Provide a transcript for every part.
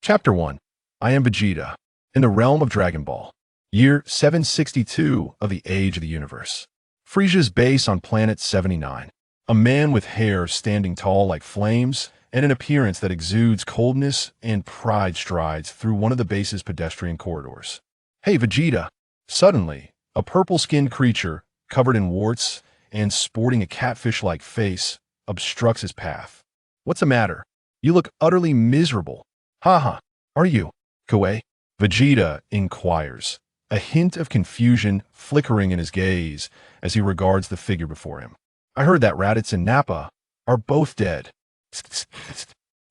Chapter 1. I am Vegeta. In the realm of Dragon Ball. Year 762 of the Age of the Universe. Frisia's base on planet 79. A man with hair standing tall like flames and an appearance that exudes coldness and pride strides through one of the base's pedestrian corridors. Hey, Vegeta! Suddenly, a purple-skinned creature, covered in warts and sporting a catfish-like face, obstructs his path. What's the matter? You look utterly miserable. Haha, are you, Koei? Vegeta inquires, a hint of confusion flickering in his gaze as he regards the figure before him. I heard that Raditz and Nappa are both dead.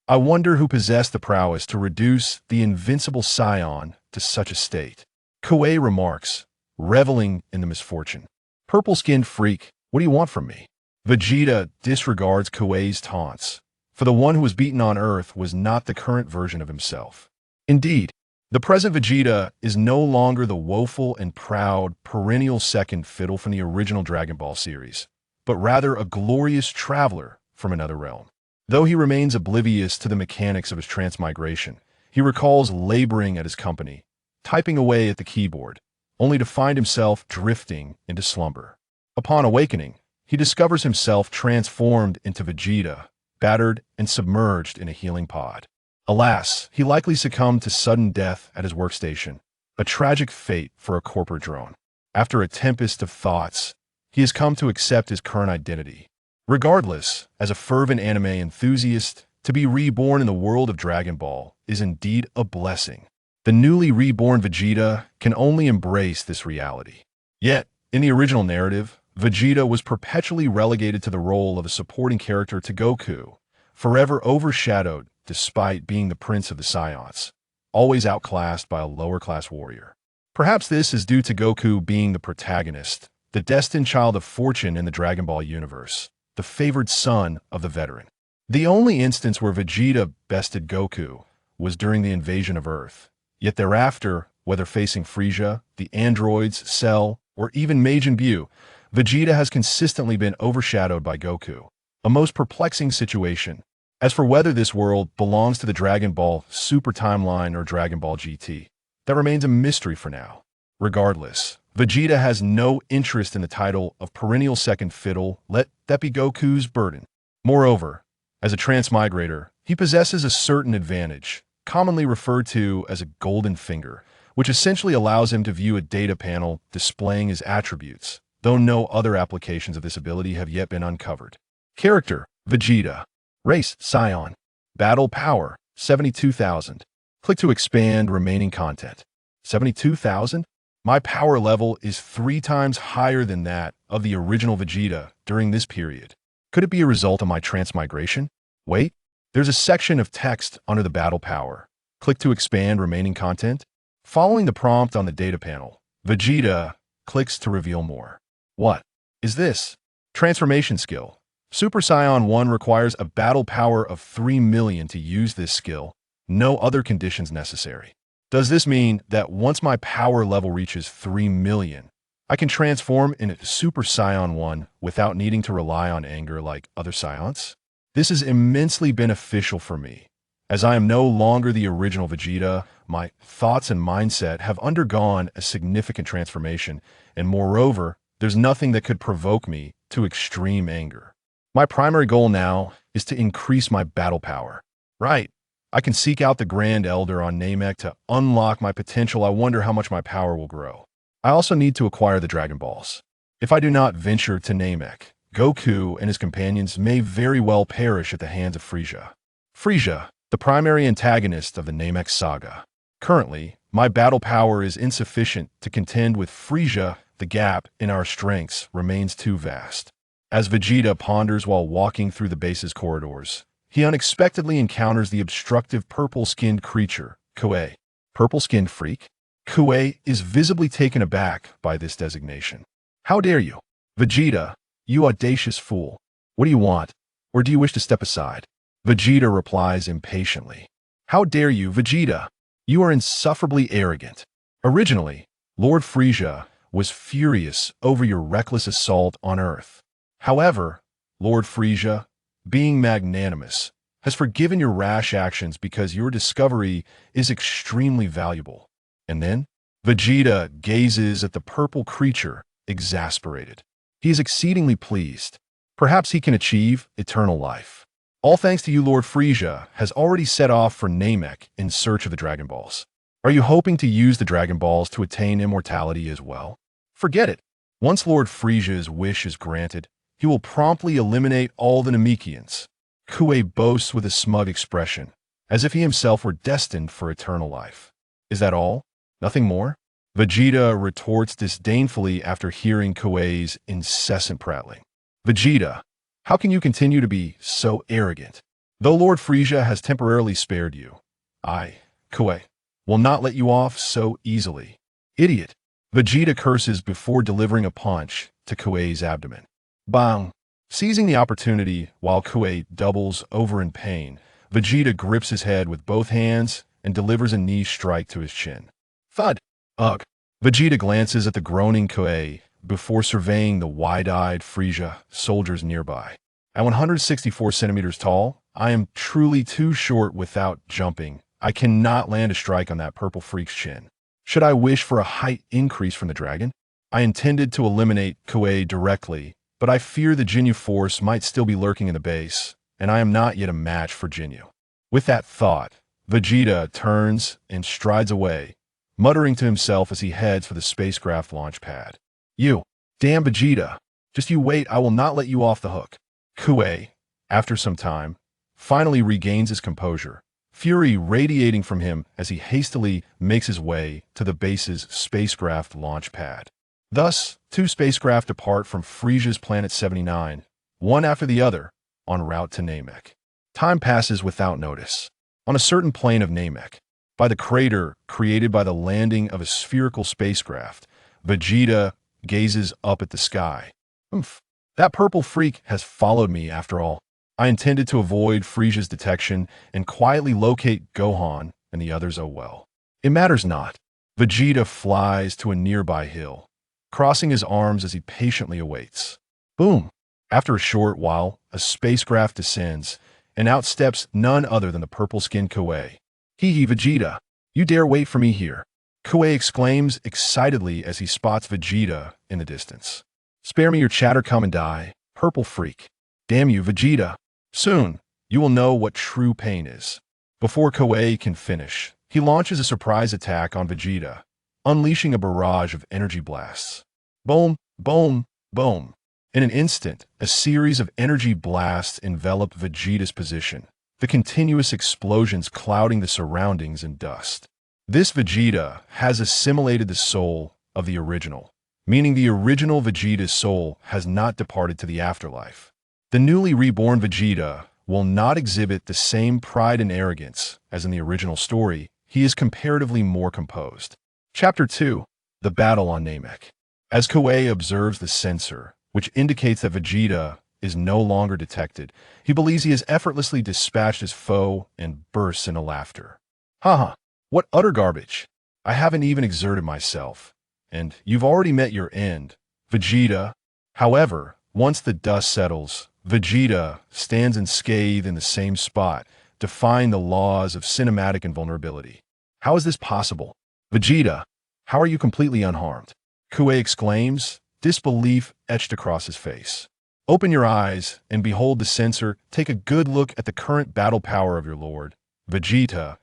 I wonder who possessed the prowess to reduce the invincible Scion to such a state. Koei remarks, reveling in the misfortune. Purple-skinned freak, what do you want from me? Vegeta disregards Koei's taunts, for the one who was beaten on Earth was not the current version of himself. Indeed, the present Vegeta is no longer the woeful and proud perennial second fiddle from the original Dragon Ball series, but rather a glorious traveler from another realm. Though he remains oblivious to the mechanics of his transmigration, he recalls laboring at his company, typing away at the keyboard, only to find himself drifting into slumber. Upon awakening, he discovers himself transformed into Vegeta, battered and submerged in a healing pod. Alas, he likely succumbed to sudden death at his workstation, a tragic fate for a corporate drone. After a tempest of thoughts, he has come to accept his current identity. Regardless, as a fervent anime enthusiast, to be reborn in the world of Dragon Ball is indeed a blessing. The newly reborn Vegeta can only embrace this reality. Yet, in the original narrative, Vegeta was perpetually relegated to the role of a supporting character to Goku, forever overshadowed despite being the prince of the Saiyans, always outclassed by a lower-class warrior. Perhaps this is due to Goku being the protagonist, the destined child of fortune in the Dragon Ball universe, the favored son of the veteran. The only instance where Vegeta bested Goku was during the invasion of Earth, yet thereafter, whether facing Frieza, the androids, Cell, or even Majin Buu, Vegeta has consistently been overshadowed by Goku, a most perplexing situation. As for whether this world belongs to the Dragon Ball Super Timeline or Dragon Ball GT, that remains a mystery for now. Regardless, Vegeta has no interest in the title of perennial second fiddle, let that be Goku's burden. Moreover, as a transmigrator, he possesses a certain advantage, commonly referred to as a golden finger, which essentially allows him to view a data panel displaying his attributes, though no other applications of this ability have yet been uncovered. Character: Vegeta. Race: Scion. Battle power: 72,000. Click to expand remaining content. 72,000? My power level is 3 times higher than that of the original Vegeta during this period. Could it be a result of my transmigration? Wait, there's a section of text under the battle power. Click to expand remaining content. Following the prompt on the data panel, Vegeta clicks to reveal more. What is this? Transformation skill. Super Saiyan 1 requires a battle power of 3 million to use this skill. No other conditions necessary. Does this mean that once my power level reaches 3 million, I can transform into Super Saiyan 1 without needing to rely on anger like other Saiyans? This is immensely beneficial for me. As I am no longer the original Vegeta, my thoughts and mindset have undergone a significant transformation, and moreover, there's nothing that could provoke me to extreme anger. My primary goal now is to increase my battle power. Right, I can seek out the Grand Elder on Namek to unlock my potential. I wonder how much my power will grow. I also need to acquire the Dragon Balls. If I do not venture to Namek, Goku and his companions may very well perish at the hands of Frieza. Frieza, the primary antagonist of the Namek saga. Currently, my battle power is insufficient to contend with Frieza. The gap in our strengths remains too vast. As Vegeta ponders while walking through the base's corridors, he unexpectedly encounters the obstructive purple-skinned creature, Koei. Purple-skinned freak? Koei is visibly taken aback by this designation. How dare you? Vegeta, you audacious fool. What do you want? Or do you wish to step aside? Vegeta replies impatiently. How dare you, Vegeta? You are insufferably arrogant. Originally, Lord Frieza was furious over your reckless assault on Earth. However, Lord Frieza, being magnanimous, has forgiven your rash actions because your discovery is extremely valuable. And then, Vegeta gazes at the purple creature, exasperated. He is exceedingly pleased. Perhaps he can achieve eternal life. All thanks to you, Lord Frieza has already set off for Namek in search of the Dragon Balls. Are you hoping to use the Dragon Balls to attain immortality as well? Forget it. Once Lord Frieza's wish is granted, he will promptly eliminate all the Namekians. Kue boasts with a smug expression, as if he himself were destined for eternal life. Is that all? Nothing more? Vegeta retorts disdainfully after hearing Kue's incessant prattling. Vegeta, how can you continue to be so arrogant? Though Lord Frieza has temporarily spared you, Kue, will not let you off so easily. Idiot! Vegeta curses before delivering a punch to Kue's abdomen. Bang! Seizing the opportunity while Kue doubles over in pain, Vegeta grips his head with both hands and delivers a knee strike to his chin. Thud! Ugh! Vegeta glances at the groaning Kue before surveying the wide-eyed Frieza soldiers nearby. At 164 centimeters tall, I am truly too short without jumping. I cannot land a strike on that purple freak's chin. Should I wish for a height increase from the dragon? I intended to eliminate Kue directly, but I fear the Jinyu force might still be lurking in the base, and I am not yet a match for Jinyu. With that thought, Vegeta turns and strides away, muttering to himself as he heads for the spacecraft launch pad. You, damn Vegeta, just you wait, I will not let you off the hook. Kue, after some time, finally regains his composure, fury radiating from him as he hastily makes his way to the base's spacecraft launch pad. Thus, two spacecraft depart from Frieza's Planet 79, one after the other, en route to Namek. Time passes without notice. On a certain plane of Namek, by the crater created by the landing of a spherical spacecraft, Vegeta gazes up at the sky. Oomph! That purple freak has followed me after all. I intended to avoid Frieza's detection and quietly locate Gohan and the others. Oh well. It matters not. Vegeta flies to a nearby hill, crossing his arms as he patiently awaits. Boom! After a short while, a spacecraft descends, and out steps none other than the purple-skinned Kue. Hee Vegeta, you dare wait for me here. Kue exclaims excitedly as he spots Vegeta in the distance. Spare me your chatter, come and die, purple freak. Damn you, Vegeta. Soon, you will know what true pain is. Before Kue can finish, he launches a surprise attack on Vegeta, unleashing a barrage of energy blasts. Boom, boom, boom. In an instant, a series of energy blasts envelop Vegeta's position, the continuous explosions clouding the surroundings in dust. This Vegeta has assimilated the soul of the original, meaning the original Vegeta's soul has not departed to the afterlife. The newly reborn Vegeta will not exhibit the same pride and arrogance as in the original story. He is comparatively more composed. Chapter 2. The Battle on Namek. As Kue observes the sensor, which indicates that Vegeta is no longer detected, he believes he has effortlessly dispatched his foe and bursts into laughter. Haha, what utter garbage. I haven't even exerted myself, and you've already met your end, Vegeta. However, once the dust settles, Vegeta stands unscathed in the same spot, defying the laws of cinematic invulnerability. How is this possible? Vegeta, how are you completely unharmed? Kue exclaims, disbelief etched across his face. Open your eyes and behold the sensor. Take a good look at the current battle power of your lord. Vegeta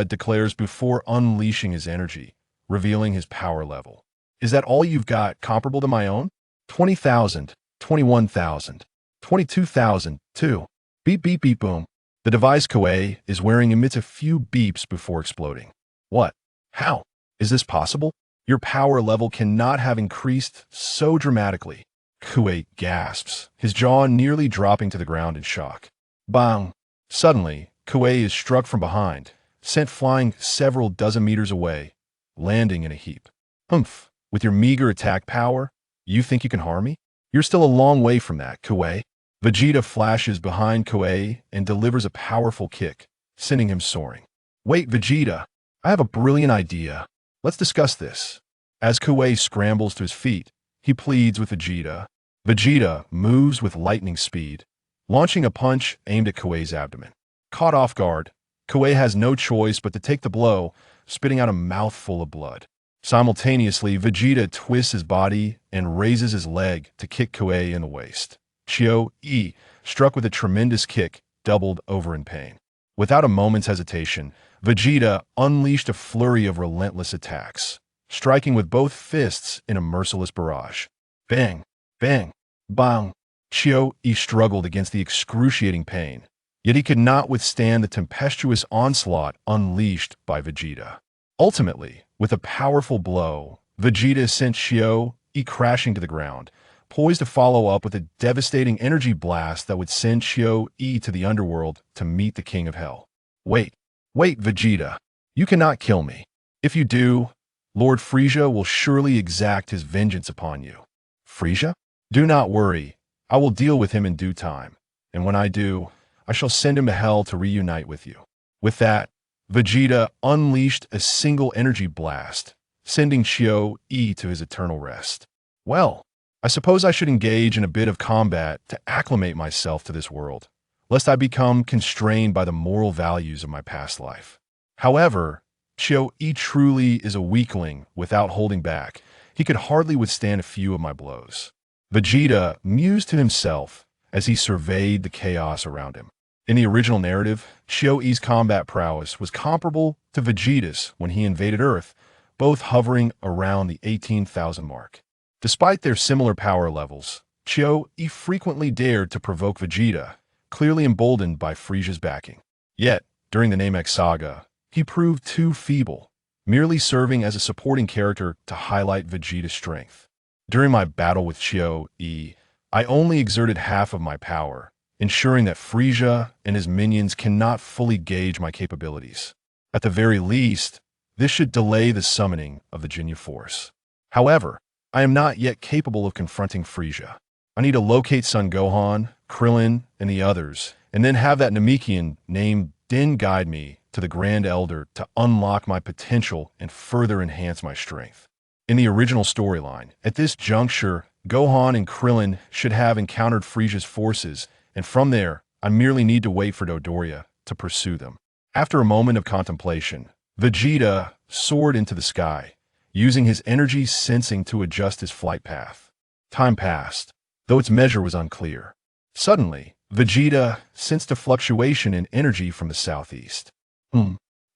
declares before unleashing his energy, revealing his power level. Is that all you've got comparable to my own? 20,000, 21,000, 22,000, 2. Beep beep beep boom. The device Kue is wearing emits a few beeps before exploding. What? How? Is this possible? Your power level cannot have increased so dramatically. Kue gasps, his jaw nearly dropping to the ground in shock. Bang! Suddenly, Kue is struck from behind, sent flying several dozen meters away, landing in a heap. Humph! With your meager attack power, you think you can harm me? You're still a long way from that, Kue. Vegeta flashes behind Kue and delivers a powerful kick, sending him soaring. Wait, Vegeta, I have a brilliant idea. Let's discuss this. As Kue scrambles to his feet, he pleads with Vegeta. Vegeta moves with lightning speed, launching a punch aimed at Kuei's abdomen. Caught off guard, Kuei has no choice but to take the blow, spitting out a mouthful of blood. Simultaneously, Vegeta twists his body and raises his leg to kick Kuei in the waist. Chio-E, struck with a tremendous kick, doubled over in pain. Without a moment's hesitation, Vegeta unleashed a flurry of relentless attacks, striking with both fists in a merciless barrage. Bang! Bang! Bang! Chio-E struggled against the excruciating pain, yet he could not withstand the tempestuous onslaught unleashed by Vegeta. Ultimately, with a powerful blow, Vegeta sent Chio-E crashing to the ground, poised to follow up with a devastating energy blast that would send Chio-E to the underworld to meet the King of Hell. Wait, Vegeta. You cannot kill me. If you do, Lord Frieza will surely exact his vengeance upon you. Frieza? Do not worry. I will deal with him in due time, and when I do, I shall send him to hell to reunite with you. With that, Vegeta unleashed a single energy blast, sending Chio-E to his eternal rest. Well, I suppose I should engage in a bit of combat to acclimate myself to this world, lest I become constrained by the moral values of my past life. However, Chio-E truly is a weakling without holding back. He could hardly withstand a few of my blows. Vegeta mused to himself as he surveyed the chaos around him. In the original narrative, Chio-E's combat prowess was comparable to Vegeta's when he invaded Earth, both hovering around the 18,000 mark. Despite their similar power levels, Chio-E frequently dared to provoke Vegeta, clearly emboldened by Frieza's backing. Yet, during the Namek saga, he proved too feeble, merely serving as a supporting character to highlight Vegeta's strength. During my battle with Chio-E, I only exerted half of my power, ensuring that Frieza and his minions cannot fully gauge my capabilities. At the very least, this should delay the summoning of the Ginyu Force. However, I am not yet capable of confronting Frieza. I need to locate Son Gohan, Krillin, and the others, and then have that Namekian named Din guide me to the Grand Elder to unlock my potential and further enhance my strength. In the original storyline, at this juncture, Gohan and Krillin should have encountered Frieza's forces, and from there, I merely need to wait for Dodoria to pursue them. After a moment of contemplation, Vegeta soared into the sky, using his energy sensing to adjust his flight path. Time passed, though its measure was unclear. Suddenly, Vegeta sensed a fluctuation in energy from the southeast.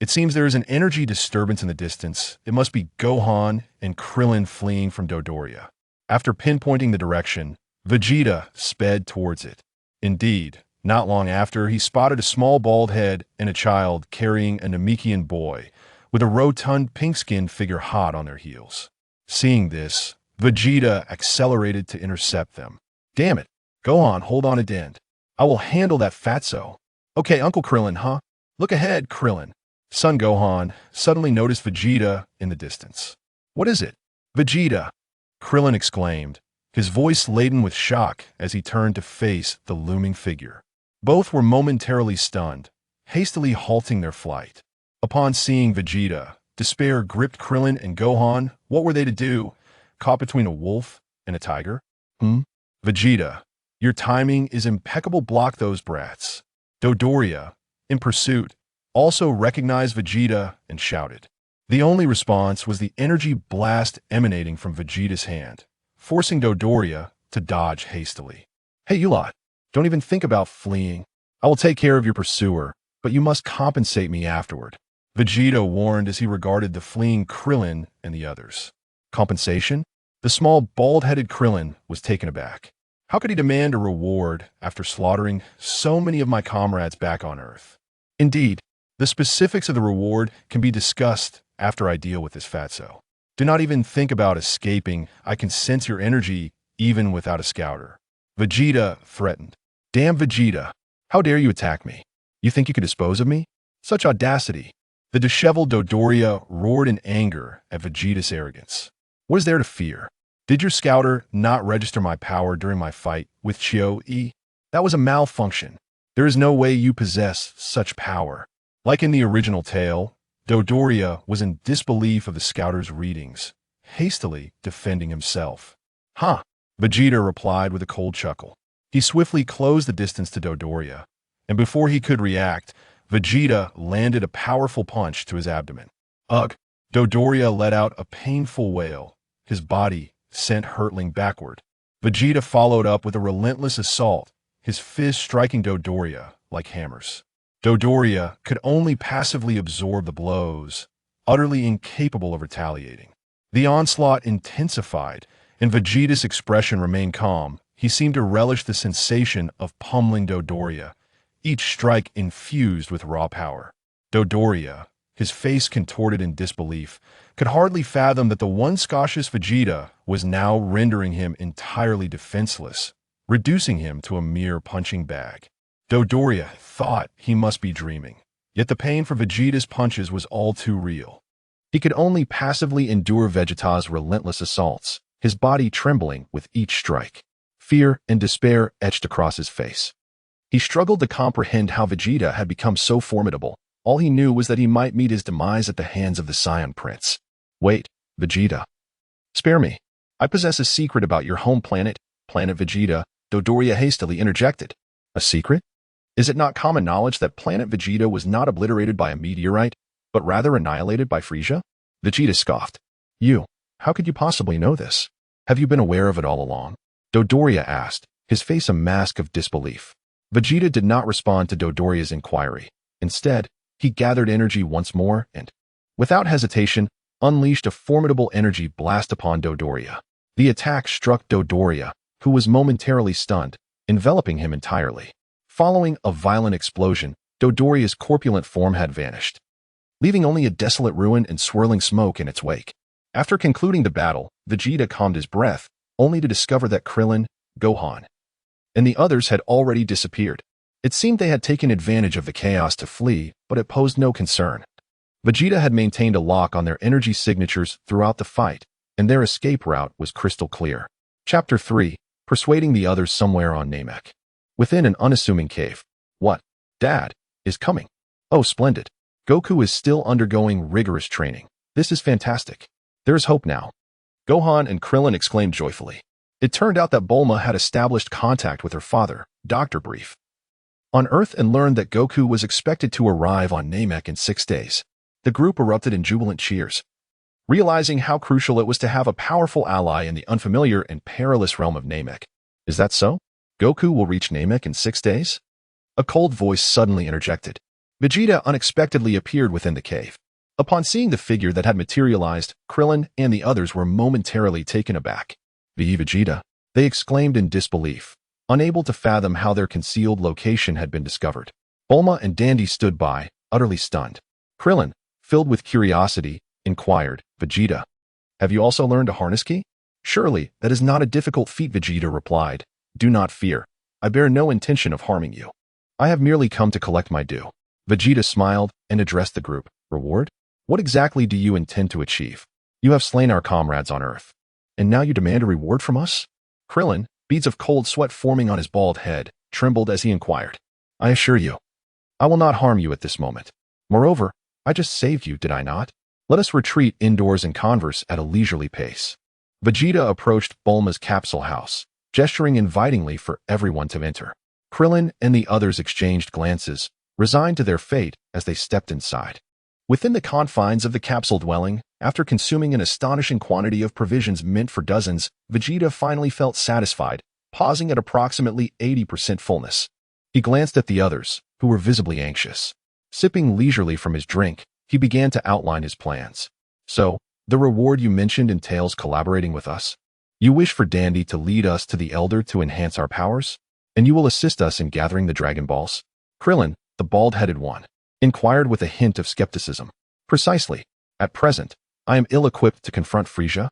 It seems there is an energy disturbance in the distance. It must be Gohan and Krillin fleeing from Dodoria. After pinpointing the direction, Vegeta sped towards it. Indeed, not long after, he spotted a small bald head and a child carrying a Namekian boy, with a rotund pink-skinned figure hot on their heels. Seeing this, Vegeta accelerated to intercept them. Damn it, Gohan, hold on a dent. I will handle that fatso. Okay, Uncle Krillin, huh? Look ahead, Krillin. Son Gohan suddenly noticed Vegeta in the distance. What is it? Vegeta! Krillin exclaimed, his voice laden with shock as he turned to face the looming figure. Both were momentarily stunned, hastily halting their flight. Upon seeing Vegeta, despair gripped Krillin and Gohan. What were they to do? Caught between a wolf and a tiger? Vegeta, your timing is impeccable. Block those brats. Dodoria, in pursuit, also recognized Vegeta and shouted. The only response was the energy blast emanating from Vegeta's hand, forcing Dodoria to dodge hastily. Hey, you lot, don't even think about fleeing. I will take care of your pursuer, but you must compensate me afterward. Vegeta warned as he regarded the fleeing Krillin and the others. Compensation? The small, bald-headed Krillin was taken aback. How could he demand a reward after slaughtering so many of my comrades back on Earth? Indeed, the specifics of the reward can be discussed after I deal with this fatso. Do not even think about escaping. I can sense your energy even without a scouter. Vegeta threatened. Damn Vegeta, how dare you attack me? You think you could dispose of me? Such audacity. The disheveled Dodoria roared in anger at Vegeta's arrogance. What is there to fear? Did your scouter not register my power during my fight with Chio-E? That was a malfunction. There is no way you possess such power. Like in the original tale, Dodoria was in disbelief of the scouter's readings, hastily defending himself. Huh, Vegeta replied with a cold chuckle. He swiftly closed the distance to Dodoria, and before he could react, Vegeta landed a powerful punch to his abdomen. Ugh! Dodoria let out a painful wail, his body sent hurtling backward. Vegeta followed up with a relentless assault, his fists striking Dodoria like hammers. Dodoria could only passively absorb the blows, utterly incapable of retaliating. The onslaught intensified, and Vegeta's expression remained calm. He seemed to relish the sensation of pummeling Dodoria, each strike infused with raw power. Dodoria, his face contorted in disbelief, could hardly fathom that the once cautious Vegeta was now rendering him entirely defenseless, reducing him to a mere punching bag. Dodoria thought he must be dreaming, yet the pain for Vegeta's punches was all too real. He could only passively endure Vegeta's relentless assaults, his body trembling with each strike. Fear and despair etched across his face. He struggled to comprehend how Vegeta had become so formidable. All he knew was that he might meet his demise at the hands of the Saiyan Prince. Wait, Vegeta. Spare me. I possess a secret about your home planet, Planet Vegeta, Dodoria hastily interjected. A secret? Is it not common knowledge that Planet Vegeta was not obliterated by a meteorite, but rather annihilated by Frieza? Vegeta scoffed. How could you possibly know this? Have you been aware of it all along? Dodoria asked, his face a mask of disbelief. Vegeta did not respond to Dodoria's inquiry. Instead, he gathered energy once more and, without hesitation, unleashed a formidable energy blast upon Dodoria. The attack struck Dodoria, who was momentarily stunned, enveloping him entirely. Following a violent explosion, Dodoria's corpulent form had vanished, leaving only a desolate ruin and swirling smoke in its wake. After concluding the battle, Vegeta calmed his breath, only to discover that Krillin, Gohan, and the others had already disappeared. It seemed they had taken advantage of the chaos to flee, but it posed no concern. Vegeta had maintained a lock on their energy signatures throughout the fight, and their escape route was crystal clear. Chapter 3. Persuading the others somewhere on Namek. Within an unassuming cave. What? Dad is coming. Oh, splendid. Goku is still undergoing rigorous training. This is fantastic. There is hope now. Gohan and Krillin exclaimed joyfully. It turned out that Bulma had established contact with her father, Dr. Brief, on Earth and learned that Goku was expected to arrive on Namek in 6 days. The group erupted in jubilant cheers, realizing how crucial it was to have a powerful ally in the unfamiliar and perilous realm of Namek. Is that so? Goku will reach Namek in 6 days? A cold voice suddenly interjected. Vegeta unexpectedly appeared within the cave. Upon seeing the figure that had materialized, Krillin and the others were momentarily taken aback. Vegeta, they exclaimed in disbelief, unable to fathom how their concealed location had been discovered. Bulma and Dandy stood by, utterly stunned. Krillin, filled with curiosity, inquired, Vegeta, have you also learned a harness key? Surely, that is not a difficult feat, Vegeta replied. Do not fear. I bear no intention of harming you. I have merely come to collect my due. Vegeta smiled and addressed the group. Reward? What exactly do you intend to achieve? You have slain our comrades on Earth, and now you demand a reward from us? Krillin, beads of cold sweat forming on his bald head, trembled as he inquired. I assure you, I will not harm you at this moment. Moreover, I just saved you, did I not? Let us retreat indoors and converse at a leisurely pace. Vegeta approached Bulma's capsule house, gesturing invitingly for everyone to enter. Krillin and the others exchanged glances, resigned to their fate as they stepped inside. Within the confines of the capsule dwelling, after consuming an astonishing quantity of provisions meant for dozens, Vegeta finally felt satisfied, pausing at approximately 80% fullness. He glanced at the others, who were visibly anxious. Sipping leisurely from his drink, he began to outline his plans. So, the reward you mentioned entails collaborating with us? You wish for Dandy to lead us to the Elder to enhance our powers? And you will assist us in gathering the Dragon Balls? Krillin, the bald-headed one, inquired with a hint of skepticism. Precisely. At present, I am ill-equipped to confront Frieza.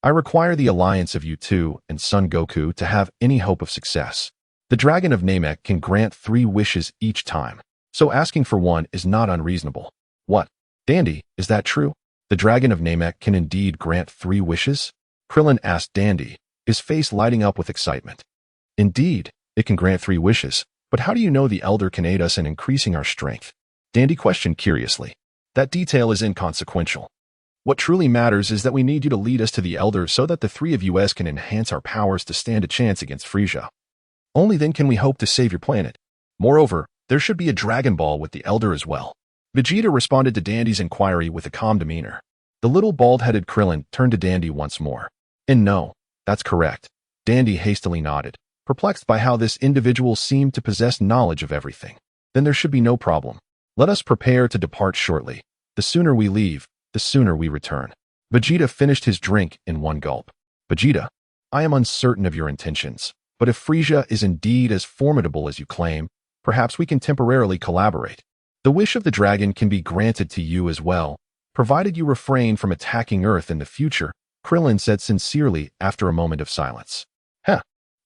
I require the alliance of you two and Son Goku to have any hope of success. The Dragon of Namek can grant 3 wishes each time, so asking for one is not unreasonable. What? Dandy, is that true? The Dragon of Namek can indeed grant 3 wishes? Krillin asked Dandy, his face lighting up with excitement. Indeed, it can grant 3 wishes, but how do you know the Elder can aid us in increasing our strength? Dandy questioned curiously. That detail is inconsequential. What truly matters is that we need you to lead us to the Elder so that the 3 of us can enhance our powers to stand a chance against Frieza. Only then can we hope to save your planet. Moreover, there should be a Dragon Ball with the Elder as well. Vegeta responded to Dandy's inquiry with a calm demeanor. The little bald-headed Krillin turned to Dandy once more. And no, that's correct. Dandy hastily nodded, perplexed by how this individual seemed to possess knowledge of everything. Then there should be no problem. Let us prepare to depart shortly. The sooner we leave, the sooner we return. Vegeta finished his drink in one gulp. Vegeta, I am uncertain of your intentions, but if Frieza is indeed as formidable as you claim, perhaps we can temporarily collaborate. The wish of the dragon can be granted to you as well, provided you refrain from attacking Earth in the future, Krillin said sincerely after a moment of silence.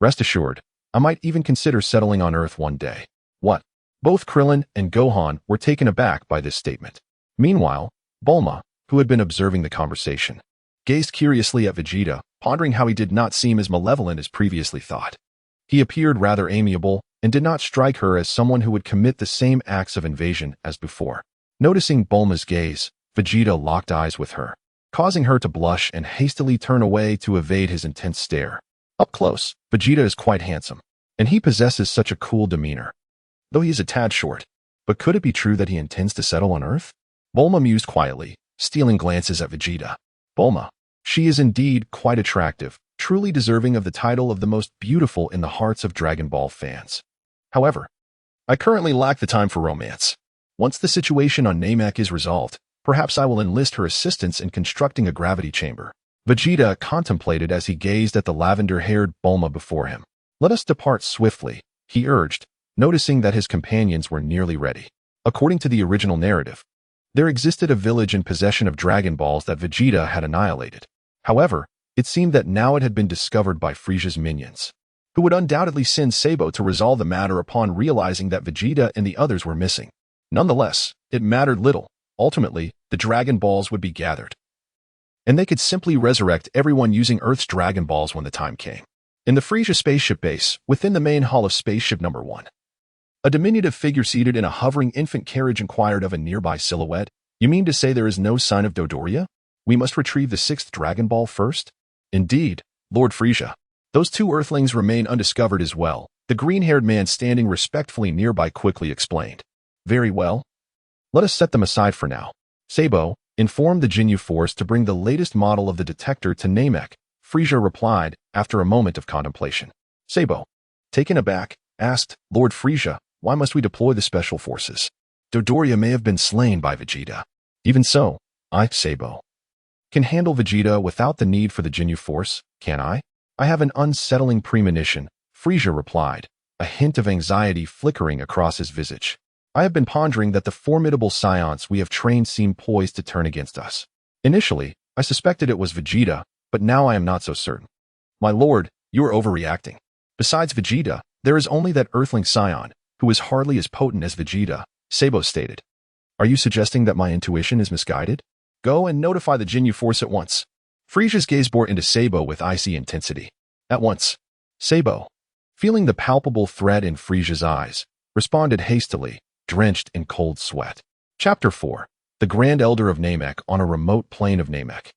Rest assured, I might even consider settling on Earth one day. What? Both Krillin and Gohan were taken aback by this statement. Meanwhile, Bulma, who had been observing the conversation, gazed curiously at Vegeta, pondering how he did not seem as malevolent as previously thought. He appeared rather amiable and did not strike her as someone who would commit the same acts of invasion as before. Noticing Bulma's gaze, Vegeta locked eyes with her, causing her to blush and hastily turn away to evade his intense stare. Up close, Vegeta is quite handsome, and he possesses such a cool demeanor, though he is a tad short. But could it be true that he intends to settle on Earth? Bulma mused quietly, stealing glances at Vegeta. Bulma. She is indeed quite attractive, truly deserving of the title of the most beautiful in the hearts of Dragon Ball fans. However, I currently lack the time for romance. Once the situation on Namek is resolved, perhaps I will enlist her assistance in constructing a gravity chamber. Vegeta contemplated as he gazed at the lavender-haired Bulma before him. Let us depart swiftly, he urged, noticing that his companions were nearly ready. According to the original narrative, there existed a village in possession of Dragon Balls that Vegeta had annihilated. However, it seemed that now it had been discovered by Frieza's minions, who would undoubtedly send Sabo to resolve the matter upon realizing that Vegeta and the others were missing. Nonetheless, it mattered little. Ultimately, the Dragon Balls would be gathered, and they could simply resurrect everyone using Earth's Dragon Balls when the time came. In the Frieza spaceship base, within the main hall of Spaceship Number 1, a diminutive figure seated in a hovering infant carriage inquired of a nearby silhouette. You mean to say there is no sign of Dodoria? We must retrieve the 6th Dragon Ball first? Indeed, Lord Frieza. Those 2 Earthlings remain undiscovered as well, the green-haired man standing respectfully nearby quickly explained. Very well. Let us set them aside for now. Sabo, inform the Ginyu Force to bring the latest model of the detector to Namek, Frieza replied after a moment of contemplation. Sabo, taken aback, asked, Lord Frieza, why must we deploy the special forces? Dodoria may have been slain by Vegeta. Even so, I, Sabo, can handle Vegeta without the need for the Ginyu Force, can I? I have an unsettling premonition, Frieza replied, a hint of anxiety flickering across his visage. I have been pondering that the formidable scions we have trained seem poised to turn against us. Initially, I suspected it was Vegeta, but now I am not so certain. My lord, you are overreacting. Besides Vegeta, there is only that Earthling scion, who is hardly as potent as Vegeta, Sabo stated. Are you suggesting that my intuition is misguided? Go and notify the Ginyu Force at once. Frieza's gaze bore into Sabo with icy intensity. At once. Sabo, feeling the palpable threat in Frieza's eyes, responded hastily, drenched in cold sweat. Chapter 4. The Grand Elder of Namek on a remote plain of Namek.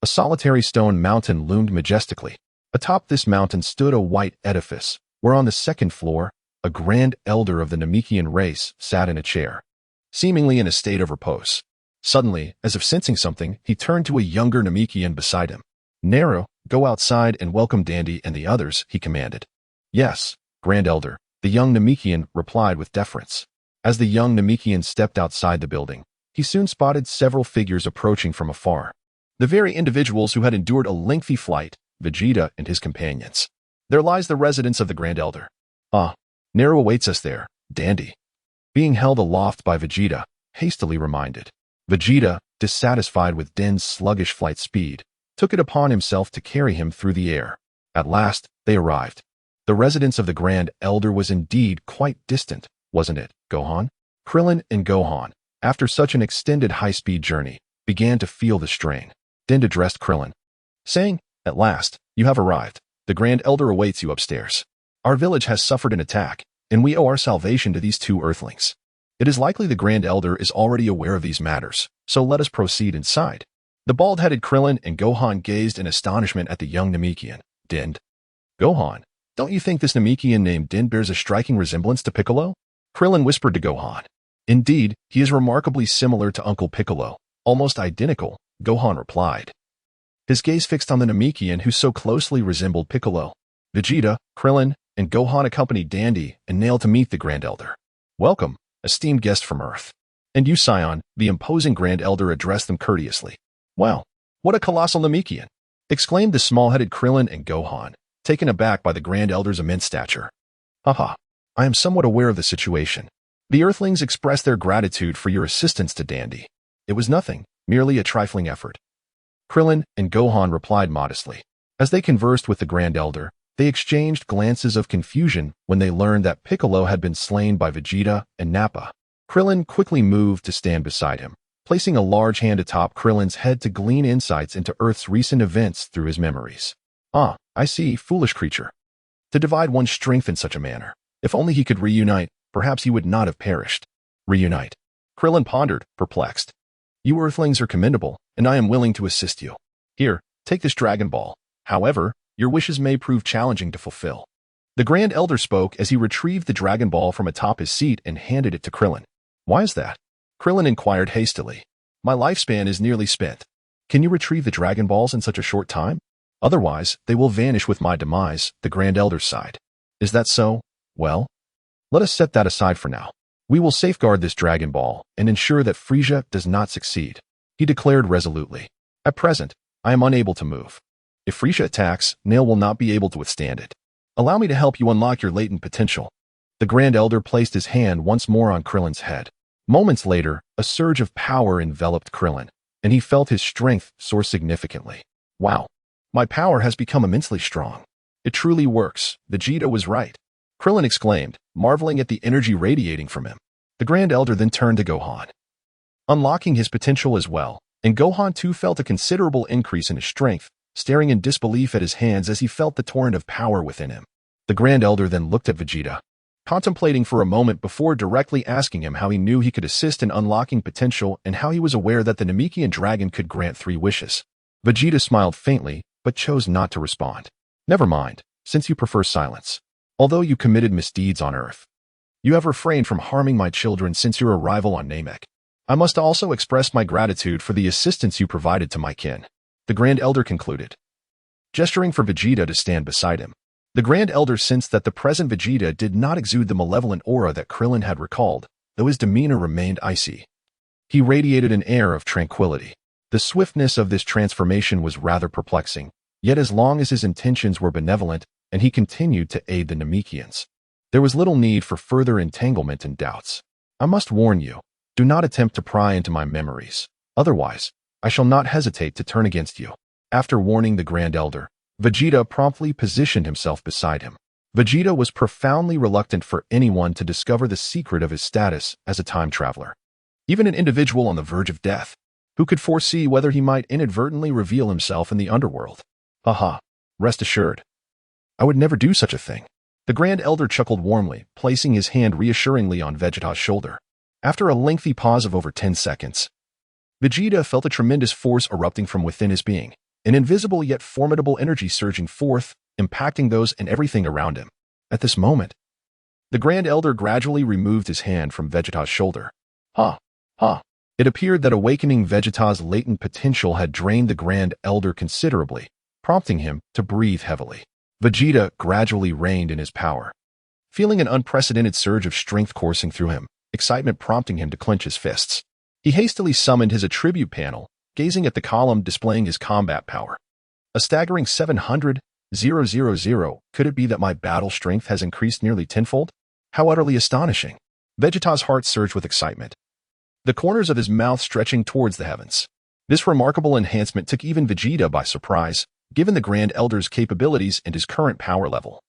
A solitary stone mountain loomed majestically. Atop this mountain stood a white edifice, where on the 2nd floor, a Grand Elder of the Namekian race sat in a chair, seemingly in a state of repose. Suddenly, as if sensing something, he turned to a younger Namekian beside him. Nero, go outside and welcome Dandy and the others, he commanded. Yes, Grand Elder, the young Namekian replied with deference. As the young Namekian stepped outside the building, he soon spotted several figures approaching from afar. The very individuals who had endured a lengthy flight, Vegeta and his companions. There lies the residence of the Grand Elder. Ah, Nero awaits us there, Dandy. Being held aloft by Vegeta, hastily reminded. Vegeta, dissatisfied with Den's sluggish flight speed, took it upon himself to carry him through the air. At last, they arrived. The residence of the Grand Elder was indeed quite distant, wasn't it, Gohan? Krillin and Gohan, after such an extended high-speed journey, began to feel the strain. Den addressed Krillin, saying, At last, you have arrived. The Grand Elder awaits you upstairs. Our village has suffered an attack, and we owe our salvation to these 2 Earthlings. It is likely the Grand Elder is already aware of these matters, so let us proceed inside. The bald-headed Krillin and Gohan gazed in astonishment at the young Namekian. Den. Gohan, Don't you think this Namekian named Din bears a striking resemblance to Piccolo? Krillin whispered to Gohan. Indeed, he is remarkably similar to Uncle Piccolo, almost identical, Gohan replied. His gaze fixed on the Namekian who so closely resembled Piccolo. Vegeta, Krillin, and Gohan accompanied Dandy and Nail to meet the Grand Elder. Welcome, esteemed guest from Earth. And you, Scion, the imposing Grand Elder addressed them courteously. Wow, what a colossal Namekian! Exclaimed the small-headed Krillin and Gohan, taken aback by the Grand Elder's immense stature. Haha, I am somewhat aware of the situation. The Earthlings expressed their gratitude for your assistance to Dandy. It was nothing, merely a trifling effort. Krillin and Gohan replied modestly. As they conversed with the Grand Elder, they exchanged glances of confusion when they learned that Piccolo had been slain by Vegeta and Nappa. Krillin quickly moved to stand beside him, placing a large hand atop Krillin's head to glean insights into Earth's recent events through his memories. Ah, I see, foolish creature. To divide one's strength in such a manner. If only he could reunite, perhaps he would not have perished. Reunite. Krillin pondered, perplexed. You Earthlings are commendable, and I am willing to assist you. Here, take this Dragon Ball. However, your wishes may prove challenging to fulfill. The Grand Elder spoke as he retrieved the Dragon Ball from atop his seat and handed it to Krillin. Why is that? Krillin inquired hastily. My lifespan is nearly spent. Can you retrieve the Dragon Balls in such a short time? Otherwise, they will vanish with my demise, the Grand Elder sighed. Is that so? Well, let us set that aside for now. We will safeguard this Dragon Ball and ensure that Frieza does not succeed, he declared resolutely. At present, I am unable to move. If Frieza attacks, Nail will not be able to withstand it. Allow me to help you unlock your latent potential. The Grand Elder placed his hand once more on Krillin's head. Moments later, a surge of power enveloped Krillin, and he felt his strength soar significantly. Wow, my power has become immensely strong. It truly works. Vegeta was right. Krillin exclaimed, marveling at the energy radiating from him. The Grand Elder then turned to Gohan, unlocking his potential as well, and Gohan too felt a considerable increase in his strength, staring in disbelief at his hands as he felt the torrent of power within him. The Grand Elder then looked at Vegeta, contemplating for a moment before directly asking him how he knew he could assist in unlocking potential and how he was aware that the Namekian dragon could grant 3 wishes. Vegeta smiled faintly, but chose not to respond. Never mind, since you prefer silence. Although you committed misdeeds on Earth, you have refrained from harming my children since your arrival on Namek. I must also express my gratitude for the assistance you provided to my kin. The Grand Elder concluded, gesturing for Vegeta to stand beside him. The Grand Elder sensed that the present Vegeta did not exude the malevolent aura that Krillin had recalled, though his demeanor remained icy. He radiated an air of tranquility. The swiftness of this transformation was rather perplexing, yet as long as his intentions were benevolent and he continued to aid the Namekians, there was little need for further entanglement and doubts. I must warn you, do not attempt to pry into my memories. Otherwise, I shall not hesitate to turn against you. After warning the Grand Elder, Vegeta promptly positioned himself beside him. Vegeta was profoundly reluctant for anyone to discover the secret of his status as a time traveler. Even an individual on the verge of death, who could foresee whether he might inadvertently reveal himself in the underworld. Haha, rest assured, I would never do such a thing. The Grand Elder chuckled warmly, placing his hand reassuringly on Vegeta's shoulder. After a lengthy pause of over 10 seconds, Vegeta felt a tremendous force erupting from within his being, an invisible yet formidable energy surging forth, impacting those and everything around him. At this moment, the Grand Elder gradually removed his hand from Vegeta's shoulder. It appeared that awakening Vegeta's latent potential had drained the Grand Elder considerably, prompting him to breathe heavily. Vegeta gradually reigned in his power. Feeling an unprecedented surge of strength coursing through him, excitement prompting him to clench his fists. He hastily summoned his attribute panel, gazing at the column displaying his combat power. A staggering 700,000. Could it be that my battle strength has increased nearly tenfold? How utterly astonishing. Vegeta's heart surged with excitement, the corners of his mouth stretching towards the heavens. This remarkable enhancement took even Vegeta by surprise, given the Grand Elder's capabilities and his current power level.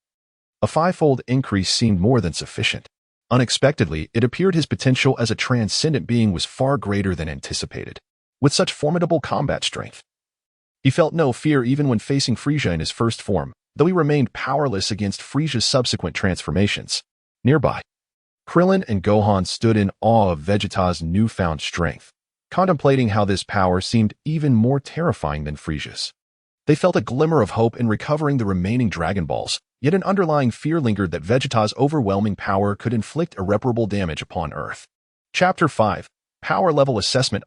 A 5-fold increase seemed more than sufficient. Unexpectedly, it appeared his potential as a transcendent being was far greater than anticipated. With such formidable combat strength, he felt no fear even when facing Frieza in his first form, though he remained powerless against Frieza's subsequent transformations. Nearby, Krillin and Gohan stood in awe of Vegeta's newfound strength, contemplating how this power seemed even more terrifying than Frieza's. They felt a glimmer of hope in recovering the remaining Dragon Balls, Yet an underlying fear lingered that Vegeta's overwhelming power could inflict irreparable damage upon Earth. Chapter 5. Power Level Assessment.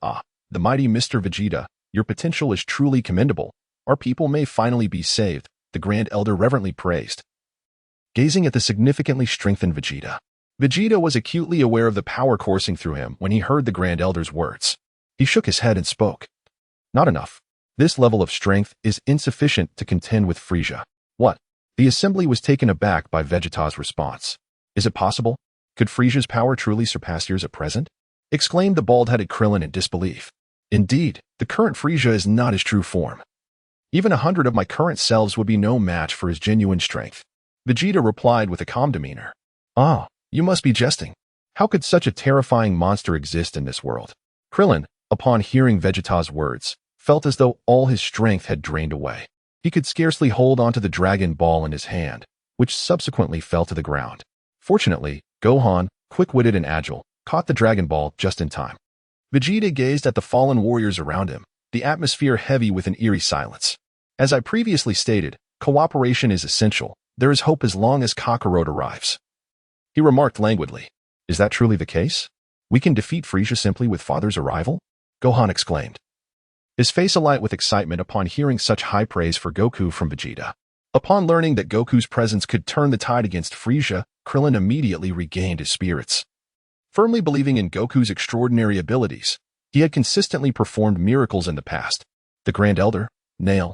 The mighty Mr. Vegeta, your potential is truly commendable. Our people may finally be saved, the Grand Elder reverently praised. Gazing at the significantly strengthened Vegeta, Vegeta was acutely aware of the power coursing through him when he heard the Grand Elder's words. He shook his head and spoke. Not enough. This level of strength is insufficient to contend with Frieza. What? The assembly was taken aback by Vegeta's response. Is it possible? Could Frieza's power truly surpass yours at present? Exclaimed the bald-headed Krillin in disbelief. Indeed, the current Frieza is not his true form. Even 100 of my current selves would be no match for his genuine strength. Vegeta replied with a calm demeanor. You must be jesting. How could such a terrifying monster exist in this world? Krillin, upon hearing Vegeta's words, felt as though all his strength had drained away. He could scarcely hold onto the Dragon Ball in his hand, which subsequently fell to the ground. Fortunately, Gohan, quick-witted and agile, caught the Dragon Ball just in time. Vegeta gazed at the fallen warriors around him, the atmosphere heavy with an eerie silence. As I previously stated, cooperation is essential. There is hope as long as Kakarot arrives. He remarked languidly. Is that truly the case? We can defeat Frieza simply with Father's arrival? Gohan exclaimed, his face alight with excitement upon hearing such high praise for Goku from Vegeta. Upon learning that Goku's presence could turn the tide against Frieza, Krillin immediately regained his spirits. Firmly believing in Goku's extraordinary abilities, he had consistently performed miracles in the past. The Grand Elder, Nail,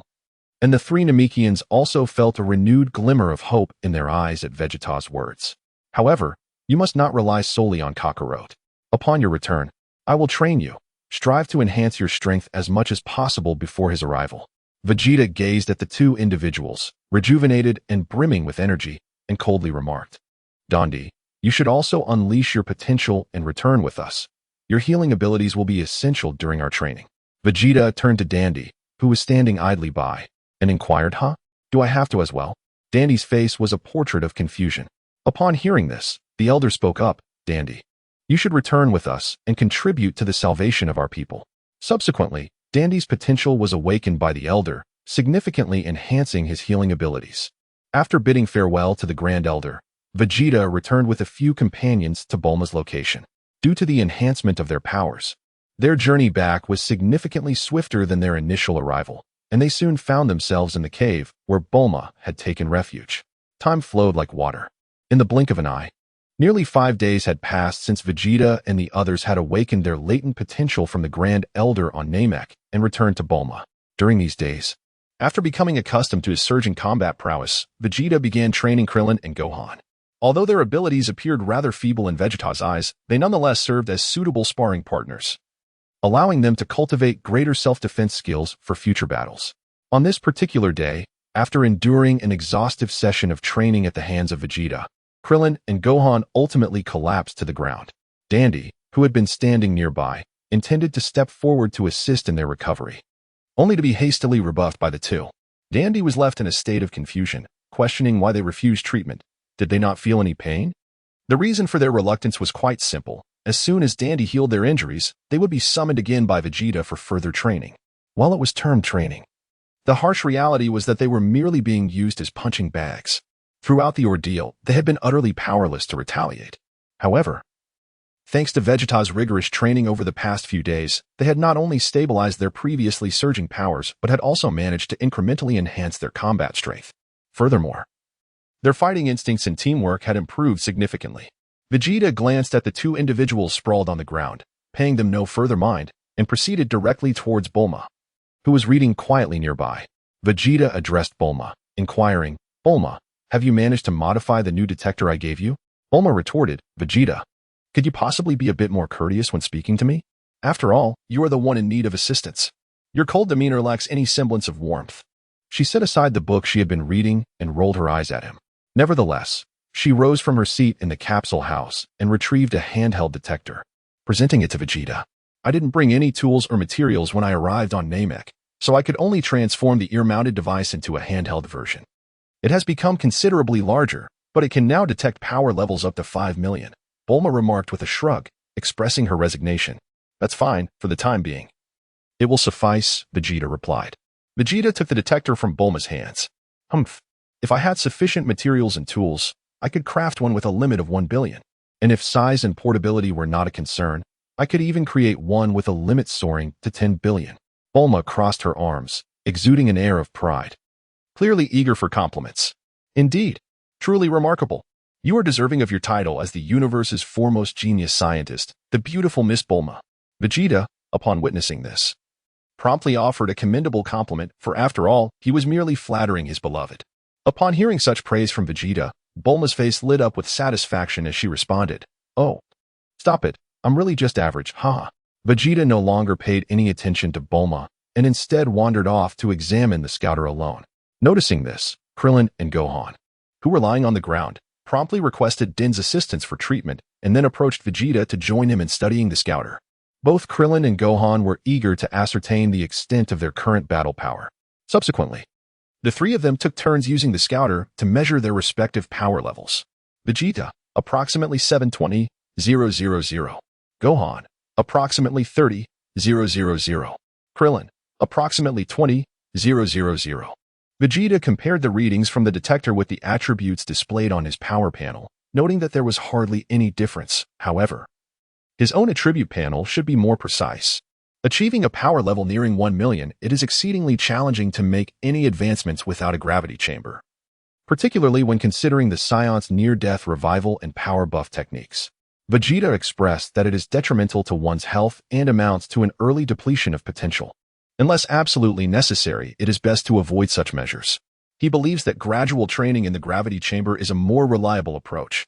and the three Namekians also felt a renewed glimmer of hope in their eyes at Vegeta's words. However, you must not rely solely on Kakarot. Upon your return, I will train you. Strive to enhance your strength as much as possible before his arrival. Vegeta gazed at the two individuals, rejuvenated and brimming with energy, and coldly remarked, Dondi, you should also unleash your potential and return with us. Your healing abilities will be essential during our training. Vegeta turned to Dandy, who was standing idly by, and inquired, Do I have to as well? Dandy's face was a portrait of confusion. Upon hearing this, the elder spoke up, Dandy, you should return with us and contribute to the salvation of our people. Subsequently, Dandy's potential was awakened by the elder, significantly enhancing his healing abilities. After bidding farewell to the Grand Elder, Vegeta returned with a few companions to Bulma's location. Due to the enhancement of their powers, their journey back was significantly swifter than their initial arrival, and they soon found themselves in the cave where Bulma had taken refuge. Time flowed like water. In the blink of an eye, nearly 5 days had passed since Vegeta and the others had awakened their latent potential from the Grand Elder on Namek and returned to Bulma. During these days, after becoming accustomed to his surging combat prowess, Vegeta began training Krillin and Gohan. Although their abilities appeared rather feeble in Vegeta's eyes, they nonetheless served as suitable sparring partners, allowing them to cultivate greater self-defense skills for future battles. On this particular day, after enduring an exhaustive session of training at the hands of Vegeta, Krillin and Gohan ultimately collapsed to the ground. Dandy, who had been standing nearby, intended to step forward to assist in their recovery, only to be hastily rebuffed by the two. Dandy was left in a state of confusion, questioning why they refused treatment. Did they not feel any pain? The reason for their reluctance was quite simple. As soon as Dandy healed their injuries, they would be summoned again by Vegeta for further training. While it was termed training, the harsh reality was that they were merely being used as punching bags. Throughout the ordeal, they had been utterly powerless to retaliate. However, thanks to Vegeta's rigorous training over the past few days, they had not only stabilized their previously surging powers, but had also managed to incrementally enhance their combat strength. Furthermore, their fighting instincts and teamwork had improved significantly. Vegeta glanced at the two individuals sprawled on the ground, paying them no further mind, and proceeded directly towards Bulma, who was reading quietly nearby. Vegeta addressed Bulma, inquiring, Bulma, have you managed to modify the new detector I gave you? Bulma retorted, Vegeta, could you possibly be a bit more courteous when speaking to me? After all, you are the one in need of assistance. Your cold demeanor lacks any semblance of warmth. She set aside the book she had been reading and rolled her eyes at him. Nevertheless, she rose from her seat in the capsule house and retrieved a handheld detector, presenting it to Vegeta. I didn't bring any tools or materials when I arrived on Namek, so I could only transform the ear-mounted device into a handheld version. It has become considerably larger, but it can now detect power levels up to 5 million. Bulma remarked with a shrug, expressing her resignation. That's fine, for the time being. It will suffice, Vegeta replied. Vegeta took the detector from Bulma's hands. Humph. If I had sufficient materials and tools, I could craft one with a limit of 1 billion. And if size and portability were not a concern, I could even create one with a limit soaring to 10 billion. Bulma crossed her arms, exuding an air of pride, clearly eager for compliments. Indeed, truly remarkable. You are deserving of your title as the universe's foremost genius scientist, the beautiful Miss Bulma. Vegeta, upon witnessing this, promptly offered a commendable compliment, for after all, he was merely flattering his beloved. Upon hearing such praise from Vegeta, Bulma's face lit up with satisfaction as she responded, "Oh, stop it, I'm really just average, haha." Vegeta no longer paid any attention to Bulma, and instead wandered off to examine the scouter alone. Noticing this, Krillin and Gohan, who were lying on the ground, promptly requested Din's assistance for treatment and then approached Vegeta to join him in studying the scouter. Both Krillin and Gohan were eager to ascertain the extent of their current battle power. Subsequently, the three of them took turns using the scouter to measure their respective power levels. Vegeta, approximately 720,000. Gohan, approximately 30,000. Krillin, approximately 20,000. Vegeta compared the readings from the detector with the attributes displayed on his power panel, noting that there was hardly any difference. However, his own attribute panel should be more precise. Achieving a power level nearing 1 million, it is exceedingly challenging to make any advancements without a gravity chamber, particularly when considering the Scion's near-death revival and power buff techniques. Vegeta expressed that it is detrimental to one's health and amounts to an early depletion of potential. Unless absolutely necessary, it is best to avoid such measures. He believes that gradual training in the gravity chamber is a more reliable approach,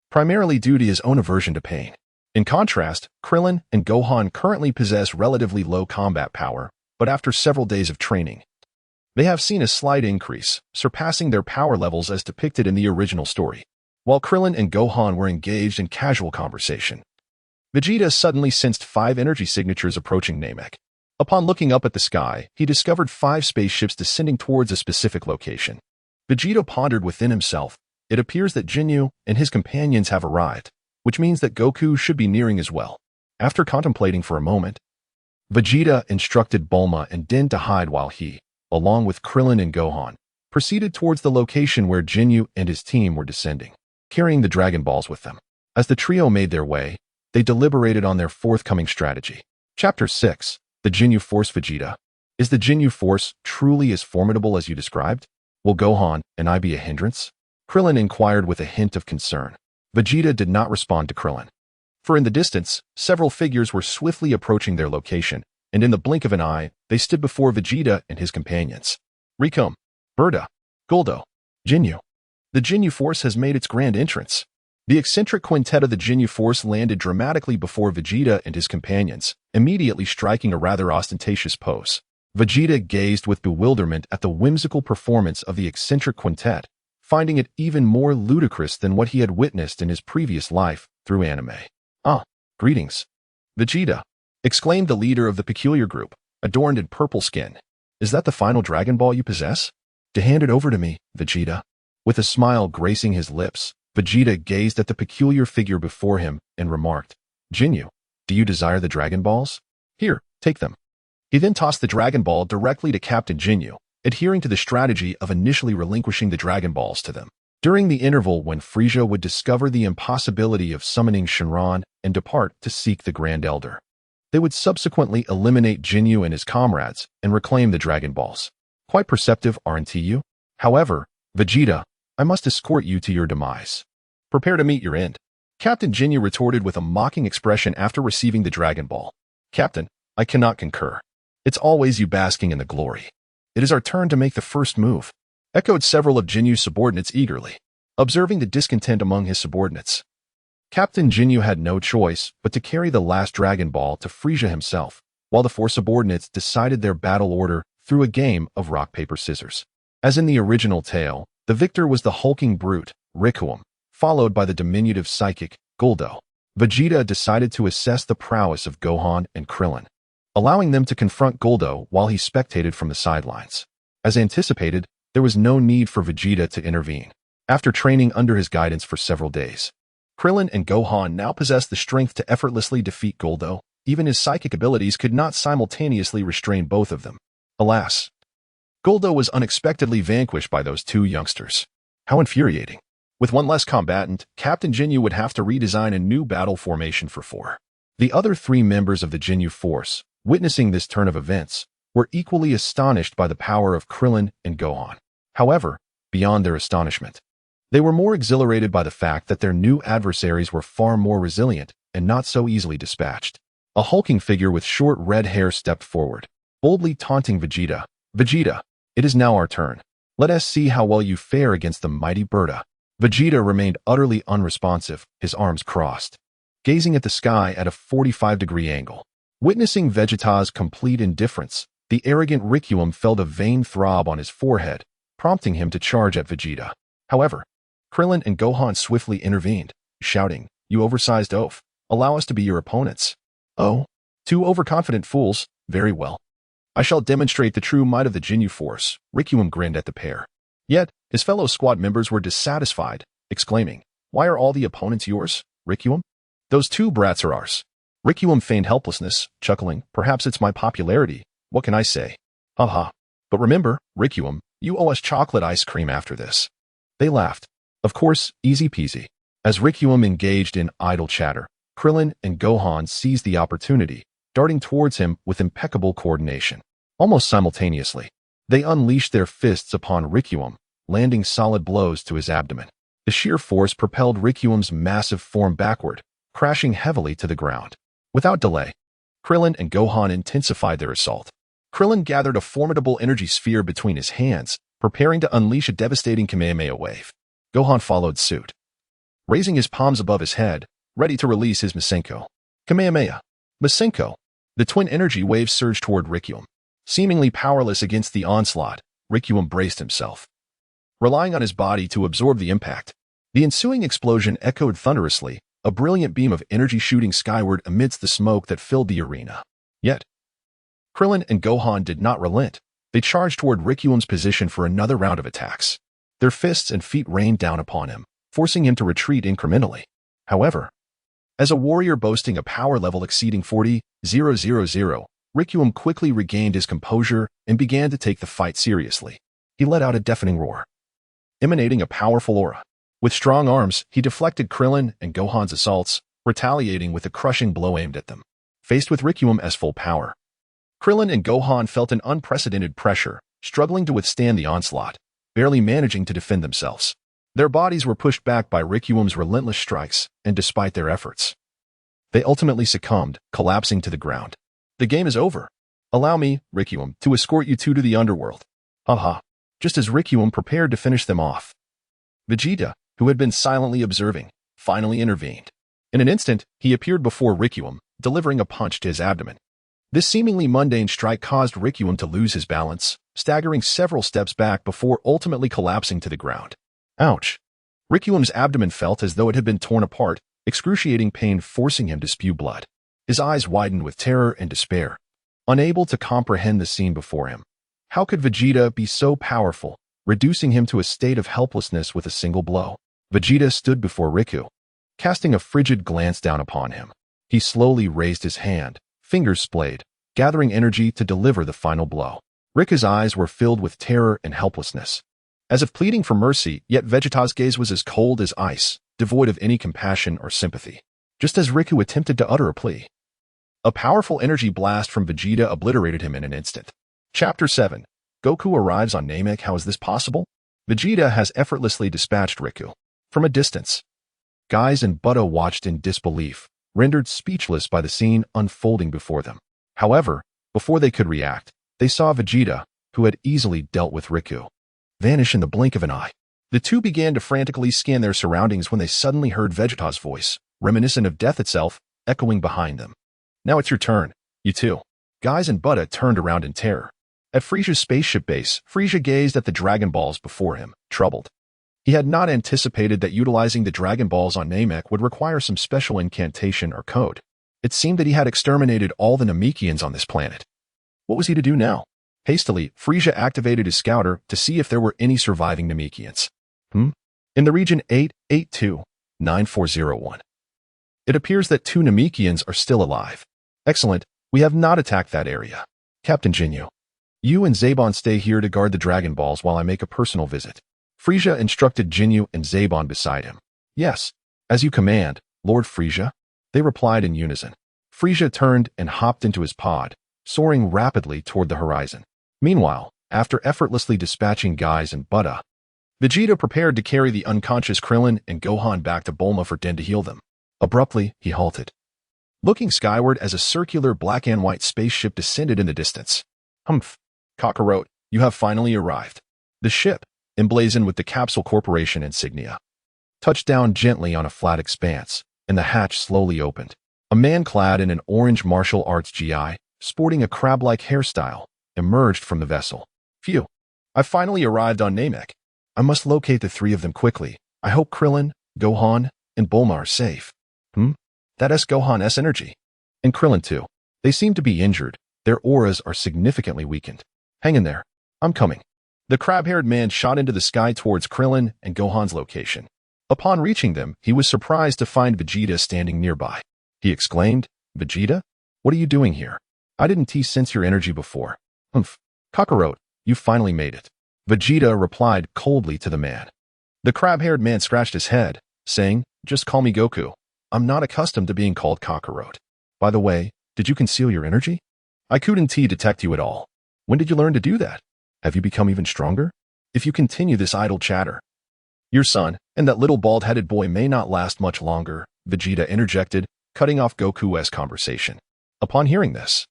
primarily due to his own aversion to pain. In contrast, Krillin and Gohan currently possess relatively low combat power, but after several days of training, they have seen a slight increase, surpassing their power levels as depicted in the original story. While Krillin and Gohan were engaged in casual conversation, Vegeta suddenly sensed 5 energy signatures approaching Namek. Upon looking up at the sky, he discovered 5 spaceships descending towards a specific location. Vegeta pondered within himself, it appears that Jinyu and his companions have arrived, which means that Goku should be nearing as well. After contemplating for a moment, Vegeta instructed Bulma and Din to hide while he, along with Krillin and Gohan, proceeded towards the location where Jinyu and his team were descending, carrying the Dragon Balls with them. As the trio made their way, they deliberated on their forthcoming strategy. Chapter 6. The Jinyu Force. Vegeta, is the Jinyu Force truly as formidable as you described? Will Gohan and I be a hindrance? Krillin inquired with a hint of concern. Vegeta did not respond to Krillin, for in the distance, several figures were swiftly approaching their location, and in the blink of an eye, they stood before Vegeta and his companions. Rikum, Berta, Guldo, Jinyu. The Jinyu Force has made its grand entrance. The eccentric quintet of the Jinyu Force landed dramatically before Vegeta and his companions, immediately striking a rather ostentatious pose. Vegeta gazed with bewilderment at the whimsical performance of the eccentric quintet, finding it even more ludicrous than what he had witnessed in his previous life through anime. "Ah, greetings, Vegeta," exclaimed the leader of the peculiar group, adorned in purple skin. "Is that the final Dragon Ball you possess? To hand it over to me, Vegeta." With a smile gracing his lips, Vegeta gazed at the peculiar figure before him and remarked, "Jinyu, do you desire the Dragon Balls? Here, take them." He then tossed the Dragon Ball directly to Captain Jinyu, adhering to the strategy of initially relinquishing the Dragon Balls to them. During the interval when Frieza would discover the impossibility of summoning Shenron and depart to seek the Grand Elder, they would subsequently eliminate Jinyu and his comrades and reclaim the Dragon Balls. Quite perceptive, aren't you? However, Vegeta, I must escort you to your demise. Prepare to meet your end. Captain Jinyu retorted with a mocking expression after receiving the Dragon Ball. "Captain, I cannot concur. It's always you basking in the glory. It is our turn to make the first move," echoed several of Jinyu's subordinates eagerly. Observing the discontent among his subordinates, Captain Jinyu had no choice but to carry the last Dragon Ball to Frieza himself, while the 4 subordinates decided their battle order through a game of rock, paper, scissors. As in the original tale, the victor was the hulking brute, Rikum, followed by the diminutive psychic, Guldo. Vegeta decided to assess the prowess of Gohan and Krillin, allowing them to confront Guldo while he spectated from the sidelines. As anticipated, there was no need for Vegeta to intervene. After training under his guidance for several days, Krillin and Gohan now possessed the strength to effortlessly defeat Guldo. Even his psychic abilities could not simultaneously restrain both of them. Alas, Guldo was unexpectedly vanquished by those two youngsters. How infuriating. With one less combatant, Captain Jinyu would have to redesign a new battle formation for 4. The other 3 members of the Jinyu force, witnessing this turn of events, were equally astonished by the power of Krillin and Gohan. However, beyond their astonishment, they were more exhilarated by the fact that their new adversaries were far more resilient and not so easily dispatched. A hulking figure with short red hair stepped forward, boldly taunting Vegeta. Vegeta, it is now our turn. Let us see how well you fare against the mighty Berta. Vegeta remained utterly unresponsive, his arms crossed, gazing at the sky at a 45-degree angle. Witnessing Vegeta's complete indifference, the arrogant Rikium felt a vain throb on his forehead, prompting him to charge at Vegeta. However, Krillin and Gohan swiftly intervened, shouting, "You oversized oaf, allow us to be your opponents." "Oh, 2 overconfident fools, very well. I shall demonstrate the true might of the Jinyu force." Rikium grinned at the pair. Yet, his fellow squad members were dissatisfied, exclaiming, "Why are all the opponents yours, Rikium? Those 2 brats are ours." Rikium feigned helplessness, chuckling, "Perhaps it's my popularity. What can I say? Haha. But remember, Rikium, you owe us chocolate ice cream after this." They laughed. Of course, easy peasy. As Rikium engaged in idle chatter, Krillin and Gohan seized the opportunity, darting towards him with impeccable coordination. Almost simultaneously, they unleashed their fists upon Rikium, landing solid blows to his abdomen. The sheer force propelled Rikium's massive form backward, crashing heavily to the ground. Without delay, Krillin and Gohan intensified their assault. Krillin gathered a formidable energy sphere between his hands, preparing to unleash a devastating Kamehameha wave. Gohan followed suit, raising his palms above his head, ready to release his Masenko. Kamehameha. Masenko. The twin energy waves surged toward Rikium. Seemingly powerless against the onslaught, Rikium braced himself, relying on his body to absorb the impact. The ensuing explosion echoed thunderously, a brilliant beam of energy shooting skyward amidst the smoke that filled the arena. Yet, Krillin and Gohan did not relent. They charged toward Rikium's position for another round of attacks. Their fists and feet rained down upon him, forcing him to retreat incrementally. However, as a warrior boasting a power level exceeding 40,000, Rikium quickly regained his composure and began to take the fight seriously. He let out a deafening roar, emanating a powerful aura. With strong arms, he deflected Krillin and Gohan's assaults, retaliating with a crushing blow aimed at them. Faced with Rikium's full power, Krillin and Gohan felt an unprecedented pressure, struggling to withstand the onslaught, barely managing to defend themselves. Their bodies were pushed back by Rikium's relentless strikes, and despite their efforts, they ultimately succumbed, collapsing to the ground. "The game is over. Allow me, Rikium, to escort you 2 to the underworld." Haha. Just as Rikium prepared to finish them off, Vegeta, who had been silently observing, finally intervened. In an instant, he appeared before Rikium, delivering a punch to his abdomen. This seemingly mundane strike caused Rikium to lose his balance, staggering several steps back before ultimately collapsing to the ground. Ouch. Rikium's abdomen felt as though it had been torn apart, excruciating pain forcing him to spew blood. His eyes widened with terror and despair, unable to comprehend the scene before him. How could Vegeta be so powerful, reducing him to a state of helplessness with a single blow? Vegeta stood before Riku, casting a frigid glance down upon him. He slowly raised his hand, fingers splayed, gathering energy to deliver the final blow. Riku's eyes were filled with terror and helplessness, as if pleading for mercy, yet Vegeta's gaze was as cold as ice, devoid of any compassion or sympathy. Just as Riku attempted to utter a plea, a powerful energy blast from Vegeta obliterated him in an instant. Chapter 7. Goku arrives on Namek. How is this possible? Vegeta has effortlessly dispatched Riku. From a distance, Guys and Butter watched in disbelief, rendered speechless by the scene unfolding before them. However, before they could react, they saw Vegeta, who had easily dealt with Riku, vanish in the blink of an eye. The two began to frantically scan their surroundings when they suddenly heard Vegeta's voice, reminiscent of death itself, echoing behind them. "Now it's your turn, you two." Guys and Butter turned around in terror. At Frisia's spaceship base, Frisia gazed at the Dragon Balls before him, troubled. He had not anticipated that utilizing the Dragon Balls on Namek would require some special incantation or code. It seemed that he had exterminated all the Namekians on this planet. What was he to do now? Hastily, Frisia activated his scouter to see if there were any surviving Namekians. In the region 882-9401. It appears that 2 Namekians are still alive. Excellent, we have not attacked that area. Captain Jinyu, You and Zabon stay here to guard the Dragon Balls while I make a personal visit. Frieza instructed Jinyu and Zabon beside him. Yes, as you command, Lord Frieza. They replied in unison. Frieza turned and hopped into his pod, soaring rapidly toward the horizon. Meanwhile, after effortlessly dispatching Guys and Buddha, Vegeta prepared to carry the unconscious Krillin and Gohan back to Bulma for Den to heal them. Abruptly, he halted, looking skyward as a circular black and white spaceship descended in the distance. Humph, Kakarot, you have finally arrived. The ship, emblazoned with the Capsule Corporation insignia, touched down gently on a flat expanse, and the hatch slowly opened. A man clad in an orange martial arts GI, sporting a crab-like hairstyle, emerged from the vessel. Phew, I finally arrived on Namek. I must locate the three of them quickly. I hope Krillin, Gohan, and Bulma are safe. That's Gohan's energy. And Krillin too. They seem to be injured. Their auras are significantly weakened. Hang in there. I'm coming. The crab-haired man shot into the sky towards Krillin and Gohan's location. Upon reaching them, he was surprised to find Vegeta standing nearby. He exclaimed, Vegeta? What are you doing here? I didn't sense your energy before. Kakarot, you finally made it. Vegeta replied coldly to the man. The crab-haired man scratched his head, saying, just call me Goku. I'm not accustomed to being called Kakarot. By the way, did you conceal your energy? I couldn't detect you at all. When did you learn to do that? Have you become even stronger? If you continue this idle chatter, your son and that little bald-headed boy may not last much longer, Vegeta interjected, cutting off Goku's conversation. Upon hearing this,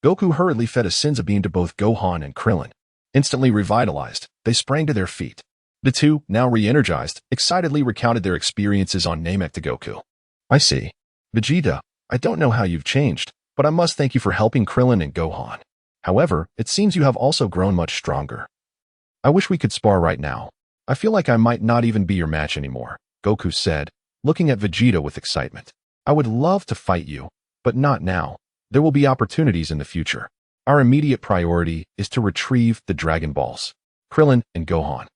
Goku hurriedly fed a Senzu bean to both Gohan and Krillin. Instantly revitalized, they sprang to their feet. The two, now re-energized, excitedly recounted their experiences on Namek to Goku. I see. Vegeta, I don't know how you've changed, but I must thank you for helping Krillin and Gohan. However, it seems you have also grown much stronger. I wish we could spar right now. I feel like I might not even be your match anymore, Goku said, looking at Vegeta with excitement. I would love to fight you, but not now. There will be opportunities in the future. Our immediate priority is to retrieve the Dragon Balls. Krillin and Gohan,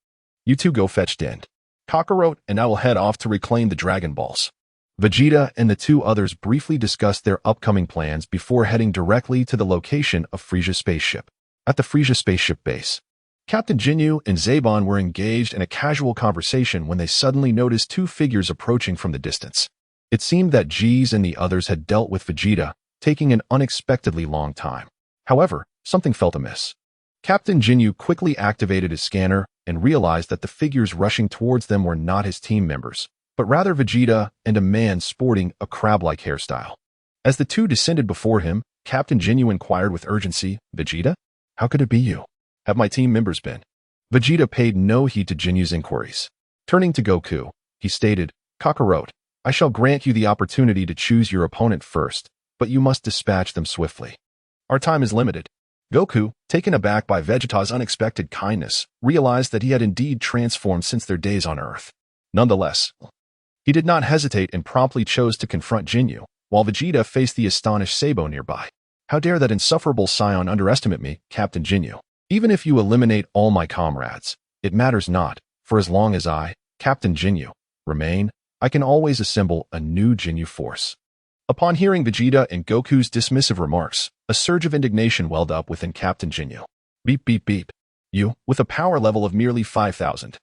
you two go fetch Den. Kakarot and I will head off to reclaim the Dragon Balls. Vegeta and the two others briefly discussed their upcoming plans before heading directly to the location of Frieza's spaceship. At the Frieza spaceship base, Captain Jinyu and Zabon were engaged in a casual conversation when they suddenly noticed two figures approaching from the distance. It seemed that Jeez and the others had dealt with Vegeta, taking an unexpectedly long time. However, something felt amiss. Captain Jinyu quickly activated his scanner and realized that the figures rushing towards them were not his team members, but rather Vegeta and a man sporting a crab-like hairstyle. As the two descended before him, Captain Jinyu inquired with urgency, Vegeta? How could it be you? Have my team members been? Vegeta paid no heed to Jinyu's inquiries. Turning to Goku, he stated, Kakarot, I shall grant you the opportunity to choose your opponent first, but you must dispatch them swiftly. Our time is limited. Goku, taken aback by Vegeta's unexpected kindness, realized that he had indeed transformed since their days on Earth. Nonetheless, he did not hesitate and promptly chose to confront Jinyu, while Vegeta faced the astonished Sabo nearby. How dare that insufferable scion underestimate me, Captain Jinyu? Even if you eliminate all my comrades, it matters not, for as long as I, Captain Jinyu, remain, I can always assemble a new Jinyu force. Upon hearing Vegeta and Goku's dismissive remarks, a surge of indignation welled up within Captain Jinyu. Beep beep beep. You, with a power level of merely 5,000.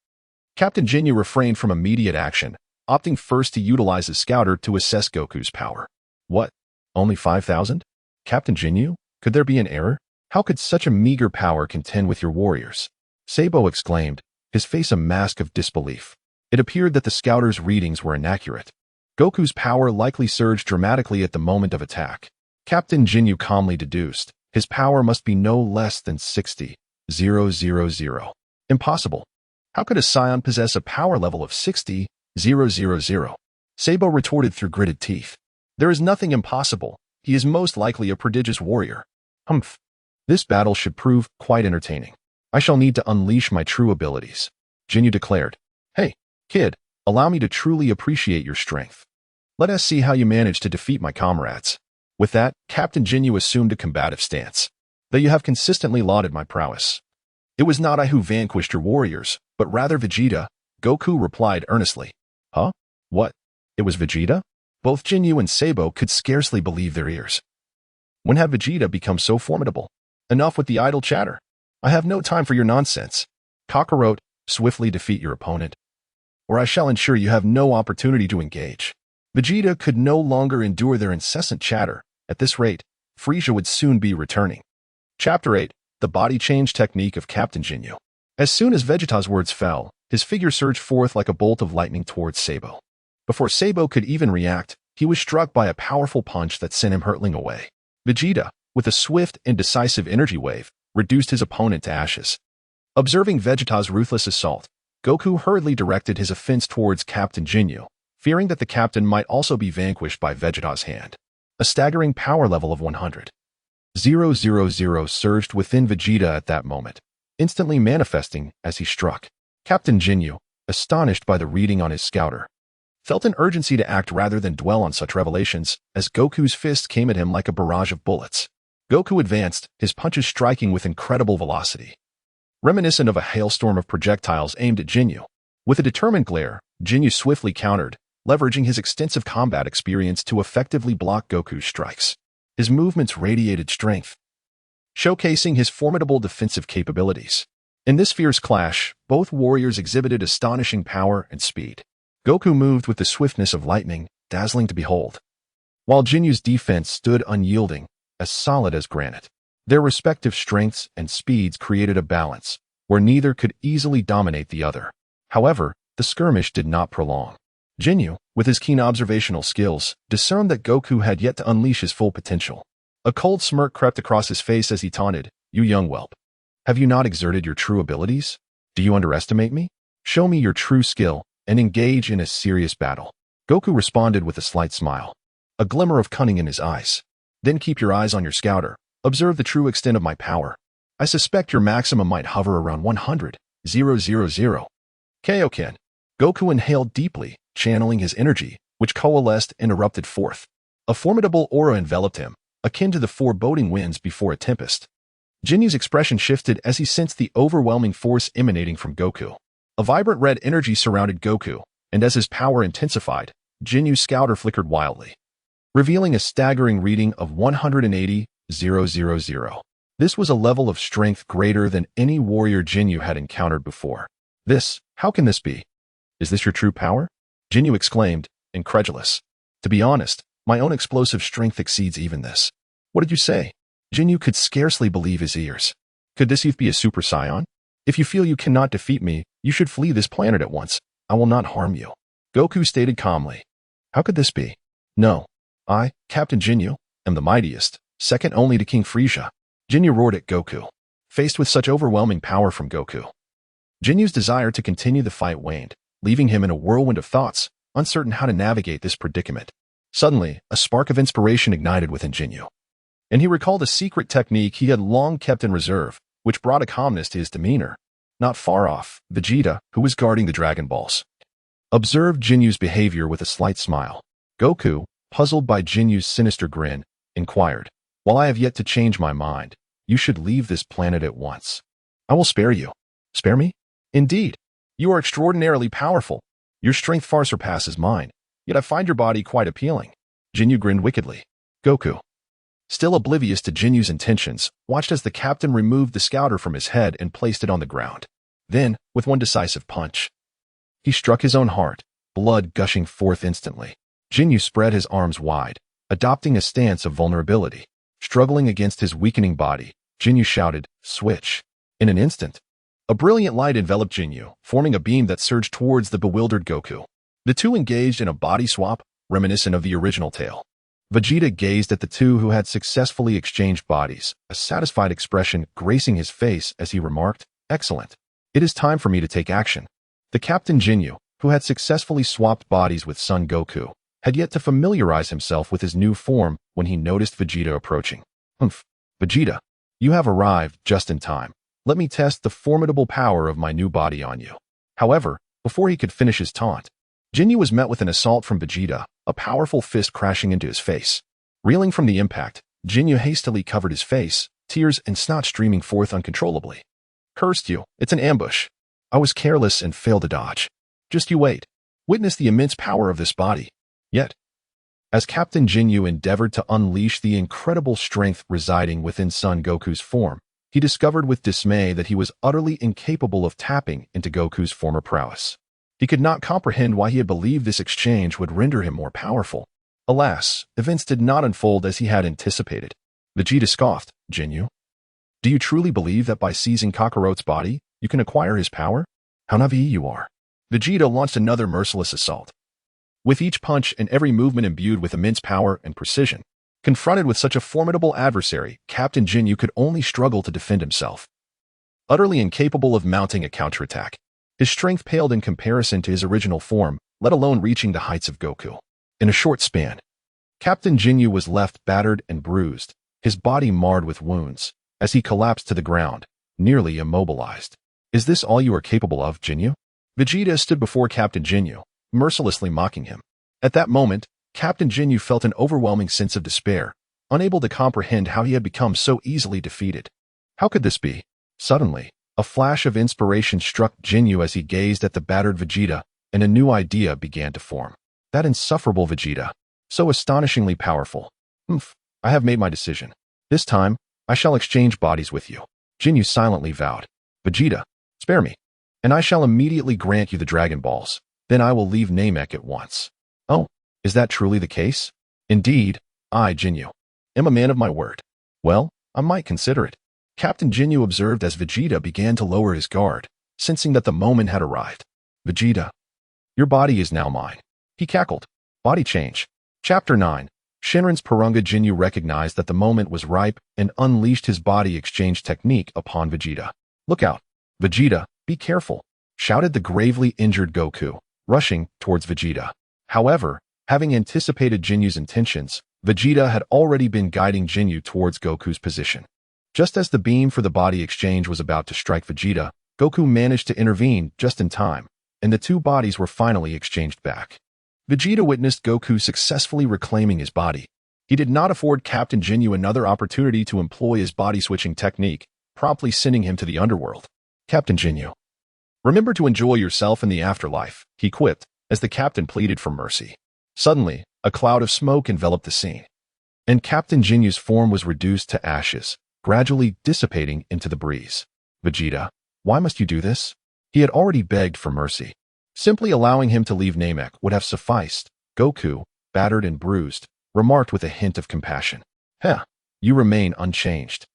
Captain Jinyu refrained from immediate action, opting first to utilize his scouter to assess Goku's power. What? Only 5,000? Captain Jinyu? Could there be an error? How could such a meager power contend with your warriors? Sabo exclaimed, his face a mask of disbelief. It appeared that the scouter's readings were inaccurate. Goku's power likely surged dramatically at the moment of attack. Captain Jinyu calmly deduced, his power must be no less than 60,000. Impossible. How could a scion possess a power level of 60,000? Sabo retorted through gritted teeth. There is nothing impossible. He is most likely a prodigious warrior. Humph. This battle should prove quite entertaining. I shall need to unleash my true abilities. Jinyu declared. Hey, kid, allow me to truly appreciate your strength. Let us see how you manage to defeat my comrades. With that, Captain Jinyu assumed a combative stance. Though you have consistently lauded my prowess, it was not I who vanquished your warriors, but rather Vegeta, Goku replied earnestly. Huh? What? It was Vegeta? Both Jinyu and Sabo could scarcely believe their ears. When had Vegeta become so formidable? Enough with the idle chatter. I have no time for your nonsense. Kakarot, swiftly defeat your opponent, or I shall ensure you have no opportunity to engage. Vegeta could no longer endure their incessant chatter. At this rate, Frieza would soon be returning. Chapter 8. The Body Change Technique of Captain Ginyu. As soon as Vegeta's words fell, his figure surged forth like a bolt of lightning towards Sabo. Before Sabo could even react, he was struck by a powerful punch that sent him hurtling away. Vegeta, with a swift and decisive energy wave, reduced his opponent to ashes. Observing Vegeta's ruthless assault, Goku hurriedly directed his offense towards Captain Ginyu, fearing that the captain might also be vanquished by Vegeta's hand. A staggering power level of 100,000 surged within Vegeta at that moment, instantly manifesting as he struck. Captain Ginyu, astonished by the reading on his scouter, felt an urgency to act rather than dwell on such revelations, as Goku's fist came at him like a barrage of bullets. Goku advanced, his punches striking with incredible velocity, reminiscent of a hailstorm of projectiles aimed at Ginyu. With a determined glare, Ginyu swiftly countered, leveraging his extensive combat experience to effectively block Goku's strikes. His movements radiated strength, showcasing his formidable defensive capabilities. In this fierce clash, both warriors exhibited astonishing power and speed. Goku moved with the swiftness of lightning, dazzling to behold, while Jinyu's defense stood unyielding, as solid as granite. Their respective strengths and speeds created a balance, where neither could easily dominate the other. However, the skirmish did not prolong. Ginyu, with his keen observational skills, discerned that Goku had yet to unleash his full potential. A cold smirk crept across his face as he taunted, "You young whelp. Have you not exerted your true abilities? Do you underestimate me? Show me your true skill and engage in a serious battle." Goku responded with a slight smile, a glimmer of cunning in his eyes. "Then keep your eyes on your scouter. Observe the true extent of my power. I suspect your maximum might hover around 100,000. Kaioken." Goku inhaled deeply, channeling his energy, which coalesced and erupted forth. A formidable aura enveloped him, akin to the foreboding winds before a tempest. Jinyu's expression shifted as he sensed the overwhelming force emanating from Goku. A vibrant red energy surrounded Goku, and as his power intensified, Jinyu's scouter flickered wildly, revealing a staggering reading of 180,000. This was a level of strength greater than any warrior Jinyu had encountered before. How can this be? Is this your true power? Jinyu exclaimed, incredulous. To be honest, my own explosive strength exceeds even this. What did you say? Jinyu could scarcely believe his ears. Could this youth be a Super Saiyan? If you feel you cannot defeat me, you should flee this planet at once. I will not harm you. Goku stated calmly. How could this be? No. I, Captain Ginyu, am the mightiest, second only to King Frieza. Jinyu roared at Goku. Faced with such overwhelming power from Goku, Jinyu's desire to continue the fight waned, leaving him in a whirlwind of thoughts, uncertain how to navigate this predicament. Suddenly, a spark of inspiration ignited within Jinyu, and he recalled a secret technique he had long kept in reserve, which brought a calmness to his demeanor. Not far off, Vegeta, who was guarding the Dragon Balls, observed Jinyu's behavior with a slight smile. Goku, puzzled by Jinyu's sinister grin, inquired, "While I have yet to change my mind, you should leave this planet at once. I will spare you." Spare me? Indeed. You are extraordinarily powerful. Your strength far surpasses mine, yet I find your body quite appealing. Jinyu grinned wickedly. Goku, still oblivious to Jinyu's intentions, watched as the captain removed the scouter from his head and placed it on the ground. Then, with one decisive punch, he struck his own heart, blood gushing forth instantly. Jinyu spread his arms wide, adopting a stance of vulnerability. Struggling against his weakening body, Jinyu shouted, "Switch." In an instant, a brilliant light enveloped Jinyu, forming a beam that surged towards the bewildered Goku. The two engaged in a body swap, reminiscent of the original tale. Vegeta gazed at the two who had successfully exchanged bodies, a satisfied expression gracing his face as he remarked, "Excellent. It is time for me to take action." The Captain Jinyu, who had successfully swapped bodies with Son Goku, had yet to familiarize himself with his new form when he noticed Vegeta approaching. "Humph, Vegeta, you have arrived just in time. Let me test the formidable power of my new body on you." However, before he could finish his taunt, Jinyu was met with an assault from Vegeta, a powerful fist crashing into his face. Reeling from the impact, Jinyu hastily covered his face, tears and snot streaming forth uncontrollably. "Cursed you, it's an ambush. I was careless and failed to dodge. Just you wait. Witness the immense power of this body. Yet, As Captain Ginyu endeavored to unleash the incredible strength residing within Son Goku's form, he discovered with dismay that he was utterly incapable of tapping into Goku's former prowess. He could not comprehend why he had believed this exchange would render him more powerful. Alas, events did not unfold as he had anticipated. Vegeta scoffed, "Ginyu, do you truly believe that by seizing Kakarot's body, you can acquire his power? How naive you are." Vegeta launched another merciless assault. With each punch and every movement imbued with immense power and precision, confronted with such a formidable adversary, Captain Ginyu could only struggle to defend himself. Utterly incapable of mounting a counterattack, his strength paled in comparison to his original form, let alone reaching the heights of Goku. In a short span, Captain Ginyu was left battered and bruised, his body marred with wounds, as he collapsed to the ground, nearly immobilized. "Is this all you are capable of, Ginyu?" Vegeta stood before Captain Ginyu, mercilessly mocking him. At that moment, Captain Ginyu felt an overwhelming sense of despair, unable to comprehend how he had become so easily defeated. How could this be? Suddenly, a flash of inspiration struck Ginyu as he gazed at the battered Vegeta, and a new idea began to form. That insufferable Vegeta, so astonishingly powerful. I have made my decision. This time, I shall exchange bodies with you. Ginyu silently vowed. "Vegeta, spare me, and I shall immediately grant you the Dragon Balls. Then I will leave Namek at once." "Oh, is that truly the case?" "Indeed, I, Ginyu, am a man of my word." "Well, I might consider it," Captain Ginyu observed as Vegeta began to lower his guard, sensing that the moment had arrived. "Vegeta, your body is now mine," he cackled. Body change. Chapter 9. Shinran's Purunga. Ginyu recognized that the moment was ripe and unleashed his body exchange technique upon Vegeta. "Look out, Vegeta, be careful," shouted the gravely injured Goku, rushing towards Vegeta. However, having anticipated Jinyu's intentions, Vegeta had already been guiding Ginyu towards Goku's position. Just as the beam for the body exchange was about to strike Vegeta, Goku managed to intervene just in time, and the two bodies were finally exchanged back. Vegeta witnessed Goku successfully reclaiming his body. He did not afford Captain Ginyu another opportunity to employ his body-switching technique, promptly sending him to the underworld. "Captain Ginyu, remember to enjoy yourself in the afterlife," he quipped, as the captain pleaded for mercy. Suddenly, a cloud of smoke enveloped the scene, and Captain Jinyu's form was reduced to ashes, gradually dissipating into the breeze. "Vegeta, why must you do this?" He had already begged for mercy. Simply allowing him to leave Namek would have sufficed. Goku, battered and bruised, remarked with a hint of compassion. You remain unchanged."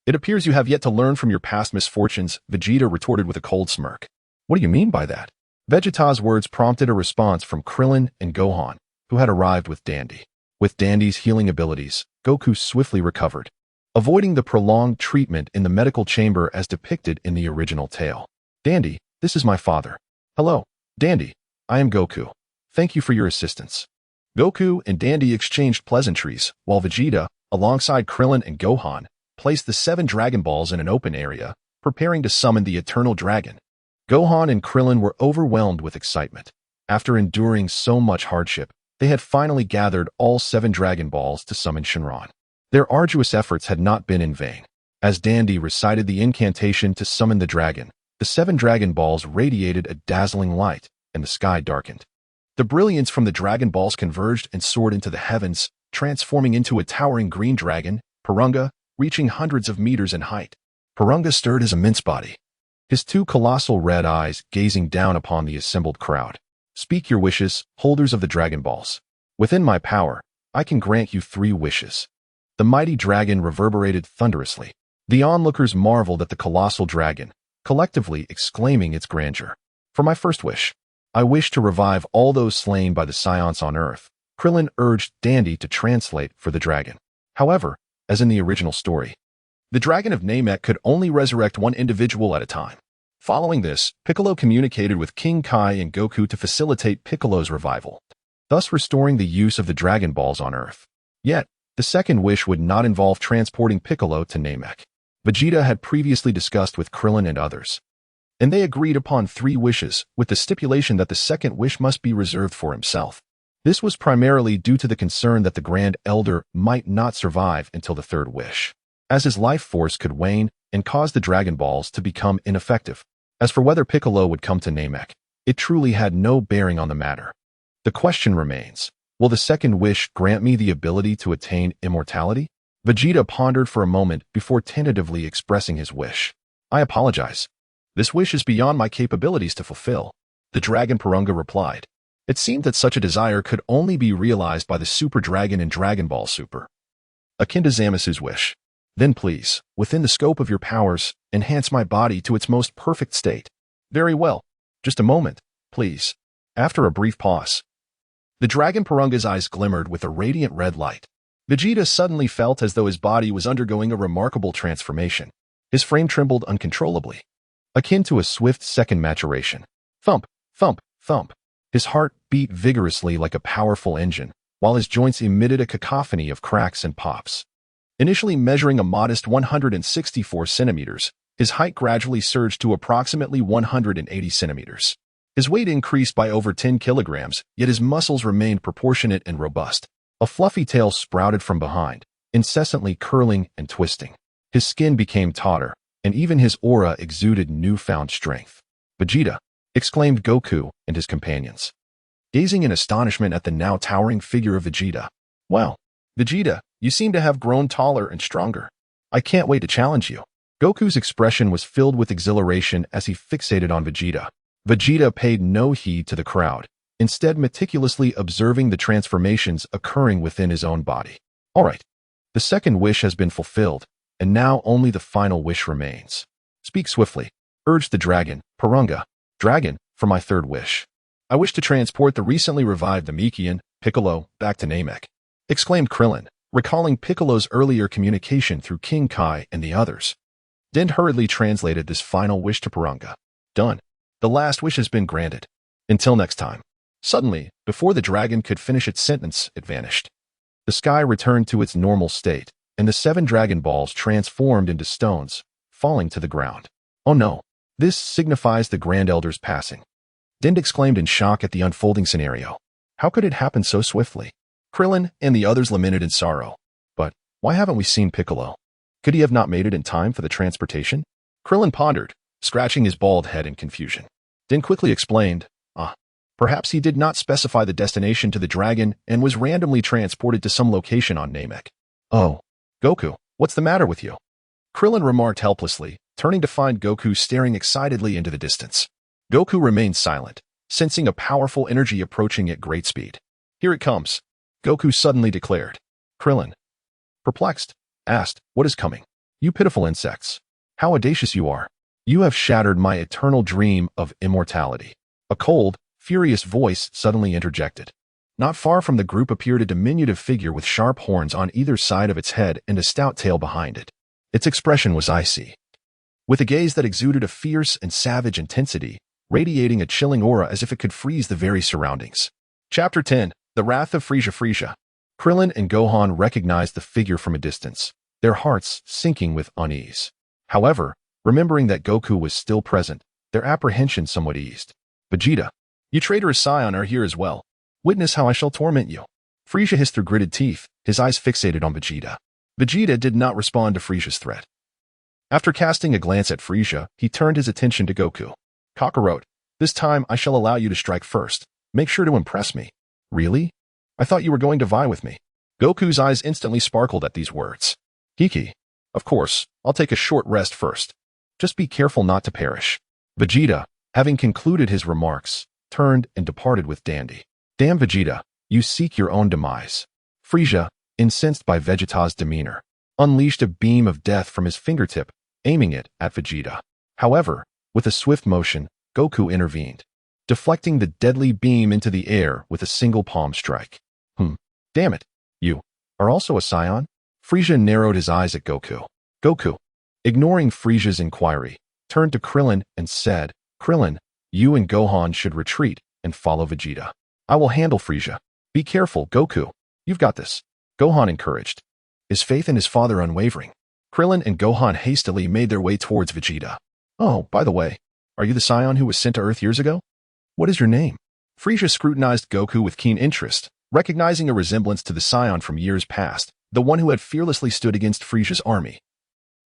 "It appears you have yet to learn from your past misfortunes," Vegeta retorted with a cold smirk. "What do you mean by that?" Vegeta's words prompted a response from Krillin and Gohan, who had arrived with Dandy. With Dandy's healing abilities, Goku swiftly recovered, avoiding the prolonged treatment in the medical chamber as depicted in the original tale. "Dandy, this is my father." "Hello, Dandy, I am Goku. Thank you for your assistance." Goku and Dandy exchanged pleasantries, while Vegeta, alongside Krillin and Gohan, placed the 7 Dragon Balls in an open area, preparing to summon the Eternal Dragon. Gohan and Krillin were overwhelmed with excitement. After enduring so much hardship, they had finally gathered all 7 Dragon Balls to summon Shinran. Their arduous efforts had not been in vain. As Dandy recited the incantation to summon the dragon, the 7 Dragon Balls radiated a dazzling light, and the sky darkened. The brilliance from the Dragon Balls converged and soared into the heavens, transforming into a towering green dragon, Purunga, reaching hundreds of meters in height. Purunga stirred his immense body, his 2 colossal red eyes gazing down upon the assembled crowd. "Speak your wishes, holders of the Dragon Balls. Within my power, I can grant you 3 wishes." The mighty dragon reverberated thunderously. The onlookers marveled at the colossal dragon, collectively exclaiming its grandeur. "For my first wish, I wish to revive all those slain by the Scions on Earth." Krillin urged Dandy to translate for the dragon. However, as in the original story, the Dragon of Namek could only resurrect one individual at a time. Following this, Piccolo communicated with King Kai and Goku to facilitate Piccolo's revival, thus restoring the use of the Dragon Balls on Earth. Yet, the second wish would not involve transporting Piccolo to Namek. Vegeta had previously discussed with Krillin and others, and they agreed upon 3 wishes, with the stipulation that the second wish must be reserved for himself. This was primarily due to the concern that the Grand Elder might not survive until the 3rd wish, as his life force could wane and cause the Dragon Balls to become ineffective. As for whether Piccolo would come to Namek, it truly had no bearing on the matter. The question remains, Will the second wish grant me the ability to attain immortality? Vegeta pondered for a moment before tentatively expressing his wish. I apologize. This wish is beyond my capabilities to fulfill. The Dragon Purunga replied. It seemed that such a desire could only be realized by the Super Dragon in Dragon Ball Super. Akin to Zamasu's wish. Then please, within the scope of your powers, enhance my body to its most perfect state. Very well. Just a moment, please. After a brief pause, the Dragon Purunga's eyes glimmered with a radiant red light. Vegeta suddenly felt as though his body was undergoing a remarkable transformation. His frame trembled uncontrollably, akin to a swift second maturation. Thump, thump, thump. His heart beat vigorously like a powerful engine, while his joints emitted a cacophony of cracks and pops. Initially measuring a modest 164 centimeters, his height gradually surged to approximately 180 centimeters. His weight increased by over 10 kilograms, yet his muscles remained proportionate and robust. A fluffy tail sprouted from behind, incessantly curling and twisting. His skin became tauter, and even his aura exuded newfound strength. Vegeta! Exclaimed Goku and his companions, gazing in astonishment at the now towering figure of Vegeta. Wow, Vegeta, you seem to have grown taller and stronger. I can't wait to challenge you. Goku's expression was filled with exhilaration as he fixated on Vegeta. Vegeta paid no heed to the crowd, instead meticulously observing the transformations occurring within his own body. All right, the second wish has been fulfilled, and now only the final wish remains. Speak swiftly, urged the Dragon Purunga. Dragon, for my third wish. I wish to transport the recently revived Namekian, Piccolo, back to Namek, exclaimed Krillin, recalling Piccolo's earlier communication through King Kai and the others. Din hurriedly translated this final wish to Purunga. Done. The last wish has been granted. Until next time. Suddenly, before the dragon could finish its sentence, it vanished. The sky returned to its normal state, and the 7 Dragon Balls transformed into stones, falling to the ground. Oh no. This signifies the Grand Elder's passing. Din exclaimed in shock at the unfolding scenario. How could it happen so swiftly? Krillin and the others lamented in sorrow. But why haven't we seen Piccolo? Could he have not made it in time for the transportation? Krillin pondered, scratching his bald head in confusion. Din quickly explained, perhaps he did not specify the destination to the dragon and was randomly transported to some location on Namek. Oh, Goku, what's the matter with you? Krillin remarked helplessly, turning to find Goku staring excitedly into the distance. Goku remained silent, sensing a powerful energy approaching at great speed. Here it comes, Goku suddenly declared. Krillin, perplexed, asked, what is coming? You pitiful insects. How audacious you are. You have shattered my eternal dream of immortality. A cold, furious voice suddenly interjected. Not far from the group appeared a diminutive figure with sharp horns on either side of its head and a stout tail behind it. Its expression was icy, with a gaze that exuded a fierce and savage intensity, radiating a chilling aura as if it could freeze the very surroundings. Chapter 10, The Wrath of Frieza. Krillin and Gohan recognized the figure from a distance, their hearts sinking with unease. However, remembering that Goku was still present, their apprehension somewhat eased. Vegeta, you traitorous scion are here as well. Witness how I shall torment you. Frieza hissed through gritted teeth, his eyes fixated on Vegeta. Vegeta did not respond to Frieza's threat. After casting a glance at Frieza, he turned his attention to Goku. Kakarot, this time I shall allow you to strike first. Make sure to impress me. Really? I thought you were going to vie with me. Goku's eyes instantly sparkled at these words. Kiki, of course, I'll take a short rest first. Just be careful not to perish. Vegeta, having concluded his remarks, turned and departed with Dandy. Damn Vegeta, you seek your own demise. Frieza, incensed by Vegeta's demeanor, unleashed a beam of death from his fingertip, aiming it at Vegeta. However, with a swift motion, Goku intervened, deflecting the deadly beam into the air with a single palm strike. Damn it, you are also a scion? Frieza narrowed his eyes at Goku. Goku, ignoring Frieza's inquiry, turned to Krillin and said, Krillin, you and Gohan should retreat and follow Vegeta. I will handle Frieza. Be careful, Goku. You've got this. Gohan encouraged, his faith in his father unwavering. Krillin and Gohan hastily made their way towards Vegeta. Oh, by the way, are you the scion who was sent to Earth years ago? What is your name? Frieza scrutinized Goku with keen interest, recognizing a resemblance to the scion from years past, the one who had fearlessly stood against Frieza's army,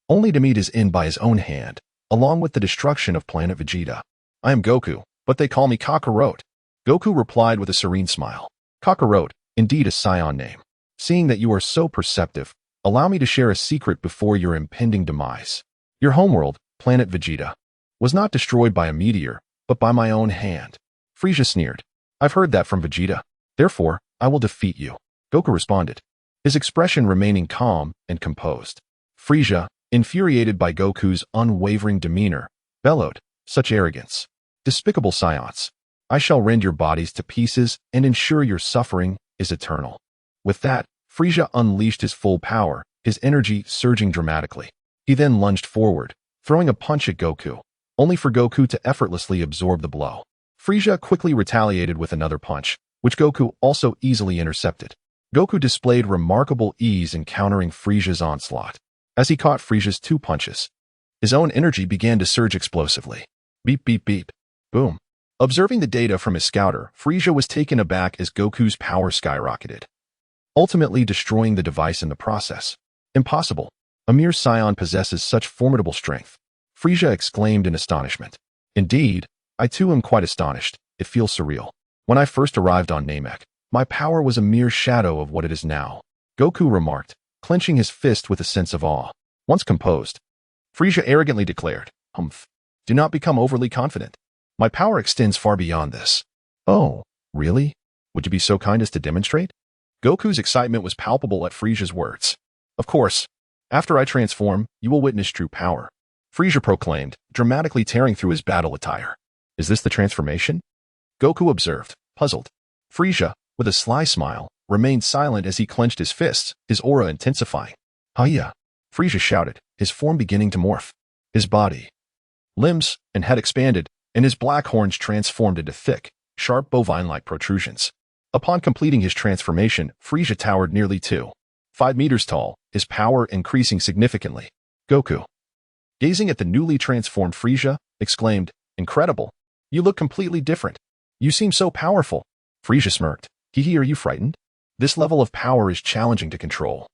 only to meet his end by his own hand, along with the destruction of planet Vegeta. I am Goku, but they call me Kakarot. Goku replied with a serene smile. Kakarot, Indeed a scion name. Seeing that you are so perceptive, allow me to share a secret before your impending demise. Your homeworld, planet Vegeta, was not destroyed by a meteor, but by my own hand. Frieza sneered. I've heard that from Vegeta. Therefore, I will defeat you. Goku responded, his expression remaining calm and composed. Frieza, infuriated by Goku's unwavering demeanor, bellowed, such arrogance. Despicable scions. I shall rend your bodies to pieces and ensure your suffering is eternal. With that, Frieza unleashed his full power, his energy surging dramatically. He then lunged forward, throwing a punch at Goku, only for Goku to effortlessly absorb the blow. Frieza quickly retaliated with another punch, which Goku also easily intercepted. Goku displayed remarkable ease in countering Frieza's onslaught. As he caught Frieza's two punches, his own energy began to surge explosively. Beep, beep, beep. Boom. Observing the data from his scouter, Frieza was taken aback as Goku's power skyrocketed, ultimately destroying the device in the process. Impossible. A mere scion possesses such formidable strength. Frieza exclaimed in astonishment. Indeed, I too am quite astonished. It feels surreal. When I first arrived on Namek, my power was a mere shadow of what it is now. Goku remarked, clenching his fist with a sense of awe. Once composed, Frieza arrogantly declared, Humph. Do not become overly confident. My power extends far beyond this. Oh, really? Would you be so kind as to demonstrate? Goku's excitement was palpable at Frieza's words. Of course. After I transform, you will witness true power. Frieza proclaimed, dramatically tearing through his battle attire. Is this the transformation? Goku observed, puzzled. Frieza, with a sly smile, remained silent as he clenched his fists, his aura intensifying. Hiya! Frieza shouted, his form beginning to morph. His body, limbs, and head expanded, and his black horns transformed into thick, sharp bovine-like protrusions. Upon completing his transformation, Frieza towered nearly 2.5 meters tall, his power increasing significantly. Goku, gazing at the newly transformed Frieza, exclaimed, Incredible! You look completely different. You seem so powerful. Frieza smirked. Hehe, are you frightened? This level of power is challenging to control.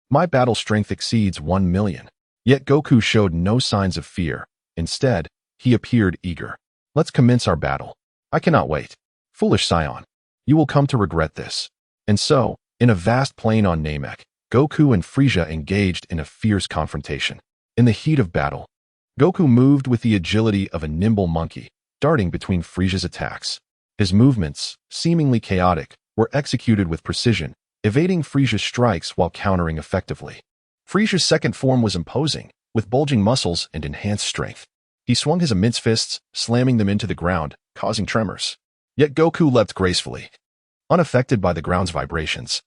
My battle strength exceeds 1 million. Yet Goku showed no signs of fear. Instead, he appeared eager. Let's commence our battle. I cannot wait. Foolish scion. You will come to regret this. And so, in a vast plain on Namek, Goku and Frieza engaged in a fierce confrontation. In the heat of battle, Goku moved with the agility of a nimble monkey, darting between Frieza's attacks. His movements, seemingly chaotic, were executed with precision, evading Frieza's strikes while countering effectively. Frieza's second form was imposing, with bulging muscles and enhanced strength. He swung his immense fists, slamming them into the ground, causing tremors. Yet Goku leapt gracefully, unaffected by the ground's vibrations.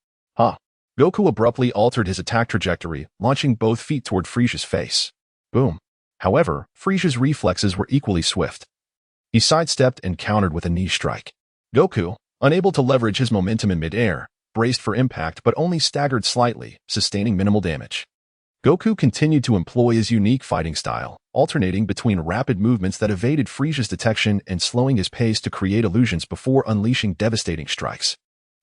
Goku abruptly altered his attack trajectory, launching both feet toward Frieza's face. Boom. However, Frieza's reflexes were equally swift. He sidestepped and countered with a knee strike. Goku, unable to leverage his momentum in midair, braced for impact but only staggered slightly, sustaining minimal damage. Goku continued to employ his unique fighting style, alternating between rapid movements that evaded Frieza's detection and slowing his pace to create illusions before unleashing devastating strikes.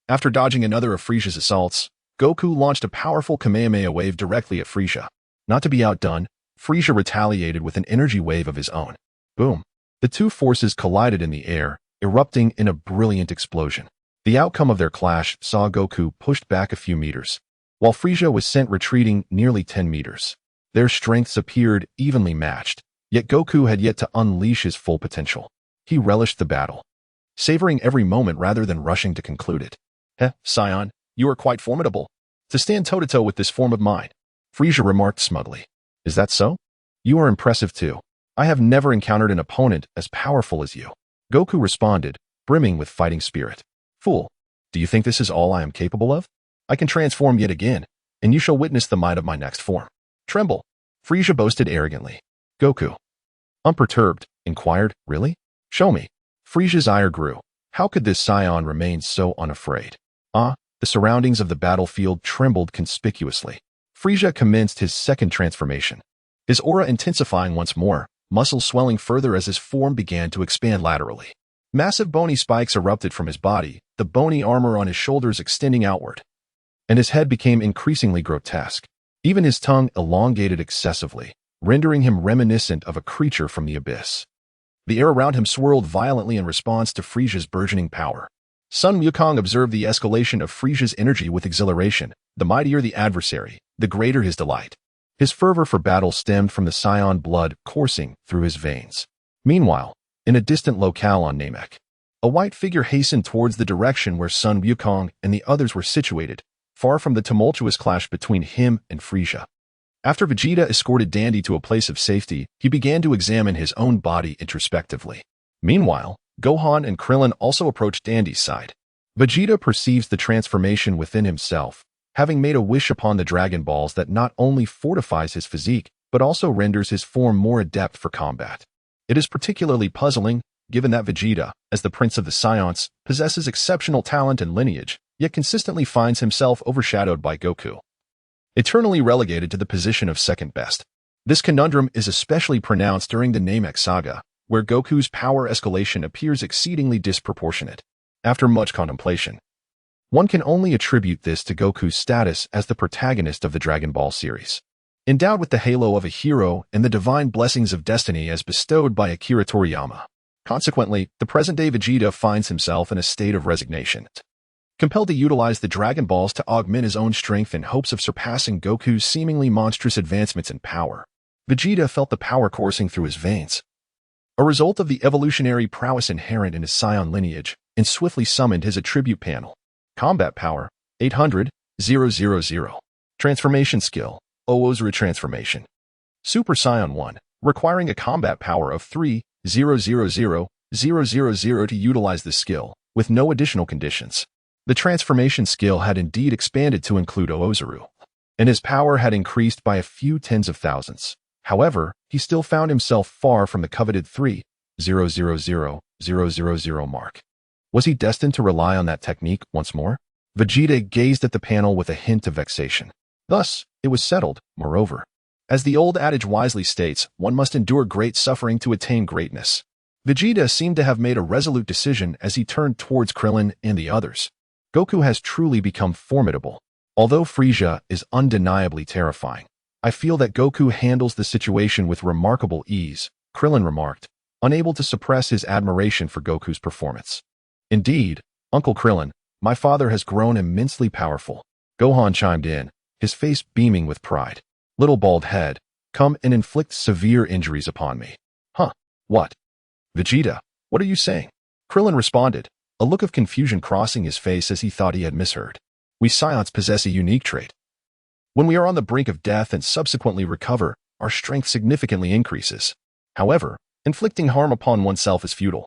After dodging another of Frieza's assaults, Goku launched a powerful Kamehameha wave directly at Frieza. Not to be outdone, Frieza retaliated with an energy wave of his own. Boom. The two forces collided in the air, erupting in a brilliant explosion. The outcome of their clash saw Goku pushed back a few meters, while Frieza was sent retreating nearly 10 meters. Their strengths appeared evenly matched, yet Goku had yet to unleash his full potential. He relished the battle, savoring every moment rather than rushing to conclude it. Scion, you are quite formidable. To stand toe-to-toe with this form of mine, Frieza remarked smugly. Is that so? You are impressive too. I have never encountered an opponent as powerful as you. Goku responded, brimming with fighting spirit. Fool, do you think this is all I am capable of? I can transform yet again, and you shall witness the might of my next form. Tremble, Frieza boasted arrogantly. Goku, unperturbed, inquired, really? Show me. Frieza's ire grew. How could this scion remain so unafraid? The surroundings of the battlefield trembled conspicuously. Frieza commenced his second transformation, his aura intensifying once more, muscles swelling further as his form began to expand laterally. Massive bony spikes erupted from his body, the bony armor on his shoulders extending outward, and his head became increasingly grotesque. Even his tongue elongated excessively, rendering him reminiscent of a creature from the abyss. The air around him swirled violently in response to Frieza's burgeoning power. Sun Wukong observed the escalation of Frisia's energy with exhilaration. The mightier the adversary, the greater his delight. His fervor for battle stemmed from the Scion blood coursing through his veins. Meanwhile, in a distant locale on Namek, a white figure hastened towards the direction where Sun Wukong and the others were situated, far from the tumultuous clash between him and Frisia. After Vegeta escorted Dandy to a place of safety, he began to examine his own body introspectively. Meanwhile, Gohan and Krillin also approached Dandy's side. Vegeta perceives the transformation within himself, having made a wish upon the Dragon Balls that not only fortifies his physique, but also renders his form more adept for combat. It is particularly puzzling, given that Vegeta, as the Prince of the Scions, possesses exceptional talent and lineage, yet consistently finds himself overshadowed by Goku, eternally relegated to the position of second best. This conundrum is especially pronounced during the Namek saga, where Goku's power escalation appears exceedingly disproportionate. After much contemplation, one can only attribute this to Goku's status as the protagonist of the Dragon Ball series. Endowed with the halo of a hero and the divine blessings of destiny as bestowed by Akira Toriyama. Consequently, the present-day Vegeta finds himself in a state of resignation, compelled to utilize the Dragon Balls to augment his own strength in hopes of surpassing Goku's seemingly monstrous advancements in power. Vegeta felt the power coursing through his veins, a result of the evolutionary prowess inherent in his Scion lineage, and swiftly summoned his attribute panel. Combat power, 800,000. Transformation skill, Oozra transformation. Super Saiyan 1, requiring a combat power of 3,000,000 to utilize this skill, with no additional conditions. The transformation skill had indeed expanded to include Oozaru, and his power had increased by a few tens of thousands. However, he still found himself far from the coveted 3,000,000 mark. Was he destined to rely on that technique once more? Vegeta gazed at the panel with a hint of vexation. Thus, it was settled, moreover. As the old adage wisely states, one must endure great suffering to attain greatness. Vegeta seemed to have made a resolute decision as he turned towards Krillin and the others. Goku has truly become formidable. Although Frisia is undeniably terrifying, I feel that Goku handles the situation with remarkable ease, Krillin remarked, unable to suppress his admiration for Goku's performance. Indeed, Uncle Krillin, my father has grown immensely powerful. Gohan chimed in, his face beaming with pride. Little bald head, come and inflict severe injuries upon me. Huh, what? Vegeta, what are you saying? Krillin responded, a look of confusion crossing his face as he thought he had misheard. We Scions possess a unique trait. When we are on the brink of death and subsequently recover, our strength significantly increases. However, inflicting harm upon oneself is futile.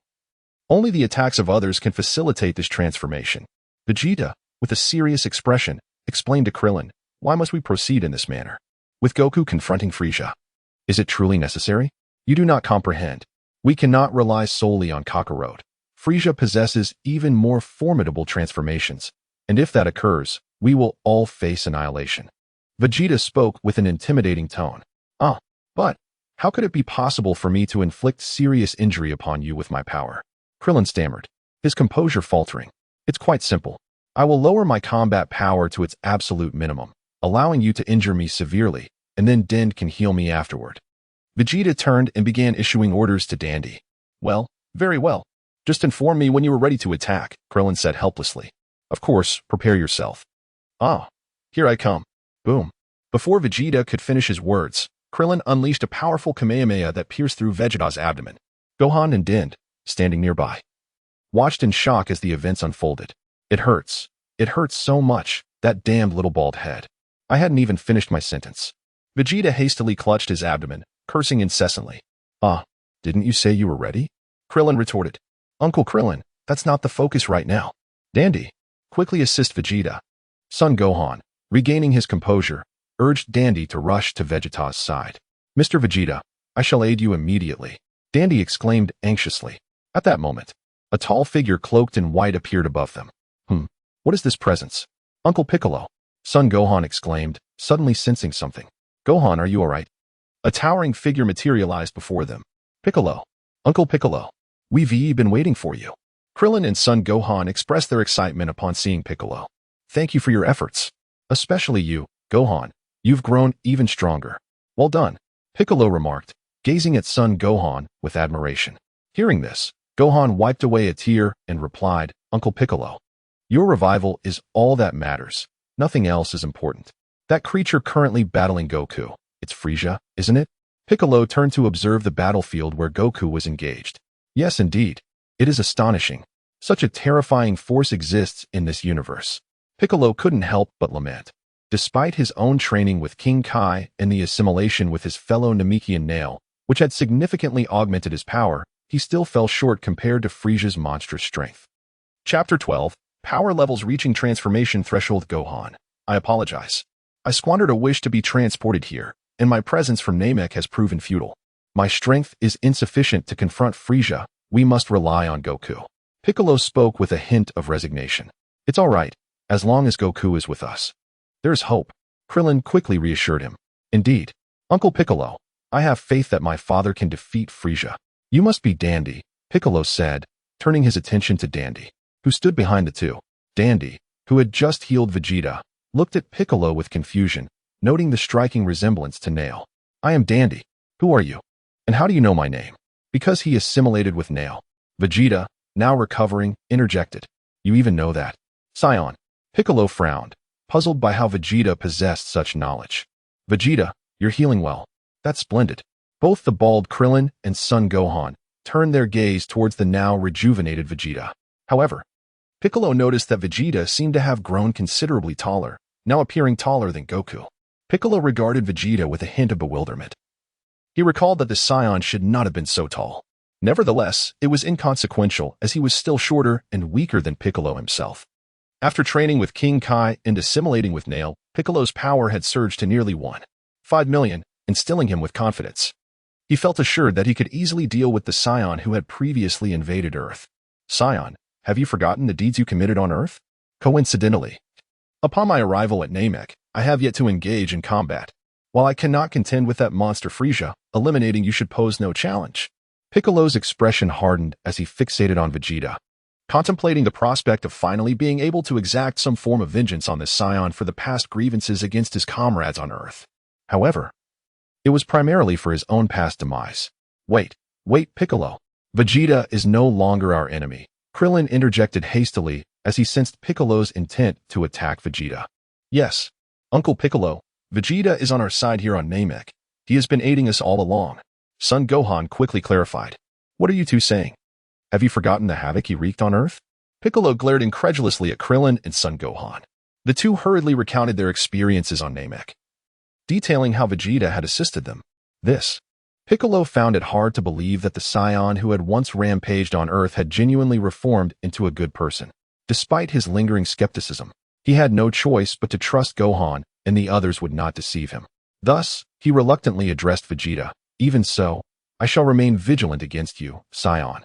Only the attacks of others can facilitate this transformation. Vegeta, with a serious expression, explained to Krillin, why must we proceed in this manner? With Goku confronting Frisia. Is it truly necessary? You do not comprehend. We cannot rely solely on Kakarot. Frisia possesses even more formidable transformations, and if that occurs, we will all face annihilation. Vegeta spoke with an intimidating tone. But how could it be possible for me to inflict serious injury upon you with my power? Krillin stammered, his composure faltering. It's quite simple. I will lower my combat power to its absolute minimum, allowing you to injure me severely, and then Din can heal me afterward. Vegeta turned and began issuing orders to Dandy. Well, very well. Just inform me when you are ready to attack, Krillin said helplessly. Of course, prepare yourself. Here I come. Boom. Before Vegeta could finish his words, Krillin unleashed a powerful Kamehameha that pierced through Vegeta's abdomen. Gohan and Din, standing nearby, watched in shock as the events unfolded. It hurts. It hurts so much, that damned little bald head. I hadn't even finished my sentence. Vegeta hastily clutched his abdomen, cursing incessantly. Didn't you say you were ready? Krillin retorted. Uncle Krillin, that's not the focus right now. Dandy, quickly assist Vegeta. Son Gohan, regaining his composure, urged Dandy to rush to Vegeta's side. Mr. Vegeta, I shall aid you immediately, Dandy exclaimed anxiously. At that moment, a tall figure cloaked in white appeared above them. What is this presence? Uncle Piccolo, Son Gohan exclaimed, suddenly sensing something. Gohan, are you all right? A towering figure materialized before them. Piccolo, Uncle Piccolo, we've been waiting for you. Krillin and Son Gohan expressed their excitement upon seeing Piccolo. Thank you for your efforts. Especially you, Gohan. You've grown even stronger. Well done, Piccolo remarked, gazing at Son Gohan with admiration. Hearing this, Gohan wiped away a tear and replied, Uncle Piccolo. Your revival is all that matters. Nothing else is important. That creature currently battling Goku. It's Frieza, isn't it? Piccolo turned to observe the battlefield where Goku was engaged. Yes, indeed. It is astonishing. Such a terrifying force exists in this universe. Piccolo couldn't help but lament. Despite his own training with King Kai and the assimilation with his fellow Namekian Nail, which had significantly augmented his power, he still fell short compared to Frieza's monstrous strength. Chapter 12. Power Levels Reaching Transformation Threshold. Gohan. I apologize. I squandered a wish to be transported here, and my presence from Namek has proven futile. My strength is insufficient to confront Frieza. We must rely on Goku. Piccolo spoke with a hint of resignation. It's all right, as long as Goku is with us. There's hope. Krillin quickly reassured him. Indeed. Uncle Piccolo, I have faith that my father can defeat Frieza. You must be Dandy, Piccolo said, turning his attention to Dandy, who stood behind the two. Dandy, who had just healed Vegeta, looked at Piccolo with confusion, noting the striking resemblance to Nail. I am Dandy. Who are you? And how do you know my name? Because he assimilated with Nail. Vegeta, now recovering, interjected. You even know that? Scion. Piccolo frowned, puzzled by how Vegeta possessed such knowledge. Vegeta, you're healing well. That's splendid. Both the bald Krillin and Son Gohan turned their gaze towards the now rejuvenated Vegeta. However, Piccolo noticed that Vegeta seemed to have grown considerably taller, now appearing taller than Goku. Piccolo regarded Vegeta with a hint of bewilderment. He recalled that the Scion should not have been so tall. Nevertheless, it was inconsequential as he was still shorter and weaker than Piccolo himself. After training with King Kai and assimilating with Nail, Piccolo's power had surged to nearly 1.5 million, instilling him with confidence. He felt assured that he could easily deal with the Scion who had previously invaded Earth. Scion, have you forgotten the deeds you committed on Earth? Coincidentally, upon my arrival at Namek, I have yet to engage in combat. While I cannot contend with that monster Frieza, eliminating you should pose no challenge. Piccolo's expression hardened as he fixated on Vegeta, contemplating the prospect of finally being able to exact some form of vengeance on this Scion for the past grievances against his comrades on Earth. However, it was primarily for his own past demise. Wait, Piccolo. Vegeta is no longer our enemy. Krillin interjected hastily as he sensed Piccolo's intent to attack Vegeta. Yes, Uncle Piccolo, Vegeta is on our side here on Namek. He has been aiding us all along. Son Gohan quickly clarified. What are you two saying? Have you forgotten the havoc he wreaked on Earth? Piccolo glared incredulously at Krillin and Son Gohan. The two hurriedly recounted their experiences on Namek, detailing how Vegeta had assisted them. Piccolo found it hard to believe that the Scion who had once rampaged on Earth had genuinely reformed into a good person. Despite his lingering skepticism, he had no choice but to trust Gohan, and the others would not deceive him. Thus, he reluctantly addressed Vegeta. Even so, I shall remain vigilant against you, Scion.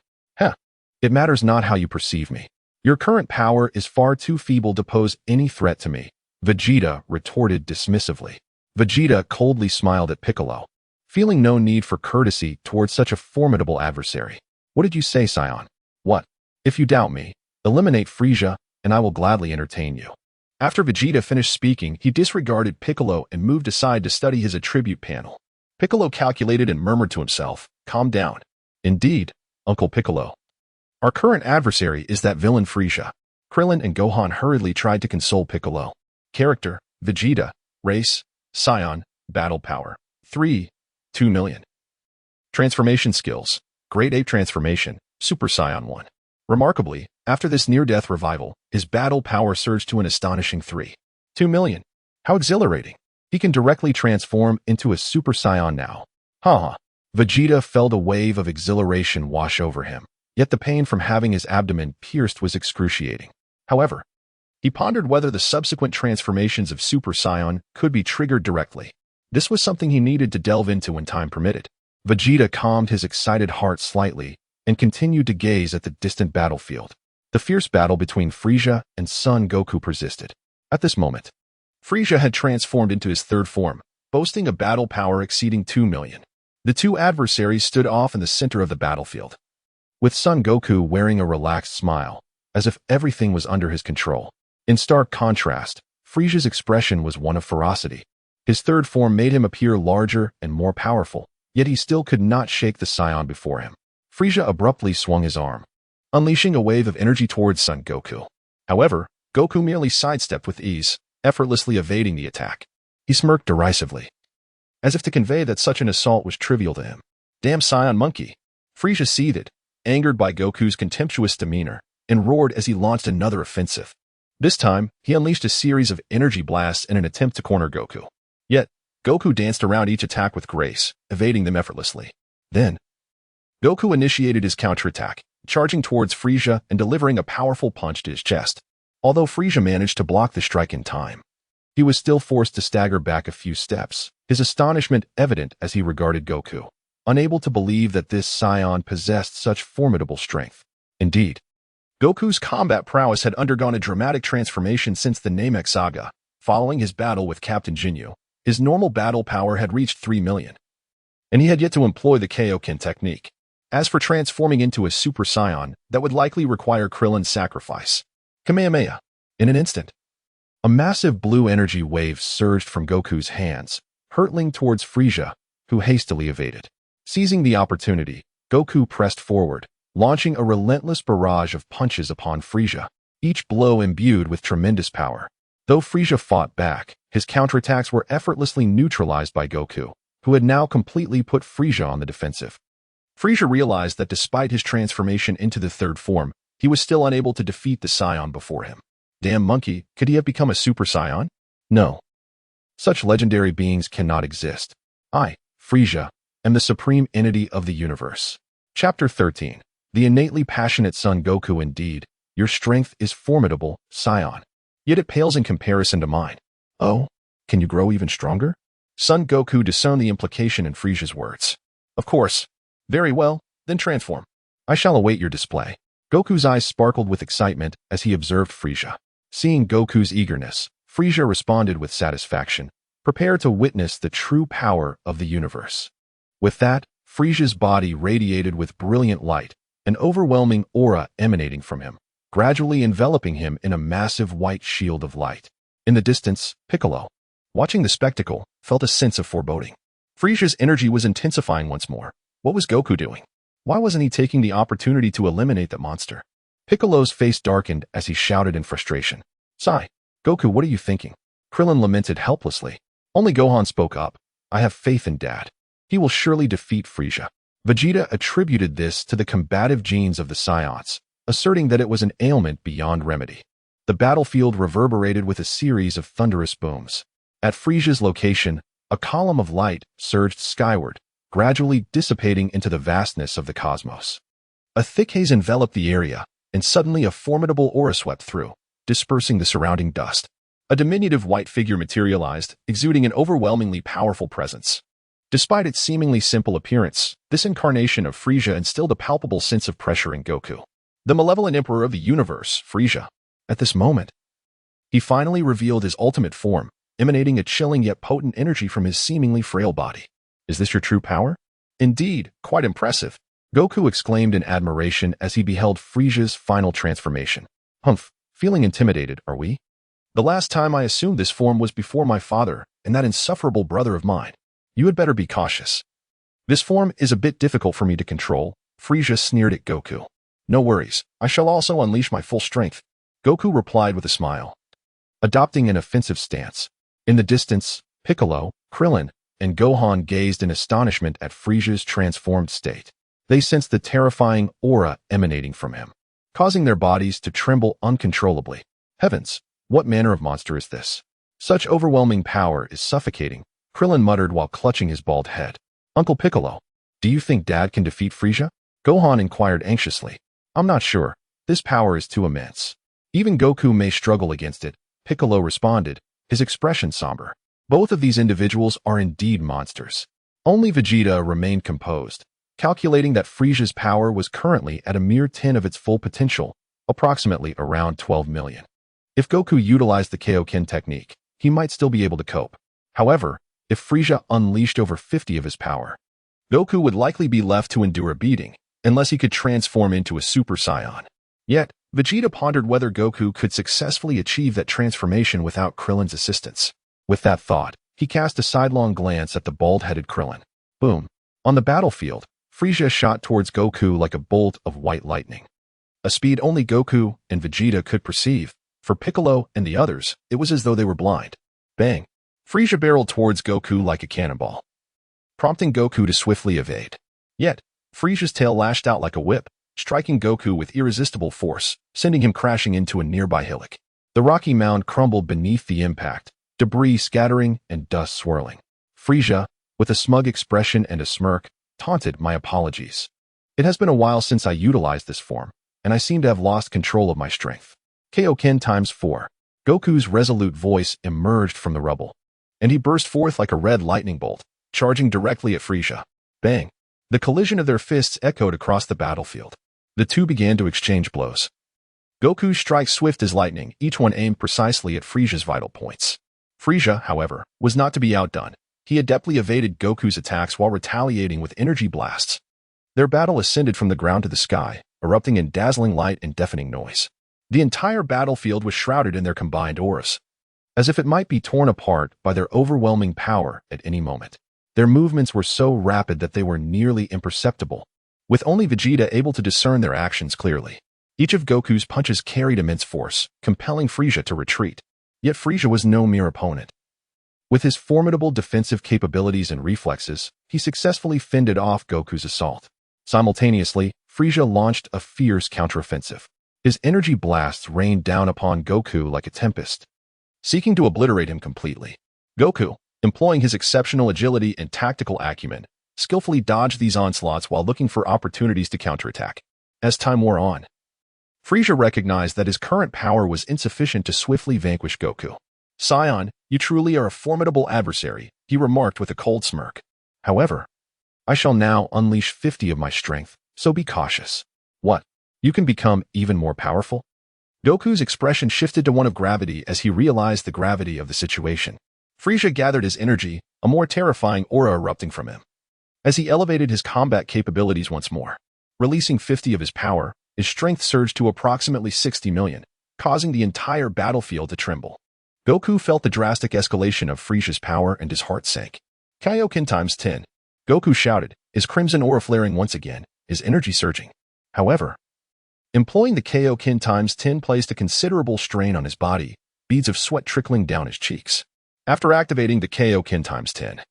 It matters not how you perceive me. Your current power is far too feeble to pose any threat to me, Vegeta retorted dismissively. Vegeta coldly smiled at Piccolo, feeling no need for courtesy towards such a formidable adversary. What did you say, Scion? What? If you doubt me, eliminate Frieza, and I will gladly entertain you. After Vegeta finished speaking, he disregarded Piccolo and moved aside to study his attribute panel. Piccolo calculated and murmured to himself, calm down. Indeed, Uncle Piccolo. Our current adversary is that villain Frieza. Krillin and Gohan hurriedly tried to console Piccolo. Character, Vegeta. Race, Scion. Battle power, 2 million. Transformation skills, Grade 8 transformation, Super Saiyan 1. Remarkably, after this near-death revival, his battle power surged to an astonishing 2 million. How exhilarating. He can directly transform into a Super Saiyan now. Vegeta felt a wave of exhilaration wash over him. Yet the pain from having his abdomen pierced was excruciating. However, he pondered whether the subsequent transformations of Super Saiyan could be triggered directly. This was something he needed to delve into when time permitted. Vegeta calmed his excited heart slightly and continued to gaze at the distant battlefield. The fierce battle between Frieza and Son Goku persisted. At this moment, Frieza had transformed into his third form, boasting a battle power exceeding 2 million. The two adversaries stood off in the center of the battlefield, with Son Goku wearing a relaxed smile, as if everything was under his control. In stark contrast, Frieza's expression was one of ferocity. His third form made him appear larger and more powerful, yet he still could not shake the Scion before him. Frieza abruptly swung his arm. unleashing a wave of energy towards Son Goku. However, Goku merely sidestepped with ease, effortlessly evading the attack. He smirked derisively, as if to convey that such an assault was trivial to him. Damn Saiyan monkey! Frieza seethed, angered by Goku's contemptuous demeanor, and roared as he launched another offensive. This time, he unleashed a series of energy blasts in an attempt to corner Goku. Yet, Goku danced around each attack with grace, evading them effortlessly. Then, Goku initiated his counterattack, charging towards Frieza and delivering a powerful punch to his chest. Although Frieza managed to block the strike in time, he was still forced to stagger back a few steps, his astonishment evident as he regarded Goku, unable to believe that this Saiyan possessed such formidable strength. Indeed, Goku's combat prowess had undergone a dramatic transformation since the Namek saga. Following his battle with Captain Ginyu, his normal battle power had reached 3 million, and he had yet to employ the Kaioken technique. As for transforming into a Super Saiyan, that would likely require Krillin's sacrifice. Kamehameha. In an instant, a massive blue energy wave surged from Goku's hands, hurtling towards Frieza, who hastily evaded. Seizing the opportunity, Goku pressed forward, launching a relentless barrage of punches upon Frieza, each blow imbued with tremendous power. Though Frieza fought back, his counterattacks were effortlessly neutralized by Goku, who had now completely put Frieza on the defensive. Frieza realized that despite his transformation into the third form, he was still unable to defeat the Saiyan before him. Damn monkey, could he have become a Super Saiyan? No. Such legendary beings cannot exist. I, Frieza, am the supreme entity of the universe. Chapter 13. The innately passionate Son Goku. Indeed, your strength is formidable, Saiyan. Yet it pales in comparison to mine. Oh, can you grow even stronger? Son Goku discerned the implication in Frieza's words. Of course. Very well, then transform. I shall await your display. Goku's eyes sparkled with excitement as he observed Frieza. Seeing Goku's eagerness, Frieza responded with satisfaction, prepared to witness the true power of the universe. With that, Frieza's body radiated with brilliant light, an overwhelming aura emanating from him, gradually enveloping him in a massive white shield of light. In the distance, Piccolo, watching the spectacle, felt a sense of foreboding. Frieza's energy was intensifying once more. What was Goku doing? Why wasn't he taking the opportunity to eliminate that monster? Piccolo's face darkened as he shouted in frustration. Sigh. Goku, what are you thinking? Krillin lamented helplessly. Only Gohan spoke up. I have faith in Dad. He will surely defeat Frieza. Vegeta attributed this to the combative genes of the Saiyans, asserting that it was an ailment beyond remedy. The battlefield reverberated with a series of thunderous booms. At Frieza's location, a column of light surged skyward, gradually dissipating into the vastness of the cosmos. A thick haze enveloped the area, and suddenly a formidable aura swept through, dispersing the surrounding dust. A diminutive white figure materialized, exuding an overwhelmingly powerful presence. Despite its seemingly simple appearance, this incarnation of Frieza instilled a palpable sense of pressure in Goku. The malevolent emperor of the universe, Frieza. At this moment, he finally revealed his ultimate form, emanating a chilling yet potent energy from his seemingly frail body. Is this your true power? Indeed, quite impressive. Goku exclaimed in admiration as he beheld Frieza's final transformation. Humph, feeling intimidated, are we? The last time I assumed this form was before my father and that insufferable brother of mine. You had better be cautious. This form is a bit difficult for me to control, Frieza sneered at Goku. No worries, I shall also unleash my full strength. Goku replied with a smile, adopting an offensive stance. In the distance, Piccolo, Krillin, and Gohan gazed in astonishment at Frieza's transformed state. They sensed the terrifying aura emanating from him, causing their bodies to tremble uncontrollably. Heavens, what manner of monster is this? Such overwhelming power is suffocating, Krillin muttered while clutching his bald head. Uncle Piccolo, do you think Dad can defeat Frieza? Gohan inquired anxiously. I'm not sure. This power is too immense. Even Goku may struggle against it, Piccolo responded, his expression somber. Both of these individuals are indeed monsters. Only Vegeta remained composed, calculating that Frieza's power was currently at a mere 10 of its full potential, approximately around 12 million. If Goku utilized the Kaioken technique, he might still be able to cope. However, if Frieza unleashed over 50 of his power, Goku would likely be left to endure a beating, unless he could transform into a Super Saiyan. Yet, Vegeta pondered whether Goku could successfully achieve that transformation without Krillin's assistance. With that thought, he cast a sidelong glance at the bald-headed Krillin. Boom. On the battlefield, Frieza shot towards Goku like a bolt of white lightning. a speed only Goku and Vegeta could perceive. For Piccolo and the others, it was as though they were blind. Bang! Frieza barreled towards Goku like a cannonball, prompting Goku to swiftly evade. Yet, Frieza's tail lashed out like a whip, striking Goku with irresistible force, sending him crashing into a nearby hillock. The rocky mound crumbled beneath the impact, debris scattering and dust swirling. Frieza, with a smug expression and a smirk, taunted, "My apologies. It has been a while since I utilized this form, and I seem to have lost control of my strength." Kaioken times 4. Goku's resolute voice emerged from the rubble, and he burst forth like a red lightning bolt, charging directly at Frieza. Bang! The collision of their fists echoed across the battlefield. The two began to exchange blows. Goku's strikes swift as lightning, each one aimed precisely at Frieza's vital points. Frieza, however, was not to be outdone. He adeptly evaded Goku's attacks while retaliating with energy blasts. Their battle ascended from the ground to the sky, erupting in dazzling light and deafening noise. The entire battlefield was shrouded in their combined auras, as if it might be torn apart by their overwhelming power at any moment. Their movements were so rapid that they were nearly imperceptible, with only Vegeta able to discern their actions clearly. Each of Goku's punches carried immense force, compelling Frieza to retreat. Yet Frieza was no mere opponent. With his formidable defensive capabilities and reflexes, he successfully fended off Goku's assault. Simultaneously, Frieza launched a fierce counteroffensive. His energy blasts rained down upon Goku like a tempest, seeking to obliterate him completely. Goku, employing his exceptional agility and tactical acumen, skillfully dodged these onslaughts while looking for opportunities to counterattack. As time wore on, Frieza recognized that his current power was insufficient to swiftly vanquish Goku. "Scion, you truly are a formidable adversary," he remarked with a cold smirk. "However, I shall now unleash 50 of my strength, so be cautious." "What? You can become even more powerful?" Goku's expression shifted to one of gravity as he realized the gravity of the situation. Frieza gathered his energy, a more terrifying aura erupting from him. As he elevated his combat capabilities once more, releasing 50 of his power, his strength surged to approximately 60 million, causing the entire battlefield to tremble. Goku felt the drastic escalation of Frieza's power and his heart sank. Kaioken times 10. Goku shouted, his crimson aura flaring once again, his energy surging. However, employing the Kaioken times 10 placed a considerable strain on his body, beads of sweat trickling down his cheeks. After activating the Kaioken times 10,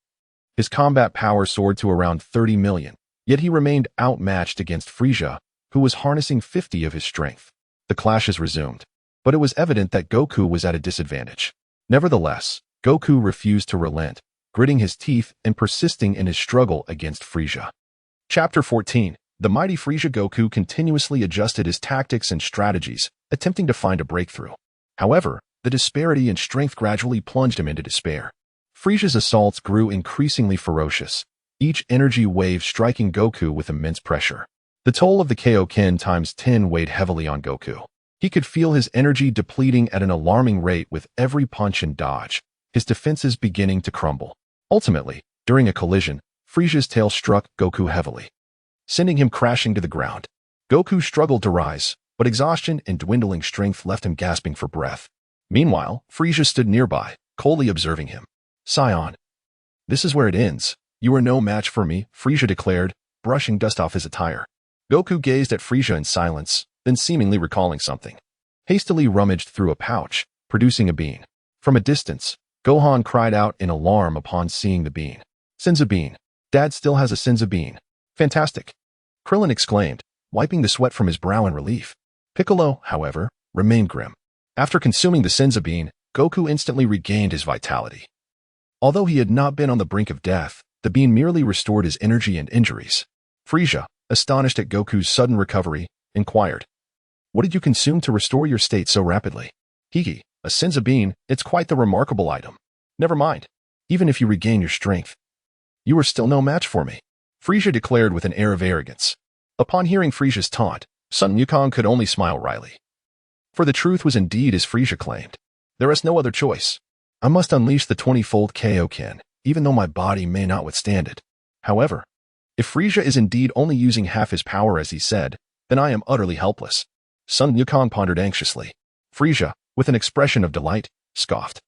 his combat power soared to around 30 million, yet he remained outmatched against Frieza, who was harnessing 50 of his strength. The clashes resumed, but it was evident that Goku was at a disadvantage. Nevertheless, Goku refused to relent, gritting his teeth and persisting in his struggle against Frieza. Chapter 14. The mighty Frieza. Goku continuously adjusted his tactics and strategies, attempting to find a breakthrough. However, the disparity in strength gradually plunged him into despair. Frieza's assaults grew increasingly ferocious, each energy wave striking Goku with immense pressure. The toll of the Kaioken times 10 weighed heavily on Goku. He could feel his energy depleting at an alarming rate with every punch and dodge, his defenses beginning to crumble. Ultimately, during a collision, Frieza's tail struck Goku heavily, sending him crashing to the ground. Goku struggled to rise, but exhaustion and dwindling strength left him gasping for breath. Meanwhile, Frieza stood nearby, coldly observing him. "Scion, this is where it ends. You are no match for me," Frieza declared, brushing dust off his attire. Goku gazed at Frieza in silence, then seemingly recalling something, hastily rummaged through a pouch, producing a bean. From a distance, Gohan cried out in alarm upon seeing the bean. "Senzu bean. Dad still has a Senzu bean. Fantastic!" Krillin exclaimed, wiping the sweat from his brow in relief. Piccolo, however, remained grim. After consuming the Senzu bean, Goku instantly regained his vitality. Although he had not been on the brink of death, the bean merely restored his energy and injuries. Frieza, astonished at Goku's sudden recovery, inquired, "What did you consume to restore your state so rapidly?" "Hiki, a Senzu bean, it's quite the remarkable item. Never mind. Even if you regain your strength, you are still no match for me," Frieza declared with an air of arrogance. Upon hearing Frieza's taunt, Sun Wukong could only smile wryly. For the truth was indeed as Frieza claimed. There is no other choice. I must unleash the 20-fold Kaioken, even though my body may not withstand it. However, if Frieza is indeed only using half his power as he said, then I am utterly helpless. Sun Wukong pondered anxiously. Frieza, with an expression of delight, scoffed.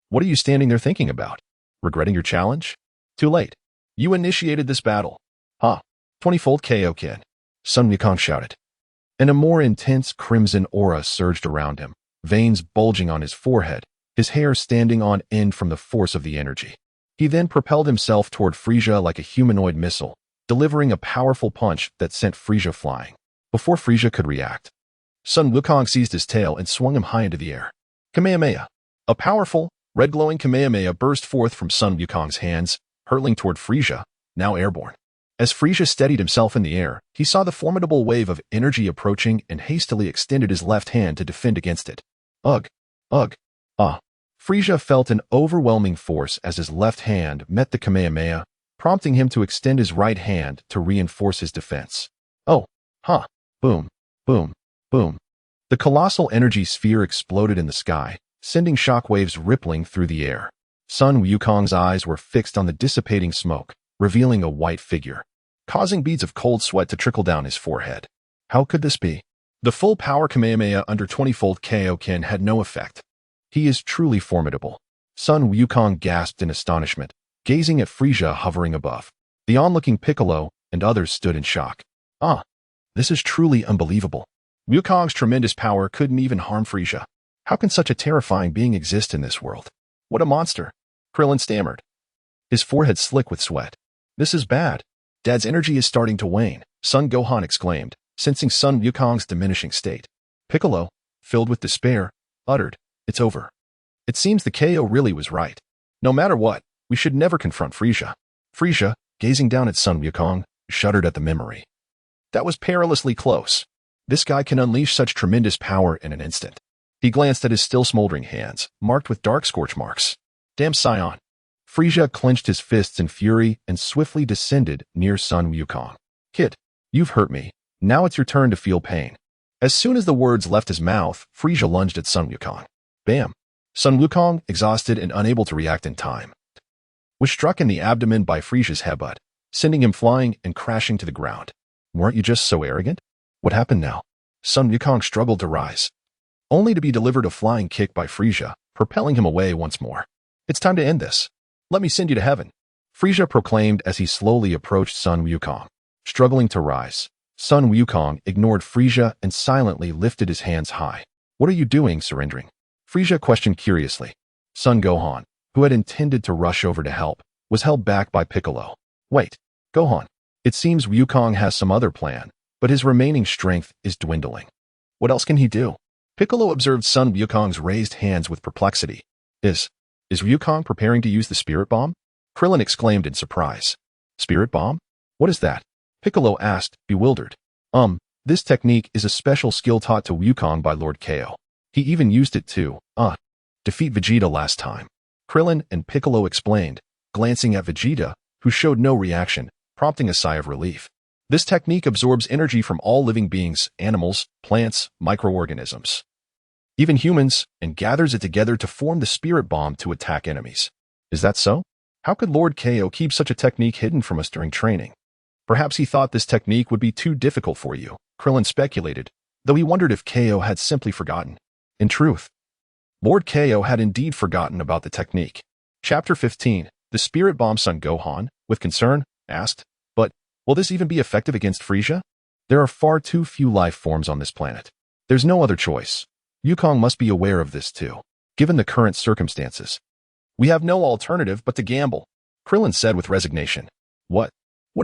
"What are you standing there thinking about? Regretting your challenge? Too late. You initiated this battle." "Huh? 20-fold Kaioken," Sun Wukong shouted. and a more intense crimson aura surged around him, veins bulging on his forehead, his hair standing on end from the force of the energy. He then propelled himself toward Frieza like a humanoid missile, delivering a powerful punch that sent Frieza flying. Before Frieza could react, Sun Wukong seized his tail and swung him high into the air. Kamehameha! A powerful, red-glowing Kamehameha burst forth from Sun Wukong's hands, hurtling toward Frieza, now airborne. As Frieza steadied himself in the air, he saw the formidable wave of energy approaching and hastily extended his left hand to defend against it. Ugh! Ugh! Ah! Frieza felt an overwhelming force as his left hand met the Kamehameha, prompting him to extend his right hand to reinforce his defense. Oh! Huh! Boom! Boom! Boom! The colossal energy sphere exploded in the sky, sending shockwaves rippling through the air. Sun Wukong's eyes were fixed on the dissipating smoke, revealing a white figure, causing beads of cold sweat to trickle down his forehead. How could this be? The full power Kamehameha under 20-fold Kaioken had no effect. He is truly formidable. Sun Wukong gasped in astonishment, gazing at Frieza hovering above. The onlooking Piccolo and others stood in shock. Ah, this is truly unbelievable. Wukong's tremendous power couldn't even harm Frieza. How can such a terrifying being exist in this world? What a monster! Krillin stammered, his forehead slick with sweat. This is bad. Dad's energy is starting to wane, Son Gohan exclaimed, sensing Sun Wukong's diminishing state. Piccolo, filled with despair, uttered, "It's over." It seems the KO really was right. No matter what, we should never confront Frieza. Frieza, gazing down at Sun Wukong, shuddered at the memory. That was perilously close. This guy can unleash such tremendous power in an instant. He glanced at his still smoldering hands, marked with dark scorch marks. Damn Scion. Frieza clenched his fists in fury and swiftly descended near Sun Wukong. Kid, you've hurt me. Now it's your turn to feel pain. As soon as the words left his mouth, Frieza lunged at Sun Wukong. Bam! Sun Wukong, exhausted and unable to react in time, was struck in the abdomen by Frieza's headbutt, sending him flying and crashing to the ground. Weren't you just so arrogant? What happened now? Sun Wukong struggled to rise, only to be delivered a flying kick by Frieza, propelling him away once more. It's time to end this. Let me send you to heaven, Frieza proclaimed as he slowly approached Sun Wukong. Struggling to rise, Sun Wukong ignored Frieza and silently lifted his hands high. What are you doing, surrendering? Frieza questioned curiously. Son Gohan, who had intended to rush over to help, was held back by Piccolo. Wait, Gohan. It seems Wukong has some other plan, but his remaining strength is dwindling. What else can he do? Piccolo observed Sun Wukong's raised hands with perplexity. Is Wukong preparing to use the Spirit Bomb? Krillin exclaimed in surprise. Spirit Bomb? What is that? Piccolo asked, bewildered. This technique is a special skill taught to Wukong by Lord Ko. He even used it to, defeat Vegeta last time. Krillin and Piccolo explained, glancing at Vegeta, who showed no reaction, prompting a sigh of relief. This technique absorbs energy from all living beings, animals, plants, microorganisms, even humans, and gathers it together to form the Spirit Bomb to attack enemies. Is that so? How could Lord Ko keep such a technique hidden from us during training? Perhaps he thought this technique would be too difficult for you, Krillin speculated, though he wondered if Ko had simply forgotten. In truth, Lord Ko had indeed forgotten about the technique. Chapter 15, The Spirit Bomb. Son Gohan, with concern, asked, but will this even be effective against Frieza? There are far too few life forms on this planet. There's no other choice. Wukong must be aware of this too, given the current circumstances. We have no alternative but to gamble, Krillin said with resignation. What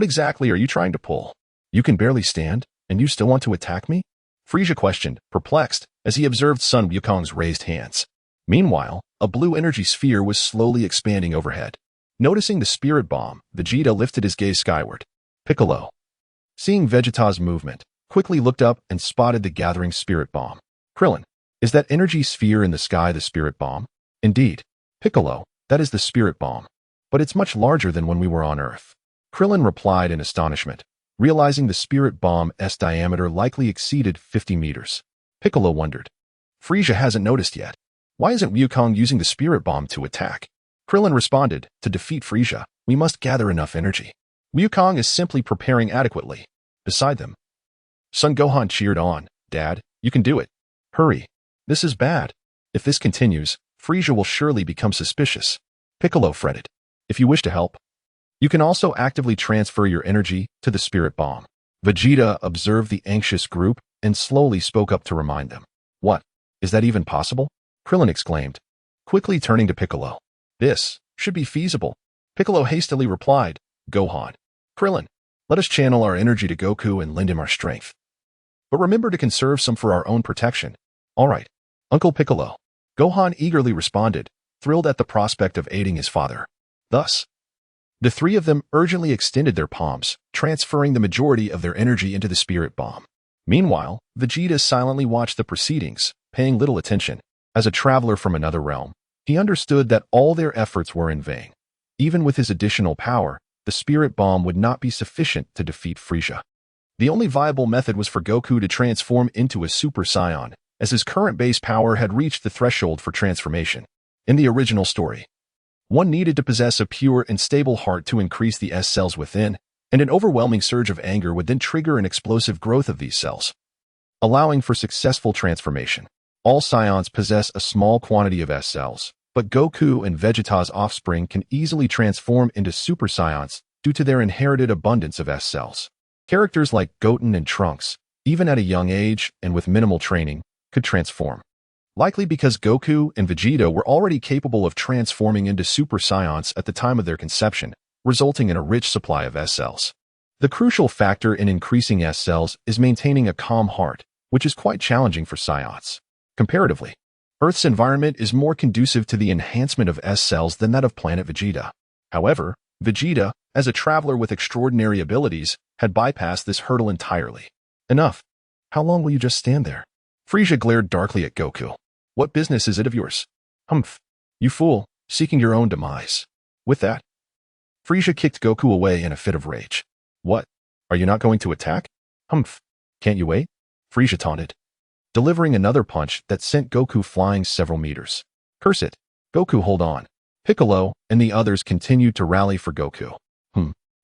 exactly are you trying to pull? You can barely stand, and you still want to attack me? Frieza questioned, perplexed, as he observed Sun Wukong's raised hands. Meanwhile, a blue energy sphere was slowly expanding overhead. Noticing the Spirit Bomb, Vegeta lifted his gaze skyward. Piccolo, seeing Vegeta's movement, quickly looked up and spotted the gathering Spirit Bomb. Krillin, is that energy sphere in the sky the Spirit Bomb? Indeed. Piccolo, that is the Spirit Bomb. But it's much larger than when we were on Earth. Krillin replied in astonishment, realizing the Spirit Bomb's diameter likely exceeded 50 meters. Piccolo wondered. Frieza hasn't noticed yet. Why isn't Wukong using the Spirit Bomb to attack? Krillin responded, to defeat Frieza, we must gather enough energy. Wukong is simply preparing adequately. Beside them, Son Gohan cheered on. Dad, you can do it. Hurry. This is bad. If this continues, Frieza will surely become suspicious. Piccolo fretted. If you wish to help, you can also actively transfer your energy to the Spirit Bomb. Vegeta observed the anxious group and slowly spoke up to remind them. What? Is that even possible? Krillin exclaimed, quickly turning to Piccolo. This should be feasible. Piccolo hastily replied, Gohan. Krillin, let us channel our energy to Goku and lend him our strength. But remember to conserve some for our own protection. All right, Uncle Piccolo. Gohan eagerly responded, thrilled at the prospect of aiding his father. Thus, the three of them urgently extended their palms, transferring the majority of their energy into the spirit bomb. Meanwhile, Vegeta silently watched the proceedings, paying little attention. As a traveler from another realm, he understood that all their efforts were in vain. Even with his additional power, the spirit bomb would not be sufficient to defeat Frieza. The only viable method was for Goku to transform into a Super Saiyan, as his current base power had reached the threshold for transformation. In the original story, one needed to possess a pure and stable heart to increase the S cells within, and an overwhelming surge of anger would then trigger an explosive growth of these cells, allowing for successful transformation. All Saiyans possess a small quantity of S cells, but Goku and Vegeta's offspring can easily transform into Super Saiyans due to their inherited abundance of S cells. Characters like Goten and Trunks, even at a young age and with minimal training, could transform. Likely because Goku and Vegeta were already capable of transforming into Super Saiyans at the time of their conception, resulting in a rich supply of S cells. The crucial factor in increasing S cells is maintaining a calm heart, which is quite challenging for Saiyans. Comparatively, Earth's environment is more conducive to the enhancement of S cells than that of planet Vegeta. However, Vegeta, as a traveler with extraordinary abilities, had bypassed this hurdle entirely. Enough. How long will you just stand there? Frieza glared darkly at Goku. What business is it of yours? Humph. You fool, seeking your own demise. With that, Frieza kicked Goku away in a fit of rage. What? Are you not going to attack? Humph. Can't you wait? Frieza taunted, delivering another punch that sent Goku flying several meters. Curse it. Goku, hold on. Piccolo and the others continued to rally for Goku.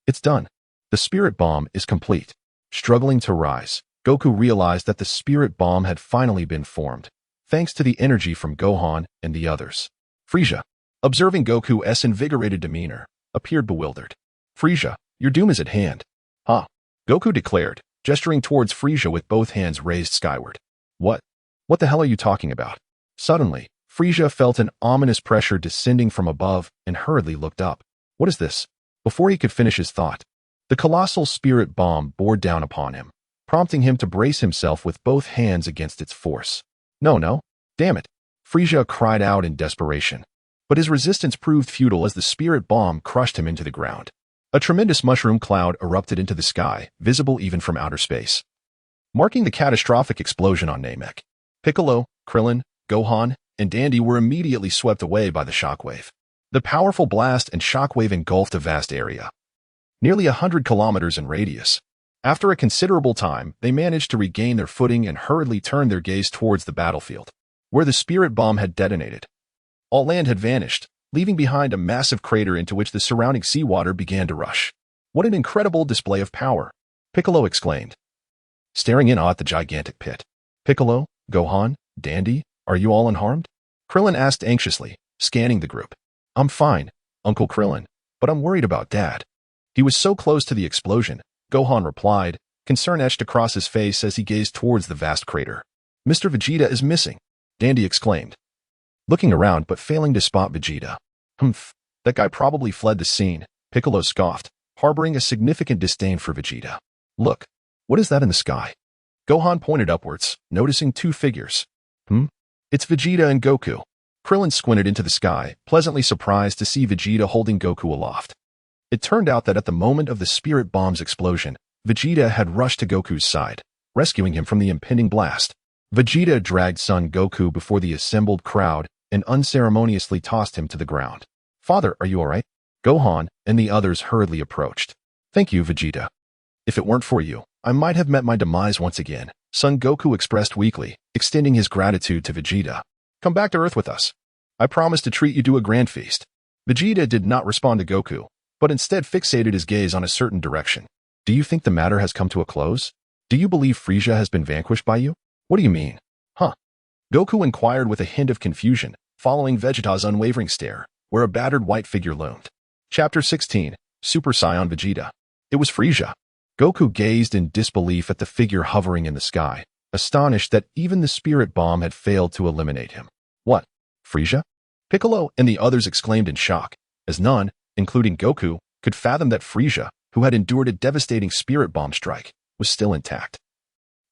It's done. The spirit bomb is complete. Struggling to rise, Goku realized that the spirit bomb had finally been formed, thanks to the energy from Gohan and the others. Frieza, observing Goku's invigorated demeanor, appeared bewildered. Frieza, your doom is at hand. Ha! Goku declared, gesturing towards Frieza with both hands raised skyward. What? What the hell are you talking about? Suddenly, Frieza felt an ominous pressure descending from above and hurriedly looked up. What is this? Before he could finish his thought, the colossal spirit bomb bore down upon him, prompting him to brace himself with both hands against its force. No, damn it! Frieza cried out in desperation. But his resistance proved futile as the spirit bomb crushed him into the ground. A tremendous mushroom cloud erupted into the sky, visible even from outer space, marking the catastrophic explosion on Namek. Piccolo, Krillin, Gohan, and Dandy were immediately swept away by the shockwave. The powerful blast and shockwave engulfed a vast area, nearly 100 kilometers in radius. After a considerable time, they managed to regain their footing and hurriedly turned their gaze towards the battlefield, where the spirit bomb had detonated. All land had vanished, leaving behind a massive crater into which the surrounding seawater began to rush. What an incredible display of power! Piccolo exclaimed, staring in awe at the gigantic pit. Piccolo, Gohan, Dandy, are you all unharmed? Krillin asked anxiously, scanning the group. I'm fine, Uncle Krillin, but I'm worried about Dad. He was so close to the explosion, Gohan replied, concern etched across his face as he gazed towards the vast crater. Mr. Vegeta is missing, Dandy exclaimed, looking around but failing to spot Vegeta. That guy probably fled the scene, Piccolo scoffed, harboring a significant disdain for Vegeta. Look, what is that in the sky? Gohan pointed upwards, noticing two figures. It's Vegeta and Goku. Krillin squinted into the sky, pleasantly surprised to see Vegeta holding Goku aloft. It turned out that at the moment of the spirit bomb's explosion, Vegeta had rushed to Goku's side, rescuing him from the impending blast. Vegeta dragged son Goku before the assembled crowd and unceremoniously tossed him to the ground. Father, are you alright? Gohan and the others hurriedly approached. Thank you, Vegeta. If it weren't for you, I might have met my demise once again, son Goku expressed weakly, extending his gratitude to Vegeta. Come back to Earth with us. I promise to treat you to a grand feast. Vegeta did not respond to Goku, but instead fixated his gaze on a certain direction. Do you think the matter has come to a close? Do you believe Frieza has been vanquished by you? What do you mean? Goku inquired with a hint of confusion, following Vegeta's unwavering stare, where a battered white figure loomed. Chapter 16, Super Saiyan Vegeta. It was Frieza. Goku gazed in disbelief at the figure hovering in the sky, astonished that even the spirit bomb had failed to eliminate him. What? Frieza? Piccolo and the others exclaimed in shock, as none, including Goku, could fathom that Frieza, who had endured a devastating spirit bomb strike, was still intact,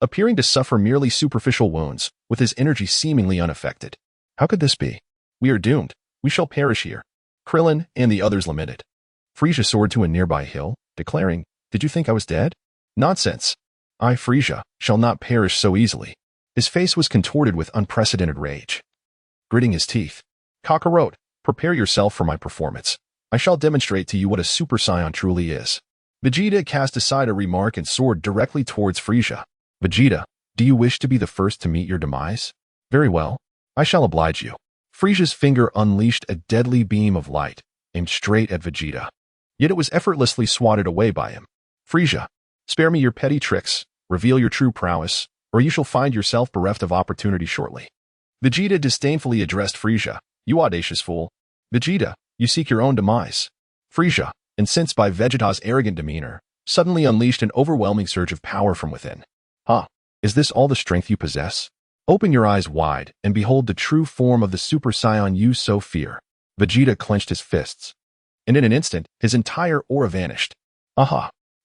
appearing to suffer merely superficial wounds, with his energy seemingly unaffected. How could this be? We are doomed. We shall perish here. Krillin and the others lamented. Frieza soared to a nearby hill, declaring, "Did you think I was dead? Nonsense. I, Frieza, shall not perish so easily." His face was contorted with unprecedented rage. Gritting his teeth, Kakarot, prepare yourself for my performance. I shall demonstrate to you what a Super Saiyan truly is. Vegeta cast aside a remark and soared directly towards Frieza. Vegeta, do you wish to be the first to meet your demise? Very well. I shall oblige you. Frieza's finger unleashed a deadly beam of light, aimed straight at Vegeta. Yet it was effortlessly swatted away by him. Frieza, spare me your petty tricks, reveal your true prowess, or you shall find yourself bereft of opportunity shortly. Vegeta disdainfully addressed Frieza. You audacious fool. Vegeta, you seek your own demise. Frieza, incensed by Vegeta's arrogant demeanor, suddenly unleashed an overwhelming surge of power from within. Is this all the strength you possess? Open your eyes wide and behold the true form of the Super Saiyan you so fear. Vegeta clenched his fists, and in an instant, his entire aura vanished.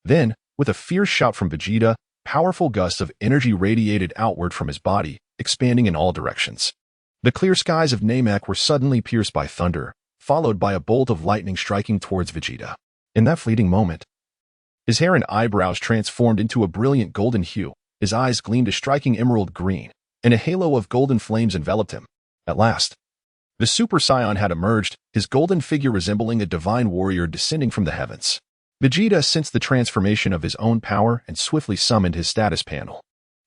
Then, with a fierce shout from Vegeta, powerful gusts of energy radiated outward from his body, expanding in all directions. The clear skies of Namek were suddenly pierced by thunder, followed by a bolt of lightning striking towards Vegeta. In that fleeting moment, his hair and eyebrows transformed into a brilliant golden hue, his eyes gleamed a striking emerald green, and a halo of golden flames enveloped him. At last, the Super Saiyan had emerged, his golden figure resembling a divine warrior descending from the heavens. Vegeta sensed the transformation of his own power and swiftly summoned his status panel.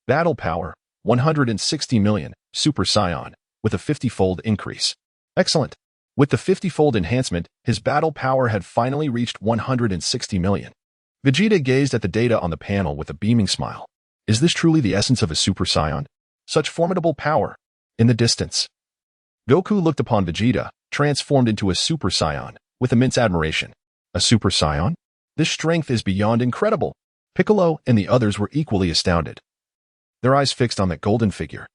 Battle power, 160 million, Super Saiyan, with a 50-fold increase. Excellent. With the 50-fold enhancement, his battle power had finally reached 160 million. Vegeta gazed at the data on the panel with a beaming smile. Is this truly the essence of a Super Saiyan? Such formidable power. In the distance, Goku looked upon Vegeta, transformed into a Super Saiyan, with immense admiration. A Super Saiyan? This strength is beyond incredible. Piccolo and the others were equally astounded, their eyes fixed on that golden figure.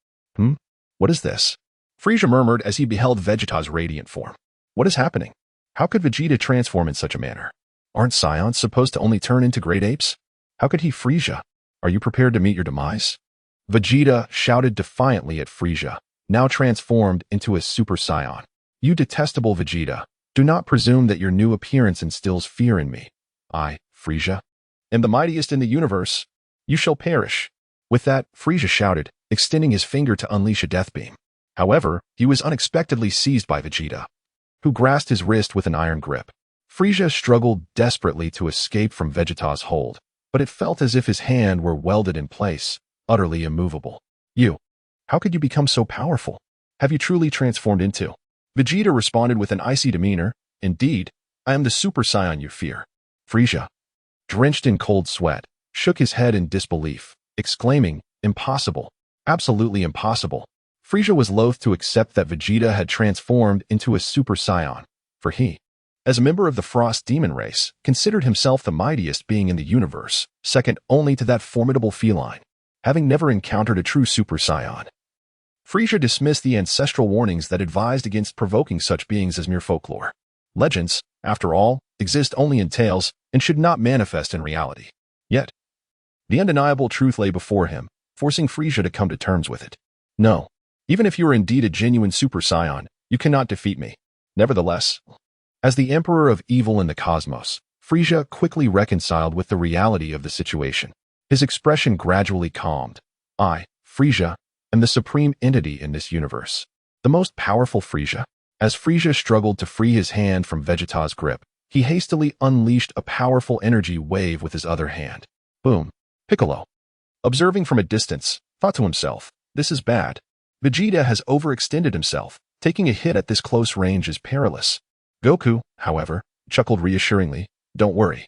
What is this? Frieza murmured as he beheld Vegeta's radiant form. What is happening? How could Vegeta transform in such a manner? Aren't Saiyans supposed to only turn into great apes? How could he? Frieza, are you prepared to meet your demise? Vegeta shouted defiantly at Frieza, now transformed into a Super Saiyan. You detestable Vegeta, do not presume that your new appearance instills fear in me. I, Frieza, am the mightiest in the universe. You shall perish. With that, Frieza shouted, extending his finger to unleash a death beam. However, he was unexpectedly seized by Vegeta, who grasped his wrist with an iron grip. Frieza struggled desperately to escape from Vegeta's hold, but it felt as if his hand were welded in place, utterly immovable. You, how could you become so powerful? Have you truly transformed into? Vegeta responded with an icy demeanor. Indeed, I am the Super Saiyan you fear. Frieza, drenched in cold sweat, shook his head in disbelief, exclaiming, impossible, absolutely impossible. Frieza was loath to accept that Vegeta had transformed into a Super Saiyan, for he, as a member of the Frost Demon race, considered himself the mightiest being in the universe, second only to that formidable feline, having never encountered a true Super Saiyan. Frieza dismissed the ancestral warnings that advised against provoking such beings as mere folklore. Legends, after all, exist only in tales and should not manifest in reality. Yet, the undeniable truth lay before him, forcing Frieza to come to terms with it. No, even if you are indeed a genuine Super Saiyan, you cannot defeat me. Nevertheless, as the Emperor of Evil in the cosmos, Frieza quickly reconciled with the reality of the situation. His expression gradually calmed. I, Frieza, am the supreme entity in this universe. The most powerful Frieza. As Frieza struggled to free his hand from Vegeta's grip, he hastily unleashed a powerful energy wave with his other hand. Boom. Piccolo, observing from a distance, thought to himself, this is bad. Vegeta has overextended himself. Taking a hit at this close range is perilous. Goku, however, chuckled reassuringly, don't worry.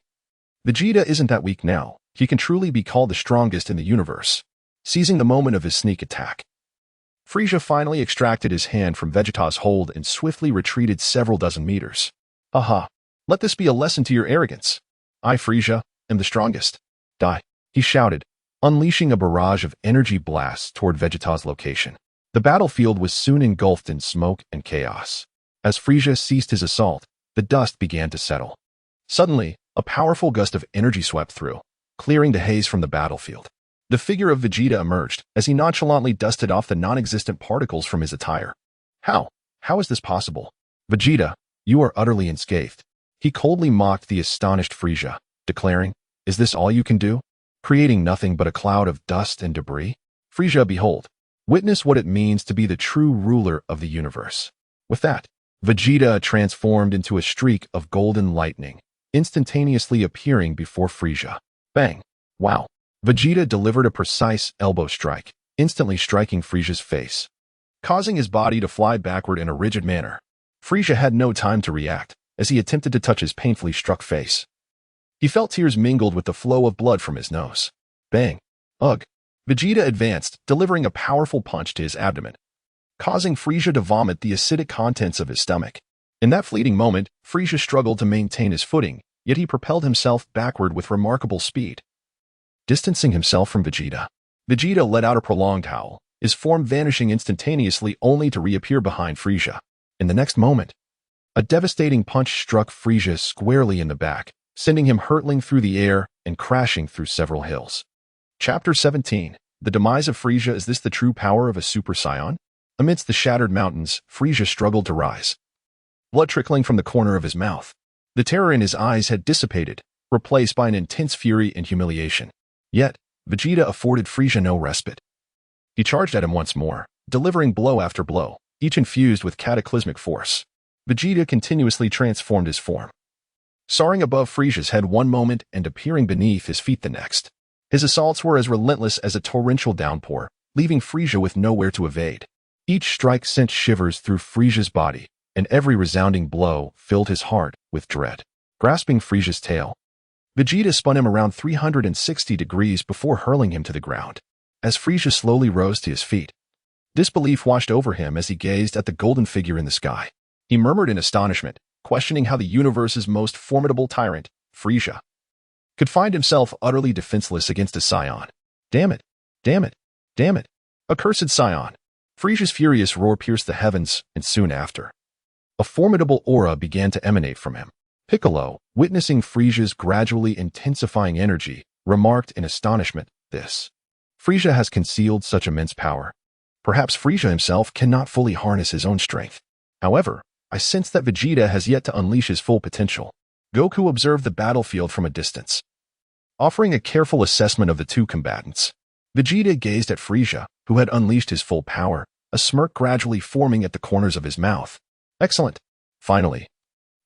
Vegeta isn't that weak now. He can truly be called the strongest in the universe. Seizing the moment of his sneak attack, Frieza finally extracted his hand from Vegeta's hold and swiftly retreated several dozen meters. Aha! Let this be a lesson to your arrogance. I, Frieza, am the strongest. Die, he shouted, unleashing a barrage of energy blasts toward Vegeta's location. The battlefield was soon engulfed in smoke and chaos. As Frieza ceased his assault, the dust began to settle. Suddenly, a powerful gust of energy swept through, clearing the haze from the battlefield. The figure of Vegeta emerged as he nonchalantly dusted off the non-existent particles from his attire. How? How is this possible? Vegeta, you are utterly unscathed. He coldly mocked the astonished Frieza, declaring, "Is this all you can do? Creating nothing but a cloud of dust and debris? Frieza, behold. Witness what it means to be the true ruler of the universe." With that, Vegeta transformed into a streak of golden lightning, instantaneously appearing before Frieza. Bang! Wow! Vegeta delivered a precise elbow strike, instantly striking Frieza's face, causing his body to fly backward in a rigid manner. Frieza had no time to react, as he attempted to touch his painfully struck face. He felt tears mingled with the flow of blood from his nose. Bang! Ugh! Vegeta advanced, delivering a powerful punch to his abdomen, causing Frieza to vomit the acidic contents of his stomach. In that fleeting moment, Frieza struggled to maintain his footing, yet he propelled himself backward with remarkable speed. Distancing himself from Vegeta, Vegeta let out a prolonged howl, his form vanishing instantaneously only to reappear behind Frieza. In the next moment, a devastating punch struck Frieza squarely in the back, sending him hurtling through the air and crashing through several hills. Chapter 17. The Demise of Frieza. Is this the true power of a Super Saiyan? Amidst the shattered mountains, Frieza struggled to rise, blood trickling from the corner of his mouth. The terror in his eyes had dissipated, replaced by an intense fury and humiliation. Yet, Vegeta afforded Frieza no respite. He charged at him once more, delivering blow after blow, each infused with cataclysmic force. Vegeta continuously transformed his form, soaring above Frieza's head one moment and appearing beneath his feet the next. His assaults were as relentless as a torrential downpour, leaving Frieza with nowhere to evade. Each strike sent shivers through Frieza's body, and every resounding blow filled his heart with dread. Grasping Frieza's tail, Vegeta spun him around 360 degrees before hurling him to the ground. As Frieza slowly rose to his feet, disbelief washed over him as he gazed at the golden figure in the sky. He murmured in astonishment, questioning how the universe's most formidable tyrant, Frieza, could find himself utterly defenseless against a Saiyan. Damn it! Damn it! Damn it! Accursed Saiyan! Frieza's furious roar pierced the heavens, and soon after, a formidable aura began to emanate from him. Piccolo, witnessing Frieza's gradually intensifying energy, remarked in astonishment, "This Frieza has concealed such immense power. Perhaps Frieza himself cannot fully harness his own strength. However, I sense that Vegeta has yet to unleash his full potential." Goku observed the battlefield from a distance, offering a careful assessment of the two combatants. Vegeta gazed at Frieza, who had unleashed his full power, a smirk gradually forming at the corners of his mouth. Excellent. Finally,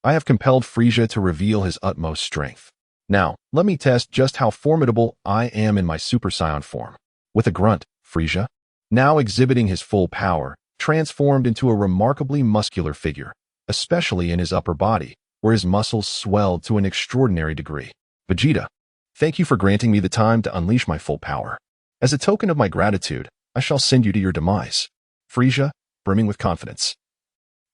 I have compelled Frieza to reveal his utmost strength. Now, let me test just how formidable I am in my Super Saiyan form. With a grunt, Frieza, now exhibiting his full power, transformed into a remarkably muscular figure, especially in his upper body, where his muscles swelled to an extraordinary degree. Vegeta, thank you for granting me the time to unleash my full power. As a token of my gratitude, I shall send you to your demise. Frieza, brimming with confidence,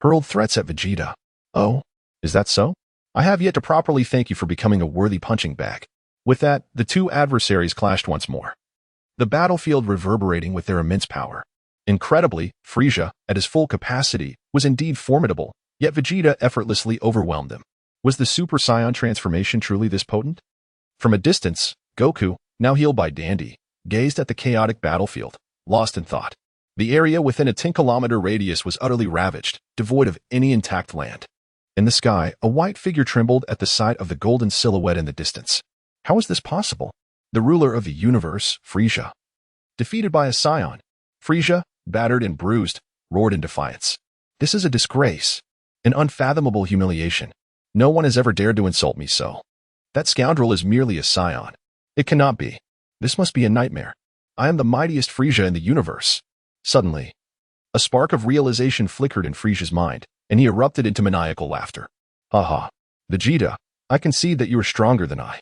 hurled threats at Vegeta. Oh, is that so? I have yet to properly thank you for becoming a worthy punching bag. With that, the two adversaries clashed once more, the battlefield reverberating with their immense power. Incredibly, Frieza, at his full capacity, was indeed formidable, yet Vegeta effortlessly overwhelmed them. Was the Super Saiyan transformation truly this potent? From a distance, Goku, now healed by Dandy, gazed at the chaotic battlefield, lost in thought. The area within a 10-kilometer radius was utterly ravaged, devoid of any intact land. In the sky, a white figure trembled at the sight of the golden silhouette in the distance. How is this possible? The ruler of the universe, Frieza, defeated by a Saiyan. Frieza, battered and bruised, roared in defiance. This is a disgrace, an unfathomable humiliation. No one has ever dared to insult me so. That scoundrel is merely a Saiyan. It cannot be. This must be a nightmare. I am the mightiest Frieza in the universe. Suddenly, a spark of realization flickered in Frieza's mind, and he erupted into maniacal laughter. Haha. Vegeta, I concede that you are stronger than I.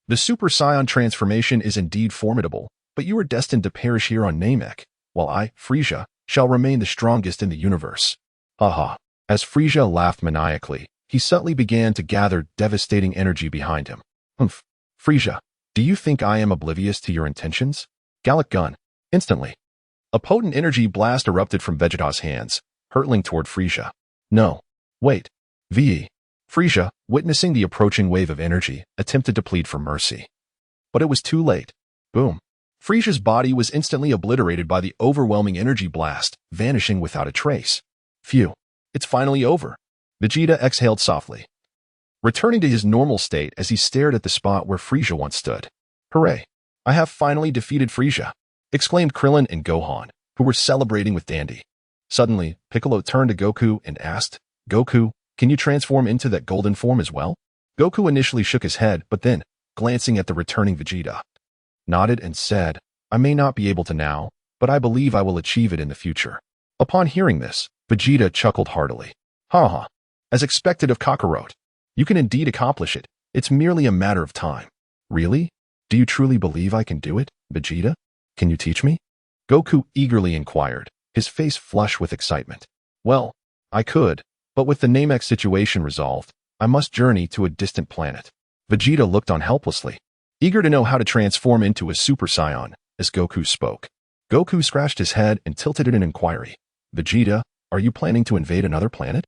The Super Saiyan transformation is indeed formidable, but you are destined to perish here on Namek, while I, Frieza, shall remain the strongest in the universe. Haha. As Frieza laughed maniacally, he subtly began to gather devastating energy behind him. Humph. Frieza, Do you think I am oblivious to your intentions? Gallic gun. Instantly. A potent energy blast erupted from Vegeta's hands, hurtling toward Frieza. No. Wait. VE. Frieza, witnessing the approaching wave of energy, attempted to plead for mercy. But it was too late. Boom. Frieza's body was instantly obliterated by the overwhelming energy blast, vanishing without a trace. Phew. It's finally over. Vegeta exhaled softly, returning to his normal state as he stared at the spot where Frieza once stood. Hooray! I have finally defeated Frieza, exclaimed Krillin and Gohan, who were celebrating with Dandy. Suddenly, Piccolo turned to Goku and asked, Goku, can you transform into that golden form as well? Goku initially shook his head, but then, glancing at the returning Vegeta, nodded and said, I may not be able to now, but I believe I will achieve it in the future. Upon hearing this, Vegeta chuckled heartily. Ha ha. As expected of Kakarot. You can indeed accomplish it. It's merely a matter of time. Really? Do you truly believe I can do it, Vegeta? Can you teach me? Goku eagerly inquired, his face flush with excitement. Well, I could, but with the Namek situation resolved, I must journey to a distant planet. Vegeta looked on helplessly, eager to know how to transform into a Super Saiyan, as Goku spoke. Goku scratched his head and tilted it in inquiry. Vegeta, are you planning to invade another planet?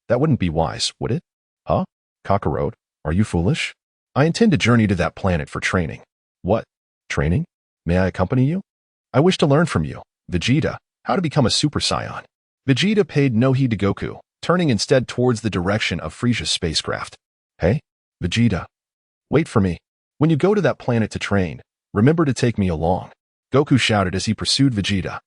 That wouldn't be wise, would it? Huh? Kakarot, are you foolish? I intend to journey to that planet for training. What? Training? May I accompany you? I wish to learn from you, Vegeta, how to become a Super Saiyan. Vegeta paid no heed to Goku, turning instead towards the direction of Frieza's spacecraft. Hey, Vegeta. Wait for me. When you go to that planet to train, remember to take me along. Goku shouted as he pursued Vegeta.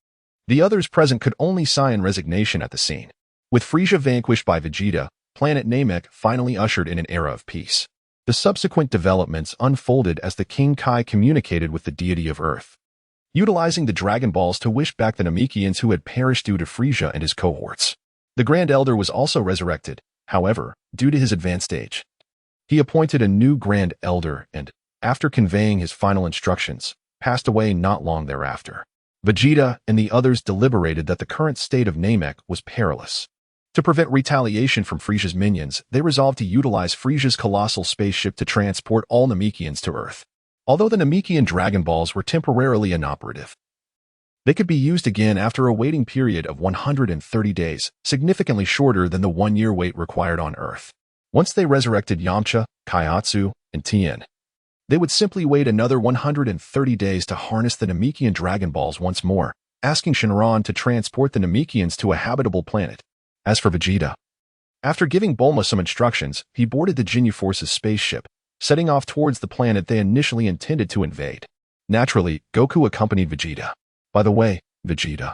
The others present could only sigh in resignation at the scene. With Frieza vanquished by Vegeta, planet Namek finally ushered in an era of peace. The subsequent developments unfolded as the King Kai communicated with the deity of Earth, utilizing the Dragon Balls to wish back the Namekians who had perished due to Frieza and his cohorts. The Grand Elder was also resurrected, however, due to his advanced age. He appointed a new Grand Elder and, after conveying his final instructions, passed away not long thereafter. Vegeta and the others deliberated that the current state of Namek was perilous. To prevent retaliation from Frieza's minions, they resolved to utilize Frieza's colossal spaceship to transport all Namekians to Earth. Although the Namekian Dragon Balls were temporarily inoperative, they could be used again after a waiting period of 130 days, significantly shorter than the 1-year wait required on Earth. Once they resurrected Yamcha, Kaiatsu, and Tien, they would simply wait another 130 days to harness the Namekian Dragon Balls once more, asking Shenron to transport the Namekians to a habitable planet. As for Vegeta, after giving Bulma some instructions, he boarded the Ginyu Force's spaceship, setting off towards the planet they initially intended to invade. Naturally, Goku accompanied Vegeta. By the way, Vegeta,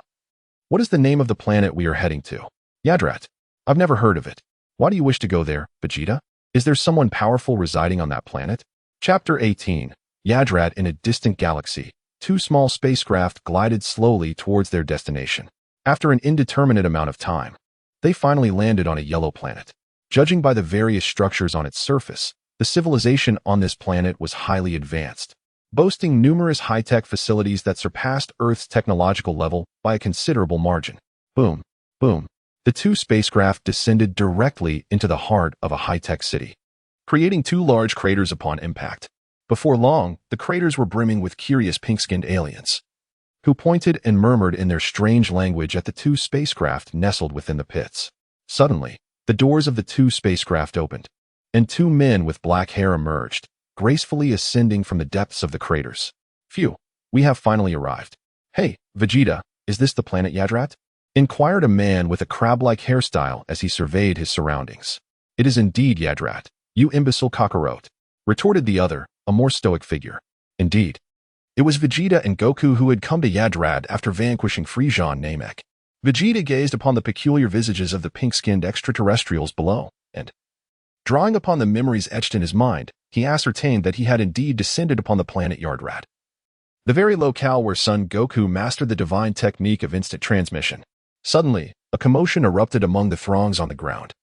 what is the name of the planet we are heading to? Yadrat. I've never heard of it. Why do you wish to go there, Vegeta? Is there someone powerful residing on that planet? Chapter 18. Yadrat in a distant galaxy. Two small spacecraft glided slowly towards their destination. After an indeterminate amount of time, they finally landed on a yellow planet. Judging by the various structures on its surface, the civilization on this planet was highly advanced, boasting numerous high-tech facilities that surpassed Earth's technological level by a considerable margin. Boom, boom. The two spacecraft descended directly into the heart of a high-tech city, creating two large craters upon impact. Before long, the craters were brimming with curious pink-skinned aliens, who pointed and murmured in their strange language at the two spacecraft nestled within the pits. Suddenly, the doors of the two spacecraft opened, and two men with black hair emerged, gracefully ascending from the depths of the craters. Phew, we have finally arrived. Hey, Vegeta, is this the planet Yadrat? Inquired a man with a crab-like hairstyle as he surveyed his surroundings. It is indeed Yadrat, you imbecile Kakarot, retorted the other, a more stoic figure. Indeed. It was Vegeta and Goku who had come to Yadrat after vanquishing Frieza on Namek. Vegeta gazed upon the peculiar visages of the pink-skinned extraterrestrials below, and, drawing upon the memories etched in his mind, he ascertained that he had indeed descended upon the planet Yadrat, the very locale where Son Goku mastered the divine technique of instant transmission. Suddenly, a commotion erupted among the throngs on the ground,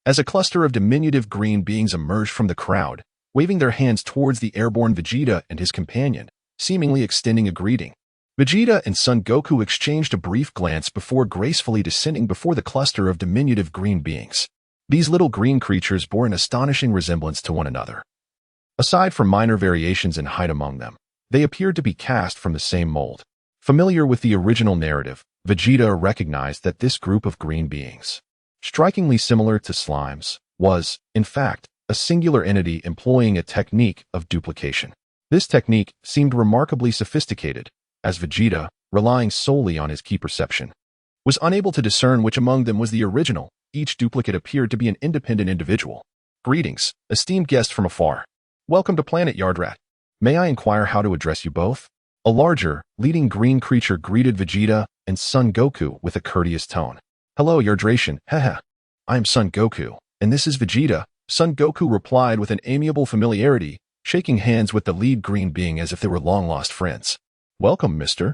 as a cluster of diminutive green beings emerged from the crowd, waving their hands towards the airborne Vegeta and his companion, seemingly extending a greeting. Vegeta and Son Goku exchanged a brief glance before gracefully descending before the cluster of diminutive green beings. These little green creatures bore an astonishing resemblance to one another, Aside from minor variations in height among them, they appeared to be cast from the same mold. Familiar with the original narrative, Vegeta recognized that this group of green beings, strikingly similar to slimes, was, in fact, a singular entity employing a technique of duplication. This technique seemed remarkably sophisticated, as Vegeta, relying solely on his key perception, was unable to discern which among them was the original. Each duplicate appeared to be an independent individual. Greetings, esteemed guest from afar. Welcome to Planet Yardrat. May I inquire how to address you both? A larger, leading green creature greeted Vegeta and Son Goku with a courteous tone. Hello, Yardration, haha. I am Son Goku, and this is Vegeta. Son Goku replied with an amiable familiarity, shaking hands with the lead green being as if they were long-lost friends. Welcome, Mr.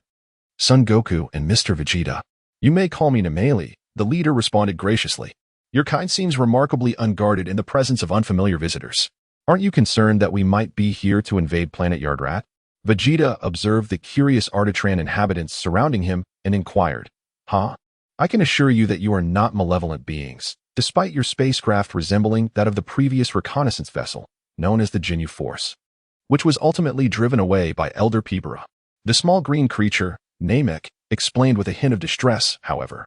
Son Goku and Mr. Vegeta. You may call me Nameli, the leader responded graciously. Your kind seems remarkably unguarded in the presence of unfamiliar visitors. Aren't you concerned that we might be here to invade Planet Yardrat? Vegeta observed the curious Artatran inhabitants surrounding him and inquired, Huh? I can assure you that you are not malevolent beings, despite your spacecraft resembling that of the previous reconnaissance vessel, known as the Ginyu Force, which was ultimately driven away by Elder Pibara. The small green creature, Namek, explained with a hint of distress, however.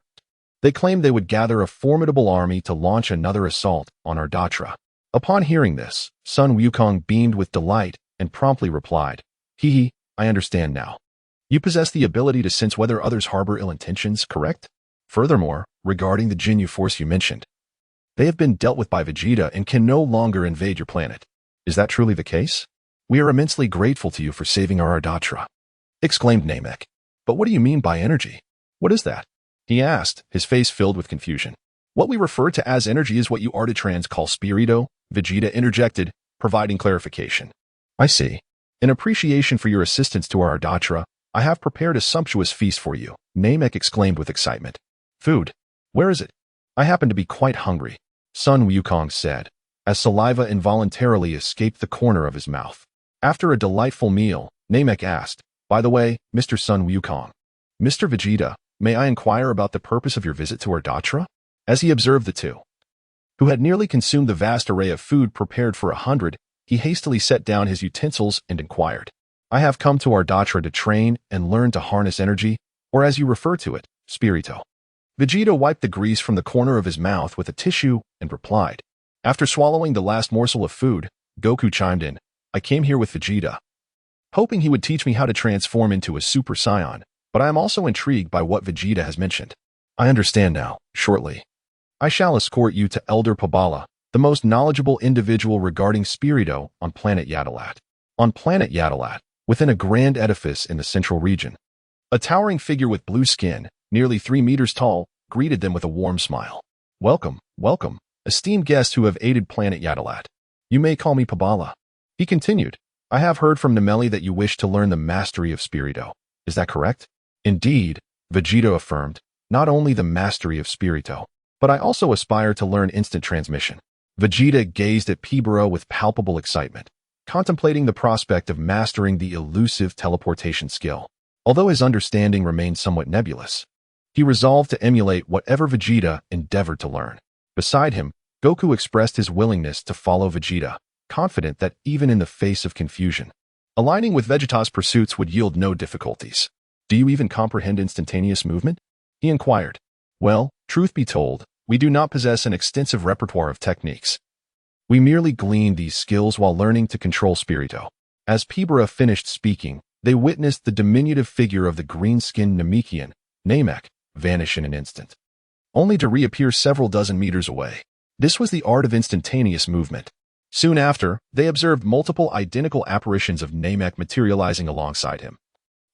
They claimed they would gather a formidable army to launch another assault on Ardatra. Upon hearing this, Sun Wukong beamed with delight and promptly replied, Hee, I understand now. You possess the ability to sense whether others harbor ill intentions, correct? Furthermore, regarding the Ginyu Force you mentioned, they have been dealt with by Vegeta and can no longer invade your planet. Is that truly the case? We are immensely grateful to you for saving our Ardatra, exclaimed Namek. But what do you mean by energy? What is that? He asked, his face filled with confusion. What we refer to as energy is what you Artatrans call spirito, Vegeta interjected, providing clarification. I see. In appreciation for your assistance to our Ardatra, I have prepared a sumptuous feast for you, Namek exclaimed with excitement. Food? Where is it? I happen to be quite hungry, Sun Wukong said, as saliva involuntarily escaped the corner of his mouth. After a delightful meal, Namek asked, By the way, Mr. Sun Wukong, Mr. Vegeta, may I inquire about the purpose of your visit to Ardatra? As he observed the two, who had nearly consumed the vast array of food prepared for 100, he hastily set down his utensils and inquired, I have come to Ardatra to train and learn to harness energy, or as you refer to it, spirito. Vegeta wiped the grease from the corner of his mouth with a tissue and replied. After swallowing the last morsel of food, Goku chimed in, I came here with Vegeta, hoping he would teach me how to transform into a Super Saiyan, but I am also intrigued by what Vegeta has mentioned. I understand now, shortly. I shall escort you to Elder Pabala, the most knowledgeable individual regarding Spirito on planet Yadalat. On planet Yadalat, within a grand edifice in the central region, a towering figure with blue skin, nearly 3 meters tall, greeted them with a warm smile. Welcome, welcome, esteemed guests who have aided planet Yadalat. You may call me Pabala. He continued, I have heard from Nameli that you wish to learn the mastery of Spirito. Is that correct? Indeed, Vegeta affirmed, not only the mastery of Spirito, but I also aspire to learn instant transmission. Vegeta gazed at Pibara with palpable excitement, contemplating the prospect of mastering the elusive teleportation skill. Although his understanding remained somewhat nebulous, he resolved to emulate whatever Vegeta endeavored to learn. Beside him, Goku expressed his willingness to follow Vegeta, confident that even in the face of confusion, aligning with Vegeta's pursuits would yield no difficulties. Do you even comprehend instantaneous movement? He inquired. Well, truth be told, we do not possess an extensive repertoire of techniques. We merely gleaned these skills while learning to control Spirito. As Pibara finished speaking, they witnessed the diminutive figure of the green-skinned Namekian, Namek, vanish in an instant, only to reappear several dozen meters away. This was the art of instantaneous movement. Soon after, they observed multiple identical apparitions of Namek materializing alongside him,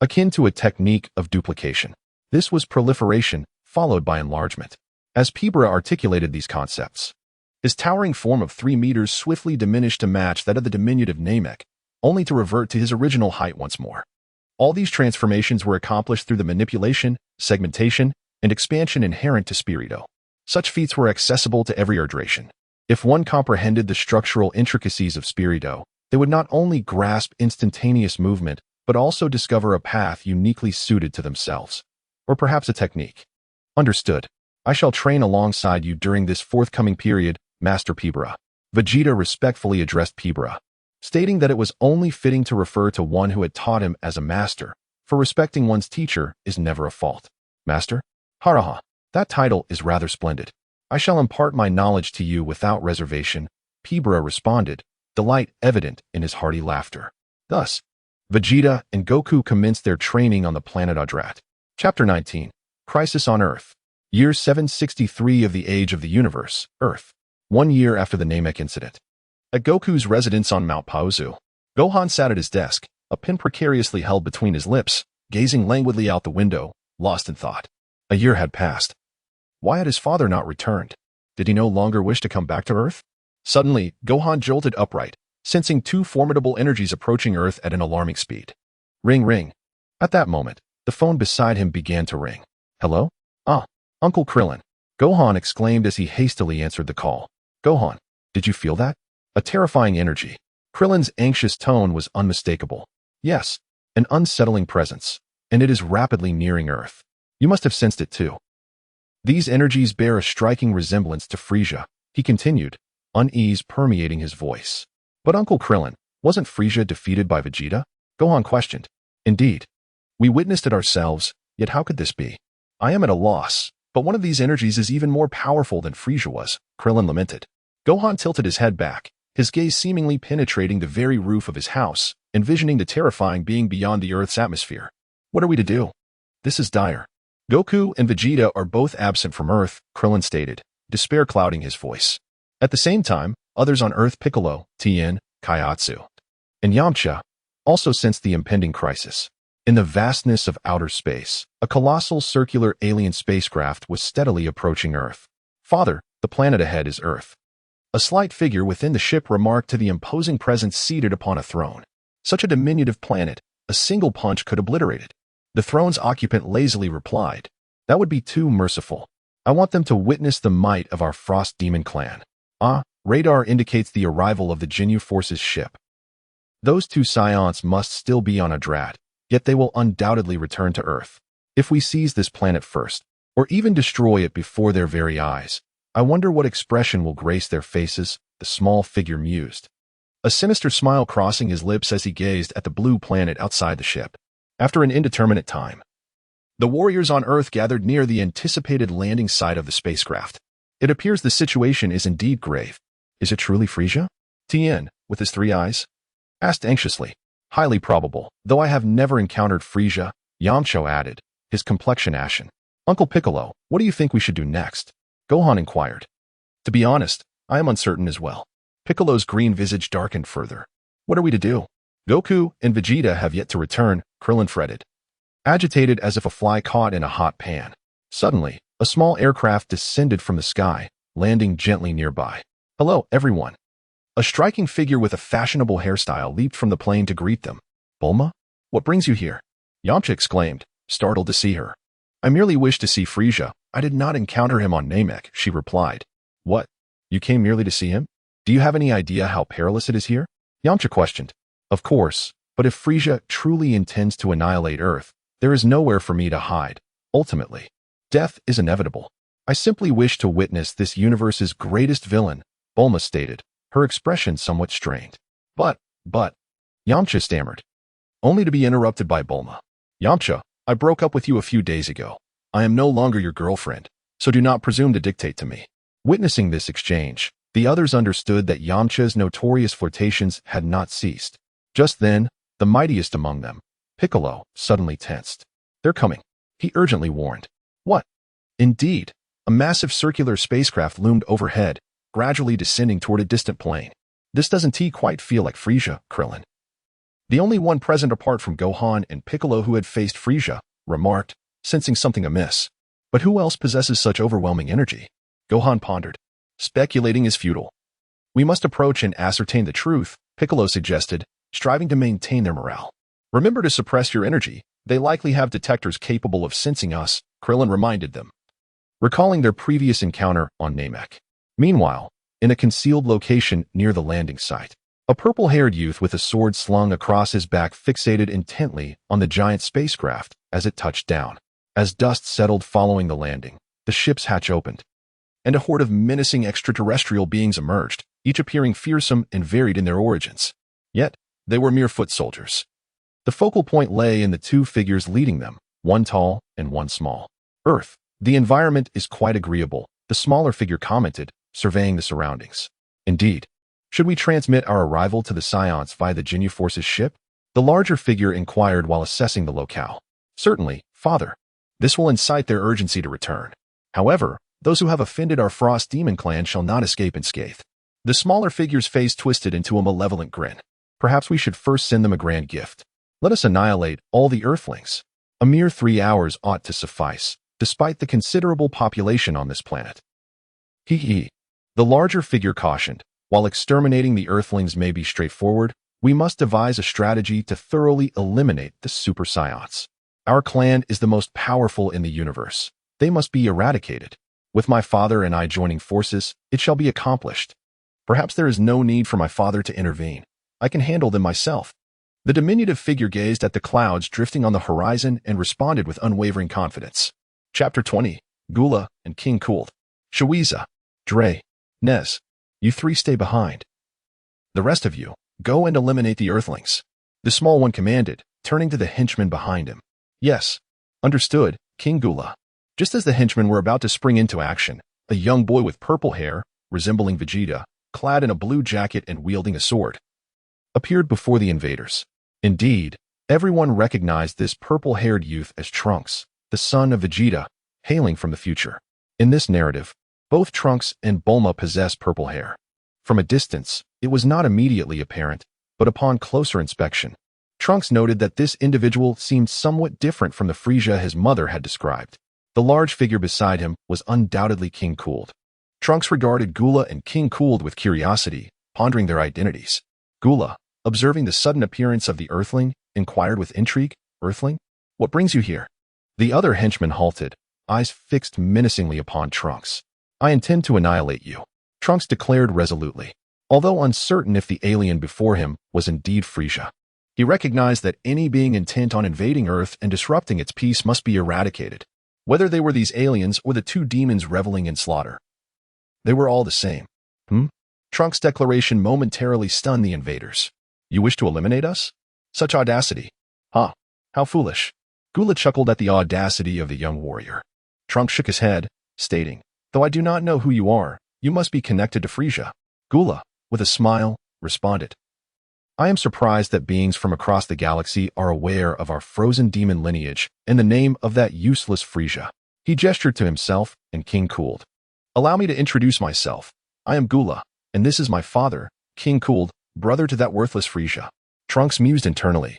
akin to a technique of duplication. This was proliferation, followed by enlargement. As Pibara articulated these concepts, his towering form of 3 meters swiftly diminished to match that of the diminutive Namek, only to revert to his original height once more. All these transformations were accomplished through the manipulation, segmentation, and expansion inherent to Spirito. Such feats were accessible to every Ardration. If one comprehended the structural intricacies of Spirito, they would not only grasp instantaneous movement, but also discover a path uniquely suited to themselves. Or perhaps a technique. Understood. I shall train alongside you during this forthcoming period, Master Pibara. Vegeta respectfully addressed Pibara. stating that it was only fitting to refer to one who had taught him as a master, for respecting one's teacher is never a fault. Master? Haraha, that title is rather splendid. I shall impart my knowledge to you without reservation, Pibra responded, delight evident in his hearty laughter. Thus, Vegeta and Goku commenced their training on the planet Adrat. Chapter 19. Crisis on Earth. Year 763 of the Age of the Universe, Earth. 1 year after the Namek incident. At Goku's residence on Mount Paozu, Gohan sat at his desk, a pen precariously held between his lips, gazing languidly out the window, lost in thought. A year had passed. Why had his father not returned? Did he no longer wish to come back to Earth? Suddenly, Gohan jolted upright, sensing two formidable energies approaching Earth at an alarming speed. Ring, ring. At that moment, the phone beside him began to ring. Hello? Ah, Uncle Krillin. Gohan exclaimed as he hastily answered the call. Gohan, did you feel that? A terrifying energy. Krillin's anxious tone was unmistakable. Yes, an unsettling presence, and it is rapidly nearing Earth. You must have sensed it too. These energies bear a striking resemblance to Frieza, he continued, unease permeating his voice. But Uncle Krillin, wasn't Frieza defeated by Vegeta? Gohan questioned. Indeed. We witnessed it ourselves, yet how could this be? I am at a loss, but one of these energies is even more powerful than Frieza was, Krillin lamented. Gohan tilted his head back, his gaze seemingly penetrating the very roof of his house, envisioning the terrifying being beyond the Earth's atmosphere. What are we to do? This is dire. Goku and Vegeta are both absent from Earth, Krillin stated, despair clouding his voice. At the same time, others on Earth, Piccolo, Tien, Kaiatsu, and Yamcha, also sensed the impending crisis. In the vastness of outer space, a colossal circular alien spacecraft was steadily approaching Earth. Father, the planet ahead is Earth. A slight figure within the ship remarked to the imposing presence seated upon a throne. Such a diminutive planet, a single punch could obliterate it. The throne's occupant lazily replied, that would be too merciful. I want them to witness the might of our Frost Demon clan. Ah, radar indicates the arrival of the Ginyu Force's ship. Those two scions must still be on Adrat, yet they will undoubtedly return to Earth. If we seize this planet first, or even destroy it before their very eyes, I wonder what expression will grace their faces, the small figure mused. A sinister smile crossing his lips as he gazed at the blue planet outside the ship. After an indeterminate time, the warriors on Earth gathered near the anticipated landing site of the spacecraft. It appears the situation is indeed grave. Is it truly Frieza? Tien, with his 3 eyes, asked anxiously. Highly probable, though I have never encountered Frieza, Yamcha added, his complexion ashen. Uncle Piccolo, what do you think we should do next? Gohan inquired. To be honest, I am uncertain as well. Piccolo's green visage darkened further. What are we to do? Goku and Vegeta have yet to return, Krillin fretted, agitated as if a fly caught in a hot pan. Suddenly, a small aircraft descended from the sky, landing gently nearby. Hello, everyone. A striking figure with a fashionable hairstyle leaped from the plane to greet them. Bulma? What brings you here? Yamcha exclaimed, startled to see her. I merely wish to see Frieza. I did not encounter him on Namek, she replied. What? You came merely to see him? Do you have any idea how perilous it is here? Yamcha questioned. Of course, but if Frieza truly intends to annihilate Earth, there is nowhere for me to hide. Ultimately, death is inevitable. I simply wish to witness this universe's greatest villain, Bulma stated, her expression somewhat strained. But, Yamcha stammered, only to be interrupted by Bulma. Yamcha, I broke up with you a few days ago. I am no longer your girlfriend, so do not presume to dictate to me. Witnessing this exchange, the others understood that Yamcha's notorious flirtations had not ceased. Just then, the mightiest among them, Piccolo, suddenly tensed. They're coming, he urgently warned. What? Indeed, a massive circular spacecraft loomed overhead, gradually descending toward a distant plane. This doesn't quite feel like Frieza, Krillin. The only one present apart from Gohan and Piccolo who had faced Frieza, remarked, sensing something amiss. But who else possesses such overwhelming energy? Gohan pondered. Speculating is futile. We must approach and ascertain the truth, Piccolo suggested, striving to maintain their morale. Remember to suppress your energy. They likely have detectors capable of sensing us, Krillin reminded them, recalling their previous encounter on Namek. Meanwhile, in a concealed location near the landing site, a purple-haired youth with a sword slung across his back fixated intently on the giant spacecraft as it touched down. As dust settled following the landing, the ship's hatch opened, and a horde of menacing extraterrestrial beings emerged, each appearing fearsome and varied in their origins. Yet, they were mere foot soldiers. The focal point lay in the two figures leading them, one tall and one small. Earth, the environment is quite agreeable, the smaller figure commented, surveying the surroundings. Indeed. Should we transmit our arrival to the Scions via the Ginyu Force's ship? The larger figure inquired while assessing the locale. Certainly, Father. This will incite their urgency to return. However, those who have offended our Frost Demon clan shall not escape unscathed. The smaller figure's face twisted into a malevolent grin. Perhaps we should first send them a grand gift. Let us annihilate all the Earthlings. A mere 3 hours ought to suffice, despite the considerable population on this planet. Hee hee. The larger figure cautioned, while exterminating the Earthlings may be straightforward, we must devise a strategy to thoroughly eliminate the Super Scions. Our clan is the most powerful in the universe. They must be eradicated. With my father and I joining forces, it shall be accomplished. Perhaps there is no need for my father to intervene. I can handle them myself. The diminutive figure gazed at the clouds drifting on the horizon and responded with unwavering confidence. Chapter 20. Gula and King Cooled. Shawiza, Dre, Nez, you three stay behind. The rest of you, go and eliminate the Earthlings. The small one commanded, turning to the henchmen behind him. Yes. Understood, King Gula. Just as the henchmen were about to spring into action, a young boy with purple hair, resembling Vegeta, clad in a blue jacket and wielding a sword, appeared before the invaders. Indeed, everyone recognized this purple-haired youth as Trunks, the son of Vegeta, hailing from the future. In this narrative, both Trunks and Bulma possess purple hair. From a distance, it was not immediately apparent, but upon closer inspection, Trunks noted that this individual seemed somewhat different from the Frieza his mother had described. The large figure beside him was undoubtedly King Cooled. Trunks regarded Gula and King Cooled with curiosity, pondering their identities. Gula, observing the sudden appearance of the Earthling, inquired with intrigue, Earthling, what brings you here? The other henchman halted, eyes fixed menacingly upon Trunks. I intend to annihilate you, Trunks declared resolutely. Although uncertain if the alien before him was indeed Frieza, he recognized that any being intent on invading Earth and disrupting its peace must be eradicated, whether they were these aliens or the two demons reveling in slaughter. They were all the same. Trunks' declaration momentarily stunned the invaders. You wish to eliminate us? Such audacity. Huh. How foolish. Gula chuckled at the audacity of the young warrior. Trunks shook his head, stating, though I do not know who you are, you must be connected to Frieza. Gula, with a smile, responded. I am surprised that beings from across the galaxy are aware of our frozen demon lineage in the name of that useless Frieza. He gestured to himself and King Cooled. Allow me to introduce myself. I am Gula, and this is my father, King Cooled, brother to that worthless Frieza. Trunks mused internally.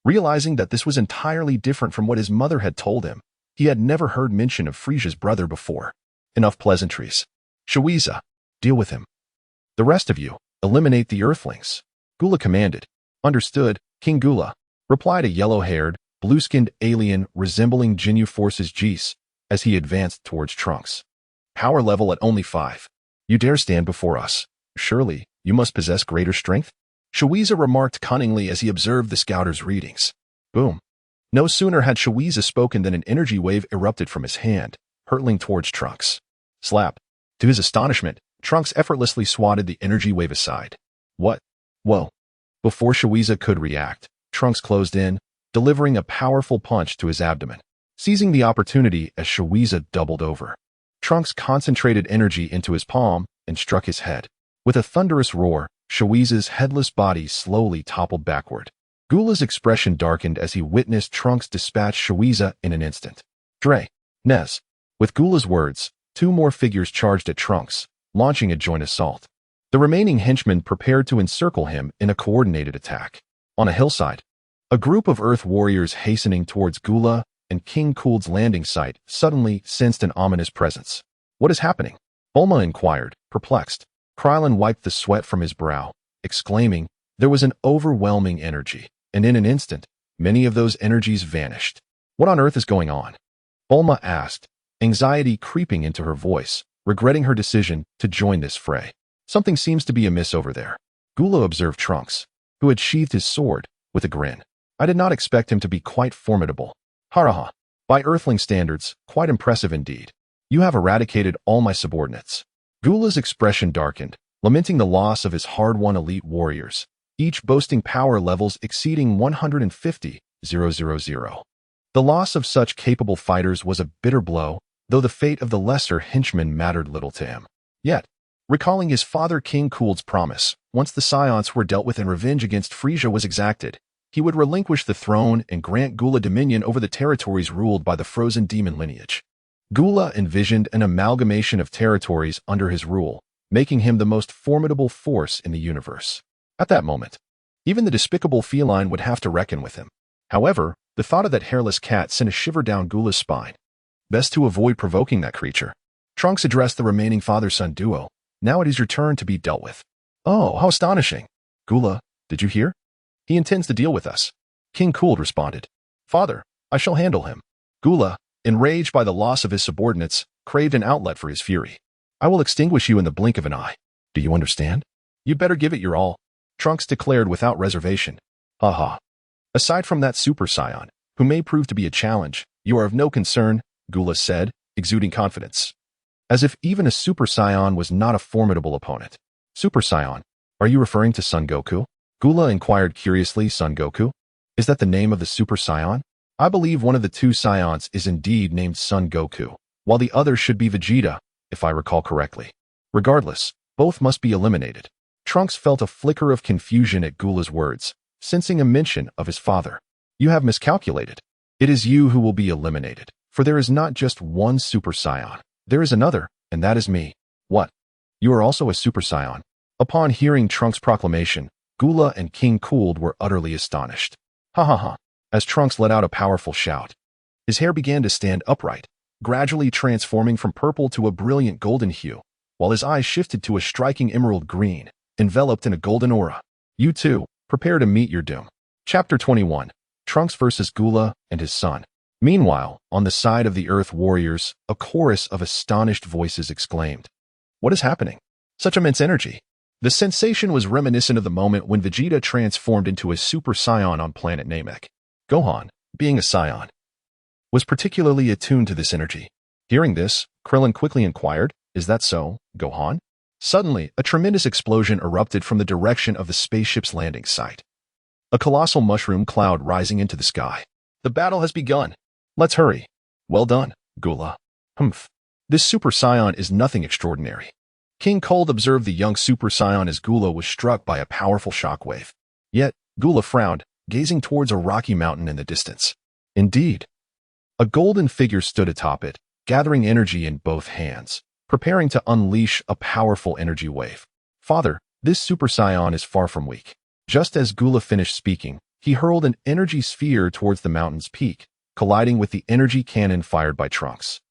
Realizing that this was entirely different from what his mother had told him, he had never heard mention of Frieza's brother before. Enough pleasantries. Shawiza, deal with him. The rest of you, eliminate the Earthlings. Gula commanded. Understood, King Gula, replied a yellow-haired, blue-skinned alien resembling Ginyu Force's Geese as he advanced towards Trunks. Power level at only 5. You dare stand before us. Surely, you must possess greater strength? Shawiza remarked cunningly as he observed the scouter's readings. Boom. No sooner had Shawiza spoken than an energy wave erupted from his hand, hurtling towards Trunks. Slap. To his astonishment, Trunks effortlessly swatted the energy wave aside. What? Whoa. Before Shawiza could react, Trunks closed in, delivering a powerful punch to his abdomen. Seizing the opportunity as Shawiza doubled over, Trunks concentrated energy into his palm and struck his head. With a thunderous roar, Shawiza's headless body slowly toppled backward. Gula's expression darkened as he witnessed Trunks dispatch Shawiza in an instant. Dre, Nez. With Gula's words, 2 more figures charged at Trunks, launching a joint assault. The remaining henchmen prepared to encircle him in a coordinated attack. On a hillside, a group of Earth warriors hastening towards Gula and King Cooled's landing site suddenly sensed an ominous presence. What is happening? Bulma inquired, perplexed. Krillin wiped the sweat from his brow, exclaiming, there was an overwhelming energy, and in an instant, many of those energies vanished. What on earth is going on? Bulma asked, anxiety creeping into her voice, regretting her decision to join this fray. Something seems to be amiss over there. Gula observed Trunks, who had sheathed his sword, with a grin. I did not expect him to be quite formidable. Haraha. By Earthling standards, quite impressive indeed. You have eradicated all my subordinates. Gula's expression darkened, lamenting the loss of his hard-won elite warriors. each boasting power levels exceeding 150,000. The loss of such capable fighters was a bitter blow, though the fate of the lesser henchmen mattered little to him. Yet, recalling his father King Kuld's promise, once the Scions were dealt with and revenge against Frisia was exacted, he would relinquish the throne and grant Gula dominion over the territories ruled by the frozen demon lineage. Gula envisioned an amalgamation of territories under his rule, making him the most formidable force in the universe. At that moment, even the despicable feline would have to reckon with him. However, the thought of that hairless cat sent a shiver down Gula's spine. Best to avoid provoking that creature. Trunks addressed the remaining father-son duo. Now it is your turn to be dealt with. Oh, how astonishing. Gula, did you hear? He intends to deal with us. King Kuld responded. Father, I shall handle him. Gula, enraged by the loss of his subordinates, craved an outlet for his fury. I will extinguish you in the blink of an eye. Do you understand? You'd better give it your all. Trunks declared without reservation. Ha. Aside from that Super Scion, who may prove to be a challenge, you are of no concern, Gula said, exuding confidence. As if even a Super Scion was not a formidable opponent. Super Scion, are you referring to Son Goku? Gula inquired curiously. Son Goku? Is that the name of the Super Scion? I believe one of the two Scions is indeed named Son Goku, while the other should be Vegeta, if I recall correctly. Regardless, both must be eliminated. Trunks felt a flicker of confusion at Gula's words, sensing a mention of his father. You have miscalculated. It is you who will be eliminated, for there is not just one Super Scion. There is another, and that is me. What? You are also a Super Scion? Upon hearing Trunks' proclamation, Gula and King Kuld were utterly astonished. Ha. As Trunks let out a powerful shout. His hair began to stand upright, gradually transforming from purple to a brilliant golden hue, while his eyes shifted to a striking emerald green, enveloped in a golden aura. You too, prepare to meet your doom. Chapter 21. Trunks vs. Gula and his son. Meanwhile, on the side of the Earth warriors, a chorus of astonished voices exclaimed. What is happening? Such immense energy. The sensation was reminiscent of the moment when Vegeta transformed into a Super Saiyan on planet Namek. Gohan, being a Saiyan, was particularly attuned to this energy. Hearing this, Krillin quickly inquired, Is that so, Gohan? Suddenly, a tremendous explosion erupted from the direction of the spaceship's landing site. A colossal mushroom cloud rising into the sky. The battle has begun. Let's hurry. Well done, Gula. Humph. This Super Saiyan is nothing extraordinary. King Kuld observed the young Super Saiyan as Gula was struck by a powerful shockwave. Yet, Gula frowned, gazing towards a rocky mountain in the distance. Indeed. A golden figure stood atop it, gathering energy in both hands, preparing to unleash a powerful energy wave. Father, this Super Saiyan is far from weak. Just as Gula finished speaking, he hurled an energy sphere towards the mountain's peak, colliding with the energy cannon fired by Trunks.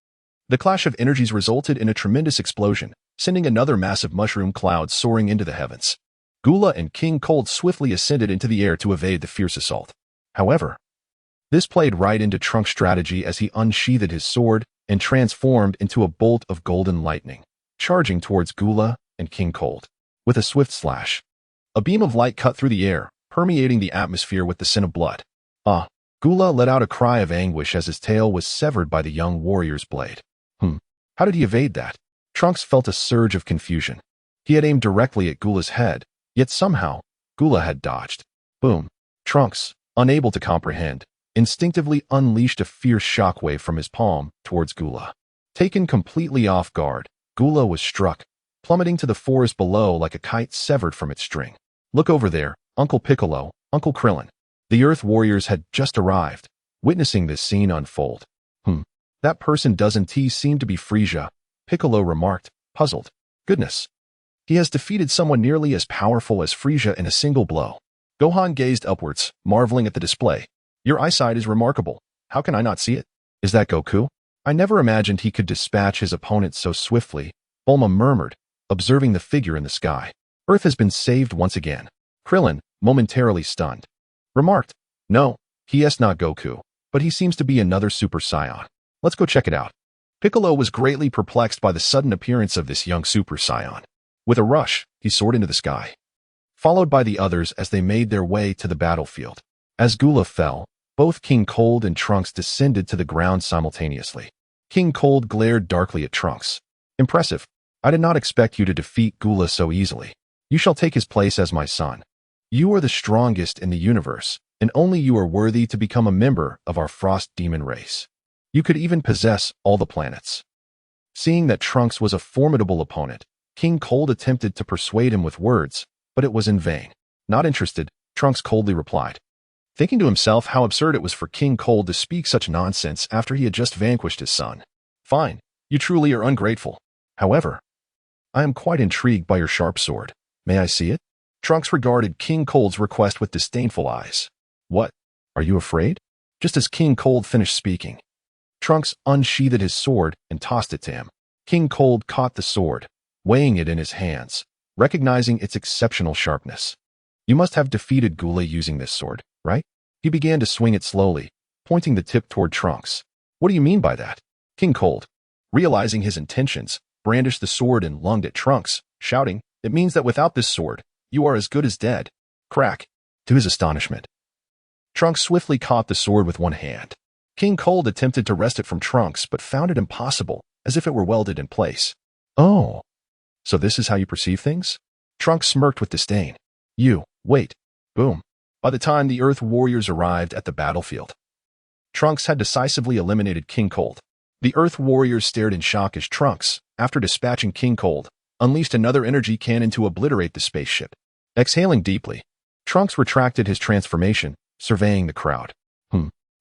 The clash of energies resulted in a tremendous explosion, sending another massive mushroom cloud soaring into the heavens. Gula and King Kuld swiftly ascended into the air to evade the fierce assault. However, this played right into Trunks' strategy as he unsheathed his sword and transformed into a bolt of golden lightning, charging towards Gula and King Kuld. With a swift slash, a beam of light cut through the air, permeating the atmosphere with the scent of blood. Gula let out a cry of anguish as his tail was severed by the young warrior's blade. How did he evade that? Trunks felt a surge of confusion. He had aimed directly at Gula's head, yet somehow, Gula had dodged. Boom. Trunks, unable to comprehend, instinctively unleashed a fierce shockwave from his palm towards Gula. Taken completely off guard, Gula was struck, plummeting to the forest below like a kite severed from its string. Look over there, Uncle Piccolo, Uncle Krillin. The Earth warriors had just arrived, witnessing this scene unfold. That person doesn't seem to be Frisia, Piccolo remarked, puzzled. Goodness. He has defeated someone nearly as powerful as Frisia in a single blow. Gohan gazed upwards, marveling at the display. Your eyesight is remarkable. How can I not see it? Is that Goku? I never imagined he could dispatch his opponent so swiftly, Bulma murmured, observing the figure in the sky. Earth has been saved once again. Krillin, momentarily stunned, remarked, No, he is not Goku, but he seems to be another Super Saiyan. Let's go check it out. Piccolo was greatly perplexed by the sudden appearance of this young Super Saiyan. With a rush, he soared into the sky, followed by the others as they made their way to the battlefield. As Gula fell, both King Kuld and Trunks descended to the ground simultaneously. King Kuld glared darkly at Trunks. Impressive. I did not expect you to defeat Gula so easily. You shall take his place as my son. You are the strongest in the universe, and only you are worthy to become a member of our frost demon race. You could even possess all the planets." Seeing that Trunks was a formidable opponent, King Cold attempted to persuade him with words, but it was in vain. Not interested, Trunks coldly replied, thinking to himself how absurd it was for King Cold to speak such nonsense after he had just vanquished his son. "Fine, you truly are ungrateful. However, I am quite intrigued by your sharp sword. May I see it?" Trunks regarded King Cold's request with disdainful eyes. "What? Are you afraid?" Just as King Cold finished speaking, Trunks unsheathed his sword and tossed it to him. King Cold caught the sword, weighing it in his hands, recognizing its exceptional sharpness. "You must have defeated Gule using this sword, right?" He began to swing it slowly, pointing the tip toward Trunks. "What do you mean by that?" King Cold, realizing his intentions, brandished the sword and lunged at Trunks, shouting, "It means that without this sword, you are as good as dead." Crack! To his astonishment, Trunks swiftly caught the sword with one hand. King Cold attempted to wrest it from Trunks, but found it impossible, as if it were welded in place. "Oh, so this is how you perceive things?" Trunks smirked with disdain. Wait. Boom. By the time the Earth Warriors arrived at the battlefield, Trunks had decisively eliminated King Cold. The Earth Warriors stared in shock as Trunks, after dispatching King Cold, unleashed another energy cannon to obliterate the spaceship. Exhaling deeply, Trunks retracted his transformation, surveying the crowd.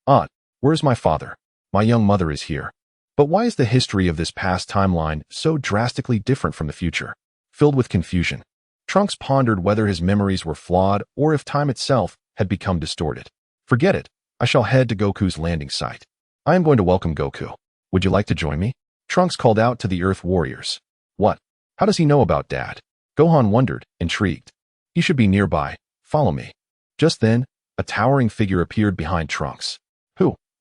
Odd. Where's my father? My young mother is here. But why is the history of this past timeline so drastically different from the future? Filled with confusion, Trunks pondered whether his memories were flawed or if time itself had become distorted. Forget it. I shall head to Goku's landing site. I am going to welcome Goku. Would you like to join me? Trunks called out to the Earth Warriors. What? How does he know about Dad? Gohan wondered, intrigued. He should be nearby. Follow me. Just then, a towering figure appeared behind Trunks.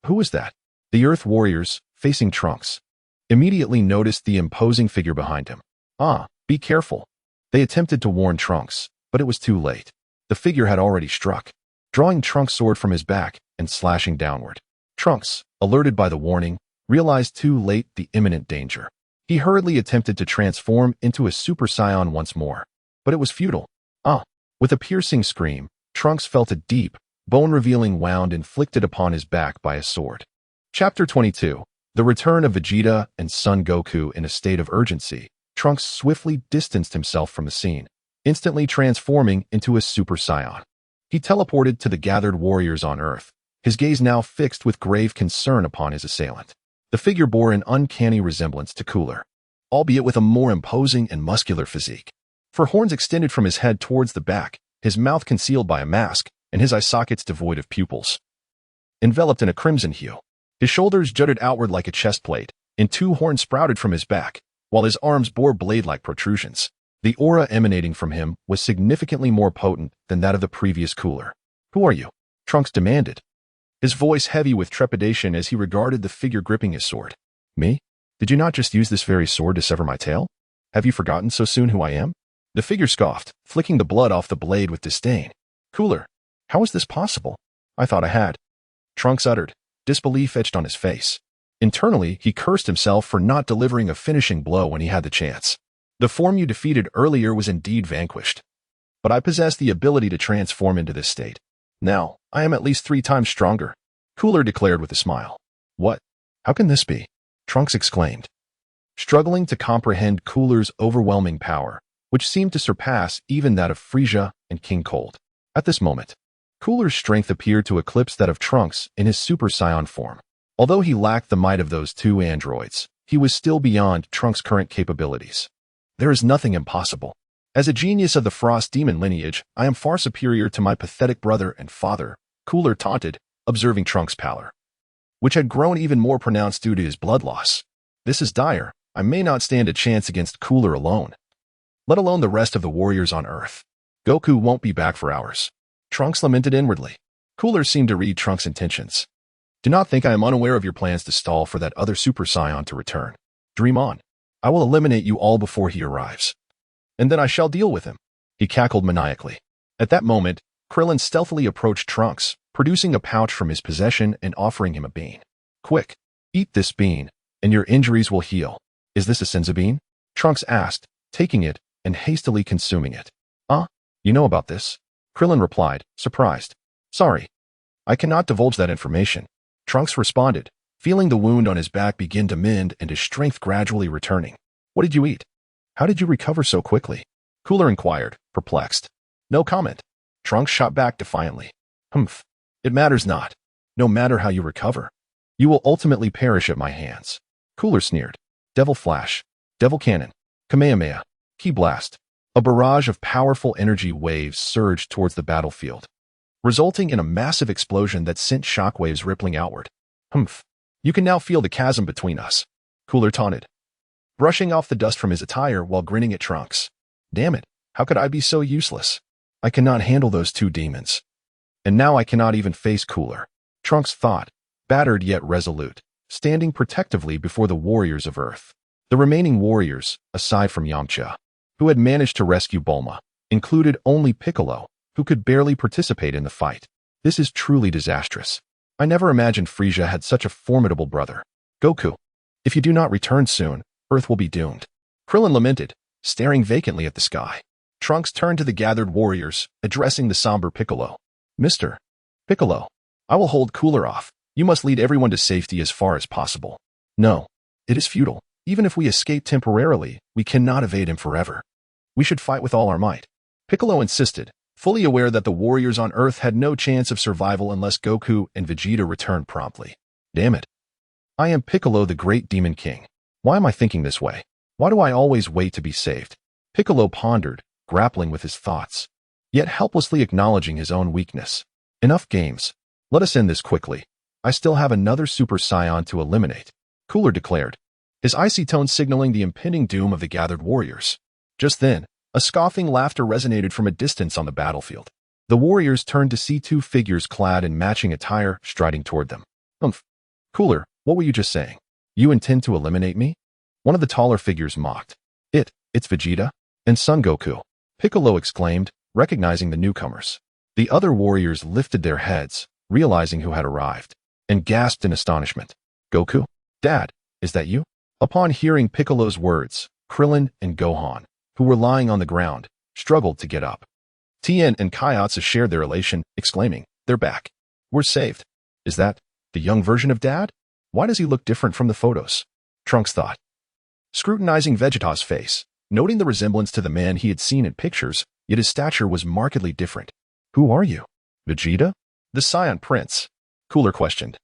Who is that? The Earth Warriors, facing Trunks, immediately noticed the imposing figure behind him. Be careful. They attempted to warn Trunks, but it was too late. The figure had already struck, drawing Trunks' sword from his back and slashing downward. Trunks, alerted by the warning, realized too late the imminent danger. He hurriedly attempted to transform into a Super Saiyan once more, but it was futile. With a piercing scream, Trunks felt a deep, bone-revealing wound inflicted upon his back by a sword. Chapter 22. The return of Vegeta and Son Goku in a state of urgency. Trunks swiftly distanced himself from the scene, instantly transforming into a Super Saiyan. He teleported to the gathered warriors on Earth, his gaze now fixed with grave concern upon his assailant. The figure bore an uncanny resemblance to Cooler, albeit with a more imposing and muscular physique. For horns extended from his head towards the back, his mouth concealed by a mask, and his eye sockets devoid of pupils. Enveloped in a crimson hue, his shoulders jutted outward like a chest plate, and two horns sprouted from his back, while his arms bore blade-like protrusions. The aura emanating from him was significantly more potent than that of the previous Cooler. "Who are you?" Trunks demanded, his voice heavy with trepidation as he regarded the figure gripping his sword. "Me? Did you not just use this very sword to sever my tail? Have you forgotten so soon who I am?" The figure scoffed, flicking the blood off the blade with disdain. "Cooler, how is this possible? I thought I had." Trunks uttered, disbelief etched on his face. Internally, he cursed himself for not delivering a finishing blow when he had the chance. "The form you defeated earlier was indeed vanquished, but I possess the ability to transform into this state. Now, I am at least 3 times stronger," Cooler declared with a smile. "What? How can this be?" Trunks exclaimed, struggling to comprehend Cooler's overwhelming power, which seemed to surpass even that of Frieza and King Cold. At this moment, Cooler's strength appeared to eclipse that of Trunks in his Super Saiyan form. Although he lacked the might of those two androids, he was still beyond Trunks' current capabilities. "There is nothing impossible. As a genius of the Frost Demon lineage, I am far superior to my pathetic brother and father," Cooler taunted, observing Trunks' pallor, which had grown even more pronounced due to his blood loss. "This is dire. I may not stand a chance against Cooler alone, let alone the rest of the warriors on Earth. Goku won't be back for hours." Trunks lamented inwardly. Cooler seemed to read Trunks' intentions. "Do not think I am unaware of your plans to stall for that other Super Saiyan to return. Dream on. I will eliminate you all before he arrives. And then I shall deal with him." He cackled maniacally. At that moment, Krillin stealthily approached Trunks, producing a pouch from his possession and offering him a bean. "Quick, eat this bean, and your injuries will heal." "Is this a Senzu bean?" Trunks asked, taking it and hastily consuming it. You know about this?" Krillin replied, surprised. Sorry, I cannot divulge that information. Trunks responded, feeling the wound on his back begin to mend and his strength gradually returning. What did you eat? How did you recover so quickly? Cooler inquired, perplexed. No comment. Trunks shot back defiantly. Humph. It matters not. No matter how you recover, you will ultimately perish at my hands. Cooler sneered. Devil Flash. Devil Cannon. Kamehameha. Ki Blast. A barrage of powerful energy waves surged towards the battlefield, resulting in a massive explosion that sent shockwaves rippling outward. Humph. You can now feel the chasm between us. Cooler taunted, brushing off the dust from his attire while grinning at Trunks. Damn it, how could I be so useless? I cannot handle those two demons. And now I cannot even face Cooler. Trunks thought, battered yet resolute, standing protectively before the warriors of Earth. The remaining warriors, aside from Yamcha, who had managed to rescue Bulma, included only Piccolo, who could barely participate in the fight. This is truly disastrous. I never imagined Frieza had such a formidable brother. Goku, if you do not return soon, Earth will be doomed. Krillin lamented, staring vacantly at the sky. Trunks turned to the gathered warriors, addressing the somber Piccolo. Mr. Piccolo, I will hold Cooler off. You must lead everyone to safety as far as possible. No, it is futile. Even if we escape temporarily, we cannot evade him forever. We should fight with all our might. Piccolo insisted, fully aware that the warriors on Earth had no chance of survival unless Goku and Vegeta returned promptly. Damn it. I am Piccolo, the great Demon King. Why am I thinking this way? Why do I always wait to be saved? Piccolo pondered, grappling with his thoughts, yet helplessly acknowledging his own weakness. Enough games. Let us end this quickly. I still have another Super Saiyan to eliminate, Cooler declared, his icy tone signaling the impending doom of the gathered warriors. Just then, a scoffing laughter resonated from a distance on the battlefield. The warriors turned to see two figures clad in matching attire striding toward them. Humph. Cooler, what were you just saying? You intend to eliminate me? One of the taller figures mocked. It's Vegeta and Son Goku, Piccolo exclaimed, recognizing the newcomers. The other warriors lifted their heads, realizing who had arrived, and gasped in astonishment. Goku? Dad, is that you? Upon hearing Piccolo's words, Krillin and Gohan, who were lying on the ground, struggled to get up. Tien and Kaiatsu shared their elation, exclaiming, they're back. We're saved. Is that the young version of Dad? Why does he look different from the photos? Trunks thought, scrutinizing Vegeta's face, noting the resemblance to the man he had seen in pictures, yet his stature was markedly different. Who are you? Vegeta? The Saiyan Prince? Cooler questioned,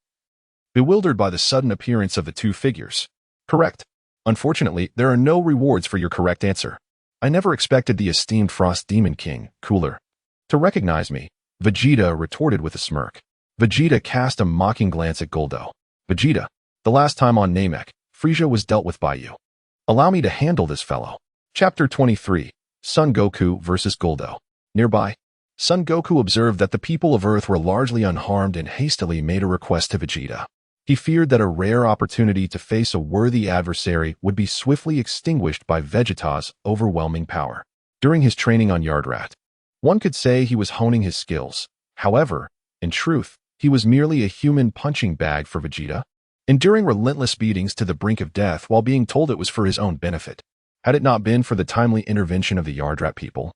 bewildered by the sudden appearance of the two figures. Correct. Unfortunately, there are no rewards for your correct answer. I never expected the esteemed Frost Demon King, Cooler, to recognize me, Vegeta retorted with a smirk. Vegeta cast a mocking glance at Guldo. Vegeta, the last time on Namek, Frieza was dealt with by you. Allow me to handle this fellow. Chapter 23, Son Goku vs. Guldo. Nearby, Son Goku observed that the people of Earth were largely unharmed and hastily made a request to Vegeta. He feared that a rare opportunity to face a worthy adversary would be swiftly extinguished by Vegeta's overwhelming power. During his training on Yardrat, one could say he was honing his skills. However, in truth, he was merely a human punching bag for Vegeta, enduring relentless beatings to the brink of death while being told it was for his own benefit. Had it not been for the timely intervention of the Yardrat people,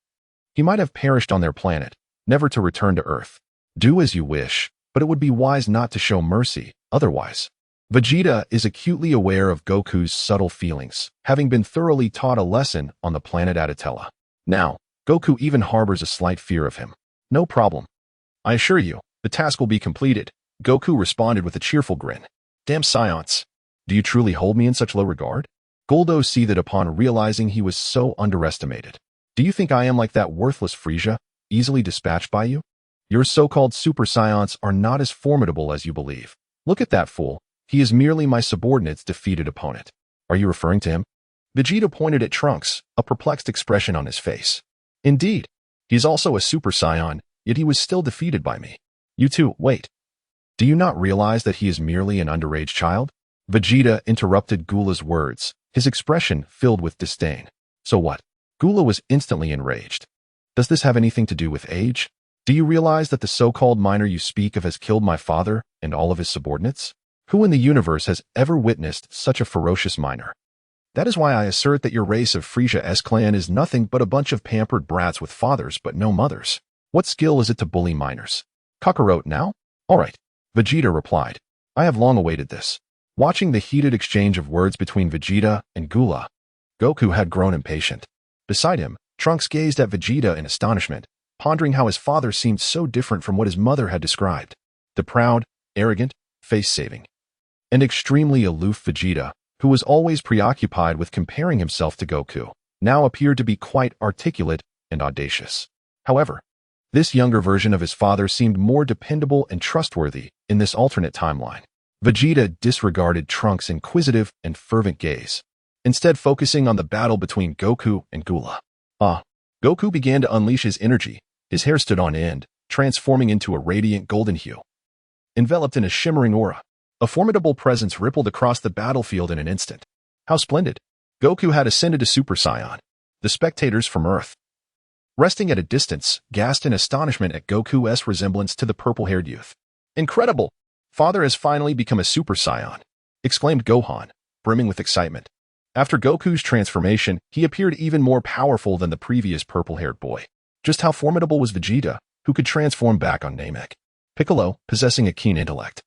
he might have perished on their planet, never to return to Earth. Do as you wish, but it would be wise not to show mercy, otherwise. Vegeta is acutely aware of Goku's subtle feelings, having been thoroughly taught a lesson on the planet Adatella. Now, Goku even harbors a slight fear of him. No problem. I assure you, the task will be completed, Goku responded with a cheerful grin. Damn Science. Do you truly hold me in such low regard? Guldo seethed upon realizing he was so underestimated. Do you think I am like that worthless Frieza, easily dispatched by you? Your so-called Super Saiyans are not as formidable as you believe. Look at that fool. He is merely my subordinate's defeated opponent. Are you referring to him? Vegeta pointed at Trunks, a perplexed expression on his face. Indeed. He is also a Super Saiyan, yet he was still defeated by me. You two, wait. Do you not realize that he is merely an underage child? Vegeta interrupted Gula's words, his expression filled with disdain. So what? Gula was instantly enraged. Does this have anything to do with age? Do you realize that the so-called minor you speak of has killed my father and all of his subordinates? Who in the universe has ever witnessed such a ferocious minor? That is why I assert that your race of Frieza S clan is nothing but a bunch of pampered brats with fathers but no mothers. What skill is it to bully minors? Kakarot now? All right. Vegeta replied. I have long awaited this. Watching the heated exchange of words between Vegeta and Gula, Goku had grown impatient. Beside him, Trunks gazed at Vegeta in astonishment, pondering how his father seemed so different from what his mother had described. The proud, arrogant, face-saving, and extremely aloof Vegeta, who was always preoccupied with comparing himself to Goku, now appeared to be quite articulate and audacious. However, this younger version of his father seemed more dependable and trustworthy in this alternate timeline. Vegeta disregarded Trunks' inquisitive and fervent gaze, instead focusing on the battle between Goku and Gula. Goku began to unleash his energy. His hair stood on end, transforming into a radiant golden hue. Enveloped in a shimmering aura, a formidable presence rippled across the battlefield in an instant. How splendid! Goku had ascended to Super Saiyan. The spectators from Earth, resting at a distance, gasped in astonishment at Goku's resemblance to the purple-haired youth. Incredible! Father has finally become a Super Saiyan, exclaimed Gohan, brimming with excitement. After Goku's transformation, he appeared even more powerful than the previous purple-haired boy. Just how formidable was Vegeta, who could transform back on Namek? Piccolo, possessing a keen intellect,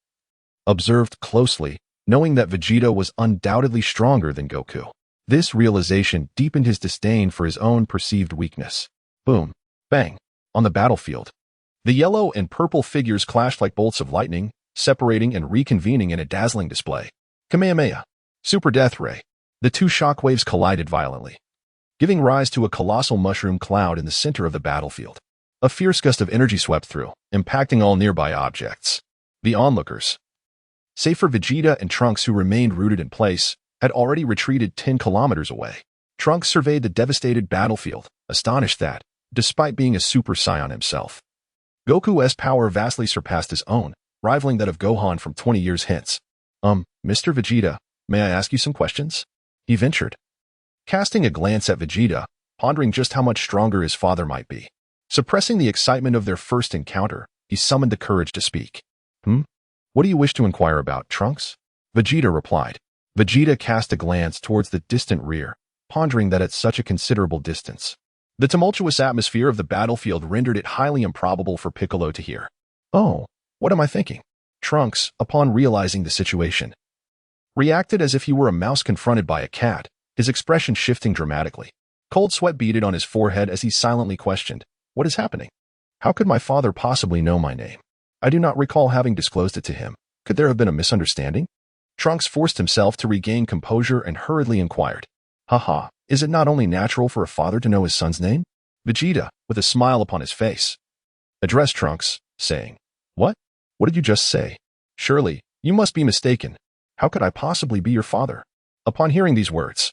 observed closely, knowing that Vegeta was undoubtedly stronger than Goku. This realization deepened his disdain for his own perceived weakness. Boom, bang, on the battlefield. The yellow and purple figures clashed like bolts of lightning, separating and reconvening in a dazzling display. Kamehameha, Super Death Ray. The two shockwaves collided violently, giving rise to a colossal mushroom cloud in the center of the battlefield. A fierce gust of energy swept through, impacting all nearby objects. The onlookers, save for Vegeta and Trunks who remained rooted in place, had already retreated 10 kilometers away. Trunks surveyed the devastated battlefield, astonished that, despite being a Super Saiyan himself, Goku's power vastly surpassed his own, rivaling that of Gohan from 20 years hence. Mr. Vegeta, may I ask you some questions? He ventured, casting a glance at Vegeta, pondering just how much stronger his father might be. Suppressing the excitement of their first encounter, he summoned the courage to speak. What do you wish to inquire about, Trunks? Vegeta replied. Vegeta cast a glance towards the distant rear, pondering that at such a considerable distance, the tumultuous atmosphere of the battlefield rendered it highly improbable for Piccolo to hear. Oh, what am I thinking? Trunks, upon realizing the situation, reacted as if he were a mouse confronted by a cat, his expression shifting dramatically. Cold sweat beaded on his forehead as he silently questioned, "What is happening? How could my father possibly know my name? I do not recall having disclosed it to him. Could there have been a misunderstanding?" Trunks forced himself to regain composure and hurriedly inquired, "Haha, is it not only natural for a father to know his son's name?" Vegeta, with a smile upon his face, addressed Trunks, saying, What did you just say? Surely, you must be mistaken. How could I possibly be your father?" Upon hearing these words,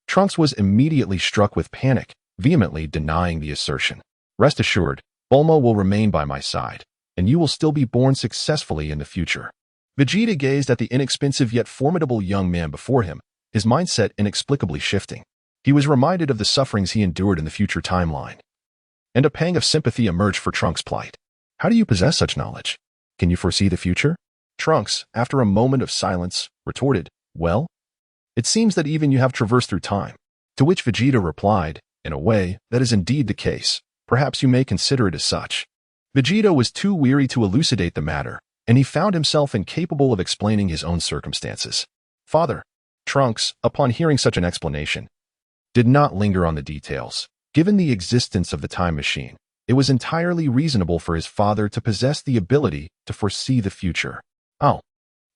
Trunks was immediately struck with panic, vehemently denying the assertion. "Rest assured, Bulma will remain by my side, and you will still be born successfully in the future." Vegeta gazed at the inexpensive yet formidable young man before him, his mindset inexplicably shifting. He was reminded of the sufferings he endured in the future timeline, and a pang of sympathy emerged for Trunks' plight. "How do you possess such knowledge? Can you foresee the future?" Trunks, after a moment of silence, retorted, "Well, it seems that even you have traversed through time." To which Vegeta replied, "In a way, that is indeed the case. Perhaps you may consider it as such." Vegeta was too weary to elucidate the matter, and he found himself incapable of explaining his own circumstances. Father, Trunks, upon hearing such an explanation, did not linger on the details. Given the existence of the time machine, it was entirely reasonable for his father to possess the ability to foresee the future. Oh,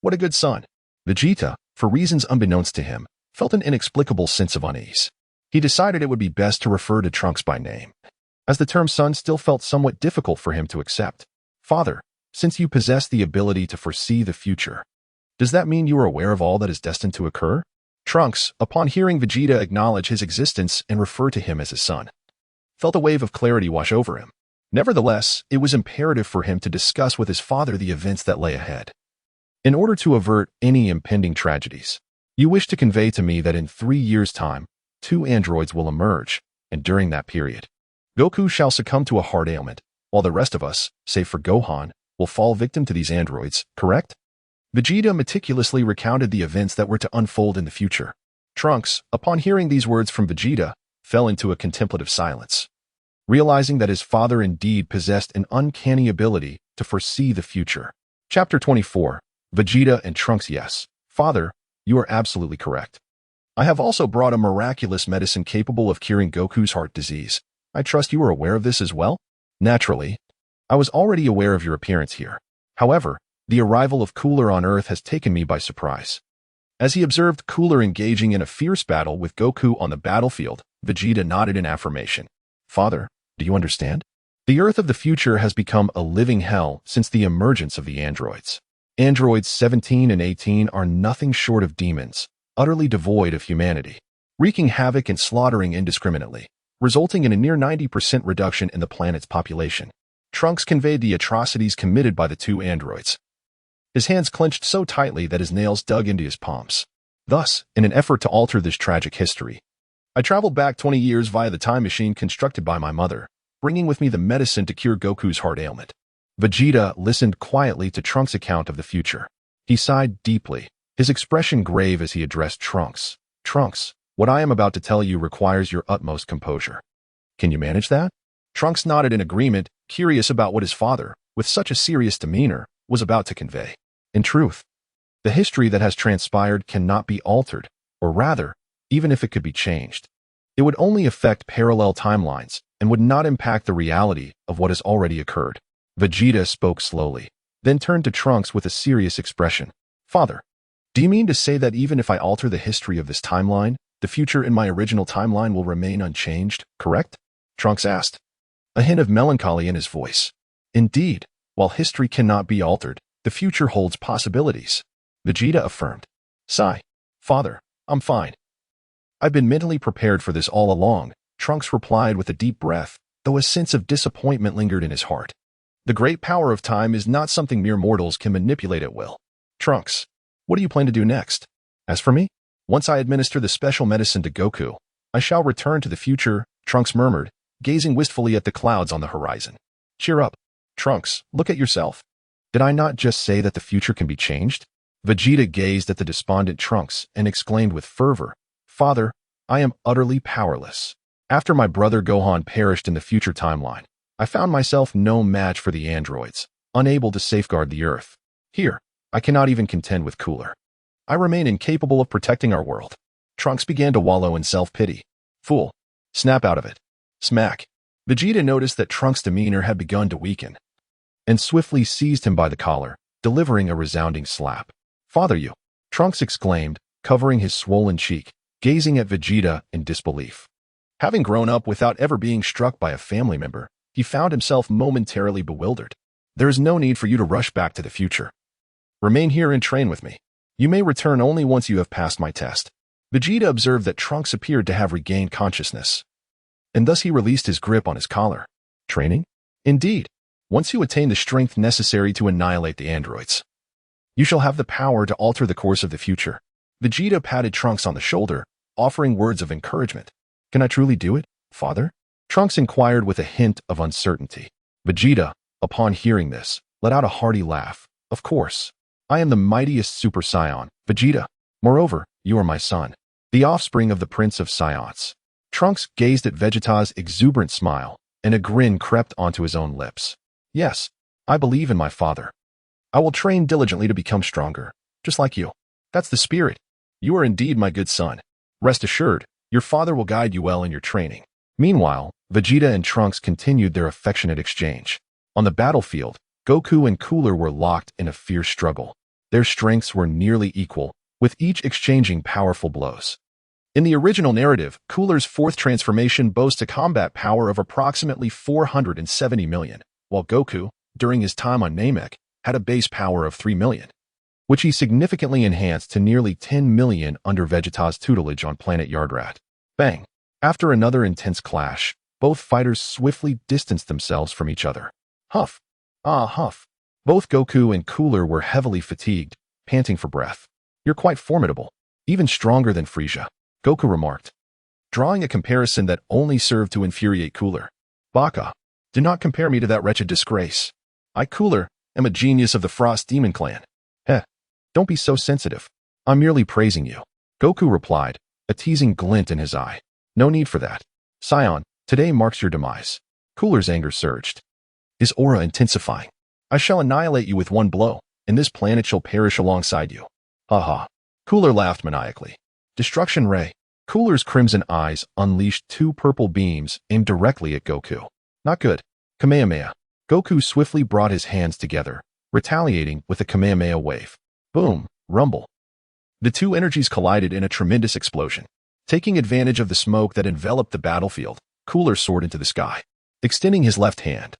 what a good son! Vegeta, for reasons unbeknownst to him, felt an inexplicable sense of unease. He decided it would be best to refer to Trunks by name, as the term son still felt somewhat difficult for him to accept. "Father, since you possess the ability to foresee the future, does that mean you are aware of all that is destined to occur?" Trunks, upon hearing Vegeta acknowledge his existence and refer to him as his son, felt a wave of clarity wash over him. Nevertheless, it was imperative for him to discuss with his father the events that lay ahead. "In order to avert any impending tragedies, you wish to convey to me that in 3 years' time, 2 androids will emerge, and during that period, Goku shall succumb to a heart ailment, while the rest of us, save for Gohan, will fall victim to these androids, correct?" Vegeta meticulously recounted the events that were to unfold in the future. Trunks, upon hearing these words from Vegeta, fell into a contemplative silence. realizing that his father indeed possessed an uncanny ability to foresee the future. Chapter 24. Vegeta and Trunks. Yes, father, you are absolutely correct. I have also brought a miraculous medicine capable of curing Goku's heart disease. I trust you are aware of this as well? Naturally, I was already aware of your appearance here. However, the arrival of Cooler on Earth has taken me by surprise. As he observed Cooler engaging in a fierce battle with Goku on the battlefield, Vegeta nodded in affirmation. Father, do you understand? The Earth of the future has become a living hell since the emergence of the androids. Androids 17 and 18 are nothing short of demons, utterly devoid of humanity, wreaking havoc and slaughtering indiscriminately, resulting in a near 90% reduction in the planet's population. Trunks conveyed the atrocities committed by the two androids. His hands clenched so tightly that his nails dug into his palms. Thus, in an effort to alter this tragic history, I traveled back 20 years via the time machine constructed by my mother, bringing with me the medicine to cure Goku's heart ailment. Vegeta listened quietly to Trunks' account of the future. He sighed deeply, his expression grave as he addressed Trunks. Trunks, what I am about to tell you requires your utmost composure. Can you manage that? Trunks nodded in agreement, curious about what his father, with such a serious demeanor, was about to convey. In truth, the history that has transpired cannot be altered, or rather, even if it could be changed, it would only affect parallel timelines and would not impact the reality of what has already occurred. Vegeta spoke slowly, then turned to Trunks with a serious expression. Father, do you mean to say that even if I alter the history of this timeline, the future in my original timeline will remain unchanged, correct? Trunks asked, a hint of melancholy in his voice. Indeed, while history cannot be altered, the future holds possibilities. Vegeta affirmed. Sigh. Father, I'm fine. I've been mentally prepared for this all along, Trunks replied with a deep breath, though a sense of disappointment lingered in his heart. The great power of time is not something mere mortals can manipulate at will. Trunks, what do you plan to do next? As for me, once I administer the special medicine to Goku, I shall return to the future, Trunks murmured, gazing wistfully at the clouds on the horizon. Cheer up. Trunks, look at yourself. Did I not just say that the future can be changed? Vegeta gazed at the despondent Trunks and exclaimed with fervor, Father, I am utterly powerless. After my brother Gohan perished in the future timeline, I found myself no match for the androids, unable to safeguard the Earth. Here, I cannot even contend with Cooler. I remain incapable of protecting our world. Trunks began to wallow in self-pity. Fool. Snap out of it. Smack. Vegeta noticed that Trunks' demeanor had begun to weaken, and swiftly seized him by the collar, delivering a resounding slap. Father, you! Trunks exclaimed, covering his swollen cheek, gazing at Vegeta in disbelief. Having grown up without ever being struck by a family member, he found himself momentarily bewildered. There is no need for you to rush back to the future. Remain here and train with me. You may return only once you have passed my test. Vegeta observed that Trunks appeared to have regained consciousness, and thus he released his grip on his collar. Training? Indeed. Once you attain the strength necessary to annihilate the androids, you shall have the power to alter the course of the future. Vegeta patted Trunks on the shoulder, offering words of encouragement. Can I truly do it, father? Trunks inquired with a hint of uncertainty. Vegeta, upon hearing this, let out a hearty laugh. Of course. I am the mightiest Super Saiyan, Vegeta. Moreover, you are my son, the offspring of the Prince of Saiyans. Trunks gazed at Vegeta's exuberant smile, and a grin crept onto his own lips. Yes, I believe in my father. I will train diligently to become stronger, just like you. That's the spirit. You are indeed my good son. Rest assured, your father will guide you well in your training. Meanwhile, Vegeta and Trunks continued their affectionate exchange. On the battlefield, Goku and Cooler were locked in a fierce struggle. Their strengths were nearly equal, with each exchanging powerful blows. In the original narrative, Cooler's fourth transformation boasts a combat power of approximately 470 million, while Goku, during his time on Namek, had a base power of 3 million, which he significantly enhanced to nearly 10 million under Vegeta's tutelage on planet Yardrat. Bang! After another intense clash, both fighters swiftly distanced themselves from each other. Huff! Ah, huff! Both Goku and Cooler were heavily fatigued, panting for breath. You're quite formidable, even stronger than Frieza, Goku remarked, drawing a comparison that only served to infuriate Cooler. Baka, do not compare me to that wretched disgrace. I, Cooler, am a genius of the Frost Demon Clan. Heh, don't be so sensitive. I'm merely praising you, Goku replied, a teasing glint in his eye. No need for that. Scion, today marks your demise. Cooler's anger surged, his aura intensifying. I shall annihilate you with one blow, and this planet shall perish alongside you. Ha ha. Cooler laughed maniacally. Destruction Ray. Cooler's crimson eyes unleashed two purple beams aimed directly at Goku. Not good. Kamehameha. Goku swiftly brought his hands together, retaliating with a Kamehameha wave. Boom. Rumble. The two energies collided in a tremendous explosion. Taking advantage of the smoke that enveloped the battlefield, Cooler soared into the sky. Extending his left hand,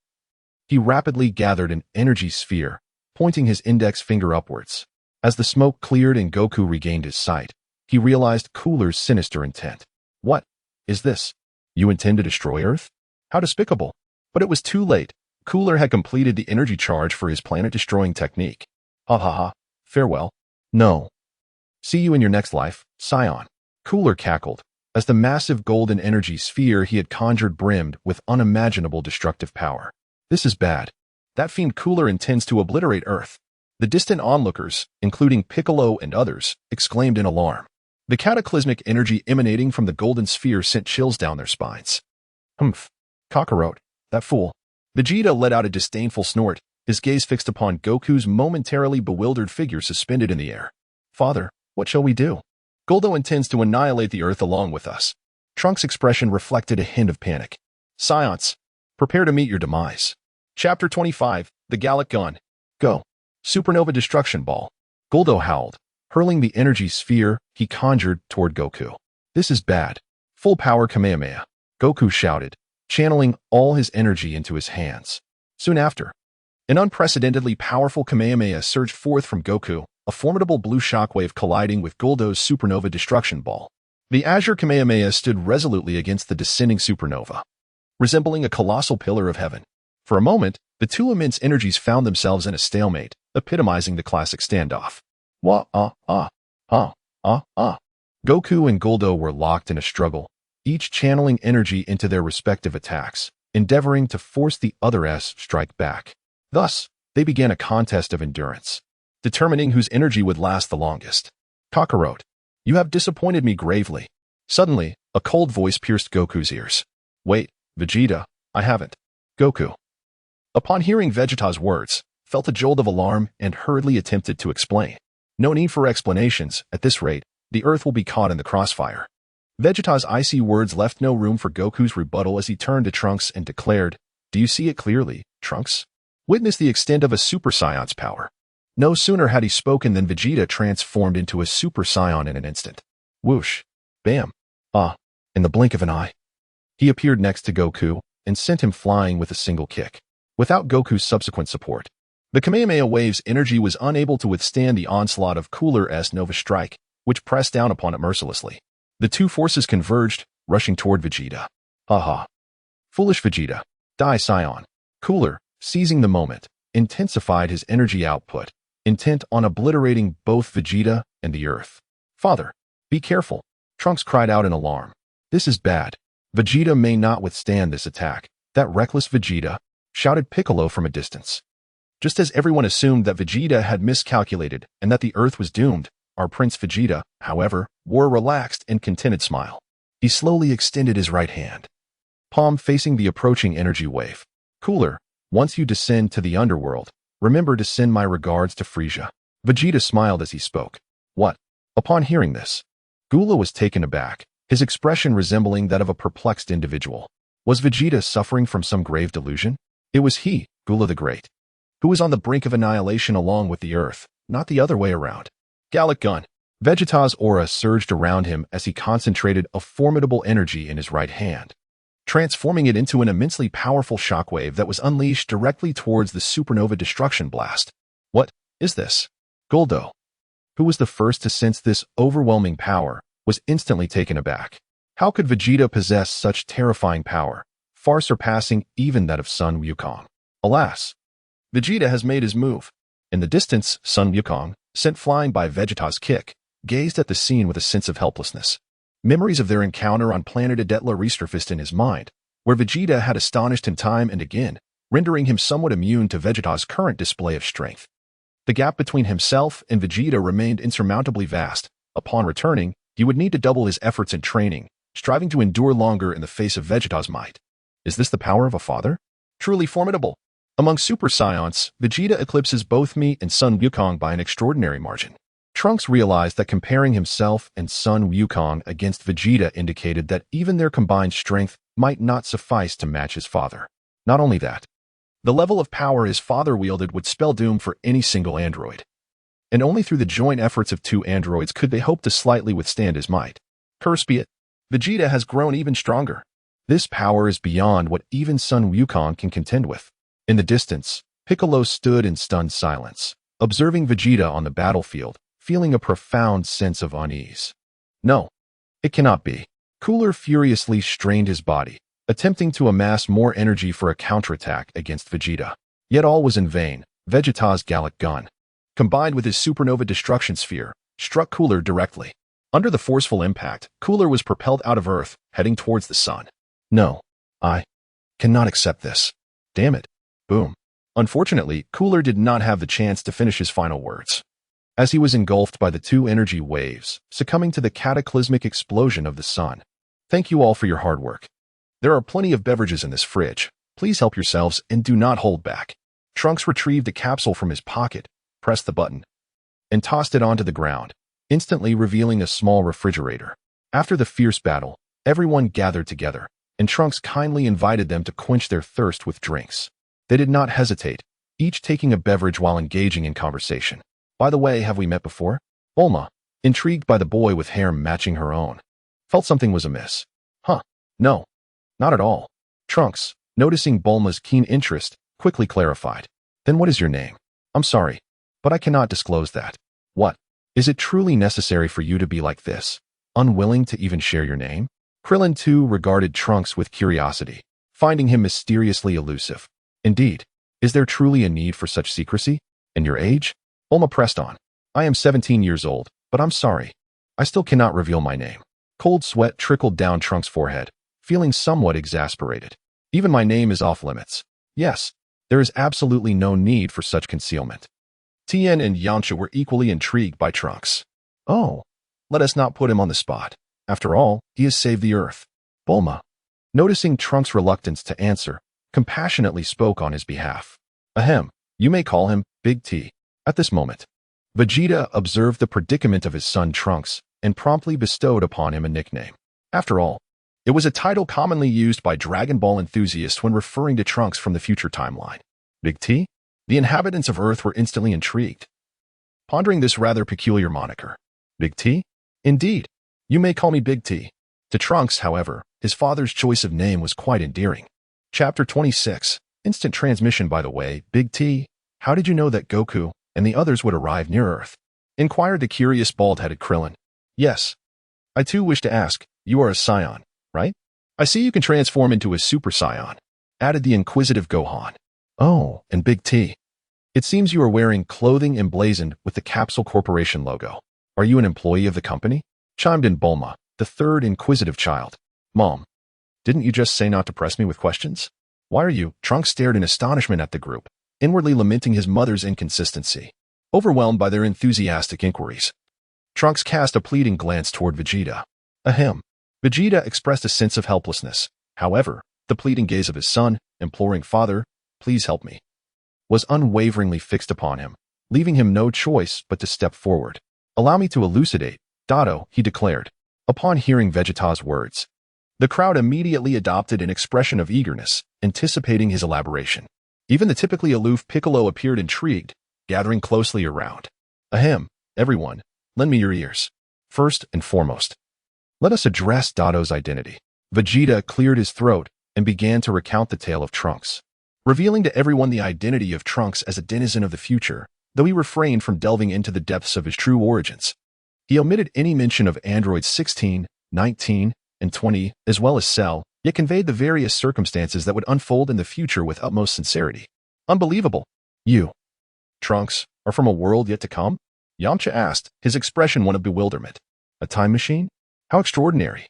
he rapidly gathered an energy sphere, pointing his index finger upwards. As the smoke cleared and Goku regained his sight, he realized Cooler's sinister intent. What is this? You intend to destroy Earth? How despicable. But it was too late. Cooler had completed the energy charge for his planet-destroying technique. Ha ha ha. Farewell. No. See you in your next life, Scion. Cooler cackled, as the massive golden energy sphere he had conjured brimmed with unimaginable destructive power. This is bad. That fiend Cooler intends to obliterate Earth. The distant onlookers, including Piccolo and others, exclaimed in alarm. The cataclysmic energy emanating from the golden sphere sent chills down their spines. Humph. Kakarot. That fool. Vegeta let out a disdainful snort, his gaze fixed upon Goku's momentarily bewildered figure suspended in the air. Father, what shall we do? Goldo intends to annihilate the Earth along with us. Trunks' expression reflected a hint of panic. Science, prepare to meet your demise. Chapter 25, The Gallic Gun. Go. Supernova Destruction Ball. Goldo howled, hurling the energy sphere he conjured toward Goku. This is bad. Full power Kamehameha. Goku shouted, channeling all his energy into his hands. Soon after, an unprecedentedly powerful Kamehameha surged forth from Goku, a formidable blue shockwave colliding with Goldo's supernova destruction ball. The Azure Kamehameha stood resolutely against the descending supernova, resembling a colossal pillar of heaven. For a moment, the two immense energies found themselves in a stalemate, epitomizing the classic standoff. Goku and Goldo were locked in a struggle, each channeling energy into their respective attacks, endeavoring to force the other's strike back. Thus, they began a contest of endurance, determining whose energy would last the longest. Kakarot, you have disappointed me gravely. Suddenly, a cold voice pierced Goku's ears. Wait, Vegeta, I haven't. Goku, upon hearing Vegeta's words, felt a jolt of alarm and hurriedly attempted to explain. No need for explanations. At this rate, the Earth will be caught in the crossfire. Vegeta's icy words left no room for Goku's rebuttal as he turned to Trunks and declared, Do you see it clearly, Trunks? Witness the extent of a Super Saiyan's power. No sooner had he spoken than Vegeta transformed into a Super Saiyan in an instant. Whoosh. Bam. In the blink of an eye. He appeared next to Goku and sent him flying with a single kick. Without Goku's subsequent support, the Kamehameha wave's energy was unable to withstand the onslaught of Cooler's Nova Strike, which pressed down upon it mercilessly. The two forces converged, rushing toward Vegeta. Foolish Vegeta. Die, Scion. Cooler, seizing the moment, intensified his energy output, intent on obliterating both Vegeta and the Earth. Father, be careful. Trunks cried out in alarm. This is bad. Vegeta may not withstand this attack. That reckless Vegeta, shouted Piccolo from a distance. Just as everyone assumed that Vegeta had miscalculated and that the Earth was doomed, our Prince Vegeta, however, wore a relaxed and contented smile. He slowly extended his right hand, palm facing the approaching energy wave. Cooler, once you descend to the underworld, remember to send my regards to Frieza. Vegeta smiled as he spoke. What? Upon hearing this, Gula was taken aback, his expression resembling that of a perplexed individual. Was Vegeta suffering from some grave delusion? It was he, Gula the Great, who was on the brink of annihilation along with the Earth, not the other way around. Gallic Gun. Vegeta's aura surged around him as he concentrated a formidable energy in his right hand, transforming it into an immensely powerful shockwave that was unleashed directly towards the supernova destruction blast. What is this? Goldo, who was the first to sense this overwhelming power, was instantly taken aback. How could Vegeta possess such terrifying power, far surpassing even that of Sun Wukong? Alas, Vegeta has made his move. In the distance, Sun Wukong, sent flying by Vegeta's kick, gazed at the scene with a sense of helplessness. Memories of their encounter on planet Adetla resurfaced in his mind, where Vegeta had astonished him time and again, rendering him somewhat immune to Vegeta's current display of strength. The gap between himself and Vegeta remained insurmountably vast. Upon returning, he would need to double his efforts in training, striving to endure longer in the face of Vegeta's might. Is this the power of a father? Truly formidable. Among Super Saiyans, Vegeta eclipses both me and Sun Wukong by an extraordinary margin. Trunks realized that comparing himself and Sun Wukong against Vegeta indicated that even their combined strength might not suffice to match his father. Not only that, the level of power his father wielded would spell doom for any single android. And only through the joint efforts of two androids could they hope to slightly withstand his might. Curse be it, Vegeta has grown even stronger. This power is beyond what even Sun Wukong can contend with. In the distance, Piccolo stood in stunned silence, observing Vegeta on the battlefield, feeling a profound sense of unease. No, it cannot be. Cooler furiously strained his body, attempting to amass more energy for a counterattack against Vegeta. Yet all was in vain. Vegeta's Gallic gun, combined with his supernova destruction sphere, struck Cooler directly. Under the forceful impact, Cooler was propelled out of Earth, heading towards the sun. No, I cannot accept this. Damn it. Boom. Unfortunately, Cooler did not have the chance to finish his final words, as he was engulfed by the two energy waves, succumbing to the cataclysmic explosion of the sun. Thank you all for your hard work. There are plenty of beverages in this fridge. Please help yourselves and do not hold back. Trunks retrieved a capsule from his pocket, pressed the button, and tossed it onto the ground, instantly revealing a small refrigerator. After the fierce battle, everyone gathered together, and Trunks kindly invited them to quench their thirst with drinks. They did not hesitate, each taking a beverage while engaging in conversation. By the way, have we met before? Bulma, intrigued by the boy with hair matching her own, felt something was amiss. Huh, no, not at all. Trunks, noticing Bulma's keen interest, quickly clarified. Then what is your name? I'm sorry, but I cannot disclose that. What? Is it truly necessary for you to be like this, unwilling to even share your name? Krillin too regarded Trunks with curiosity, finding him mysteriously elusive. Indeed, is there truly a need for such secrecy? And your age? Bulma pressed on. I am 17 years old, but I'm sorry. I still cannot reveal my name. Cold sweat trickled down Trunks' forehead, feeling somewhat exasperated. Even my name is off limits. Yes, there is absolutely no need for such concealment. Tien and Yamcha were equally intrigued by Trunks. Oh, let us not put him on the spot. After all, he has saved the Earth. Bulma, noticing Trunks' reluctance to answer, compassionately spoke on his behalf. Ahem, you may call him Big T. At this moment, Vegeta observed the predicament of his son Trunks and promptly bestowed upon him a nickname. After all, it was a title commonly used by Dragon Ball enthusiasts when referring to Trunks from the future timeline. Big T? The inhabitants of Earth were instantly intrigued, pondering this rather peculiar moniker. Big T? Indeed, you may call me Big T. To Trunks, however, his father's choice of name was quite endearing. Chapter 26. Instant transmission. By the way, Big T, how did you know that Goku and the others would arrive near Earth? Inquired the curious bald-headed Krillin. Yes. I too wish to ask, you are a Saiyan, right? I see you can transform into a Super Saiyan, added the inquisitive Gohan. Oh, and Big T, it seems you are wearing clothing emblazoned with the Capsule Corporation logo. Are you an employee of the company? Chimed in Bulma, the third inquisitive child. Mom, didn't you just say not to press me with questions? Why are you? Trunks stared in astonishment at the group, inwardly lamenting his mother's inconsistency, overwhelmed by their enthusiastic inquiries. Trunks cast a pleading glance toward Vegeta. Ahem. Vegeta expressed a sense of helplessness. However, the pleading gaze of his son, imploring father, please help me, was unwaveringly fixed upon him, leaving him no choice but to step forward. Allow me to elucidate, Dado, he declared. Upon hearing Vegeta's words, the crowd immediately adopted an expression of eagerness, anticipating his elaboration. Even the typically aloof Piccolo appeared intrigued, gathering closely around. Ahem, everyone, lend me your ears. First and foremost, let us address Dado's identity. Vegeta cleared his throat and began to recount the tale of Trunks, revealing to everyone the identity of Trunks as a denizen of the future, though he refrained from delving into the depths of his true origins. He omitted any mention of androids 16, 19, and 20, as well as Cell, yet conveyed the various circumstances that would unfold in the future with utmost sincerity. Unbelievable. You, Trunks, are from a world yet to come? Yamcha asked, his expression one of bewilderment. A time machine? How extraordinary.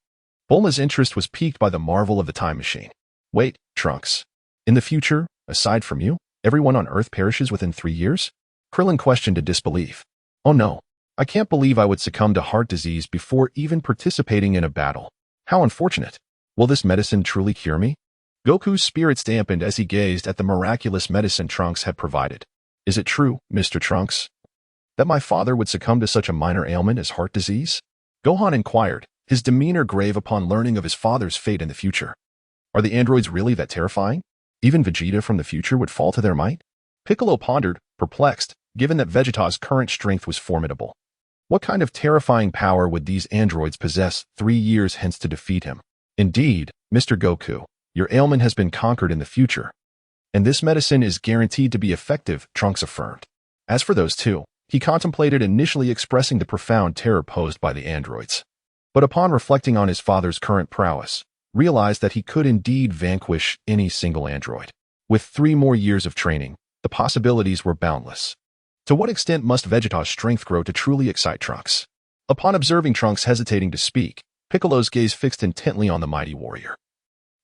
Bulma's interest was piqued by the marvel of the time machine. Wait, Trunks. In the future, aside from you, everyone on Earth perishes within 3 years? Krillin questioned in disbelief. Oh no, I can't believe I would succumb to heart disease before even participating in a battle. How unfortunate. Will this medicine truly cure me? Goku's spirits dampened as he gazed at the miraculous medicine Trunks had provided. Is it true, Mr. Trunks, that my father would succumb to such a minor ailment as heart disease? Gohan inquired, his demeanor grave upon learning of his father's fate in the future. Are the androids really that terrifying? Even Vegeta from the future would fall to their might? Piccolo pondered, perplexed, given that Vegeta's current strength was formidable. What kind of terrifying power would these androids possess 3 years hence to defeat him? Indeed, Mr. Goku, your ailment has been conquered in the future, and this medicine is guaranteed to be effective, Trunks affirmed. As for those two, he contemplated initially expressing the profound terror posed by the androids. But upon reflecting on his father's current prowess, realized that he could indeed vanquish any single android. With 3 more years of training, the possibilities were boundless. To what extent must Vegeta's strength grow to truly excite Trunks? Upon observing Trunks hesitating to speak, Piccolo's gaze fixed intently on the mighty warrior.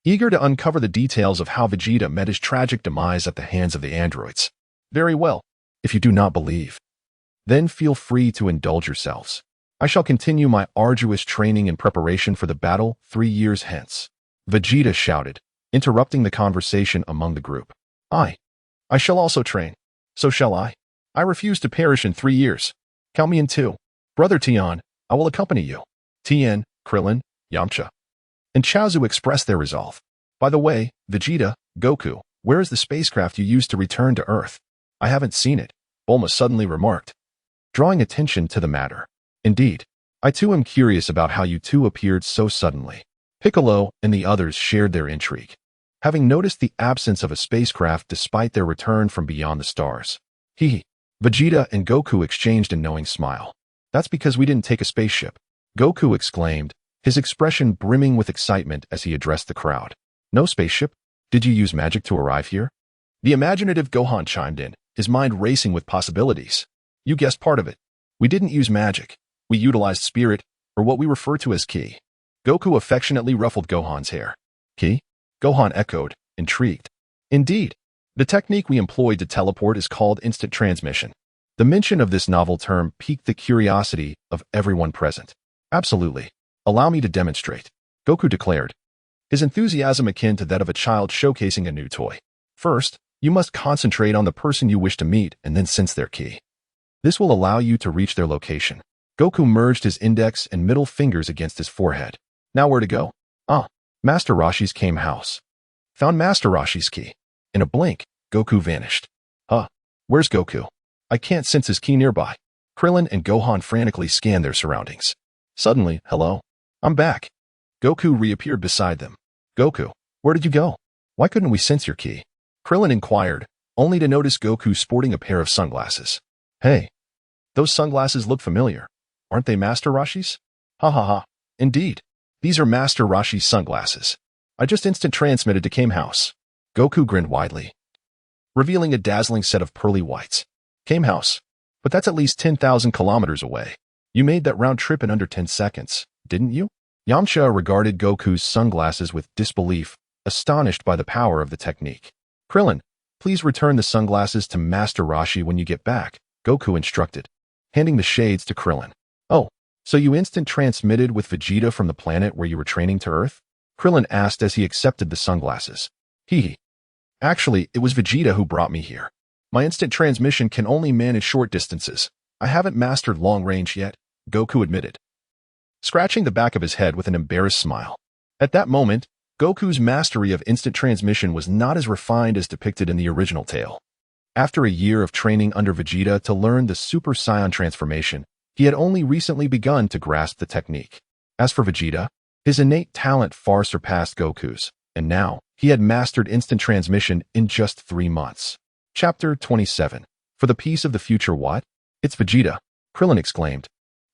Eager to uncover the details of how Vegeta met his tragic demise at the hands of the androids. Very well. If you do not believe, then feel free to indulge yourselves. I shall continue my arduous training in preparation for the battle 3 years hence. Vegeta shouted, interrupting the conversation among the group. I shall also train. So shall I. I refuse to perish in 3 years. Count me in too. Brother Tian, I will accompany you. Tien, Krillin, Yamcha, and Chaozu expressed their resolve. By the way, Vegeta, Goku, where is the spacecraft you used to return to Earth? I haven't seen it, Bulma suddenly remarked, drawing attention to the matter. Indeed, I too am curious about how you two appeared so suddenly. Piccolo and the others shared their intrigue, having noticed the absence of a spacecraft despite their return from beyond the stars. Vegeta and Goku exchanged a knowing smile. That's because we didn't take a spaceship, Goku exclaimed, his expression brimming with excitement as he addressed the crowd. No spaceship? Did you use magic to arrive here? The imaginative Gohan chimed in, his mind racing with possibilities. You guessed part of it. We didn't use magic. We utilized spirit, or what we refer to as ki. Goku affectionately ruffled Gohan's hair. Ki? Gohan echoed, intrigued. Indeed. The technique we employed to teleport is called instant transmission. The mention of this novel term piqued the curiosity of everyone present. Absolutely. Allow me to demonstrate, Goku declared, his enthusiasm akin to that of a child showcasing a new toy. First, you must concentrate on the person you wish to meet and then sense their ki. This will allow you to reach their location. Goku merged his index and middle fingers against his forehead. Now where to go? Master Roshi's came house. Found Master Roshi's ki. In a blink, Goku vanished. Where's Goku? I can't sense his ki nearby. Krillin and Gohan frantically scanned their surroundings. Suddenly, hello? I'm back. Goku reappeared beside them. Goku, where did you go? Why couldn't we sense your ki? Krillin inquired, only to notice Goku sporting a pair of sunglasses. Hey, those sunglasses look familiar. Aren't they Master Roshi's? Ha ha ha. Indeed. These are Master Roshi's sunglasses. I just instant transmitted to Kame House. Goku grinned widely, revealing a dazzling set of pearly whites. Kame House. But that's at least 10,000 kilometers away. You made that round trip in under 10 seconds, didn't you? Yamcha regarded Goku's sunglasses with disbelief, astonished by the power of the technique. Krillin, please return the sunglasses to Master Roshi when you get back, Goku instructed, handing the shades to Krillin. Oh, so you instant transmitted with Vegeta from the planet where you were training to Earth? Krillin asked as he accepted the sunglasses. Actually, it was Vegeta who brought me here. My instant transmission can only manage short distances. I haven't mastered long range yet, Goku admitted, scratching the back of his head with an embarrassed smile. At that moment, Goku's mastery of instant transmission was not as refined as depicted in the original tale. After a year of training under Vegeta to learn the Super Saiyan transformation, he had only recently begun to grasp the technique. As for Vegeta, his innate talent far surpassed Goku's, and now he had mastered instant transmission in just 3 months. Chapter 27. For the peace of the future what? It's Vegeta, Krillin exclaimed,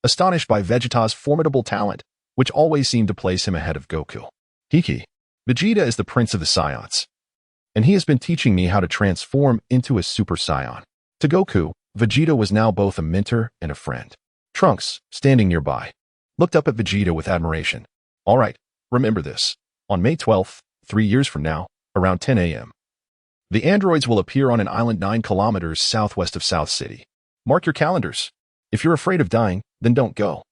astonished by Vegeta's formidable talent, which always seemed to place him ahead of Goku. Vegeta is the prince of the Saiyans, and he has been teaching me how to transform into a Super Saiyan. To Goku, Vegeta was now both a mentor and a friend. Trunks, standing nearby, looked up at Vegeta with admiration. All right, remember this. On May 12th, 3 years from now, around 10 a.m., the androids will appear on an island 9 kilometers southwest of South City. Mark your calendars. If you're afraid of dying, then don't go.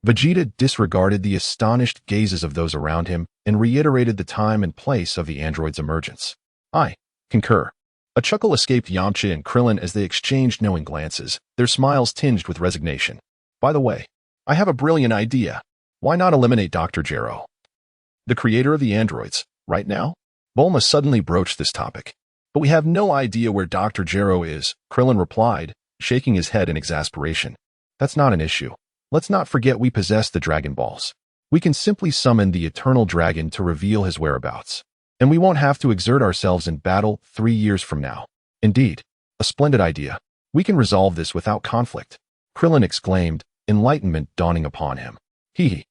Vegeta disregarded the astonished gazes of those around him and reiterated the time and place of the android's emergence. I concur. A chuckle escaped Yamcha and Krillin as they exchanged knowing glances, their smiles tinged with resignation. By the way, I have a brilliant idea. Why not eliminate Dr. Gero, the creator of the androids, right now? Bulma suddenly broached this topic. But we have no idea where Dr. Gero is, Krillin replied, shaking his head in exasperation. That's not an issue. Let's not forget we possess the Dragon Balls. We can simply summon the Eternal Dragon to reveal his whereabouts. And we won't have to exert ourselves in battle 3 years from now. Indeed, a splendid idea. We can resolve this without conflict. Krillin exclaimed, enlightenment dawning upon him. Hee.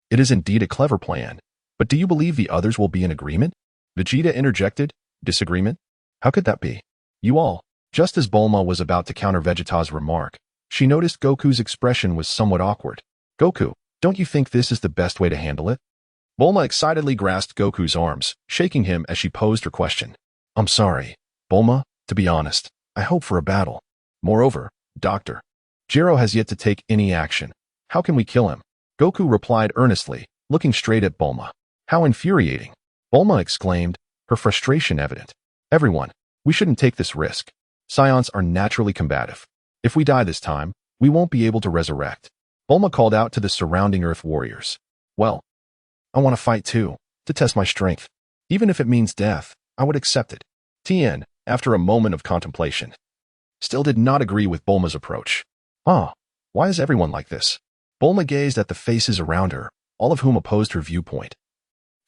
It is indeed a clever plan. But do you believe the others will be in agreement? Vegeta interjected. Disagreement? How could that be? You all. Just as Bulma was about to counter Vegeta's remark, she noticed Goku's expression was somewhat awkward. Goku, don't you think this is the best way to handle it? Bulma excitedly grasped Goku's arms, shaking him as she posed her question. I'm sorry, Bulma, to be honest, I hope for a battle. Moreover, Dr. Gero has yet to take any action. How can we kill him? Goku replied earnestly, looking straight at Bulma. How infuriating! Bulma exclaimed, her frustration evident. Everyone, we shouldn't take this risk. Scions are naturally combative. If we die this time, we won't be able to resurrect. Bulma called out to the surrounding Earth warriors. Well, I want to fight too, to test my strength. Even if it means death, I would accept it. Tien, after a moment of contemplation, still did not agree with Bulma's approach. Why is everyone like this? Bulma gazed at the faces around her, all of whom opposed her viewpoint,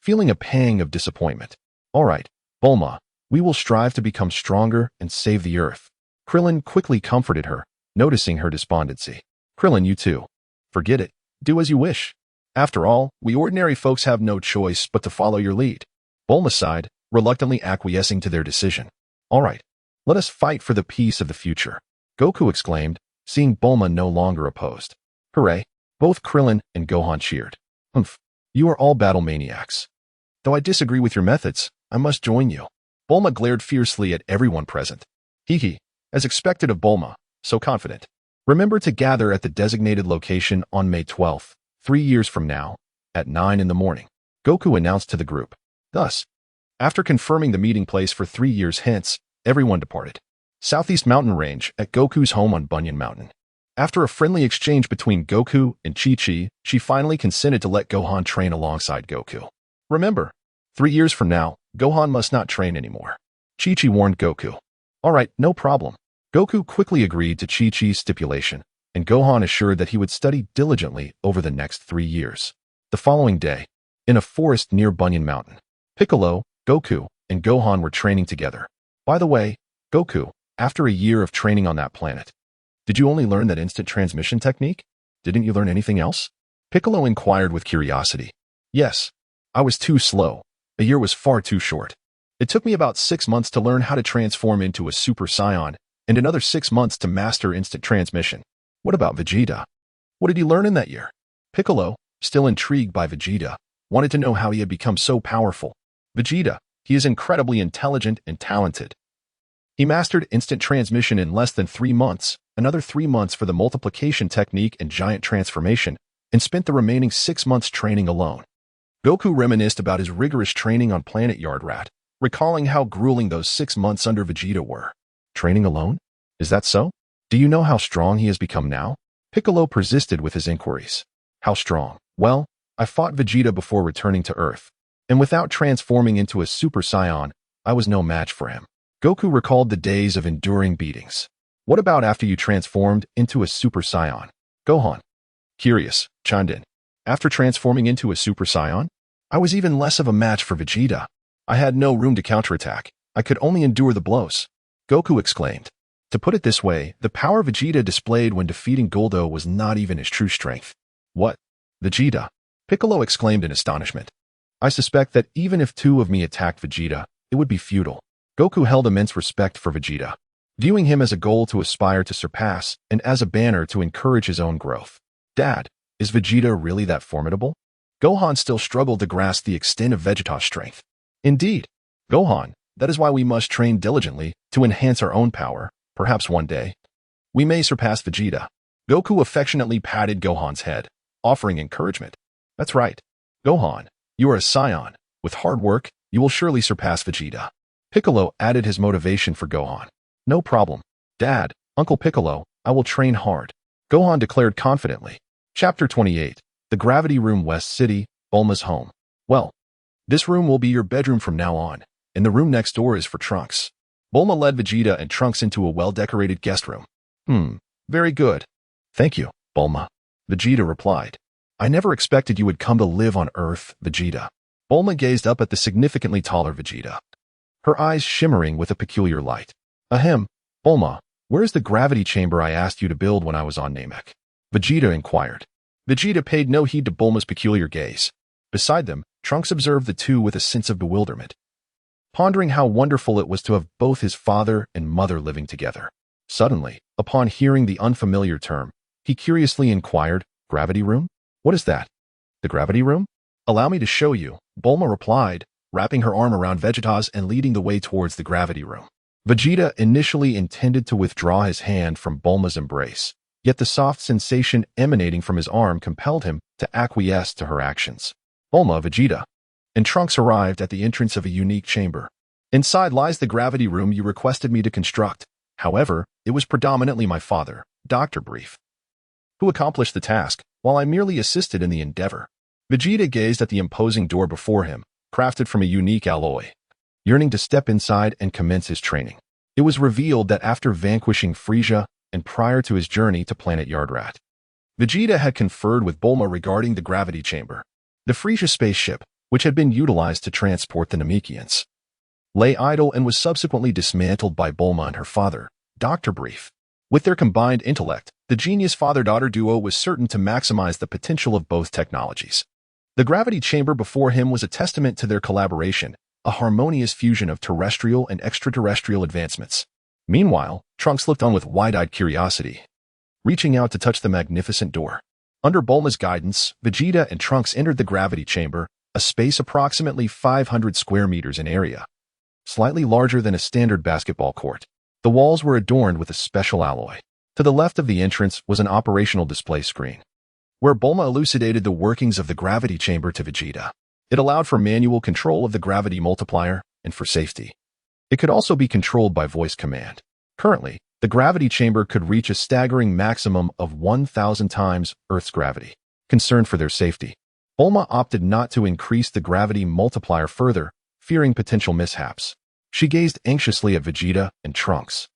feeling a pang of disappointment. All right, Bulma, we will strive to become stronger and save the Earth. Krillin quickly comforted her, noticing her despondency. Krillin, you too. Forget it. Do as you wish. After all, we ordinary folks have no choice but to follow your lead. Bulma sighed, reluctantly acquiescing to their decision. All right, let us fight for the peace of the future. Goku exclaimed, seeing Bulma no longer opposed. Hooray! Both Krillin and Gohan cheered. Humph, you are all battle maniacs. Though I disagree with your methods, I must join you. Bulma glared fiercely at everyone present. Hee, as expected of Bulma, so confident. Remember to gather at the designated location on May 12th, 3 years from now, at 9 in the morning, Goku announced to the group. Thus, after confirming the meeting place for 3 years hence, everyone departed. Southeast Mountain Range at Goku's home on Bunyan Mountain. After a friendly exchange between Goku and Chi-Chi, she finally consented to let Gohan train alongside Goku. Remember, 3 years from now, Gohan must not train anymore. Chi-Chi warned Goku. All right, no problem. Goku quickly agreed to Chi-Chi's stipulation, and Gohan assured that he would study diligently over the next 3 years. The following day, in a forest near Bunyan Mountain, Piccolo, Goku, and Gohan were training together. By the way, Goku, after a year of training on that planet, did you only learn that instant transmission technique? Didn't you learn anything else? Piccolo inquired with curiosity. Yes, I was too slow. A year was far too short. It took me about 6 months to learn how to transform into a Super Saiyan, and another 6 months to master instant transmission. What about Vegeta? What did he learn in that year? Piccolo, still intrigued by Vegeta, wanted to know how he had become so powerful. Vegeta, he is incredibly intelligent and talented. He mastered instant transmission in less than 3 months, another 3 months for the multiplication technique and giant transformation, and spent the remaining 6 months training alone. Goku reminisced about his rigorous training on Planet Yardrat, recalling how grueling those 6 months under Vegeta were. Training alone? Is that so? Do you know how strong he has become now? Piccolo persisted with his inquiries. How strong? Well, I fought Vegeta before returning to Earth, and without transforming into a Super Saiyan, I was no match for him. Goku recalled the days of enduring beatings. What about after you transformed into a Super Saiyan? Gohan, curious, chimed in. After transforming into a Super Saiyan, I was even less of a match for Vegeta. I had no room to counterattack. I could only endure the blows. Goku exclaimed. To put it this way, the power Vegeta displayed when defeating Guldo was not even his true strength. What? Vegeta? Piccolo exclaimed in astonishment. I suspect that even if 2 of me attacked Vegeta, it would be futile. Goku held immense respect for Vegeta, viewing him as a goal to aspire to surpass and as a banner to encourage his own growth. Dad, is Vegeta really that formidable? Gohan still struggled to grasp the extent of Vegeta's strength. Indeed, Gohan, that is why we must train diligently to enhance our own power. Perhaps one day, we may surpass Vegeta. Goku affectionately patted Gohan's head. offering encouragement. That's right. Gohan, you are a scion. With hard work, you will surely surpass Vegeta. Piccolo added his motivation for Gohan. No problem. Dad, Uncle Piccolo, I will train hard. Gohan declared confidently. Chapter 28. The Gravity Room, West City, Bulma's home. Well, this room will be your bedroom from now on, and the room next door is for Trunks. Bulma led Vegeta and Trunks into a well-decorated guest room. Very good. Thank you, Bulma. Vegeta replied. I never expected you would come to live on Earth, Vegeta. Bulma gazed up at the significantly taller Vegeta, her eyes shimmering with a peculiar light. Ahem, Bulma, where is the gravity chamber I asked you to build when I was on Namek? Vegeta inquired. Vegeta paid no heed to Bulma's peculiar gaze. Beside them, Trunks observed the two with a sense of bewilderment, pondering how wonderful it was to have both his father and mother living together. Suddenly, upon hearing the unfamiliar term, he curiously inquired, Gravity room? What is that? The gravity room? Allow me to show you, Bulma replied, wrapping her arm around Vegeta's and leading the way towards the gravity room. Vegeta initially intended to withdraw his hand from Bulma's embrace, yet the soft sensation emanating from his arm compelled him to acquiesce to her actions. Bulma, Vegeta, and Trunks arrived at the entrance of a unique chamber. Inside lies the gravity room you requested me to construct. However, it was predominantly my father, Dr. Brief, who accomplished the task, while I merely assisted in the endeavor. Vegeta gazed at the imposing door before him, crafted from a unique alloy, yearning to step inside and commence his training. It was revealed that after vanquishing Frieza and prior to his journey to planet Yardrat, Vegeta had conferred with Bulma regarding the gravity chamber. The Frieza spaceship, which had been utilized to transport the Namekians, lay idle and was subsequently dismantled by Bulma and her father, Dr. Brief. With their combined intellect, the genius father-daughter duo was certain to maximize the potential of both technologies. The gravity chamber before him was a testament to their collaboration, a harmonious fusion of terrestrial and extraterrestrial advancements. Meanwhile, Trunks looked on with wide-eyed curiosity, reaching out to touch the magnificent door. Under Bulma's guidance, Vegeta and Trunks entered the gravity chamber, a space approximately 500 square meters in area, slightly larger than a standard basketball court. The walls were adorned with a special alloy. To the left of the entrance was an operational display screen, where Bulma elucidated the workings of the gravity chamber to Vegeta. It allowed for manual control of the gravity multiplier and for safety. It could also be controlled by voice command. Currently, the gravity chamber could reach a staggering maximum of 1,000 times Earth's gravity. Concerned for their safety, Bulma opted not to increase the gravity multiplier further, fearing potential mishaps. She gazed anxiously at Vegeta and Trunks,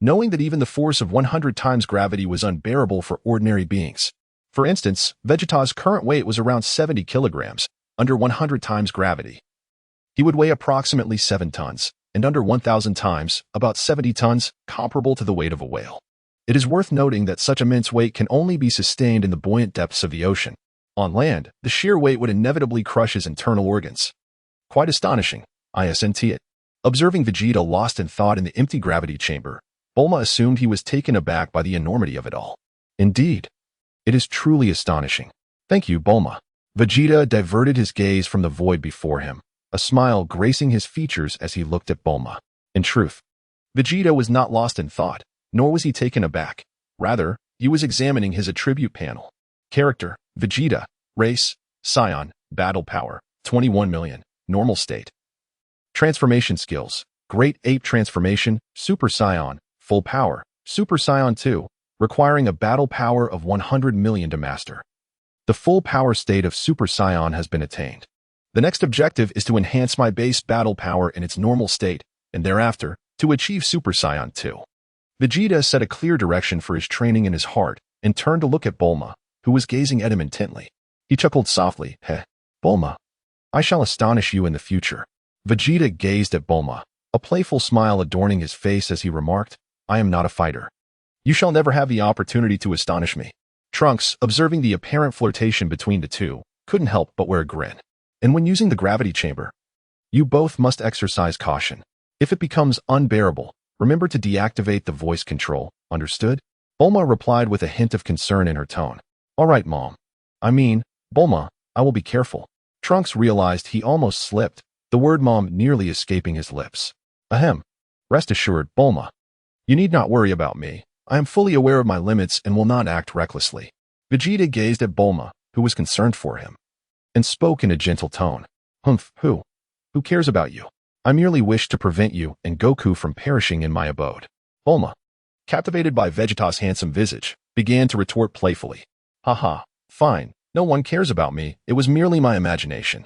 knowing that even the force of 100 times gravity was unbearable for ordinary beings. For instance, Vegeta's current weight was around 70 kilograms, under 100 times gravity. He would weigh approximately 7 tons, and under 1,000 times, about 70 tons, comparable to the weight of a whale. It is worth noting that such immense weight can only be sustained in the buoyant depths of the ocean. On land, the sheer weight would inevitably crush his internal organs. Quite astonishing, isn't it? Observing Vegeta lost in thought in the empty gravity chamber, Bulma assumed he was taken aback by the enormity of it all. Indeed, it is truly astonishing. Thank you, Bulma. Vegeta diverted his gaze from the void before him, a smile gracing his features as he looked at Bulma. In truth, Vegeta was not lost in thought, nor was he taken aback. Rather, he was examining his attribute panel. Character, Vegeta. Race, Scion. Battle power, 21 million. Normal state. Transformation skills, Great Ape Transformation, Super Saiyan, Full Power, Super Saiyan 2, requiring a battle power of 100 million to master. The full power state of Super Saiyan has been attained. The next objective is to enhance my base battle power in its normal state, and thereafter, to achieve Super Saiyan 2. Vegeta set a clear direction for his training in his heart and turned to look at Bulma, who was gazing at him intently. He chuckled softly, Heh, Bulma, I shall astonish you in the future. Vegeta gazed at Bulma, a playful smile adorning his face as he remarked, I am not a fighter. You shall never have the opportunity to astonish me. Trunks, observing the apparent flirtation between the two, couldn't help but wear a grin. And when using the gravity chamber, you both must exercise caution. If it becomes unbearable, remember to deactivate the voice control, understood? Bulma replied with a hint of concern in her tone. All right, Mom. Bulma, I will be careful. Trunks realized he almost slipped, the word Mom nearly escaping his lips. Ahem. Rest assured, Bulma. You need not worry about me. I am fully aware of my limits and will not act recklessly. Vegeta gazed at Bulma, who was concerned for him, and spoke in a gentle tone. Humph, who? Who cares about you? I merely wish to prevent you and Goku from perishing in my abode. Bulma, captivated by Vegeta's handsome visage, began to retort playfully. Haha, fine, no one cares about me, it was merely my imagination.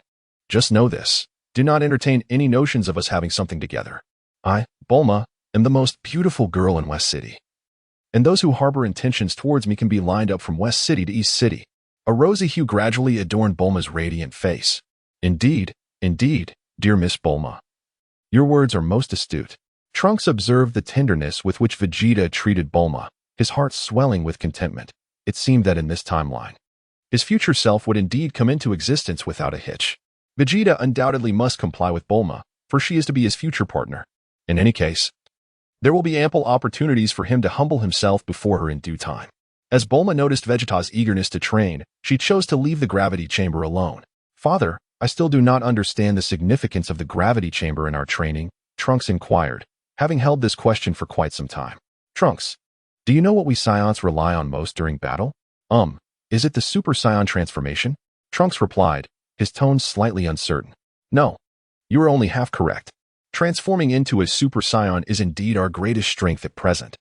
Just know this, do not entertain any notions of us having something together. I, Bulma, am the most beautiful girl in West City. And those who harbor intentions towards me can be lined up from West City to East City. A rosy hue gradually adorned Bulma's radiant face. Indeed, dear Miss Bulma. Your words are most astute. Trunks observed the tenderness with which Vegeta treated Bulma, his heart swelling with contentment. It seemed that in this timeline, his future self would indeed come into existence without a hitch. Vegeta undoubtedly must comply with Bulma, for she is to be his future partner. In any case, there will be ample opportunities for him to humble himself before her in due time. As Bulma noticed Vegeta's eagerness to train, she chose to leave the gravity chamber alone. Father, I still do not understand the significance of the gravity chamber in our training, Trunks inquired, having held this question for quite some time. Trunks, do you know what we Saiyans rely on most during battle? Is it the Super Saiyan transformation? Trunks replied, his tone slightly uncertain. No, you are only half correct. Transforming into a Super Saiyan is indeed our greatest strength at present.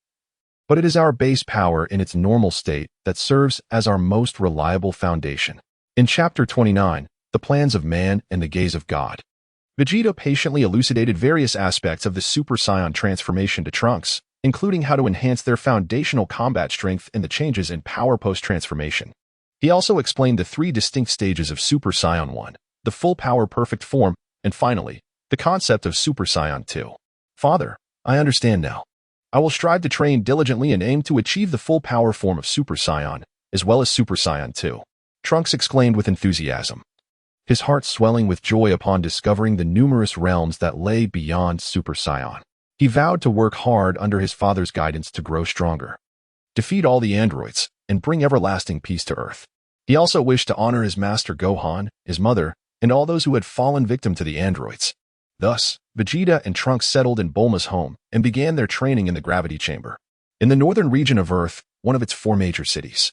But it is our base power in its normal state that serves as our most reliable foundation. In Chapter 29, The Plans of Man and the Gaze of God, Vegeta patiently elucidated various aspects of the Super Saiyan transformation to Trunks, including how to enhance their foundational combat strength and the changes in power post-transformation. He also explained the 3 distinct stages of Super Saiyan 1, the full power perfect form, and finally, the concept of Super Saiyan 2. Father, I understand now. I will strive to train diligently and aim to achieve the full power form of Super Saiyan, as well as Super Saiyan 2. Trunks exclaimed with enthusiasm, his heart swelling with joy upon discovering the numerous realms that lay beyond Super Saiyan. He vowed to work hard under his father's guidance to grow stronger, defeat all the androids, and bring everlasting peace to Earth. He also wished to honor his master Gohan, his mother, and all those who had fallen victim to the androids. Thus, Vegeta and Trunks settled in Bulma's home and began their training in the gravity chamber, in the northern region of Earth, one of its 4 major cities.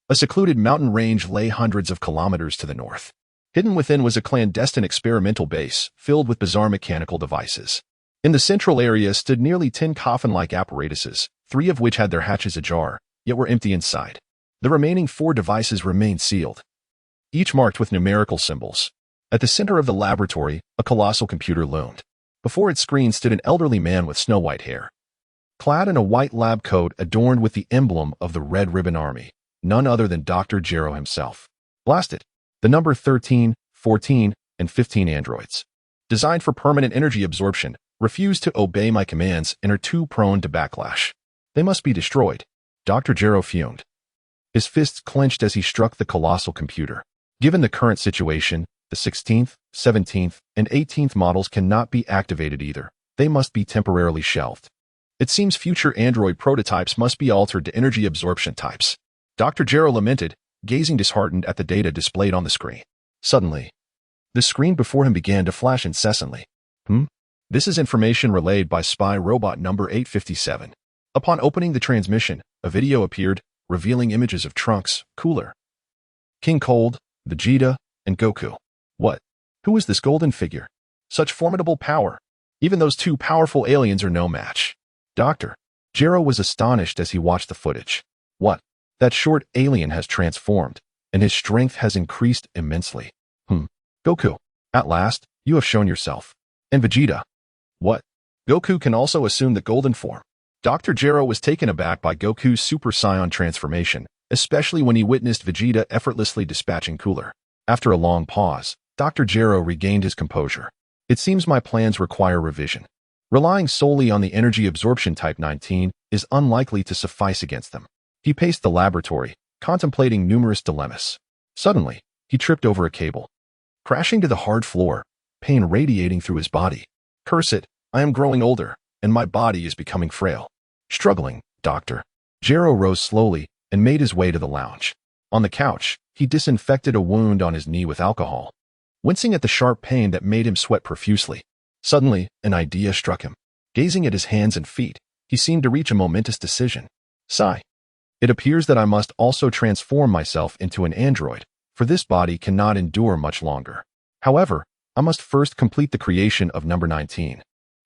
A secluded mountain range lay hundreds of kilometers to the north. Hidden within was a clandestine experimental base filled with bizarre mechanical devices. In the central area stood nearly 10 coffin-like apparatuses, 3 of which had their hatches ajar, yet were empty inside. The remaining 4 devices remained sealed, each marked with numerical symbols. At the center of the laboratory, a colossal computer loomed. Before its screen stood an elderly man with snow-white hair, clad in a white lab coat adorned with the emblem of the Red Ribbon Army, none other than Dr. Gero himself. Blasted! The number 13, 14, and 15 androids, designed for permanent energy absorption, refuse to obey my commands and are too prone to backlash. They must be destroyed. Dr. Gero fumed. His fists clenched as he struck the colossal computer. Given the current situation, the 16th, 17th, and 18th models cannot be activated either. They must be temporarily shelved. It seems future android prototypes must be altered to energy absorption types. Dr. Gero lamented, gazing disheartened at the data displayed on the screen. Suddenly, the screen before him began to flash incessantly. This is information relayed by spy robot number 857. Upon opening the transmission, a video appeared, revealing images of Trunks, Cooler, King Cold, Vegeta, and Goku. What? Who is this golden figure? Such formidable power. Even those 2 powerful aliens are no match. Dr. Gero was astonished as he watched the footage. What? That short alien has transformed, and his strength has increased immensely. Goku, at last, you have shown yourself. And Vegeta. What? Goku can also assume the golden form. Dr. Gero was taken aback by Goku's Super Saiyan transformation, especially when he witnessed Vegeta effortlessly dispatching Cooler. After a long pause, Dr. Gero regained his composure. It seems my plans require revision. Relying solely on the energy absorption type 19 is unlikely to suffice against them. He paced the laboratory, contemplating numerous dilemmas. Suddenly, he tripped over a cable, crashing to the hard floor, pain radiating through his body. Curse it, I am growing older, and my body is becoming frail. Struggling, Dr. Gero rose slowly and made his way to the lounge. On the couch, he disinfected a wound on his knee with alcohol, wincing at the sharp pain that made him sweat profusely. Suddenly, an idea struck him. Gazing at his hands and feet, he seemed to reach a momentous decision. Sigh. It appears that I must also transform myself into an android, for this body cannot endure much longer. However, I must first complete the creation of number 19,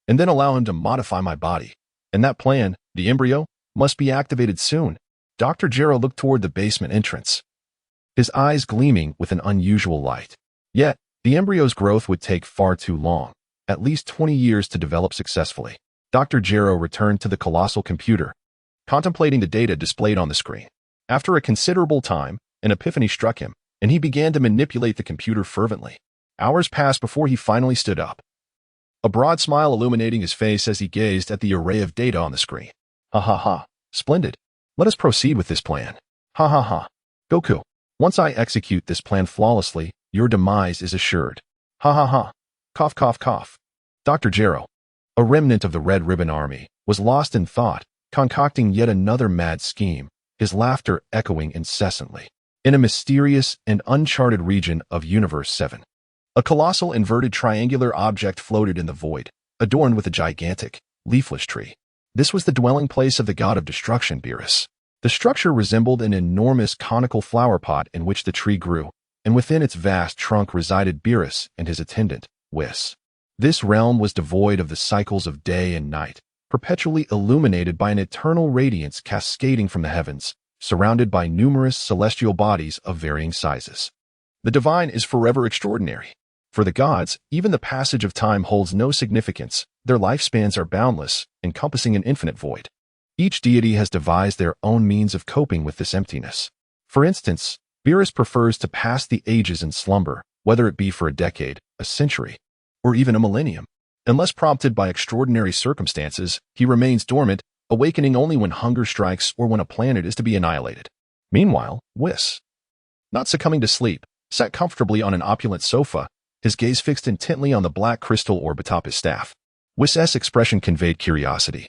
and then allow him to modify my body. And that plan, the embryo, must be activated soon. Dr. Gero looked toward the basement entrance, his eyes gleaming with an unusual light. Yet, the embryo's growth would take far too long, at least 20 years to develop successfully. Dr. Gero returned to the colossal computer, contemplating the data displayed on the screen. After a considerable time, an epiphany struck him, and he began to manipulate the computer fervently. Hours passed before he finally stood up, a broad smile illuminating his face as he gazed at the array of data on the screen. Ha ha ha. Splendid. Let us proceed with this plan. Ha ha ha. Goku, once I execute this plan flawlessly, your demise is assured. Ha ha ha. Cough cough cough. Dr. Gero, a remnant of the Red Ribbon Army, was lost in thought, concocting yet another mad scheme, his laughter echoing incessantly. In a mysterious and uncharted region of Universe 7, a colossal inverted triangular object floated in the void, adorned with a gigantic, leafless tree. This was the dwelling place of the god of destruction, Beerus. The structure resembled an enormous conical flower pot in which the tree grew, and within its vast trunk resided Beerus and his attendant, Whis. This realm was devoid of the cycles of day and night, perpetually illuminated by an eternal radiance cascading from the heavens, surrounded by numerous celestial bodies of varying sizes. The divine is forever extraordinary. For the gods, even the passage of time holds no significance. Their lifespans are boundless, encompassing an infinite void. Each deity has devised their own means of coping with this emptiness. For instance, Beerus prefers to pass the ages in slumber, whether it be for a decade, a century, or even a millennium. Unless prompted by extraordinary circumstances, he remains dormant, awakening only when hunger strikes or when a planet is to be annihilated. Meanwhile, Whis, not succumbing to sleep, sat comfortably on an opulent sofa, his gaze fixed intently on the black crystal orb atop his staff. Whis' expression conveyed curiosity,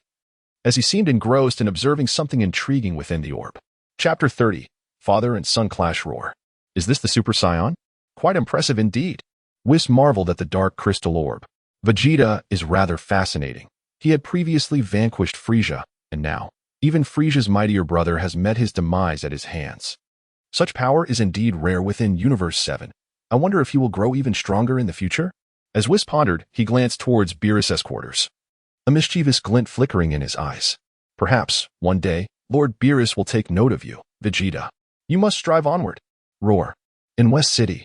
as he seemed engrossed in observing something intriguing within the orb. Chapter 30. Father and Son Clash Roar. Is this the Super Saiyan? Quite impressive indeed. Whis marveled at the dark crystal orb. Vegeta is rather fascinating. He had previously vanquished Frieza, and now, even Frieza's mightier brother has met his demise at his hands. Such power is indeed rare within Universe 7. I wonder if he will grow even stronger in the future? As Whis pondered, he glanced towards Beerus' quarters, a mischievous glint flickering in his eyes. Perhaps, one day, Lord Beerus will take note of you, Vegeta. You must strive onward. Roar. In West City,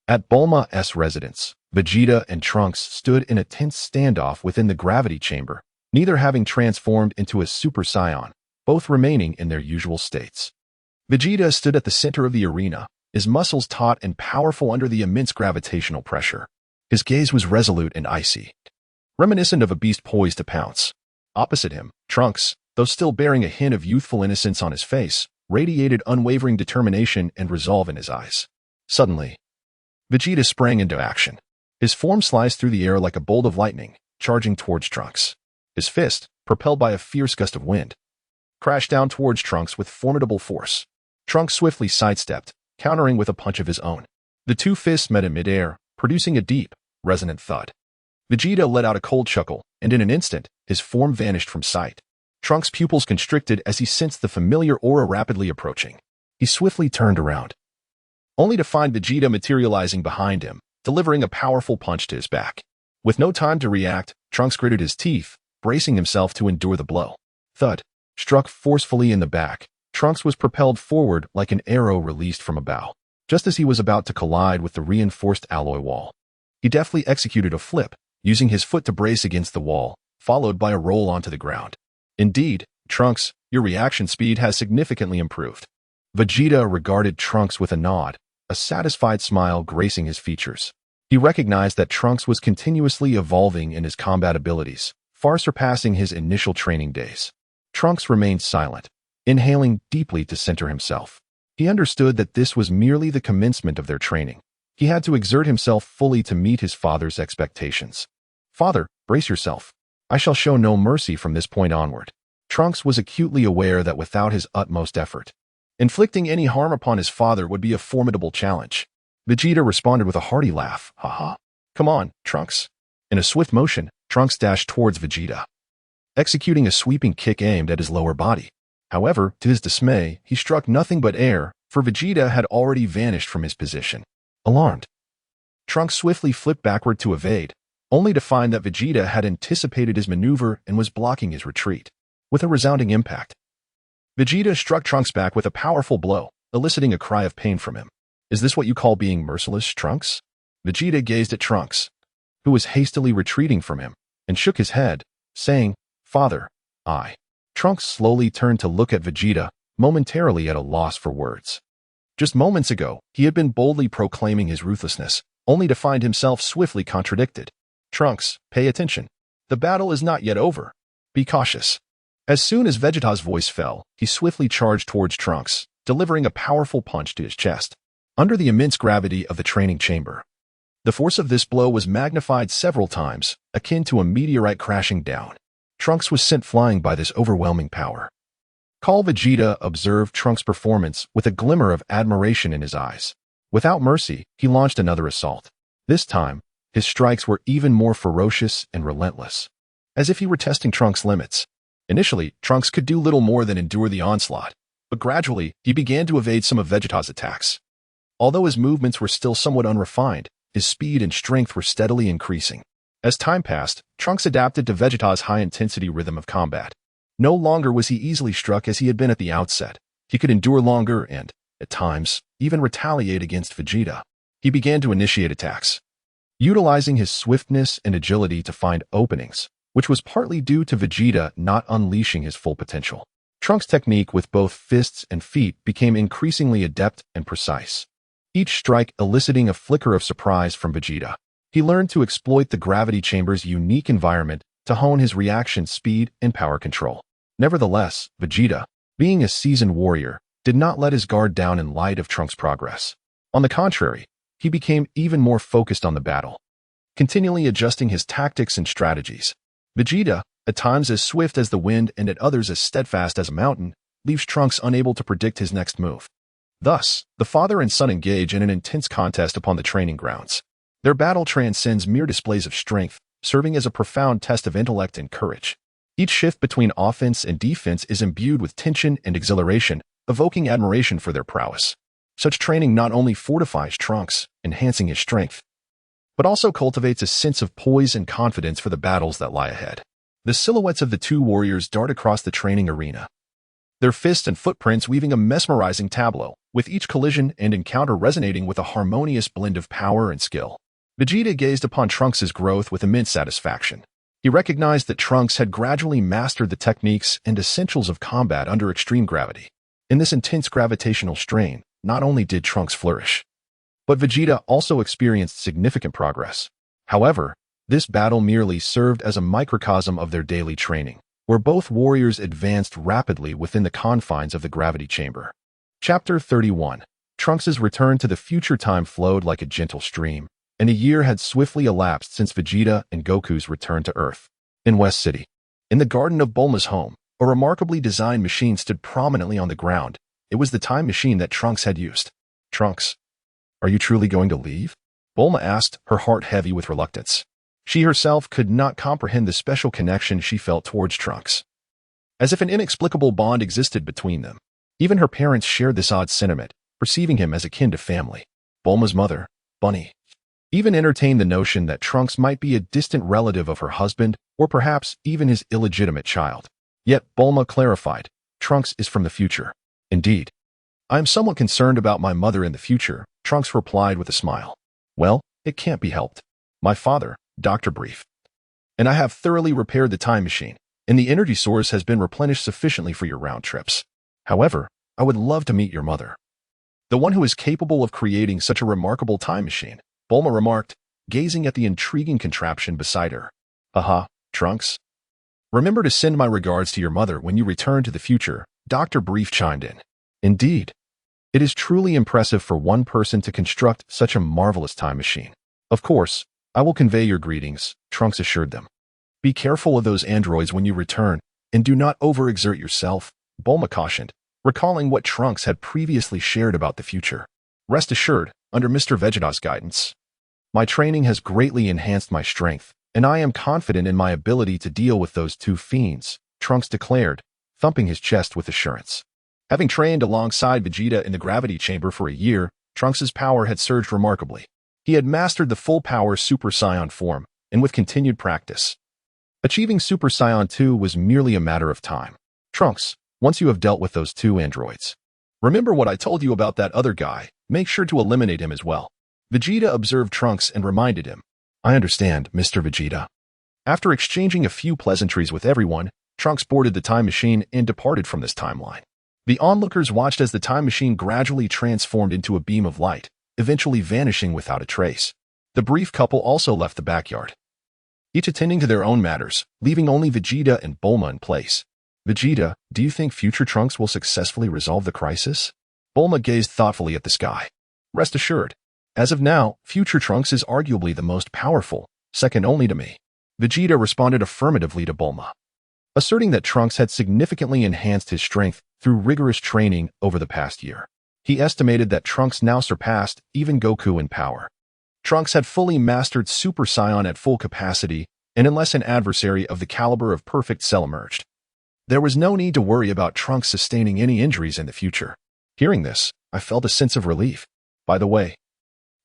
at Bulma's residence, Vegeta and Trunks stood in a tense standoff within the gravity chamber, neither having transformed into a Super Saiyan, both remaining in their usual states. Vegeta stood at the center of the arena, his muscles taut and powerful under the immense gravitational pressure. His gaze was resolute and icy, reminiscent of a beast poised to pounce. Opposite him, Trunks, though still bearing a hint of youthful innocence on his face, radiated unwavering determination and resolve in his eyes. Suddenly, Vegeta sprang into action. His form sliced through the air like a bolt of lightning, charging towards Trunks. His fist, propelled by a fierce gust of wind, crashed down towards Trunks with formidable force. Trunks swiftly sidestepped, countering with a punch of his own. The two fists met in midair, producing a deep, resonant thud. Vegeta let out a cold chuckle, and in an instant, his form vanished from sight. Trunks' pupils constricted as he sensed the familiar aura rapidly approaching. He swiftly turned around, only to find Vegeta materializing behind him, delivering a powerful punch to his back. With no time to react, Trunks gritted his teeth, bracing himself to endure the blow. Thud. Struck forcefully in the back, Trunks was propelled forward like an arrow released from a bow. Just as he was about to collide with the reinforced alloy wall, he deftly executed a flip, using his foot to brace against the wall, followed by a roll onto the ground. Indeed, Trunks, your reaction speed has significantly improved. Vegeta regarded Trunks with a nod, a satisfied smile gracing his features. He recognized that Trunks was continuously evolving in his combat abilities, far surpassing his initial training days. Trunks remained silent, inhaling deeply to center himself. He understood that this was merely the commencement of their training. He had to exert himself fully to meet his father's expectations. Father, brace yourself. I shall show no mercy from this point onward. Trunks was acutely aware that without his utmost effort, inflicting any harm upon his father would be a formidable challenge. Vegeta responded with a hearty laugh. Haha. Come on, Trunks. In a swift motion, Trunks dashed towards Vegeta, executing a sweeping kick aimed at his lower body. However, to his dismay, he struck nothing but air, for Vegeta had already vanished from his position. Alarmed, Trunks swiftly flipped backward to evade, only to find that Vegeta had anticipated his maneuver and was blocking his retreat. With a resounding impact, Vegeta struck Trunks back with a powerful blow, eliciting a cry of pain from him. "Is this what you call being merciless, Trunks?" Vegeta gazed at Trunks, who was hastily retreating from him, and shook his head, saying, "Father, I." Trunks slowly turned to look at Vegeta, momentarily at a loss for words. Just moments ago, he had been boldly proclaiming his ruthlessness, only to find himself swiftly contradicted. "Trunks, pay attention. The battle is not yet over. Be cautious." As soon as Vegeta's voice fell, he swiftly charged towards Trunks, delivering a powerful punch to his chest. Under the immense gravity of the training chamber, the force of this blow was magnified several times, akin to a meteorite crashing down. Trunks was sent flying by this overwhelming power. Vegeta observed Trunks' performance with a glimmer of admiration in his eyes. Without mercy, he launched another assault. This time, his strikes were even more ferocious and relentless, as if he were testing Trunks' limits. Initially, Trunks could do little more than endure the onslaught, but gradually, he began to evade some of Vegeta's attacks. Although his movements were still somewhat unrefined, his speed and strength were steadily increasing. As time passed, Trunks adapted to Vegeta's high-intensity rhythm of combat. No longer was he easily struck as he had been at the outset. He could endure longer and, at times, even retaliate against Vegeta. He began to initiate attacks, utilizing his swiftness and agility to find openings, which was partly due to Vegeta not unleashing his full potential. Trunks' technique with both fists and feet became increasingly adept and precise, each strike eliciting a flicker of surprise from Vegeta. He learned to exploit the gravity chamber's unique environment to hone his reaction speed and power control. Nevertheless, Vegeta, being a seasoned warrior, did not let his guard down in light of Trunks' progress. On the contrary, he became even more focused on the battle, continually adjusting his tactics and strategies. Vegeta, at times as swift as the wind and at others as steadfast as a mountain, leaves Trunks unable to predict his next move. Thus, the father and son engage in an intense contest upon the training grounds. Their battle transcends mere displays of strength, serving as a profound test of intellect and courage. Each shift between offense and defense is imbued with tension and exhilaration, evoking admiration for their prowess. Such training not only fortifies Trunks, enhancing his strength, but also cultivates a sense of poise and confidence for the battles that lie ahead. The silhouettes of the two warriors dart across the training arena, their fists and footprints weaving a mesmerizing tableau, with each collision and encounter resonating with a harmonious blend of power and skill. Vegeta gazed upon Trunks' growth with immense satisfaction. He recognized that Trunks had gradually mastered the techniques and essentials of combat under extreme gravity. In this intense gravitational strain, not only did Trunks flourish, but Vegeta also experienced significant progress. However, this battle merely served as a microcosm of their daily training, where both warriors advanced rapidly within the confines of the gravity chamber. Chapter 31. Trunks' return to the future. Time flowed like a gentle stream, and a year had swiftly elapsed since Vegeta and Goku's return to Earth. In West City, in the garden of Bulma's home, a remarkably designed machine stood prominently on the ground. It was the time machine that Trunks had used. "Trunks, are you truly going to leave?" Bulma asked, her heart heavy with reluctance. She herself could not comprehend the special connection she felt towards Trunks, as if an inexplicable bond existed between them. Even her parents shared this odd sentiment, perceiving him as akin to family. Bulma's mother, Bunny, even entertained the notion that Trunks might be a distant relative of her husband, or perhaps even his illegitimate child. Yet Bulma clarified, "Trunks is from the future." "Indeed. I am somewhat concerned about my mother in the future," Trunks replied with a smile. "Well, it can't be helped. My father, Dr. Brief, and I have thoroughly repaired the time machine, and the energy source has been replenished sufficiently for your round trips. However, I would love to meet your mother, the one who is capable of creating such a remarkable time machine," Bulma remarked, gazing at the intriguing contraption beside her. "Haha, Trunks. Remember to send my regards to your mother when you return to the future," Dr. Brief chimed in. "Indeed. It is truly impressive for one person to construct such a marvelous time machine." "Of course, I will convey your greetings," Trunks assured them. "Be careful of those androids when you return, and do not overexert yourself," Bulma cautioned, recalling what Trunks had previously shared about the future. "Rest assured, under Mr. Vegeta's guidance, my training has greatly enhanced my strength, and I am confident in my ability to deal with those two fiends," Trunks declared, thumping his chest with assurance. Having trained alongside Vegeta in the gravity chamber for a year, Trunks' power had surged remarkably. He had mastered the full power Super Saiyan form, and with continued practice, achieving Super Saiyan 2 was merely a matter of time. Trunks, once you have dealt with those two androids, remember what I told you about that other guy, make sure to eliminate him as well. Vegeta observed Trunks and reminded him. I understand, Mr. Vegeta. After exchanging a few pleasantries with everyone, Trunks boarded the time machine and departed from this timeline. The onlookers watched as the time machine gradually transformed into a beam of light, eventually vanishing without a trace. The brief couple also left the backyard, each attending to their own matters, leaving only Vegeta and Bulma in place. Vegeta, do you think future Trunks will successfully resolve the crisis? Bulma gazed thoughtfully at the sky. Rest assured, as of now, future Trunks is arguably the most powerful, second only to me. Vegeta responded affirmatively to Bulma, asserting that Trunks had significantly enhanced his strength through rigorous training over the past year. He estimated that Trunks now surpassed even Goku in power. Trunks had fully mastered Super Saiyan at full capacity, and unless an adversary of the caliber of Perfect Cell emerged, there was no need to worry about Trunks sustaining any injuries in the future. Hearing this, I felt a sense of relief. By the way,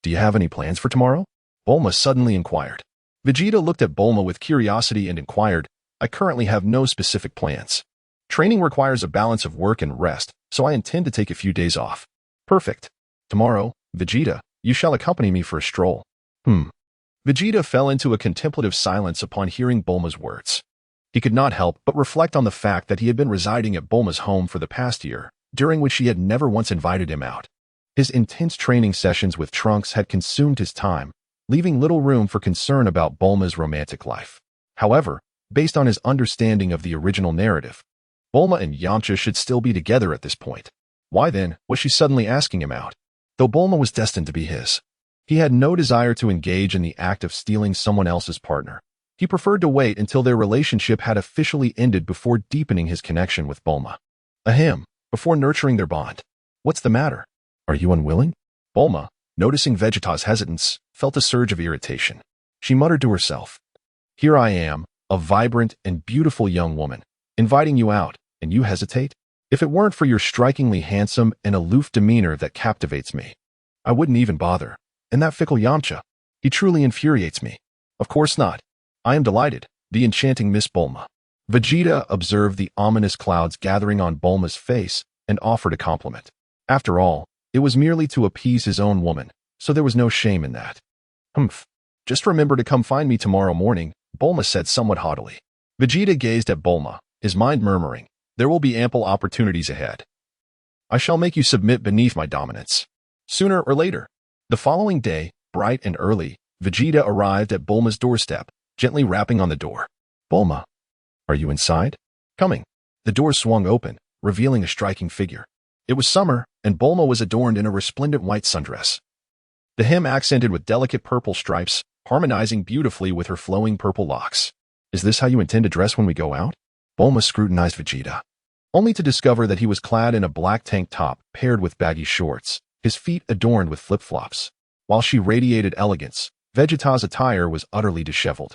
do you have any plans for tomorrow? Bulma suddenly inquired. Vegeta looked at Bulma with curiosity and inquired, I currently have no specific plans. Training requires a balance of work and rest, so I intend to take a few days off. Perfect. Tomorrow, Vegeta, you shall accompany me for a stroll. Vegeta fell into a contemplative silence upon hearing Bulma's words. He could not help but reflect on the fact that he had been residing at Bulma's home for the past year, during which she had never once invited him out. His intense training sessions with Trunks had consumed his time, leaving little room for concern about Bulma's romantic life. However, based on his understanding of the original narrative, Bulma and Yamcha should still be together at this point. Why then was she suddenly asking him out? Though Bulma was destined to be his, he had no desire to engage in the act of stealing someone else's partner. He preferred to wait until their relationship had officially ended before deepening his connection with Bulma. Before nurturing their bond. What's the matter? Are you unwilling? Bulma, noticing Vegeta's hesitance, felt a surge of irritation. She muttered to herself, Here I am, a vibrant and beautiful young woman, inviting you out, and you hesitate? If it weren't for your strikingly handsome and aloof demeanor that captivates me, I wouldn't even bother. And that fickle Yamcha, he truly infuriates me. Of course not. I am delighted, the enchanting Miss Bulma. Vegeta observed the ominous clouds gathering on Bulma's face and offered a compliment. After all, it was merely to appease his own woman, so there was no shame in that. Just remember to come find me tomorrow morning, Bulma said somewhat haughtily. Vegeta gazed at Bulma, his mind murmuring, there will be ample opportunities ahead. I shall make you submit beneath my dominance. Sooner or later. The following day, bright and early, Vegeta arrived at Bulma's doorstep, gently rapping on the door. Bulma, are you inside? Coming. The door swung open, revealing a striking figure. It was summer, and Bulma was adorned in a resplendent white sundress. The hem accented with delicate purple stripes, harmonizing beautifully with her flowing purple locks. Is this how you intend to dress when we go out? Bulma scrutinized Vegeta, only to discover that he was clad in a black tank top paired with baggy shorts, his feet adorned with flip-flops. While she radiated elegance, Vegeta's attire was utterly disheveled.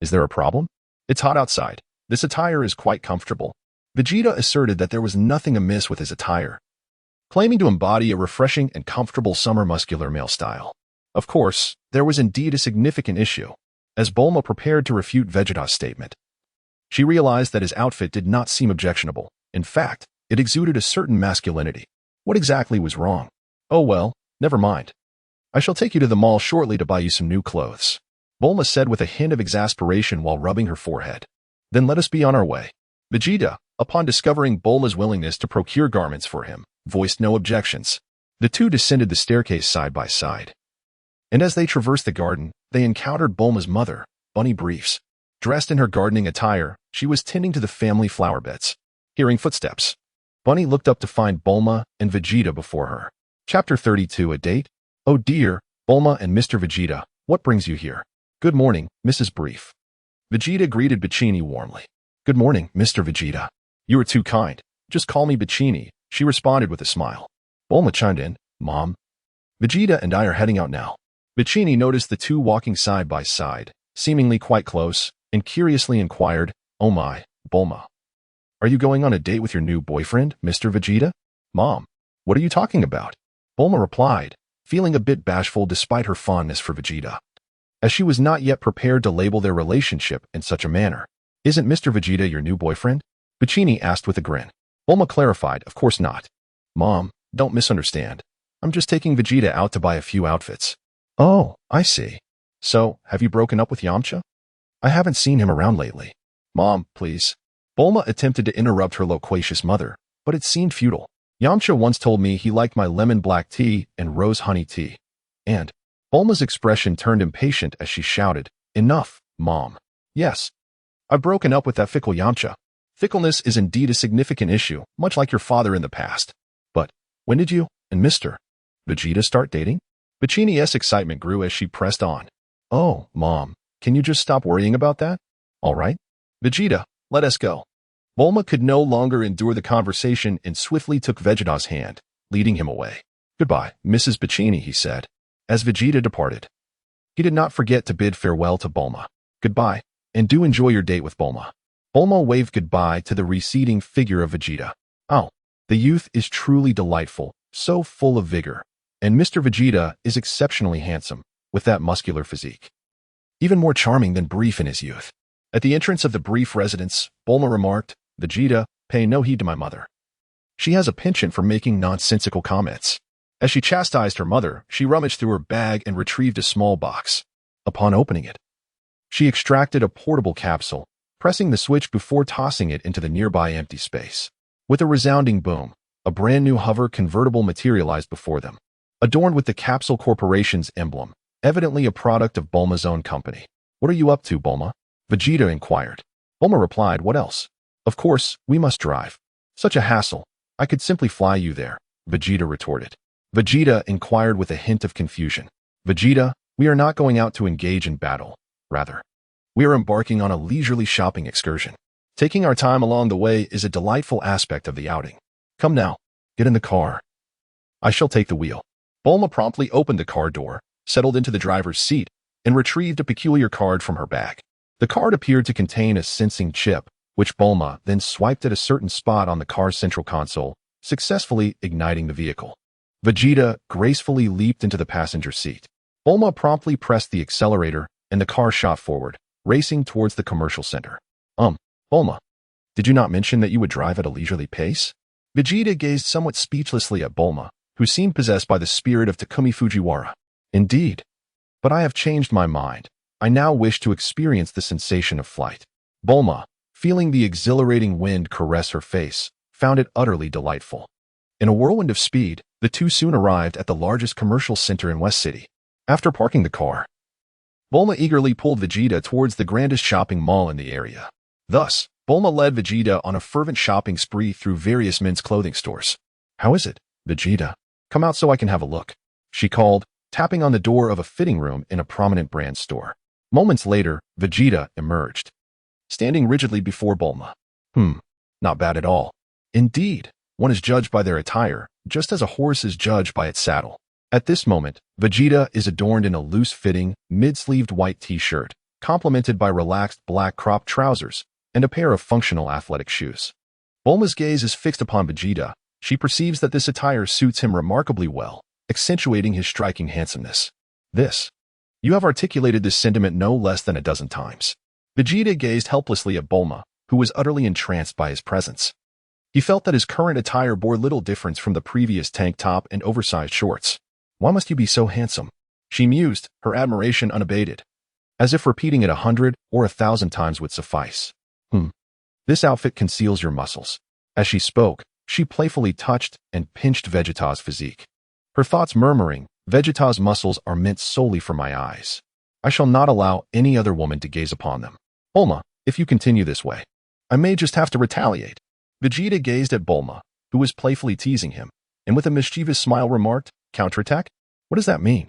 Is there a problem? It's hot outside. This attire is quite comfortable. Vegeta asserted that there was nothing amiss with his attire, claiming to embody a refreshing and comfortable summer muscular male style. Of course, there was indeed a significant issue. As Bulma prepared to refute Vegeta's statement, she realized that his outfit did not seem objectionable. In fact, it exuded a certain masculinity. What exactly was wrong? Oh well, never mind. I shall take you to the mall shortly to buy you some new clothes, Bulma said with a hint of exasperation while rubbing her forehead. Then let us be on our way. Vegeta, upon discovering Bulma's willingness to procure garments for him, voiced no objections. The two descended the staircase side by side. And as they traversed the garden, they encountered Bulma's mother, Bunny Briefs. Dressed in her gardening attire, she was tending to the family flower beds. Hearing footsteps, Bunny looked up to find Bulma and Vegeta before her. Chapter 32, a date? Oh dear, Bulma and Mr. Vegeta, what brings you here? Good morning, Mrs. Brief. Vegeta greeted Bacchini warmly. Good morning, Mr. Vegeta. You are too kind. Just call me Bacchini, she responded with a smile. Bulma chimed in, Mom. Vegeta and I are heading out now. Bacchini noticed the two walking side by side, seemingly quite close, and curiously inquired, Oh my, Bulma. Are you going on a date with your new boyfriend, Mr. Vegeta? Mom, what are you talking about? Bulma replied, feeling a bit bashful despite her fondness for Vegeta, as she was not yet prepared to label their relationship in such a manner. Isn't Mr. Vegeta your new boyfriend? Bikini asked with a grin. Bulma clarified, of course not. Mom, don't misunderstand. I'm just taking Vegeta out to buy a few outfits. Oh, I see. So, have you broken up with Yamcha? I haven't seen him around lately. Mom, please. Bulma attempted to interrupt her loquacious mother, but it seemed futile. Yamcha once told me he liked my lemon black tea and rose honey tea. And Bulma's expression turned impatient as she shouted, Enough, Mom. Yes. I've broken up with that fickle Yamcha. Fickleness is indeed a significant issue, much like your father in the past. But when did you and Mr. Vegeta start dating? Bikini's excitement grew as she pressed on. Oh, Mom, can you just stop worrying about that? All right. Vegeta, let us go. Bulma could no longer endure the conversation and swiftly took Vegeta's hand, leading him away. Goodbye, Mrs. Bikini, he said, as Vegeta departed. He did not forget to bid farewell to Bulma. Goodbye, and do enjoy your date with Bulma. Bulma waved goodbye to the receding figure of Vegeta. Oh, the youth is truly delightful, so full of vigor. And Mr. Vegeta is exceptionally handsome, with that muscular physique. Even more charming than Brief in his youth. At the entrance of the Brief residence, Bulma remarked, Vegeta, pay no heed to my mother. She has a penchant for making nonsensical comments. As she chastised her mother, she rummaged through her bag and retrieved a small box. Upon opening it, she extracted a portable capsule, pressing the switch before tossing it into the nearby empty space. With a resounding boom, a brand new hover convertible materialized before them, adorned with the Capsule Corporation's emblem, evidently a product of Bulma's own company. What are you up to, Bulma? Vegeta inquired. Bulma replied, what else? Of course, we must drive. Such a hassle. I could simply fly you there, Vegeta retorted. Vegeta inquired with a hint of confusion. Vegeta, we are not going out to engage in battle. Rather, we are embarking on a leisurely shopping excursion. Taking our time along the way is a delightful aspect of the outing. Come now, get in the car. I shall take the wheel. Bulma promptly opened the car door, settled into the driver's seat, and retrieved a peculiar card from her bag. The card appeared to contain a sensing chip, which Bulma then swiped at a certain spot on the car's central console, successfully igniting the vehicle. Vegeta gracefully leaped into the passenger seat. Bulma promptly pressed the accelerator, and the car shot forward, racing towards the commercial center. Bulma, did you not mention that you would drive at a leisurely pace? Vegeta gazed somewhat speechlessly at Bulma, who seemed possessed by the spirit of Takumi Fujiwara. Indeed. But I have changed my mind. I now wish to experience the sensation of flight. Bulma, feeling the exhilarating wind caress her face, found it utterly delightful. In a whirlwind of speed, the two soon arrived at the largest commercial center in West City. After parking the car, Bulma eagerly pulled Vegeta towards the grandest shopping mall in the area. Thus, Bulma led Vegeta on a fervent shopping spree through various men's clothing stores. How is it, Vegeta? Come out so I can have a look, she called, tapping on the door of a fitting room in a prominent brand store. Moments later, Vegeta emerged, standing rigidly before Bulma. Not bad at all. Indeed, one is judged by their attire, just as a horse is judged by its saddle. At this moment, Vegeta is adorned in a loose-fitting, mid-sleeved white t-shirt, complemented by relaxed black crop trousers and a pair of functional athletic shoes. Bulma's gaze is fixed upon Vegeta. She perceives that this attire suits him remarkably well, accentuating his striking handsomeness. You have articulated this sentiment no less than a dozen times. Vegeta gazed helplessly at Bulma, who was utterly entranced by his presence. He felt that his current attire bore little difference from the previous tank top and oversized shorts. Why must you be so handsome? She mused, her admiration unabated, as if repeating it 100 or 1,000 times would suffice. This outfit conceals your muscles. As she spoke, she playfully touched and pinched Vegeta's physique. Her thoughts murmuring, Vegeta's muscles are meant solely for my eyes. I shall not allow any other woman to gaze upon them. Bulma, if you continue this way, I may just have to retaliate. Vegeta gazed at Bulma, who was playfully teasing him, and with a mischievous smile remarked, counterattack? What does that mean?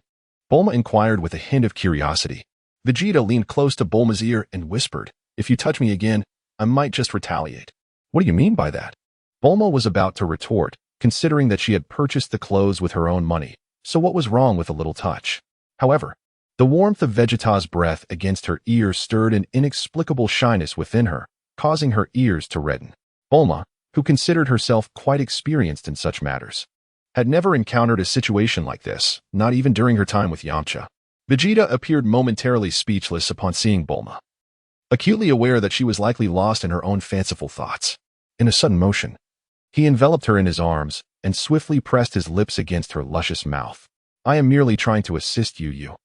Bulma inquired with a hint of curiosity. Vegeta leaned close to Bulma's ear and whispered, if you touch me again, I might just retaliate. What do you mean by that? Bulma was about to retort, considering that she had purchased the clothes with her own money, so what was wrong with a little touch? However, the warmth of Vegeta's breath against her ear stirred an inexplicable shyness within her, causing her ears to redden. Bulma, who considered herself quite experienced in such matters, had never encountered a situation like this, not even during her time with Yamcha. Vegeta appeared momentarily speechless upon seeing Bulma, acutely aware that she was likely lost in her own fanciful thoughts. In a sudden motion, he enveloped her in his arms and swiftly pressed his lips against her luscious mouth. I am merely trying to assist you.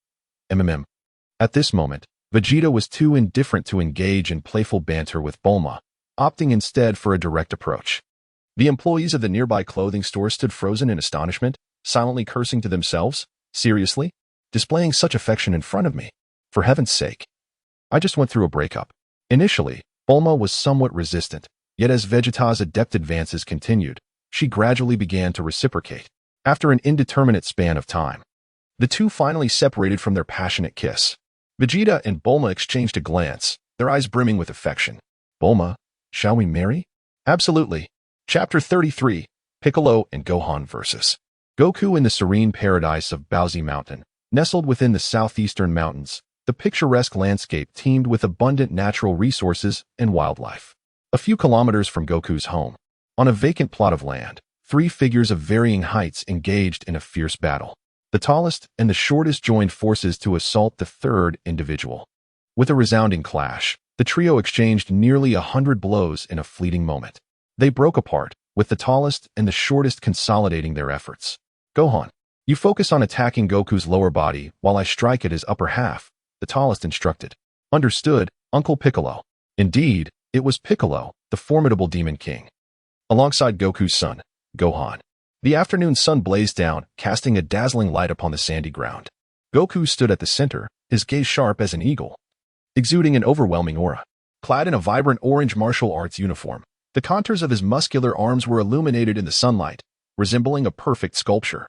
At this moment, Vegeta was too indifferent to engage in playful banter with Bulma, opting instead for a direct approach. The employees of the nearby clothing store stood frozen in astonishment, silently cursing to themselves. Seriously? Displaying such affection in front of me? For heaven's sake. I just went through a breakup. Initially, Bulma was somewhat resistant, yet as Vegeta's adept advances continued, she gradually began to reciprocate. After an indeterminate span of time, the two finally separated from their passionate kiss. Vegeta and Bulma exchanged a glance, their eyes brimming with affection. Bulma, shall we marry? Absolutely. Chapter 33, Piccolo and Gohan vs. Goku in the serene paradise of Baozi Mountain. Nestled within the southeastern mountains, the picturesque landscape teemed with abundant natural resources and wildlife. A few kilometers from Goku's home, on a vacant plot of land, three figures of varying heights engaged in a fierce battle. The tallest and the shortest joined forces to assault the third individual. With a resounding clash, the trio exchanged nearly 100 blows in a fleeting moment. They broke apart, with the tallest and the shortest consolidating their efforts. Gohan, you focus on attacking Goku's lower body while I strike at his upper half, the tallest instructed. Understood, Uncle Piccolo. Indeed, it was Piccolo, the formidable Demon King. Alongside Goku's son, Gohan. The afternoon sun blazed down, casting a dazzling light upon the sandy ground. Goku stood at the center, his gaze sharp as an eagle, exuding an overwhelming aura. Clad in a vibrant orange martial arts uniform, the contours of his muscular arms were illuminated in the sunlight, resembling a perfect sculpture.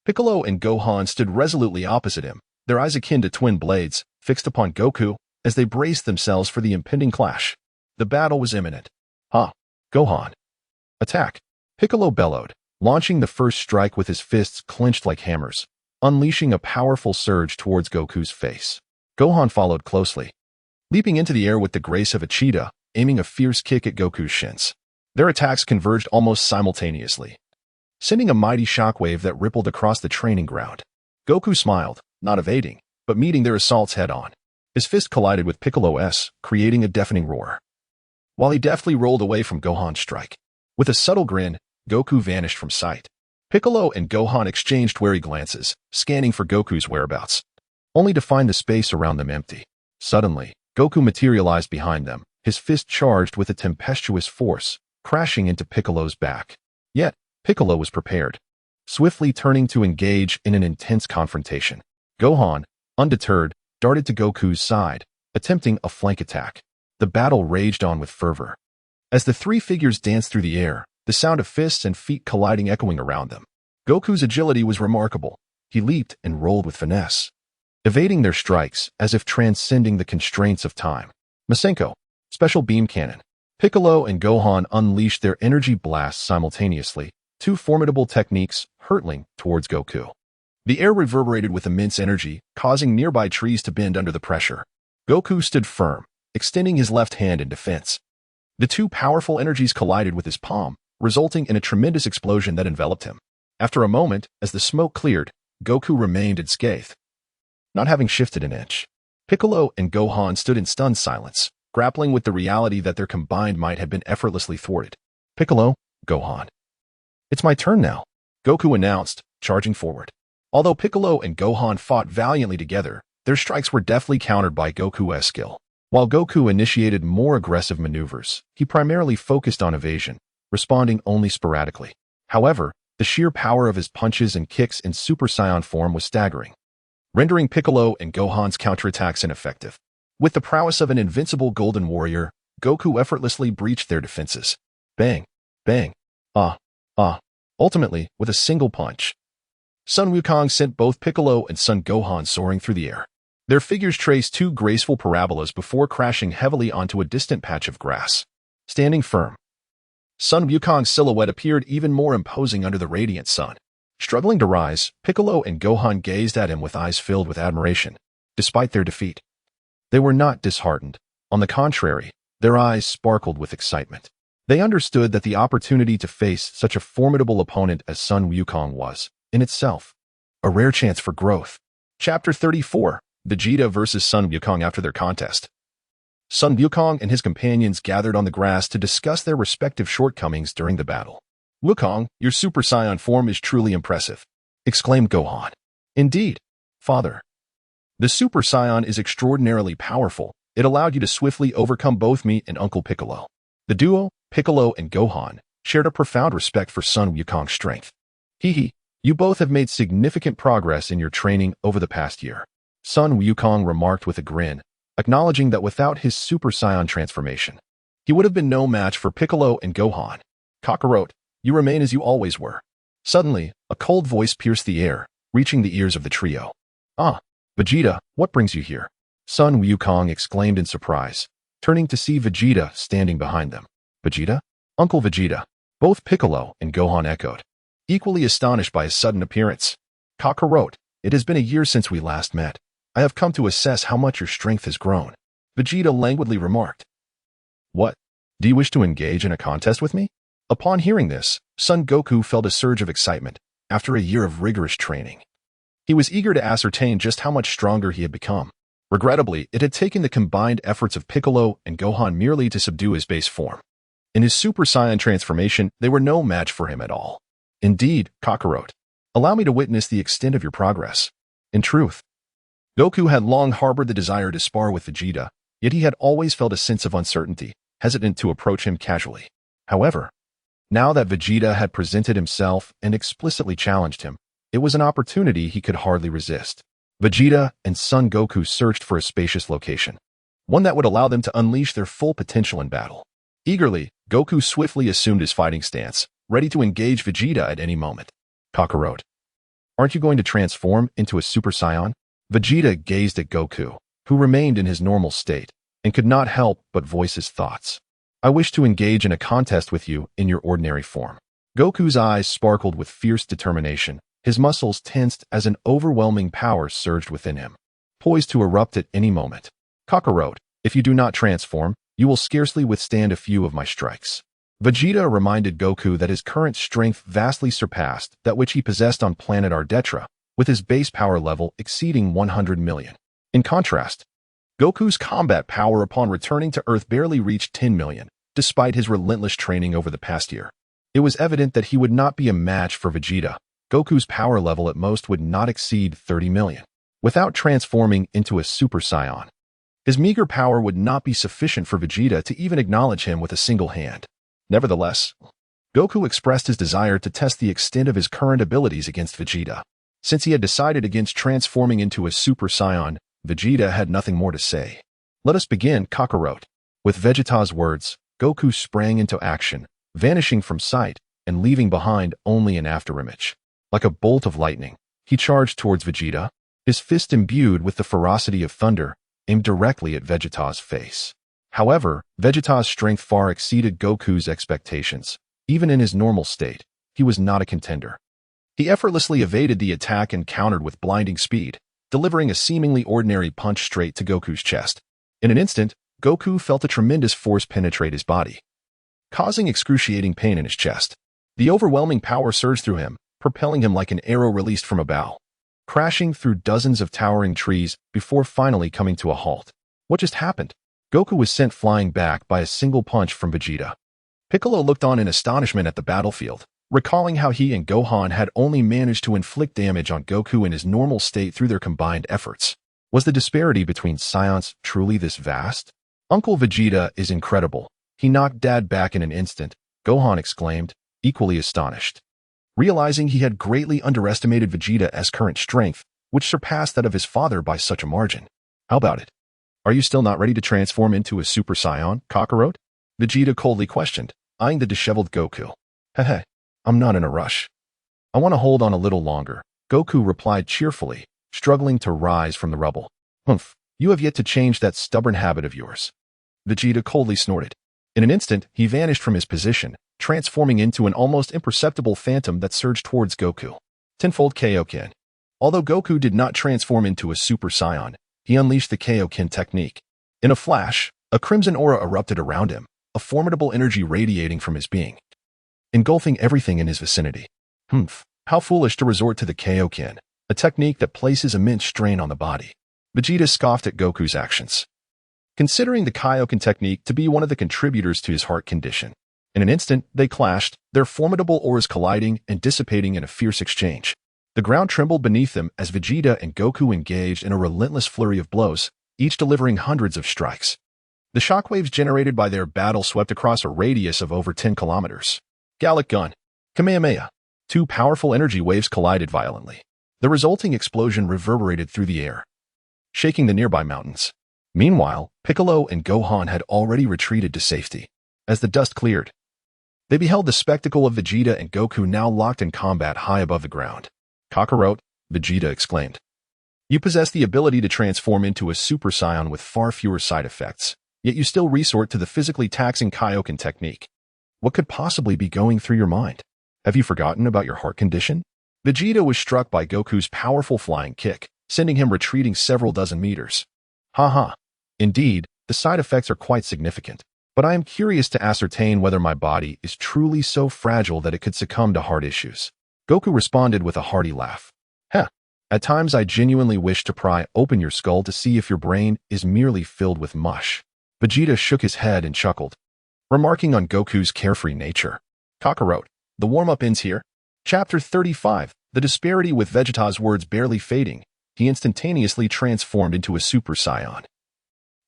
Piccolo and Gohan stood resolutely opposite him, their eyes akin to twin blades, fixed upon Goku as they braced themselves for the impending clash. The battle was imminent. Gohan. Attack! Piccolo bellowed, launching the first strike with his fists clenched like hammers, unleashing a powerful surge towards Goku's face. Gohan followed closely, leaping into the air with the grace of a cheetah, aiming a fierce kick at Goku's shins. Their attacks converged almost simultaneously, sending a mighty shockwave that rippled across the training ground. Goku smiled, not evading, but meeting their assaults head-on. His fist collided with Piccolo's, creating a deafening roar, while he deftly rolled away from Gohan's strike. With a subtle grin, Goku vanished from sight. Piccolo and Gohan exchanged wary glances, scanning for Goku's whereabouts, only to find the space around them empty. Suddenly, Goku materialized behind them, his fist charged with a tempestuous force, crashing into Piccolo's back. Yet, Piccolo was prepared, swiftly turning to engage in an intense confrontation. Gohan, undeterred, darted to Goku's side, attempting a flank attack. The battle raged on with fervor. As the three figures danced through the air, the sound of fists and feet colliding echoing around them. Goku's agility was remarkable. He leaped and rolled with finesse, evading their strikes as if transcending the constraints of time. Masenko, special beam cannon. Piccolo and Gohan unleashed their energy blasts simultaneously, two formidable techniques hurtling towards Goku. The air reverberated with immense energy, causing nearby trees to bend under the pressure. Goku stood firm, extending his left hand in defense. The two powerful energies collided with his palm, resulting in a tremendous explosion that enveloped him. After a moment, as the smoke cleared, Goku remained unscathed, not having shifted an inch. Piccolo and Gohan stood in stunned silence, grappling with the reality that their combined might had been effortlessly thwarted. Piccolo, Gohan. It's my turn now, Goku announced, charging forward. Although Piccolo and Gohan fought valiantly together, their strikes were deftly countered by Goku's skill. While Goku initiated more aggressive maneuvers, he primarily focused on evasion, responding only sporadically. However, the sheer power of his punches and kicks in Super Saiyan form was staggering, rendering Piccolo and Gohan's counterattacks ineffective. With the prowess of an invincible golden warrior, Goku effortlessly breached their defenses. Bang, bang, ultimately, with a single punch, Sun Wukong sent both Piccolo and Son Gohan soaring through the air. Their figures traced two graceful parabolas before crashing heavily onto a distant patch of grass. Standing firm, Sun Wukong's silhouette appeared even more imposing under the radiant sun. Struggling to rise, Piccolo and Gohan gazed at him with eyes filled with admiration. Despite their defeat, they were not disheartened. On the contrary, their eyes sparkled with excitement. They understood that the opportunity to face such a formidable opponent as Sun Wukong was, in itself, a rare chance for growth. Chapter 34. Vegeta versus Sun Wukong after their contest. Sun Wukong and his companions gathered on the grass to discuss their respective shortcomings during the battle. "Wukong, your Super Saiyan form is truly impressive," exclaimed Gohan. "Indeed, Father. The Super Saiyan is extraordinarily powerful. It allowed you to swiftly overcome both me and Uncle Piccolo." The duo, Piccolo and Gohan, shared a profound respect for Sun Wukong's strength. "Hee, you both have made significant progress in your training over the past year," Sun Wukong remarked with a grin, acknowledging that without his Super Saiyan transformation, he would have been no match for Piccolo and Gohan. "Kakarot, you remain as you always were." Suddenly, a cold voice pierced the air, reaching the ears of the trio. "Ah, Vegeta, what brings you here?" Sun Wukong exclaimed in surprise, turning to see Vegeta standing behind them. "Vegeta? Uncle Vegeta?" Both Piccolo and Gohan echoed, equally astonished by his sudden appearance. "Kakarot, it has been a year since we last met. I have come to assess how much your strength has grown," Vegeta languidly remarked. "What? Do you wish to engage in a contest with me?" Upon hearing this, Son Goku felt a surge of excitement after a year of rigorous training. He was eager to ascertain just how much stronger he had become. Regrettably, it had taken the combined efforts of Piccolo and Gohan merely to subdue his base form. In his Super Saiyan transformation, they were no match for him at all. "Indeed, Kakarot, allow me to witness the extent of your progress." In truth, Goku had long harbored the desire to spar with Vegeta, yet he had always felt a sense of uncertainty, hesitant to approach him casually. However, now that Vegeta had presented himself and explicitly challenged him, it was an opportunity he could hardly resist. Vegeta and Son Goku searched for a spacious location, one that would allow them to unleash their full potential in battle. Eagerly, Goku swiftly assumed his fighting stance, ready to engage Vegeta at any moment. "Kakarot, aren't you going to transform into a Super Saiyan?" Vegeta gazed at Goku, who remained in his normal state, and could not help but voice his thoughts. "I wish to engage in a contest with you in your ordinary form." Goku's eyes sparkled with fierce determination, his muscles tensed as an overwhelming power surged within him, poised to erupt at any moment. "Kakarot, if you do not transform, you will scarcely withstand a few of my strikes." Vegeta reminded Goku that his current strength vastly surpassed that which he possessed on planet Ardetra, with his base power level exceeding 100 million. In contrast, Goku's combat power upon returning to Earth barely reached 10 million, despite his relentless training over the past year. It was evident that he would not be a match for Vegeta. Goku's power level at most would not exceed 30 million. Without transforming into a Super Saiyan, his meager power would not be sufficient for Vegeta to even acknowledge him with a single hand. Nevertheless, Goku expressed his desire to test the extent of his current abilities against Vegeta. Since he had decided against transforming into a Super Saiyan, Vegeta had nothing more to say. "Let us begin, Kakarot." With Vegeta's words, Goku sprang into action, vanishing from sight and leaving behind only an afterimage. Like a bolt of lightning, he charged towards Vegeta, his fist imbued with the ferocity of thunder, aimed directly at Vegeta's face. However, Vegeta's strength far exceeded Goku's expectations. Even in his normal state, he was not a contender. He effortlessly evaded the attack and countered with blinding speed, delivering a seemingly ordinary punch straight to Goku's chest. In an instant, Goku felt a tremendous force penetrate his body, causing excruciating pain in his chest. The overwhelming power surged through him, propelling him like an arrow released from a bow, crashing through dozens of towering trees before finally coming to a halt. What just happened? Goku was sent flying back by a single punch from Vegeta. Piccolo looked on in astonishment at the battlefield, recalling how he and Gohan had only managed to inflict damage on Goku in his normal state through their combined efforts. Was the disparity between Saiyans truly this vast? "Uncle Vegeta is incredible. He knocked Dad back in an instant," Gohan exclaimed, equally astonished, realizing he had greatly underestimated Vegeta's current strength, which surpassed that of his father by such a margin. "How about it? Are you still not ready to transform into a Super Saiyan, Kakarot?" Vegeta coldly questioned, eyeing the disheveled Goku. "Heh, I'm not in a rush. I want to hold on a little longer," Goku replied cheerfully, struggling to rise from the rubble. "Humph, you have yet to change that stubborn habit of yours." Vegeta coldly snorted. In an instant, he vanished from his position, transforming into an almost imperceptible phantom that surged towards Goku. Tenfold Kaioken. Although Goku did not transform into a Super Saiyan, he unleashed the Kaioken technique. In a flash, a crimson aura erupted around him, a formidable energy radiating from his being, engulfing everything in his vicinity. How foolish to resort to the Kaioken, a technique that places immense strain on the body. Vegeta scoffed at Goku's actions, considering the Kaioken technique to be one of the contributors to his heart condition. In an instant, they clashed, their formidable auras colliding and dissipating in a fierce exchange. The ground trembled beneath them as Vegeta and Goku engaged in a relentless flurry of blows, each delivering hundreds of strikes. The shockwaves generated by their battle swept across a radius of over 10 kilometers. Gallic Gun, Kamehameha. Two powerful energy waves collided violently. The resulting explosion reverberated through the air, shaking the nearby mountains. Meanwhile, Piccolo and Gohan had already retreated to safety. As the dust cleared, they beheld the spectacle of Vegeta and Goku now locked in combat high above the ground. Kakarot, Vegeta exclaimed. You possess the ability to transform into a Super Saiyan with far fewer side effects, yet you still resort to the physically taxing Kaioken technique. What could possibly be going through your mind? Have you forgotten about your heart condition? Vegeta was struck by Goku's powerful flying kick, sending him retreating several dozen meters. Haha. Indeed, the side effects are quite significant, but I am curious to ascertain whether my body is truly so fragile that it could succumb to heart issues. Goku responded with a hearty laugh. At times I genuinely wish to pry open your skull to see if your brain is merely filled with mush. Vegeta shook his head and chuckled, remarking on Goku's carefree nature. Kakarot, the warm-up ends here. Chapter 35, the disparity with Vegeta's words barely fading, he instantaneously transformed into a Super Saiyan,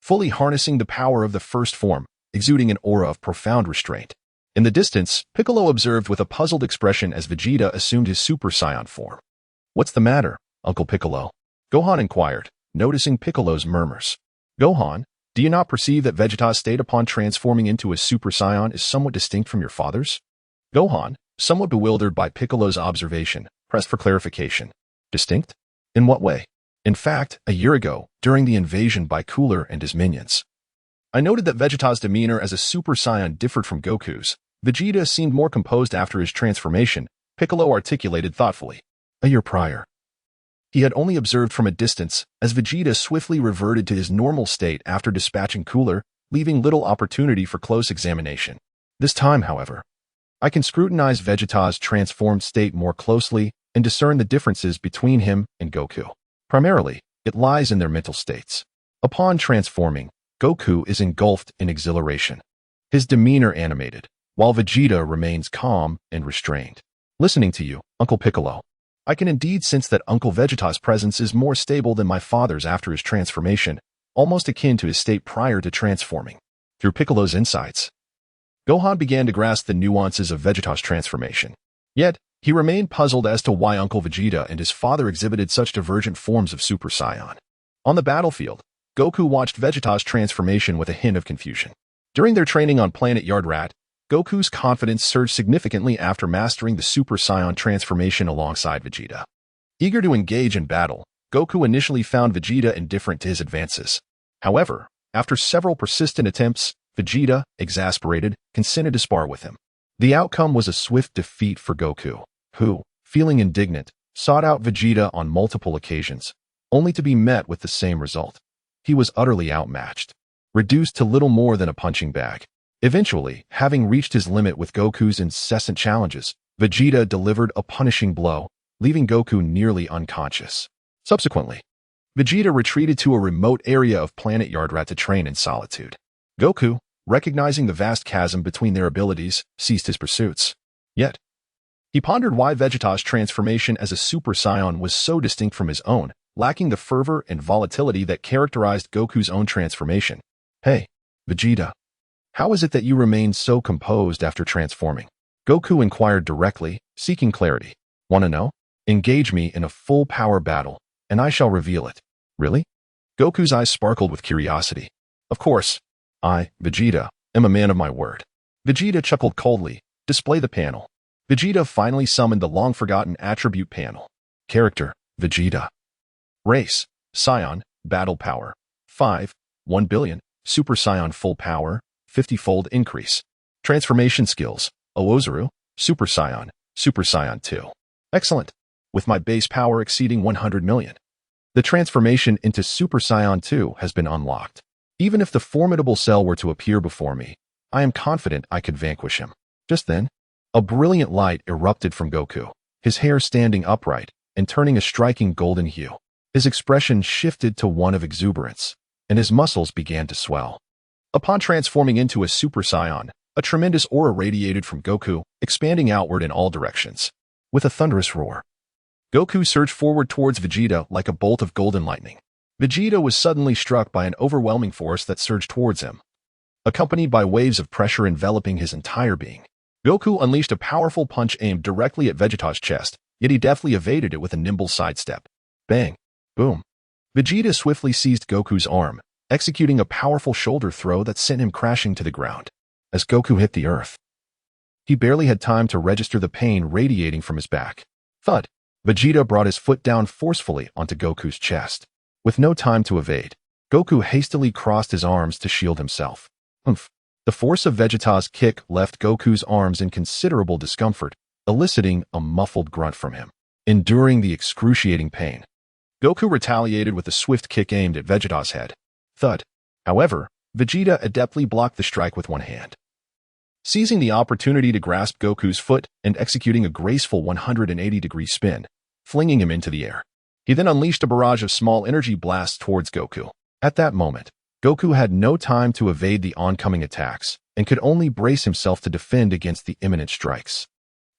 fully harnessing the power of the first form, exuding an aura of profound restraint. In the distance, Piccolo observed with a puzzled expression as Vegeta assumed his Super Saiyan form. What's the matter, Uncle Piccolo? Gohan inquired, noticing Piccolo's murmurs. Gohan, do you not perceive that Vegeta's state upon transforming into a Super Saiyan is somewhat distinct from your father's? Gohan, somewhat bewildered by Piccolo's observation, pressed for clarification. Distinct? In what way? In fact, a year ago, during the invasion by Cooler and his minions, I noted that Vegeta's demeanor as a Super Saiyan differed from Goku's. Vegeta seemed more composed after his transformation, Piccolo articulated thoughtfully. A year prior, he had only observed from a distance as Vegeta swiftly reverted to his normal state after dispatching Cooler, leaving little opportunity for close examination. This time, however, I can scrutinize Vegeta's transformed state more closely and discern the differences between him and Goku. Primarily, it lies in their mental states. Upon transforming, Goku is engulfed in exhilaration, his demeanor animated, while Vegeta remains calm and restrained. Listening to you, Uncle Piccolo, I can indeed sense that Uncle Vegeta's presence is more stable than my father's after his transformation, almost akin to his state prior to transforming. Through Piccolo's insights, Gohan began to grasp the nuances of Vegeta's transformation. Yet, he remained puzzled as to why Uncle Vegeta and his father exhibited such divergent forms of Super Saiyan. On the battlefield, Goku watched Vegeta's transformation with a hint of confusion. During their training on planet Yardrat, Goku's confidence surged significantly after mastering the Super Saiyan transformation alongside Vegeta. Eager to engage in battle, Goku initially found Vegeta indifferent to his advances. However, after several persistent attempts, Vegeta, exasperated, consented to spar with him. The outcome was a swift defeat for Goku, who, feeling indignant, sought out Vegeta on multiple occasions, only to be met with the same result. He was utterly outmatched, reduced to little more than a punching bag. Eventually, having reached his limit with Goku's incessant challenges, Vegeta delivered a punishing blow, leaving Goku nearly unconscious. Subsequently, Vegeta retreated to a remote area of planet Yardrat to train in solitude. Goku, recognizing the vast chasm between their abilities, ceased his pursuits. Yet, he pondered why Vegeta's transformation as a Super Saiyan was so distinct from his own, lacking the fervor and volatility that characterized Goku's own transformation. Hey, Vegeta, how is it that you remained so composed after transforming? Goku inquired directly, seeking clarity. Want to know? Engage me in a full-power battle, and I shall reveal it. Really? Goku's eyes sparkled with curiosity. Of course, I, Vegeta, am a man of my word. Vegeta chuckled coldly. Display the panel. Vegeta finally summoned the long-forgotten attribute panel. Character, Vegeta. Race, Saiyan, Battle Power, 5, 1 billion, Super Saiyan Full Power, 50-fold increase. Transformation Skills, Oozuru, Super Saiyan 2. Excellent. With my base power exceeding 100 million. The transformation into Super Saiyan 2 has been unlocked. Even if the formidable cell were to appear before me, I am confident I could vanquish him. Just then, a brilliant light erupted from Goku, his hair standing upright and turning a striking golden hue. His expression shifted to one of exuberance, and his muscles began to swell. Upon transforming into a Super Saiyan, a tremendous aura radiated from Goku, expanding outward in all directions. With a thunderous roar, Goku surged forward towards Vegeta like a bolt of golden lightning. Vegeta was suddenly struck by an overwhelming force that surged towards him, accompanied by waves of pressure enveloping his entire being. Goku unleashed a powerful punch aimed directly at Vegeta's chest, yet he deftly evaded it with a nimble sidestep. Bang! Boom! Vegeta swiftly seized Goku's arm, executing a powerful shoulder throw that sent him crashing to the ground. As Goku hit the earth, he barely had time to register the pain radiating from his back. Thud! Vegeta brought his foot down forcefully onto Goku's chest. With no time to evade, Goku hastily crossed his arms to shield himself. Humph! The force of Vegeta's kick left Goku's arms in considerable discomfort, eliciting a muffled grunt from him. Enduring the excruciating pain, Goku retaliated with a swift kick aimed at Vegeta's head. Thud! However, Vegeta adeptly blocked the strike with one hand, seizing the opportunity to grasp Goku's foot and executing a graceful 180-degree spin, flinging him into the air. He then unleashed a barrage of small energy blasts towards Goku. At that moment, Goku had no time to evade the oncoming attacks and could only brace himself to defend against the imminent strikes.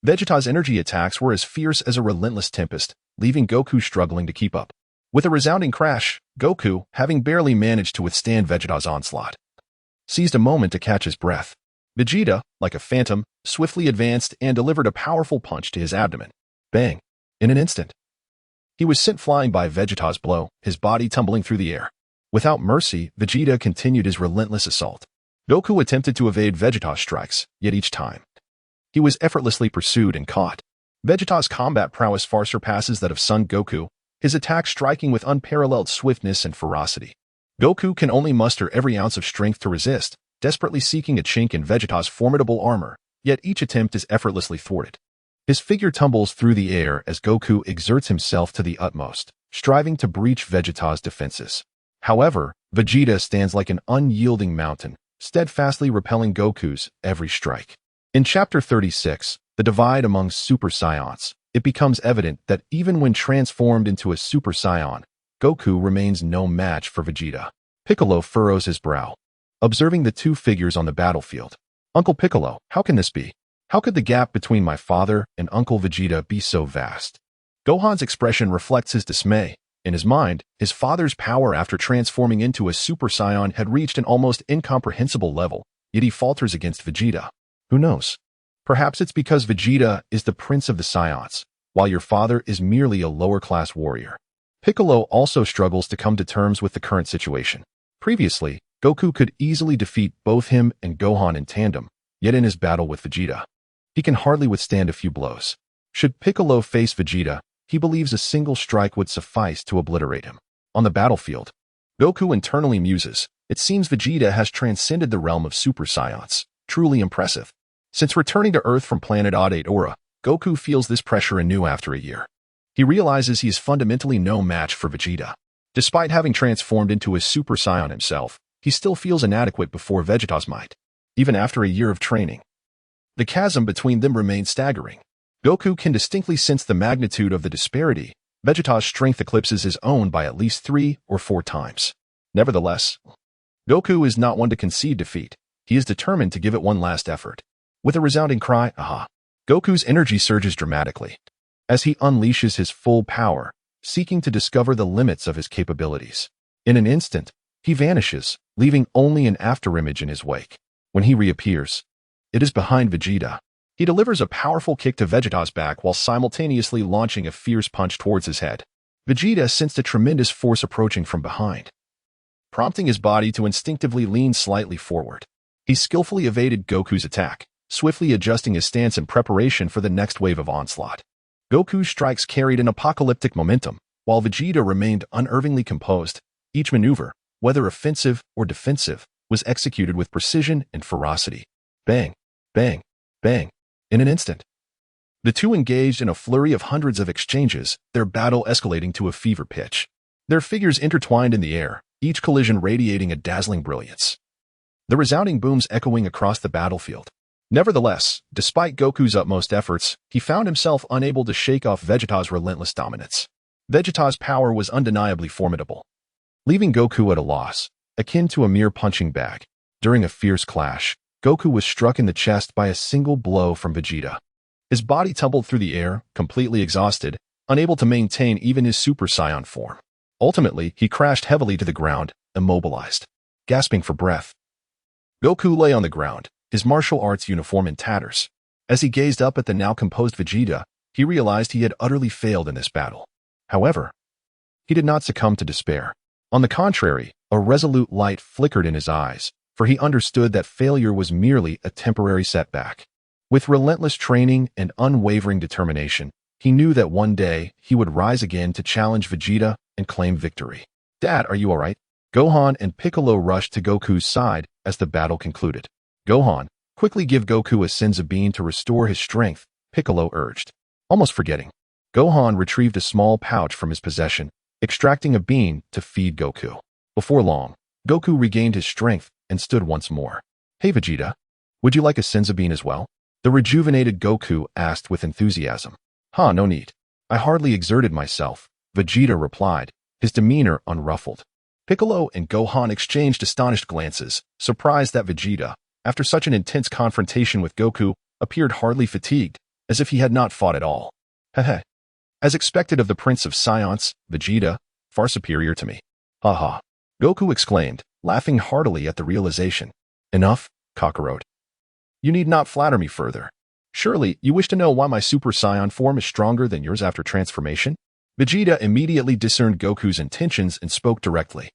Vegeta's energy attacks were as fierce as a relentless tempest, leaving Goku struggling to keep up. With a resounding crash, Goku, having barely managed to withstand Vegeta's onslaught, seized a moment to catch his breath. Vegeta, like a phantom, swiftly advanced and delivered a powerful punch to his abdomen. Bang! In an instant, he was sent flying by Vegeta's blow, his body tumbling through the air. Without mercy, Vegeta continued his relentless assault. Goku attempted to evade Vegeta's strikes, yet each time, he was effortlessly pursued and caught. Vegeta's combat prowess far surpasses that of Son Goku, his attacks striking with unparalleled swiftness and ferocity. Goku can only muster every ounce of strength to resist, desperately seeking a chink in Vegeta's formidable armor, yet each attempt is effortlessly thwarted. His figure tumbles through the air as Goku exerts himself to the utmost, striving to breach Vegeta's defenses. However, Vegeta stands like an unyielding mountain, steadfastly repelling Goku's every strike. In Chapter 36, The Divide Among Super Saiyans, it becomes evident that even when transformed into a Super Saiyan, Goku remains no match for Vegeta. Piccolo furrows his brow, observing the two figures on the battlefield. Uncle Piccolo, how can this be? How could the gap between my father and Uncle Vegeta be so vast? Gohan's expression reflects his dismay. In his mind, his father's power after transforming into a Super Saiyan had reached an almost incomprehensible level, yet he falters against Vegeta. Who knows? Perhaps it's because Vegeta is the prince of the Saiyans, while your father is merely a lower-class warrior. Piccolo also struggles to come to terms with the current situation. Previously, Goku could easily defeat both him and Gohan in tandem, yet in his battle with Vegeta, he can hardly withstand a few blows. Should Piccolo face Vegeta, he believes a single strike would suffice to obliterate him. On the battlefield, Goku internally muses. It seems Vegeta has transcended the realm of Super Saiyans. Truly impressive. Since returning to Earth from planet Odd Aura, Goku feels this pressure anew after a year. He realizes he is fundamentally no match for Vegeta. Despite having transformed into a Super Saiyan himself, he still feels inadequate before Vegeta's might. Even after a year of training, the chasm between them remains staggering. Goku can distinctly sense the magnitude of the disparity. Vegeta's strength eclipses his own by at least 3 or 4 times. Nevertheless, Goku is not one to concede defeat. He is determined to give it one last effort. With a resounding cry, "Aha!" Goku's energy surges dramatically as he unleashes his full power, seeking to discover the limits of his capabilities. In an instant, he vanishes, leaving only an afterimage in his wake. When he reappears, it is behind Vegeta. He delivers a powerful kick to Vegeta's back while simultaneously launching a fierce punch towards his head. Vegeta sensed a tremendous force approaching from behind, prompting his body to instinctively lean slightly forward. He skillfully evaded Goku's attack, swiftly adjusting his stance in preparation for the next wave of onslaught. Goku's strikes carried an apocalyptic momentum, while Vegeta remained unerringly composed. Each maneuver, whether offensive or defensive, was executed with precision and ferocity. Bang! Bang! Bang! In an instant, the two engaged in a flurry of hundreds of exchanges, their battle escalating to a fever pitch. Their figures intertwined in the air, each collision radiating a dazzling brilliance. the resounding booms echoing across the battlefield. Nevertheless, despite Goku's utmost efforts, he found himself unable to shake off Vegeta's relentless dominance. Vegeta's power was undeniably formidable, leaving Goku at a loss, akin to a mere punching bag. During a fierce clash, Goku was struck in the chest by a single blow from Vegeta. His body tumbled through the air, completely exhausted, unable to maintain even his Super Saiyan form. Ultimately, he crashed heavily to the ground, immobilized. Gasping for breath, Goku lay on the ground, his martial arts uniform in tatters. As he gazed up at the now composed Vegeta, he realized he had utterly failed in this battle. However, he did not succumb to despair. On the contrary, a resolute light flickered in his eyes, for he understood that failure was merely a temporary setback. With relentless training and unwavering determination, he knew that one day he would rise again to challenge Vegeta and claim victory. "Dad, are you alright?" Gohan and Piccolo rushed to Goku's side as the battle concluded. "Gohan, quickly give Goku a Senzu bean to restore his strength," Piccolo urged. Almost forgetting, Gohan retrieved a small pouch from his possession, extracting a bean to feed Goku. Before long, Goku regained his strength and stood once more. "Hey Vegeta, would you like a Senzu bean as well?" the rejuvenated Goku asked with enthusiasm. No need. I hardly exerted myself," Vegeta replied, his demeanor unruffled. Piccolo and Gohan exchanged astonished glances, surprised that Vegeta, after such an intense confrontation with Goku, appeared hardly fatigued, as if he had not fought at all. Heh. As expected of the Prince of Science, Vegeta, far superior to me. Ha. Goku exclaimed, laughing heartily at the realization. "Enough, Kakarot. You need not flatter me further. Surely, you wish to know why my Super Saiyan form is stronger than yours after transformation?" Vegeta immediately discerned Goku's intentions and spoke directly.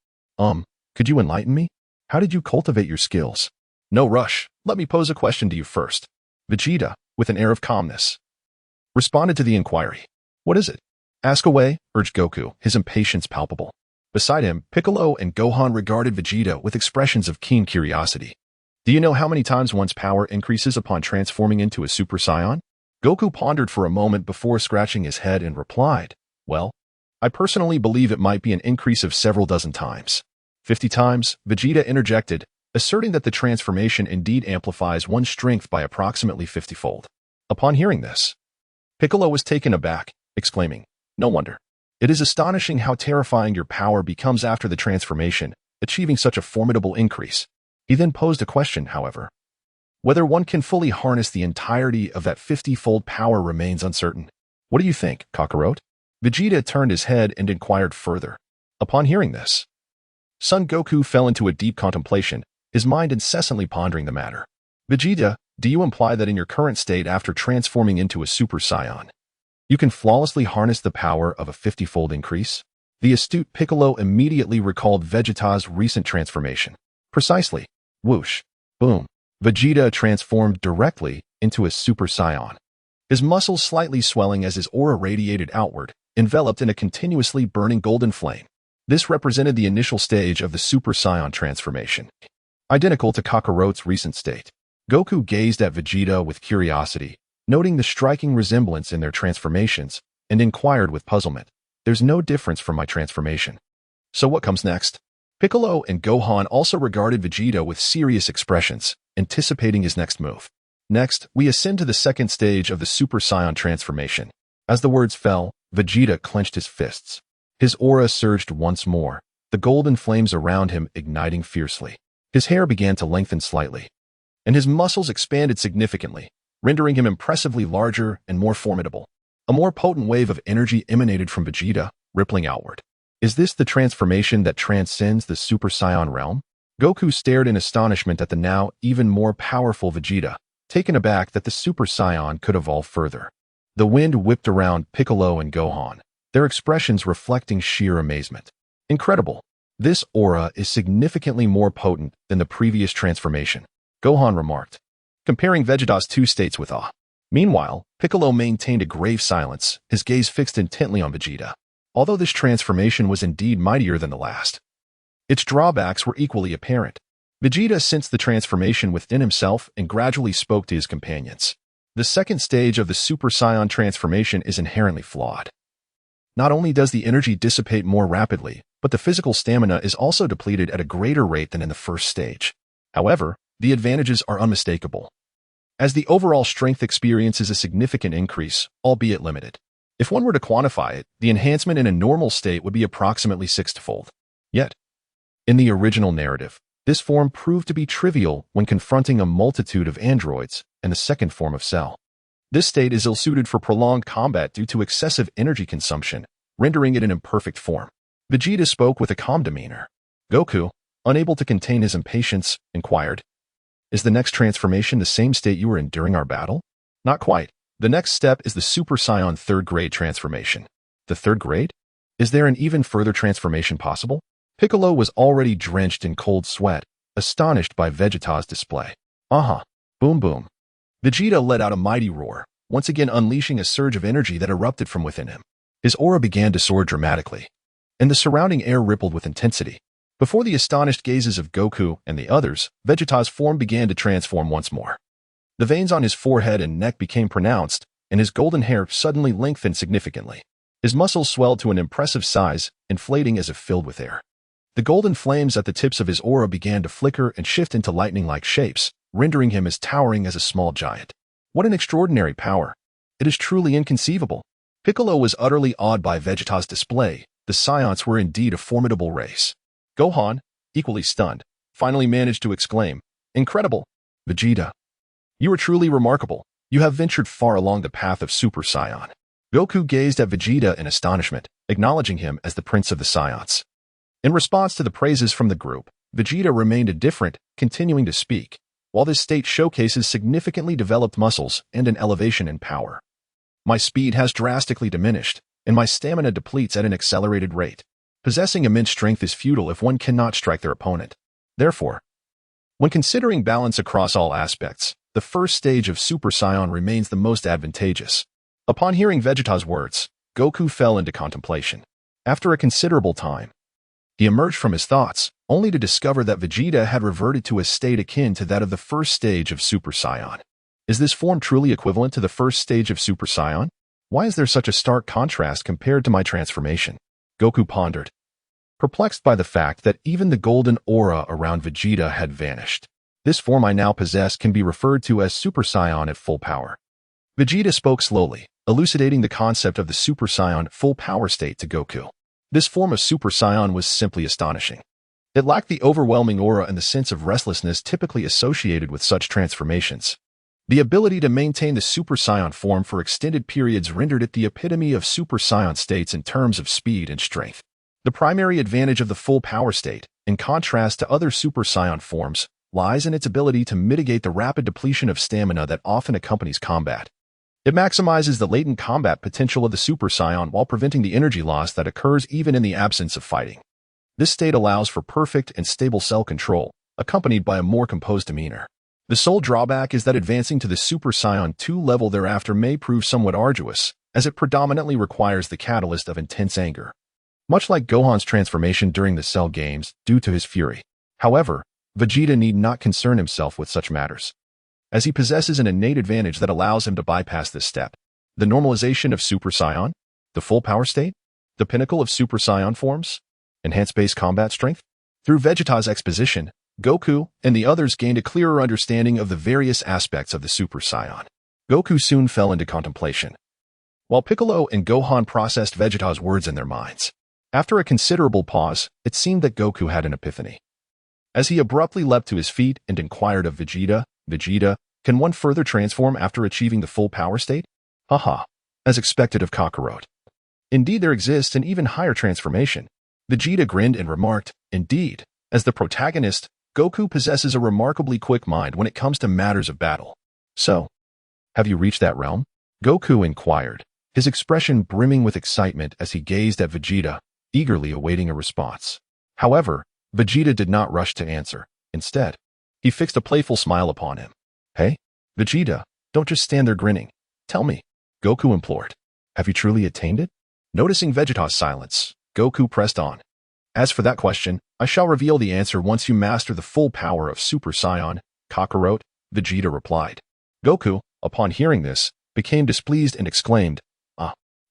Could you enlighten me? How did you cultivate your skills?" "No rush. Let me pose a question to you first." Vegeta, with an air of calmness, responded to the inquiry. "What is it?" "Ask away," urged Goku, his impatience palpable. Beside him, Piccolo and Gohan regarded Vegeta with expressions of keen curiosity. "Do you know how many times one's power increases upon transforming into a Super Saiyan?" Goku pondered for a moment before scratching his head and replied, "Well, I personally believe it might be an increase of several dozen times." 50 times, Vegeta interjected, asserting that the transformation indeed amplifies one's strength by approximately 50-fold. Upon hearing this, Piccolo was taken aback, exclaiming, "No wonder. It is astonishing how terrifying your power becomes after the transformation, achieving such a formidable increase." He then posed a question, however. Whether one can fully harness the entirety of that 50-fold power remains uncertain. "What do you think, Kakarot?" Vegeta turned his head and inquired further. Upon hearing this, Son Goku fell into a deep contemplation, his mind incessantly pondering the matter. "Vegeta, do you imply that in your current state after transforming into a Super Saiyan, you can flawlessly harness the power of a 50-fold increase?" The astute Piccolo immediately recalled Vegeta's recent transformation. Precisely. Whoosh. Boom. Vegeta transformed directly into a Super Saiyan. His muscles slightly swelling as his aura radiated outward, enveloped in a continuously burning golden flame. This represented the initial stage of the Super Saiyan transformation, identical to Kakarot's recent state. Goku gazed at Vegeta with curiosity, noting the striking resemblance in their transformations, and inquired with puzzlement, "There's no difference from my transformation. So what comes next?" Piccolo and Gohan also regarded Vegeta with serious expressions, anticipating his next move. "Next, we ascend to the second stage of the Super Saiyan transformation." As the words fell, Vegeta clenched his fists. His aura surged once more, the golden flames around him igniting fiercely. His hair began to lengthen slightly, and his muscles expanded significantly, rendering him impressively larger and more formidable. A more potent wave of energy emanated from Vegeta, rippling outward. "Is this the transformation that transcends the Super Saiyan realm?" Goku stared in astonishment at the now even more powerful Vegeta, taken aback that the Super Saiyan could evolve further. The wind whipped around Piccolo and Gohan, their expressions reflecting sheer amazement. "Incredible. This aura is significantly more potent than the previous transformation," Gohan remarked, comparing Vegeta's two states with awe. Meanwhile, Piccolo maintained a grave silence, his gaze fixed intently on Vegeta. Although this transformation was indeed mightier than the last, its drawbacks were equally apparent. Vegeta sensed the transformation within himself and gradually spoke to his companions. "The second stage of the Super Saiyan transformation is inherently flawed. Not only does the energy dissipate more rapidly, but the physical stamina is also depleted at a greater rate than in the first stage. However, the advantages are unmistakable, as the overall strength experiences a significant increase, albeit limited. If one were to quantify it, the enhancement in a normal state would be approximately sixfold. Yet, in the original narrative, this form proved to be trivial when confronting a multitude of androids and the second form of Cell. This state is ill-suited for prolonged combat due to excessive energy consumption, rendering it an imperfect form. Vegeta spoke with a calm demeanor. Goku, unable to contain his impatience, inquired, "Is the next transformation the same state you were in during our battle?" "Not quite. The next step is the Super Saiyan third grade transformation." "The third grade? Is there an even further transformation possible?" Piccolo was already drenched in cold sweat, astonished by Vegeta's display. Boom boom. Vegeta let out a mighty roar, once again unleashing a surge of energy that erupted from within him. His aura began to soar dramatically, and the surrounding air rippled with intensity. Before the astonished gazes of Goku and the others, Vegeta's form began to transform once more. The veins on his forehead and neck became pronounced, and his golden hair suddenly lengthened significantly. His muscles swelled to an impressive size, inflating as if filled with air. The golden flames at the tips of his aura began to flicker and shift into lightning-like shapes, rendering him as towering as a small giant. What an extraordinary power! It is truly inconceivable. Piccolo was utterly awed by Vegeta's display. The Saiyans were indeed a formidable race. Gohan, equally stunned, finally managed to exclaim, "Incredible! Vegeta, you are truly remarkable. You have ventured far along the path of Super Saiyan." Goku gazed at Vegeta in astonishment, acknowledging him as the Prince of the Saiyans. In response to the praises from the group, Vegeta remained indifferent, continuing to speak, while this state showcases significantly developed muscles and an elevation in power. "My speed has drastically diminished, and my stamina depletes at an accelerated rate. Possessing immense strength is futile if one cannot strike their opponent. Therefore, when considering balance across all aspects, the first stage of Super Saiyan remains the most advantageous." Upon hearing Vegeta's words, Goku fell into contemplation. After a considerable time, he emerged from his thoughts, only to discover that Vegeta had reverted to a state akin to that of the first stage of Super Saiyan. Is this form truly equivalent to the first stage of Super Saiyan? Why is there such a stark contrast compared to my transformation? Goku pondered, perplexed by the fact that even the golden aura around Vegeta had vanished. This form I now possess can be referred to as Super Saiyan at full power. Vegeta spoke slowly, elucidating the concept of the Super Saiyan full power state to Goku. This form of Super Saiyan was simply astonishing. It lacked the overwhelming aura and the sense of restlessness typically associated with such transformations. The ability to maintain the Super Saiyan form for extended periods rendered it the epitome of Super Saiyan states in terms of speed and strength. The primary advantage of the full power state, in contrast to other Super Saiyan forms, lies in its ability to mitigate the rapid depletion of stamina that often accompanies combat. It maximizes the latent combat potential of the Super Saiyan while preventing the energy loss that occurs even in the absence of fighting. This state allows for perfect and stable cell control, accompanied by a more composed demeanor. The sole drawback is that advancing to the Super Saiyan 2 level thereafter may prove somewhat arduous, as it predominantly requires the catalyst of intense anger. Much like Gohan's transformation during the Cell games, due to his fury. However, Vegeta need not concern himself with such matters, as he possesses an innate advantage that allows him to bypass this step. The normalization of Super Saiyan, the full power state, the pinnacle of Super Saiyan forms, enhanced base combat strength. Through Vegeta's exposition, Goku and the others gained a clearer understanding of the various aspects of the Super Saiyan. Goku soon fell into contemplation, while Piccolo and Gohan processed Vegeta's words in their minds. After a considerable pause, it seemed that Goku had an epiphany, as he abruptly leapt to his feet and inquired of Vegeta, "Vegeta, can one further transform after achieving the full power state?" "Haha, as expected of Kakarot. Indeed, there exists an even higher transformation." Vegeta grinned and remarked, "Indeed, as the protagonist, Goku possesses a remarkably quick mind when it comes to matters of battle. So, have you reached that realm?" Goku inquired, his expression brimming with excitement as he gazed at Vegeta, eagerly awaiting a response. However, Vegeta did not rush to answer. Instead, he fixed a playful smile upon him. "Hey, Vegeta, don't just stand there grinning. Tell me," Goku implored. "Have you truly attained it?" Noticing Vegeta's silence, Goku pressed on. "As for that question, I shall reveal the answer once you master the full power of Super Saiyan, Kakarot," Vegeta replied. Goku, upon hearing this, became displeased and exclaimed,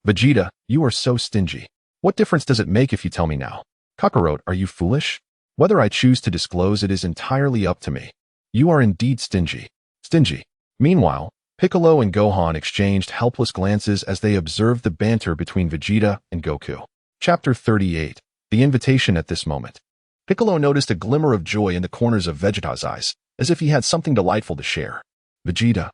Vegeta, you are so stingy. What difference does it make if you tell me now? Kakarot, are you foolish? Whether I choose to disclose it is entirely up to me. You are indeed stingy. Stingy. Meanwhile, Piccolo and Gohan exchanged helpless glances as they observed the banter between Vegeta and Goku. Chapter 38. The Invitation. At this moment, Piccolo noticed a glimmer of joy in the corners of Vegeta's eyes, as if he had something delightful to share. Vegeta,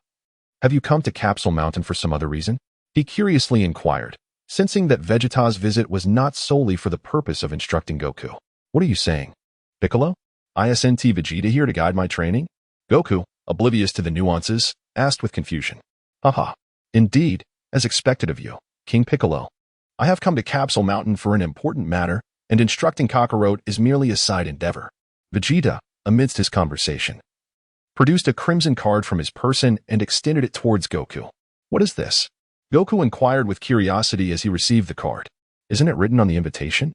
have you come to Capsule Mountain for some other reason? He curiously inquired, sensing that Vegeta's visit was not solely for the purpose of instructing Goku. What are you saying? Piccolo? Isn't Vegeta here to guide my training? Goku, oblivious to the nuances, asked with confusion. Haha. Indeed, as expected of you, King Piccolo. I have come to Capsule Mountain for an important matter, and instructing Kakarot is merely a side endeavor. Vegeta, amidst his conversation, produced a crimson card from his person and extended it towards Goku. What is this? Goku inquired with curiosity as he received the card. Isn't it written on the invitation?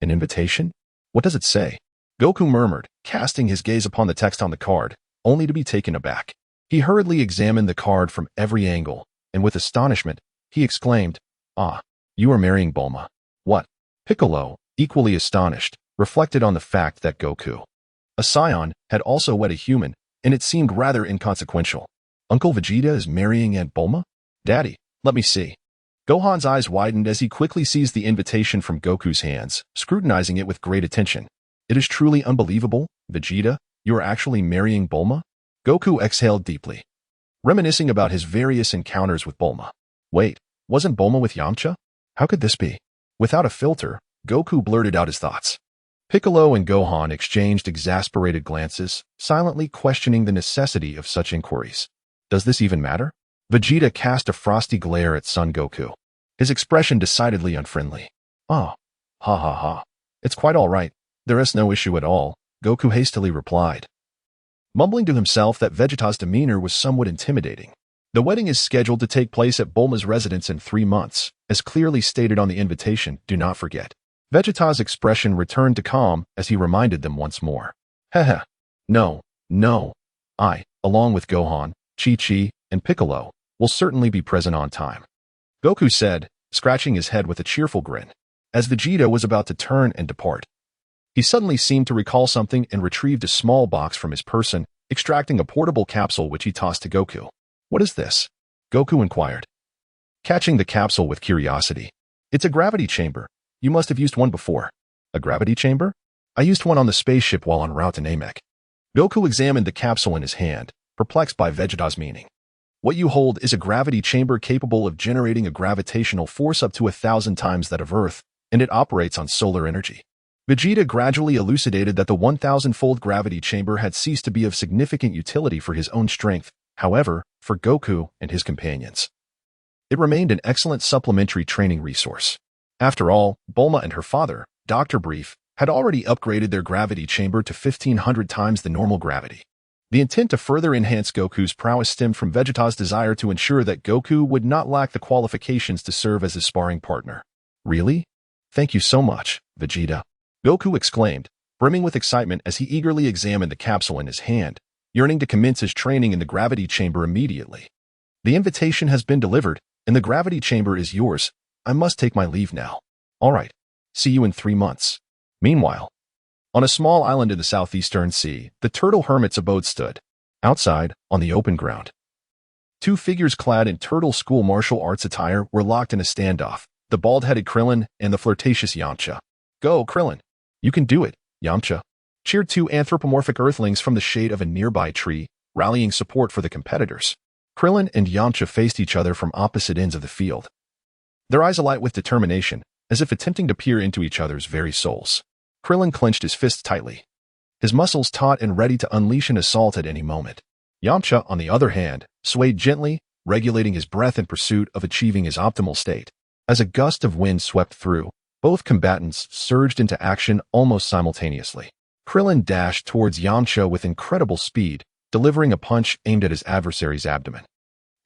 An invitation? What does it say? Goku murmured, casting his gaze upon the text on the card, only to be taken aback. He hurriedly examined the card from every angle, and with astonishment, he exclaimed, Ah, you are marrying Bulma. What? Piccolo, equally astonished, reflected on the fact that Goku, a scion, had also wed a human, and it seemed rather inconsequential. Uncle Vegeta is marrying Aunt Bulma? Daddy, let me see. Gohan's eyes widened as he quickly seized the invitation from Goku's hands, scrutinizing it with great attention. It is truly unbelievable, Vegeta, you are actually marrying Bulma? Goku exhaled deeply, reminiscing about his various encounters with Bulma. Wait, wasn't Bulma with Yamcha? How could this be? Without a filter, Goku blurted out his thoughts. Piccolo and Gohan exchanged exasperated glances, silently questioning the necessity of such inquiries. Does this even matter? Vegeta cast a frosty glare at Son Goku, his expression decidedly unfriendly. Oh, ha ha ha. It's quite all right. There is no issue at all, Goku hastily replied, mumbling to himself that Vegeta's demeanor was somewhat intimidating. The wedding is scheduled to take place at Bulma's residence in 3 months, as clearly stated on the invitation, do not forget. Vegeta's expression returned to calm as he reminded them once more. Haha. No. I, along with Gohan, Chi-Chi, and Piccolo, will certainly be present on time, Goku said, scratching his head with a cheerful grin. As Vegeta was about to turn and depart, he suddenly seemed to recall something and retrieved a small box from his person, extracting a portable capsule which he tossed to Goku. What is this? Goku inquired, catching the capsule with curiosity. It's a gravity chamber. You must have used one before. A gravity chamber? I used one on the spaceship while en route to Namek. Goku examined the capsule in his hand, perplexed by Vegeta's meaning. What you hold is a gravity chamber capable of generating a gravitational force up to 1,000 times that of Earth, and it operates on solar energy. Vegeta gradually elucidated that the 1,000-fold gravity chamber had ceased to be of significant utility for his own strength. However, for Goku and his companions, it remained an excellent supplementary training resource. After all, Bulma and her father, Dr. Brief, had already upgraded their gravity chamber to 1,500 times the normal gravity. The intent to further enhance Goku's prowess stemmed from Vegeta's desire to ensure that Goku would not lack the qualifications to serve as his sparring partner. Really? Thank you so much, Vegeta, Goku exclaimed, brimming with excitement as he eagerly examined the capsule in his hand, yearning to commence his training in the gravity chamber immediately. The invitation has been delivered, and the gravity chamber is yours. I must take my leave now. All right. See you in 3 months. Meanwhile, on a small island in the southeastern sea, the turtle hermit's abode stood. Outside, on the open ground, 2 figures clad in turtle school martial arts attire were locked in a standoff, the bald-headed Krillin and the flirtatious Yamcha. Go, Krillin. You can do it, Yamcha, cheered 2 anthropomorphic earthlings from the shade of a nearby tree, rallying support for the competitors. Krillin and Yamcha faced each other from opposite ends of the field, their eyes alight with determination, as if attempting to peer into each other's very souls. Krillin clenched his fists tightly, his muscles taut and ready to unleash an assault at any moment. Yamcha, on the other hand, swayed gently, regulating his breath in pursuit of achieving his optimal state. As a gust of wind swept through, both combatants surged into action almost simultaneously. Krillin dashed towards Yamcha with incredible speed, delivering a punch aimed at his adversary's abdomen.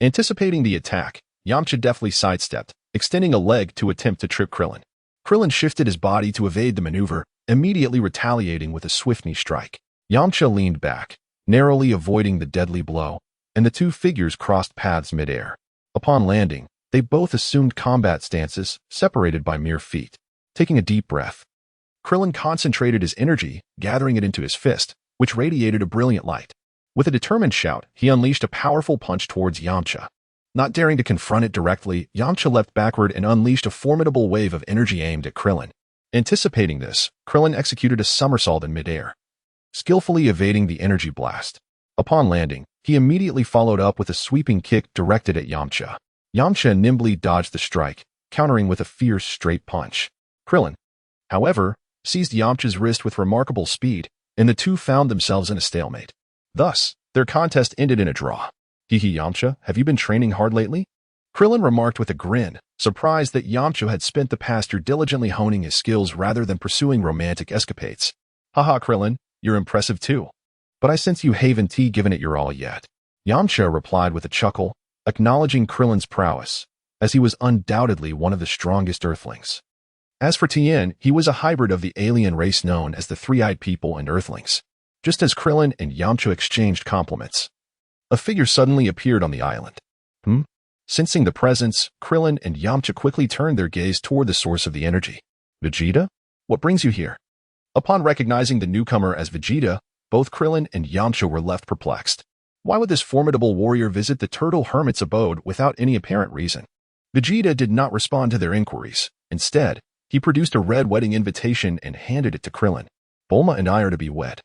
Anticipating the attack, Yamcha deftly sidestepped, extending a leg to attempt to trip Krillin. Krillin shifted his body to evade the maneuver, immediately retaliating with a swift knee strike. Yamcha leaned back, narrowly avoiding the deadly blow, and the 2 figures crossed paths midair. Upon landing, they both assumed combat stances, separated by mere feet. Taking a deep breath, Krillin concentrated his energy, gathering it into his fist, which radiated a brilliant light. With a determined shout, he unleashed a powerful punch towards Yamcha. Not daring to confront it directly, Yamcha leapt backward and unleashed a formidable wave of energy aimed at Krillin. Anticipating this, Krillin executed a somersault in midair, skillfully evading the energy blast. Upon landing, he immediately followed up with a sweeping kick directed at Yamcha. Yamcha nimbly dodged the strike, countering with a fierce straight punch. Krillin, however, seized Yamcha's wrist with remarkable speed, and the two found themselves in a stalemate. Thus, their contest ended in a draw. Hehe, Yamcha, have you been training hard lately? Krillin remarked with a grin, surprised that Yamcha had spent the past year diligently honing his skills rather than pursuing romantic escapades. Haha, Krillin, you're impressive too. But I sense you haven't given it your all yet. Yamcha replied with a chuckle, acknowledging Krillin's prowess, as he was undoubtedly one of the strongest Earthlings. As for Tien, he was a hybrid of the alien race known as the Three-Eyed People and Earthlings. Just as Krillin and Yamcha exchanged compliments, a figure suddenly appeared on the island. Sensing the presence, Krillin and Yamcha quickly turned their gaze toward the source of the energy. Vegeta? What brings you here? Upon recognizing the newcomer as Vegeta, both Krillin and Yamcha were left perplexed. Why would this formidable warrior visit the Turtle Hermit's abode without any apparent reason? Vegeta did not respond to their inquiries. Instead, he produced a red wedding invitation and handed it to Krillin. Bulma and I are to be wed.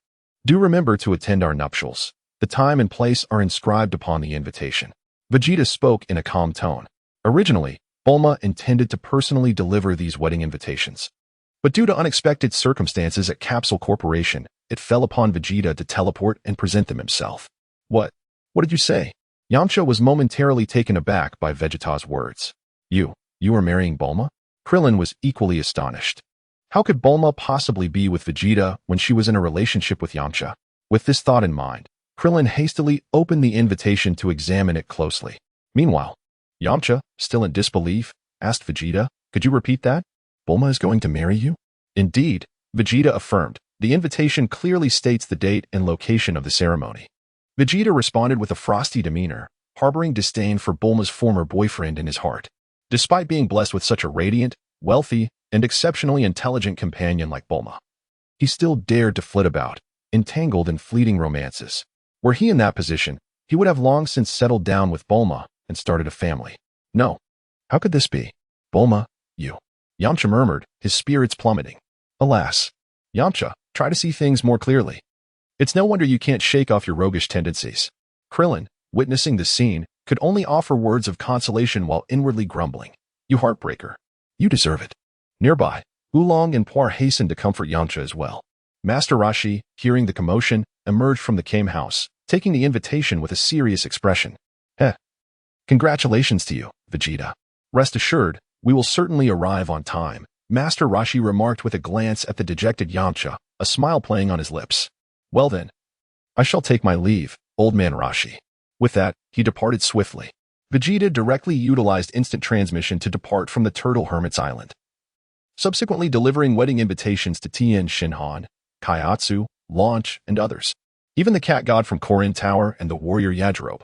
Do remember to attend our nuptials. The time and place are inscribed upon the invitation. Vegeta spoke in a calm tone. Originally, Bulma intended to personally deliver these wedding invitations. But due to unexpected circumstances at Capsule Corporation, it fell upon Vegeta to teleport and present them himself. What did you say? Yamcha was momentarily taken aback by Vegeta's words. You are marrying Bulma? Krillin was equally astonished. How could Bulma possibly be with Vegeta when she was in a relationship with Yamcha? With this thought in mind, Krillin hastily opened the invitation to examine it closely. Meanwhile, Yamcha, still in disbelief, asked Vegeta, could you repeat that? Bulma is going to marry you? Indeed, Vegeta affirmed. The invitation clearly states the date and location of the ceremony. Vegeta responded with a frosty demeanor, harboring disdain for Bulma's former boyfriend in his heart. Despite being blessed with such a radiant, wealthy, and exceptionally intelligent companion like Bulma, he still dared to flit about, entangled in fleeting romances. Were he in that position, he would have long since settled down with Bulma and started a family. No. How could this be? Bulma, you. Yamcha murmured, his spirits plummeting. Alas. Yamcha, try to see things more clearly. It's no wonder you can't shake off your roguish tendencies. Krillin, witnessing the scene, could only offer words of consolation while inwardly grumbling. You heartbreaker. You deserve it. Nearby, Oolong and Puar hastened to comfort Yamcha as well. Master Roshi, hearing the commotion, emerged from the Kame house, taking the invitation with a serious expression. Congratulations to you, Vegeta. Rest assured, we will certainly arrive on time, Master Roshi remarked with a glance at the dejected Yamcha, a smile playing on his lips. Well then, I shall take my leave, old man Roshi. With that, he departed swiftly. Vegeta directly utilized instant transmission to depart from the Turtle Hermit's island, subsequently delivering wedding invitations to Tien Shinhan, Kaiatsu, Launch, and others. Even the cat god from Korin Tower and the warrior Yajirobe,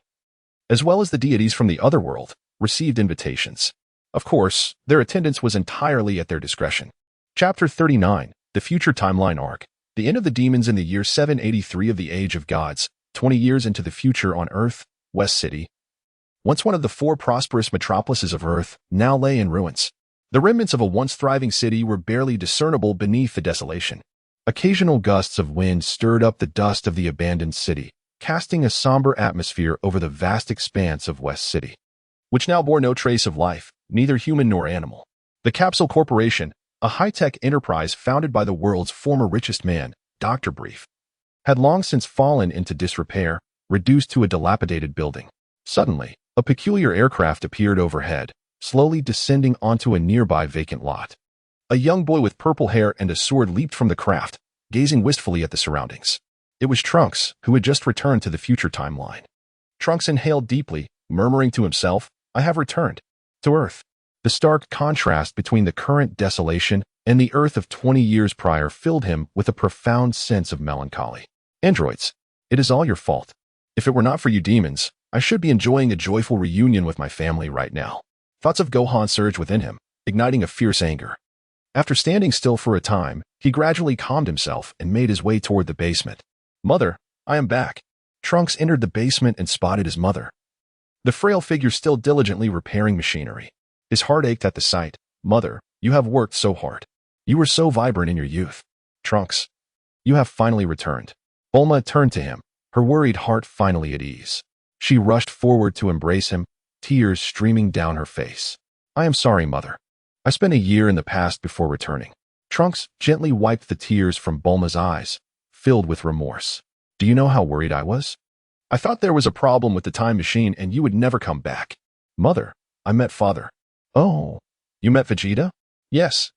as well as the deities from the other world, received invitations. Of course, their attendance was entirely at their discretion. Chapter 39, The Future Timeline Arc. The end of the demons in the year 783 of the Age of Gods, 20 years into the future on Earth, West City. Once one of the 4 prosperous metropolises of Earth, now lay in ruins. The remnants of a once thriving city were barely discernible beneath the desolation. Occasional gusts of wind stirred up the dust of the abandoned city, casting a somber atmosphere over the vast expanse of West City, which now bore no trace of life, neither human nor animal. The Capsule Corporation, a high-tech enterprise founded by the world's former richest man, Dr. Brief, had long since fallen into disrepair, reduced to a dilapidated building. Suddenly, a peculiar aircraft appeared overhead, slowly descending onto a nearby vacant lot. A young boy with purple hair and a sword leaped from the craft, gazing wistfully at the surroundings. It was Trunks, who had just returned to the future timeline. Trunks inhaled deeply, murmuring to himself, I have returned to Earth. The stark contrast between the current desolation and the Earth of 20 years prior filled him with a profound sense of melancholy. Androids, it is all your fault. If it were not for you demons, I should be enjoying a joyful reunion with my family right now. Thoughts of Gohan surged within him, igniting a fierce anger. After standing still for a time, he gradually calmed himself and made his way toward the basement. Mother, I am back. Trunks entered the basement and spotted his mother. The frail figure still diligently repairing machinery. His heart ached at the sight. Mother, you have worked so hard. You were so vibrant in your youth. Trunks, you have finally returned. Bulma turned to him, her worried heart finally at ease. She rushed forward to embrace him, tears streaming down her face. I am sorry, Mother. I spent a year in the past before returning. Trunks gently wiped the tears from Bulma's eyes, filled with remorse. Do you know how worried I was? I thought there was a problem with the time machine and you would never come back. Mother, I met Father. Oh, you met Vegeta? Yes.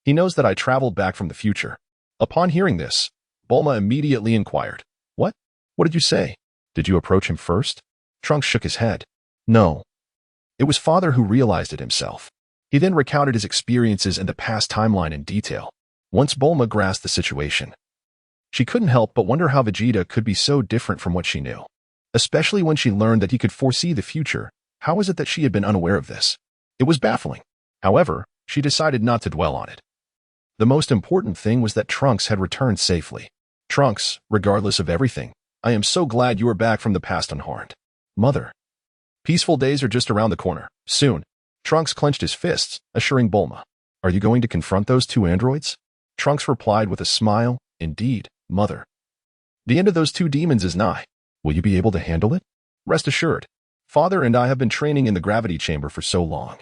He knows that I traveled back from the future. Upon hearing this, Bulma immediately inquired, What? What did you say? Did you approach him first? Trunks shook his head. No. It was Father who realized it himself. He then recounted his experiences and the past timeline in detail. Once Bulma grasped the situation, she couldn't help but wonder how Vegeta could be so different from what she knew. Especially when she learned that he could foresee the future. How is it that she had been unaware of this? It was baffling. However, she decided not to dwell on it. The most important thing was that Trunks had returned safely. Trunks, regardless of everything, I am so glad you are back from the past unharmed. Mother. Peaceful days are just around the corner. Soon. Trunks clenched his fists, assuring Bulma. Are you going to confront those two androids? Trunks replied with a smile. Indeed, Mother. The end of those two demons is nigh. Will you be able to handle it? Rest assured. Father and I have been training in the gravity chamber for so long.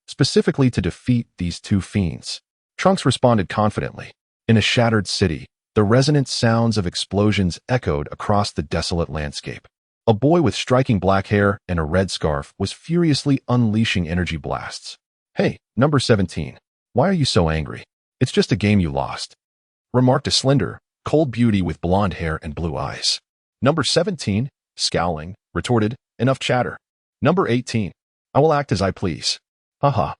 Specifically to defeat these two fiends. Trunks responded confidently. In a shattered city, the resonant sounds of explosions echoed across the desolate landscape. A boy with striking black hair and a red scarf was furiously unleashing energy blasts. Hey, number 17. Why are you so angry? It's just a game you lost. Remarked a slender, cold beauty with blonde hair and blue eyes. Number 17, scowling, retorted, Enough chatter. Number 18. I will act as I please. Haha.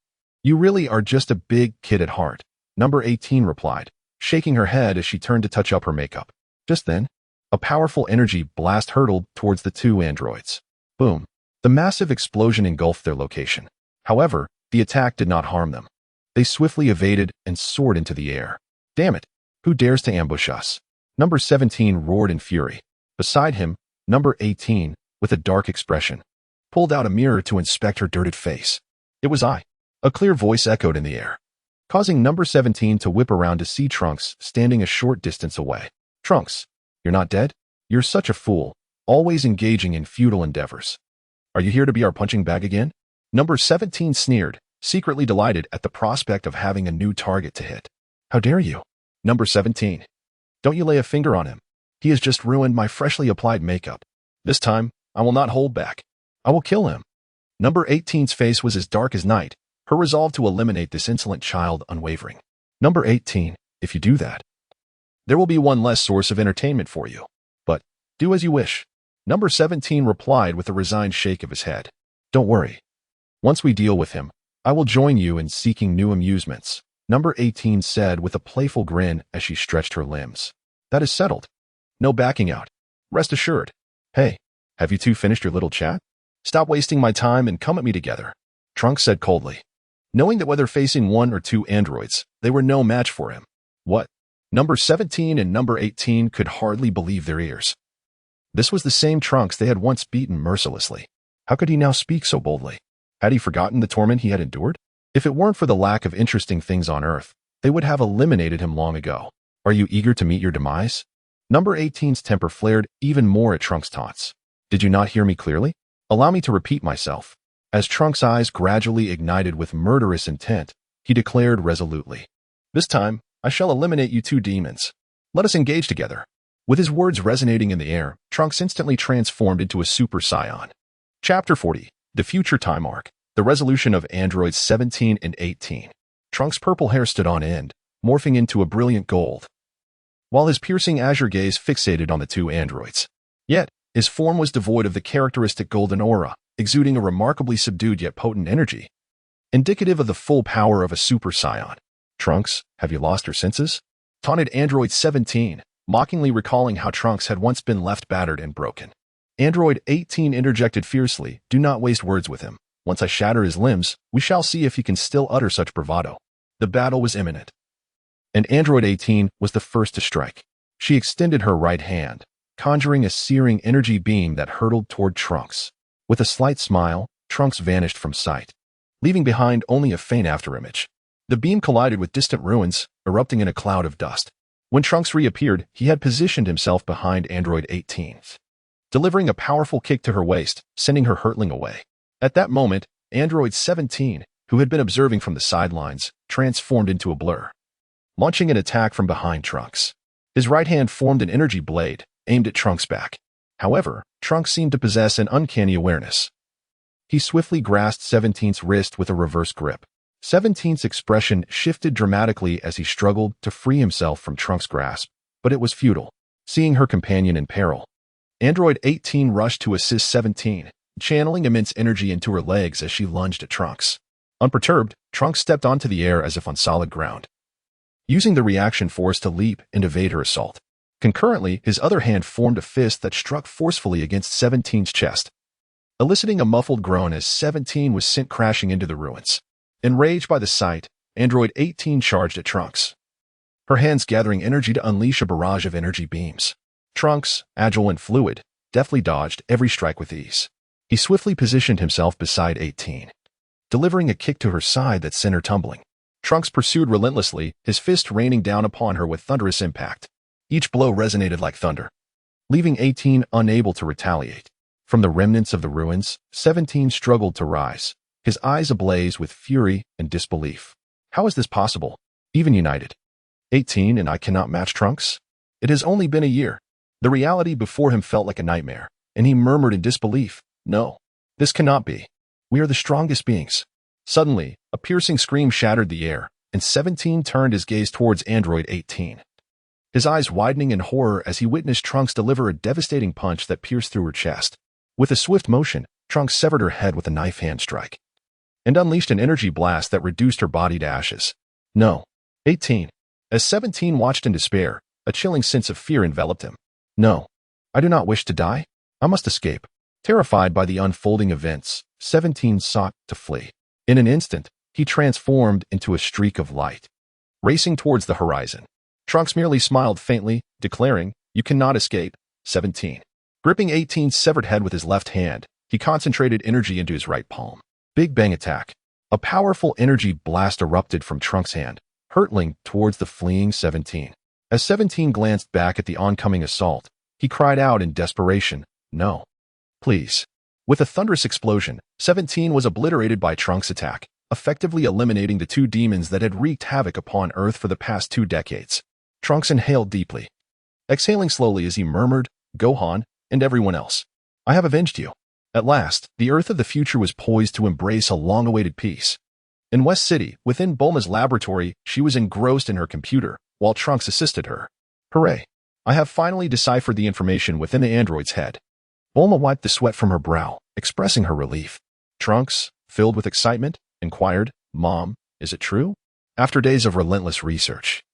You really are just a big kid at heart. Number 18 replied, shaking her head as she turned to touch up her makeup. Just then, a powerful energy blast hurtled towards the two androids. Boom. The massive explosion engulfed their location. However, the attack did not harm them. They swiftly evaded and soared into the air. Damn it. Who dares to ambush us? Number 17 roared in fury. Beside him, number 18, with a dark expression, pulled out a mirror to inspect her dirted face. It was I. A clear voice echoed in the air, causing number 17 to whip around to see Trunks standing a short distance away. Trunks, you're not dead? You're such a fool, always engaging in futile endeavors. Are you here to be our punching bag again? Number 17 sneered, secretly delighted at the prospect of having a new target to hit. How dare you? Number 17. Don't you lay a finger on him. He has just ruined my freshly applied makeup. This time, I will not hold back. I will kill him. Number 18's face was as dark as night, her resolve to eliminate this insolent child unwavering. Number 18, if you do that, there will be one less source of entertainment for you. But, do as you wish. Number 17 replied with a resigned shake of his head. Don't worry. Once we deal with him, I will join you in seeking new amusements. Number 18 said with a playful grin as she stretched her limbs. That is settled. No backing out. Rest assured. Hey, have you two finished your little chat? Stop wasting my time and come at me together. Trunks said coldly. Knowing that whether facing one or two androids, they were no match for him. What? Number 17 and number 18 could hardly believe their ears. This was the same Trunks they had once beaten mercilessly. How could he now speak so boldly? Had he forgotten the torment he had endured? If it weren't for the lack of interesting things on Earth, they would have eliminated him long ago. Are you eager to meet your demise? Number 18's temper flared even more at Trunks' taunts. Did you not hear me clearly? Allow me to repeat myself. As Trunks' eyes gradually ignited with murderous intent, he declared resolutely, This time, I shall eliminate you two demons. Let us engage together. With his words resonating in the air, Trunks instantly transformed into a Super Saiyan. Chapter 40, The Future Time Arc, The Resolution of Androids 17 and 18. Trunks' purple hair stood on end, morphing into a brilliant gold, while his piercing azure gaze fixated on the two androids. Yet, his form was devoid of the characteristic golden aura, exuding a remarkably subdued yet potent energy, indicative of the full power of a Super Saiyan. Trunks, have you lost your senses? Taunted Android 17, mockingly recalling how Trunks had once been left battered and broken. Android 18 interjected fiercely, Do not waste words with him. Once I shatter his limbs, we shall see if he can still utter such bravado. The battle was imminent, and Android 18 was the first to strike. She extended her right hand, conjuring a searing energy beam that hurtled toward Trunks. With a slight smile, Trunks vanished from sight, leaving behind only a faint afterimage. The beam collided with distant ruins, erupting in a cloud of dust. When Trunks reappeared, he had positioned himself behind Android 18, delivering a powerful kick to her waist, sending her hurtling away. At that moment, Android 17, who had been observing from the sidelines, transformed into a blur, launching an attack from behind Trunks. His right hand formed an energy blade, aimed at Trunks' back. However, Trunks seemed to possess an uncanny awareness. He swiftly grasped 17's wrist with a reverse grip. 17's expression shifted dramatically as he struggled to free himself from Trunks' grasp, but it was futile. Seeing her companion in peril, Android 18 rushed to assist 17, channeling immense energy into her legs as she lunged at Trunks. Unperturbed, Trunks stepped onto the air as if on solid ground, using the reaction force to leap and evade her assault. Concurrently, his other hand formed a fist that struck forcefully against 17's chest, eliciting a muffled groan as 17 was sent crashing into the ruins. Enraged by the sight, Android 18 charged at Trunks, her hands gathering energy to unleash a barrage of energy beams. Trunks, agile and fluid, deftly dodged every strike with ease. He swiftly positioned himself beside 18, delivering a kick to her side that sent her tumbling. Trunks pursued relentlessly, his fist raining down upon her with thunderous impact. Each blow resonated like thunder, leaving 18 unable to retaliate. From the remnants of the ruins, 17 struggled to rise, his eyes ablaze with fury and disbelief. How is this possible? Even united, 18 and I cannot match Trunks? It has only been a year. The reality before him felt like a nightmare, and he murmured in disbelief, "No, this cannot be. We are the strongest beings." Suddenly, a piercing scream shattered the air, and 17 turned his gaze towards Android 18, his eyes widening in horror as he witnessed Trunks deliver a devastating punch that pierced through her chest. With a swift motion, Trunks severed her head with a knife hand strike, and unleashed an energy blast that reduced her body to ashes. No. 18. As 17 watched in despair, a chilling sense of fear enveloped him. No. I do not wish to die. I must escape. Terrified by the unfolding events, 17 sought to flee. In an instant, he transformed into a streak of light, racing towards the horizon. Trunks merely smiled faintly, declaring, "You cannot escape." 17. Gripping 18's severed head with his left hand, he concentrated energy into his right palm. Big Bang Attack. A powerful energy blast erupted from Trunks' hand, hurtling towards the fleeing 17. As 17 glanced back at the oncoming assault, he cried out in desperation, "No. Please." With a thunderous explosion, 17 was obliterated by Trunks' attack, effectively eliminating the two demons that had wreaked havoc upon Earth for the past 2 decades. Trunks inhaled deeply, exhaling slowly as he murmured, "Gohan, and everyone else, I have avenged you." At last, the Earth of the future was poised to embrace a long-awaited peace. In West City, within Bulma's laboratory, she was engrossed in her computer, while Trunks assisted her. "Hooray! I have finally deciphered the information within the android's head." Bulma wiped the sweat from her brow, expressing her relief. Trunks, filled with excitement, inquired, "Mom, is it true?" After days of relentless research,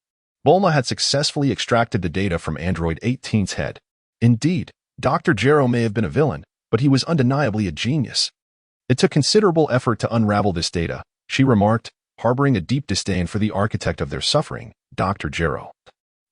Bulma had successfully extracted the data from Android 18's head. Indeed, Dr. Gero may have been a villain, but he was undeniably a genius. It took considerable effort to unravel this data, she remarked, harboring a deep disdain for the architect of their suffering, Dr. Gero,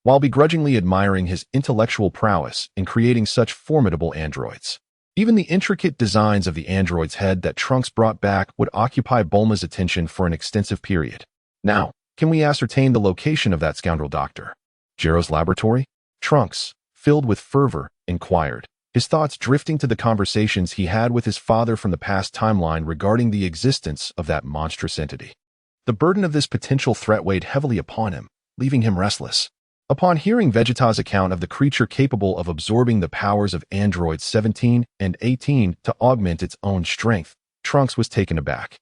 while begrudgingly admiring his intellectual prowess in creating such formidable androids. Even the intricate designs of the android's head that Trunks brought back would occupy Bulma's attention for an extensive period. "Now, can we ascertain the location of that scoundrel Dr. Gero's laboratory?" Trunks, filled with fervor, inquired, his thoughts drifting to the conversations he had with his father from the past timeline regarding the existence of that monstrous entity. The burden of this potential threat weighed heavily upon him, leaving him restless. Upon hearing Vegeta's account of the creature capable of absorbing the powers of androids 17 and 18 to augment its own strength, Trunks was taken aback.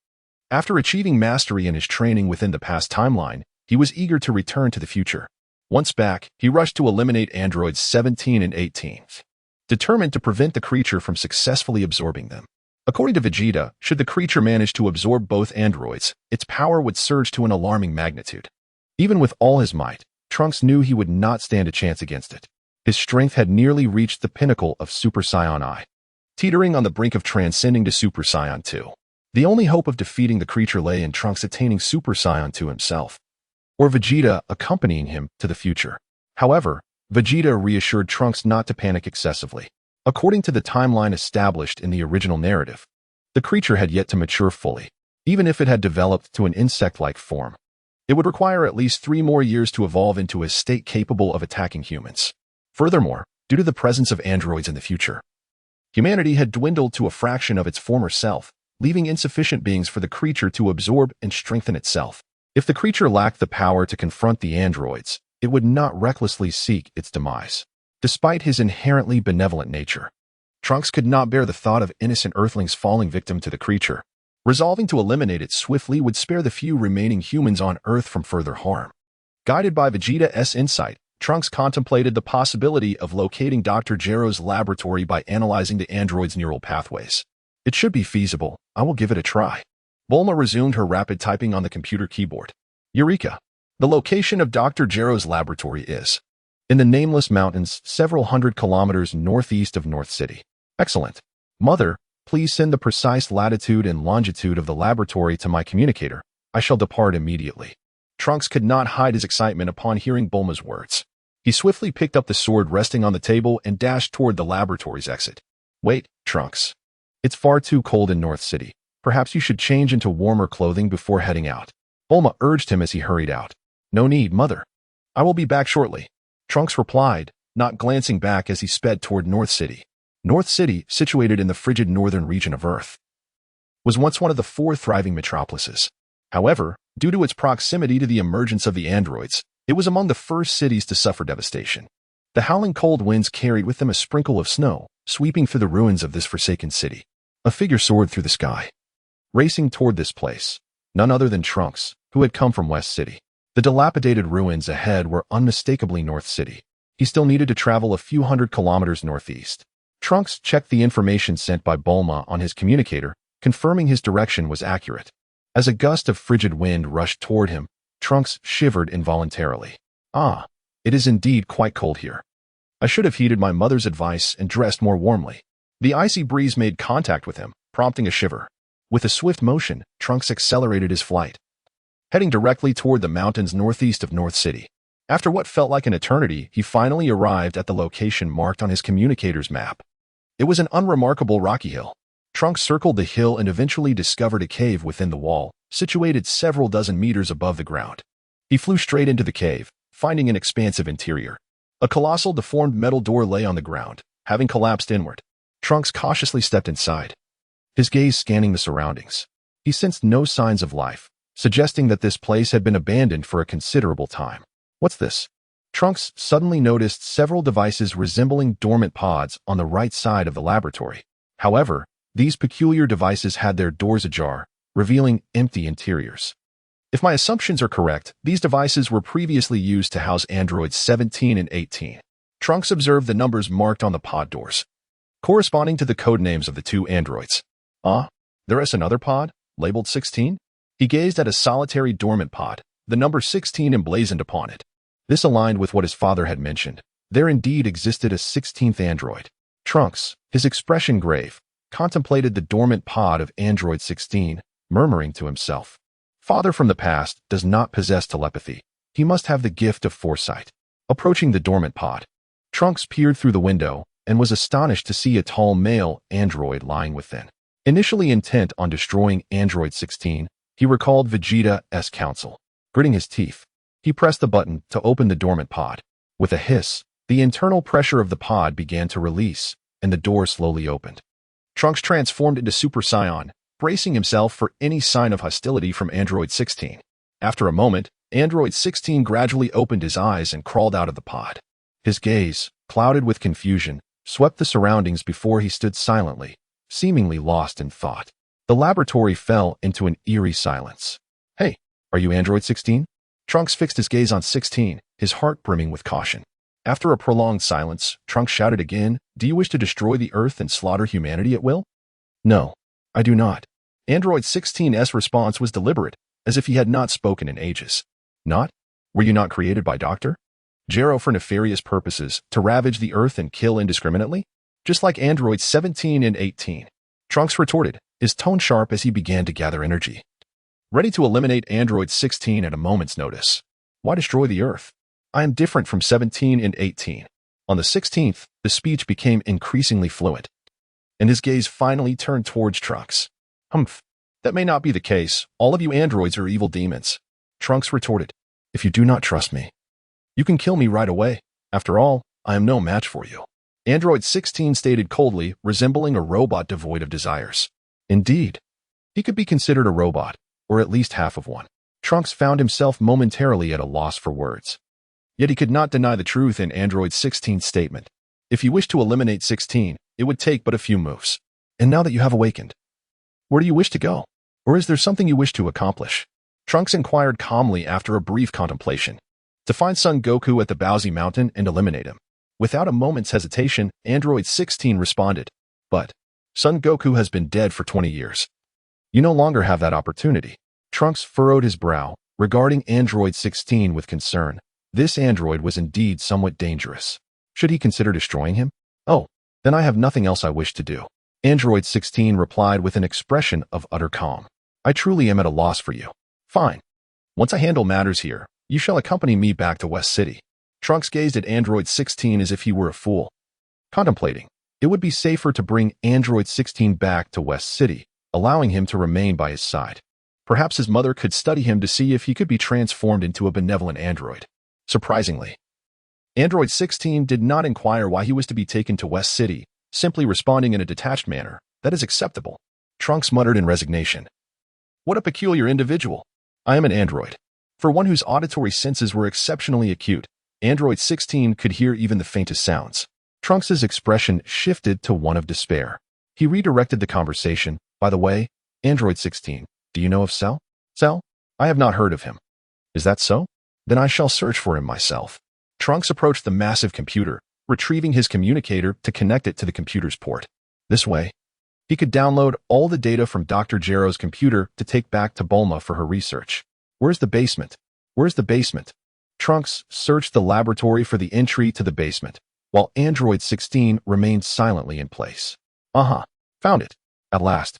After achieving mastery in his training within the past timeline, he was eager to return to the future. Once back, he rushed to eliminate androids 17 and 18, determined to prevent the creature from successfully absorbing them. According to Vegeta, should the creature manage to absorb both androids, its power would surge to an alarming magnitude. Even with all his might, Trunks knew he would not stand a chance against it. His strength had nearly reached the pinnacle of Super Saiyan I, teetering on the brink of transcending to Super Saiyan 2. The only hope of defeating the creature lay in Trunks attaining Super Saiyan 2 himself. or Vegeta accompanying him to the future. However, Vegeta reassured Trunks not to panic excessively. According to the timeline established in the original narrative, the creature had yet to mature fully. Even if it had developed to an insect-like form, it would require at least 3 more years to evolve into a state capable of attacking humans. Furthermore, due to the presence of androids in the future, humanity had dwindled to a fraction of its former self, leaving insufficient beings for the creature to absorb and strengthen itself. If the creature lacked the power to confront the androids, it would not recklessly seek its demise. Despite his inherently benevolent nature, Trunks could not bear the thought of innocent Earthlings falling victim to the creature. Resolving to eliminate it swiftly would spare the few remaining humans on Earth from further harm. Guided by Vegeta's insight, Trunks contemplated the possibility of locating Dr. Gero's laboratory by analyzing the android's neural pathways. It should be feasible. I will give it a try. Bulma resumed her rapid typing on the computer keyboard. Eureka! The location of Dr. Gero's laboratory is in the Nameless Mountains, several hundred kilometers northeast of North City. Excellent. Mother, please send the precise latitude and longitude of the laboratory to my communicator. I shall depart immediately. Trunks could not hide his excitement upon hearing Bulma's words. He swiftly picked up the sword resting on the table and dashed toward the laboratory's exit. Wait, Trunks. It's far too cold in North City. Perhaps you should change into warmer clothing before heading out. Bulma urged him as he hurried out. No need, Mother. I will be back shortly. Trunks replied, not glancing back as he sped toward North City. North City, situated in the frigid northern region of Earth, was once one of the 4 thriving metropolises. However, due to its proximity to the emergence of the androids, it was among the first cities to suffer devastation. The howling cold winds carried with them a sprinkle of snow, sweeping through the ruins of this forsaken city. A figure soared through the sky, racing toward this place, none other than Trunks, who had come from West City. The dilapidated ruins ahead were unmistakably North City. He still needed to travel a few hundred kilometers northeast. Trunks checked the information sent by Bulma on his communicator, confirming his direction was accurate. As a gust of frigid wind rushed toward him, Trunks shivered involuntarily. Ah, it is indeed quite cold here. I should have heeded my mother's advice and dressed more warmly. The icy breeze made contact with him, prompting a shiver. With a swift motion, Trunks accelerated his flight, heading directly toward the mountains northeast of North City. After what felt like an eternity, he finally arrived at the location marked on his communicator's map. It was an unremarkable rocky hill. Trunks circled the hill and eventually discovered a cave within the wall, situated several dozen meters above the ground. He flew straight into the cave, finding an expansive interior. A colossal deformed metal door lay on the ground, having collapsed inward. Trunks cautiously stepped inside, his gaze scanning the surroundings. He sensed no signs of life, suggesting that this place had been abandoned for a considerable time. What's this? Trunks suddenly noticed several devices resembling dormant pods on the right side of the laboratory. However, these peculiar devices had their doors ajar, revealing empty interiors. If my assumptions are correct, these devices were previously used to house androids 17 and 18. Trunks observed the numbers marked on the pod doors, corresponding to the code names of the 2 androids. There is another pod, labeled 16? He gazed at a solitary dormant pod, the number 16 emblazoned upon it. This aligned with what his father had mentioned. There indeed existed a 16th android. Trunks, his expression grave, contemplated the dormant pod of Android 16, murmuring to himself. Father from the past does not possess telepathy. He must have the gift of foresight. Approaching the dormant pod, Trunks peered through the window and was astonished to see a tall male android lying within. Initially intent on destroying Android 16, he recalled Vegeta's counsel. Gritting his teeth, he pressed the button to open the dormant pod. With a hiss, the internal pressure of the pod began to release, and the door slowly opened. Trunks transformed into Super Saiyan, bracing himself for any sign of hostility from Android 16. After a moment, Android 16 gradually opened his eyes and crawled out of the pod. His gaze, clouded with confusion, swept the surroundings before he stood silently, seemingly lost in thought. The laboratory fell into an eerie silence. Hey, are you Android 16? Trunks fixed his gaze on 16, his heart brimming with caution. After a prolonged silence, Trunks shouted again, Do you wish to destroy the Earth and slaughter humanity at will? No, I do not. Android 16's response was deliberate, as if he had not spoken in ages. Not? Were you not created by Dr. Gero for nefarious purposes, to ravage the Earth and kill indiscriminately? Just like Androids 17 and 18. Trunks retorted, his tone sharp as he began to gather energy, ready to eliminate Android 16 at a moment's notice. Why destroy the Earth? I am different from 17 and 18. On the 16th, the speech became increasingly fluent, and his gaze finally turned towards Trunks. Humph. That may not be the case. All of you androids are evil demons. Trunks retorted. If you do not trust me, you can kill me right away. After all, I am no match for you. Android 16 stated coldly, resembling a robot devoid of desires. Indeed, he could be considered a robot, or at least half of one. Trunks found himself momentarily at a loss for words. Yet he could not deny the truth in Android 16's statement. If you wish to eliminate 16, it would take but a few moves. And now that you have awakened, where do you wish to go? Or is there something you wish to accomplish? Trunks inquired calmly after a brief contemplation. To find Son Goku at the Bowsy Mountain and eliminate him. Without a moment's hesitation, Android 16 responded. But Son Goku has been dead for 20 years. You no longer have that opportunity. Trunks furrowed his brow, regarding Android 16 with concern. This android was indeed somewhat dangerous. Should he consider destroying him? Oh, then I have nothing else I wish to do. Android 16 replied with an expression of utter calm. I truly am at a loss for you. Fine. Once I handle matters here, you shall accompany me back to West City. Trunks gazed at Android 16 as if he were a fool. Contemplating, it would be safer to bring Android 16 back to West City, allowing him to remain by his side. Perhaps his mother could study him to see if he could be transformed into a benevolent android. Surprisingly, Android 16 did not inquire why he was to be taken to West City, simply responding in a detached manner. That is acceptable. Trunks muttered in resignation. What a peculiar individual. I am an android. For one whose auditory senses were exceptionally acute, Android 16 could hear even the faintest sounds. Trunks' expression shifted to one of despair. He redirected the conversation. By the way, Android 16, do you know of Cell? Cell? I have not heard of him. Is that so? Then I shall search for him myself. Trunks approached the massive computer, retrieving his communicator to connect it to the computer's port. This way, he could download all the data from Dr. Gero's computer to take back to Bulma for her research. Where's the basement? Where's the basement? Trunks searched the laboratory for the entry to the basement, while Android 16 remained silently in place. Found it. At last.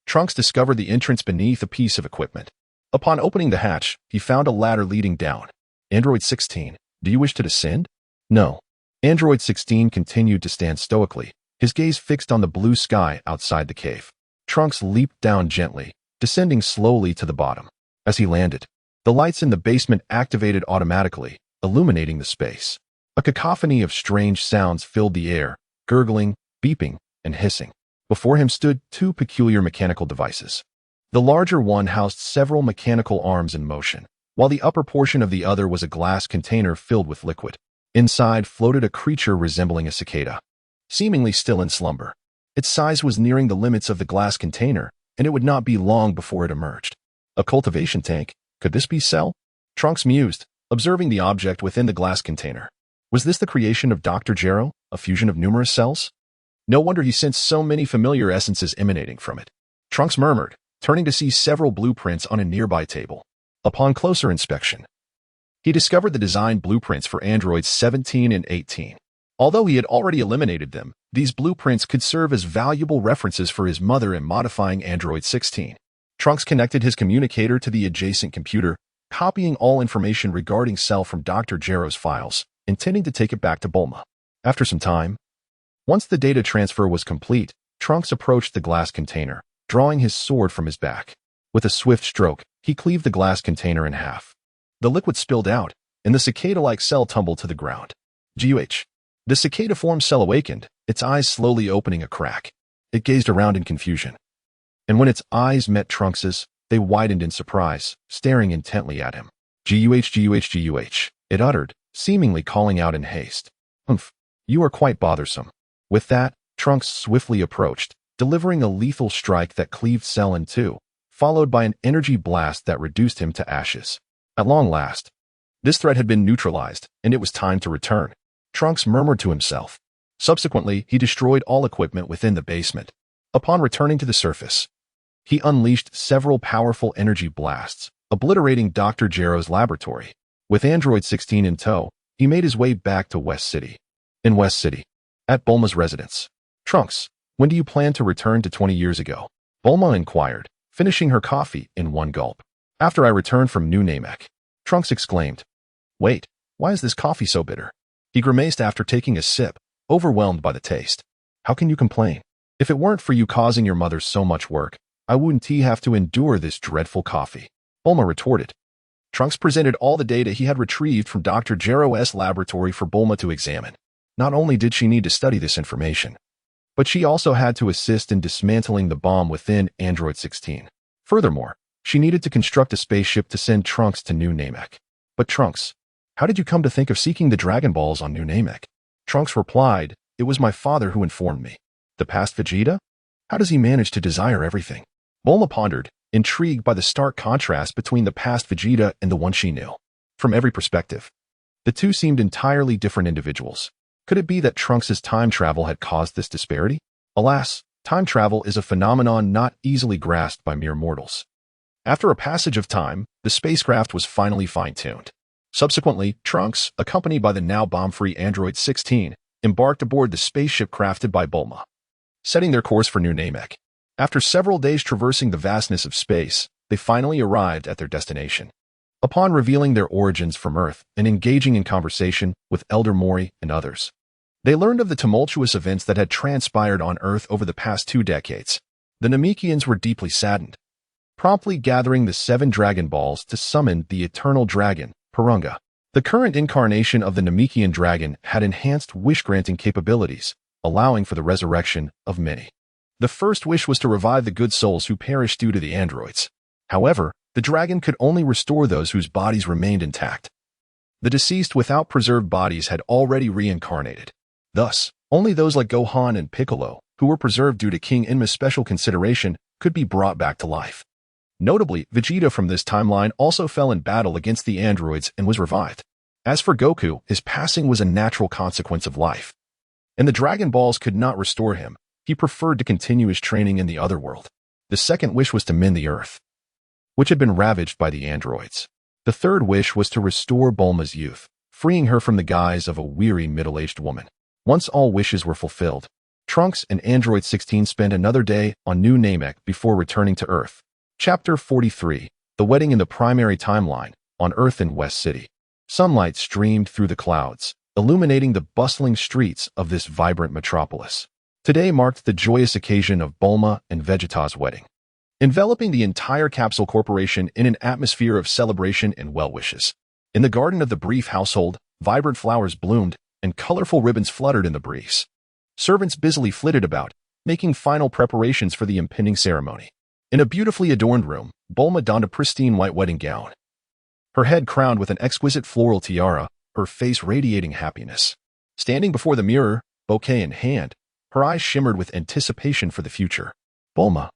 Trunks discovered the entrance beneath a piece of equipment. Upon opening the hatch, he found a ladder leading down. Android 16, do you wish to descend? No. Android 16 continued to stand stoically, his gaze fixed on the blue sky outside the cave. Trunks leaped down gently, descending slowly to the bottom. As he landed, the lights in the basement activated automatically, illuminating the space. A cacophony of strange sounds filled the air, gurgling, beeping, and hissing. Before him stood two peculiar mechanical devices. The larger one housed several mechanical arms in motion, while the upper portion of the other was a glass container filled with liquid. Inside floated a creature resembling a cicada, seemingly still in slumber. Its size was nearing the limits of the glass container, and it would not be long before it emerged. A cultivation tank? Could this be Cell? Trunks mused, observing the object within the glass container. Was this the creation of Dr. Gero, a fusion of numerous cells? No wonder he sensed so many familiar essences emanating from it. Trunks murmured, turning to see several blueprints on a nearby table. Upon closer inspection, he discovered the design blueprints for androids 17 and 18. Although he had already eliminated them, these blueprints could serve as valuable references for his mother in modifying Android 16. Trunks connected his communicator to the adjacent computer, copying all information regarding Cell from Dr. Gero's files, intending to take it back to Bulma. After some time, once the data transfer was complete, Trunks approached the glass container, drawing his sword from his back. With a swift stroke, he cleaved the glass container in half. The liquid spilled out, and the cicada-like Cell tumbled to the ground. GUH. The cicada-form Cell awakened, its eyes slowly opening a crack. It gazed around in confusion. And when its eyes met Trunks's, they widened in surprise, staring intently at him. GUH, it uttered, seemingly calling out in haste. Humph, you are quite bothersome. With that, Trunks swiftly approached, delivering a lethal strike that cleaved Cell in two, followed by an energy blast that reduced him to ashes. At long last, this threat had been neutralized, and it was time to return. Trunks murmured to himself. Subsequently, he destroyed all equipment within the basement. Upon returning to the surface, he unleashed several powerful energy blasts, obliterating Dr. Gero's laboratory. With Android 16 in tow, he made his way back to West City. In West City, at Bulma's residence. Trunks, when do you plan to return to 20 years ago? Bulma inquired, finishing her coffee in one gulp. After I return from New Namek. Trunks exclaimed. Wait, why is this coffee so bitter? He grimaced after taking a sip, overwhelmed by the taste. How can you complain? If it weren't for you causing your mother so much work, I wouldn't have to endure this dreadful coffee. Bulma retorted. Trunks presented all the data he had retrieved from Dr. Gero's laboratory for Bulma to examine. Not only did she need to study this information, but she also had to assist in dismantling the bomb within Android 16. Furthermore, she needed to construct a spaceship to send Trunks to New Namek. But Trunks, how did you come to think of seeking the Dragon Balls on New Namek? Trunks replied, it was my father who informed me. The past Vegeta? How does he manage to desire everything? Bulma pondered, intrigued by the stark contrast between the past Vegeta and the one she knew. From every perspective, the two seemed entirely different individuals. Could it be that Trunks' time travel had caused this disparity? Alas, time travel is a phenomenon not easily grasped by mere mortals. After a passage of time, the spacecraft was finally fine-tuned. Subsequently, Trunks, accompanied by the now bomb-free Android 16, embarked aboard the spaceship crafted by Bulma, setting their course for New Namek. After several days traversing the vastness of space, they finally arrived at their destination. Upon revealing their origins from Earth and engaging in conversation with Elder Mori and others, they learned of the tumultuous events that had transpired on Earth over the past 2 decades. The Namekians were deeply saddened, promptly gathering the 7 Dragon Balls to summon the Eternal Dragon, Purunga. The current incarnation of the Namekian dragon had enhanced wish-granting capabilities, allowing for the resurrection of many. The first wish was to revive the good souls who perished due to the androids. However, the dragon could only restore those whose bodies remained intact. The deceased without preserved bodies had already reincarnated. Thus, only those like Gohan and Piccolo, who were preserved due to King Enma's special consideration, could be brought back to life. Notably, Vegeta from this timeline also fell in battle against the androids and was revived. As for Goku, his passing was a natural consequence of life, and the Dragon Balls could not restore him. He preferred to continue his training in the other world. The second wish was to mend the Earth, which had been ravaged by the androids. The third wish was to restore Bulma's youth, freeing her from the guise of a weary middle-aged woman. Once all wishes were fulfilled, Trunks and Android 16 spent another day on New Namek before returning to Earth. Chapter 43, The Wedding in the Primary Timeline, on Earth in West City. Sunlight streamed through the clouds, illuminating the bustling streets of this vibrant metropolis. Today marked the joyous occasion of Bulma and Vegeta's wedding, enveloping the entire Capsule Corporation in an atmosphere of celebration and well-wishes. In the garden of the Brief household, vibrant flowers bloomed, and colorful ribbons fluttered in the breeze. Servants busily flitted about, making final preparations for the impending ceremony. In a beautifully adorned room, Bulma donned a pristine white wedding gown, her head crowned with an exquisite floral tiara, her face radiating happiness. Standing before the mirror, bouquet in hand, her eyes shimmered with anticipation for the future. Bulma,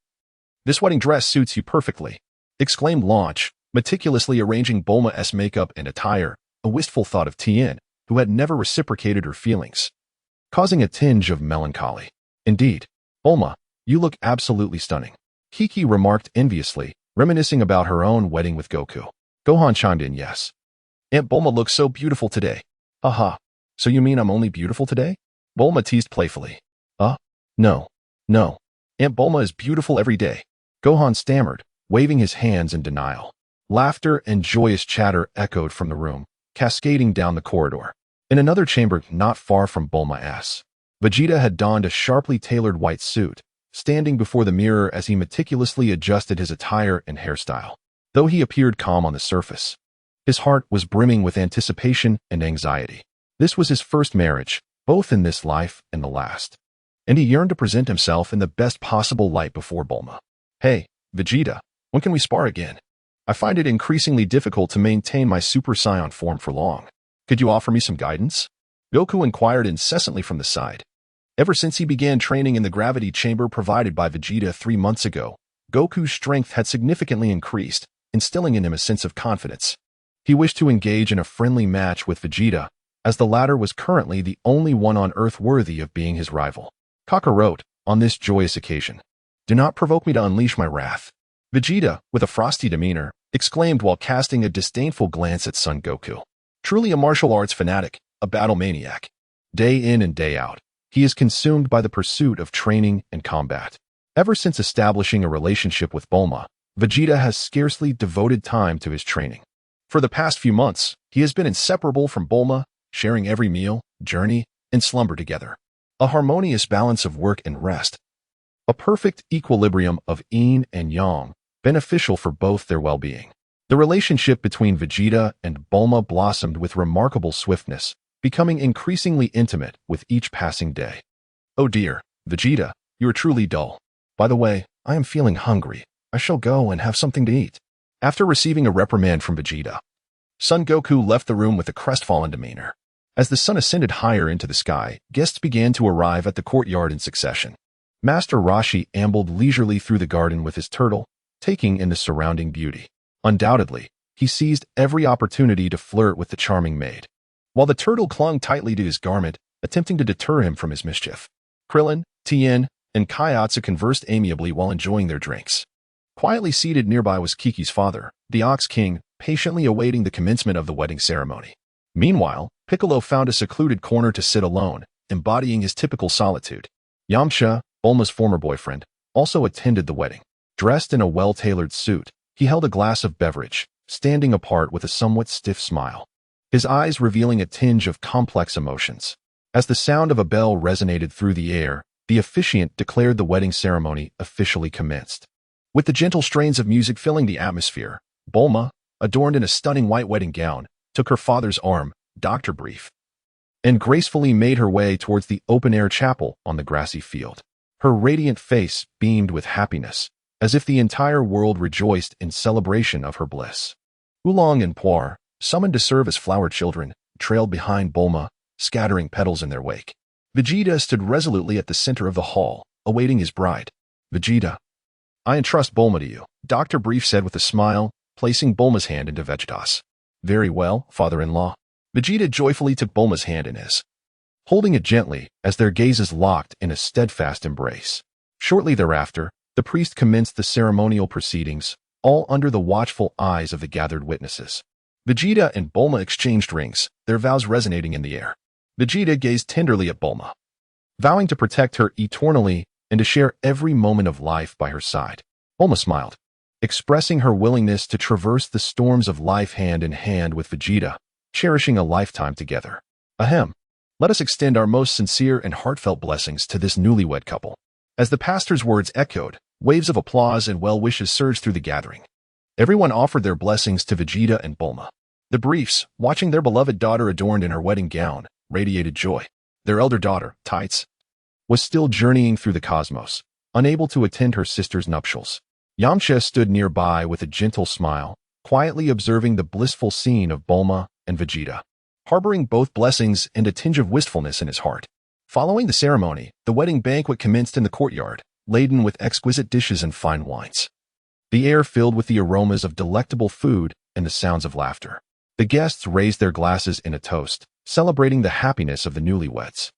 this wedding dress suits you perfectly, exclaimed Launch, meticulously arranging Bulma's makeup and attire, a wistful thought of Tien, who had never reciprocated her feelings, causing a tinge of melancholy. Indeed, Bulma, you look absolutely stunning, Kiki remarked enviously, reminiscing about her own wedding with Goku. Gohan chimed in, yes. Aunt Bulma looks so beautiful today. Haha, so you mean I'm only beautiful today? Bulma teased playfully. No. Aunt Bulma is beautiful every day. Gohan stammered, waving his hands in denial. Laughter and joyous chatter echoed from the room, cascading down the corridor. In another chamber not far from Bulma's, Vegeta had donned a sharply tailored white suit, standing before the mirror as he meticulously adjusted his attire and hairstyle. Though he appeared calm on the surface, his heart was brimming with anticipation and anxiety. This was his first marriage, both in this life and the last, and he yearned to present himself in the best possible light before Bulma. Hey, Vegeta, when can we spar again? I find it increasingly difficult to maintain my Super Saiyan form for long. Could you offer me some guidance? Goku inquired incessantly from the side. Ever since he began training in the gravity chamber provided by Vegeta 3 months ago, Goku's strength had significantly increased, instilling in him a sense of confidence. He wished to engage in a friendly match with Vegeta, as the latter was currently the only one on Earth worthy of being his rival. Kaka wrote, on this joyous occasion, do not provoke me to unleash my wrath. Vegeta, with a frosty demeanor, exclaimed while casting a disdainful glance at Son Goku. Truly a martial arts fanatic, a battle maniac. Day in and day out, he is consumed by the pursuit of training and combat. Ever since establishing a relationship with Bulma, Vegeta has scarcely devoted time to his training. For the past few months, he has been inseparable from Bulma, sharing every meal, journey, and slumber together. A harmonious balance of work and rest. A perfect equilibrium of yin and yang, beneficial for both their well-being. The relationship between Vegeta and Bulma blossomed with remarkable swiftness, becoming increasingly intimate with each passing day. Oh dear, Vegeta, you are truly dull. By the way, I am feeling hungry. I shall go and have something to eat. After receiving a reprimand from Vegeta, Son Goku left the room with a crestfallen demeanor. As the sun ascended higher into the sky, guests began to arrive at the courtyard in succession. Master Roshi ambled leisurely through the garden with his turtle, taking in the surrounding beauty. Undoubtedly, he seized every opportunity to flirt with the charming maid, while the turtle clung tightly to his garment, attempting to deter him from his mischief. Krillin, Tien, and Kaiatsu conversed amiably while enjoying their drinks. Quietly seated nearby was Kiki's father, the Ox King, patiently awaiting the commencement of the wedding ceremony. Meanwhile, Piccolo found a secluded corner to sit alone, embodying his typical solitude. Yamcha, Bulma's former boyfriend, also attended the wedding. Dressed in a well-tailored suit, he held a glass of beverage, standing apart with a somewhat stiff smile, his eyes revealing a tinge of complex emotions. As the sound of a bell resonated through the air, the officiant declared the wedding ceremony officially commenced. With the gentle strains of music filling the atmosphere, Bulma, adorned in a stunning white wedding gown, took her father's arm, Dr. Brief, and gracefully made her way towards the open-air chapel on the grassy field. Her radiant face beamed with happiness, as if the entire world rejoiced in celebration of her bliss. Oolong and Puar, summoned to serve as flower children, trailed behind Bulma, scattering petals in their wake. Vegeta stood resolutely at the center of the hall, awaiting his bride. Vegeta, I entrust Bulma to you, Dr. Brief said with a smile, placing Bulma's hand into Vegeta's. Very well, father-in-law. Vegeta joyfully took Bulma's hand in his, holding it gently as their gazes locked in a steadfast embrace. Shortly thereafter, the priest commenced the ceremonial proceedings, all under the watchful eyes of the gathered witnesses. Vegeta and Bulma exchanged rings, their vows resonating in the air. Vegeta gazed tenderly at Bulma, vowing to protect her eternally and to share every moment of life by her side. Bulma smiled, expressing her willingness to traverse the storms of life hand in hand with Vegeta, cherishing a lifetime together. Ahem. Let us extend our most sincere and heartfelt blessings to this newlywed couple. As the pastor's words echoed, waves of applause and well wishes surged through the gathering. Everyone offered their blessings to Vegeta and Bulma. The Briefs, watching their beloved daughter adorned in her wedding gown, radiated joy. Their elder daughter, Tights, was still journeying through the cosmos, unable to attend her sister's nuptials. Yamcha stood nearby with a gentle smile, quietly observing the blissful scene of Bulma and Vegeta, harboring both blessings and a tinge of wistfulness in his heart. Following the ceremony, the wedding banquet commenced in the courtyard, laden with exquisite dishes and fine wines. The air filled with the aromas of delectable food and the sounds of laughter. The guests raised their glasses in a toast, celebrating the happiness of the newlyweds.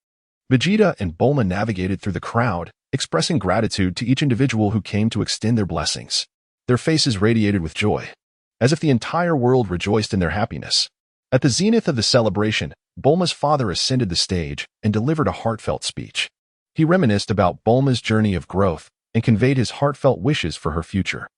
Vegeta and Bulma navigated through the crowd, expressing gratitude to each individual who came to extend their blessings. Their faces radiated with joy, as if the entire world rejoiced in their happiness. At the zenith of the celebration, Bulma's father ascended the stage and delivered a heartfelt speech. He reminisced about Bulma's journey of growth and conveyed his heartfelt wishes for her future.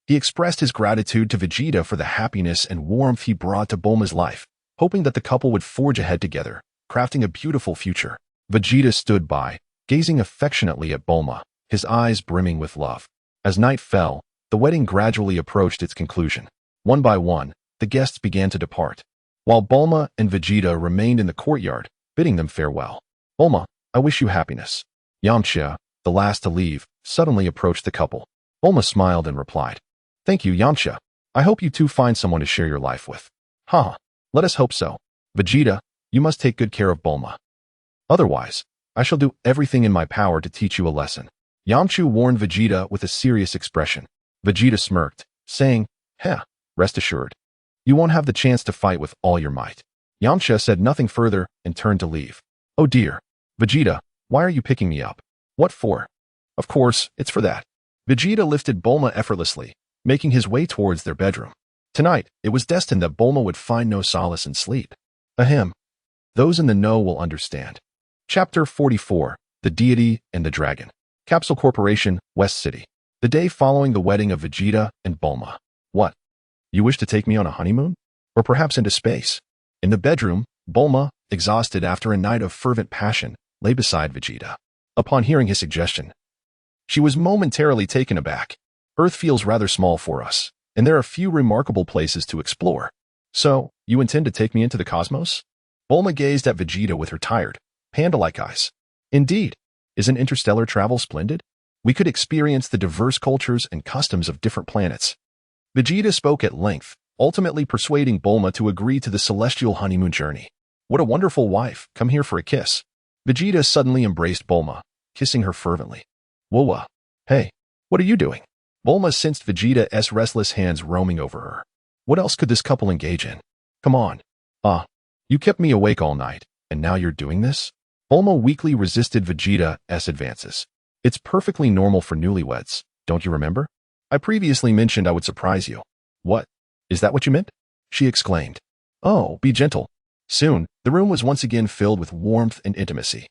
He expressed his gratitude to Vegeta for the happiness and warmth he brought to Bulma's life, hoping that the couple would forge ahead together, crafting a beautiful future. Vegeta stood by, gazing affectionately at Bulma, his eyes brimming with love. As night fell, the wedding gradually approached its conclusion. One by one, the guests began to depart, while Bulma and Vegeta remained in the courtyard, bidding them farewell. Bulma, I wish you happiness. Yamcha, the last to leave, suddenly approached the couple. Bulma smiled and replied, Thank you, Yamcha. I hope you two find someone to share your life with. Let us hope so. Vegeta, you must take good care of Bulma. Otherwise, I shall do everything in my power to teach you a lesson. Yamcha warned Vegeta with a serious expression. Vegeta smirked, saying, Rest assured. You won't have the chance to fight with all your might. Yamcha said nothing further and turned to leave. Oh dear. Vegeta, why are you picking me up? What for? Of course, it's for that. Vegeta lifted Bulma effortlessly, making his way towards their bedroom. Tonight, it was destined that Bulma would find no solace in sleep. Ahem. Those in the know will understand. Chapter 44, The Deity and the Dragon. Capsule Corporation, West City. The day following the wedding of Vegeta and Bulma. What? You wish to take me on a honeymoon? Or perhaps into space. In the bedroom, Bulma, exhausted after a night of fervent passion, lay beside Vegeta. Upon hearing his suggestion, she was momentarily taken aback. Earth feels rather small for us, and there are few remarkable places to explore. So, you intend to take me into the cosmos? Bulma gazed at Vegeta with her tired, panda-like eyes. Indeed. Isn't interstellar travel splendid? We could experience the diverse cultures and customs of different planets. Vegeta spoke at length, ultimately persuading Bulma to agree to the celestial honeymoon journey. What a wonderful wife, come here for a kiss. Vegeta suddenly embraced Bulma, kissing her fervently. Whoa, hey, what are you doing? Bulma sensed Vegeta's restless hands roaming over her. What else could this couple engage in? Come on. You kept me awake all night, and now you're doing this? Bulma weakly resisted Vegeta's advances. It's perfectly normal for newlyweds, don't you remember? I previously mentioned I would surprise you. What? Is that what you meant? She exclaimed. Oh, be gentle. Soon, the room was once again filled with warmth and intimacy.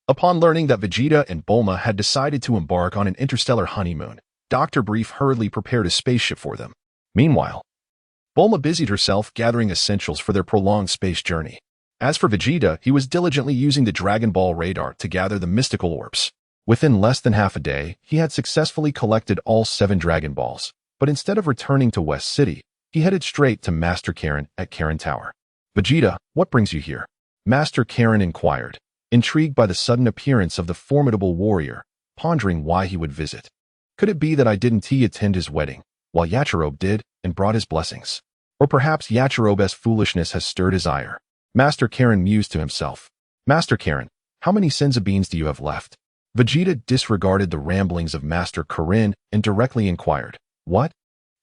Upon learning that Vegeta and Bulma had decided to embark on an interstellar honeymoon, Dr. Brief hurriedly prepared a spaceship for them. Meanwhile, Bulma busied herself gathering essentials for their prolonged space journey. As for Vegeta, he was diligently using the Dragon Ball radar to gather the mystical orbs. Within less than half a day, he had successfully collected all 7 Dragon Balls, but instead of returning to West City, he headed straight to Master Karen at Karen Tower. Vegeta, what brings you here? Master Karen inquired, intrigued by the sudden appearance of the formidable warrior, pondering why he would visit. Could it be that I didn't attend his wedding, while Yachirobe did and brought his blessings? Or perhaps Yachirobe's foolishness has stirred his ire. Master Karen mused to himself. Master Karen, how many senzu beans do you have left? Vegeta disregarded the ramblings of Master Karen and directly inquired, What?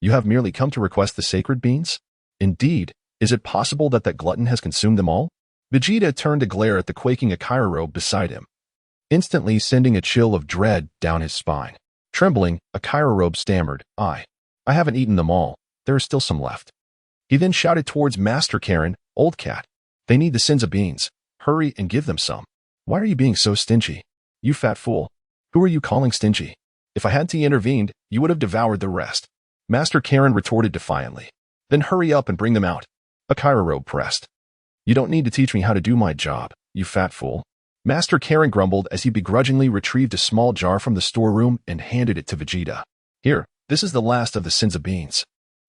You have merely come to request the sacred beans? Indeed, is it possible that glutton has consumed them all? Vegeta turned to glare at the quaking Yachirobe beside him, instantly sending a chill of dread down his spine. Trembling, Yachirobe stammered, I haven't eaten them all, there is still some left. He then shouted towards Master Karen, Old cat, they need the senzu beans. Hurry and give them some. Why are you being so stingy? You fat fool. Who are you calling stingy? If I hadn't intervened, you would have devoured the rest. Master Karen retorted defiantly. Then hurry up and bring them out. Yachirobe pressed. You don't need to teach me how to do my job, you fat fool. Master Karen grumbled as he begrudgingly retrieved a small jar from the storeroom and handed it to Vegeta. Here, this is the last of the senzu beans.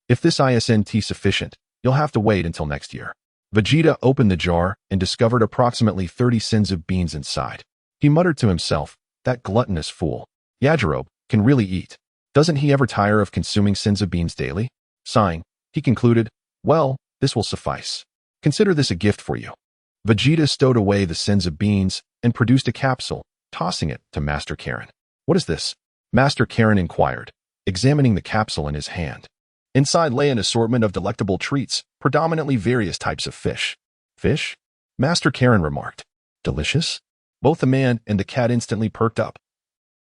If this isn't sufficient, you'll have to wait until next year. Vegeta opened the jar and discovered approximately 30 senzu beans inside. He muttered to himself, that gluttonous fool. Yajirobe can really eat. Doesn't he ever tire of consuming senzu beans daily? Sighing, he concluded, well, this will suffice. Consider this a gift for you. Vegeta stowed away the senzu beans and produced a capsule, tossing it to Master Karen. What is this? Master Karen inquired, examining the capsule in his hand. Inside lay an assortment of delectable treats, predominantly various types of fish. Fish? Master Karen remarked. Delicious? Both the man and the cat instantly perked up,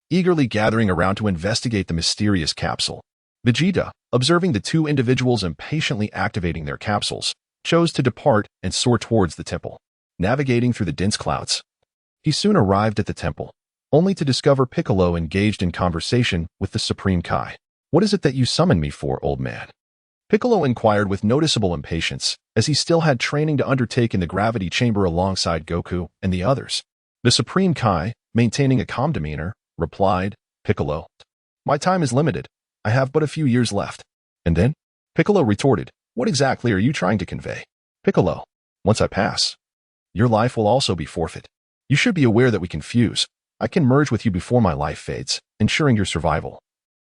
eagerly gathering around to investigate the mysterious capsule. Vegeta, observing the two individuals impatiently activating their capsules, chose to depart and soar towards the temple. Navigating through the dense clouds, he soon arrived at the temple, only to discover Piccolo engaged in conversation with the Supreme Kai. What is it that you summoned me for, old man? Piccolo inquired with noticeable impatience, as he still had training to undertake in the gravity chamber alongside Goku and the others. The Supreme Kai, maintaining a calm demeanor, replied, Piccolo, my time is limited. I have but a few years left. And then? Piccolo retorted, what exactly are you trying to convey? Piccolo, once I pass, your life will also be forfeit. You should be aware that we can fuse. I can merge with you before my life fades, ensuring your survival.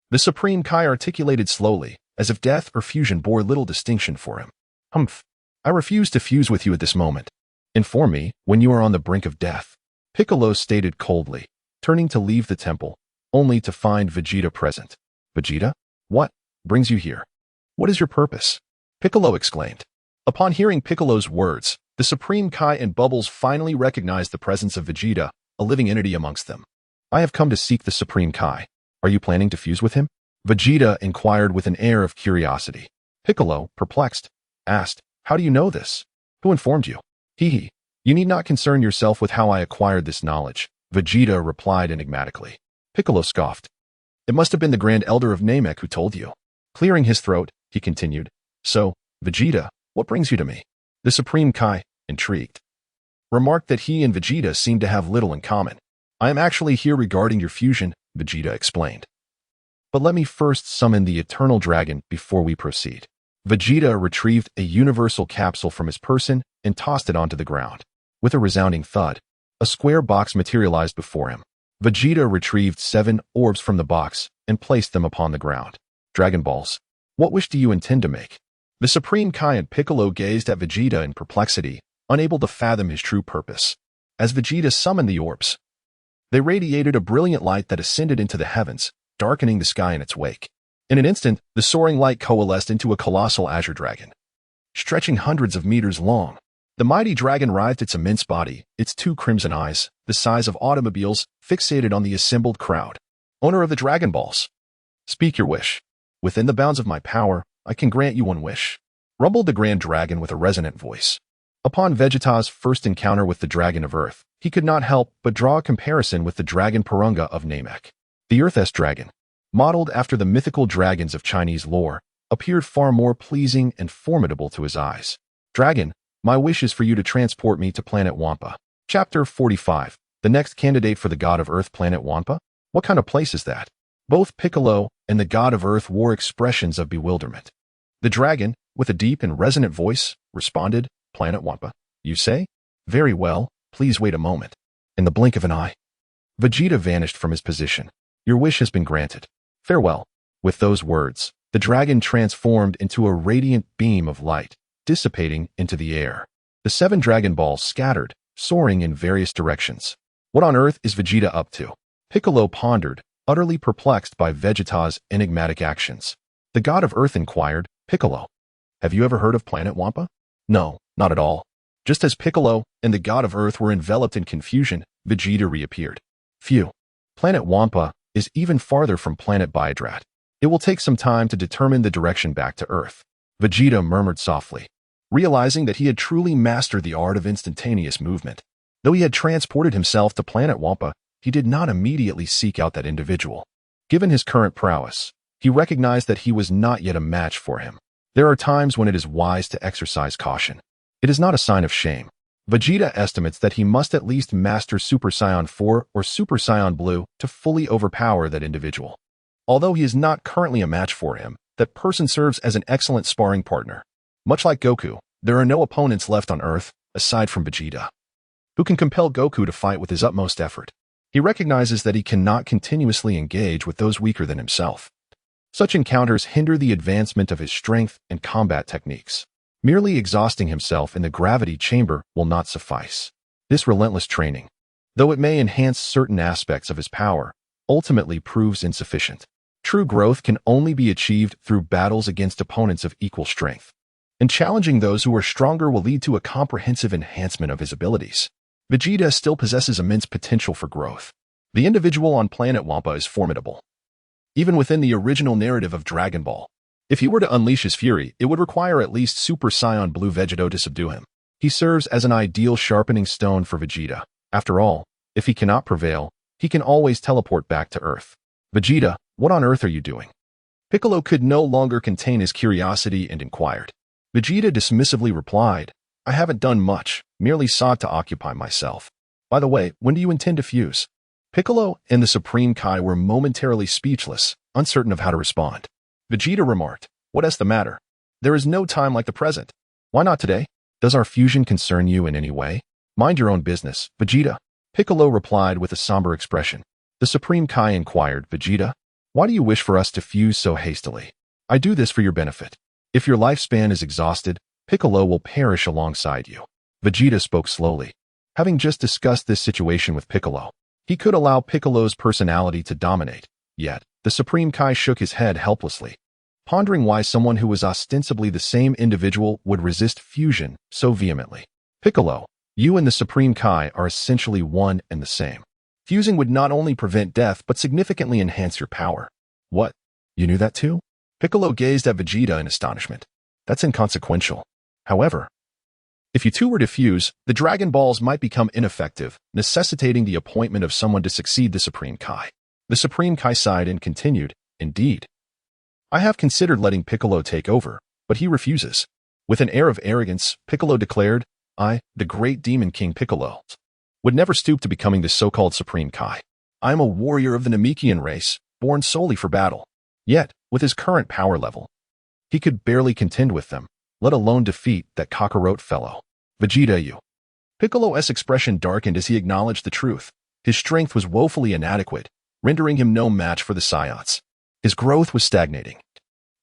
The Supreme Kai articulated slowly, as if death or fusion bore little distinction for him. Humph. I refuse to fuse with you at this moment. Inform me when you are on the brink of death. Piccolo stated coldly, turning to leave the temple, only to find Vegeta present. Vegeta? What brings you here? What is your purpose? Piccolo exclaimed. Upon hearing Piccolo's words, the Supreme Kai and Bubbles finally recognized the presence of Vegeta, a living entity amongst them. I have come to seek the Supreme Kai. Are you planning to fuse with him? Vegeta inquired with an air of curiosity. Piccolo, perplexed, asked, how do you know this? Who informed you? Hee. You need not concern yourself with how I acquired this knowledge, Vegeta replied enigmatically. Piccolo scoffed. It must have been the Grand Elder of Namek who told you. Clearing his throat, he continued. So, Vegeta, What brings you to me? The Supreme Kai, intrigued, remarked that he and Vegeta seemed to have little in common. I am actually here regarding your fusion, Vegeta explained. But let me first summon the Eternal Dragon before we proceed. Vegeta retrieved a universal capsule from his person and tossed it onto the ground. With a resounding thud, a square box materialized before him. Vegeta retrieved 7 orbs from the box and placed them upon the ground. Dragon Balls. What wish do you intend to make? The Supreme Kai and Piccolo gazed at Vegeta in perplexity, unable to fathom his true purpose. As Vegeta summoned the orbs, they radiated a brilliant light that ascended into the heavens, darkening the sky in its wake. In an instant, the soaring light coalesced into a colossal azure dragon, stretching hundreds of meters long. The mighty dragon writhed its immense body, its 2 crimson eyes, the size of automobiles, fixated on the assembled crowd. Owner of the Dragon Balls, speak your wish. Within the bounds of my power, I can grant you one wish, rumbled the Grand Dragon with a resonant voice. Upon Vegeta's first encounter with the Dragon of Earth, he could not help but draw a comparison with the Dragon Purunga of Namek. The Earth-S Dragon, modeled after the mythical dragons of Chinese lore, appeared far more pleasing and formidable to his eyes. Dragon, my wish is for you to transport me to planet Wampa. Chapter 45. The next candidate for the God of Earth, planet Wampa? What kind of place is that? Both Piccolo and the God of Earth wore expressions of bewilderment. The dragon, with a deep and resonant voice, responded, Planet Wampa. You say? Very well, please wait a moment. In the blink of an eye, Vegeta vanished from his position. Your wish has been granted. Farewell. With those words, the dragon transformed into a radiant beam of light, dissipating into the air. The 7 Dragon Balls scattered, soaring in various directions. What on earth is Vegeta up to? Piccolo pondered, utterly perplexed by Vegeta's enigmatic actions. The God of Earth inquired, Piccolo, have you ever heard of Planet Wampa? No, not at all. Just as Piccolo and the God of Earth were enveloped in confusion, Vegeta reappeared. Phew. Planet Wampa is even farther from Planet Biodrat. It will take some time to determine the direction back to Earth. Vegeta murmured softly, realizing that he had truly mastered the art of instantaneous movement. Though he had transported himself to Planet Wampa, he did not immediately seek out that individual. Given his current prowess, he recognized that he was not yet a match for him. There are times when it is wise to exercise caution. It is not a sign of shame. Vegeta estimates that he must at least master Super Saiyan 4 or Super Saiyan Blue to fully overpower that individual. Although he is not currently a match for him, that person serves as an excellent sparring partner. Much like Goku, there are no opponents left on Earth, aside from Vegeta, who can compel Goku to fight with his utmost effort. He recognizes that he cannot continuously engage with those weaker than himself. Such encounters hinder the advancement of his strength and combat techniques. Merely exhausting himself in the gravity chamber will not suffice. This relentless training, though it may enhance certain aspects of his power, ultimately proves insufficient. True growth can only be achieved through battles against opponents of equal strength. And challenging those who are stronger will lead to a comprehensive enhancement of his abilities. Vegeta still possesses immense potential for growth. The individual on Planet Wampa is formidable, even within the original narrative of Dragon Ball. If he were to unleash his fury, it would require at least Super Saiyan Blue Vegeta to subdue him. He serves as an ideal sharpening stone for Vegeta. After all, if he cannot prevail, he can always teleport back to Earth. Vegeta, what on earth are you doing? Piccolo could no longer contain his curiosity and inquired. Vegeta dismissively replied, I haven't done much, merely sought to occupy myself. By the way, when do you intend to fuse? Piccolo and the Supreme Kai were momentarily speechless, uncertain of how to respond. Vegeta remarked, what is the matter? There is no time like the present. Why not today? Does our fusion concern you in any way? Mind your own business, Vegeta. Piccolo replied with a somber expression. The Supreme Kai inquired, Vegeta, why do you wish for us to fuse so hastily? I do this for your benefit. If your lifespan is exhausted, Piccolo will perish alongside you. Vegeta spoke slowly. Having just discussed this situation with Piccolo, he could allow Piccolo's personality to dominate. Yet, the Supreme Kai shook his head helplessly, pondering why someone who was ostensibly the same individual would resist fusion so vehemently. Piccolo, you and the Supreme Kai are essentially one and the same. Fusing would not only prevent death but significantly enhance your power. What? You knew that too? Piccolo gazed at Vegeta in astonishment. That's inconsequential. However, if you two were to fuse, the Dragon Balls might become ineffective, necessitating the appointment of someone to succeed the Supreme Kai. The Supreme Kai sighed and continued, indeed. I have considered letting Piccolo take over, but he refuses. With an air of arrogance, Piccolo declared, I, the great demon king Piccolo, would never stoop to becoming the so-called Supreme Kai. I am a warrior of the Namekian race, born solely for battle. Yet, with his current power level, he could barely contend with them, let alone defeat that cockroach fellow. Vegeta, you. Piccolo's expression darkened as he acknowledged the truth. His strength was woefully inadequate, rendering him no match for the Saiyans. His growth was stagnating,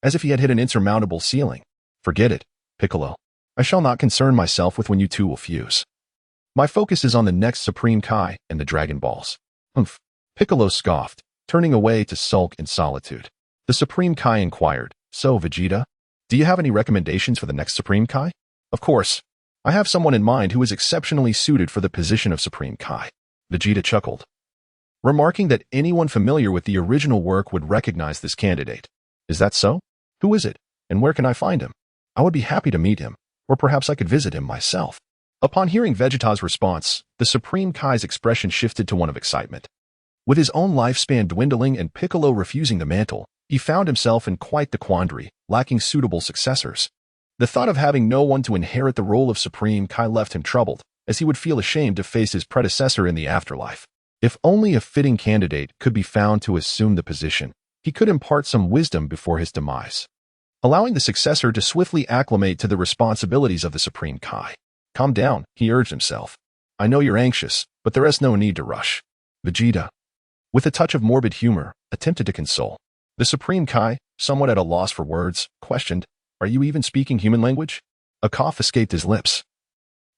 as if he had hit an insurmountable ceiling. Forget it, Piccolo. I shall not concern myself with when you two will fuse. My focus is on the next Supreme Kai and the Dragon Balls. Humph. Piccolo scoffed, turning away to sulk in solitude. The Supreme Kai inquired, So, Vegeta, do you have any recommendations for the next Supreme Kai? Of course. I have someone in mind who is exceptionally suited for the position of Supreme Kai. Vegeta chuckled, remarking that anyone familiar with the original work would recognize this candidate. Is that so? Who is it, and where can I find him? I would be happy to meet him, or perhaps I could visit him myself. Upon hearing Vegeta's response, the Supreme Kai's expression shifted to one of excitement. With his own lifespan dwindling and Piccolo refusing the mantle, he found himself in quite the quandary, lacking suitable successors. The thought of having no one to inherit the role of Supreme Kai left him troubled, as he would feel ashamed to face his predecessor in the afterlife. If only a fitting candidate could be found to assume the position, he could impart some wisdom before his demise, allowing the successor to swiftly acclimate to the responsibilities of the Supreme Kai. Calm down, he urged himself. I know you're anxious, but there is no need to rush. Vegeta, with a touch of morbid humor, attempted to console. The Supreme Kai, somewhat at a loss for words, questioned, Are you even speaking human language? A cough escaped his lips.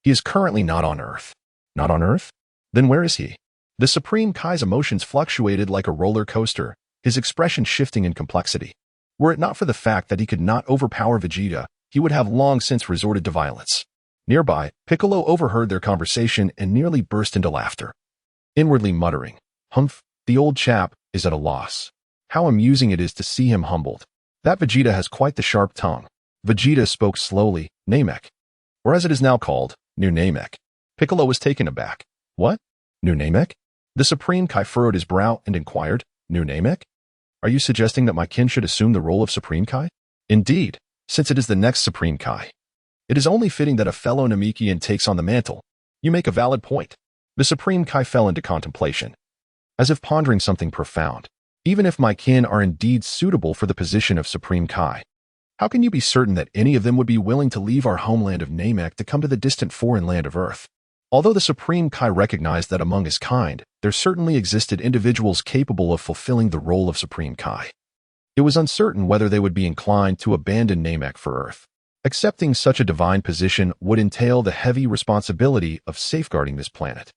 He is currently not on Earth. Not on Earth? Then where is he? The Supreme Kai's emotions fluctuated like a roller coaster, his expression shifting in complexity. Were it not for the fact that he could not overpower Vegeta, he would have long since resorted to violence. Nearby, Piccolo overheard their conversation and nearly burst into laughter, inwardly muttering, Humph, the old chap is at a loss. How amusing it is to see him humbled. That Vegeta has quite the sharp tongue. Vegeta spoke slowly, Namek, or as it is now called, New Namek. Piccolo was taken aback. What? New Namek? The Supreme Kai furrowed his brow and inquired, New Namek? Are you suggesting that my kin should assume the role of Supreme Kai? Indeed, since it is the next Supreme Kai. It is only fitting that a fellow Namekian takes on the mantle. You make a valid point. The Supreme Kai fell into contemplation, as if pondering something profound. Even if my kin are indeed suitable for the position of Supreme Kai, how can you be certain that any of them would be willing to leave our homeland of Namek to come to the distant foreign land of Earth? Although the Supreme Kai recognized that among his kind, there certainly existed individuals capable of fulfilling the role of Supreme Kai, it was uncertain whether they would be inclined to abandon Namek for Earth. Accepting such a divine position would entail the heavy responsibility of safeguarding this planet.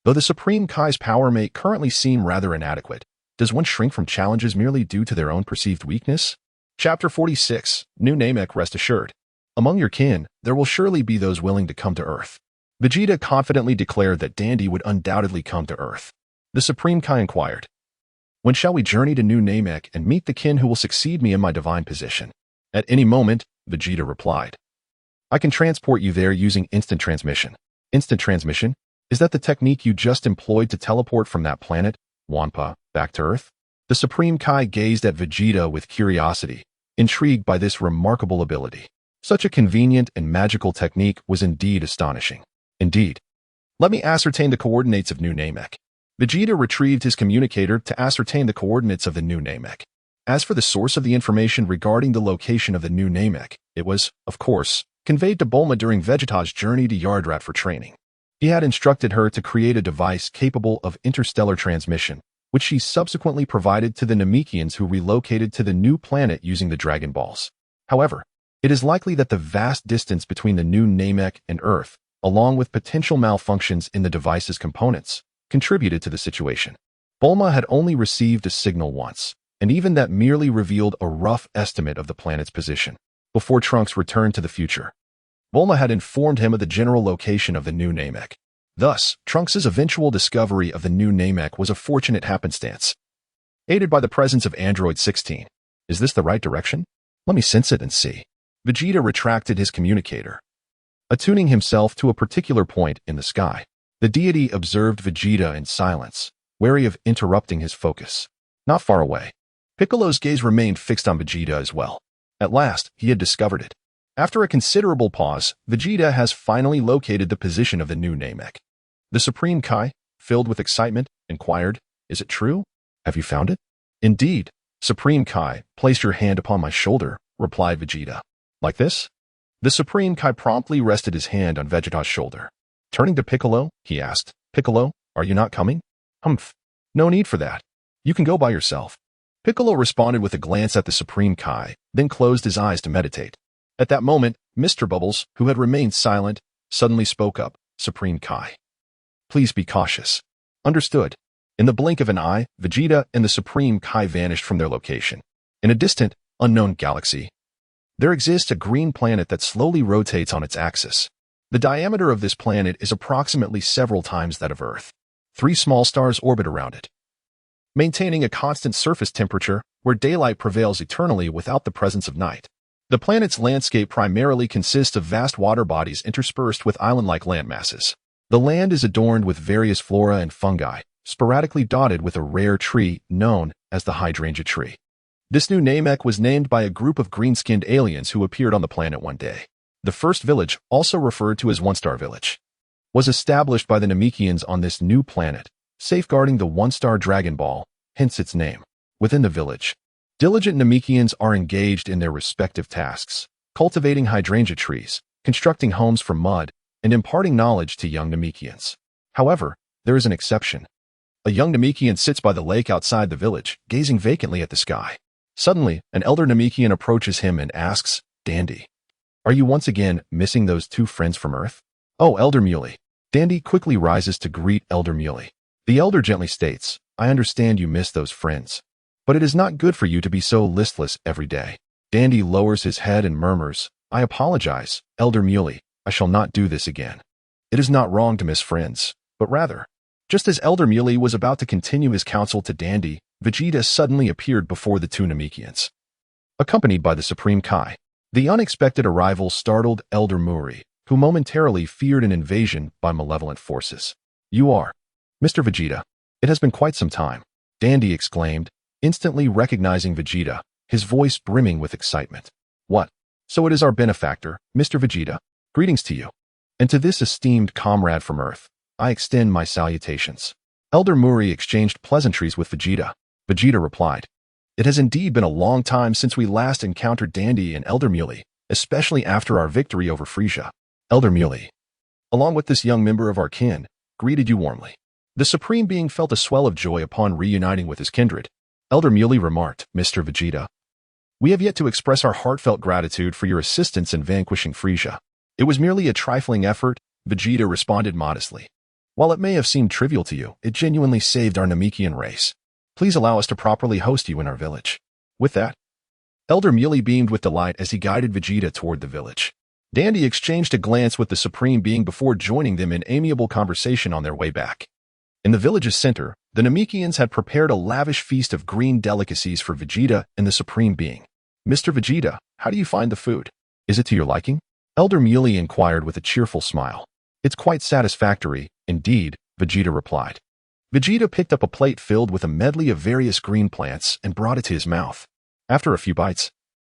Though the Supreme Kai's power may currently seem rather inadequate, does one shrink from challenges merely due to their own perceived weakness? Chapter 46, New Namek, rest assured. Among your kin, there will surely be those willing to come to Earth. Vegeta confidently declared that Dandy would undoubtedly come to Earth. The Supreme Kai inquired, When shall we journey to New Namek and meet the kin who will succeed me in my divine position? At any moment, Vegeta replied. I can transport you there using instant transmission. Instant transmission? Is that the technique you just employed to teleport from that planet, Wampa, back to Earth? The Supreme Kai gazed at Vegeta with curiosity, intrigued by this remarkable ability. Such a convenient and magical technique was indeed astonishing. Indeed. Let me ascertain the coordinates of New Namek. Vegeta retrieved his communicator to ascertain the coordinates of the New Namek. As for the source of the information regarding the location of the New Namek, it was, of course, conveyed to Bulma during Vegeta's journey to Yardrat for training. He had instructed her to create a device capable of interstellar transmission, which she subsequently provided to the Namekians who relocated to the new planet using the Dragon Balls. However, it is likely that the vast distance between the New Namek and Earth, along with potential malfunctions in the device's components, contributed to the situation. Bulma had only received a signal once, and even that merely revealed a rough estimate of the planet's position. Before Trunks returned to the future, Bulma had informed him of the general location of the New Namek. Thus, Trunks' eventual discovery of the New Namek was a fortunate happenstance, aided by the presence of Android 16. Is this the right direction? Let me sense it and see. Vegeta retracted his communicator, attuning himself to a particular point in the sky. The deity observed Vegeta in silence, wary of interrupting his focus. Not far away, Piccolo's gaze remained fixed on Vegeta as well. At last, he had discovered it. After a considerable pause, Vegeta has finally located the position of the new Namek. The Supreme Kai, filled with excitement, inquired, "Is it true? Have you found it?" "Indeed, Supreme Kai, place your hand upon my shoulder," replied Vegeta. "Like this?" The Supreme Kai promptly rested his hand on Vegeta's shoulder. Turning to Piccolo, he asked, "Piccolo, are you not coming?" "Humph. No need for that. You can go by yourself." Piccolo responded with a glance at the Supreme Kai, then closed his eyes to meditate. At that moment, Mr. Bubbles, who had remained silent, suddenly spoke up, "Supreme Kai, please be cautious." "Understood." In the blink of an eye, Vegeta and the Supreme Kai vanished from their location. In a distant, unknown galaxy, there exists a green planet that slowly rotates on its axis. The diameter of this planet is approximately several times that of Earth. 3 small stars orbit around it, maintaining a constant surface temperature where daylight prevails eternally without the presence of night. The planet's landscape primarily consists of vast water bodies interspersed with island-like landmasses. The land is adorned with various flora and fungi, sporadically dotted with a rare tree known as the hydrangea tree. This new Namek was named by a group of green-skinned aliens who appeared on the planet one day. The first village, also referred to as One-Star Village, was established by the Namekians on this new planet, safeguarding the One-Star Dragon Ball, hence its name. Within the village, diligent Namekians are engaged in their respective tasks, cultivating hydrangea trees, constructing homes from mud, and imparting knowledge to young Namekians. However, there is an exception. A young Namekian sits by the lake outside the village, gazing vacantly at the sky. Suddenly, an elder Namekian approaches him and asks, "Dandy, are you once again missing those 2 friends from Earth?" "Oh, Elder Muley." Dandy quickly rises to greet Elder Muley. The elder gently states, "I understand you miss those friends, but it is not good for you to be so listless every day." Dandy lowers his head and murmurs, "I apologize, Elder Muley. I shall not do this again. It is not wrong to miss friends, but rather..." Just as Elder Muley was about to continue his counsel to Dandy, Vegeta suddenly appeared before the 2 Namekians, accompanied by the Supreme Kai. The unexpected arrival startled Elder Muri, who momentarily feared an invasion by malevolent forces. "You are Mr. Vegeta. It has been quite some time," Dandy exclaimed, instantly recognizing Vegeta, his voice brimming with excitement. "What? So it is our benefactor, Mr. Vegeta. Greetings to you. And to this esteemed comrade from Earth, I extend my salutations." Elder Muri exchanged pleasantries with Vegeta. Vegeta replied, "It has indeed been a long time since we last encountered Dandy and Elder Muley, especially after our victory over Frieza." Elder Muley, along with this young member of our kin, greeted you warmly. The Supreme Being felt a swell of joy upon reuniting with his kindred. Elder Muley remarked, "Mr. Vegeta, we have yet to express our heartfelt gratitude for your assistance in vanquishing Frieza." "It was merely a trifling effort," Vegeta responded modestly. "While it may have seemed trivial to you, it genuinely saved our Namekian race. Please allow us to properly host you in our village." With that, Elder Muley beamed with delight as he guided Vegeta toward the village. Dandy exchanged a glance with the Supreme Being before joining them in amiable conversation on their way back. In the village's center, the Namekians had prepared a lavish feast of green delicacies for Vegeta and the Supreme Being. "Mr. Vegeta, how do you find the food? Is it to your liking?" Elder Muley inquired with a cheerful smile. "It's quite satisfactory, indeed," Vegeta replied. Vegeta picked up a plate filled with a medley of various green plants and brought it to his mouth. After a few bites,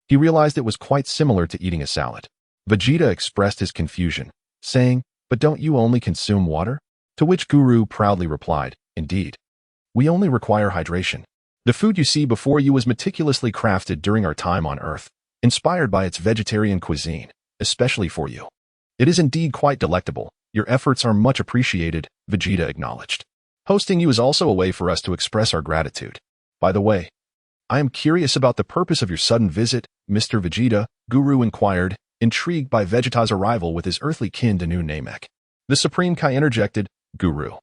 he realized it was quite similar to eating a salad. Vegeta expressed his confusion, saying, "But don't you only consume water?" To which Guru proudly replied, "Indeed. We only require hydration. The food you see before you was meticulously crafted during our time on Earth, inspired by its vegetarian cuisine, especially for you. It is indeed quite delectable. Your efforts are much appreciated," Vegeta acknowledged. "Hosting you is also a way for us to express our gratitude. By the way, I am curious about the purpose of your sudden visit, Mr. Vegeta," Guru inquired, intrigued by Vegeta's arrival with his earthly kin to New Namek. The Supreme Kai interjected, "Guru,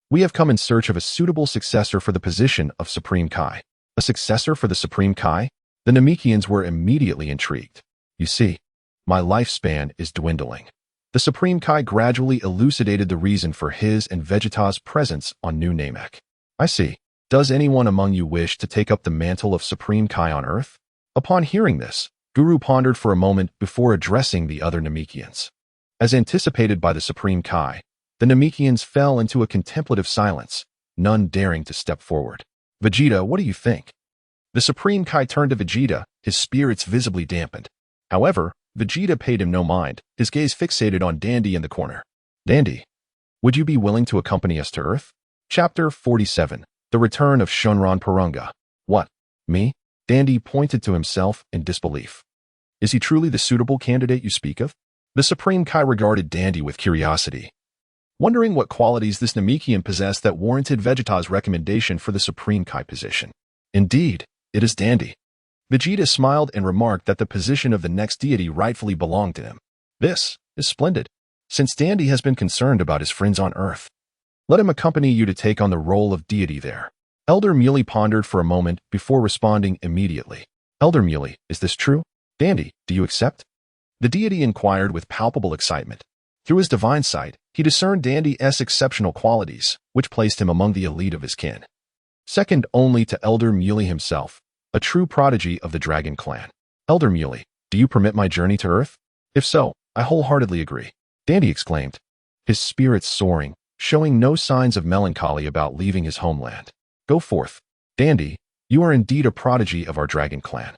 we have come in search of a suitable successor for the position of Supreme Kai." "A successor for the Supreme Kai?" The Namekians were immediately intrigued. "You see, my lifespan is dwindling." The Supreme Kai gradually elucidated the reason for his and Vegeta's presence on New Namek. "I see. Does anyone among you wish to take up the mantle of Supreme Kai on Earth?" Upon hearing this, Guru pondered for a moment before addressing the other Namekians. As anticipated by the Supreme Kai, the Namekians fell into a contemplative silence, none daring to step forward. "Vegeta, what do you think?" The Supreme Kai turned to Vegeta, his spirits visibly dampened. However, Vegeta paid him no mind, his gaze fixated on Dandy in the corner. Dandy, would you be willing to accompany us to Earth? Chapter 47. The Return of Shenron Porunga. What? Me? Dandy pointed to himself in disbelief. Is he truly the suitable candidate you speak of? The Supreme Kai regarded Dandy with curiosity, wondering what qualities this Namekian possessed that warranted Vegeta's recommendation for the Supreme Kai position. Indeed, it is Dandy. Vegeta smiled and remarked that the position of the next deity rightfully belonged to him. This is splendid, since Dandy has been concerned about his friends on Earth. Let him accompany you to take on the role of deity there. Elder Muley pondered for a moment before responding immediately. Elder Muley, is this true? Dandy, do you accept? The deity inquired with palpable excitement. Through his divine sight, he discerned Dandy's exceptional qualities, which placed him among the elite of his kin. Second only to Elder Muley himself, a true prodigy of the Dragon Clan. Elder Muley, do you permit my journey to Earth? If so, I wholeheartedly agree. Dandy exclaimed, his spirits soaring, showing no signs of melancholy about leaving his homeland. Go forth. Dandy, you are indeed a prodigy of our Dragon Clan,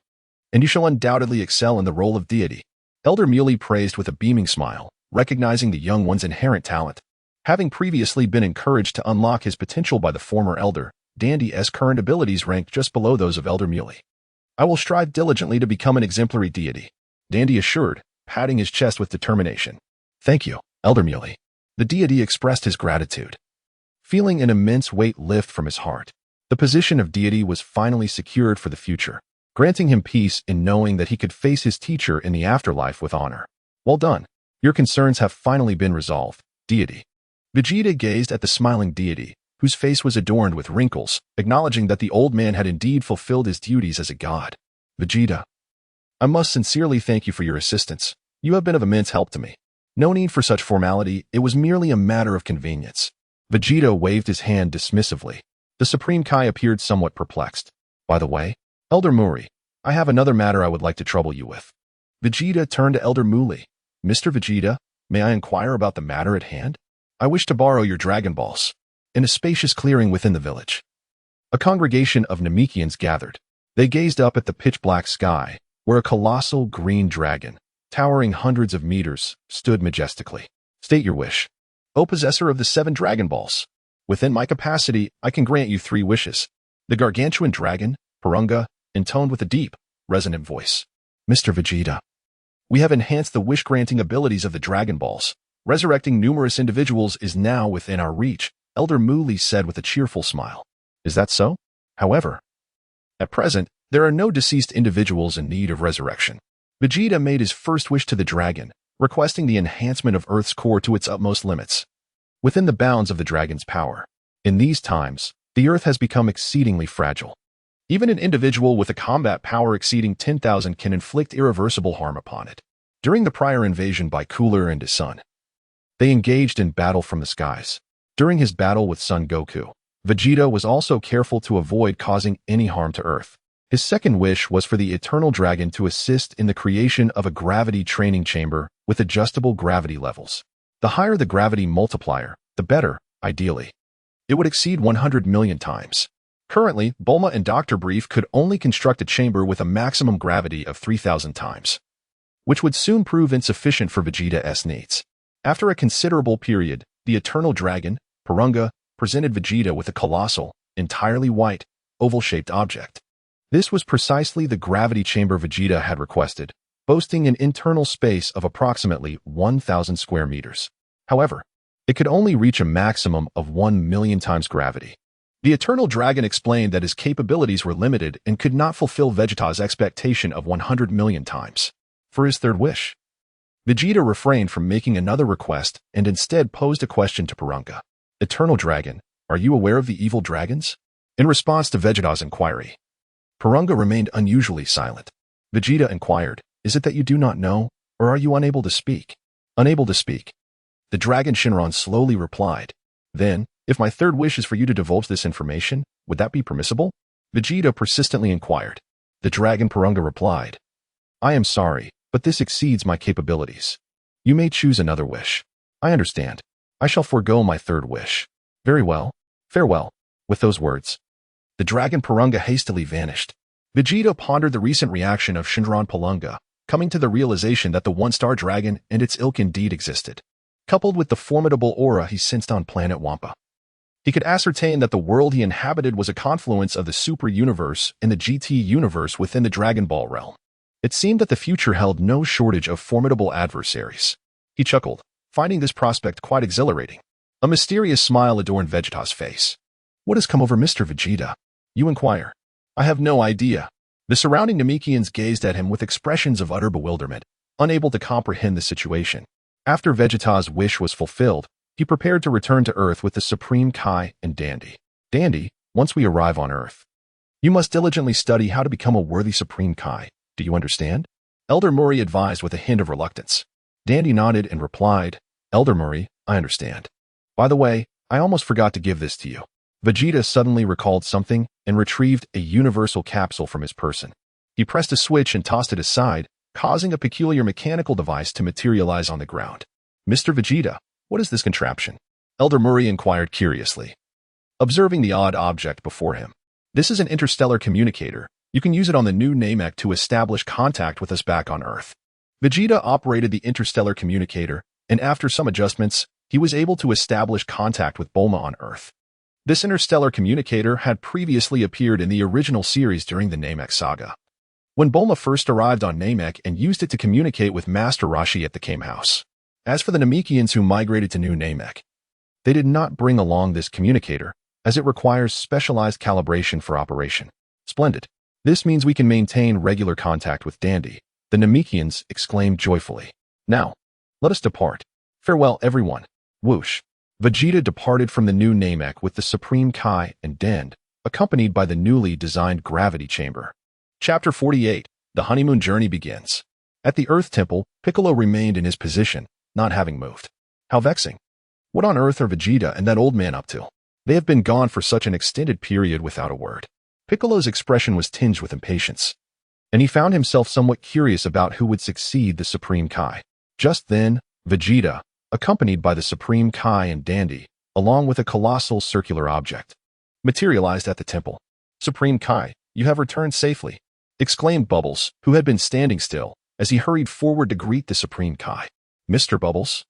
and you shall undoubtedly excel in the role of deity. Elder Muley praised with a beaming smile, recognizing the young one's inherent talent. Having previously been encouraged to unlock his potential by the former elder, Dandy's current abilities ranked just below those of Elder Muley. I will strive diligently to become an exemplary deity, Dandy assured, patting his chest with determination. Thank you, Elder Muley. The deity expressed his gratitude, feeling an immense weight lift from his heart. The position of deity was finally secured for the future, granting him peace in knowing that he could face his teacher in the afterlife with honor. Well done. Your concerns have finally been resolved, deity. Vegeta gazed at the smiling deity, whose face was adorned with wrinkles, acknowledging that the old man had indeed fulfilled his duties as a god. Vegeta, I must sincerely thank you for your assistance. You have been of immense help to me. No need for such formality, it was merely a matter of convenience. Vegeta waved his hand dismissively. The Supreme Kai appeared somewhat perplexed. By the way, Elder Muri, I have another matter I would like to trouble you with. Vegeta turned to Elder Muli. Mr. Vegeta, may I inquire about the matter at hand? I wish to borrow your Dragon Balls. In a spacious clearing within the village, a congregation of Namekians gathered. They gazed up at the pitch-black sky, where a colossal green dragon, towering hundreds of meters, stood majestically. State your wish. O possessor of the 7 Dragon Balls, within my capacity, I can grant you 3 wishes. The gargantuan dragon, Porunga, intoned with a deep, resonant voice. Mr. Vegeta, we have enhanced the wish-granting abilities of the Dragon Balls. Resurrecting numerous individuals is now within our reach, Elder Muli said with a cheerful smile. Is that so? However, at present, there are no deceased individuals in need of resurrection. Vegeta made his first wish to the dragon, requesting the enhancement of Earth's core to its utmost limits, within the bounds of the dragon's power. In these times, the Earth has become exceedingly fragile. Even an individual with a combat power exceeding 10,000 can inflict irreversible harm upon it. During the prior invasion by Cooler and his son, they engaged in battle from the skies. During his battle with Son Goku, Vegeta was also careful to avoid causing any harm to Earth. His second wish was for the Eternal Dragon to assist in the creation of a gravity training chamber with adjustable gravity levels. The higher the gravity multiplier, the better, ideally. It would exceed 100 million times. Currently, Bulma and Dr. Brief could only construct a chamber with a maximum gravity of 3,000 times, which would soon prove insufficient for Vegeta's needs. After a considerable period, the Eternal Dragon, Porunga, presented Vegeta with a colossal, entirely white, oval-shaped object. This was precisely the gravity chamber Vegeta had requested, boasting an internal space of approximately 1,000 square meters. However, it could only reach a maximum of 1 million times gravity. The Eternal Dragon explained that his capabilities were limited and could not fulfill Vegeta's expectation of 100 million times. For his third wish, Vegeta refrained from making another request and instead posed a question to Porunga. Eternal Dragon, are you aware of the evil dragons? In response to Vegeta's inquiry, Porunga remained unusually silent. Vegeta inquired, is it that you do not know, or are you unable to speak? Unable to speak. The dragon Shenron slowly replied. Then, if my third wish is for you to divulge this information, would that be permissible? Vegeta persistently inquired. The dragon Porunga replied, I am sorry, but this exceeds my capabilities. You may choose another wish. I understand. I shall forego my third wish. Very well. Farewell. With those words, the dragon Porunga hastily vanished. Vegeta pondered the recent reaction of Shenron Porunga, coming to the realization that the one-star dragon and its ilk indeed existed. Coupled with the formidable aura he sensed on planet Wampa, he could ascertain that the world he inhabited was a confluence of the Super Universe and the GT Universe within the Dragon Ball realm. It seemed that the future held no shortage of formidable adversaries. He chuckled, finding this prospect quite exhilarating. A mysterious smile adorned Vegeta's face. "What has come over Mr. Vegeta?" you inquire. "I have no idea." The surrounding Namekians gazed at him with expressions of utter bewilderment, unable to comprehend the situation. After Vegeta's wish was fulfilled, he prepared to return to Earth with the Supreme Kai and Dandy. "Dandy, once we arrive on Earth, you must diligently study how to become a worthy Supreme Kai. Do you understand?" Elder Murray advised with a hint of reluctance. Dandy nodded and replied, "Elder Murray, I understand. By the way, I almost forgot to give this to you." Vegeta suddenly recalled something and retrieved a universal capsule from his person. He pressed a switch and tossed it aside, causing a peculiar mechanical device to materialize on the ground. "Mr. Vegeta, what is this contraption?" Elder Murray inquired curiously, observing the odd object before him. "This is an interstellar communicator. You can use it on the new Namek to establish contact with us back on Earth." Vegeta operated the interstellar communicator, and after some adjustments, he was able to establish contact with Bulma on Earth. This interstellar communicator had previously appeared in the original series during the Namek saga, when Bulma first arrived on Namek and used it to communicate with Master Roshi at the Kame House. As for the Namekians who migrated to New Namek, they did not bring along this communicator, as it requires specialized calibration for operation. "Splendid. This means we can maintain regular contact with Dandy," the Namekians exclaimed joyfully. "Now, let us depart. Farewell, everyone." Whoosh. Vegeta departed from the new Namek with the Supreme Kai and Dend, accompanied by the newly designed gravity chamber. Chapter 48. The honeymoon journey begins. At the Earth Temple, Piccolo remained in his position, not having moved. How vexing. What on earth are Vegeta and that old man up to? They have been gone for such an extended period without a word. Piccolo's expression was tinged with impatience, and he found himself somewhat curious about who would succeed the Supreme Kai. Just then, Vegeta, accompanied by the Supreme Kai and Dandy, along with a colossal circular object, materialized at the temple. "Supreme Kai, you have returned safely," exclaimed Bubbles, who had been standing still, as he hurried forward to greet the Supreme Kai. "Mr. Bubbles,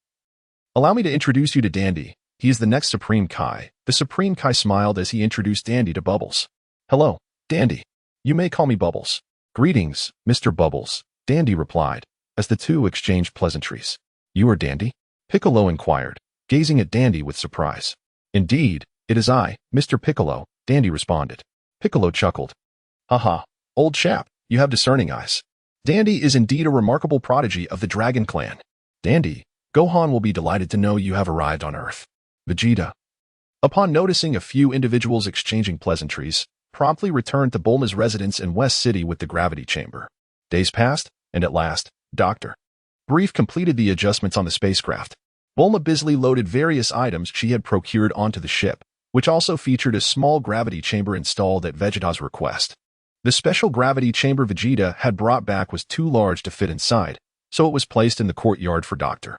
allow me to introduce you to Dandy. He is the next Supreme Kai." The Supreme Kai smiled as he introduced Dandy to Bubbles. "Hello, Dandy. You may call me Bubbles." "Greetings, Mr. Bubbles," Dandy replied, as the two exchanged pleasantries. "You are Dandy?" Piccolo inquired, gazing at Dandy with surprise. "Indeed, it is I, Mr. Piccolo," Dandy responded. Piccolo chuckled. "Haha, old chap, you have discerning eyes. Dandy is indeed a remarkable prodigy of the Dragon Clan. Dandy, Gohan will be delighted to know you have arrived on Earth." Vegeta, upon noticing a few individuals exchanging pleasantries, promptly returned to Bulma's residence in West City with the gravity chamber. Days passed, and at last, Dr. Brief completed the adjustments on the spacecraft. Bulma busily loaded various items she had procured onto the ship, which also featured a small gravity chamber installed at Vegeta's request. The special gravity chamber Vegeta had brought back was too large to fit inside, so it was placed in the courtyard for Dr.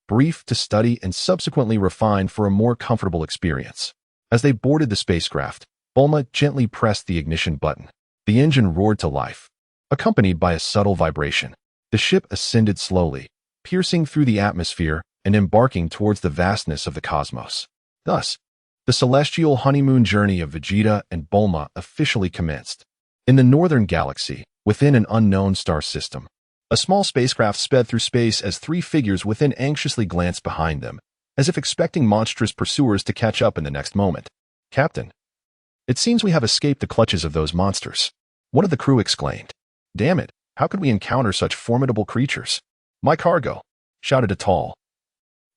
Brief to study and subsequently refine for a more comfortable experience. As they boarded the spacecraft, Bulma gently pressed the ignition button. The engine roared to life, accompanied by a subtle vibration. The ship ascended slowly, piercing through the atmosphere and embarking towards the vastness of the cosmos. Thus, the celestial honeymoon journey of Vegeta and Bulma officially commenced. In the northern galaxy, within an unknown star system, a small spacecraft sped through space as three figures within anxiously glanced behind them, as if expecting monstrous pursuers to catch up in the next moment. "Captain, it seems we have escaped the clutches of those monsters," one of the crew exclaimed. "Damn it, how could we encounter such formidable creatures?" "My cargo," shouted a tall,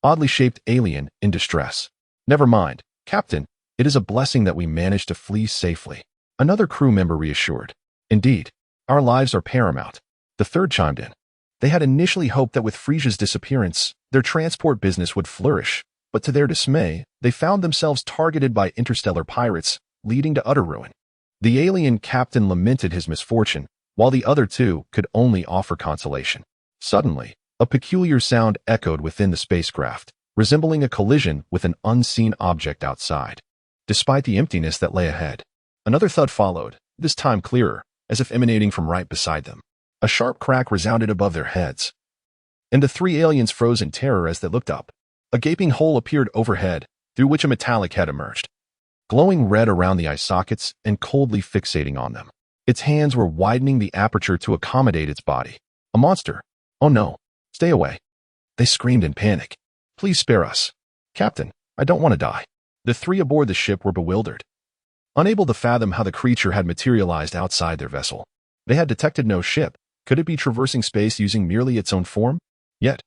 oddly shaped alien in distress. "Never mind, Captain, it is a blessing that we managed to flee safely," another crew member reassured. "Indeed, our lives are paramount," the third chimed in. They had initially hoped that with Frisia's disappearance, their transport business would flourish, but to their dismay, they found themselves targeted by interstellar pirates, leading to utter ruin. The alien captain lamented his misfortune, while the other two could only offer consolation. Suddenly, a peculiar sound echoed within the spacecraft, resembling a collision with an unseen object outside. Despite the emptiness that lay ahead, another thud followed, this time clearer, as if emanating from right beside them. A sharp crack resounded above their heads, and the three aliens froze in terror as they looked up. A gaping hole appeared overhead, through which a metallic head emerged, glowing red around the eye sockets and coldly fixating on them. Its hands were widening the aperture to accommodate its body. A monster. Oh no. Stay away. They screamed in panic. Please spare us. Captain, I don't want to die. The three aboard the ship were bewildered, unable to fathom how the creature had materialized outside their vessel. They had detected no ship. Could it be traversing space using merely its own form? Yet,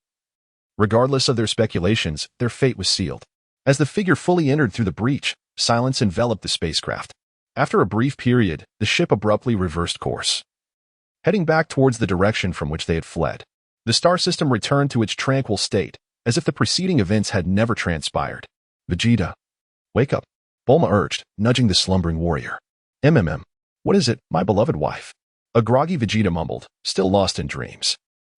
regardless of their speculations, their fate was sealed. As the figure fully entered through the breach, silence enveloped the spacecraft. After a brief period, the ship abruptly reversed course, heading back towards the direction from which they had fled. The star system returned to its tranquil state, as if the preceding events had never transpired. Vegeta, wake up, Bulma urged, nudging the slumbering warrior. What is it, my beloved wife? A groggy Vegeta mumbled, still lost in dreams.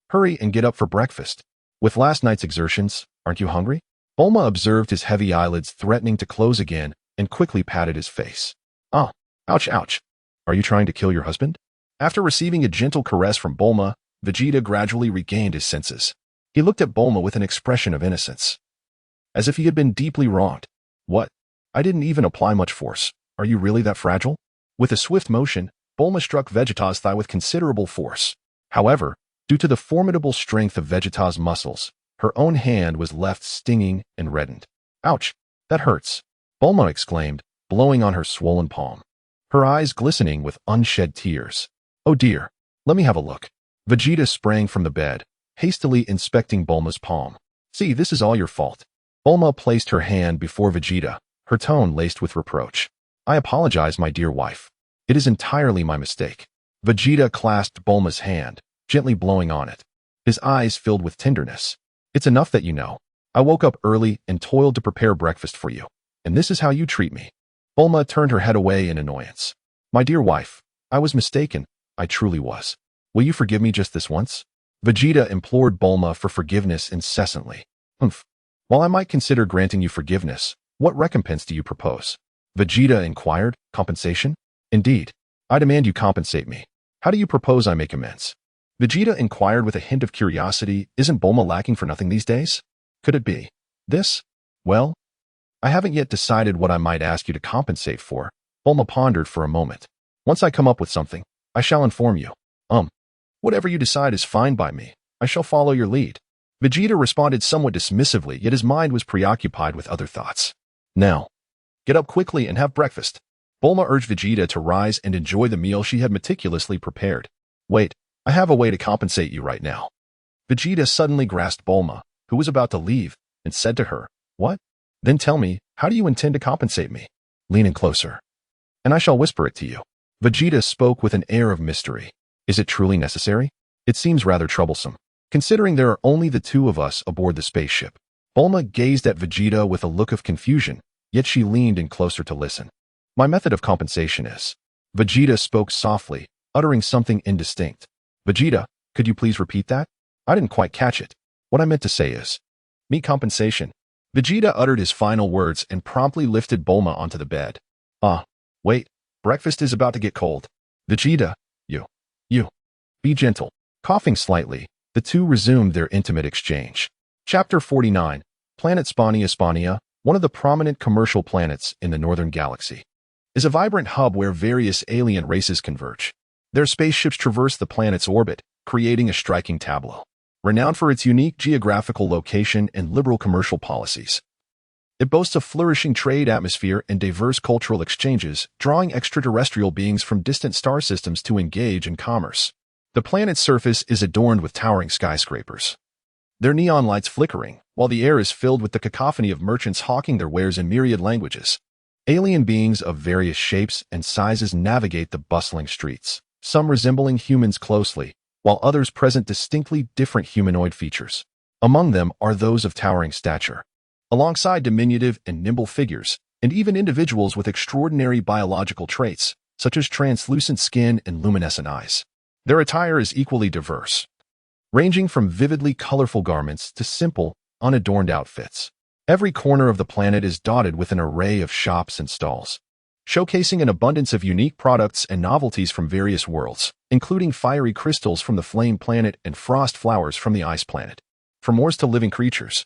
Hurry and get up for breakfast. With last night's exertions, aren't you hungry? Bulma observed his heavy eyelids threatening to close again and quickly patted his face. Ah, ouch, ouch. Are you trying to kill your husband? After receiving a gentle caress from Bulma, Vegeta gradually regained his senses. He looked at Bulma with an expression of innocence, as if he had been deeply wronged. What? I didn't even apply much force. Are you really that fragile? With a swift motion, Bulma struck Vegeta's thigh with considerable force. However, due to the formidable strength of Vegeta's muscles, her own hand was left stinging and reddened. Ouch, that hurts, Bulma exclaimed, blowing on her swollen palm, her eyes glistening with unshed tears. Oh dear, let me have a look. Vegeta sprang from the bed, hastily inspecting Bulma's palm. See, this is all your fault. Bulma placed her hand before Vegeta, her tone laced with reproach. I apologize, my dear wife. It is entirely my mistake. Vegeta clasped Bulma's hand, gently blowing on it, his eyes filled with tenderness. It's enough that you know. I woke up early and toiled to prepare breakfast for you, and this is how you treat me. Bulma turned her head away in annoyance. My dear wife, I was mistaken. I truly was. Will you forgive me just this once? Vegeta implored Bulma for forgiveness incessantly. While I might consider granting you forgiveness, what recompense do you propose? Vegeta inquired. Compensation? Indeed. I demand you compensate me. How do you propose I make amends? Vegeta inquired with a hint of curiosity. Isn't Bulma lacking for nothing these days? Could it be this? Well, I haven't yet decided what I might ask you to compensate for. Bulma pondered for a moment. Once I come up with something, I shall inform you. Whatever you decide is fine by me. I shall follow your lead. Vegeta responded somewhat dismissively, yet his mind was preoccupied with other thoughts. Now, get up quickly and have breakfast. Bulma urged Vegeta to rise and enjoy the meal she had meticulously prepared. Wait, I have a way to compensate you right now. Vegeta suddenly grasped Bulma, who was about to leave, and said to her, What? Then tell me, how do you intend to compensate me? Lean in closer, and I shall whisper it to you. Vegeta spoke with an air of mystery. Is it truly necessary? It seems rather troublesome, considering there are only the two of us aboard the spaceship. Bulma gazed at Vegeta with a look of confusion, yet she leaned in closer to listen. My method of compensation is... Vegeta spoke softly, uttering something indistinct. Vegeta, could you please repeat that? I didn't quite catch it. What I meant to say is... meat compensation. Vegeta uttered his final words and promptly lifted Bulma onto the bed. Wait, breakfast is about to get cold. Vegeta, you. Be gentle. Coughing slightly, the two resumed their intimate exchange. Chapter 49. Planet Spania, one of the prominent commercial planets in the northern galaxy, is a vibrant hub where various alien races converge. Their spaceships traverse the planet's orbit, creating a striking tableau. Renowned for its unique geographical location and liberal commercial policies, it boasts a flourishing trade atmosphere and diverse cultural exchanges, drawing extraterrestrial beings from distant star systems to engage in commerce. The planet's surface is adorned with towering skyscrapers, their neon lights flickering, while the air is filled with the cacophony of merchants hawking their wares in myriad languages. Alien beings of various shapes and sizes navigate the bustling streets, some resembling humans closely, while others present distinctly different humanoid features. Among them are those of towering stature, alongside diminutive and nimble figures, and even individuals with extraordinary biological traits, such as translucent skin and luminescent eyes. Their attire is equally diverse, ranging from vividly colorful garments to simple, unadorned outfits. Every corner of the planet is dotted with an array of shops and stalls, showcasing an abundance of unique products and novelties from various worlds, including fiery crystals from the flame planet and frost flowers from the ice planet. From ores to living creatures.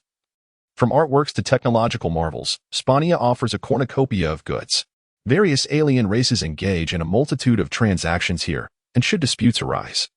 From artworks to technological marvels, Spania offers a cornucopia of goods. Various alien races engage in a multitude of transactions here, and should disputes arise,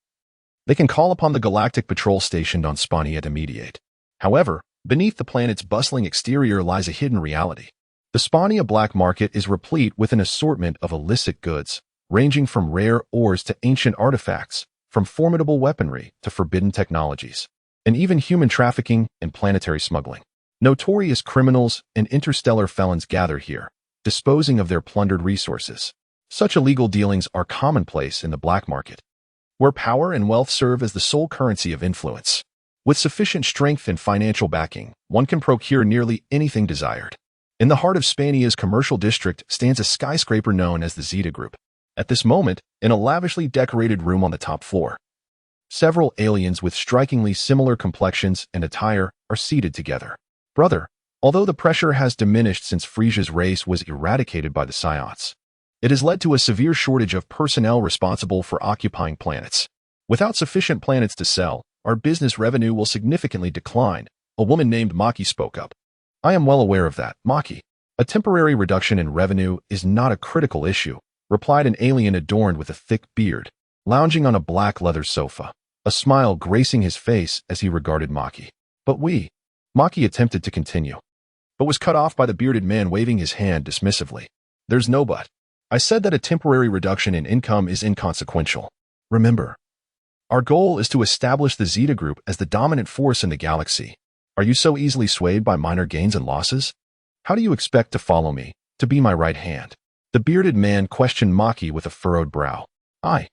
they can call upon the Galactic Patrol stationed on Spania to mediate. However, beneath the planet's bustling exterior lies a hidden reality. The Spania black market is replete with an assortment of illicit goods, ranging from rare ores to ancient artifacts, from formidable weaponry to forbidden technologies, and even human trafficking and planetary smuggling. Notorious criminals and interstellar felons gather here, disposing of their plundered resources. Such illegal dealings are commonplace in the black market, where power and wealth serve as the sole currency of influence. With sufficient strength and financial backing, one can procure nearly anything desired. In the heart of Spania's commercial district stands a skyscraper known as the Zeta Group. At this moment, in a lavishly decorated room on the top floor, several aliens with strikingly similar complexions and attire are seated together. Brother, although the pressure has diminished since Frisia's race was eradicated by the Psiots, it has led to a severe shortage of personnel responsible for occupying planets. Without sufficient planets to sell, our business revenue will significantly decline, a woman named Maki spoke up. I am well aware of that, Maki. A temporary reduction in revenue is not a critical issue, replied an alien adorned with a thick beard, lounging on a black leather sofa, a smile gracing his face as he regarded Maki. But Maki attempted to continue, but was cut off by the bearded man waving his hand dismissively. There's no but. I said that a temporary reduction in income is inconsequential. Remember, our goal is to establish the Zeta Group as the dominant force in the galaxy. Are you so easily swayed by minor gains and losses? How do you expect to follow me, to be my right hand? The bearded man questioned Maki with a furrowed brow. I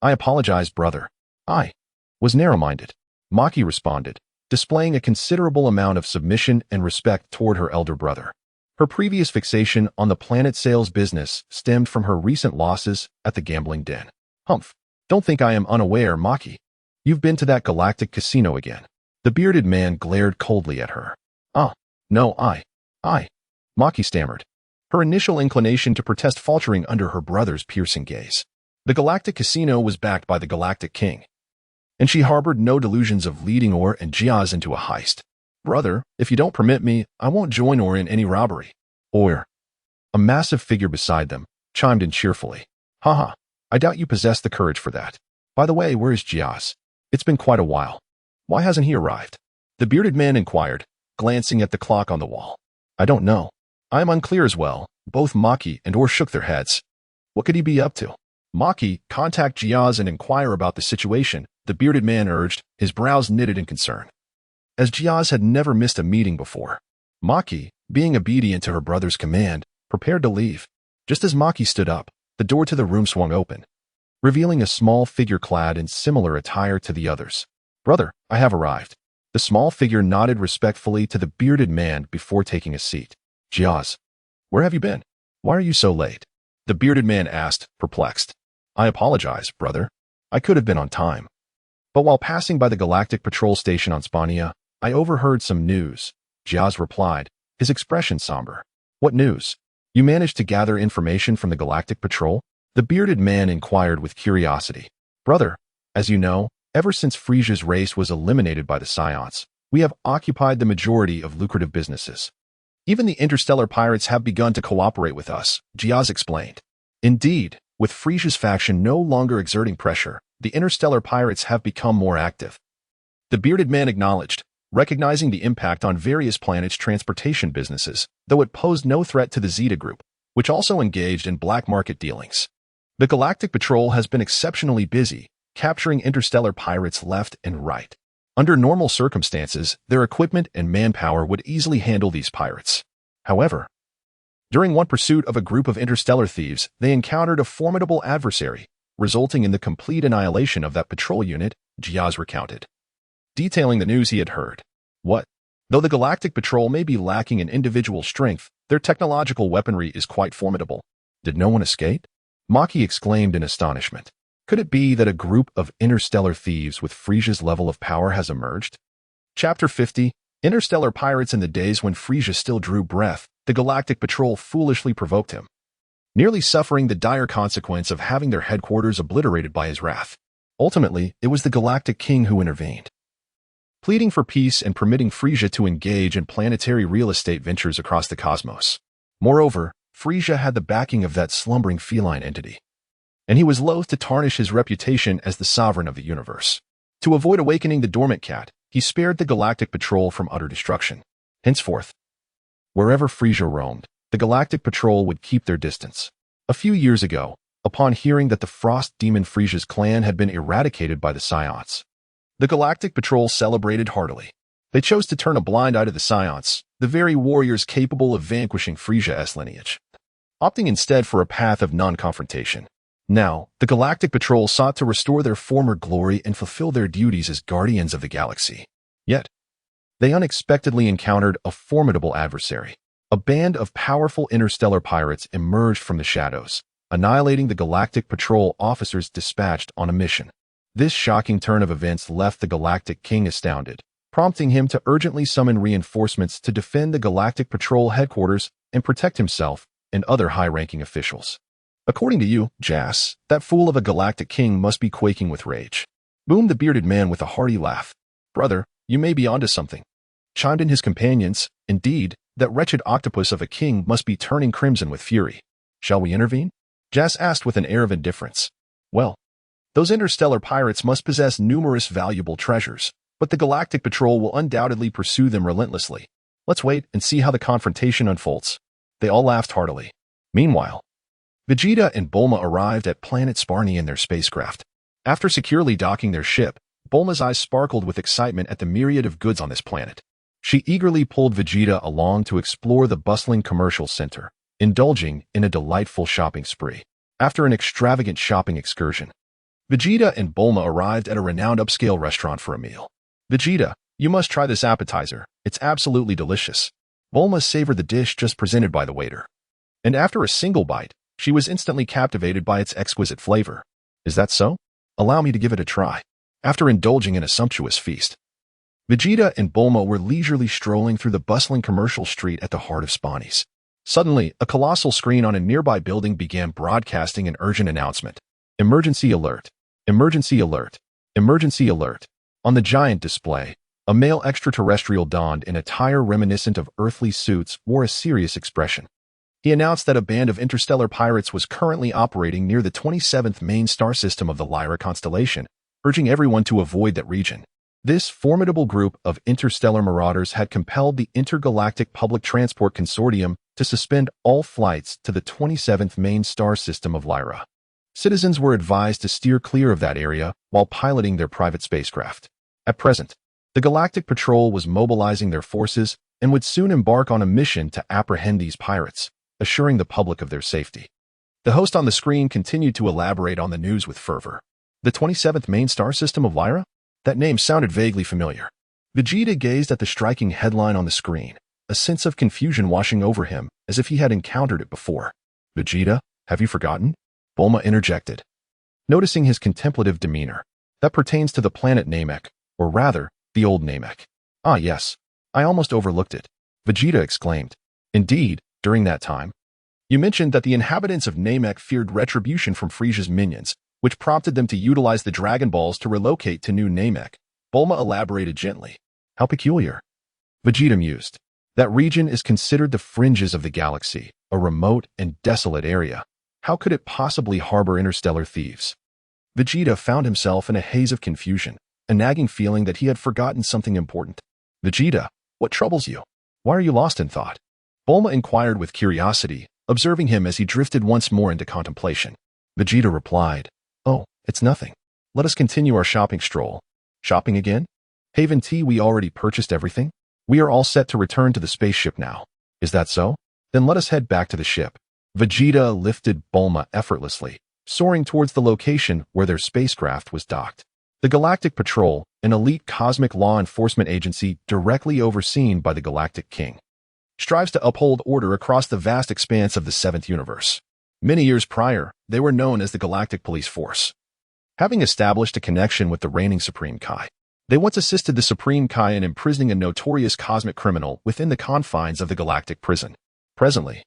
apologize, brother. I was narrow-minded. Maki responded, displaying a considerable amount of submission and respect toward her elder brother. Her previous fixation on the planet sales business stemmed from her recent losses at the gambling den. Humph. Don't think I am unaware, Maki. You've been to that galactic casino again. The bearded man glared coldly at her. No, I. Maki stammered, her initial inclination to protest faltering under her brother's piercing gaze. The galactic casino was backed by the galactic king, and she harbored no delusions of leading Or and Jiaz into a heist. Brother, if you don't permit me, I won't join Or in any robbery. Or, a massive figure beside them, chimed in cheerfully. Haha, I doubt you possess the courage for that. By the way, where is Jiaz? It's been quite a while. Why hasn't he arrived? The bearded man inquired, glancing at the clock on the wall. I don't know. I am unclear as well. Both Maki and Or shook their heads. What could he be up to? Maki, contact Jiaz and inquire about the situation, the bearded man urged, his brows knitted in concern. As Jiaz had never missed a meeting before, Maki, being obedient to her brother's command, prepared to leave. Just as Maki stood up, the door to the room swung open, revealing a small figure clad in similar attire to the others. Brother, I have arrived. The small figure nodded respectfully to the bearded man before taking a seat. Jiaz, where have you been? Why are you so late? The bearded man asked, perplexed. I apologize, brother. I could have been on time. But while passing by the Galactic Patrol station on Spania, I overheard some news, Jiaz replied, his expression somber. What news? You managed to gather information from the Galactic Patrol? The bearded man inquired with curiosity. Brother, as you know, ever since Frisia's race was eliminated by the Psiots, we have occupied the majority of lucrative businesses. Even the interstellar pirates have begun to cooperate with us, Jiaz explained. Indeed, with Frisia's faction no longer exerting pressure, the interstellar pirates have become more active. The bearded man acknowledged, recognizing the impact on various planets' transportation businesses, though it posed no threat to the Zeta Group, which also engaged in black market dealings. The Galactic Patrol has been exceptionally busy, capturing interstellar pirates left and right. Under normal circumstances, their equipment and manpower would easily handle these pirates. However, during one pursuit of a group of interstellar thieves, they encountered a formidable adversary, resulting in the complete annihilation of that patrol unit, Jiaz recounted, detailing the news he had heard. What? Though the Galactic Patrol may be lacking in individual strength, their technological weaponry is quite formidable. Did no one escape? Maki exclaimed in astonishment. Could it be that a group of interstellar thieves with Frisia's level of power has emerged? Chapter 50, Interstellar Pirates. In the days when Frisia still drew breath, the Galactic Patrol foolishly provoked him, nearly suffering the dire consequence of having their headquarters obliterated by his wrath. Ultimately, it was the Galactic King who intervened, pleading for peace and permitting Frisia to engage in planetary real estate ventures across the cosmos. Moreover, Frisia had the backing of that slumbering feline entity, and he was loath to tarnish his reputation as the sovereign of the universe. To avoid awakening the dormant cat, he spared the Galactic Patrol from utter destruction. Henceforth, wherever Frisia roamed, the Galactic Patrol would keep their distance. A few years ago, upon hearing that the Frost Demon Frisia's clan had been eradicated by the Scionts, the Galactic Patrol celebrated heartily. They chose to turn a blind eye to the Scionts, the very warriors capable of vanquishing Frisia's lineage, opting instead for a path of non-confrontation. Now, the Galactic Patrol sought to restore their former glory and fulfill their duties as guardians of the galaxy. Yet, they unexpectedly encountered a formidable adversary. A band of powerful interstellar pirates emerged from the shadows, annihilating the Galactic Patrol officers dispatched on a mission. This shocking turn of events left the Galactic King astounded, prompting him to urgently summon reinforcements to defend the Galactic Patrol headquarters and protect himself and other high-ranking officials. According to you, Jas, that fool of a Galactic King must be quaking with rage. Boomed the bearded man with a hearty laugh. Brother, you may be onto something. Chimed in his companions. Indeed, that wretched octopus of a king must be turning crimson with fury. Shall we intervene? Jas asked with an air of indifference. Well, those interstellar pirates must possess numerous valuable treasures, but the Galactic Patrol will undoubtedly pursue them relentlessly. Let's wait and see how the confrontation unfolds. They all laughed heartily. Meanwhile, Vegeta and Bulma arrived at planet Sparni in their spacecraft. After securely docking their ship, Bulma's eyes sparkled with excitement at the myriad of goods on this planet. She eagerly pulled Vegeta along to explore the bustling commercial center, indulging in a delightful shopping spree. After an extravagant shopping excursion, Vegeta and Bulma arrived at a renowned upscale restaurant for a meal. Vegeta, you must try this appetizer. It's absolutely delicious. Bulma savored the dish just presented by the waiter. And after a single bite, she was instantly captivated by its exquisite flavor. Is that so? Allow me to give it a try. After indulging in a sumptuous feast, Vegeta and Bulma were leisurely strolling through the bustling commercial street at the heart of Spawnies. Suddenly, a colossal screen on a nearby building began broadcasting an urgent announcement. Emergency alert! Emergency alert! Emergency alert! On the giant display, a male extraterrestrial donned in attire reminiscent of earthly suits wore a serious expression. He announced that a band of interstellar pirates was currently operating near the 27th main star system of the Lyra constellation, urging everyone to avoid that region. This formidable group of interstellar marauders had compelled the Intergalactic Public Transport Consortium to suspend all flights to the 27th main star system of Lyra. Citizens were advised to steer clear of that area while piloting their private spacecraft. At present, the Galactic Patrol was mobilizing their forces and would soon embark on a mission to apprehend these pirates, assuring the public of their safety. The host on the screen continued to elaborate on the news with fervor. The 27th main star system of Lyra? That name sounded vaguely familiar. Vegeta gazed at the striking headline on the screen, a sense of confusion washing over him as if he had encountered it before. Vegeta, have you forgotten? Bulma interjected, noticing his contemplative demeanor. That pertains to the planet Namek, or rather, the old Namek. Ah yes, I almost overlooked it, Vegeta exclaimed. Indeed, during that time, you mentioned that the inhabitants of Namek feared retribution from Frisia's minions, which prompted them to utilize the Dragon Balls to relocate to New Namek. Bulma elaborated gently. How peculiar. Vegeta mused. That region is considered the fringes of the galaxy, a remote and desolate area. How could it possibly harbor interstellar thieves? Vegeta found himself in a haze of confusion, a nagging feeling that he had forgotten something important. Vegeta, what troubles you? Why are you lost in thought? Bulma inquired with curiosity, observing him as he drifted once more into contemplation. Vegeta replied, Oh, it's nothing. Let us continue our shopping stroll. Shopping again? Haven Tea, we already purchased everything? We are all set to return to the spaceship now. Is that so? Then let us head back to the ship. Vegeta lifted Bulma effortlessly, soaring towards the location where their spacecraft was docked. The Galactic Patrol, an elite cosmic law enforcement agency directly overseen by the Galactic King, strives to uphold order across the vast expanse of the seventh universe. Many years prior, they were known as the Galactic Police Force. Having established a connection with the reigning Supreme Kai, they once assisted the Supreme Kai in imprisoning a notorious cosmic criminal within the confines of the Galactic Prison. Presently,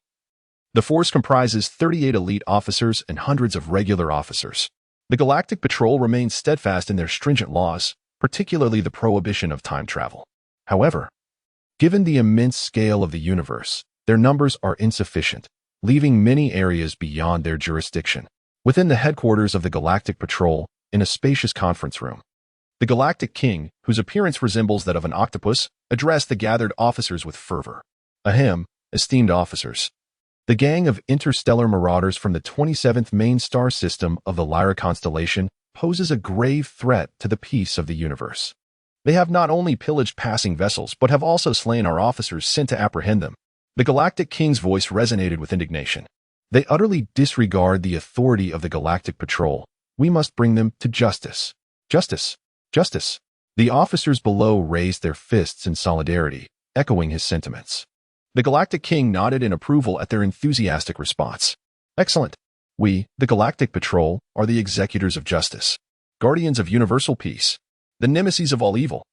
the force comprises 38 elite officers and hundreds of regular officers. The Galactic Patrol remains steadfast in their stringent laws, particularly the prohibition of time travel. However, given the immense scale of the universe, their numbers are insufficient, leaving many areas beyond their jurisdiction. Within the headquarters of the Galactic Patrol, in a spacious conference room, the Galactic King, whose appearance resembles that of an octopus, addressed the gathered officers with fervor. Ahem, esteemed officers. The gang of interstellar marauders from the 27th main star system of the Lyra constellation poses a grave threat to the peace of the universe. They have not only pillaged passing vessels, but have also slain our officers sent to apprehend them. The Galactic King's voice resonated with indignation. They utterly disregard the authority of the Galactic Patrol. We must bring them to justice. Justice. Justice. The officers below raised their fists in solidarity, echoing his sentiments. The Galactic King nodded in approval at their enthusiastic response. Excellent. We, the Galactic Patrol, are the executors of justice, guardians of universal peace, the nemesis of all evil.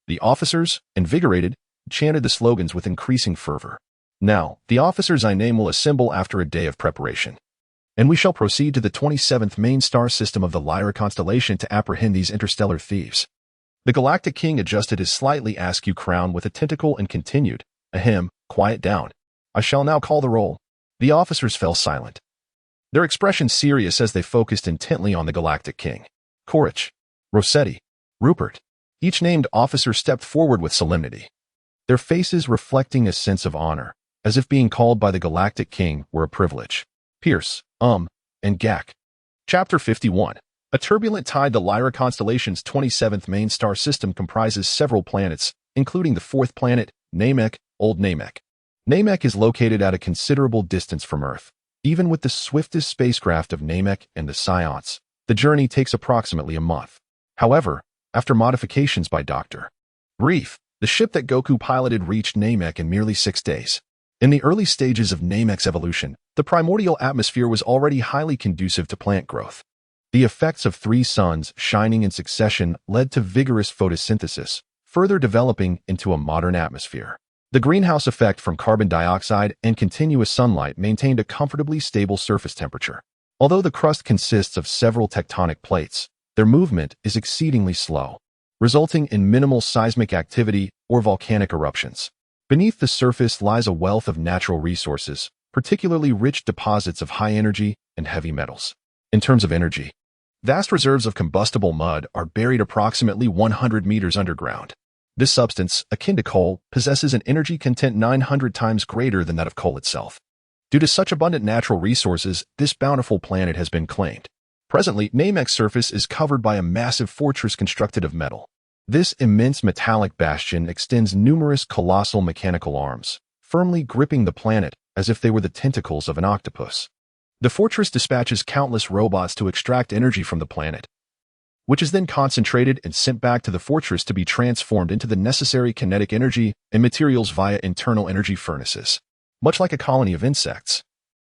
The officers, invigorated, chanted the slogans with increasing fervor. Now, the officers I name will assemble after a day of preparation, and we shall proceed to the 27th main star system of the Lyra constellation to apprehend these interstellar thieves. The Galactic King adjusted his slightly askew crown with a tentacle and continued, Ahem, quiet down. I shall now call the roll. The officers fell silent, their expressions serious as they focused intently on the Galactic King. Korich, Rossetti, Rupert. Each named officer stepped forward with solemnity, their faces reflecting a sense of honor, as if being called by the Galactic King were a privilege. Pierce, and Gak. Chapter 51. A turbulent tide. The Lyra constellation's 27th main star system comprises several planets, including the fourth planet, Namek, Old Namek. Namek is located at a considerable distance from Earth. Even with the swiftest spacecraft of Namek and the Science, the journey takes approximately a month. However, after modifications by Dr. Brief, the ship that Goku piloted reached Namek in merely 6 days. In the early stages of Namek's evolution, the primordial atmosphere was already highly conducive to plant growth. The effects of 3 suns shining in succession led to vigorous photosynthesis, further developing into a modern atmosphere. The greenhouse effect from carbon dioxide and continuous sunlight maintained a comfortably stable surface temperature. Although the crust consists of several tectonic plates, their movement is exceedingly slow, resulting in minimal seismic activity or volcanic eruptions. Beneath the surface lies a wealth of natural resources, particularly rich deposits of high energy and heavy metals. In terms of energy, vast reserves of combustible mud are buried approximately 100 meters underground. This substance, akin to coal, possesses an energy content 900 times greater than that of coal itself. Due to such abundant natural resources, this bountiful planet has been claimed. Presently, Namek's surface is covered by a massive fortress constructed of metal. This immense metallic bastion extends numerous colossal mechanical arms, firmly gripping the planet as if they were the tentacles of an octopus. The fortress dispatches countless robots to extract energy from the planet, which is then concentrated and sent back to the fortress to be transformed into the necessary kinetic energy and materials via internal energy furnaces. Much like a colony of insects,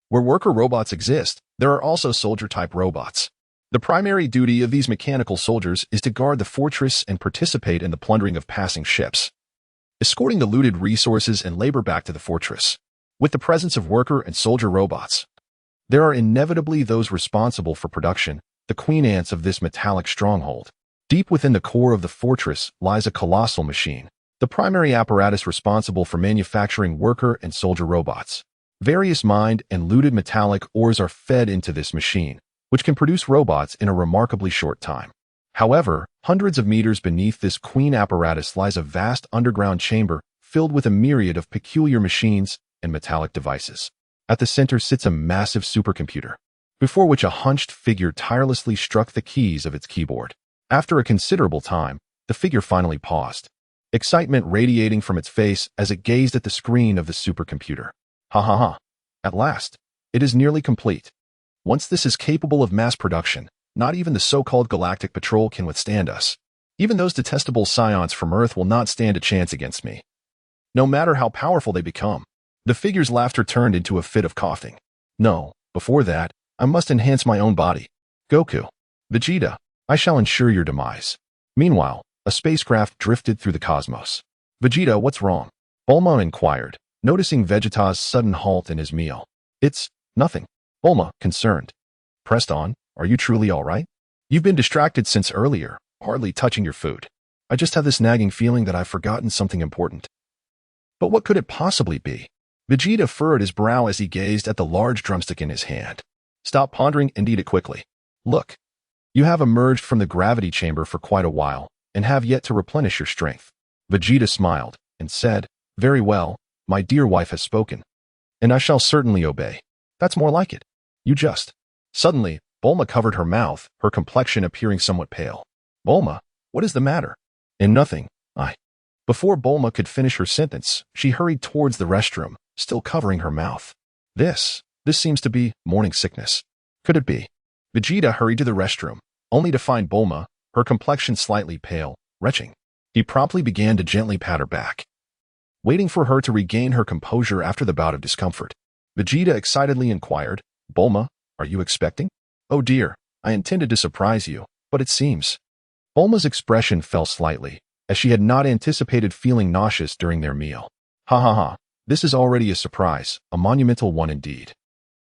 where worker robots exist, there are also soldier-type robots. The primary duty of these mechanical soldiers is to guard the fortress and participate in the plundering of passing ships, escorting the looted resources and labor back to the fortress. With the presence of worker and soldier robots, there are inevitably those responsible for production, the queen ants of this metallic stronghold. Deep within the core of the fortress lies a colossal machine, the primary apparatus responsible for manufacturing worker and soldier robots. Various mined and looted metallic ores are fed into this machine, which can produce robots in a remarkably short time. However, hundreds of meters beneath this queen apparatus lies a vast underground chamber filled with a myriad of peculiar machines and metallic devices. At the center sits a massive supercomputer, before which a hunched figure tirelessly struck the keys of its keyboard. After a considerable time, the figure finally paused, excitement radiating from its face as it gazed at the screen of the supercomputer. Ha ha ha. At last, it is nearly complete. Once this is capable of mass production, not even the so-called Galactic Patrol can withstand us. Even those detestable scions from Earth will not stand a chance against me, no matter how powerful they become. The figure's laughter turned into a fit of coughing. No, before that, I must enhance my own body. Goku, Vegeta, I shall ensure your demise. Meanwhile, a spacecraft drifted through the cosmos. Vegeta, what's wrong? Bulma inquired, noticing Vegeta's sudden halt in his meal. It's nothing. Bulma, concerned, pressed on, are you truly all right? You've been distracted since earlier, hardly touching your food. I just have this nagging feeling that I've forgotten something important. But what could it possibly be? Vegeta furrowed his brow as he gazed at the large drumstick in his hand. Stop pondering and eat it quickly. Look, you have emerged from the gravity chamber for quite a while and have yet to replenish your strength. Vegeta smiled and said, very well, my dear wife has spoken, and I shall certainly obey. That's more like it. You just. Suddenly, Bulma covered her mouth, her complexion appearing somewhat pale. Bulma, what is the matter? And nothing, Before Bulma could finish her sentence, she hurried towards the restroom, still covering her mouth. This seems to be morning sickness. Could it be? Vegeta hurried to the restroom, only to find Bulma, her complexion slightly pale, retching. He promptly began to gently pat her back, waiting for her to regain her composure after the bout of discomfort. Vegeta excitedly inquired, Bulma, are you expecting? Oh dear, I intended to surprise you, but it seems. Bulma's expression fell slightly, as she had not anticipated feeling nauseous during their meal. Ha ha ha, this is already a surprise, a monumental one indeed.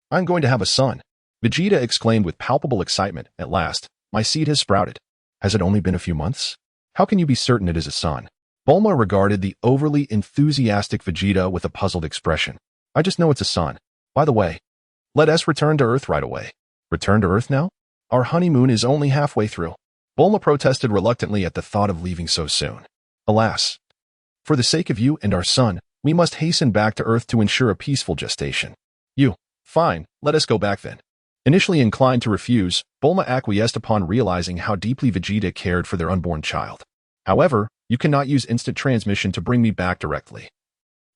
I'm going to have a son. Vegeta exclaimed with palpable excitement. At last, my seed has sprouted. Has it only been a few months? How can you be certain it is a son? Bulma regarded the overly enthusiastic Vegeta with a puzzled expression. I just know it's a son. By the way, let us return to Earth right away. Return to Earth now? Our honeymoon is only halfway through. Bulma protested reluctantly at the thought of leaving so soon. Alas, for the sake of you and our son, we must hasten back to Earth to ensure a peaceful gestation. Fine, let us go back then. Initially inclined to refuse, Bulma acquiesced upon realizing how deeply Vegeta cared for their unborn child. However, you cannot use instant transmission to bring me back directly.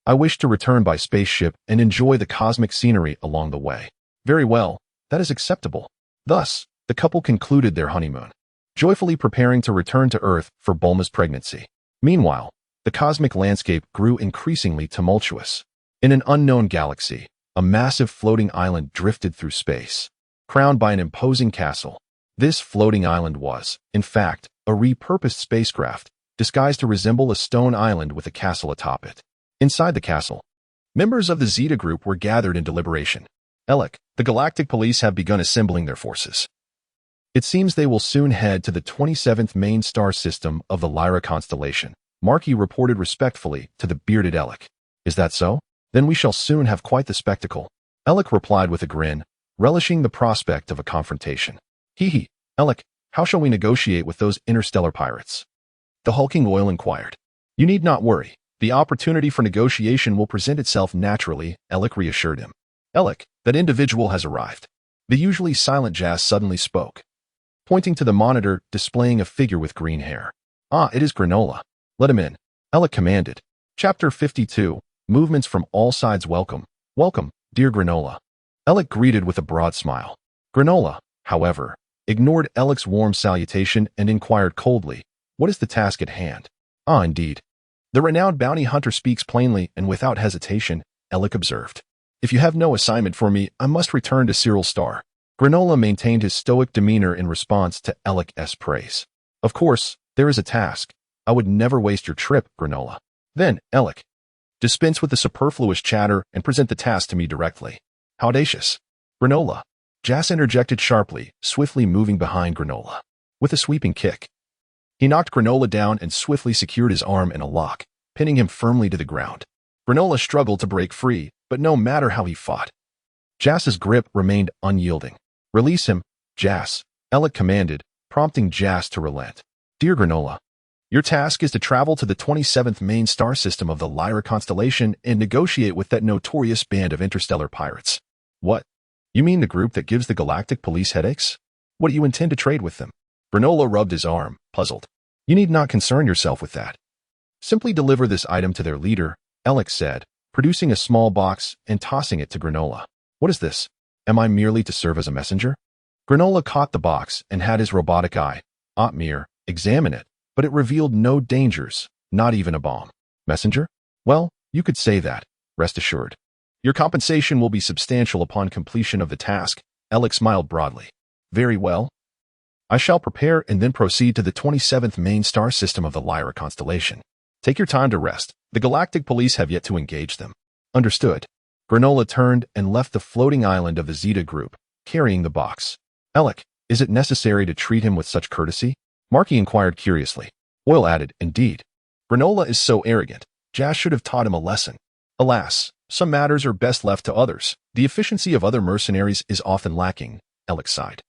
I wish to return by spaceship and enjoy the cosmic scenery along the way. Very well, that is acceptable. Thus, the couple concluded their honeymoon, joyfully preparing to return to Earth for Bulma's pregnancy. Meanwhile, the cosmic landscape grew increasingly tumultuous. In an unknown galaxy, a massive floating island drifted through space, crowned by an imposing castle. This floating island was, in fact, a repurposed spacecraft, disguised to resemble a stone island with a castle atop it. Inside the castle, members of the Zeta group were gathered in deliberation. Elec, the Galactic Police have begun assembling their forces. It seems they will soon head to the 27th main star system of the Lyra constellation, Marky reported respectfully to the bearded Elec. Is that so? Then we shall soon have quite the spectacle. Elec replied with a grin, relishing the prospect of a confrontation. Hee, Elec, how shall we negotiate with those interstellar pirates? The hulking Loyal inquired. You need not worry. The opportunity for negotiation will present itself naturally, Elec reassured him. Elec, that individual has arrived. The usually silent Jazz suddenly spoke, pointing to the monitor displaying a figure with green hair. Ah, it is Granola. Let him in. Elec commanded. Chapter 52. Movements from all sides welcome. Welcome, dear Granola. Elec greeted with a broad smile. Granola, however, ignored Elec's warm salutation and inquired coldly, what is the task at hand? Ah, indeed. The renowned bounty hunter speaks plainly and without hesitation, Elec observed. If you have no assignment for me, I must return to Cyril Star. Granola maintained his stoic demeanor in response to Elec's praise. Of course, there is a task. I would never waste your trip, Granola. Then, Elec, dispense with the superfluous chatter and present the task to me directly. How audacious. Granola. Jas interjected sharply, swiftly moving behind Granola. With a sweeping kick, he knocked Granola down and swiftly secured his arm in a lock, pinning him firmly to the ground. Granola struggled to break free, but no matter how he fought, Jas's grip remained unyielding. Release him, Jas, Elec commanded, prompting Jas to relent. Dear Granola, your task is to travel to the 27th main star system of the Lyra constellation and negotiate with that notorious band of interstellar pirates. What? You mean the group that gives the Galactic Police headaches? What do you intend to trade with them? Granola rubbed his arm, puzzled. You need not concern yourself with that. Simply deliver this item to their leader, Elec said, producing a small box and tossing it to Granola. What is this? Am I merely to serve as a messenger? Granola caught the box and had his robotic eye, Otmir, examine it, but it revealed no dangers, not even a bomb. Messenger? Well, you could say that, rest assured. Your compensation will be substantial upon completion of the task, Elec smiled broadly. Very well. I shall prepare and then proceed to the 27th main star system of the Lyra constellation. Take your time to rest. The Galactic Police have yet to engage them. Understood. Granola turned and left the floating island of the Zeta group, carrying the box. Elec, Is it necessary to treat him with such courtesy? Marky inquired curiously. Oil added, indeed. Granola is so arrogant. Jas should have taught him a lesson. Alas, some matters are best left to others. The efficiency of other mercenaries is often lacking, Alex sighed.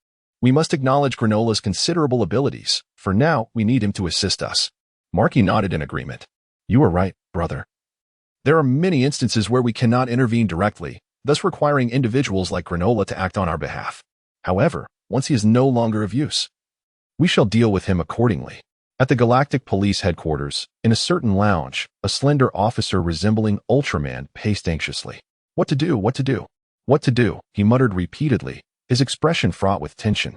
We must acknowledge Granola's considerable abilities. For now, we need him to assist us. Marky nodded in agreement. You are right, brother. There are many instances where we cannot intervene directly, thus requiring individuals like Granola to act on our behalf. However, once he is no longer of use, we shall deal with him accordingly. At the Galactic Police headquarters, in a certain lounge, a slender officer resembling Ultraman paced anxiously. What to do, what to do, what to do, he muttered repeatedly, his expression fraught with tension.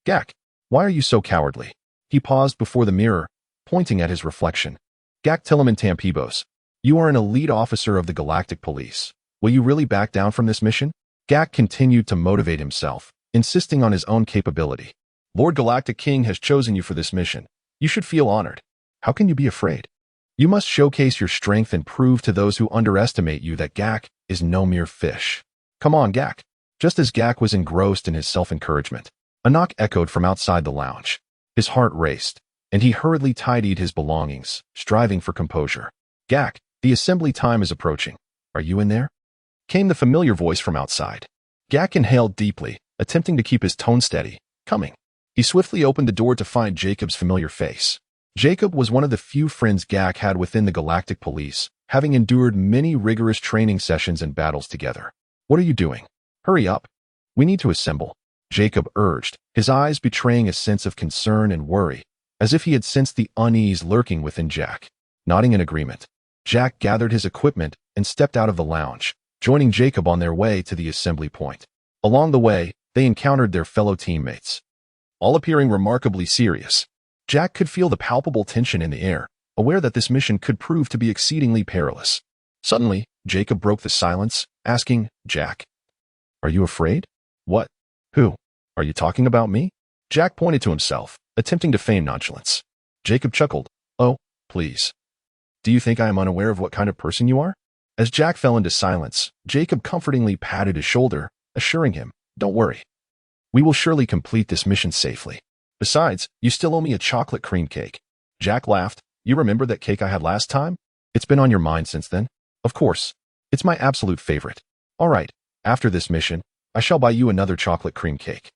Gak, why are you so cowardly? He paused before the mirror, pointing at his reflection. Gak Tiliman Tampibos, you are an elite officer of the Galactic Police. Will you really back down from this mission? Gak continued to motivate himself, insisting on his own capability. Lord Galactic King has chosen you for this mission. You should feel honored. How can you be afraid? You must showcase your strength and prove to those who underestimate you that Gak is no mere fish. Come on, Gak. Just as Gak was engrossed in his self-encouragement, a knock echoed from outside the lounge. His heart raced, and he hurriedly tidied his belongings, striving for composure. Gak, the assembly time is approaching. Are you in there? Came the familiar voice from outside. Gak inhaled deeply, attempting to keep his tone steady. Coming. He swiftly opened the door to find Jacob's familiar face. Jacob was one of the few friends Gak had within the Galactic Police, having endured many rigorous training sessions and battles together. What are you doing? Hurry up. We need to assemble, Jacob urged, his eyes betraying a sense of concern and worry, as if he had sensed the unease lurking within Jack. Nodding in agreement, Jack gathered his equipment and stepped out of the lounge, joining Jacob on their way to the assembly point. Along the way, they encountered their fellow teammates, all appearing remarkably serious. Jack could feel the palpable tension in the air, aware that this mission could prove to be exceedingly perilous. Suddenly, Jacob broke the silence, asking, Jack, are you afraid? What? Who? Are you talking about me? Jack pointed to himself, attempting to feign nonchalance. Jacob chuckled. Oh, please. Do you think I am unaware of what kind of person you are? As Jack fell into silence, Jacob comfortingly patted his shoulder, assuring him, don't worry. We will surely complete this mission safely. Besides, you still owe me a chocolate cream cake. Jack laughed. You remember that cake I had last time? It's been on your mind since then? Of course. It's my absolute favorite. All right, after this mission, I shall buy you another chocolate cream cake.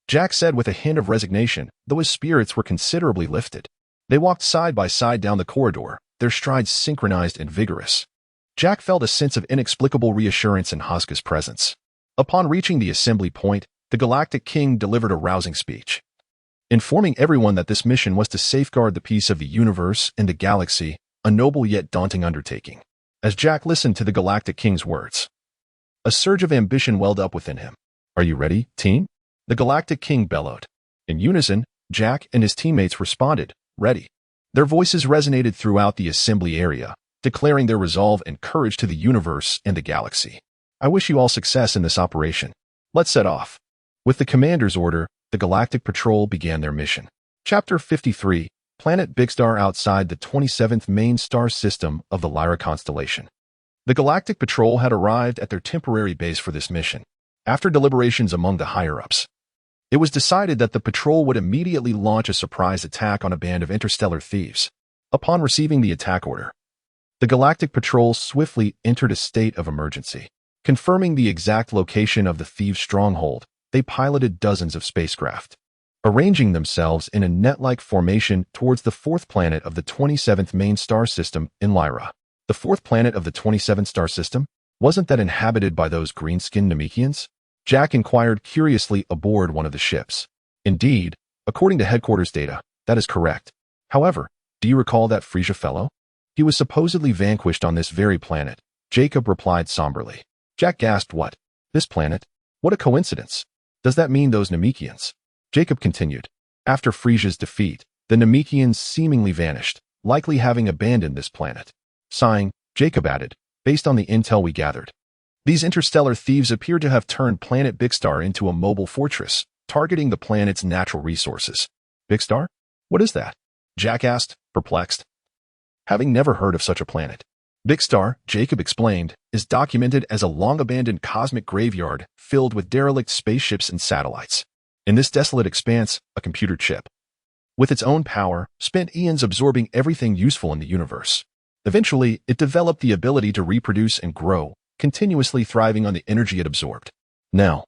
Jack said with a hint of resignation, though his spirits were considerably lifted. They walked side by side down the corridor, their strides synchronized and vigorous. Jack felt a sense of inexplicable reassurance in Haska's presence. Upon reaching the assembly point, the Galactic King delivered a rousing speech, informing everyone that this mission was to safeguard the peace of the universe and the galaxy, a noble yet daunting undertaking. As Jack listened to the Galactic King's words, a surge of ambition welled up within him. Are you ready, team? The Galactic King bellowed. In unison, Jack and his teammates responded, ready. Their voices resonated throughout the assembly area, declaring their resolve and courage to the universe and the galaxy. I wish you all success in this operation. Let's set off. With the commander's order, the Galactic Patrol began their mission. Chapter 53, Planet Big Star outside the 27th main star system of the Lyra constellation. The Galactic Patrol had arrived at their temporary base for this mission. After deliberations among the higher-ups, it was decided that the patrol would immediately launch a surprise attack on a band of interstellar thieves. Upon receiving the attack order, the Galactic Patrol swiftly entered a state of emergency. Confirming the exact location of the thieves' stronghold, they piloted dozens of spacecraft, arranging themselves in a net-like formation towards the fourth planet of the 27th main star system in Lyra. The fourth planet of the 27th star system? Wasn't that inhabited by those green-skinned Namekians? Jack inquired curiously aboard one of the ships. Indeed, according to headquarters data, that is correct. However, do you recall that Frisia fellow? He was supposedly vanquished on this very planet, Jacob replied somberly. Jack gasped. What? This planet? What a coincidence. Does that mean those Namekians? Jacob continued. After Frisia's defeat, the Namekians seemingly vanished, likely having abandoned this planet. Sighing, Jacob added, based on the intel we gathered, these interstellar thieves appear to have turned Planet Big Star into a mobile fortress, targeting the planet's natural resources. Big Star? What is that? Jack asked, perplexed, having never heard of such a planet. Big Star, Jacob explained, is documented as a long-abandoned cosmic graveyard filled with derelict spaceships and satellites. In this desolate expanse, a computer chip. With its own power, spent eons absorbing everything useful in the universe. Eventually, it developed the ability to reproduce and grow, continuously thriving on the energy it absorbed. Now,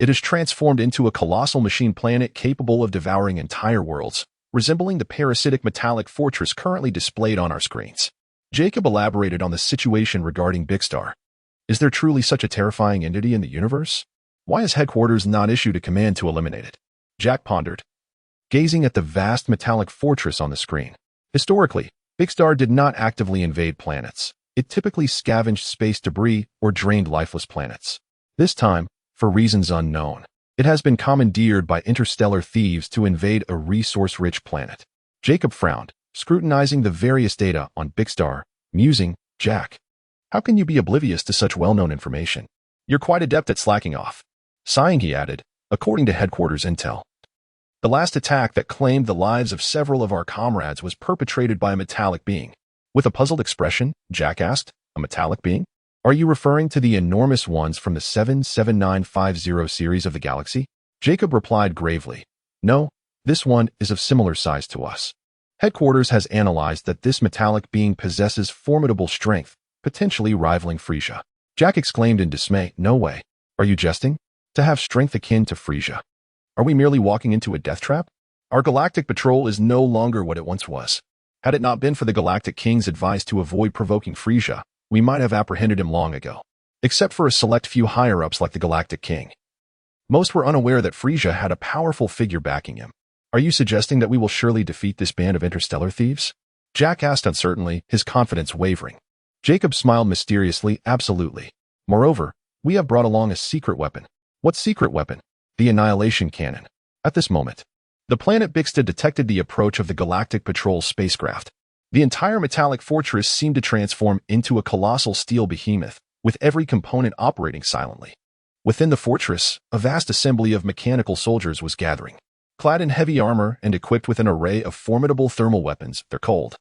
it is transformed into a colossal machine planet capable of devouring entire worlds, resembling the parasitic metallic fortress currently displayed on our screens. Jacob elaborated on the situation regarding Big Star. Is there truly such a terrifying entity in the universe? Why has headquarters not issued a command to eliminate it? Jack pondered, gazing at the vast metallic fortress on the screen. Historically, Big Star did not actively invade planets. It typically scavenged space debris or drained lifeless planets. This time, for reasons unknown, it has been commandeered by interstellar thieves to invade a resource-rich planet. Jacob frowned, scrutinizing the various data on Big Star, musing, Jack, how can you be oblivious to such well-known information? You're quite adept at slacking off. Sighing, he added, according to headquarters intel. The last attack that claimed the lives of several of our comrades was perpetrated by a metallic being. With a puzzled expression, Jack asked, a metallic being? Are you referring to the enormous ones from the 77950 series of the galaxy? Jacob replied gravely, no, this one is of similar size to us. Headquarters has analyzed that this metallic being possesses formidable strength, potentially rivaling Frisia. Jack exclaimed in dismay, no way. Are you jesting? To have strength akin to Frisia? Are we merely walking into a death trap? Our galactic patrol is no longer what it once was. Had it not been for the Galactic King's advice to avoid provoking Frisia, we might have apprehended him long ago. Except for a select few higher-ups like the Galactic King. Most were unaware that Frisia had a powerful figure backing him. Are you suggesting that we will surely defeat this band of interstellar thieves? Jack asked uncertainly, his confidence wavering. Jacob smiled mysteriously, absolutely. Moreover, we have brought along a secret weapon. What secret weapon? The Annihilation Cannon. At this moment, the planet Bixta detected the approach of the Galactic Patrol spacecraft. The entire metallic fortress seemed to transform into a colossal steel behemoth, with every component operating silently. Within the fortress, a vast assembly of mechanical soldiers was gathering. Clad in heavy armor and equipped with an array of formidable thermal weapons, their cold,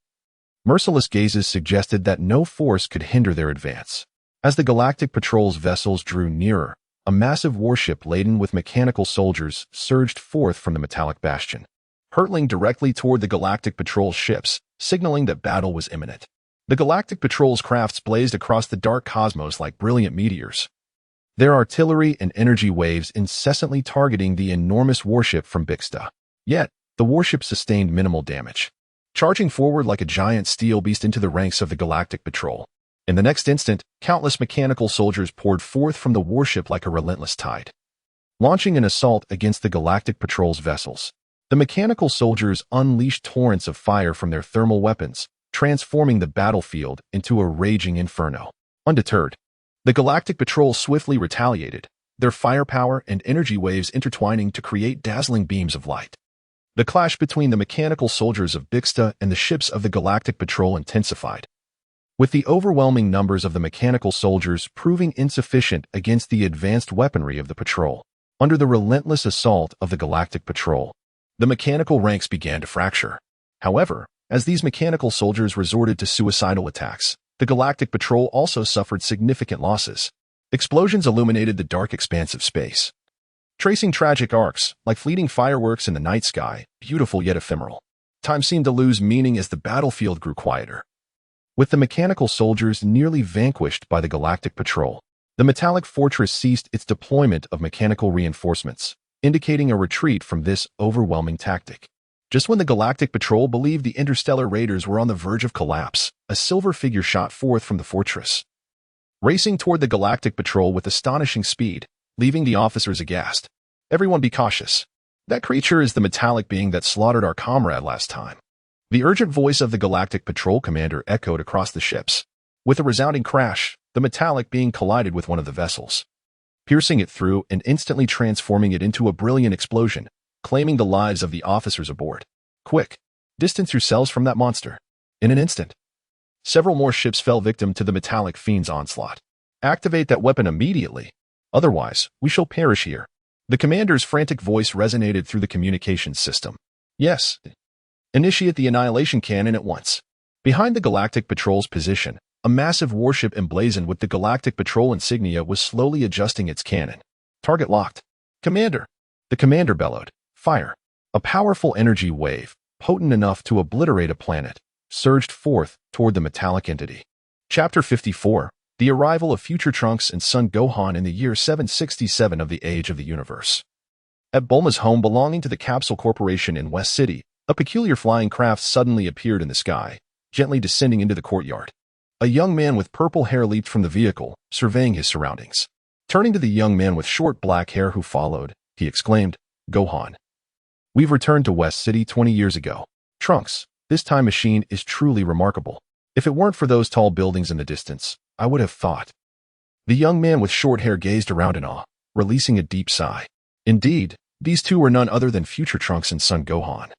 merciless gazes suggested that no force could hinder their advance. As the Galactic Patrol's vessels drew nearer, a massive warship laden with mechanical soldiers surged forth from the metallic bastion, hurtling directly toward the Galactic Patrol's ships, signaling that battle was imminent. The Galactic Patrol's crafts blazed across the dark cosmos like brilliant meteors, their artillery and energy waves incessantly targeting the enormous warship from Bixta. Yet, the warship sustained minimal damage, charging forward like a giant steel beast into the ranks of the Galactic Patrol. In the next instant, countless mechanical soldiers poured forth from the warship like a relentless tide, launching an assault against the Galactic Patrol's vessels. The mechanical soldiers unleashed torrents of fire from their thermal weapons, transforming the battlefield into a raging inferno. Undeterred, the Galactic Patrol swiftly retaliated, their firepower and energy waves intertwining to create dazzling beams of light. The clash between the mechanical soldiers of Bixta and the ships of the Galactic Patrol intensified, with the overwhelming numbers of the mechanical soldiers proving insufficient against the advanced weaponry of the patrol. Under the relentless assault of the Galactic Patrol, the mechanical ranks began to fracture. However, as these mechanical soldiers resorted to suicidal attacks, the Galactic Patrol also suffered significant losses. Explosions illuminated the dark expanse of space, tracing tragic arcs like fleeting fireworks in the night sky, beautiful yet ephemeral. Time seemed to lose meaning as the battlefield grew quieter. With the mechanical soldiers nearly vanquished by the Galactic Patrol, the metallic fortress ceased its deployment of mechanical reinforcements, indicating a retreat from this overwhelming tactic. Just when the Galactic Patrol believed the interstellar raiders were on the verge of collapse, a silver figure shot forth from the fortress, racing toward the Galactic Patrol with astonishing speed, leaving the officers aghast. Everyone be cautious. That creature is the metallic being that slaughtered our comrade last time. The urgent voice of the Galactic Patrol commander echoed across the ships. With a resounding crash, the metallic being collided with one of the vessels, piercing it through and instantly transforming it into a brilliant explosion, claiming the lives of the officers aboard. Quick, distance yourselves from that monster. In an instant, several more ships fell victim to the metallic fiend's onslaught. Activate that weapon immediately. Otherwise, we shall perish here. The commander's frantic voice resonated through the communications system. Yes. Initiate the Annihilation Cannon at once. Behind the Galactic Patrol's position, a massive warship emblazoned with the Galactic Patrol insignia was slowly adjusting its cannon. Target locked. Commander, The commander bellowed, "Fire!" A powerful energy wave, potent enough to obliterate a planet, surged forth toward the metallic entity. Chapter 54. The arrival of future Trunks and son Gohan in the year 767 of the Age of the Universe. At Bulma's home belonging to the Capsule Corporation in West City, a peculiar flying craft suddenly appeared in the sky, gently descending into the courtyard. A young man with purple hair leaped from the vehicle, surveying his surroundings. Turning to the young man with short black hair who followed, he exclaimed, "Gohan. We've returned to West City 20 years ago. Trunks, this time machine is truly remarkable. If it weren't for those tall buildings in the distance, I would have thought." The young man with short hair gazed around in awe, releasing a deep sigh. Indeed, these two were none other than future Trunks and son Gohan,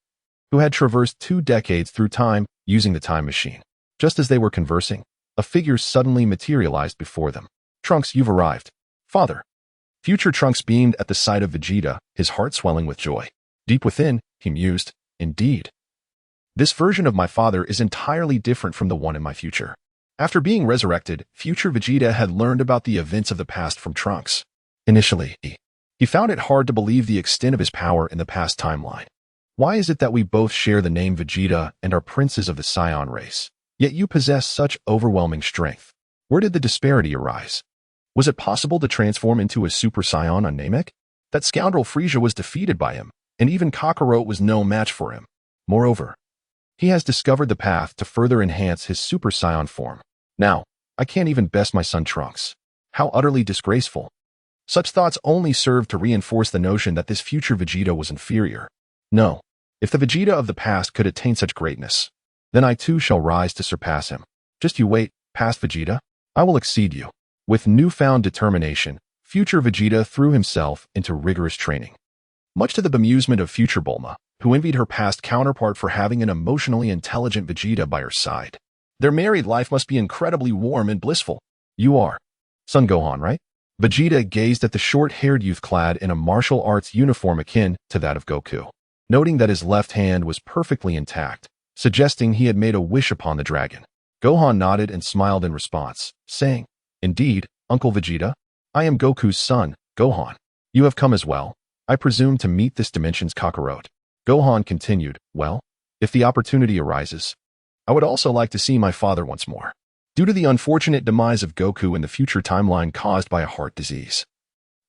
who had traversed 2 decades through time using the time machine. Just as they were conversing, a figure suddenly materialized before them. "Trunks, you've arrived. Father." Future Trunks beamed at the sight of Vegeta, his heart swelling with joy. Deep within, he mused, "Indeed. This version of my father is entirely different from the one in my future." After being resurrected, future Vegeta had learned about the events of the past from Trunks. Initially, he found it hard to believe the extent of his power in the past timeline. "Why is it that we both share the name Vegeta and are princes of the Saiyan race, yet you possess such overwhelming strength? Where did the disparity arise? Was it possible to transform into a Super Saiyan on Namek? That scoundrel Frieza was defeated by him, and even Kakarot was no match for him. Moreover, he has discovered the path to further enhance his Super Saiyan form. Now, I can't even best my son Trunks. How utterly disgraceful." Such thoughts only served to reinforce the notion that this future Vegeta was inferior. No, if the Vegeta of the past could attain such greatness, then I too shall rise to surpass him. Just you wait, past Vegeta. I will exceed you. With newfound determination, future Vegeta threw himself into rigorous training. Much to the bemusement of future Bulma, who envied her past counterpart for having an emotionally intelligent Vegeta by her side. Their married life must be incredibly warm and blissful. "You are son Gohan, right?" Vegeta gazed at the short-haired youth clad in a martial arts uniform akin to that of Goku, noting that his left hand was perfectly intact, suggesting he had made a wish upon the dragon. Gohan nodded and smiled in response, saying, "Indeed, Uncle Vegeta, I am Goku's son, Gohan. You have come as well, I presume, to meet this dimension's Kakarot." Gohan continued, "Well, if the opportunity arises, I would also like to see my father once more." Due to the unfortunate demise of Goku in the future timeline caused by a heart disease,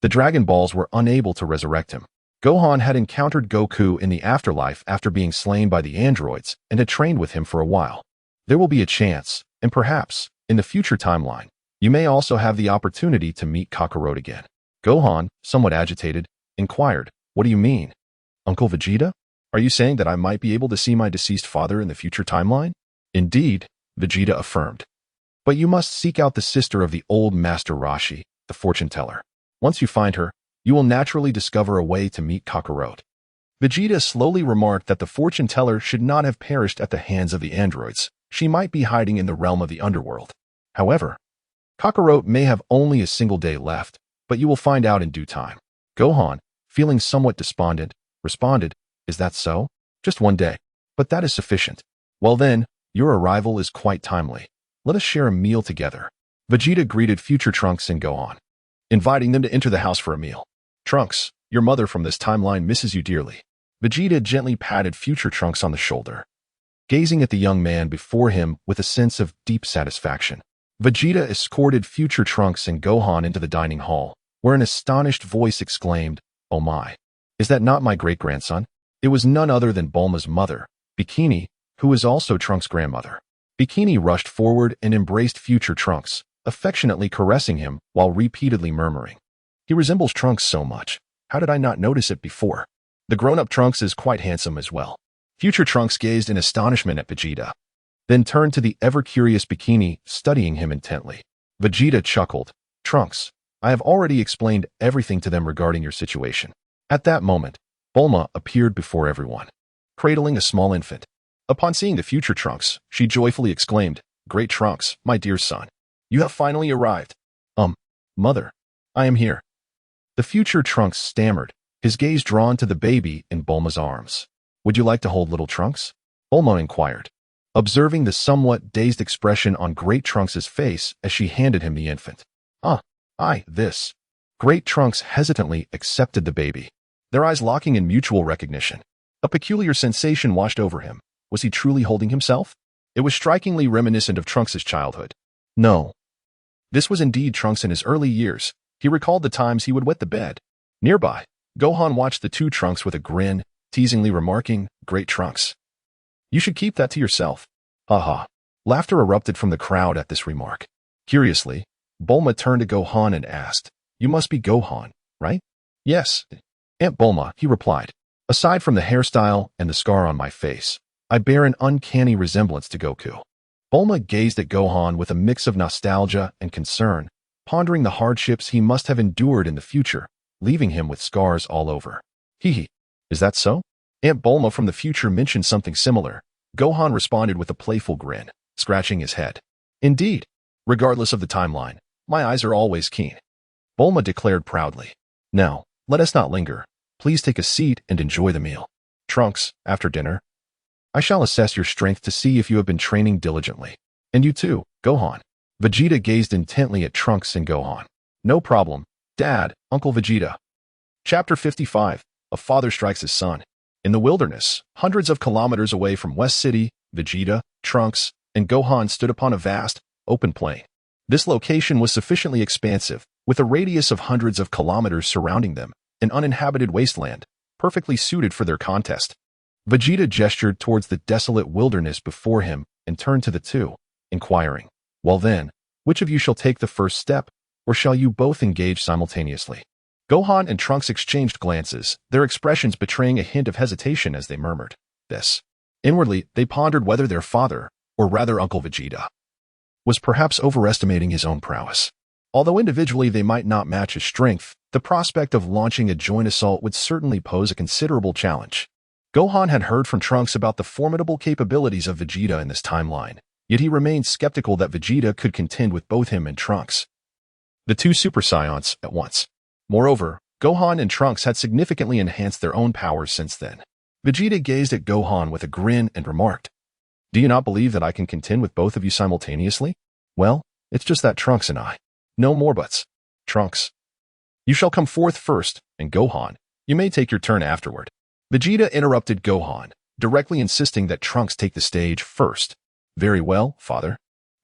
the Dragon Balls were unable to resurrect him. Gohan had encountered Goku in the afterlife after being slain by the androids and had trained with him for a while. There will be a chance, and perhaps, in the future timeline, you may also have the opportunity to meet Kakarot again. Gohan, somewhat agitated, inquired, "What do you mean? Uncle Vegeta? Are you saying that I might be able to see my deceased father in the future timeline?" "Indeed," Vegeta affirmed. "But you must seek out the sister of the old Master Roshi, the fortune teller. Once you find her, you will naturally discover a way to meet Kakarot." Vegeta slowly remarked that the fortune teller should not have perished at the hands of the androids. She might be hiding in the realm of the underworld. However, Kakarot may have only a single day left, but you will find out in due time. Gohan, feeling somewhat despondent, responded, "Is that so? Just 1 day. But that is sufficient. Well then, your arrival is quite timely. Let us share a meal together." Vegeta greeted future Trunks and Gohan, inviting them to enter the house for a meal. "Trunks, your mother from this timeline misses you dearly." Vegeta gently patted future Trunks on the shoulder, gazing at the young man before him with a sense of deep satisfaction. Vegeta escorted future Trunks and Gohan into the dining hall, where an astonished voice exclaimed, "Oh my! Is that not my great-grandson?" It was none other than Bulma's mother, Bikini, who was also Trunks' grandmother. Bikini rushed forward and embraced future Trunks, affectionately caressing him while repeatedly murmuring, "He resembles Trunks so much. How did I not notice it before? The grown-up Trunks is quite handsome as well." Future Trunks gazed in astonishment at Vegeta, then turned to the ever-curious Bikini, studying him intently. Vegeta chuckled, "Trunks, I have already explained everything to them regarding your situation." At that moment, Bulma appeared before everyone, cradling a small infant. Upon seeing the future Trunks, she joyfully exclaimed, "Great Trunks, my dear son, you have finally arrived." Mother, I am here." The future Trunks stammered, his gaze drawn to the baby in Bulma's arms. "Would you like to hold little Trunks?" Bulma inquired, observing the somewhat dazed expression on Great Trunks' face as she handed him the infant. This." Great Trunks hesitantly accepted the baby. their eyes locking in mutual recognition. A peculiar sensation washed over him. Was he truly holding himself? It was strikingly reminiscent of Trunks' childhood. No. This was indeed Trunks in his early years. He recalled the times he would wet the bed. Nearby, Gohan watched the two Trunks with a grin, teasingly remarking, "Great Trunks. You should keep that to yourself." Haha. Laughter erupted from the crowd at this remark. Curiously, Bulma turned to Gohan and asked, "You must be Gohan, right?" "Yes, Aunt Bulma," he replied. "Aside from the hairstyle and the scar on my face, I bear an uncanny resemblance to Goku." Bulma gazed at Gohan with a mix of nostalgia and concern, pondering the hardships he must have endured in the future, leaving him with scars all over. "Hee. Is that so?" Aunt Bulma from the future mentioned something similar. Gohan responded with a playful grin, scratching his head. "Indeed. Regardless of the timeline, my eyes are always keen," Bulma declared proudly. "Now, let us not linger. Please take a seat and enjoy the meal. Trunks, after dinner, I shall assess your strength to see if you have been training diligently. And you too, Gohan." Vegeta gazed intently at Trunks and Gohan. "No problem, Dad, Uncle Vegeta." Chapter 55. A Father Strikes His Son. In the wilderness, hundreds of kilometers away from West City, Vegeta, Trunks, and Gohan stood upon a vast, open plain. This location was sufficiently expansive, with a radius of hundreds of kilometers surrounding them, an uninhabited wasteland, perfectly suited for their contest. Vegeta gestured towards the desolate wilderness before him and turned to the two, inquiring, "Well then, which of you shall take the first step, or shall you both engage simultaneously?" Gohan and Trunks exchanged glances, their expressions betraying a hint of hesitation as they murmured this. Inwardly, they pondered whether their father, or rather Uncle Vegeta, was perhaps overestimating his own prowess. Although individually they might not match his strength, the prospect of launching a joint assault would certainly pose a considerable challenge. Gohan had heard from Trunks about the formidable capabilities of Vegeta in this timeline, yet he remained skeptical that Vegeta could contend with both him and Trunks, the two Super Saiyans, at once. Moreover, Gohan and Trunks had significantly enhanced their own powers since then. Vegeta gazed at Gohan with a grin and remarked, "Do you not believe that I can contend with both of you simultaneously? Well, it's just that Trunks and I. No more buts. Trunks, you shall come forth first, and Gohan, you may take your turn afterward." Vegeta interrupted Gohan, directly insisting that Trunks take the stage first. "Very well, father."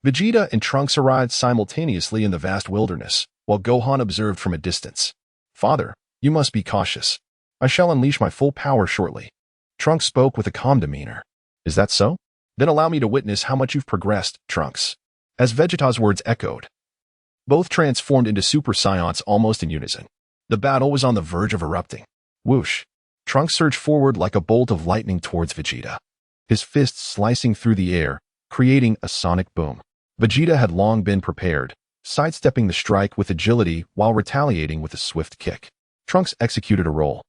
Vegeta and Trunks arrived simultaneously in the vast wilderness, while Gohan observed from a distance. "Father, you must be cautious. I shall unleash my full power shortly." Trunks spoke with a calm demeanor. "Is that so? Then allow me to witness how much you've progressed, Trunks." As Vegeta's words echoed, both transformed into Super Saiyans almost in unison. The battle was on the verge of erupting. Whoosh! Trunks surged forward like a bolt of lightning towards Vegeta, his fists slicing through the air, creating a sonic boom. Vegeta had long been prepared, sidestepping the strike with agility while retaliating with a swift kick. Trunks executed a roll,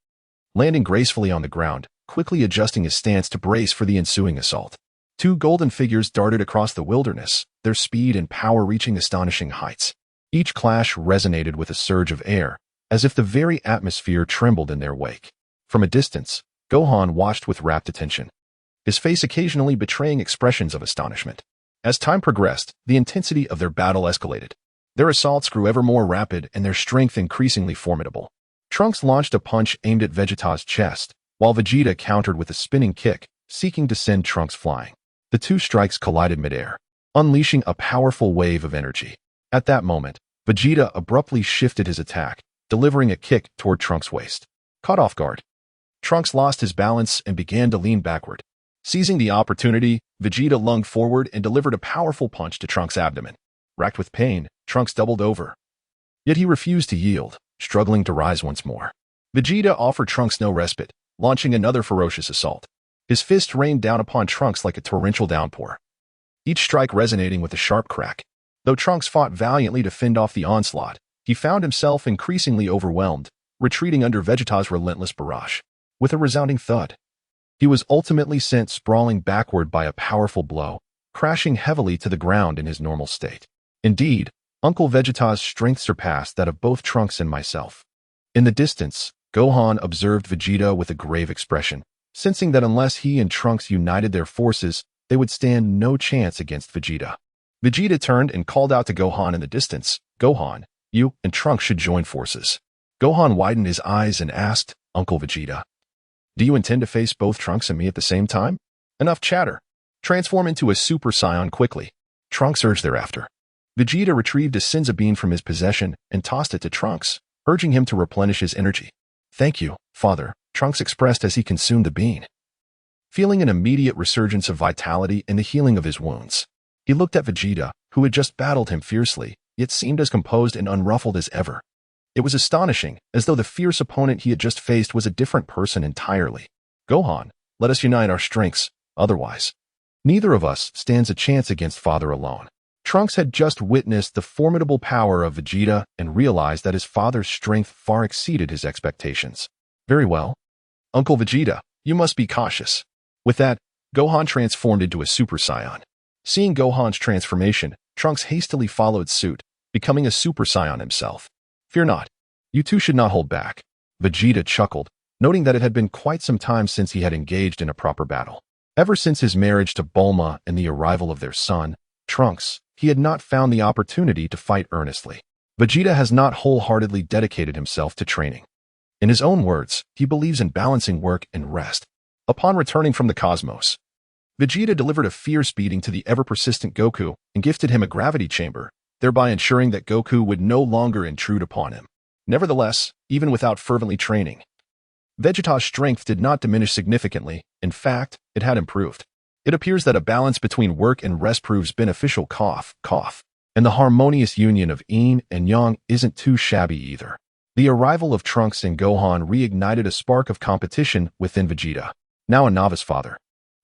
landing gracefully on the ground, quickly adjusting his stance to brace for the ensuing assault. Two golden figures darted across the wilderness, their speed and power reaching astonishing heights. Each clash resonated with a surge of air, as if the very atmosphere trembled in their wake. From a distance, Gohan watched with rapt attention, his face occasionally betraying expressions of astonishment. As time progressed, the intensity of their battle escalated. Their assaults grew ever more rapid and their strength increasingly formidable. Trunks launched a punch aimed at Vegeta's chest, while Vegeta countered with a spinning kick, seeking to send Trunks flying. The two strikes collided midair, unleashing a powerful wave of energy. At that moment, Vegeta abruptly shifted his attack, delivering a kick toward Trunks' waist. Caught off guard, Trunks lost his balance and began to lean backward. Seizing the opportunity, Vegeta lunged forward and delivered a powerful punch to Trunks' abdomen. Racked with pain, Trunks doubled over. Yet he refused to yield, struggling to rise once more. Vegeta offered Trunks no respite, launching another ferocious assault. His fist rained down upon Trunks like a torrential downpour, each strike resonating with a sharp crack. Though Trunks fought valiantly to fend off the onslaught, he found himself increasingly overwhelmed, retreating under Vegeta's relentless barrage. With a resounding thud, he was ultimately sent sprawling backward by a powerful blow, crashing heavily to the ground in his normal state. Indeed, Uncle Vegeta's strength surpassed that of both Trunks and myself. In the distance, Gohan observed Vegeta with a grave expression, sensing that unless he and Trunks united their forces, they would stand no chance against Vegeta. Vegeta turned and called out to Gohan in the distance, "Gohan, you and Trunks should join forces." Gohan widened his eyes and asked, Uncle Vegeta. Do you intend to face both Trunks and me at the same time? Enough chatter. Transform into a Super Saiyan quickly. Trunks urged thereafter. Vegeta retrieved a Senzu bean from his possession and tossed it to Trunks, urging him to replenish his energy. Thank you, Father, Trunks expressed as he consumed the bean. Feeling an immediate resurgence of vitality and the healing of his wounds, he looked at Vegeta, who had just battled him fiercely, yet seemed as composed and unruffled as ever. It was astonishing, as though the fierce opponent he had just faced was a different person entirely. Gohan, let us unite our strengths, otherwise neither of us stands a chance against Father alone. Trunks had just witnessed the formidable power of Vegeta and realized that his father's strength far exceeded his expectations. Very well. Uncle Vegeta, you must be cautious. With that, Gohan transformed into a Super Saiyan. Seeing Gohan's transformation, Trunks hastily followed suit, becoming a Super Saiyan himself. Fear not. You two should not hold back. Vegeta chuckled, noting that it had been quite some time since he had engaged in a proper battle. Ever since his marriage to Bulma and the arrival of their son, Trunks, he had not found the opportunity to fight earnestly. Vegeta has not wholeheartedly dedicated himself to training. In his own words, he believes in balancing work and rest. Upon returning from the cosmos, Vegeta delivered a fierce beating to the ever-persistent Goku and gifted him a gravity chamber, thereby ensuring that Goku would no longer intrude upon him. Nevertheless, even without fervently training, Vegeta's strength did not diminish significantly. In fact, it had improved. It appears that a balance between work and rest proves beneficial, and the harmonious union of yin and yang isn't too shabby either. The arrival of Trunks and Gohan reignited a spark of competition within Vegeta, now a novice father.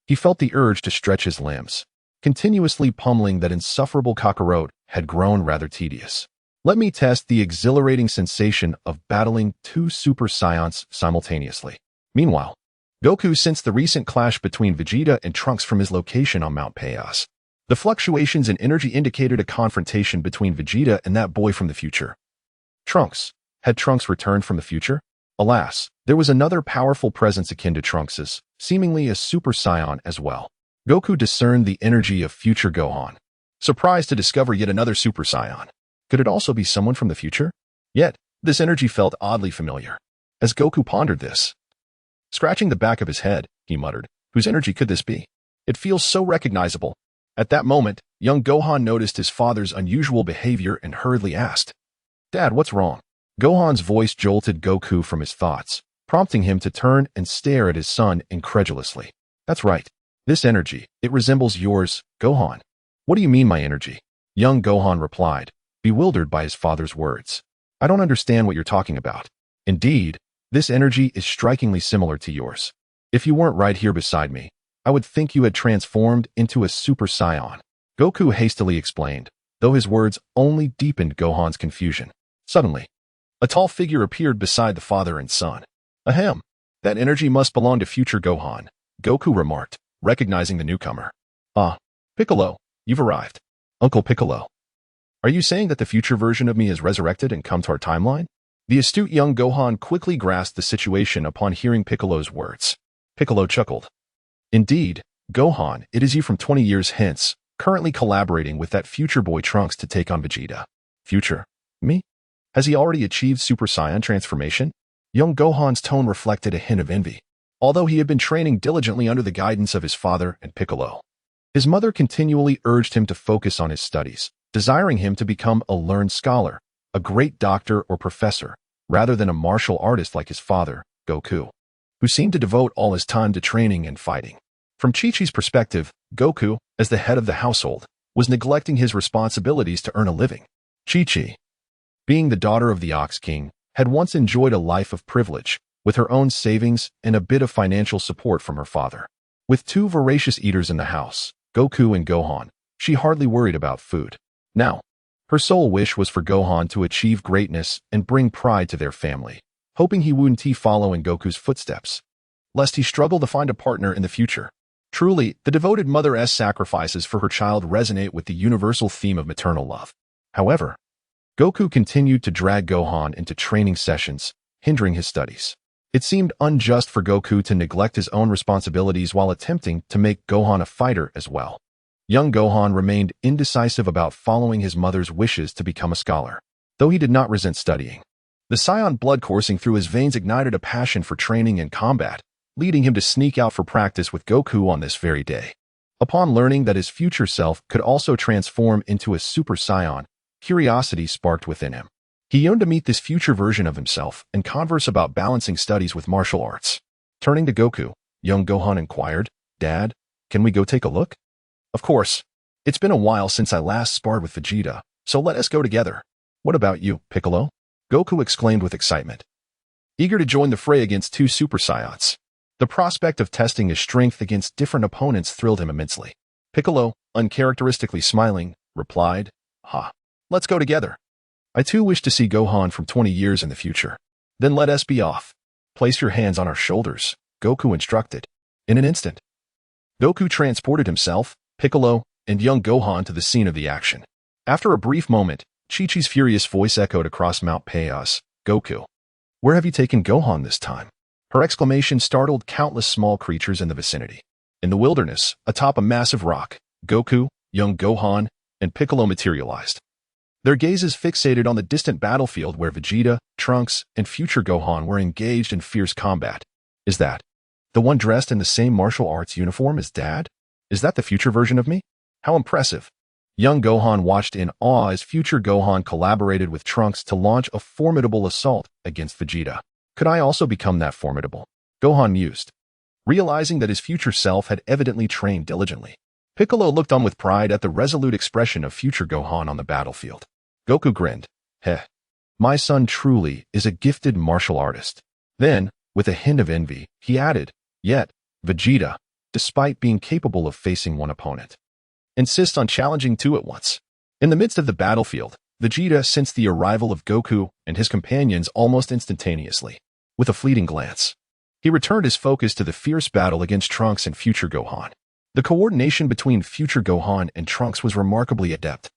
He felt the urge to stretch his limbs. Continuously pummeling that insufferable Kakarot had grown rather tedious. Let me test the exhilarating sensation of battling two Super Saiyans simultaneously. Meanwhile, Goku sensed the recent clash between Vegeta and Trunks from his location on Mount Payas. The fluctuations in energy indicated a confrontation between Vegeta and that boy from the future. Trunks. Had Trunks returned from the future? Alas, there was another powerful presence akin to Trunks's, seemingly a Super Saiyan as well. Goku discerned the energy of future Gohan, surprised to discover yet another Super Saiyan. Could it also be someone from the future? Yet, this energy felt oddly familiar. As Goku pondered this, scratching the back of his head, he muttered, whose energy could this be? It feels so recognizable. At that moment, young Gohan noticed his father's unusual behavior and hurriedly asked, Dad, what's wrong? Gohan's voice jolted Goku from his thoughts, prompting him to turn and stare at his son incredulously. That's right. This energy, it resembles yours, Gohan. What do you mean, my energy? Young Gohan replied, bewildered by his father's words. I don't understand what you're talking about. Indeed, this energy is strikingly similar to yours. If you weren't right here beside me, I would think you had transformed into a Super Saiyan. Goku hastily explained, though his words only deepened Gohan's confusion. Suddenly, a tall figure appeared beside the father and son. Ahem, that energy must belong to future Gohan, Goku remarked, recognizing the newcomer. Ah, Piccolo, you've arrived. Uncle Piccolo. Are you saying that the future version of me is resurrected and come to our timeline? The astute young Gohan quickly grasped the situation upon hearing Piccolo's words. Piccolo chuckled. Indeed, Gohan, it is you from 20 years hence, currently collaborating with that future boy Trunks to take on Vegeta. Future? Me? Has he already achieved Super Saiyan transformation? Young Gohan's tone reflected a hint of envy. Although he had been training diligently under the guidance of his father and Piccolo, his mother continually urged him to focus on his studies, desiring him to become a learned scholar, a great doctor or professor, rather than a martial artist like his father, Goku, who seemed to devote all his time to training and fighting. From Chi-Chi's perspective, Goku, as the head of the household, was neglecting his responsibilities to earn a living. Chi-Chi, being the daughter of the Ox King, had once enjoyed a life of privilege, with her own savings and a bit of financial support from her father. With two voracious eaters in the house, Goku and Gohan, she hardly worried about food. Now, her sole wish was for Gohan to achieve greatness and bring pride to their family, hoping he wouldn't follow in Goku's footsteps, lest he struggle to find a partner in the future. Truly, the devoted mother's sacrifices for her child resonate with the universal theme of maternal love. However, Goku continued to drag Gohan into training sessions, hindering his studies. It seemed unjust for Goku to neglect his own responsibilities while attempting to make Gohan a fighter as well. Young Gohan remained indecisive about following his mother's wishes to become a scholar. Though he did not resent studying, The Saiyan blood coursing through his veins ignited a passion for training and combat, leading him to sneak out for practice with Goku on this very day. Upon learning that his future self could also transform into a Super Saiyan, curiosity sparked within him. He yearned to meet this future version of himself and converse about balancing studies with martial arts. Turning to Goku, young Gohan inquired, "Dad, can we go take a look?" "Of course. It's been a while since I last sparred with Vegeta, so let us go together." "What about you, Piccolo?" Goku exclaimed with excitement, eager to join the fray against two Super Saiyans. The prospect of testing his strength against different opponents thrilled him immensely. Piccolo, uncharacteristically smiling, replied, "Ha, let's go together. I too wish to see Gohan from 20 years in the future." "Then let us be off. Place your hands on our shoulders," Goku instructed. In an instant, Goku transported himself, Piccolo, and young Gohan to the scene of the action. After a brief moment, Chi-Chi's furious voice echoed across Mount Payas, "Goku, where have you taken Gohan this time?" Her exclamation startled countless small creatures in the vicinity. In the wilderness, atop a massive rock, Goku, young Gohan, and Piccolo materialized. Their gazes fixated on the distant battlefield where Vegeta, Trunks, and future Gohan were engaged in fierce combat. "Is that the one dressed in the same martial arts uniform as Dad? Is that the future version of me? How impressive." Young Gohan watched in awe as future Gohan collaborated with Trunks to launch a formidable assault against Vegeta. Could I also become that formidable? Gohan mused, realizing that his future self had evidently trained diligently. Piccolo looked on with pride at the resolute expression of future Gohan on the battlefield. Goku grinned. "Heh, my son truly is a gifted martial artist." Then, with a hint of envy, he added, "Yet, Vegeta, despite being capable of facing one opponent, insists on challenging two at once." In the midst of the battlefield, Vegeta sensed the arrival of Goku and his companions almost instantaneously. With a fleeting glance, he returned his focus to the fierce battle against Trunks and future Gohan. The coordination between future Gohan and Trunks was remarkably adept,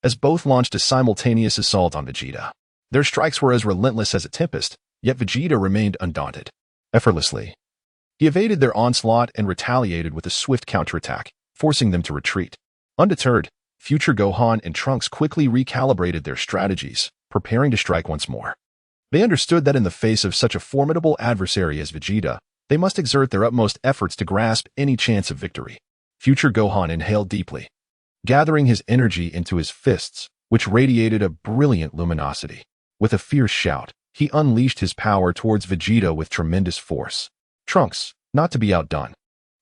as both launched a simultaneous assault on Vegeta. Their strikes were as relentless as a tempest, yet Vegeta remained undaunted. Effortlessly, he evaded their onslaught and retaliated with a swift counterattack, forcing them to retreat. Undeterred, future Gohan and Trunks quickly recalibrated their strategies, preparing to strike once more. They understood that in the face of such a formidable adversary as Vegeta, they must exert their utmost efforts to grasp any chance of victory. Future Gohan inhaled deeply, gathering his energy into his fists, which radiated a brilliant luminosity. With a fierce shout, he unleashed his power towards Vegeta with tremendous force. Trunks, not to be outdone,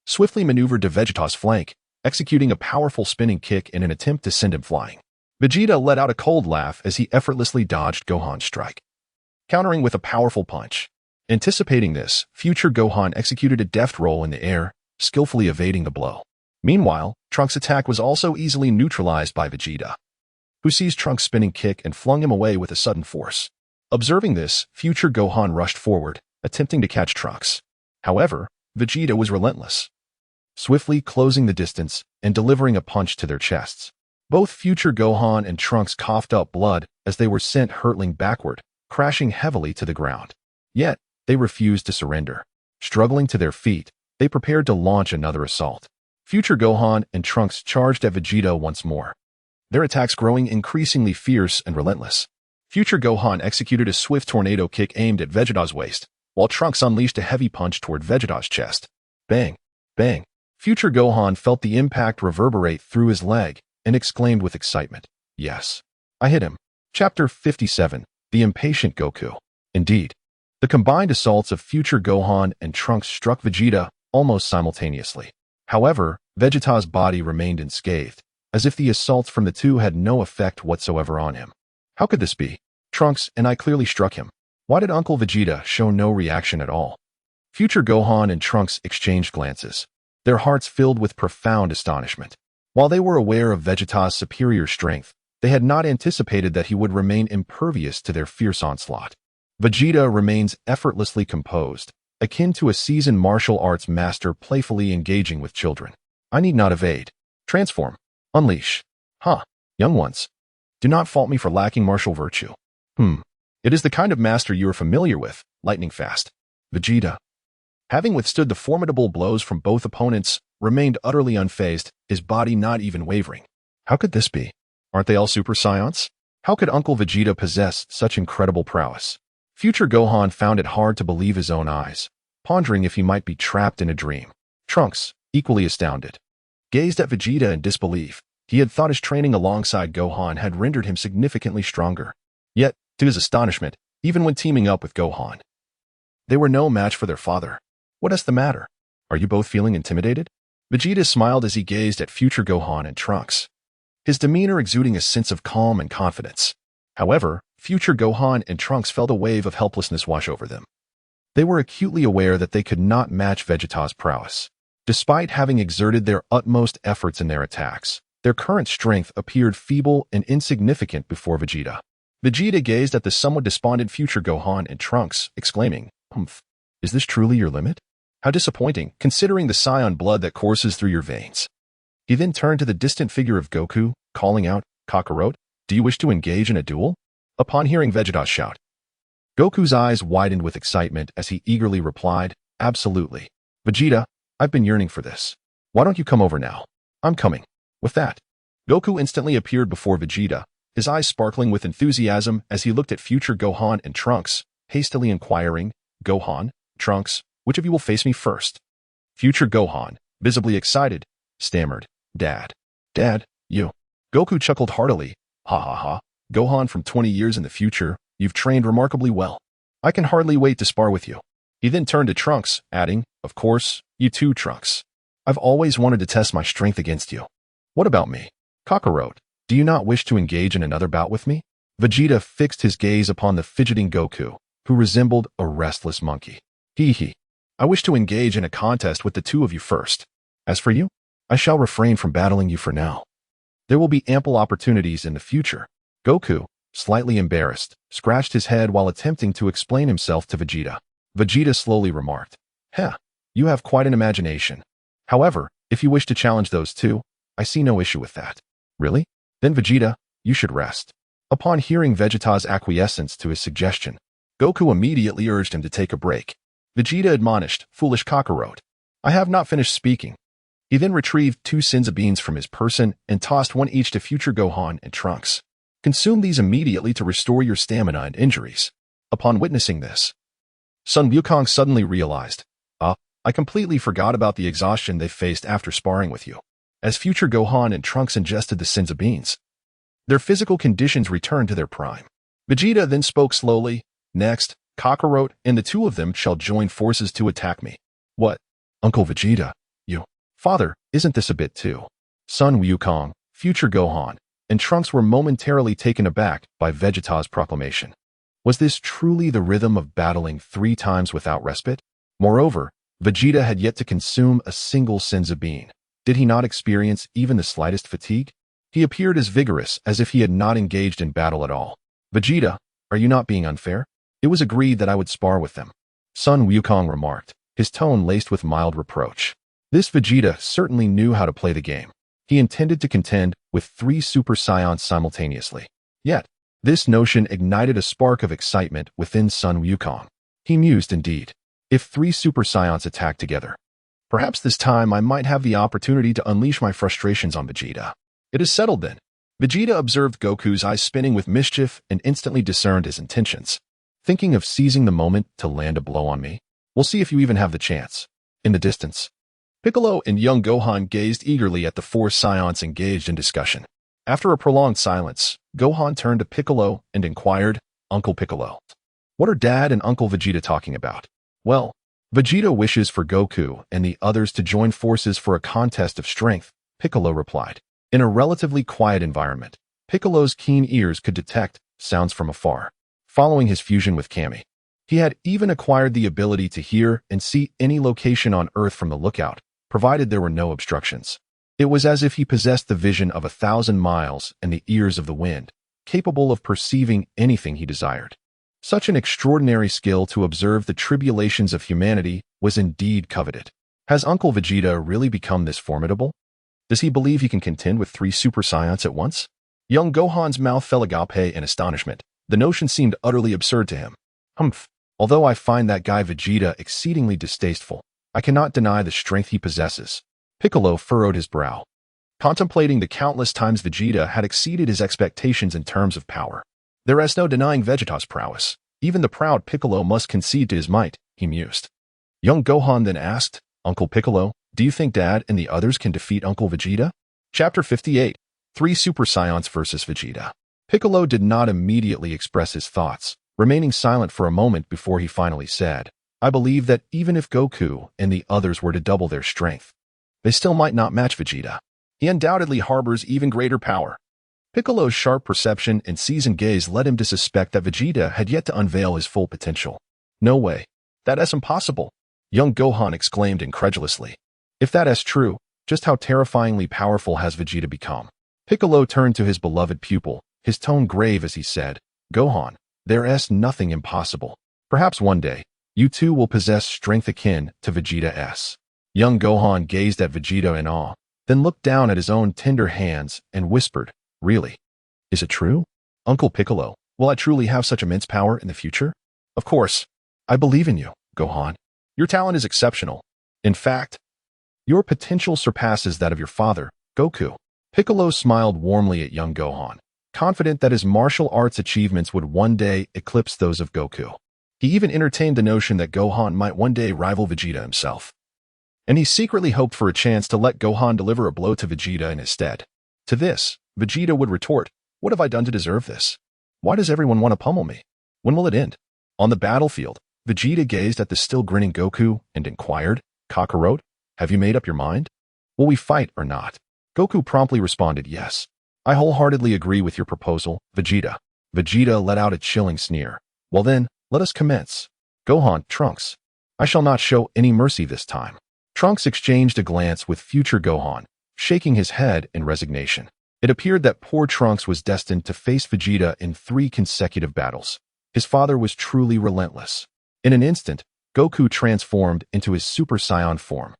swiftly maneuvered to Vegeta's flank, executing a powerful spinning kick in an attempt to send him flying. Vegeta let out a cold laugh as he effortlessly dodged Gohan's strike, countering with a powerful punch. Anticipating this, future Gohan executed a deft roll in the air, skillfully evading the blow. Meanwhile, Trunks' attack was also easily neutralized by Vegeta, who seized Trunks' spinning kick and flung him away with a sudden force. Observing this, future Gohan rushed forward, attempting to catch Trunks. However, Vegeta was relentless, swiftly closing the distance and delivering a punch to their chests. Both future Gohan and Trunks coughed up blood as they were sent hurtling backward, crashing heavily to the ground. Yet, they refused to surrender. Struggling to their feet, they prepared to launch another assault. Future Gohan and Trunks charged at Vegeta once more, their attacks growing increasingly fierce and relentless. Future Gohan executed a swift tornado kick aimed at Vegeta's waist, while Trunks unleashed a heavy punch toward Vegeta's chest. Bang! Bang! Future Gohan felt the impact reverberate through his leg and exclaimed with excitement, "Yes, I hit him." Chapter 57, The Impatient Goku. Indeed, the combined assaults of future Gohan and Trunks struck Vegeta almost simultaneously. However, Vegeta's body remained unscathed, as if the assaults from the two had no effect whatsoever on him. How could this be? Trunks and I clearly struck him. Why did Uncle Vegeta show no reaction at all? Future Gohan and Trunks exchanged glances, their hearts filled with profound astonishment. While they were aware of Vegeta's superior strength, they had not anticipated that he would remain impervious to their fierce onslaught. Vegeta remains effortlessly composed, akin to a seasoned martial arts master playfully engaging with children. I need not evade. Transform. Unleash. Huh, young ones. Do not fault me for lacking martial virtue. It is the kind of master you are familiar with, lightning fast. Vegeta, having withstood the formidable blows from both opponents, remained utterly unfazed, his body not even wavering. How could this be? Aren't they all Super Saiyans? How could Uncle Vegeta possess such incredible prowess? Future Gohan found it hard to believe his own eyes, pondering if he might be trapped in a dream. Trunks, equally astounded, gazed at Vegeta in disbelief. He had thought his training alongside Gohan had rendered him significantly stronger. Yet, to his astonishment, even when teaming up with Gohan, they were no match for their father. What is the matter? Are you both feeling intimidated? Vegeta smiled as he gazed at future Gohan and Trunks, his demeanor exuding a sense of calm and confidence. However, future Gohan and Trunks felt a wave of helplessness wash over them. They were acutely aware that they could not match Vegeta's prowess. Despite having exerted their utmost efforts in their attacks, their current strength appeared feeble and insignificant before Vegeta. Vegeta gazed at the somewhat despondent future Gohan and Trunks, exclaiming, "Humph, is this truly your limit? How disappointing, considering the Saiyan blood that courses through your veins." He then turned to the distant figure of Goku, calling out, "Kakarot, do you wish to engage in a duel?" Upon hearing Vegeta's shout, Goku's eyes widened with excitement as he eagerly replied, "Absolutely. Vegeta, I've been yearning for this. Why don't you come over now? I'm coming." With that, Goku instantly appeared before Vegeta, his eyes sparkling with enthusiasm as he looked at future Gohan and Trunks, hastily inquiring, "Gohan, Trunks, which of you will face me first?" Future Gohan, visibly excited, stammered, "Dad. Dad, you." Goku chuckled heartily, "Ha ha ha. Gohan from 20 years in the future, you've trained remarkably well. I can hardly wait to spar with you." He then turned to Trunks, adding, "Of course, you too, Trunks. I've always wanted to test my strength against you. What about me? Kakarot, do you not wish to engage in another bout with me?" Vegeta fixed his gaze upon the fidgeting Goku, who resembled a restless monkey. "Hee. I wish to engage in a contest with the two of you first. As for you, I shall refrain from battling you for now. There will be ample opportunities in the future." Goku, slightly embarrassed, scratched his head while attempting to explain himself to Vegeta. Vegeta slowly remarked, "Heh, you have quite an imagination. However, if you wish to challenge those two, I see no issue with that." "Really? Then Vegeta, you should rest." Upon hearing Vegeta's acquiescence to his suggestion, Goku immediately urged him to take a break. Vegeta admonished, "Foolish Kakarot, I have not finished speaking." He then retrieved 2 senzu beans from his person and tossed one each to future Gohan and Trunks. "Consume these immediately to restore your stamina and injuries." Upon witnessing this, Sun Wukong suddenly realized, I completely forgot about the exhaustion they faced after sparring with you." As future Gohan and Trunks ingested the senzu beans, their physical conditions returned to their prime. Vegeta then spoke slowly, "Next, Kakarot and the two of them shall join forces to attack me." "What? Uncle Vegeta, you..." "Father, isn't this a bit too?" Sun Wukong, future Gohan, and Trunks were momentarily taken aback by Vegeta's proclamation. Was this truly the rhythm of battling 3 times without respite? Moreover, Vegeta had yet to consume a single senzu bean. Did he not experience even the slightest fatigue? He appeared as vigorous as if he had not engaged in battle at all. "Vegeta, are you not being unfair? It was agreed that I would spar with them," Sun Wukong remarked, his tone laced with mild reproach. This Vegeta certainly knew how to play the game. He intended to contend with 3 Super Saiyans simultaneously. Yet, this notion ignited a spark of excitement within Sun Wukong. He mused indeed. If 3 Super Saiyans attacked together, perhaps this time I might have the opportunity to unleash my frustrations on Vegeta. "It is settled then." Vegeta observed Goku's eyes spinning with mischief and instantly discerned his intentions. "Thinking of seizing the moment to land a blow on me? We'll see if you even have the chance." In the distance, Piccolo and young Gohan gazed eagerly at the 4 Saiyans engaged in discussion. After a prolonged silence, Gohan turned to Piccolo and inquired, "Uncle Piccolo, what are Dad and Uncle Vegeta talking about?" "Well, Vegeta wishes for Goku and the others to join forces for a contest of strength," Piccolo replied. In a relatively quiet environment, Piccolo's keen ears could detect sounds from afar. Following his fusion with Kami, he had even acquired the ability to hear and see any location on Earth from the lookout, provided there were no obstructions. It was as if he possessed the vision of 1,000 miles and the ears of the wind, capable of perceiving anything he desired. Such an extraordinary skill to observe the tribulations of humanity was indeed coveted. Has Uncle Vegeta really become this formidable? Does he believe he can contend with 3 Super Saiyans at once? Young Gohan's mouth fell agape in astonishment. The notion seemed utterly absurd to him. "Humph, although I find that guy Vegeta exceedingly distasteful, I cannot deny the strength he possesses." Piccolo furrowed his brow. contemplating the countless times Vegeta had exceeded his expectations in terms of power. There is no denying Vegeta's prowess. Even the proud Piccolo must concede to his might, he mused. Young Gohan then asked, Uncle Piccolo, do you think Dad and the others can defeat Uncle Vegeta? Chapter 58. 3 Super Saiyans vs. Vegeta. Piccolo did not immediately express his thoughts, remaining silent for a moment before he finally said, I believe that even if Goku and the others were to double their strength, they still might not match Vegeta. He undoubtedly harbors even greater power. Piccolo's sharp perception and seasoned gaze led him to suspect that Vegeta had yet to unveil his full potential. No way. That is impossible, young Gohan exclaimed incredulously. If that is true, just how terrifyingly powerful has Vegeta become? Piccolo turned to his beloved pupil, his tone grave as he said, Gohan, there is nothing impossible. Perhaps one day, you too will possess strength akin to Vegeta's. Young Gohan gazed at Vegeta in awe, then looked down at his own tender hands and whispered, Really? Is it true? Uncle Piccolo, will I truly have such immense power in the future? Of course. I believe in you, Gohan. Your talent is exceptional. In fact, your potential surpasses that of your father, Goku. Piccolo smiled warmly at young Gohan, confident that his martial arts achievements would one day eclipse those of Goku. He even entertained the notion that Gohan might one day rival Vegeta himself. And he secretly hoped for a chance to let Gohan deliver a blow to Vegeta in his stead. To this, Vegeta would retort, What have I done to deserve this? Why does everyone want to pummel me? When will it end? On the battlefield, Vegeta gazed at the still grinning Goku and inquired, Kakarot, have you made up your mind? Will we fight or not? Goku promptly responded, Yes. I wholeheartedly agree with your proposal, Vegeta. Vegeta let out a chilling sneer. Well then, let us commence. Gohan, Trunks. I shall not show any mercy this time. Trunks exchanged a glance with future Gohan, shaking his head in resignation. It appeared that poor Trunks was destined to face Vegeta in 3 consecutive battles. His father was truly relentless. In an instant, Goku transformed into his Super Saiyan form,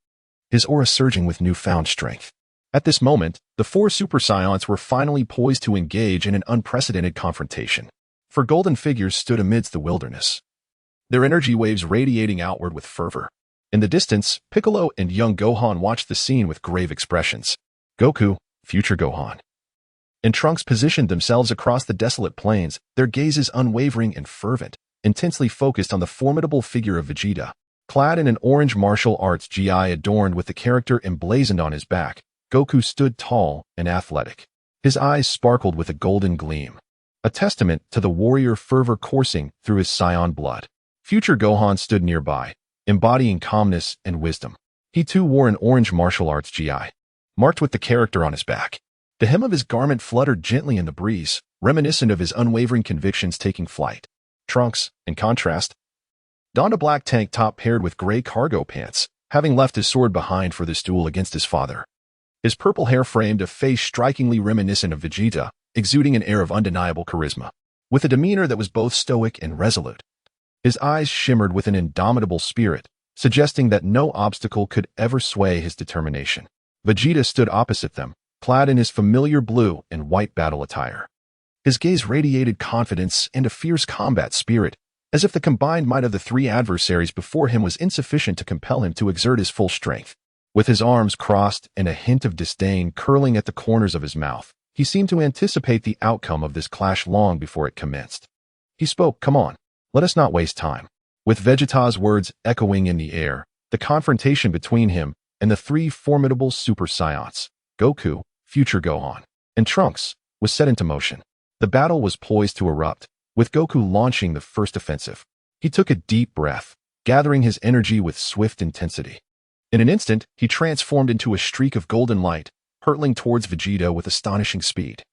his aura surging with newfound strength. At this moment, the 4 Super Saiyans were finally poised to engage in an unprecedented confrontation. 4 golden figures stood amidst the wilderness, their energy waves radiating outward with fervor. In the distance, Piccolo and young Gohan watched the scene with grave expressions. Goku, future Gohan, and Trunks positioned themselves across the desolate plains, their gazes unwavering and fervent, intensely focused on the formidable figure of Vegeta. Clad in an orange martial arts gi adorned with the character emblazoned on his back, Goku stood tall and athletic. His eyes sparkled with a golden gleam, a testament to the warrior fervor coursing through his Saiyan blood. Future Gohan stood nearby, embodying calmness and wisdom. He too wore an orange martial arts gi, marked with the character on his back. The hem of his garment fluttered gently in the breeze, reminiscent of his unwavering convictions taking flight. Trunks, in contrast, donned a black tank top paired with gray cargo pants, having left his sword behind for this duel against his father. His purple hair framed a face strikingly reminiscent of Vegeta, exuding an air of undeniable charisma. With a demeanor that was both stoic and resolute, his eyes shimmered with an indomitable spirit, suggesting that no obstacle could ever sway his determination. Vegeta stood opposite them, clad in his familiar blue and white battle attire. His gaze radiated confidence and a fierce combat spirit, as if the combined might of the 3 adversaries before him was insufficient to compel him to exert his full strength. With his arms crossed and a hint of disdain curling at the corners of his mouth, he seemed to anticipate the outcome of this clash long before it commenced. He spoke, Come on, let us not waste time. With Vegeta's words echoing in the air, the confrontation between him and the 3 formidable Super Saiyans, Goku, future Gohan, and Trunks, was set into motion. The battle was poised to erupt, with Goku launching the first offensive. He took a deep breath, gathering his energy with swift intensity. In an instant, he transformed into a streak of golden light, hurtling towards Vegeta with astonishing speed.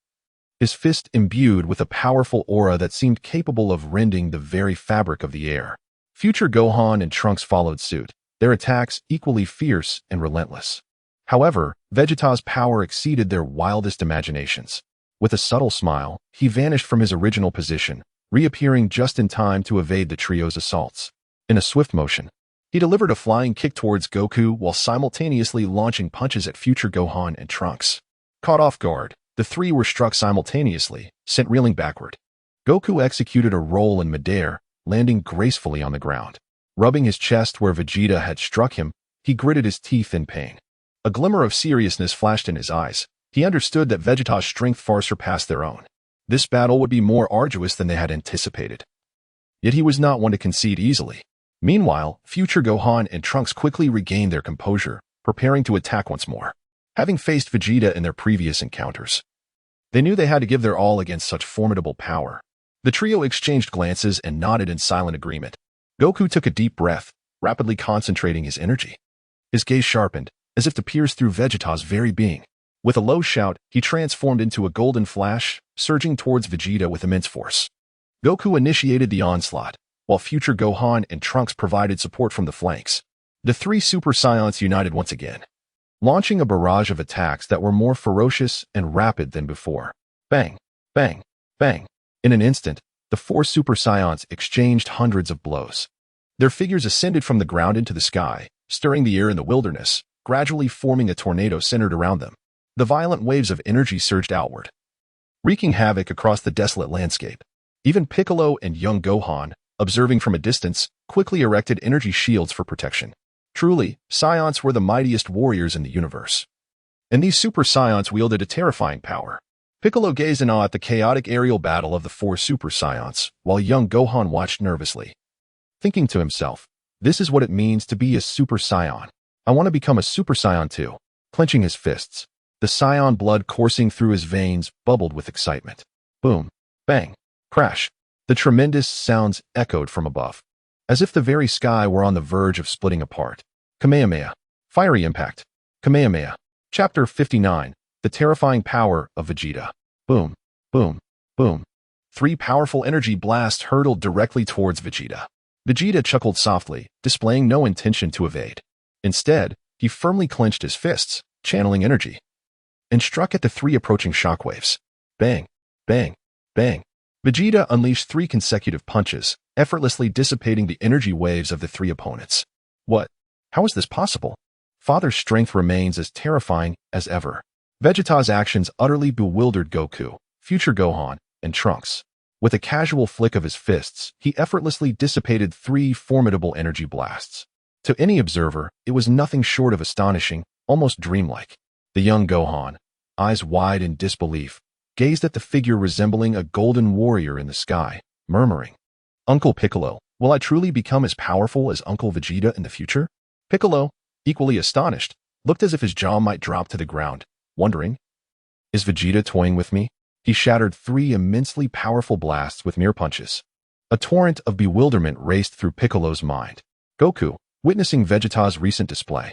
His fist imbued with a powerful aura that seemed capable of rending the very fabric of the air. Future Gohan and Trunks followed suit, their attacks equally fierce and relentless. However, Vegeta's power exceeded their wildest imaginations. With a subtle smile, he vanished from his original position, reappearing just in time to evade the trio's assaults. In a swift motion, he delivered a flying kick towards Goku while simultaneously launching punches at future Gohan and Trunks. Caught off guard, the 3 were struck simultaneously, sent reeling backward. Goku executed a roll in midair, landing gracefully on the ground. Rubbing his chest where Vegeta had struck him, he gritted his teeth in pain. A glimmer of seriousness flashed in his eyes, He understood that Vegeta's strength far surpassed their own. This battle would be more arduous than they had anticipated. Yet he was not one to concede easily. Meanwhile, future Gohan and Trunks quickly regained their composure, preparing to attack once more. Having faced Vegeta in their previous encounters, they knew they had to give their all against such formidable power. The trio exchanged glances and nodded in silent agreement. Goku took a deep breath, rapidly concentrating his energy. His gaze sharpened, as if to pierce through Vegeta's very being. With a low shout, he transformed into a golden flash, surging towards Vegeta with immense force. Goku initiated the onslaught, while future Gohan and Trunks provided support from the flanks. The three Super Saiyans united once again, launching a barrage of attacks that were more ferocious and rapid than before. Bang, bang, bang. In an instant, the four Super Saiyans exchanged hundreds of blows. Their figures ascended from the ground into the sky, stirring the air in the wilderness, gradually forming a tornado centered around them. The violent waves of energy surged outward, wreaking havoc across the desolate landscape. Even Piccolo and young Gohan, observing from a distance, quickly erected energy shields for protection. Truly, Saiyans were the mightiest warriors in the universe. And these Super Saiyans wielded a terrifying power. Piccolo gazed in awe at the chaotic aerial battle of the four Super Saiyans, while young Gohan watched nervously, thinking to himself, this is what it means to be a Super Saiyan. I want to become a Super Saiyan too. Clenching his fists, the Saiyan blood coursing through his veins bubbled with excitement. Boom, bang, crash. The tremendous sounds echoed from above, as if the very sky were on the verge of splitting apart. Kamehameha. Fiery impact. Kamehameha. Chapter 59. The terrifying power of Vegeta. Boom, boom, boom. Three powerful energy blasts hurtled directly towards Vegeta. Vegeta chuckled softly, displaying no intention to evade. Instead, he firmly clenched his fists, channeling energy, and struck at the three approaching shockwaves. Bang, bang, bang. Vegeta unleashed three consecutive punches, effortlessly dissipating the energy waves of the three opponents. What? How is this possible? Father's strength remains as terrifying as ever. Vegeta's actions utterly bewildered Goku, future Gohan, and Trunks. With a casual flick of his fists, he effortlessly dissipated three formidable energy blasts. To any observer, it was nothing short of astonishing, almost dreamlike. The young Gohan, eyes wide in disbelief, gazed at the figure resembling a golden warrior in the sky, murmuring, Uncle Piccolo, will I truly become as powerful as Uncle Vegeta in the future? Piccolo, equally astonished, looked as if his jaw might drop to the ground, wondering, is Vegeta toying with me? He shattered three immensely powerful blasts with mere punches. A torrent of bewilderment raced through Piccolo's mind. Goku, witnessing Vegeta's recent display,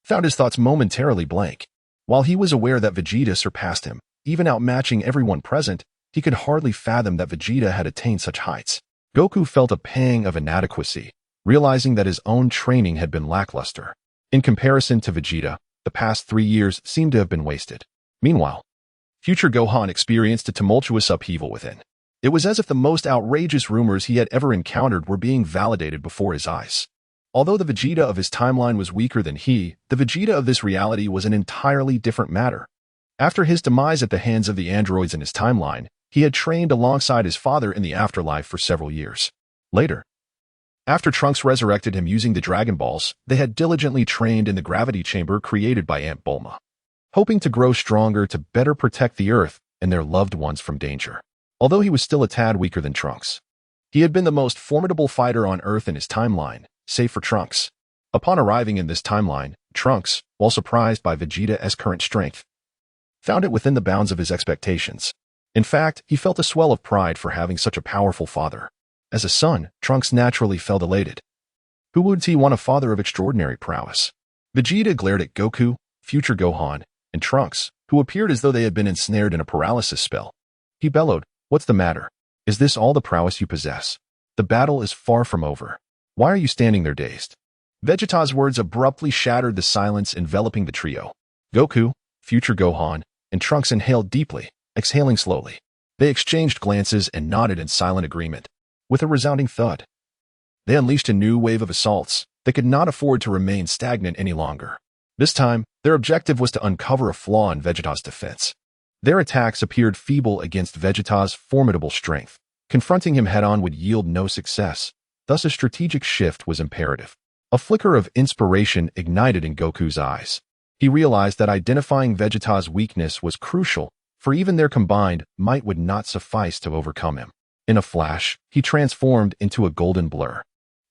found his thoughts momentarily blank. While he was aware that Vegeta surpassed him, even outmatching everyone present, he could hardly fathom that Vegeta had attained such heights. Goku felt a pang of inadequacy, realizing that his own training had been lackluster. In comparison to Vegeta, the past 3 years seemed to have been wasted. Meanwhile, future Gohan experienced a tumultuous upheaval within. It was as if the most outrageous rumors he had ever encountered were being validated before his eyes. Although the Vegeta of his timeline was weaker than he, the Vegeta of this reality was an entirely different matter. After his demise at the hands of the androids in his timeline, he had trained alongside his father in the afterlife for several years. Later, after Trunks resurrected him using the Dragon Balls, they had diligently trained in the gravity chamber created by Aunt Bulma, hoping to grow stronger to better protect the Earth and their loved ones from danger. Although he was still a tad weaker than Trunks, he had been the most formidable fighter on Earth in his timeline, save for Trunks. Upon arriving in this timeline, Trunks, while surprised by Vegeta's current strength, found it within the bounds of his expectations. In fact, he felt a swell of pride for having such a powerful father. As a son, Trunks naturally felt elated. Who would he want a father of extraordinary prowess? Vegeta glared at Goku, future Gohan, and Trunks, who appeared as though they had been ensnared in a paralysis spell. He bellowed, "What's the matter? Is this all the prowess you possess? The battle is far from over. Why are you standing there dazed?" Vegeta's words abruptly shattered the silence enveloping the trio. Goku, future Gohan, and Trunks inhaled deeply, exhaling slowly. They exchanged glances and nodded in silent agreement. With a resounding thud, they unleashed a new wave of assaults. They could not afford to remain stagnant any longer. This time, their objective was to uncover a flaw in Vegeta's defense. Their attacks appeared feeble against Vegeta's formidable strength. Confronting him head-on would yield no success. Thus, a strategic shift was imperative. A flicker of inspiration ignited in Goku's eyes. He realized that identifying Vegeta's weakness was crucial, for even their combined might would not suffice to overcome him. In a flash, he transformed into a golden blur,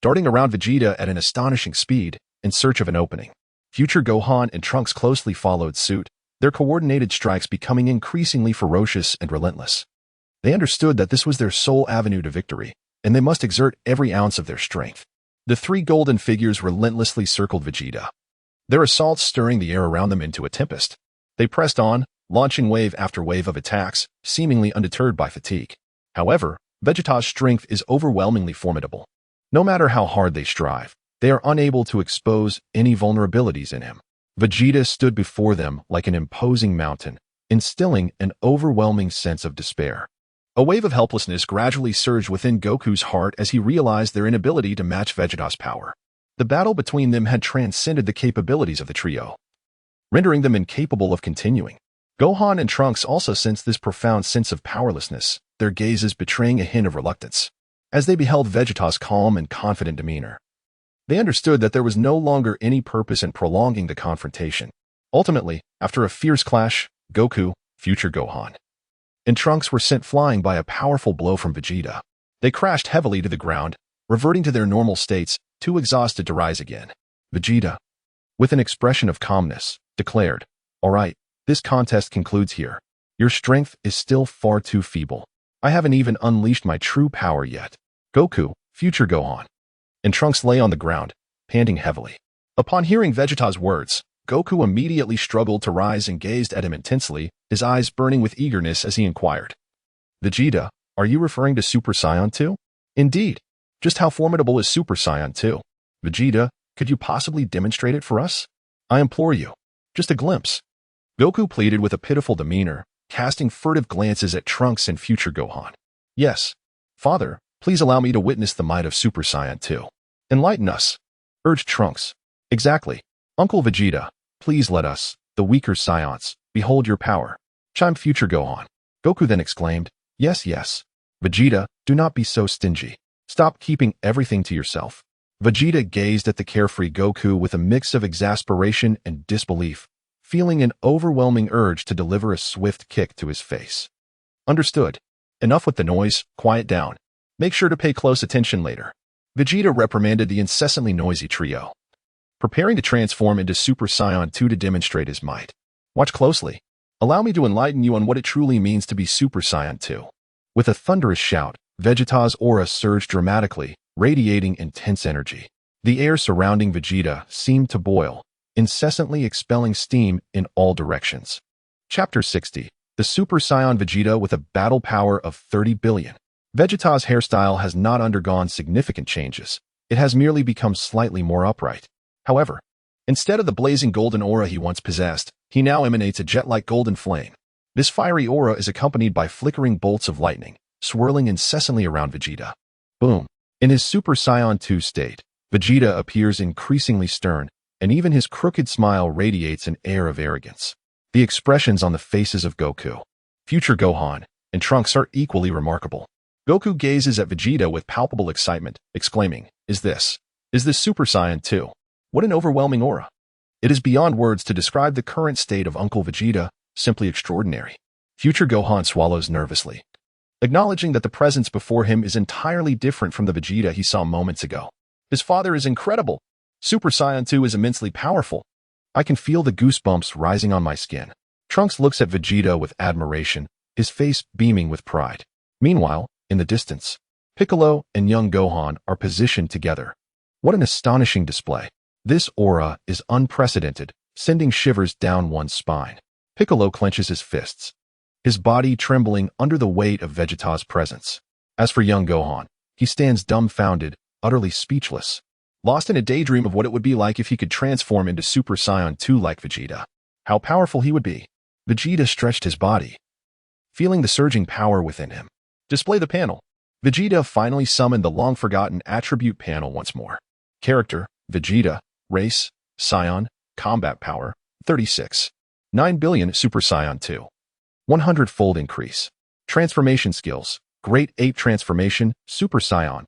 darting around Vegeta at an astonishing speed in search of an opening. Future Gohan and Trunks closely followed suit, their coordinated strikes becoming increasingly ferocious and relentless. They understood that this was their sole avenue to victory, and they must exert every ounce of their strength. The three golden figures relentlessly circled Vegeta, their assaults stirring the air around them into a tempest. They pressed on, launching wave after wave of attacks, seemingly undeterred by fatigue. However, Vegeta's strength is overwhelmingly formidable. No matter how hard they strive, they are unable to expose any vulnerabilities in him. Vegeta stood before them like an imposing mountain, instilling an overwhelming sense of despair. A wave of helplessness gradually surged within Goku's heart as he realized their inability to match Vegeta's power. The battle between them had transcended the capabilities of the trio, rendering them incapable of continuing. Gohan and Trunks also sensed this profound sense of powerlessness, their gazes betraying a hint of reluctance. As they beheld Vegeta's calm and confident demeanor, they understood that there was no longer any purpose in prolonging the confrontation. Ultimately, after a fierce clash, Goku, future Gohan, and Trunks were sent flying by a powerful blow from Vegeta. They crashed heavily to the ground, reverting to their normal states, too exhausted to rise again. Vegeta, with an expression of calmness, declared, "All right, this contest concludes here. Your strength is still far too feeble. I haven't even unleashed my true power yet." Goku, future Gohan, and Trunks lay on the ground, panting heavily. Upon hearing Vegeta's words, Goku immediately struggled to rise and gazed at him intensely, his eyes burning with eagerness as he inquired, "Vegeta, are you referring to Super Saiyan 2? Indeed. Just how formidable is Super Saiyan 2? Vegeta, could you possibly demonstrate it for us? I implore you. Just a glimpse." Goku pleaded with a pitiful demeanor, casting furtive glances at Trunks and future Gohan. "Yes, Father, please allow me to witness the might of Super Saiyan 2. Enlighten us," urged Trunks. "Exactly. Uncle Vegeta, please let us, the weaker Saiyans, behold your power," chimed future Gohan. Goku then exclaimed, "Yes, yes. Vegeta, do not be so stingy. Stop keeping everything to yourself." Vegeta gazed at the carefree Goku with a mix of exasperation and disbelief, feeling an overwhelming urge to deliver a swift kick to his face. "Understood. Enough with the noise, quiet down. Make sure to pay close attention later." Vegeta reprimanded the incessantly noisy trio, preparing to transform into Super Saiyan 2 to demonstrate his might. "Watch closely. Allow me to enlighten you on what it truly means to be Super Saiyan 2. With a thunderous shout, Vegeta's aura surged dramatically, radiating intense energy. The air surrounding Vegeta seemed to boil, incessantly expelling steam in all directions. Chapter 60. The Super Saiyan Vegeta with a battle power of 30 billion. Vegeta's hairstyle has not undergone significant changes. It has merely become slightly more upright. However, instead of the blazing golden aura he once possessed, he now emanates a jet-like golden flame. This fiery aura is accompanied by flickering bolts of lightning, swirling incessantly around Vegeta. Boom. In his Super Saiyan 2 state, Vegeta appears increasingly stern, and even his crooked smile radiates an air of arrogance. The expressions on the faces of Goku, future Gohan, and Trunks are equally remarkable. Goku gazes at Vegeta with palpable excitement, exclaiming, Is this Super Saiyan 2? What an overwhelming aura. It is beyond words to describe the current state of Uncle Vegeta, simply extraordinary." Future Gohan swallows nervously, acknowledging that the presence before him is entirely different from the Vegeta he saw moments ago. His father is incredible. Super Saiyan 2 is immensely powerful. I can feel the goosebumps rising on my skin. Trunks looks at Vegeta with admiration, his face beaming with pride. Meanwhile, in the distance, Piccolo and young Gohan are positioned together. What an astonishing display. This aura is unprecedented, sending shivers down one's spine. Piccolo clenches his fists, his body trembling under the weight of Vegeta's presence. As for young Gohan, he stands dumbfounded, utterly speechless, lost in a daydream of what it would be like if he could transform into Super Saiyan 2 like Vegeta. How powerful he would be. Vegeta stretched his body, feeling the surging power within him. Display the panel. Vegeta finally summoned the long-forgotten attribute panel once more. Character, Vegeta. Race, Saiyan. Combat power, 36. 9 billion Super Saiyan 2. 100-fold increase. Transformation skills, Great Ape Transformation, Super Saiyan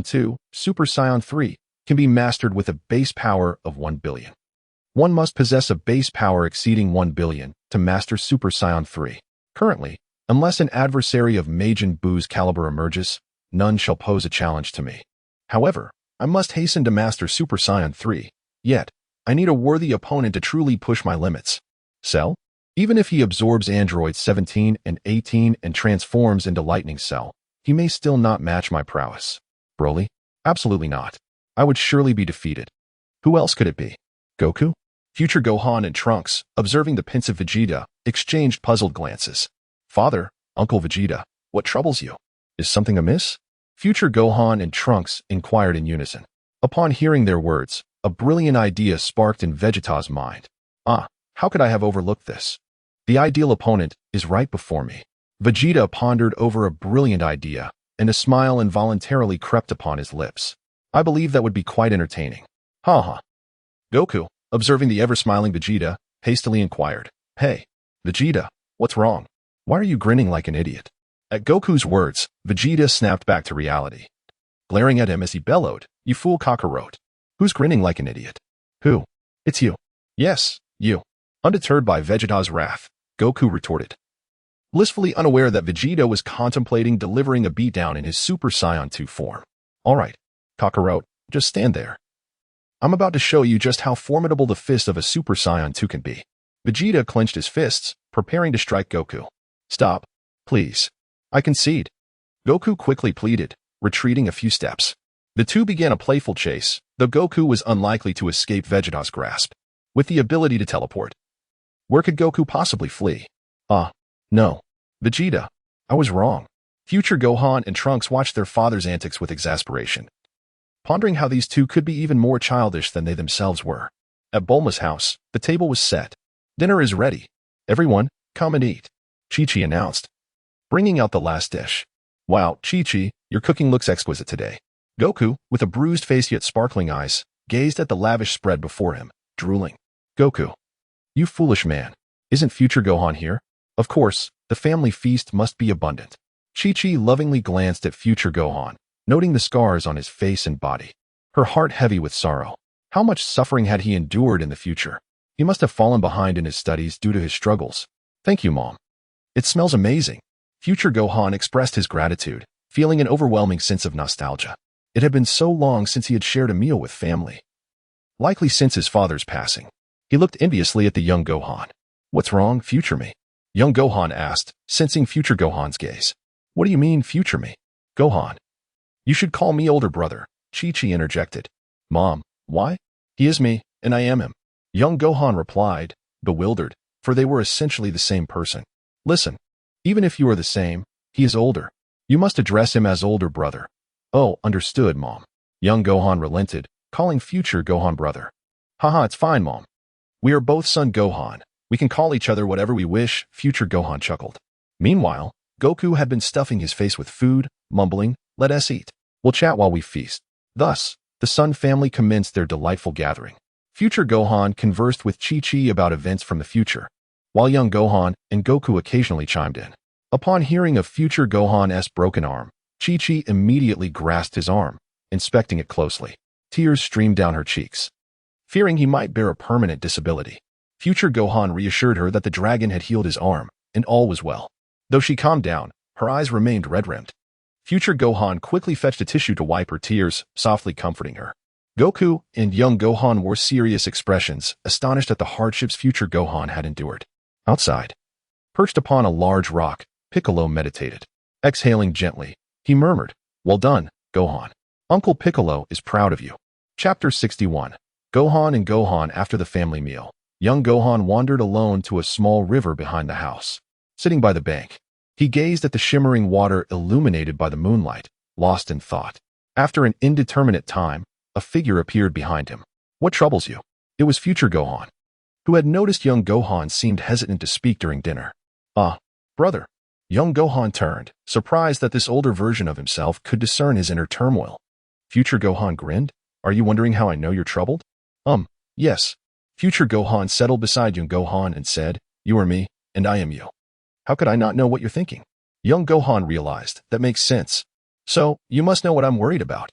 2, Super Saiyan 3, can be mastered with a base power of 1 billion. One must possess a base power exceeding 1 billion to master Super Saiyan 3. Currently, unless an adversary of Majin Buu's caliber emerges, none shall pose a challenge to me. However, I must hasten to master Super Saiyan 3. Yet, I need a worthy opponent to truly push my limits. Cell? Even if he absorbs androids 17 and 18 and transforms into Lightning Cell, he may still not match my prowess. Broly? Absolutely not. I would surely be defeated. Who else could it be? Goku? Future Gohan and Trunks, observing the pensive Vegeta, exchanged puzzled glances. Father, Uncle Vegeta, what troubles you? Is something amiss? Future Gohan and Trunks inquired in unison. Upon hearing their words, a brilliant idea sparked in Vegeta's mind. How could I have overlooked this? The ideal opponent is right before me. Vegeta pondered over a brilliant idea, and a smile involuntarily crept upon his lips. I believe that would be quite entertaining. Ha. Goku, observing the ever-smiling Vegeta, hastily inquired, Hey, Vegeta, what's wrong? Why are you grinning like an idiot? At Goku's words, Vegeta snapped back to reality. Glaring at him as he bellowed, You fool cockroach. Who's grinning like an idiot? Who? It's you. Yes, you. Undeterred by Vegeta's wrath, Goku retorted. Blissfully unaware that Vegeta was contemplating delivering a beatdown in his Super Saiyan 2 form. Alright, cockroach, just stand there. I'm about to show you just how formidable the fist of a Super Saiyan 2 can be. Vegeta clenched his fists, preparing to strike Goku. Stop, please. I concede. Goku quickly pleaded, retreating a few steps. The two began a playful chase, though Goku was unlikely to escape Vegeta's grasp. With the ability to teleport, where could Goku possibly flee? No. Vegeta, I was wrong. Future Gohan and Trunks watched their father's antics with exasperation, pondering how these two could be even more childish than they themselves were. At Bulma's house, the table was set. Dinner is ready. Everyone, come and eat, Chi-Chi announced, bringing out the last dish. Wow, Chi-Chi, your cooking looks exquisite today. Goku, with a bruised face yet sparkling eyes, gazed at the lavish spread before him, drooling. Goku, you foolish man. Isn't Future Gohan here? Of course, the family feast must be abundant. Chi-Chi lovingly glanced at Future Gohan, noting the scars on his face and body. Her heart heavy with sorrow. How much suffering had he endured in the future? He must have fallen behind in his studies due to his struggles. Thank you, Mom. It smells amazing. Future Gohan expressed his gratitude, feeling an overwhelming sense of nostalgia. It had been so long since he had shared a meal with family. Likely since his father's passing. He looked enviously at the young Gohan. What's wrong, future me? Young Gohan asked, sensing Future Gohan's gaze. What do you mean, future me? Gohan. You should call me older brother, Chi-Chi interjected. Mom, why? He is me, and I am him. Young Gohan replied, bewildered, for they were essentially the same person. Listen, even if you are the same, he is older. You must address him as older brother. Oh, understood, Mom. Young Gohan relented, calling Future Gohan brother. Haha, it's fine, Mom. We are both son Gohan. We can call each other whatever we wish, Future Gohan chuckled. Meanwhile, Goku had been stuffing his face with food, mumbling, let us eat. We'll chat while we feast. Thus, the Sun family commenced their delightful gathering. Future Gohan conversed with Chi-Chi about events from the future, while young Gohan and Goku occasionally chimed in. Upon hearing of Future Gohan's broken arm, Chi-Chi immediately grasped his arm, inspecting it closely. Tears streamed down her cheeks. Fearing he might bear a permanent disability, Future Gohan reassured her that the dragon had healed his arm, and all was well. Though she calmed down, her eyes remained red-rimmed. Future Gohan quickly fetched a tissue to wipe her tears, softly comforting her. Goku and young Gohan wore serious expressions, astonished at the hardships Future Gohan had endured. Outside, perched upon a large rock, Piccolo meditated. Exhaling gently, he murmured, Well done, Gohan. Uncle Piccolo is proud of you. Chapter 61. Gohan and Gohan after the family meal. Young Gohan wandered alone to a small river behind the house. Sitting by the bank, he gazed at the shimmering water illuminated by the moonlight, lost in thought. After an indeterminate time, a figure appeared behind him. What troubles you? It was Future Gohan, who had noticed young Gohan seemed hesitant to speak during dinner. Brother. Young Gohan turned, surprised that this older version of himself could discern his inner turmoil. Future Gohan grinned. Are you wondering how I know you're troubled? Yes. Future Gohan settled beside young Gohan and said, You are me, and I am you. How could I not know what you're thinking? Young Gohan realized, that makes sense. So, you must know what I'm worried about.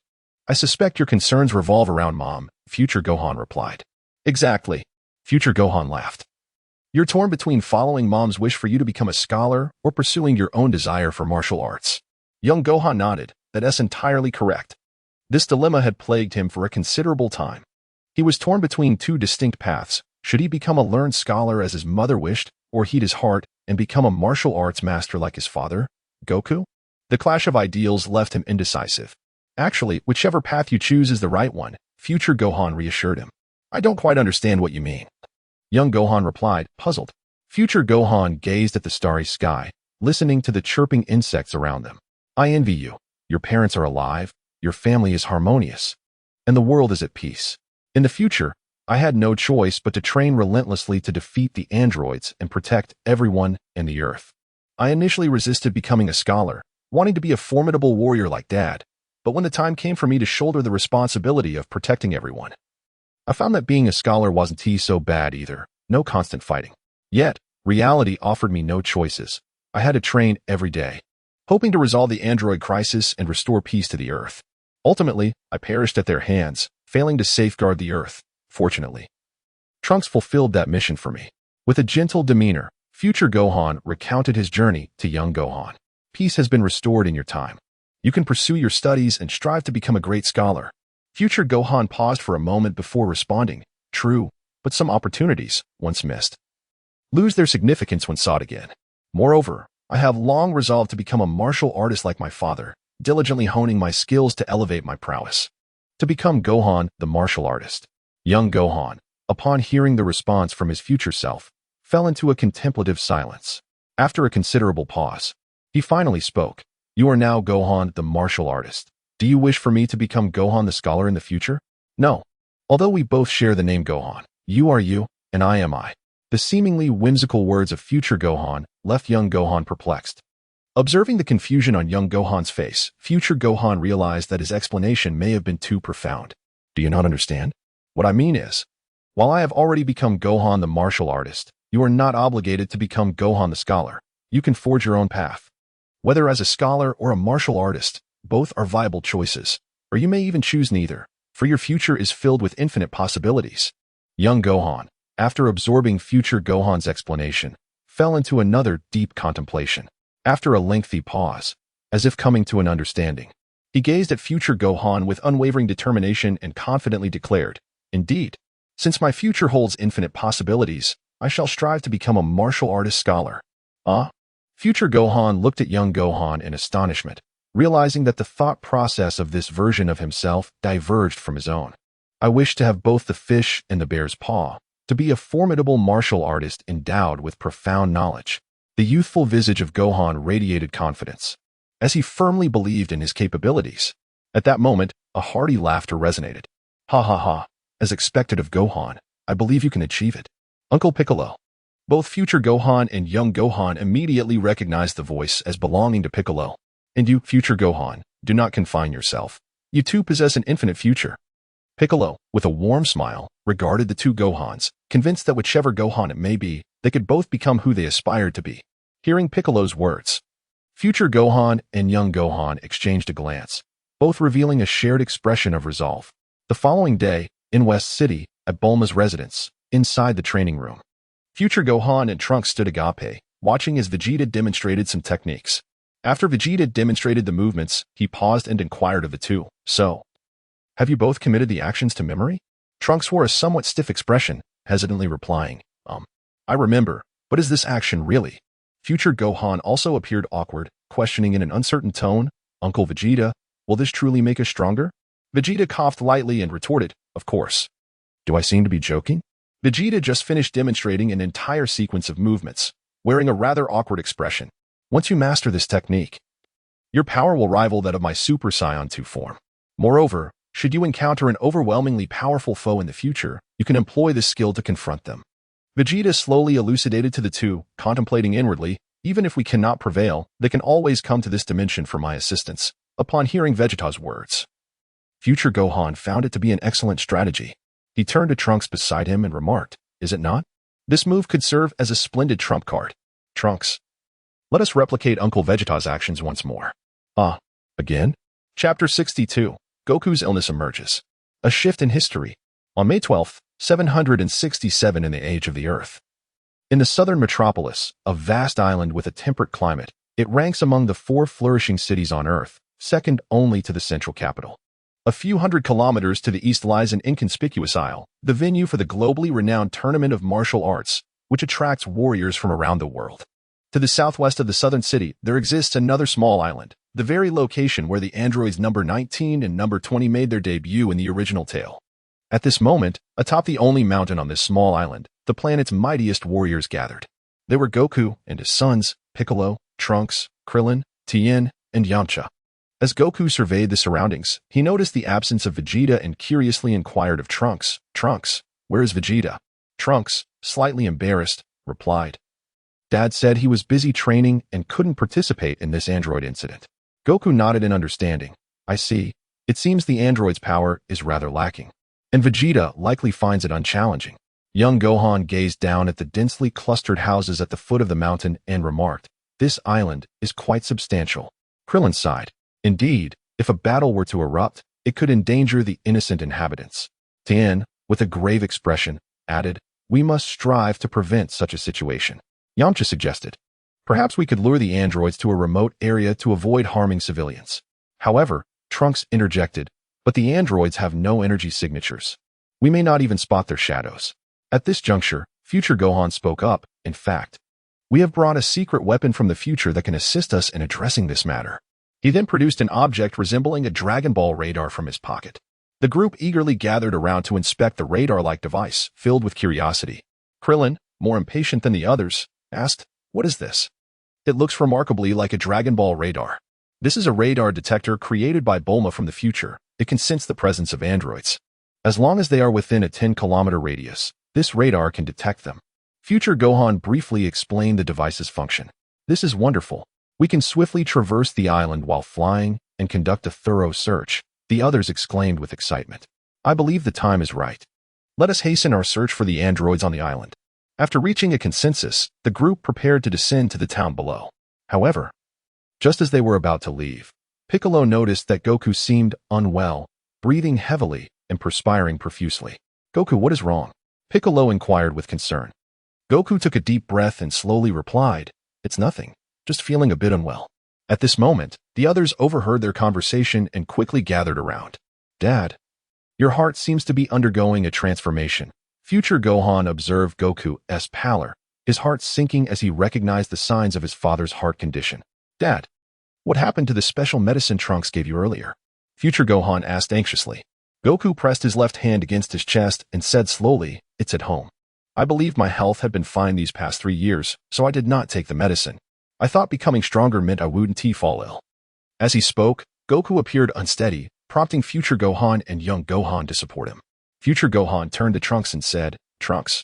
I suspect your concerns revolve around Mom, Future Gohan replied. Exactly. Future Gohan laughed. You're torn between following mom's wish for you to become a scholar or pursuing your own desire for martial arts. Young Gohan nodded. That's entirely correct. This dilemma had plagued him for a considerable time. He was torn between two distinct paths. Should he become a learned scholar as his mother wished, or heed his heart and become a martial arts master like his father, Goku? The clash of ideals left him indecisive. Actually, whichever path you choose is the right one, Future Gohan reassured him. I don't quite understand what you mean. Young Gohan replied, puzzled. Future Gohan gazed at the starry sky, listening to the chirping insects around them. I envy you. Your parents are alive, your family is harmonious, and the world is at peace. In the future, I had no choice but to train relentlessly to defeat the androids and protect everyone in the earth. I initially resisted becoming a scholar, wanting to be a formidable warrior like Dad, but when the time came for me to shoulder the responsibility of protecting everyone, I found that being a scholar wasn't so bad either, no constant fighting. Yet, reality offered me no choices. I had to train every day, hoping to resolve the android crisis and restore peace to the Earth. Ultimately, I perished at their hands, failing to safeguard the Earth, fortunately. Trunks fulfilled that mission for me. With a gentle demeanor, Future Gohan recounted his journey to young Gohan. Peace has been restored in your time. You can pursue your studies and strive to become a great scholar. Future Gohan paused for a moment before responding. True, but some opportunities, once missed, lose their significance when sought again. Moreover, I have long resolved to become a martial artist like my father, diligently honing my skills to elevate my prowess. To become Gohan, the martial artist. Young Gohan, upon hearing the response from his future self, fell into a contemplative silence. After a considerable pause, he finally spoke. You are now Gohan, the martial artist. Do you wish for me to become Gohan the scholar in the future? No. Although we both share the name Gohan, you are you, and I am I. The seemingly whimsical words of Future Gohan left young Gohan perplexed. Observing the confusion on young Gohan's face, Future Gohan realized that his explanation may have been too profound. Do you not understand? What I mean is, while I have already become Gohan the martial artist, you are not obligated to become Gohan the scholar. You can forge your own path. Whether as a scholar or a martial artist, both are viable choices, or you may even choose neither, for your future is filled with infinite possibilities. Young Gohan, after absorbing Future Gohan's explanation, fell into another deep contemplation. After a lengthy pause, as if coming to an understanding, he gazed at Future Gohan with unwavering determination and confidently declared, Indeed, since my future holds infinite possibilities, I shall strive to become a martial artist scholar. Future Gohan looked at young Gohan in astonishment, realizing that the thought process of this version of himself diverged from his own. I wish to have both the fish and the bear's paw, to be a formidable martial artist endowed with profound knowledge. The youthful visage of Gohan radiated confidence, as he firmly believed in his capabilities. At that moment, a hearty laughter resonated. Ha ha ha, as expected of Gohan, I believe you can achieve it. Uncle Piccolo. Both Future Gohan and young Gohan immediately recognized the voice as belonging to Piccolo. And you, Future Gohan, do not confine yourself. You too possess an infinite future. Piccolo, with a warm smile, regarded the two Gohans, convinced that whichever Gohan it may be, they could both become who they aspired to be. Hearing Piccolo's words, Future Gohan and young Gohan exchanged a glance, both revealing a shared expression of resolve. The following day, in West City, at Bulma's residence, inside the training room, Future Gohan and Trunks stood agape, watching as Vegeta demonstrated some techniques. After Vegeta demonstrated the movements, he paused and inquired of the two, So, have you both committed the actions to memory? Trunks wore a somewhat stiff expression, hesitantly replying, I remember, but is this action really? Future Gohan also appeared awkward, questioning in an uncertain tone, Uncle Vegeta, will this truly make us stronger? Vegeta coughed lightly and retorted, Of course. Do I seem to be joking? Vegeta just finished demonstrating an entire sequence of movements, wearing a rather awkward expression. Once you master this technique, your power will rival that of my Super Saiyan 2 form. Moreover, should you encounter an overwhelmingly powerful foe in the future, you can employ this skill to confront them. Vegeta slowly elucidated to the two, contemplating inwardly, even if we cannot prevail, they can always come to this dimension for my assistance. Upon hearing Vegeta's words, Future Gohan found it to be an excellent strategy. He turned to Trunks beside him and remarked, Is it not? This move could serve as a splendid trump card. Trunks, let us replicate Uncle Vegeta's actions once more. Again? Chapter 62. Goku's illness emerges. A shift in history. On May 12, 767 in the age of the Earth. In the southern metropolis, a vast island with a temperate climate, it ranks among the 4 flourishing cities on Earth, second only to the central capital. A few hundred kilometers to the east lies an inconspicuous isle, the venue for the globally renowned Tournament of Martial Arts, which attracts warriors from around the world. To the southwest of the southern city, there exists another small island, the very location where the androids number 19 and number 20 made their debut in the original tale. At this moment, atop the only mountain on this small island, the planet's mightiest warriors gathered. They were Goku and his sons, Piccolo, Trunks, Krillin, Tien, and Yamcha. As Goku surveyed the surroundings, he noticed the absence of Vegeta and curiously inquired of Trunks, "Trunks, where is Vegeta?" Trunks, slightly embarrassed, replied, "Dad said he was busy training and couldn't participate in this android incident." Goku nodded in understanding. "I see. It seems the android's power is rather lacking. And Vegeta likely finds it unchallenging." Young Gohan gazed down at the densely clustered houses at the foot of the mountain and remarked, "This island is quite substantial." Krillin sighed. "Indeed, if a battle were to erupt, it could endanger the innocent inhabitants." Tien, with a grave expression, added, "We must strive to prevent such a situation." Yamcha suggested, "Perhaps we could lure the androids to a remote area to avoid harming civilians." However, Trunks interjected, "But the androids have no energy signatures. We may not even spot their shadows." At this juncture, Future Gohan spoke up, "In fact, we have brought a secret weapon from the future that can assist us in addressing this matter." He then produced an object resembling a Dragon Ball radar from his pocket. The group eagerly gathered around to inspect the radar-like device, filled with curiosity. Krillin, more impatient than the others, asked, "What is this?" "It looks remarkably like a Dragon Ball radar. This is a radar detector created by Bulma from the future. It can sense the presence of androids. As long as they are within a 10-kilometer radius, this radar can detect them." Future Gohan briefly explained the device's function. "This is wonderful. We can swiftly traverse the island while flying and conduct a thorough search," the others exclaimed with excitement. "I believe the time is right. Let us hasten our search for the androids on the island." After reaching a consensus, the group prepared to descend to the town below. However, just as they were about to leave, Piccolo noticed that Goku seemed unwell, breathing heavily and perspiring profusely. "Goku, what is wrong?" Piccolo inquired with concern. Goku took a deep breath and slowly replied, "It's nothing, just feeling a bit unwell." At this moment, the others overheard their conversation and quickly gathered around. "Dad, your heart seems to be undergoing a transformation." Future Gohan observed Goku's pallor, his heart sinking as he recognized the signs of his father's heart condition. "Dad, what happened to the special medicine Trunks gave you earlier?" Future Gohan asked anxiously. Goku pressed his left hand against his chest and said slowly, "It's at home. I believed my health had been fine these past 3 years, so I did not take the medicine. I thought becoming stronger meant I wouldn't fall ill." As he spoke, Goku appeared unsteady, prompting Future Gohan and young Gohan to support him. Future Gohan turned to Trunks and said, "Trunks,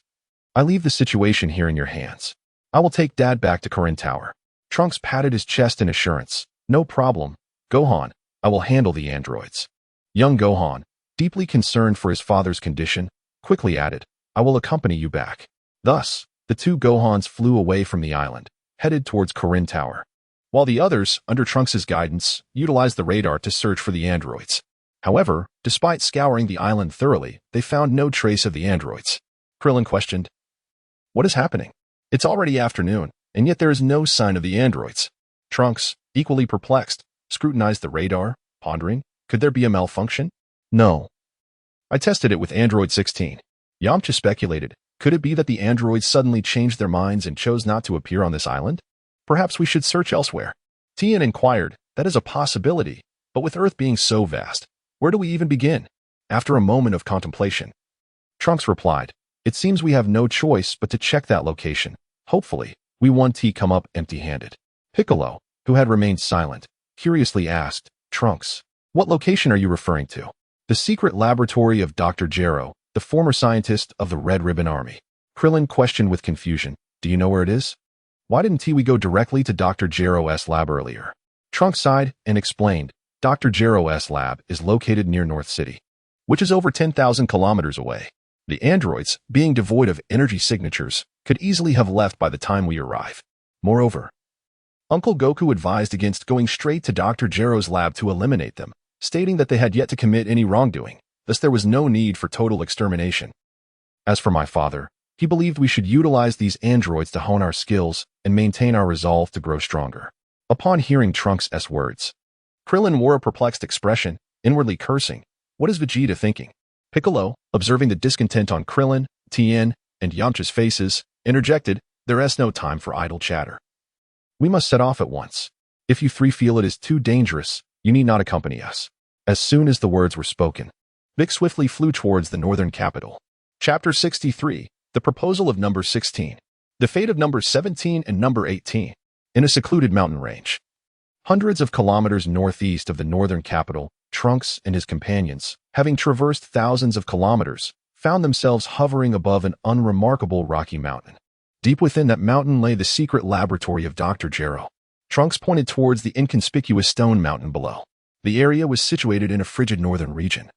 I leave the situation here in your hands. I will take Dad back to Korin Tower." Trunks patted his chest in assurance. "No problem, Gohan. I will handle the androids." Young Gohan, deeply concerned for his father's condition, quickly added, "I will accompany you back." Thus, the 2 Gohans flew away from the island, headed towards Korin Tower, while the others, under Trunks' guidance, utilized the radar to search for the androids. However, despite scouring the island thoroughly, they found no trace of the androids. Krillin questioned, "What is happening? It's already afternoon, and yet there is no sign of the androids." Trunks, equally perplexed, scrutinized the radar, pondering, could there be a malfunction? "No. I tested it with Android 16. Yamcha speculated, could it be that the androids suddenly changed their minds and chose not to appear on this island? Perhaps we should search elsewhere." Tien inquired, "That is a possibility, but with Earth being so vast, where do we even begin?" After a moment of contemplation, Trunks replied, "It seems we have no choice but to check that location. Hopefully, we won't come up empty-handed." Piccolo, who had remained silent, curiously asked, "Trunks, what location are you referring to?" "The secret laboratory of Dr. Gero, the former scientist of the Red Ribbon Army." Krillin questioned with confusion, "Do you know where it is? Why didn't we go directly to Dr. Gero's lab earlier?" Trunks sighed and explained, "Dr. Gero's lab is located near North City, which is over 10,000 kilometers away. The androids, being devoid of energy signatures, could easily have left by the time we arrive. Moreover, Uncle Goku advised against going straight to Dr. Gero's lab to eliminate them, stating that they had yet to commit any wrongdoing, thus there was no need for total extermination." As for my father, he believed we should utilize these androids to hone our skills and maintain our resolve to grow stronger. Upon hearing Trunks' words, Krillin wore a perplexed expression, inwardly cursing. What is Vegeta thinking? Piccolo, observing the discontent on Krillin, Tien, and Yamcha's faces, interjected, "There is no time for idle chatter. We must set off at once. If you three feel it is too dangerous, you need not accompany us." As soon as the words were spoken, Vic swiftly flew towards the northern capital. Chapter 63, The Proposal of Number 16. The Fate of Number 17 and Number 18. In a secluded mountain range, hundreds of kilometers northeast of the northern capital, Trunks and his companions, having traversed thousands of kilometers, found themselves hovering above an unremarkable rocky mountain. Deep within that mountain lay the secret laboratory of Dr. Gero. Trunks pointed towards the inconspicuous stone mountain below. The area was situated in a frigid northern region,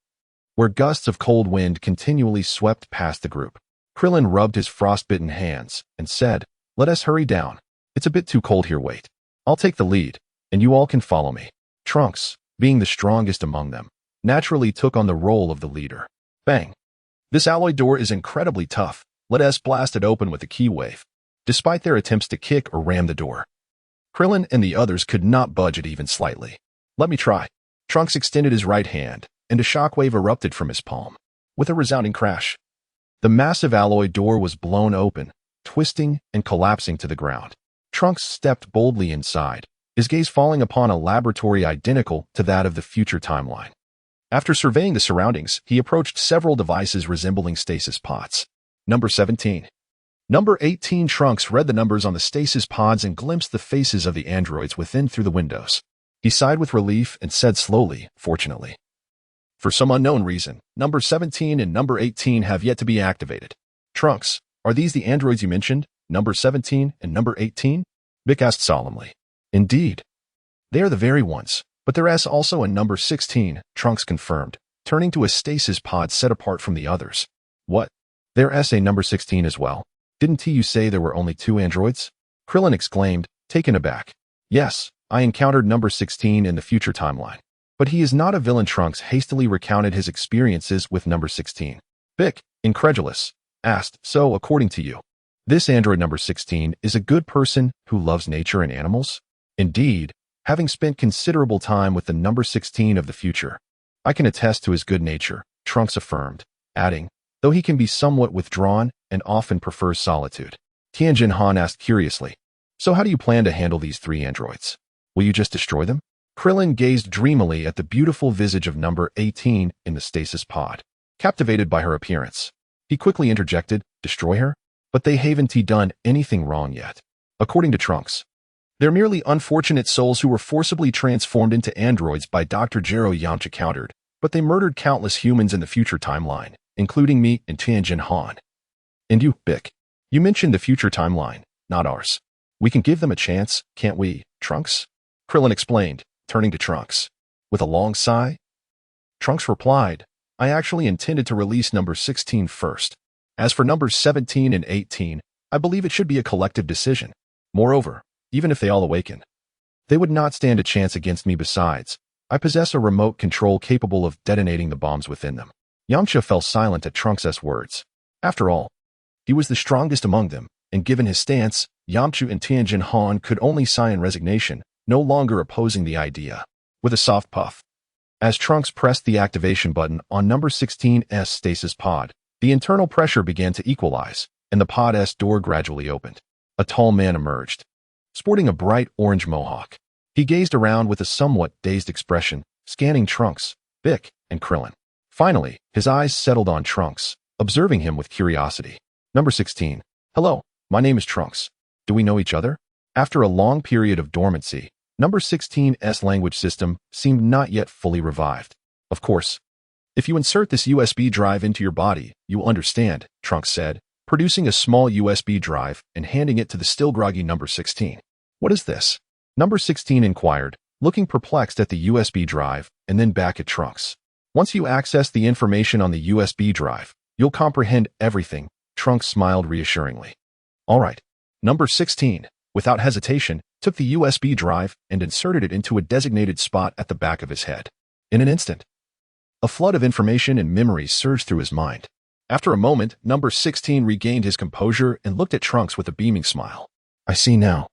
where gusts of cold wind continually swept past the group. Krillin rubbed his frostbitten hands and said, "Let us hurry down. It's a bit too cold here. Wait. I'll take the lead, and you all can follow me." Trunks, being the strongest among them, naturally took on the role of the leader. Bang! This alloy door is incredibly tough. Let us blast it open with a key wave. Despite their attempts to kick or ram the door, Krillin and the others could not budge it even slightly. "Let me try." Trunks extended his right hand, and a shockwave erupted from his palm. With a resounding crash, the massive alloy door was blown open, twisting and collapsing to the ground. Trunks stepped boldly inside, his gaze falling upon a laboratory identical to that of the future timeline. After surveying the surroundings, he approached several devices resembling stasis pods. Number 17. Number 18. Trunks read the numbers on the stasis pods and glimpsed the faces of the androids within through the windows. He sighed with relief and said slowly, "Fortunately, for some unknown reason, number 17 and number 18 have yet to be activated." "Trunks, are these the androids you mentioned, number 17 and number 18? Vic asked solemnly. "Indeed. They are the very ones, but there is also a number 16, Trunks confirmed, turning to a stasis pod set apart from the others. "What? There is a number 16 as well? Didn't you say there were only 2 androids?" Krillin exclaimed, taken aback. "Yes, I encountered number 16 in the future timeline. But he is not a villain." Trunks hastily recounted his experiences with number 16. Vic, incredulous, asked, "So, according to you, this android number 16 is a good person who loves nature and animals?" "Indeed, having spent considerable time with the number 16 of the future, I can attest to his good nature," Trunks affirmed, adding, "though he can be somewhat withdrawn and often prefers solitude." Tianjin Han asked curiously, "So how do you plan to handle these 3 androids? Will you just destroy them?" Krillin gazed dreamily at the beautiful visage of number 18 in the stasis pod. Captivated by her appearance, he quickly interjected, "Destroy her? But they haven't done anything wrong yet." According to Trunks, they're merely unfortunate souls who were forcibly transformed into androids by Dr. Gero. Yamcha countered, "But they murdered countless humans in the future timeline, including me and Tianjin Han." "And you, Vic, you mentioned the future timeline, not ours. We can give them a chance, can't we, Trunks?" Krillin explained, turning to Trunks. With a long sigh, Trunks replied, "I actually intended to release number 16 first. As for numbers 17 and 18, I believe it should be a collective decision. Moreover, even if they all awaken, they would not stand a chance against me. Besides, I possess a remote control capable of detonating the bombs within them." Yamcha fell silent at Trunks' words. After all, he was the strongest among them, and given his stance, Yamcha and Tianjin Han could only sigh in resignation, no longer opposing the idea. With a soft puff, as Trunks pressed the activation button on number 16's stasis pod, the internal pressure began to equalize, and the pod's door gradually opened. A tall man emerged, sporting a bright orange mohawk. He gazed around with a somewhat dazed expression, scanning Trunks, Vic, and Krillin. Finally, his eyes settled on Trunks, observing him with curiosity. "Number 16. Hello, my name is Trunks. Do we know each other?" After a long period of dormancy, number 16's language system seemed not yet fully revived. "Of course. If you insert this USB drive into your body, you will understand," Trunks said, producing a small USB drive and handing it to the still groggy number 16. "What is this?" Number 16 inquired, looking perplexed at the USB drive and then back at Trunks. "Once you access the information on the USB drive, you'll comprehend everything," Trunks smiled reassuringly. "All right." Number 16, without hesitation, took the USB drive and inserted it into a designated spot at the back of his head. In an instant, a flood of information and memories surged through his mind. After a moment, number 16 regained his composure and looked at Trunks with a beaming smile. I see now.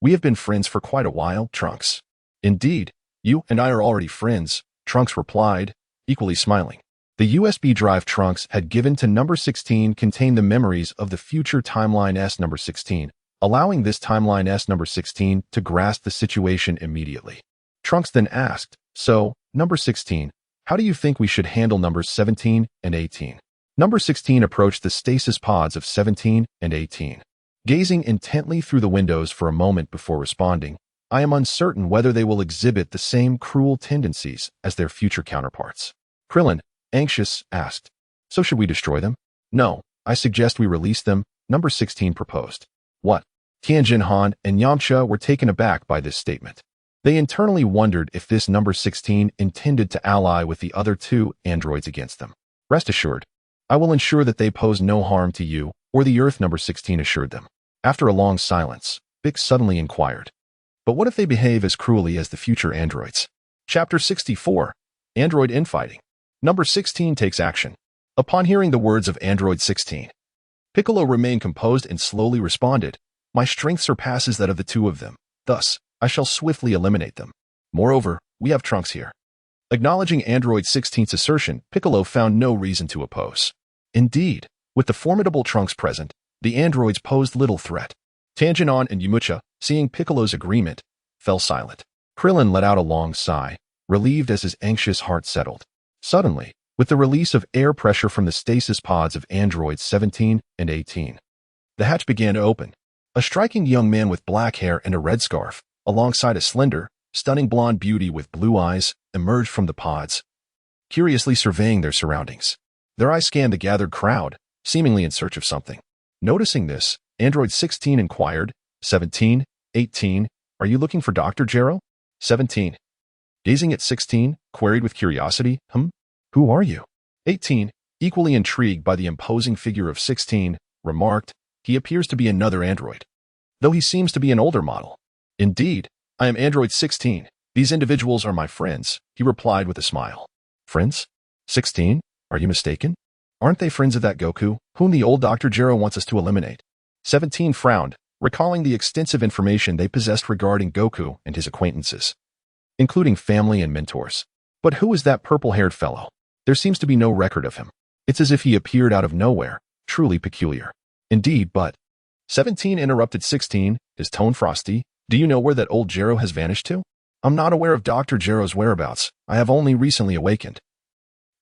We have been friends for quite a while, Trunks. Indeed, you and I are already friends, Trunks replied, equally smiling. The USB drive Trunks had given to number 16 contained the memories of the future timeline S number 16, allowing this timeline S number 16 to grasp the situation immediately. Trunks then asked, so, number 16, how do you think we should handle numbers 17 and 18? Number 16 approached the stasis pods of 17 and 18. Gazing intently through the windows for a moment before responding, I am uncertain whether they will exhibit the same cruel tendencies as their future counterparts. Krillin, anxious, asked, so should we destroy them? No, I suggest we release them, number 16 proposed. What? Tianjin Han and Yamcha were taken aback by this statement. They internally wondered if this number 16 intended to ally with the other two androids against them. Rest assured, I will ensure that they pose no harm to you or the Earth, number 16 assured them. After a long silence, Bix suddenly inquired, but what if they behave as cruelly as the future androids? Chapter 64, Android Infighting. Number 16 takes action. Upon hearing the words of Android 16, Piccolo remained composed and slowly responded, my strength surpasses that of the two of them, thus, I shall swiftly eliminate them. Moreover, we have Trunks here. Acknowledging Android 16's assertion, Piccolo found no reason to oppose. Indeed, with the formidable Trunks present, the androids posed little threat. Tanjinon and Yamcha, seeing Piccolo's agreement, fell silent. Krillin let out a long sigh, relieved as his anxious heart settled. Suddenly, with the release of air pressure from the stasis pods of androids 17 and 18, the hatch began to open. A striking young man with black hair and a red scarf, alongside a slender, stunning blonde beauty with blue eyes, emerged from the pods, curiously surveying their surroundings. Their eyes scanned the gathered crowd, seemingly in search of something. Noticing this, Android 16 inquired, 17, 18, are you looking for Dr. Gero? 17. Gazing at 16, queried with curiosity, who are you? 18, equally intrigued by the imposing figure of 16, remarked, he appears to be another android, though he seems to be an older model. Indeed, I am Android 16. These individuals are my friends, he replied with a smile. Friends? 16? Are you mistaken? Aren't they friends of that Goku, whom the old Dr. Gero wants us to eliminate? 17 frowned, recalling the extensive information they possessed regarding Goku and his acquaintances, including family and mentors. But who is that purple-haired fellow? There seems to be no record of him. It's as if he appeared out of nowhere, truly peculiar. Indeed, but 17 interrupted 16, his tone frosty. Do you know where that old Gero has vanished to? I'm not aware of Dr. Gero's whereabouts. I have only recently awakened.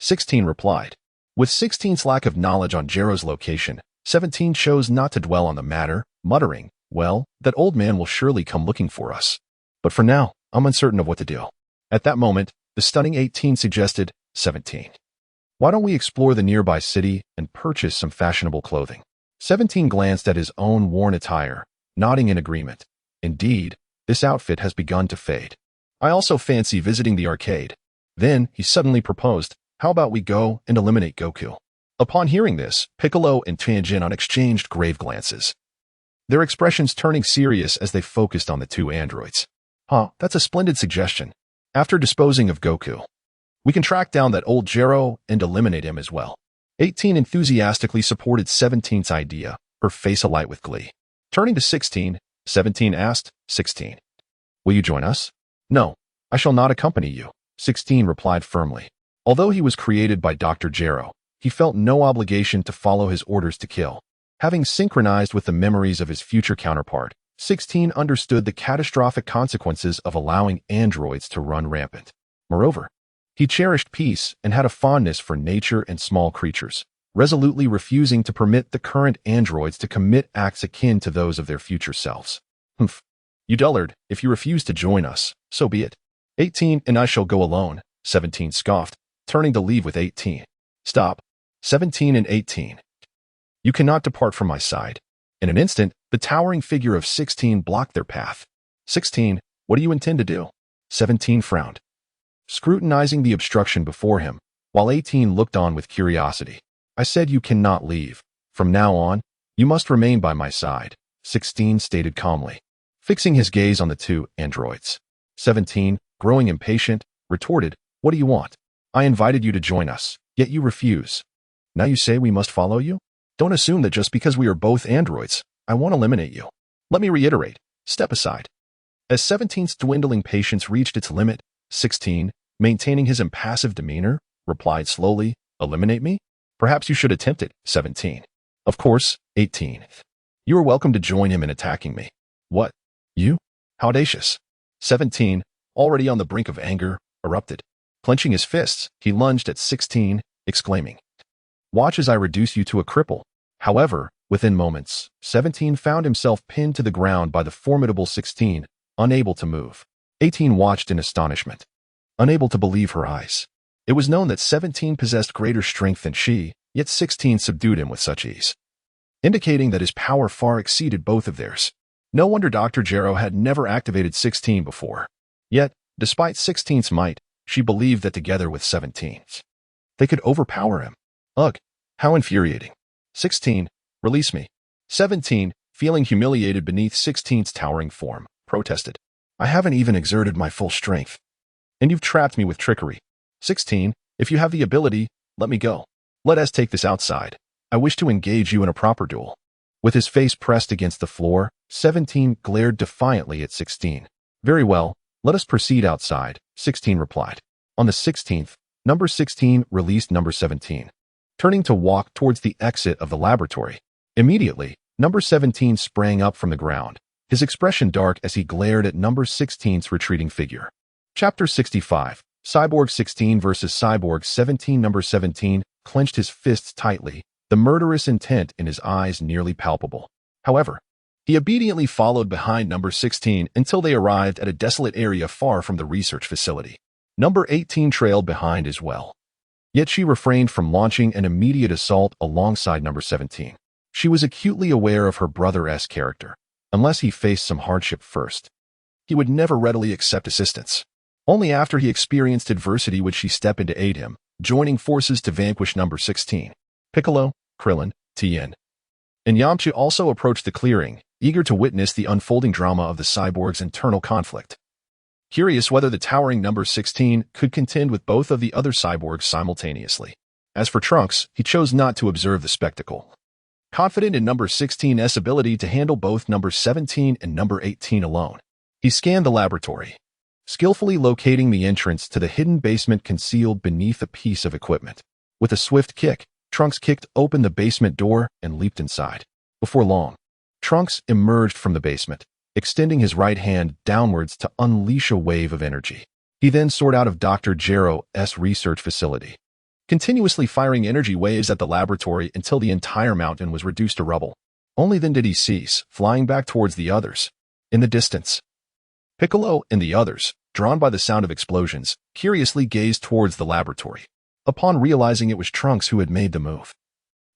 16 replied. With 16's lack of knowledge on Gero's location, 17 chose not to dwell on the matter, muttering, well, that old man will surely come looking for us. But for now, I'm uncertain of what to do. At that moment, the stunning 18 suggested, 17. Why don't we explore the nearby city and purchase some fashionable clothing? 17 glanced at his own worn attire, nodding in agreement. Indeed, this outfit has begun to fade. I also fancy visiting the arcade. Then, he suddenly proposed, how about we go and eliminate Goku? Upon hearing this, Piccolo and Tianjin exchanged grave glances, their expressions turning serious as they focused on the two androids. That's a splendid suggestion. After disposing of Goku, we can track down that old Gero and eliminate him as well. 18 enthusiastically supported 17's idea, her face alight with glee. Turning to 16, 17 asked, 16, will you join us? No, I shall not accompany you, 16 replied firmly. Although he was created by Dr. Gero, he felt no obligation to follow his orders to kill. Having synchronized with the memories of his future counterpart, 16 understood the catastrophic consequences of allowing androids to run rampant. Moreover, he cherished peace and had a fondness for nature and small creatures, resolutely refusing to permit the current androids to commit acts akin to those of their future selves. You dullard, if you refuse to join us, so be it. 18 and I shall go alone, 17 scoffed, turning to leave with 18. Stop, 17 and 18. You cannot depart from my side. In an instant, the towering figure of 16 blocked their path. 16, what do you intend to do? 17 frowned, scrutinizing the obstruction before him, while 18 looked on with curiosity. I said you cannot leave. From now on, you must remain by my side, 16 stated calmly, fixing his gaze on the two androids. 17, growing impatient, retorted, what do you want? I invited you to join us, yet you refuse. Now you say we must follow you? Don't assume that just because we are both androids, I won't eliminate you. Let me reiterate. Step aside. As 17's dwindling patience reached its limit, 16, maintaining his impassive demeanor, replied slowly, eliminate me? Perhaps you should attempt it, 17. Of course, 18. You are welcome to join him in attacking me. What? You? How audacious. 17, already on the brink of anger, erupted. Clenching his fists, he lunged at 16, exclaiming, watch as I reduce you to a cripple. However, within moments, 17 found himself pinned to the ground by the formidable 16, unable to move. 18 watched in astonishment, unable to believe her eyes. It was known that 17 possessed greater strength than she, yet 16 subdued him with such ease, indicating that his power far exceeded both of theirs. No wonder Dr. Gero had never activated 16 before. Yet, despite 16's might, she believed that together with 17's, they could overpower him. Ugh, how infuriating. 16, release me. 17, feeling humiliated beneath 16's towering form, protested. I haven't even exerted my full strength. And you've trapped me with trickery. 16, if you have the ability, let me go. Let us take this outside. I wish to engage you in a proper duel. With his face pressed against the floor, 17 glared defiantly at 16. Very well, let us proceed outside, 16 replied. On the 16th, number 16 released number 17, turning to walk towards the exit of the laboratory. Immediately, number 17 sprang up from the ground, his expression dark as he glared at number 16's retreating figure. Chapter 65, Cyborg 16 versus Cyborg 17. Number 17 clenched his fists tightly, the murderous intent in his eyes nearly palpable. However, he obediently followed behind number 16 until they arrived at a desolate area far from the research facility. Number 18 trailed behind as well. Yet she refrained from launching an immediate assault alongside number 17. She was acutely aware of her brother's character. Unless he faced some hardship first, he would never readily accept assistance. Only after he experienced adversity would she step in to aid him, joining forces to vanquish number 16. Piccolo, Krillin, Tien, and Yamcha also approached the clearing, eager to witness the unfolding drama of the cyborg's internal conflict. Curious whether the towering number 16 could contend with both of the other cyborgs simultaneously. As for Trunks, he chose not to observe the spectacle, confident in number 16's ability to handle both number 17 and number 18 alone. He scanned the laboratory, skillfully locating the entrance to the hidden basement concealed beneath a piece of equipment. With a swift kick, Trunks kicked open the basement door and leaped inside. Before long, Trunks emerged from the basement, extending his right hand downwards to unleash a wave of energy. He then soared out of Dr. Gero's research facility, continuously firing energy waves at the laboratory until the entire mountain was reduced to rubble. Only then did he cease, flying back towards the others. In the distance, Piccolo and the others, drawn by the sound of explosions, curiously gazed towards the laboratory. Upon realizing it was Trunks who had made the move,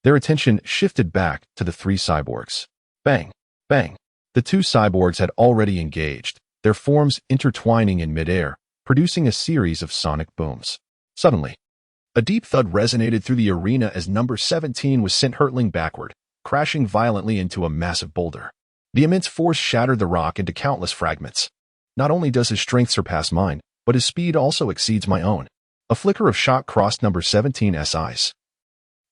their attention shifted back to the three cyborgs. Bang! Bang! The two cyborgs had already engaged, their forms intertwining in midair, producing a series of sonic booms. Suddenly, a deep thud resonated through the arena as number 17 was sent hurtling backward, crashing violently into a massive boulder. The immense force shattered the rock into countless fragments. Not only does his strength surpass mine, but his speed also exceeds my own. A flicker of shock crossed number 17's eyes.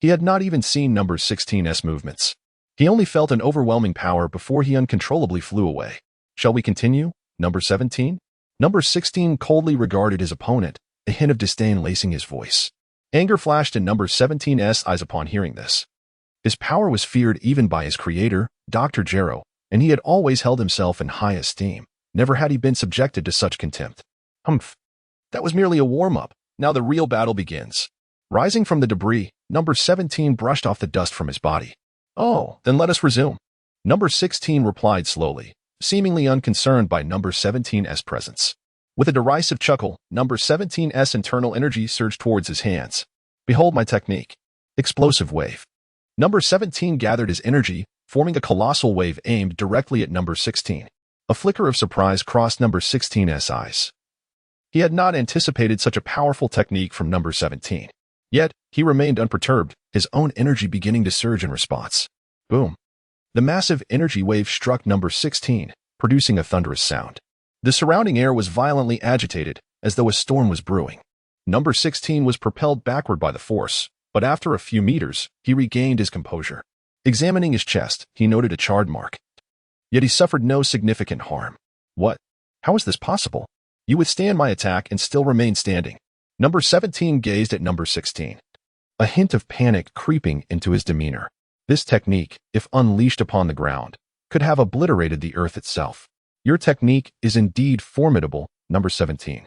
He had not even seen number 16's movements. He only felt an overwhelming power before he uncontrollably flew away. Shall we continue, number 17? Number 16 coldly regarded his opponent, a hint of disdain lacing his voice. Anger flashed in number 17's eyes upon hearing this. His power was feared even by his creator, Dr. Gero, and he had always held himself in high esteem. Never had he been subjected to such contempt. Humph. That was merely a warm-up. Now the real battle begins. Rising from the debris, number 17 brushed off the dust from his body. Oh, then let us resume. Number 16 replied slowly, seemingly unconcerned by number 17's presence. With a derisive chuckle, number 17's internal energy surged towards his hands. Behold my technique. Explosive wave. Number 17 gathered his energy, forming a colossal wave aimed directly at number 16. A flicker of surprise crossed number 16's eyes. He had not anticipated such a powerful technique from number 17. Yet, he remained unperturbed, his own energy beginning to surge in response. Boom. The massive energy wave struck number 16, producing a thunderous sound. The surrounding air was violently agitated, as though a storm was brewing. Number 16 was propelled backward by the force, But after a few meters, he regained his composure. Examining his chest, he noted a charred mark. Yet he suffered no significant harm. What? How is this possible? You withstand my attack and still remain standing. Number 17 gazed at number 16. A hint of panic creeping into his demeanor. This technique, if unleashed upon the ground, could have obliterated the earth itself. Your technique is indeed formidable, number 17.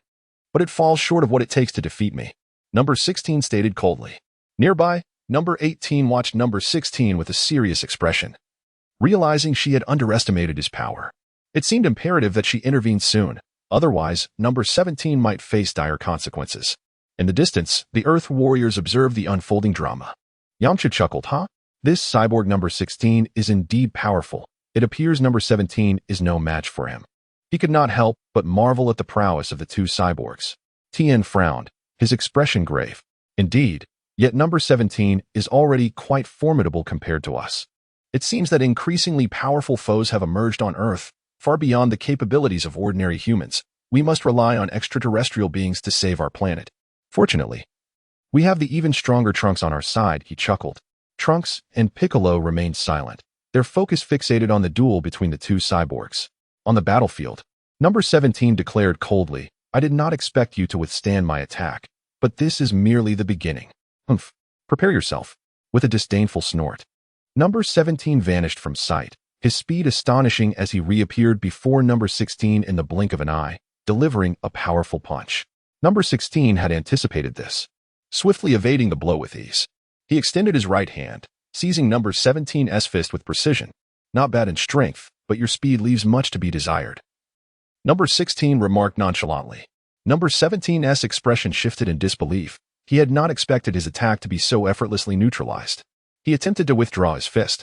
But it falls short of what it takes to defeat me, number 16 stated coldly. Nearby, number 18 watched number 16 with a serious expression. Realizing she had underestimated his power, it seemed imperative that she intervene soon, otherwise, number 17 might face dire consequences. In the distance, the Earth warriors observed the unfolding drama. Yamcha chuckled, huh? This cyborg number 16 is indeed powerful. It appears number 17 is no match for him. He could not help but marvel at the prowess of the two cyborgs. Tien frowned, his expression grave. Indeed, yet number 17 is already quite formidable compared to us. It seems that increasingly powerful foes have emerged on Earth, far beyond the capabilities of ordinary humans. We must rely on extraterrestrial beings to save our planet. Fortunately, we have the even stronger Trunks on our side, he chuckled. Trunks and Piccolo remained silent, their focus fixated on the duel between the two cyborgs. On the battlefield, number 17 declared coldly, I did not expect you to withstand my attack, but this is merely the beginning. Humph. Prepare yourself. With a disdainful snort, number 17 vanished from sight, his speed astonishing as he reappeared before number 16 in the blink of an eye, delivering a powerful punch. Number 16 had anticipated this, swiftly evading the blow with ease. He extended his right hand, seizing number 17's fist with precision. Not bad in strength, but your speed leaves much to be desired. Number 16 remarked nonchalantly. Number 17's expression shifted in disbelief. He had not expected his attack to be so effortlessly neutralized. He attempted to withdraw his fist,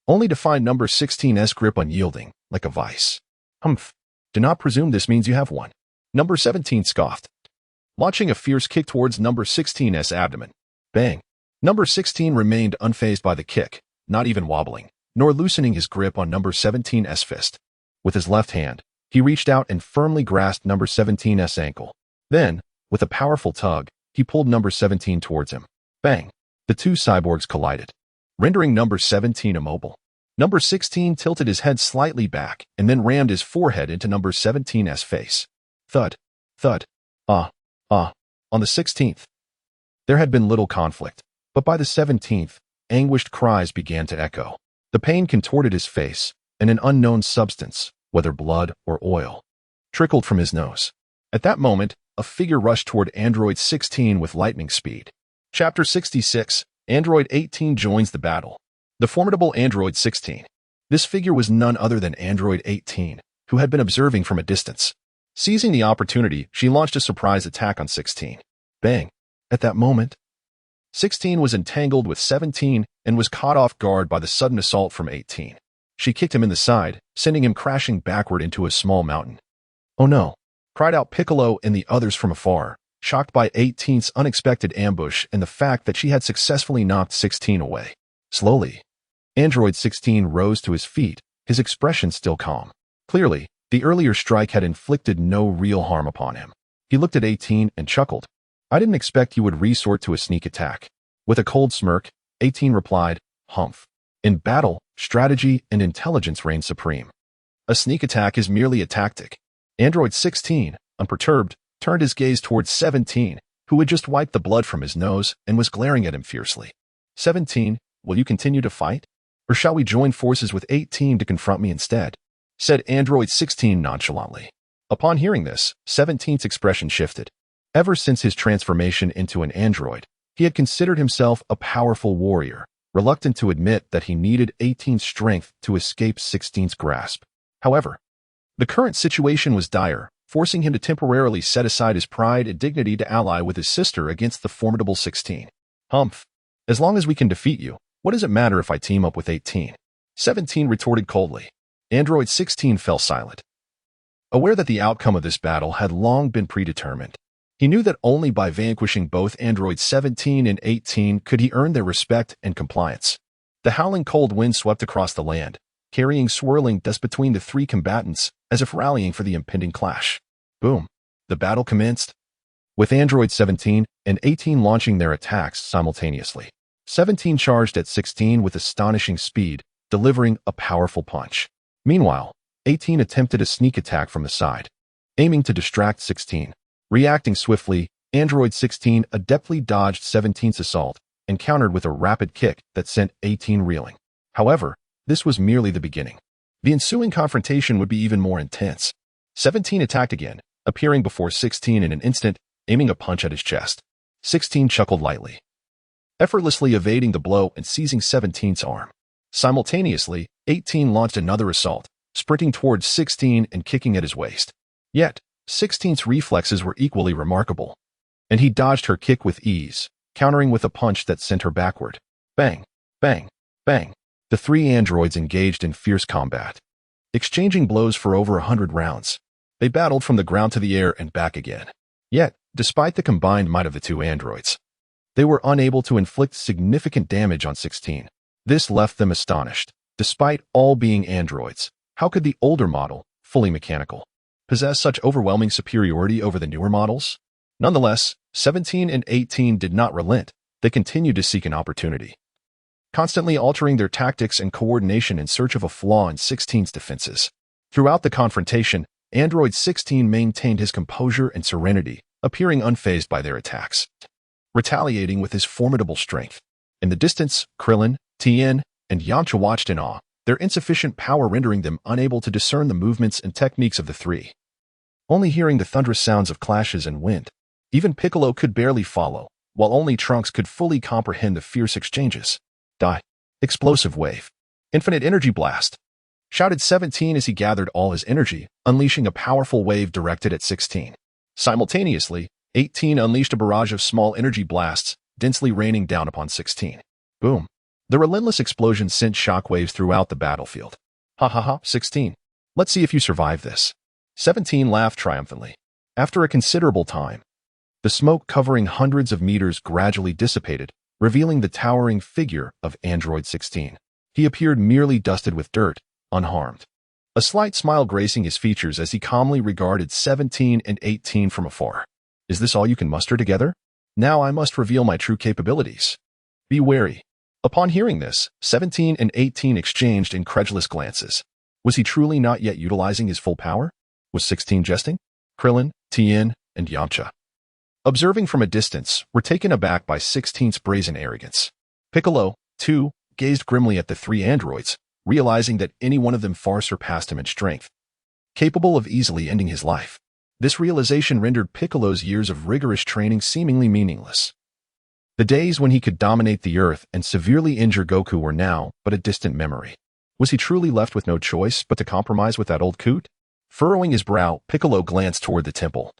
only to find number 16's grip unyielding, like a vice. Humph. Do not presume this means you have one. Number 17 scoffed, launching a fierce kick towards number 16's abdomen. Bang. Number 16 remained unfazed by the kick, not even wobbling, nor loosening his grip on number 17's fist. With his left hand, he reached out and firmly grasped number 17's ankle. Then, with a powerful tug, he pulled number 17 towards him. Bang! The two cyborgs collided, rendering number 17 immobile. Number 16 tilted his head slightly back and then rammed his forehead into number 17's face. Thud. Thud. On the 16th. There had been little conflict, but by the 17th, anguished cries began to echo. The pain contorted his face, and an unknown substance, whether blood or oil, trickled from his nose. At that moment, a figure rushed toward Android 16 with lightning speed. Chapter 66, Android 18 joins the battle. The formidable Android 16. This figure was none other than Android 18, who had been observing from a distance. Seizing the opportunity, she launched a surprise attack on 16. Bang! At that moment, 16 was entangled with 17 and was caught off guard by the sudden assault from 18. She kicked him in the side, sending him crashing backward into a small mountain. Oh no! Cried out Piccolo and the others from afar, shocked by 18's unexpected ambush and the fact that she had successfully knocked 16 away. Slowly, Android 16 rose to his feet, his expression still calm. Clearly, the earlier strike had inflicted no real harm upon him. He looked at 18 and chuckled. I didn't expect you would resort to a sneak attack. With a cold smirk, 18 replied, Humph. In battle, strategy and intelligence reign supreme. A sneak attack is merely a tactic. Android 16, unperturbed, turned his gaze towards 17, who had just wiped the blood from his nose and was glaring at him fiercely. 17, will you continue to fight? Or shall we join forces with 18 to confront me instead? Said Android 16 nonchalantly. Upon hearing this, 17's expression shifted. Ever since his transformation into an android, he had considered himself a powerful warrior, reluctant to admit that he needed 18's strength to escape 16's grasp. However, the current situation was dire, forcing him to temporarily set aside his pride and dignity to ally with his sister against the formidable 16. Humph. As long as we can defeat you, what does it matter if I team up with 18? 17 retorted coldly. Android 16 fell silent. Aware that the outcome of this battle had long been predetermined, he knew that only by vanquishing both Android 17 and 18 could he earn their respect and compliance. The howling cold wind swept across the land, carrying swirling dust between the three combatants as if rallying for the impending clash. Boom. The battle commenced. with Android 17 and 18 launching their attacks simultaneously. 17 charged at 16 with astonishing speed, delivering a powerful punch. Meanwhile, 18 attempted a sneak attack from the side, aiming to distract 16. Reacting swiftly, Android 16 adeptly dodged 17's assault and countered with a rapid kick that sent 18 reeling. However, this was merely the beginning. The ensuing confrontation would be even more intense. 17 attacked again, appearing before 16 in an instant, aiming a punch at his chest. 16 chuckled lightly, effortlessly evading the blow and seizing 17's arm. Simultaneously, 18 launched another assault, sprinting towards 16 and kicking at his waist. Yet, 16's reflexes were equally remarkable, and he dodged her kick with ease, countering with a punch that sent her backward. Bang, bang, bang. The three androids engaged in fierce combat, exchanging blows for over 100 rounds. They battled from the ground to the air and back again. Yet, despite the combined might of the two androids, they were unable to inflict significant damage on 16. This left them astonished. Despite all being androids, how could the older model, fully mechanical, possess such overwhelming superiority over the newer models? Nonetheless, 17 and 18 did not relent. They continued to seek an opportunity, constantly altering their tactics and coordination in search of a flaw in 16's defenses. Throughout the confrontation, Android 16 maintained his composure and serenity, appearing unfazed by their attacks, retaliating with his formidable strength. In the distance, Krillin, Tien, and Yamcha watched in awe, their insufficient power rendering them unable to discern the movements and techniques of the three. Only hearing the thunderous sounds of clashes and wind, even Piccolo could barely follow, while only Trunks could fully comprehend the fierce exchanges. Die. Explosive wave. Infinite energy blast, shouted 17 as he gathered all his energy, unleashing a powerful wave directed at 16. Simultaneously, 18 unleashed a barrage of small energy blasts, densely raining down upon 16. Boom. The relentless explosion sent shockwaves throughout the battlefield. Ha ha ha, 16. Let's see if you survive this. 17 laughed triumphantly. After a considerable time, the smoke covering hundreds of meters gradually dissipated, revealing the towering figure of Android 16. He appeared merely dusted with dirt, unharmed, a slight smile gracing his features as he calmly regarded 17 and 18 from afar. Is this all you can muster together? Now I must reveal my true capabilities. Be wary. Upon hearing this, 17 and 18 exchanged incredulous glances. Was he truly not yet utilizing his full power? Was 16 jesting? Krillin, Tien, and Yamcha, observing from a distance, were taken aback by 16's brazen arrogance. Piccolo, too, gazed grimly at the three androids, realizing that any one of them far surpassed him in strength, capable of easily ending his life. This realization rendered Piccolo's years of rigorous training seemingly meaningless. The days when he could dominate the Earth and severely injure Goku were now but a distant memory. Was he truly left with no choice but to compromise with that old coot? Furrowing his brow, Piccolo glanced toward the temple,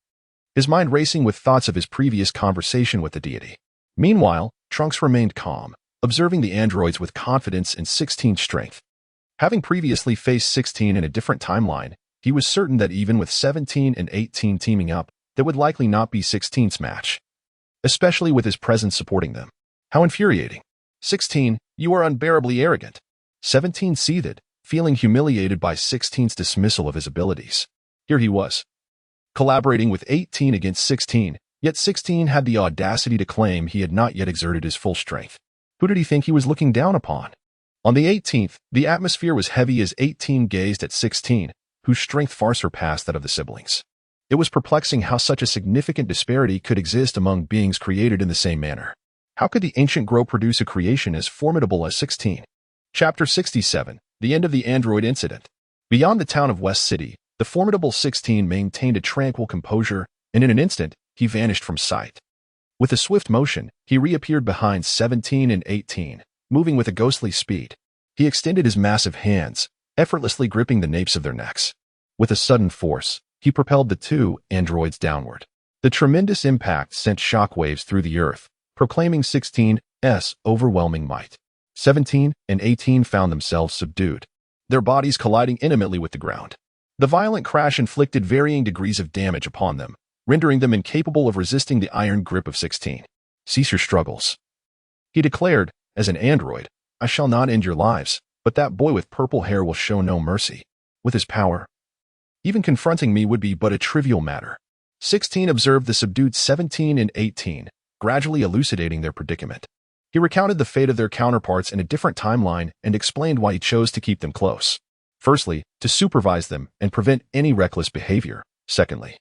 his mind racing with thoughts of his previous conversation with the deity. Meanwhile, Trunks remained calm, observing the androids with confidence in 16's strength. Having previously faced 16 in a different timeline, he was certain that even with 17 and 18 teaming up, that would likely not be 16's match, especially with his presence supporting them. How infuriating. 16, you are unbearably arrogant. 17 seethed, feeling humiliated by 16's dismissal of his abilities. Here he was, collaborating with 18 against 16, yet 16 had the audacity to claim he had not yet exerted his full strength. Who did he think he was looking down upon? On the 18th, the atmosphere was heavy as 18 gazed at 16, whose strength far surpassed that of the siblings. It was perplexing how such a significant disparity could exist among beings created in the same manner. How could the ancient Grow produce a creation as formidable as 16? Chapter 67, The End of the Android Incident. Beyond the town of West City, the formidable 16 maintained a tranquil composure, and in an instant, he vanished from sight. With a swift motion, he reappeared behind 17 and 18, moving with a ghostly speed. He extended his massive hands, effortlessly gripping the napes of their necks. With a sudden force, he propelled the two androids downward. The tremendous impact sent shockwaves through the earth, proclaiming 16's overwhelming might. 17 and 18 found themselves subdued, their bodies colliding intimately with the ground. The violent crash inflicted varying degrees of damage upon them, rendering them incapable of resisting the iron grip of 16. Cease your struggles, he declared. As an android, I shall not end your lives, but that boy with purple hair will show no mercy. With his power, even confronting me would be but a trivial matter. 16 observed the subdued 17 and 18, gradually elucidating their predicament. He recounted the fate of their counterparts in a different timeline and explained why he chose to keep them close. Firstly, to supervise them and prevent any reckless behavior. Secondly,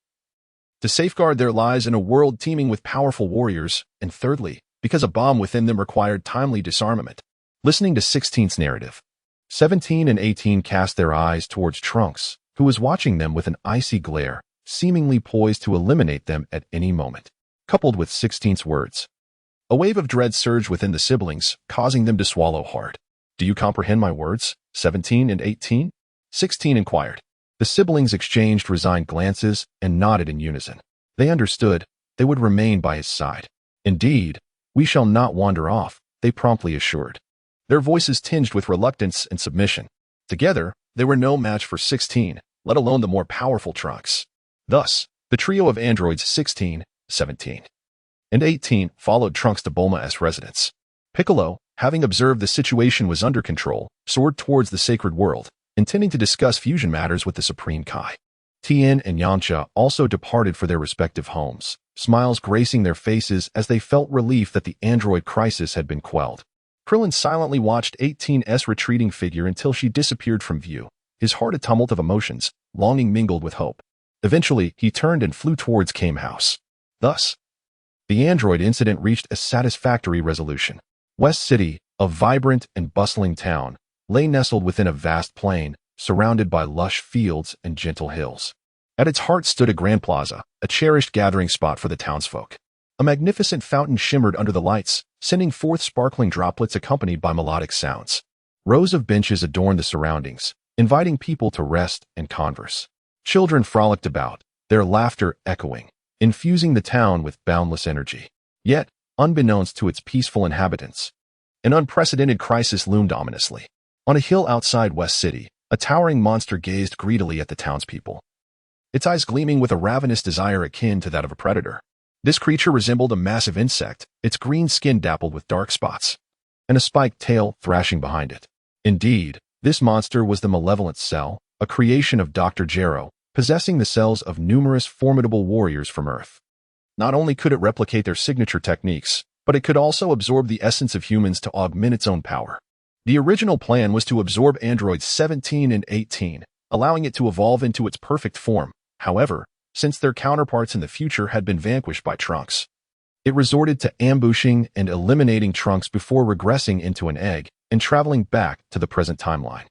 to safeguard their lives in a world teeming with powerful warriors. And thirdly, because a bomb within them required timely disarmament. Listening to 16's narrative, 17 and 18 cast their eyes towards Trunks, who was watching them with an icy glare, seemingly poised to eliminate them at any moment. Coupled with 16's words, a wave of dread surged within the siblings, causing them to swallow hard. Do you comprehend my words, 17 and 18? 16 inquired. The siblings exchanged resigned glances and nodded in unison. They understood. They would remain by his side. Indeed, we shall not wander off, they promptly assured. Their voices tinged with reluctance and submission. Together, they were no match for 16, let alone the more powerful Trunks. Thus, the trio of androids 16, 17, and 18 followed Trunks to Bulma's residence. Piccolo, having observed the situation was under control, soared towards the sacred world, intending to discuss fusion matters with the Supreme Kai. Tien and Yamcha also departed for their respective homes, smiles gracing their faces as they felt relief that the android crisis had been quelled. Krillin silently watched 18's retreating figure until she disappeared from view, his heart a tumult of emotions, longing mingled with hope. Eventually, he turned and flew towards Kame House. Thus, the android incident reached a satisfactory resolution. West City, a vibrant and bustling town, lay nestled within a vast plain, surrounded by lush fields and gentle hills. At its heart stood a grand plaza, a cherished gathering spot for the townsfolk. A magnificent fountain shimmered under the lights, sending forth sparkling droplets accompanied by melodic sounds. Rows of benches adorned the surroundings, inviting people to rest and converse. Children frolicked about, their laughter echoing, infusing the town with boundless energy. Yet, unbeknownst to its peaceful inhabitants, an unprecedented crisis loomed ominously. On a hill outside West City, a towering monster gazed greedily at the townspeople, its eyes gleaming with a ravenous desire akin to that of a predator. This creature resembled a massive insect, its green skin dappled with dark spots, and a spiked tail thrashing behind it. Indeed, this monster was the malevolent Cell, a creation of Dr. Gero, possessing the cells of numerous formidable warriors from Earth. Not only could it replicate their signature techniques, but it could also absorb the essence of humans to augment its own power. The original plan was to absorb androids 17 and 18, allowing it to evolve into its perfect form. However, since their counterparts in the future had been vanquished by Trunks, it resorted to ambushing and eliminating Trunks before regressing into an egg and traveling back to the present timeline.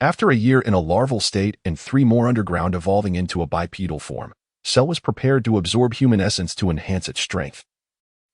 After a year in a larval state and 3 more underground evolving into a bipedal form, Cell was prepared to absorb human essence to enhance its strength,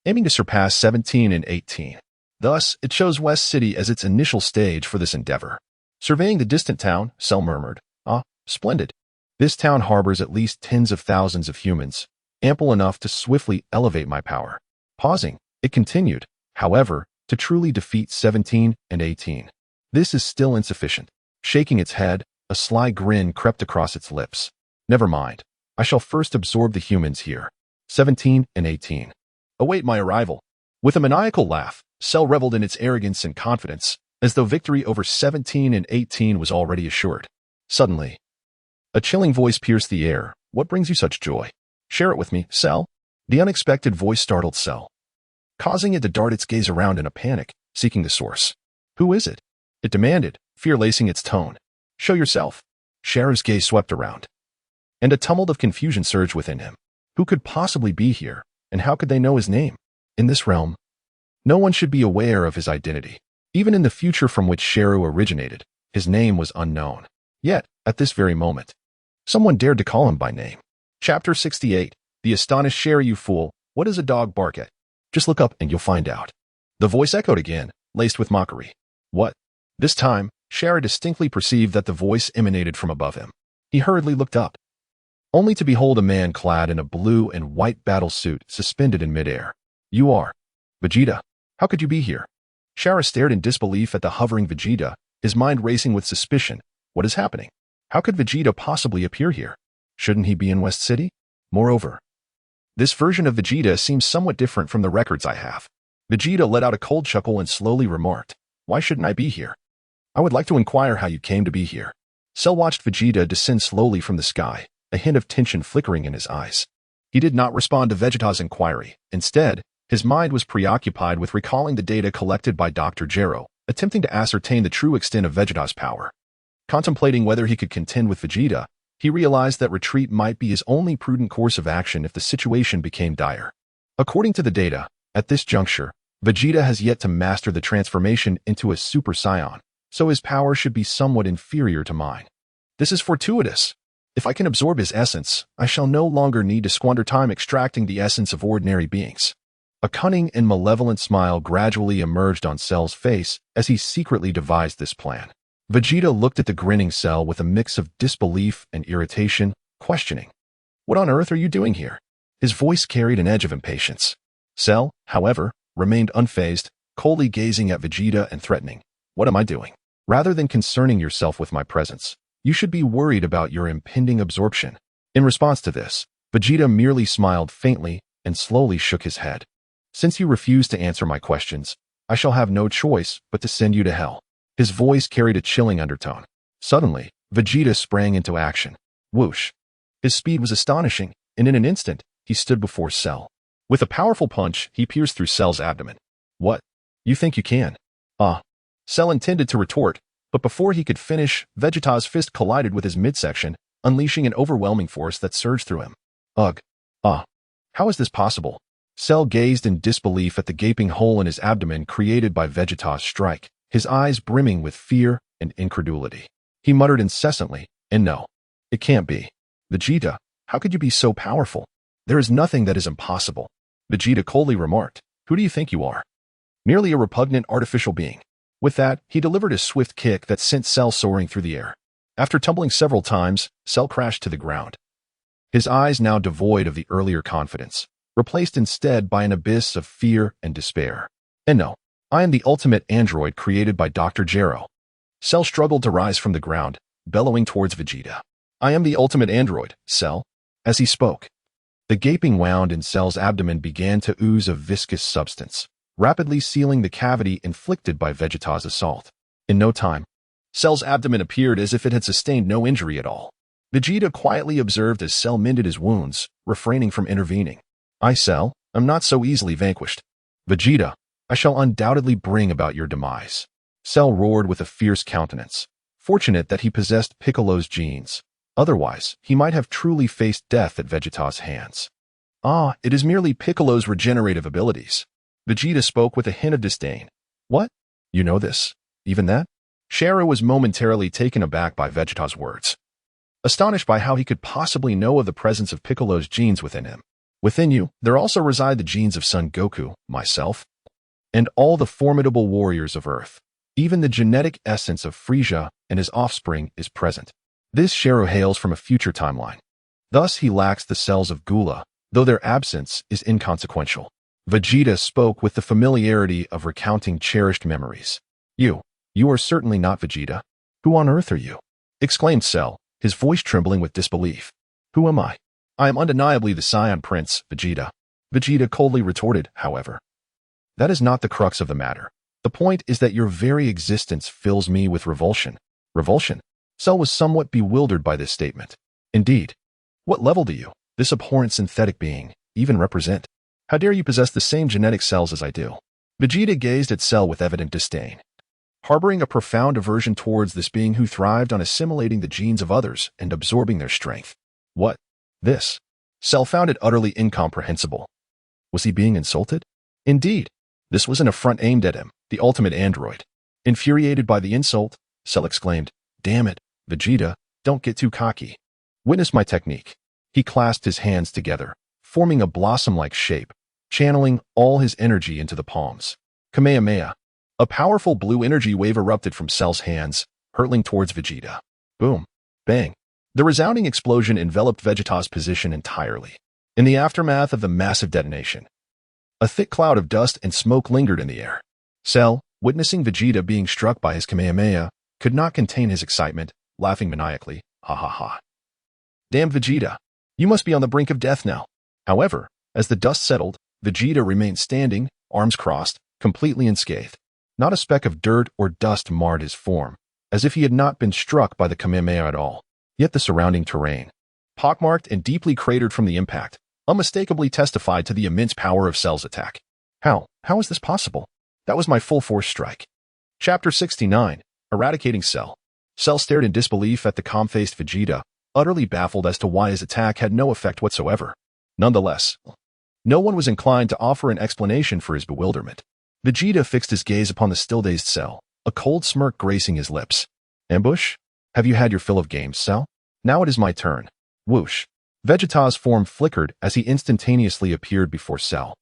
aiming to surpass 17 and 18. Thus, it chose West City as its initial stage for this endeavor. Surveying the distant town, Cell murmured, "Ah, splendid. This town harbors at least tens of thousands of humans, ample enough to swiftly elevate my power." Pausing, it continued, "However, to truly defeat 17 and 18, this is still insufficient." Shaking its head, a sly grin crept across its lips. "Never mind. I shall first absorb the humans here. 17 and 18. Await my arrival." With a maniacal laugh, Cell reveled in its arrogance and confidence, as though victory over 17 and 18 was already assured. Suddenly, a chilling voice pierced the air. "What brings you such joy? Share it with me, Cell." The unexpected voice startled Cell, causing it to dart its gaze around in a panic, seeking the source. "Who is it?" it demanded, fear lacing its tone. "Show yourself." Shara's gaze swept around, and a tumult of confusion surged within him. Who could possibly be here, and how could they know his name? In this realm, no one should be aware of his identity. Even in the future from which Sharu originated, his name was unknown. Yet, at this very moment, someone dared to call him by name. Chapter 68. The astonished Sharu. "You fool, what does a dog bark at? Just look up and you'll find out." The voice echoed again, laced with mockery. "What?" This time, Sharu distinctly perceived that the voice emanated from above him. He hurriedly looked up, only to behold a man clad in a blue and white battle suit suspended in midair. "You are Vegeta. How could you be here?" Sharu stared in disbelief at the hovering Vegeta, his mind racing with suspicion. What is happening? How could Vegeta possibly appear here? Shouldn't he be in West City? Moreover, this version of Vegeta seems somewhat different from the records I have. Vegeta let out a cold chuckle and slowly remarked, "Why shouldn't I be here? I would like to inquire how you came to be here." Cell watched Vegeta descend slowly from the sky, a hint of tension flickering in his eyes. He did not respond to Vegeta's inquiry. Instead, his mind was preoccupied with recalling the data collected by Dr. Gero, attempting to ascertain the true extent of Vegeta's power. Contemplating whether he could contend with Vegeta, he realized that retreat might be his only prudent course of action if the situation became dire. According to the data, at this juncture, Vegeta has yet to master the transformation into a Super Saiyan, so his power should be somewhat inferior to mine. This is fortuitous. If I can absorb his essence, I shall no longer need to squander time extracting the essence of ordinary beings. A cunning and malevolent smile gradually emerged on Cell's face as he secretly devised this plan. Vegeta looked at the grinning Cell with a mix of disbelief and irritation, questioning, "What on earth are you doing here?" His voice carried an edge of impatience. Cell, however, remained unfazed, coldly gazing at Vegeta and threatening, "What am I doing? Rather than concerning yourself with my presence, you should be worried about your impending absorption." In response to this, Vegeta merely smiled faintly and slowly shook his head. "Since you refuse to answer my questions, I shall have no choice but to send you to hell." His voice carried a chilling undertone. Suddenly, Vegeta sprang into action. Whoosh! His speed was astonishing, and in an instant, he stood before Cell. With a powerful punch, he pierced through Cell's abdomen. "What? You think you can?" Cell intended to retort, but before he could finish, Vegeta's fist collided with his midsection, unleashing an overwhelming force that surged through him. Ugh. How is this possible? Cell gazed in disbelief at the gaping hole in his abdomen created by Vegeta's strike, his eyes brimming with fear and incredulity. He muttered incessantly, "And no, it can't be. Vegeta, how could you be so powerful? There is nothing that is impossible." Vegeta coldly remarked, "Who do you think you are? Merely a repugnant artificial being." With that, he delivered a swift kick that sent Cell soaring through the air. After tumbling several times, Cell crashed to the ground. His eyes now devoid of the earlier confidence, replaced instead by an abyss of fear and despair. "And no, I am the ultimate android created by Dr. Gero." Cell struggled to rise from the ground, bellowing towards Vegeta. "I am the ultimate android, Cell." As he spoke, the gaping wound in Cell's abdomen began to ooze a viscous substance, rapidly sealing the cavity inflicted by Vegeta's assault. In no time, Cell's abdomen appeared as if it had sustained no injury at all. Vegeta quietly observed as Cell mended his wounds, refraining from intervening. "I, Cell, am not so easily vanquished. Vegeta, I shall undoubtedly bring about your demise." Cell roared with a fierce countenance. Fortunate that he possessed Piccolo's genes. Otherwise, he might have truly faced death at Vegeta's hands. It is merely Piccolo's regenerative abilities." Vegeta spoke with a hint of disdain. "What? You know this? Even that?" Shara was momentarily taken aback by Vegeta's words, astonished by how he could possibly know of the presence of Piccolo's genes within him. "Within you, there also reside the genes of Son Goku, myself, and all the formidable warriors of Earth. Even the genetic essence of Frieza and his offspring is present." This Shara hails from a future timeline. Thus he lacks the cells of Gula, though their absence is inconsequential. Vegeta spoke with the familiarity of recounting cherished memories. You are certainly not Vegeta. Who on earth are you?" exclaimed Cell, his voice trembling with disbelief. "Who am I? I am undeniably the Saiyan Prince, Vegeta." Vegeta coldly retorted, however. "That is not the crux of the matter. The point is that your very existence fills me with revulsion." "Revulsion?" Cell was somewhat bewildered by this statement. "Indeed. What level do you, this abhorrent synthetic being, even represent? How dare you possess the same genetic cells as I do?" Vegeta gazed at Cell with evident disdain, harboring a profound aversion towards this being who thrived on assimilating the genes of others and absorbing their strength. "What? This?" Cell found it utterly incomprehensible. Was he being insulted? Indeed, this was an affront aimed at him, the ultimate android. Infuriated by the insult, Cell exclaimed, "Damn it, Vegeta, don't get too cocky. Witness my technique." He clasped his hands together, forming a blossom-like shape, channeling all his energy into the palms. Kamehameha. A powerful blue energy wave erupted from Cell's hands, hurtling towards Vegeta. Boom. Bang. The resounding explosion enveloped Vegeta's position entirely. In the aftermath of the massive detonation, a thick cloud of dust and smoke lingered in the air. Cell, witnessing Vegeta being struck by his Kamehameha, could not contain his excitement, laughing maniacally. "Ha ha ha. Damn Vegeta. You must be on the brink of death now." However, as the dust settled, Vegeta remained standing, arms crossed, completely unscathed. Not a speck of dirt or dust marred his form, as if he had not been struck by the Kamehameha at all. Yet the surrounding terrain, pockmarked and deeply cratered from the impact, unmistakably testified to the immense power of Cell's attack. How is this possible? That was my full force strike. Chapter 69. Eradicating Cell. Cell stared in disbelief at the calm-faced Vegeta, utterly baffled as to why his attack had no effect whatsoever. Nonetheless, no one was inclined to offer an explanation for his bewilderment. Vegeta fixed his gaze upon the still-dazed Cell, a cold smirk gracing his lips. Ambush? Have you had your fill of games, Cell? Now it is my turn. Whoosh. Vegeta's form flickered as he instantaneously appeared before Cell,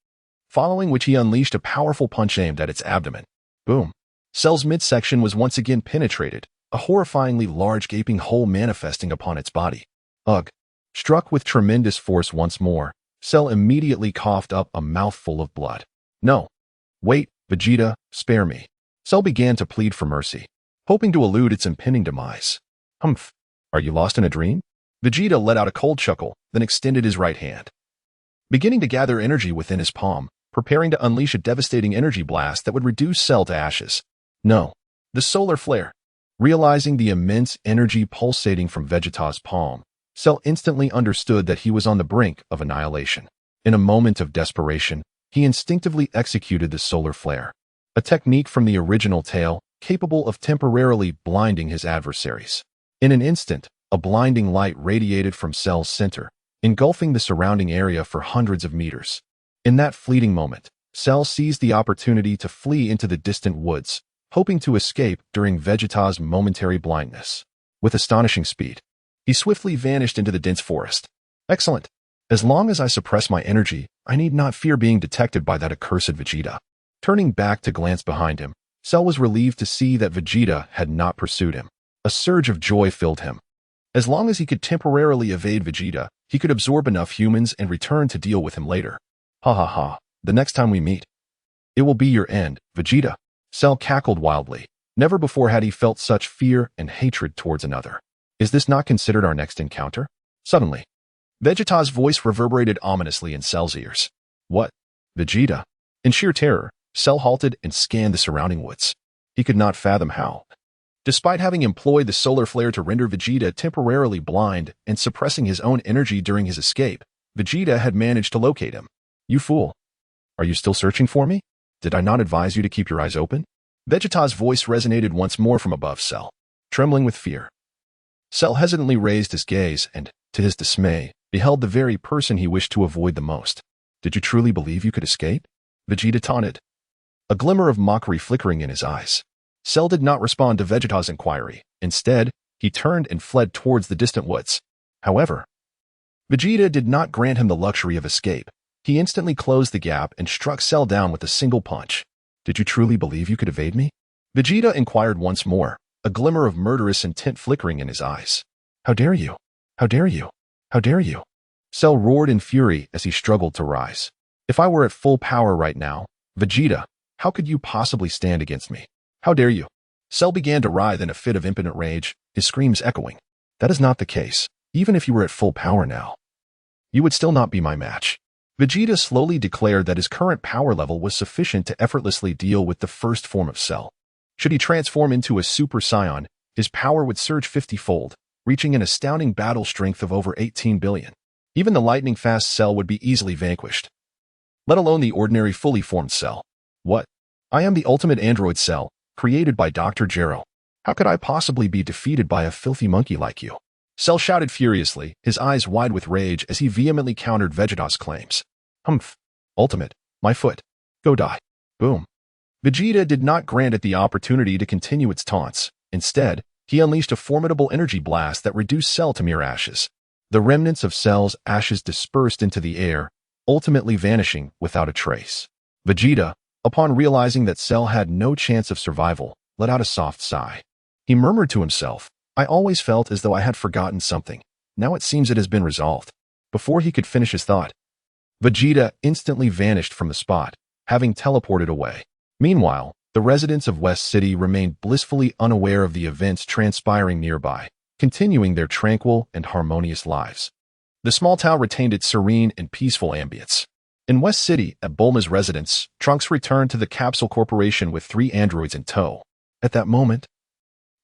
following which he unleashed a powerful punch aimed at its abdomen. Boom. Cell's midsection was once again penetrated, a horrifyingly large gaping hole manifesting upon its body. Ugh. Struck with tremendous force once more, Cell immediately coughed up a mouthful of blood. No. Wait, Vegeta, spare me. Cell began to plead for mercy, hoping to elude its impending demise. Humph. Are you lost in a dream? Vegeta let out a cold chuckle, then extended his right hand, beginning to gather energy within his palm, preparing to unleash a devastating energy blast that would reduce Cell to ashes. No. The solar flare. Realizing the immense energy pulsating from Vegeta's palm, Cell instantly understood that he was on the brink of annihilation. In a moment of desperation, he instinctively executed the solar flare, a technique from the original tale capable of temporarily blinding his adversaries. In an instant, a blinding light radiated from Cell's center, engulfing the surrounding area for hundreds of meters. In that fleeting moment, Cell seized the opportunity to flee into the distant woods, hoping to escape during Vegeta's momentary blindness. With astonishing speed, he swiftly vanished into the dense forest. Excellent. As long as I suppress my energy, I need not fear being detected by that accursed Vegeta. Turning back to glance behind him, Cell was relieved to see that Vegeta had not pursued him. A surge of joy filled him. As long as he could temporarily evade Vegeta, he could absorb enough humans and return to deal with him later. Ha ha ha, the next time we meet, it will be your end, Vegeta. Cell cackled wildly. Never before had he felt such fear and hatred towards another. Is this not considered our next encounter? Suddenly, Vegeta's voice reverberated ominously in Cell's ears. What? Vegeta? In sheer terror, Cell halted and scanned the surrounding woods. He could not fathom how, despite having employed the solar flare to render Vegeta temporarily blind and suppressing his own energy during his escape, Vegeta had managed to locate him. You fool. Are you still searching for me? Did I not advise you to keep your eyes open? Vegeta's voice resonated once more from above Cell, trembling with fear. Cell hesitantly raised his gaze and, to his dismay, beheld the very person he wished to avoid the most. Did you truly believe you could escape? Vegeta taunted, a glimmer of mockery flickering in his eyes. Cell did not respond to Vegeta's inquiry. Instead, he turned and fled towards the distant woods. However, Vegeta did not grant him the luxury of escape. He instantly closed the gap and struck Cell down with a single punch. Did you truly believe you could evade me? Vegeta inquired once more, a glimmer of murderous intent flickering in his eyes. How dare you? How dare you? How dare you? Cell roared in fury as he struggled to rise. If I were at full power right now, Vegeta, how could you possibly stand against me? How dare you? Cell began to writhe in a fit of impotent rage, his screams echoing. That is not the case. Even if you were at full power now, you would still not be my match. Vegeta slowly declared that his current power level was sufficient to effortlessly deal with the first form of Cell. Should he transform into a Super Saiyan, his power would surge 50-fold, reaching an astounding battle strength of over 18 billion. Even the lightning-fast Cell would be easily vanquished, let alone the ordinary fully formed Cell. What? I am the ultimate android Cell, created by Dr. Gero. How could I possibly be defeated by a filthy monkey like you? Cell shouted furiously, his eyes wide with rage as he vehemently countered Vegeta's claims. Humph. Ultimate. My foot. Go die. Boom. Vegeta did not grant it the opportunity to continue its taunts. Instead, he unleashed a formidable energy blast that reduced Cell to mere ashes. The remnants of Cell's ashes dispersed into the air, ultimately vanishing without a trace. Vegeta, upon realizing that Cell had no chance of survival, let out a soft sigh. He murmured to himself, I always felt as though I had forgotten something. Now it seems it has been resolved. Before he could finish his thought, Vegeta instantly vanished from the spot, having teleported away. Meanwhile, the residents of West City remained blissfully unaware of the events transpiring nearby, continuing their tranquil and harmonious lives. The small town retained its serene and peaceful ambience. In West City, at Bulma's residence, Trunks returned to the Capsule Corporation with 3 androids in tow. At that moment,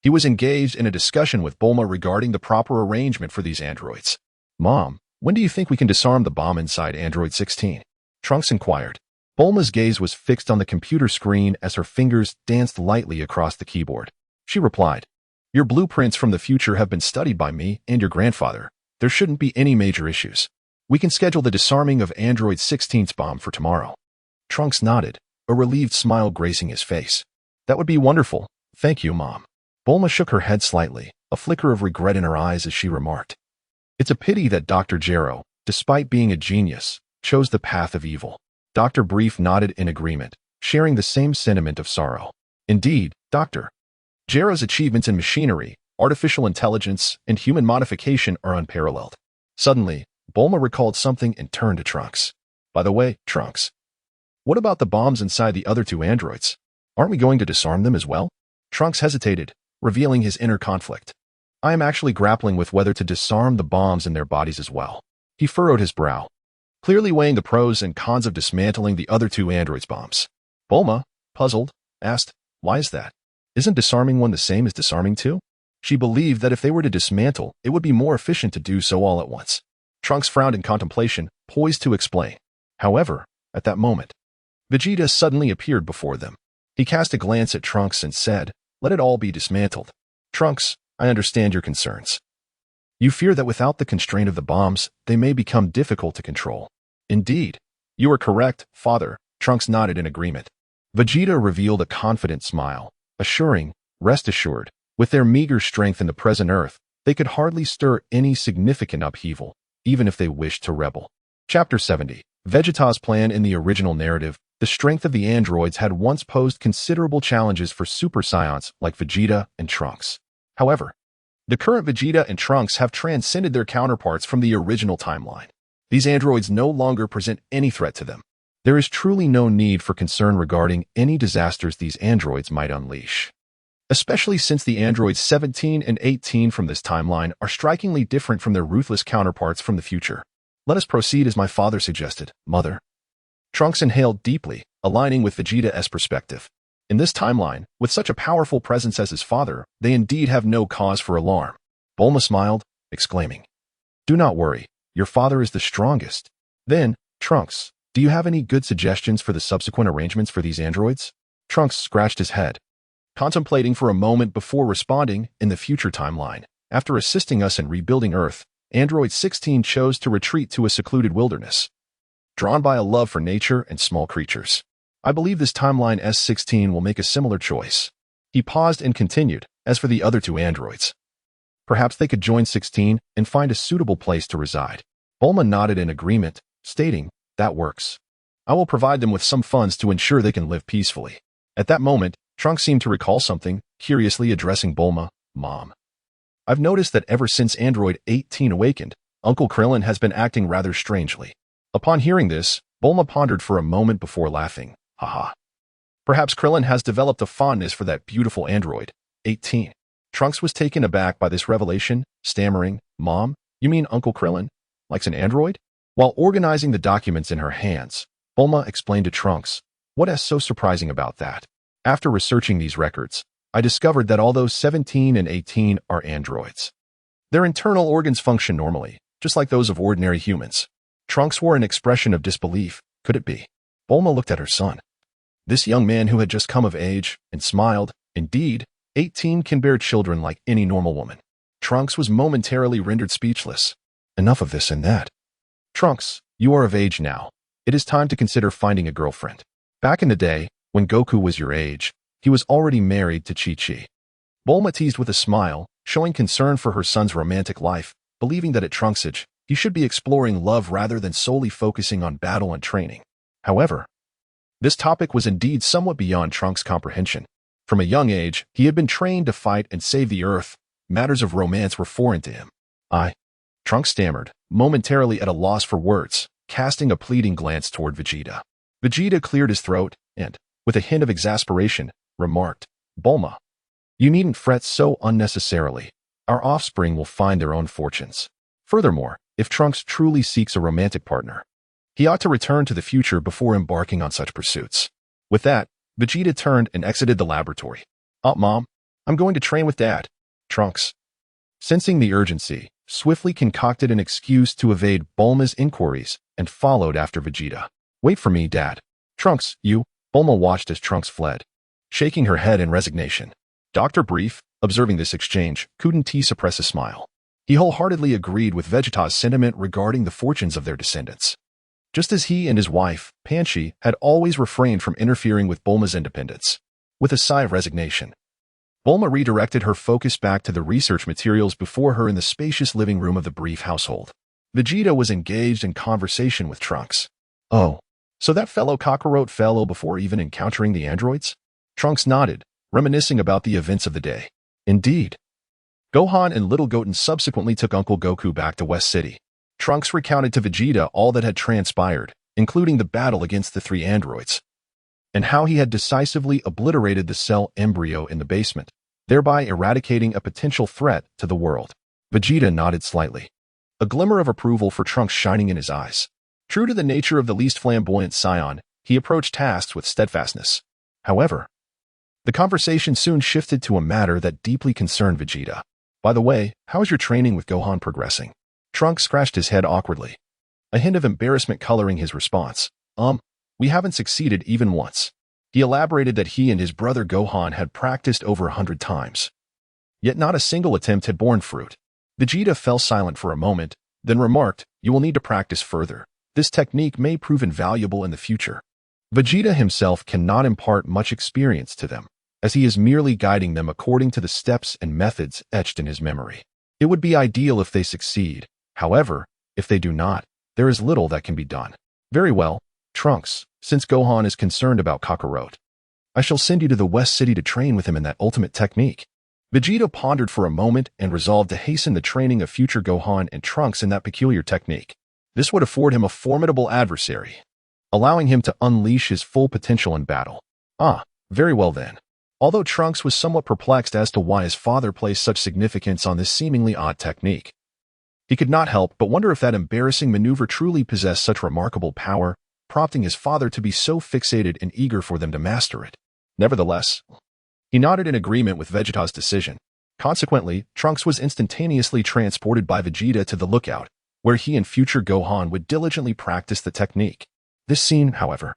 he was engaged in a discussion with Bulma regarding the proper arrangement for these androids. Mom, When do you think we can disarm the bomb inside Android 16? Trunks inquired. Bulma's gaze was fixed on the computer screen as her fingers danced lightly across the keyboard. She replied, "Your blueprints from the future have been studied by me and your grandfather. There shouldn't be any major issues. We can schedule the disarming of Android 16's bomb for tomorrow." Trunks nodded, a relieved smile gracing his face. "That would be wonderful. Thank you, Mom." Bulma shook her head slightly, a flicker of regret in her eyes as she remarked, "It's a pity that Dr. Gero, despite being a genius, chose the path of evil." Dr. Brief nodded in agreement, sharing the same sentiment of sorrow. Indeed, Dr. Gero's achievements in machinery, artificial intelligence, and human modification are unparalleled. Suddenly, Bulma recalled something and turned to Trunks. "By the way, Trunks, what about the bombs inside the other two androids? Aren't we going to disarm them as well?" Trunks hesitated, revealing his inner conflict. "I am actually grappling with whether to disarm the bombs in their bodies as well." He furrowed his brow, clearly weighing the pros and cons of dismantling the other two androids' bombs. Bulma, puzzled, asked, "Why is that? Isn't disarming one the same as disarming two?" She believed that if they were to dismantle, it would be more efficient to do so all at once. Trunks frowned in contemplation, poised to explain. However, at that moment, Vegeta suddenly appeared before them. He cast a glance at Trunks and said, "Let it all be dismantled. Trunks, I understand your concerns. You fear that without the constraint of the bombs, they may become difficult to control." "Indeed, you are correct, Father." Trunks nodded in agreement. Vegeta revealed a confident smile, assuring, "Rest assured, with their meager strength in the present Earth, they could hardly stir any significant upheaval, even if they wished to rebel." Chapter 70. Vegeta's plan. In the original narrative, the strength of the androids had once posed considerable challenges for Super Saiyans like Vegeta and Trunks. However, the current Vegeta and Trunks have transcended their counterparts from the original timeline. These androids no longer present any threat to them. There is truly no need for concern regarding any disasters these androids might unleash. Especially since the androids 17 and 18 from this timeline are strikingly different from their ruthless counterparts from the future. "Let us proceed as my father suggested, Mother." Trunks inhaled deeply, aligning with Vegeta's perspective. In this timeline, with such a powerful presence as his father, they indeed have no cause for alarm. Bulma smiled, exclaiming, "Do not worry, your father is the strongest." Then, Trunks, do you have any good suggestions for the subsequent arrangements for these androids? Trunks scratched his head, contemplating for a moment before responding. "In the future timeline, after assisting us in rebuilding Earth, Android 16 chose to retreat to a secluded wilderness, drawn by a love for nature and small creatures. I believe this timeline S16 will make a similar choice." He paused and continued, "As for the other two androids, perhaps they could join 16 and find a suitable place to reside." Bulma nodded in agreement, stating, "That works. I will provide them with some funds to ensure they can live peacefully." At that moment, Trunks seemed to recall something, curiously addressing Bulma, "Mom, I've noticed that ever since Android 18 awakened, Uncle Krillin has been acting rather strangely." Upon hearing this, Bulma pondered for a moment before laughing. "Haha. Perhaps Krillin has developed a fondness for that beautiful Android 18. Trunks was taken aback by this revelation, stammering, "Mom, you mean Uncle Krillin likes an android?" While organizing the documents in her hands, Bulma explained to Trunks, "What is so surprising about that? After researching these records, I discovered that although 17 and 18 are androids, their internal organs function normally, just like those of ordinary humans." Trunks wore an expression of disbelief. Could it be? Bulma looked at her son, this young man who had just come of age, and smiled. Indeed, 18 can bear children like any normal woman. Trunks was momentarily rendered speechless. Enough of this and that. "Trunks, you are of age now. It is time to consider finding a girlfriend. Back in the day, when Goku was your age, he was already married to Chi-Chi." Bulma teased with a smile, showing concern for her son's romantic life, believing that at Trunks' age, he should be exploring love rather than solely focusing on battle and training. However, this topic was indeed somewhat beyond Trunks' comprehension. From a young age, he had been trained to fight and save the Earth. Matters of romance were foreign to him. Trunks stammered, momentarily at a loss for words, casting a pleading glance toward Vegeta. Vegeta cleared his throat and, with a hint of exasperation, remarked, "Bulma, you needn't fret so unnecessarily. Our offspring will find their own fortunes. Furthermore, if Trunks truly seeks a romantic partner, he ought to return to the future before embarking on such pursuits." With that, Vegeta turned and exited the laboratory. Mom, I'm going to train with Dad." Trunks, sensing the urgency, swiftly concocted an excuse to evade Bulma's inquiries and followed after Vegeta. "Wait for me, Dad." "Trunks, you..." Bulma watched as Trunks fled, shaking her head in resignation. Dr. Brief, observing this exchange, couldn't suppress a smile. He wholeheartedly agreed with Vegeta's sentiment regarding the fortunes of their descendants. Just as he and his wife, Panchi, had always refrained from interfering with Bulma's independence. With a sigh of resignation, Bulma redirected her focus back to the research materials before her in the spacious living room of the Brief household. Vegeta was engaged in conversation with Trunks. "Oh, so that fellow Kakarot fell ill before even encountering the androids?" Trunks nodded, reminiscing about the events of the day. "Indeed." Gohan and Little Goten subsequently took Uncle Goku back to West City. Trunks recounted to Vegeta all that had transpired, including the battle against the 3 androids, and how he had decisively obliterated the cell embryo in the basement, thereby eradicating a potential threat to the world. Vegeta nodded slightly, a glimmer of approval for Trunks shining in his eyes. True to the nature of the least flamboyant scion, he approached tasks with steadfastness. However, the conversation soon shifted to a matter that deeply concerned Vegeta. "By the way, how is your training with Gohan progressing?" Trunks scratched his head awkwardly, a hint of embarrassment coloring his response. We haven't succeeded even once." He elaborated that he and his brother Gohan had practiced over 100 times. Yet not a single attempt had borne fruit. Vegeta fell silent for a moment, then remarked, "You will need to practice further. This technique may prove invaluable in the future." Vegeta himself cannot impart much experience to them, as he is merely guiding them according to the steps and methods etched in his memory. It would be ideal if they succeed. However, if they do not, there is little that can be done. "Very well, Trunks, since Gohan is concerned about Kakarot, I shall send you to the West City to train with him in that ultimate technique." Vegeta pondered for a moment and resolved to hasten the training of future Gohan and Trunks in that peculiar technique. This would afford him a formidable adversary, allowing him to unleash his full potential in battle. Very well then. Although Trunks was somewhat perplexed as to why his father placed such significance on this seemingly odd technique, he could not help but wonder if that embarrassing maneuver truly possessed such remarkable power, prompting his father to be so fixated and eager for them to master it. Nevertheless, he nodded in agreement with Vegeta's decision. Consequently, Trunks was instantaneously transported by Vegeta to the lookout, where he and future Gohan would diligently practice the technique. This scene, however,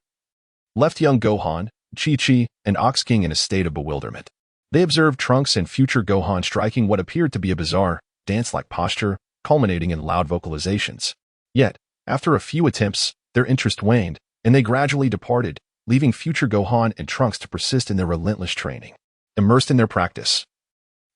left young Gohan, Chi-Chi, and Ox King in a state of bewilderment. They observed Trunks and future Gohan striking what appeared to be a bizarre, dance-like posture, culminating in loud vocalizations. Yet, after a few attempts, their interest waned, and they gradually departed, leaving future Gohan and Trunks to persist in their relentless training. Immersed in their practice,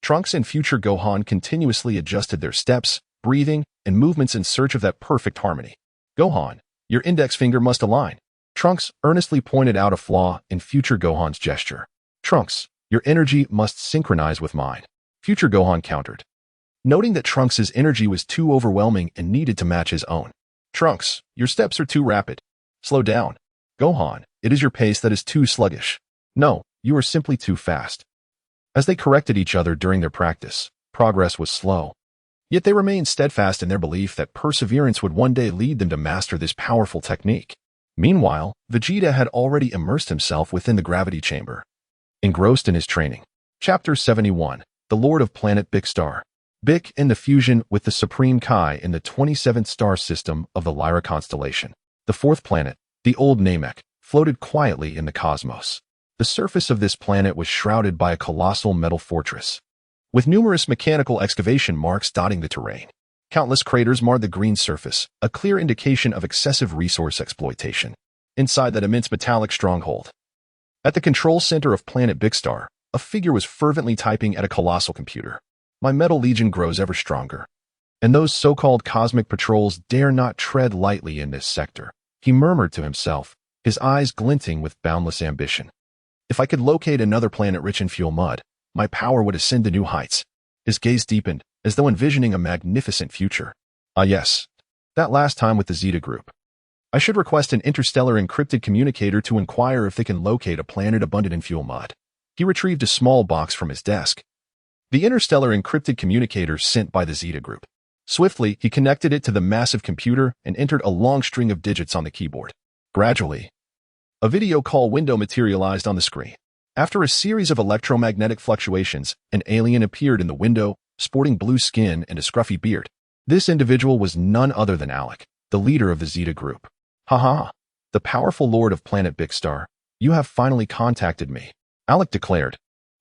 Trunks and future Gohan continuously adjusted their steps, breathing, and movements in search of that perfect harmony. "Gohan, your index finger must align." Trunks earnestly pointed out a flaw in future Gohan's gesture. "Trunks, your energy must synchronize with mine." Future Gohan countered, noting that Trunks' energy was too overwhelming and needed to match his own. "Trunks, your steps are too rapid. Slow down." "Gohan, it is your pace that is too sluggish." "No, you are simply too fast." As they corrected each other during their practice, progress was slow. Yet they remained steadfast in their belief that perseverance would one day lead them to master this powerful technique. Meanwhile, Vegeta had already immersed himself within the gravity chamber, engrossed in his training. Chapter 71, The Lord of Planet Big Star. Big in the fusion with the Supreme Kai in the 27th star system of the Lyra constellation. The 4th planet, the Old Namek, floated quietly in the cosmos. The surface of this planet was shrouded by a colossal metal fortress, with numerous mechanical excavation marks dotting the terrain. Countless craters marred the green surface, a clear indication of excessive resource exploitation. Inside that immense metallic stronghold, at the control center of Planet Big Star, a figure was fervently typing at a colossal computer. "My metal legion grows ever stronger, and those so-called cosmic patrols dare not tread lightly in this sector," he murmured to himself, his eyes glinting with boundless ambition. "If I could locate another planet rich in fuel mud, my power would ascend to new heights." His gaze deepened, as though envisioning a magnificent future. Yes, that last time with the Zeta group. I should request an interstellar encrypted communicator to inquire if they can locate a planet abundant in fuel mud. He retrieved a small box from his desk. The interstellar encrypted communicator sent by the Zeta group. Swiftly, he connected it to the massive computer and entered a long string of digits on the keyboard. Gradually, a video call window materialized on the screen. After a series of electromagnetic fluctuations, an alien appeared in the window, sporting blue skin and a scruffy beard. This individual was none other than Alec, the leader of the Zeta group. Haha, the powerful lord of planet Big Star, you have finally contacted me, Alec declared,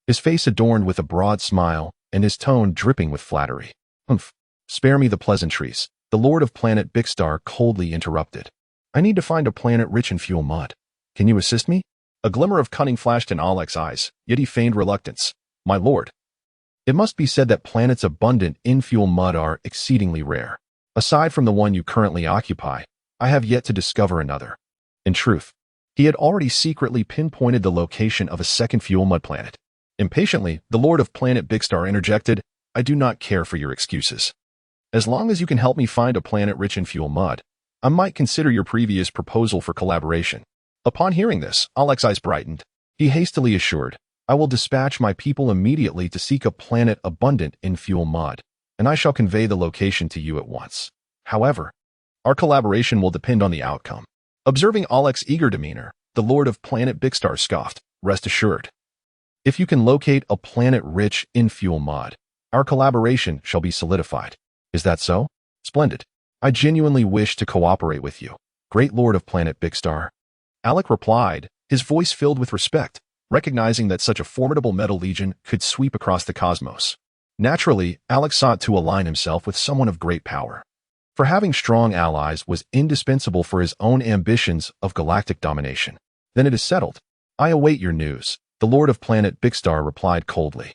his face adorned with a broad smile and his tone dripping with flattery. Humph, spare me the pleasantries, the lord of planet Big Star coldly interrupted. I need to find a planet rich in fuel mud. Can you assist me? A glimmer of cunning flashed in Alec's eyes, yet he feigned reluctance. My lord. It must be said that planets abundant in fuel mud are exceedingly rare. Aside from the one you currently occupy, I have yet to discover another. In truth, he had already secretly pinpointed the location of a second fuel mud planet. Impatiently, the lord of planet Big Star interjected, I do not care for your excuses. As long as you can help me find a planet rich in fuel mud, I might consider your previous proposal for collaboration. Upon hearing this, Alec's eyes brightened. He hastily assured, I will dispatch my people immediately to seek a planet abundant in fuel mud, and I shall convey the location to you at once. However, our collaboration will depend on the outcome. Observing Alec's eager demeanor, the lord of planet Big Star scoffed, rest assured. If you can locate a planet rich in fuel mud, our collaboration shall be solidified. Is that so? Splendid. I genuinely wish to cooperate with you, great lord of planet Big Star. Alec replied, his voice filled with respect, recognizing that such a formidable metal legion could sweep across the cosmos. Naturally, Alec sought to align himself with someone of great power. For having strong allies was indispensable for his own ambitions of galactic domination. Then it is settled. I await your news, the lord of planet Big Star replied coldly,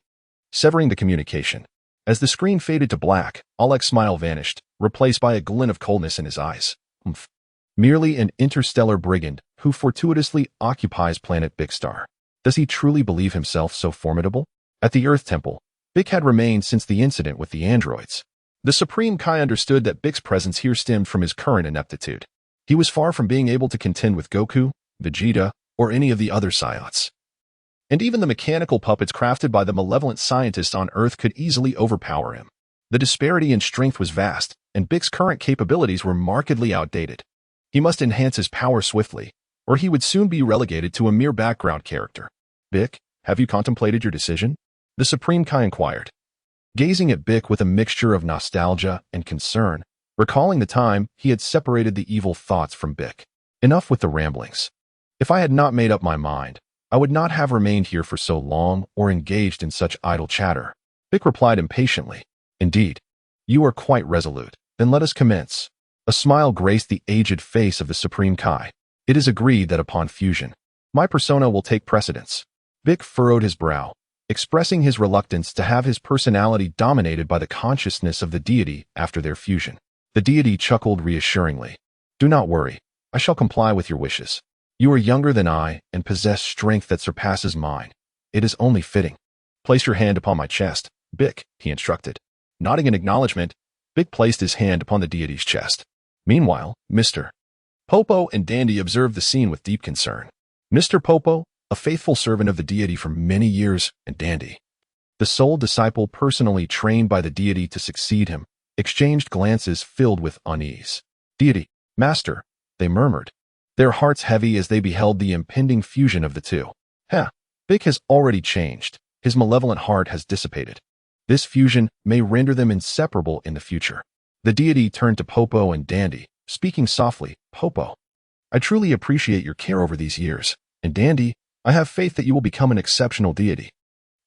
severing the communication. As the screen faded to black, Alec's smile vanished, replaced by a glint of coldness in his eyes. Humph. Merely an interstellar brigand who fortuitously occupies planet Big Star. Does he truly believe himself so formidable? At the Earth Temple, Big had remained since the incident with the androids. The Supreme Kai understood that Big's presence here stemmed from his current ineptitude. He was far from being able to contend with Goku, Vegeta, or any of the other Saiyans. And even the mechanical puppets crafted by the malevolent scientists on Earth could easily overpower him. The disparity in strength was vast, and Big's current capabilities were markedly outdated. He must enhance his power swiftly, or he would soon be relegated to a mere background character. Big, have you contemplated your decision? The Supreme Kai inquired, gazing at Big with a mixture of nostalgia and concern, recalling the time he had separated the evil thoughts from Big. Enough with the ramblings. If I had not made up my mind, I would not have remained here for so long or engaged in such idle chatter. Big replied impatiently, Indeed, you are quite resolute. Then let us commence. A smile graced the aged face of the Supreme Kai. It is agreed that upon fusion, my persona will take precedence. Big furrowed his brow, expressing his reluctance to have his personality dominated by the consciousness of the deity after their fusion. The deity chuckled reassuringly. Do not worry, I shall comply with your wishes. You are younger than I and possess strength that surpasses mine. It is only fitting. Place your hand upon my chest, Big, he instructed. Nodding in acknowledgement, Big placed his hand upon the deity's chest. Meanwhile, Mr. Popo and Dandy observed the scene with deep concern. Mr. Popo, a faithful servant of the deity for many years, and Dandy, the sole disciple personally trained by the deity to succeed him, exchanged glances filled with unease. Deity, Master, they murmured, their hearts heavy as they beheld the impending fusion of the two. Big has already changed. His malevolent heart has dissipated. This fusion may render them inseparable in the future. The deity turned to Popo and Dandy, speaking softly, Popo, I truly appreciate your care over these years, and Dandy, I have faith that you will become an exceptional deity.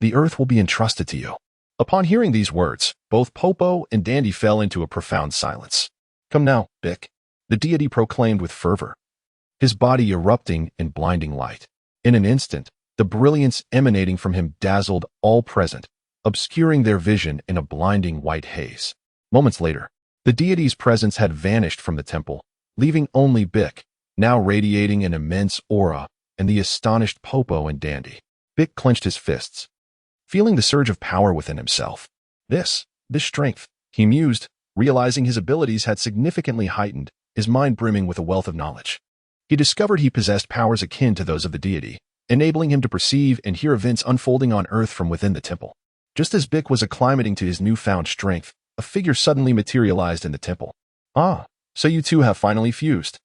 The earth will be entrusted to you. Upon hearing these words, both Popo and Dandy fell into a profound silence. Come now, Big, the deity proclaimed with fervor, his body erupting in blinding light. In an instant, the brilliance emanating from him dazzled all present, obscuring their vision in a blinding white haze. Moments later, the deity's presence had vanished from the temple, leaving only Big, now radiating an immense aura, and the astonished Popo and Dandy. Big clenched his fists, feeling the surge of power within himself. This strength, he mused, realizing his abilities had significantly heightened, his mind brimming with a wealth of knowledge. He discovered he possessed powers akin to those of the deity, enabling him to perceive and hear events unfolding on Earth from within the temple. Just as Big was acclimating to his newfound strength, a figure suddenly materialized in the temple. Ah, so you two have finally fused.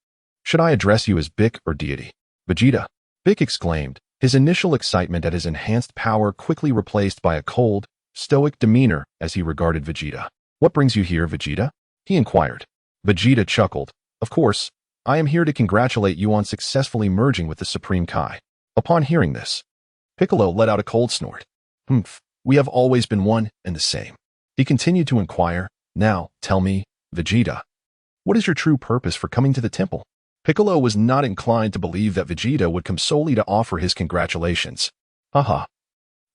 Should I address you as Big or deity? Vegeta, Big exclaimed, his initial excitement at his enhanced power quickly replaced by a cold, stoic demeanor as he regarded Vegeta. What brings you here, Vegeta? he inquired. Vegeta chuckled. Of course, I am here to congratulate you on successfully merging with the Supreme Kai. Upon hearing this, Piccolo let out a cold snort. Humph, we have always been one and the same. He continued to inquire. Now, tell me, Vegeta, what is your true purpose for coming to the temple? Piccolo was not inclined to believe that Vegeta would come solely to offer his congratulations. Haha.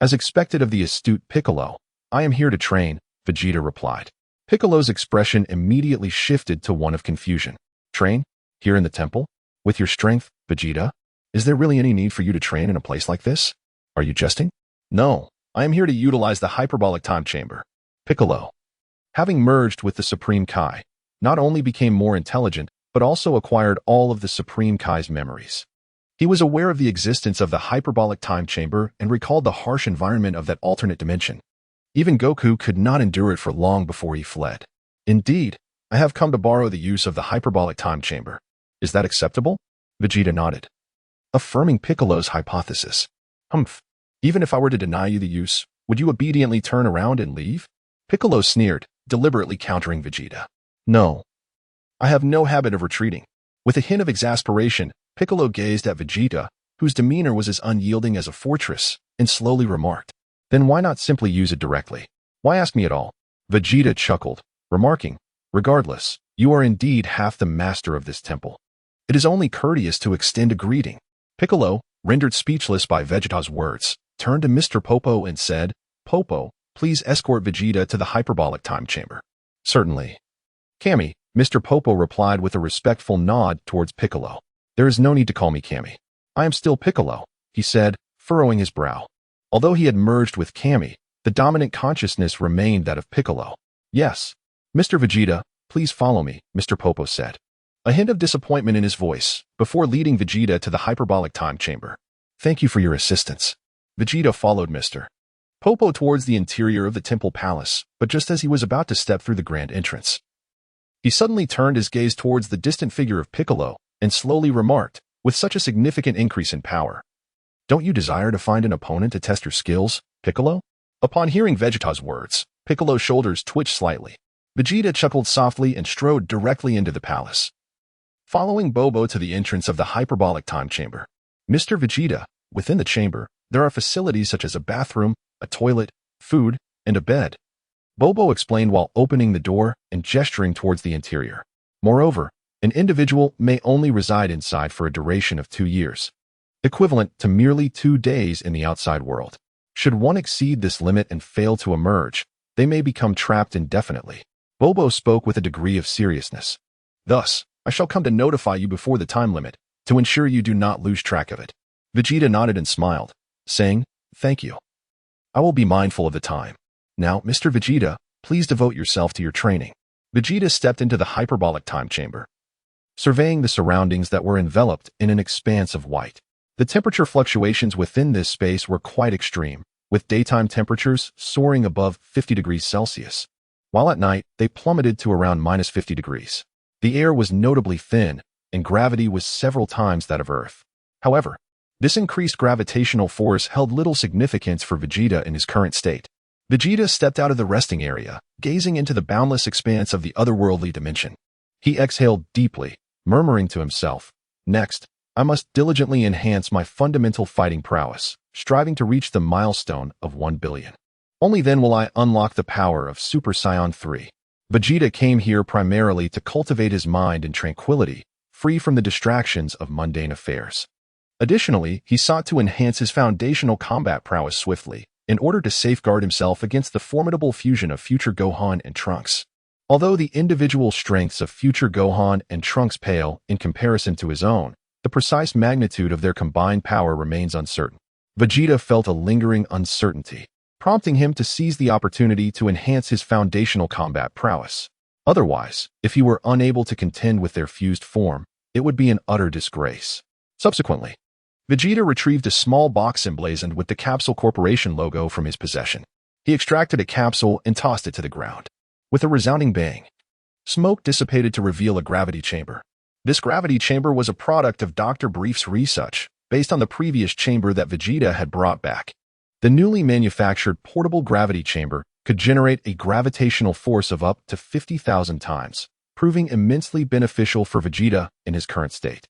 As expected of the astute Piccolo, I am here to train, Vegeta replied. Piccolo's expression immediately shifted to one of confusion. Train? Here in the temple? With your strength, Vegeta? Is there really any need for you to train in a place like this? Are you jesting? No, I am here to utilize the hyperbolic time chamber. Piccolo, having merged with the Supreme Kai, not only became more intelligent, but also acquired all of the Supreme Kai's memories. He was aware of the existence of the hyperbolic time chamber and recalled the harsh environment of that alternate dimension. Even Goku could not endure it for long before he fled. Indeed, I have come to borrow the use of the hyperbolic time chamber. Is that acceptable? Vegeta nodded, affirming Piccolo's hypothesis. Humph. Even if I were to deny you the use, would you obediently turn around and leave? Piccolo sneered, deliberately countering Vegeta. No. I have no habit of retreating. With a hint of exasperation, Piccolo gazed at Vegeta, whose demeanor was as unyielding as a fortress, and slowly remarked, then why not simply use it directly? Why ask me at all? Vegeta chuckled, remarking, regardless, you are indeed half the master of this temple. It is only courteous to extend a greeting. Piccolo, rendered speechless by Vegeta's words, turned to Mr. Popo and said, Popo, please escort Vegeta to the hyperbolic time chamber. Certainly. Kami, Mr. Popo replied with a respectful nod towards Piccolo. There is no need to call me Kami. I am still Piccolo, he said, furrowing his brow. Although he had merged with Kami, the dominant consciousness remained that of Piccolo. Yes. Mr. Vegeta, please follow me, Mr. Popo said, a hint of disappointment in his voice, before leading Vegeta to the hyperbolic time chamber. Thank you for your assistance. Vegeta followed Mr. Popo towards the interior of the temple palace, but just as he was about to step through the grand entrance, he suddenly turned his gaze towards the distant figure of Piccolo and slowly remarked, with such a significant increase in power, don't you desire to find an opponent to test your skills, Piccolo? Upon hearing Vegeta's words, Piccolo's shoulders twitched slightly. Vegeta chuckled softly and strode directly into the palace, following Bobo to the entrance of the hyperbolic time chamber. Mr. Vegeta, within the chamber, there are facilities such as a bathroom, a toilet, food, and a bed. Bobo explained while opening the door and gesturing towards the interior. Moreover, an individual may only reside inside for a duration of 2 years, equivalent to merely 2 days in the outside world. Should one exceed this limit and fail to emerge, they may become trapped indefinitely. Bobo spoke with a degree of seriousness. Thus, I shall come to notify you before the time limit, to ensure you do not lose track of it. Vegeta nodded and smiled, saying, thank you. I will be mindful of the time. Now, Mr. Vegeta, please devote yourself to your training. Vegeta stepped into the hyperbolic time chamber, surveying the surroundings that were enveloped in an expanse of white. The temperature fluctuations within this space were quite extreme, with daytime temperatures soaring above 50 degrees Celsius, while at night they plummeted to around minus 50 degrees. The air was notably thin, and gravity was several times that of Earth. However, this increased gravitational force held little significance for Vegeta in his current state. Vegeta stepped out of the resting area, gazing into the boundless expanse of the otherworldly dimension. He exhaled deeply, murmuring to himself, next, I must diligently enhance my fundamental fighting prowess, striving to reach the milestone of 1 billion. Only then will I unlock the power of Super Saiyan 3. Vegeta came here primarily to cultivate his mind in tranquility, free from the distractions of mundane affairs. Additionally, he sought to enhance his foundational combat prowess swiftly, in order to safeguard himself against the formidable fusion of future Gohan and Trunks. Although the individual strengths of future Gohan and Trunks pale in comparison to his own, the precise magnitude of their combined power remains uncertain. Vegeta felt a lingering uncertainty, prompting him to seize the opportunity to enhance his foundational combat prowess. Otherwise, if he were unable to contend with their fused form, it would be an utter disgrace. Subsequently, Vegeta retrieved a small box emblazoned with the Capsule Corporation logo from his possession. He extracted a capsule and tossed it to the ground. With a resounding bang, smoke dissipated to reveal a gravity chamber. This gravity chamber was a product of Dr. Brief's research, based on the previous chamber that Vegeta had brought back. The newly manufactured portable gravity chamber could generate a gravitational force of up to 50,000 times, proving immensely beneficial for Vegeta in his current state,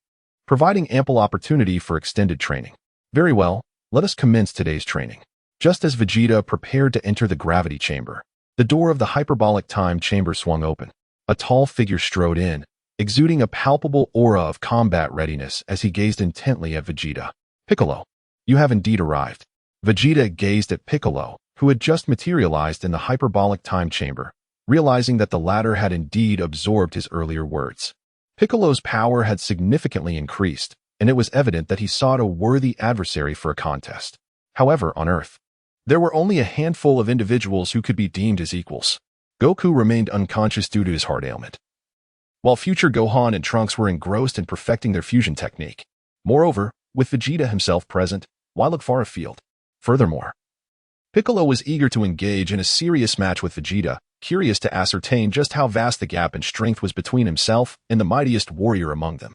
providing ample opportunity for extended training. Very well, let us commence today's training. Just as Vegeta prepared to enter the gravity chamber, the door of the hyperbolic time chamber swung open. A tall figure strode in, exuding a palpable aura of combat readiness as he gazed intently at Vegeta. Piccolo, you have indeed arrived. Vegeta gazed at Piccolo, who had just materialized in the hyperbolic time chamber, realizing that the latter had indeed absorbed his earlier words. Piccolo's power had significantly increased, and it was evident that he sought a worthy adversary for a contest. However, on Earth, there were only a handful of individuals who could be deemed as equals. Goku remained unconscious due to his heart ailment, while future Gohan and Trunks were engrossed in perfecting their fusion technique. Moreover, with Vegeta himself present, why look far afield? Furthermore, Piccolo was eager to engage in a serious match with Vegeta, curious to ascertain just how vast the gap in strength was between himself and the mightiest warrior among them.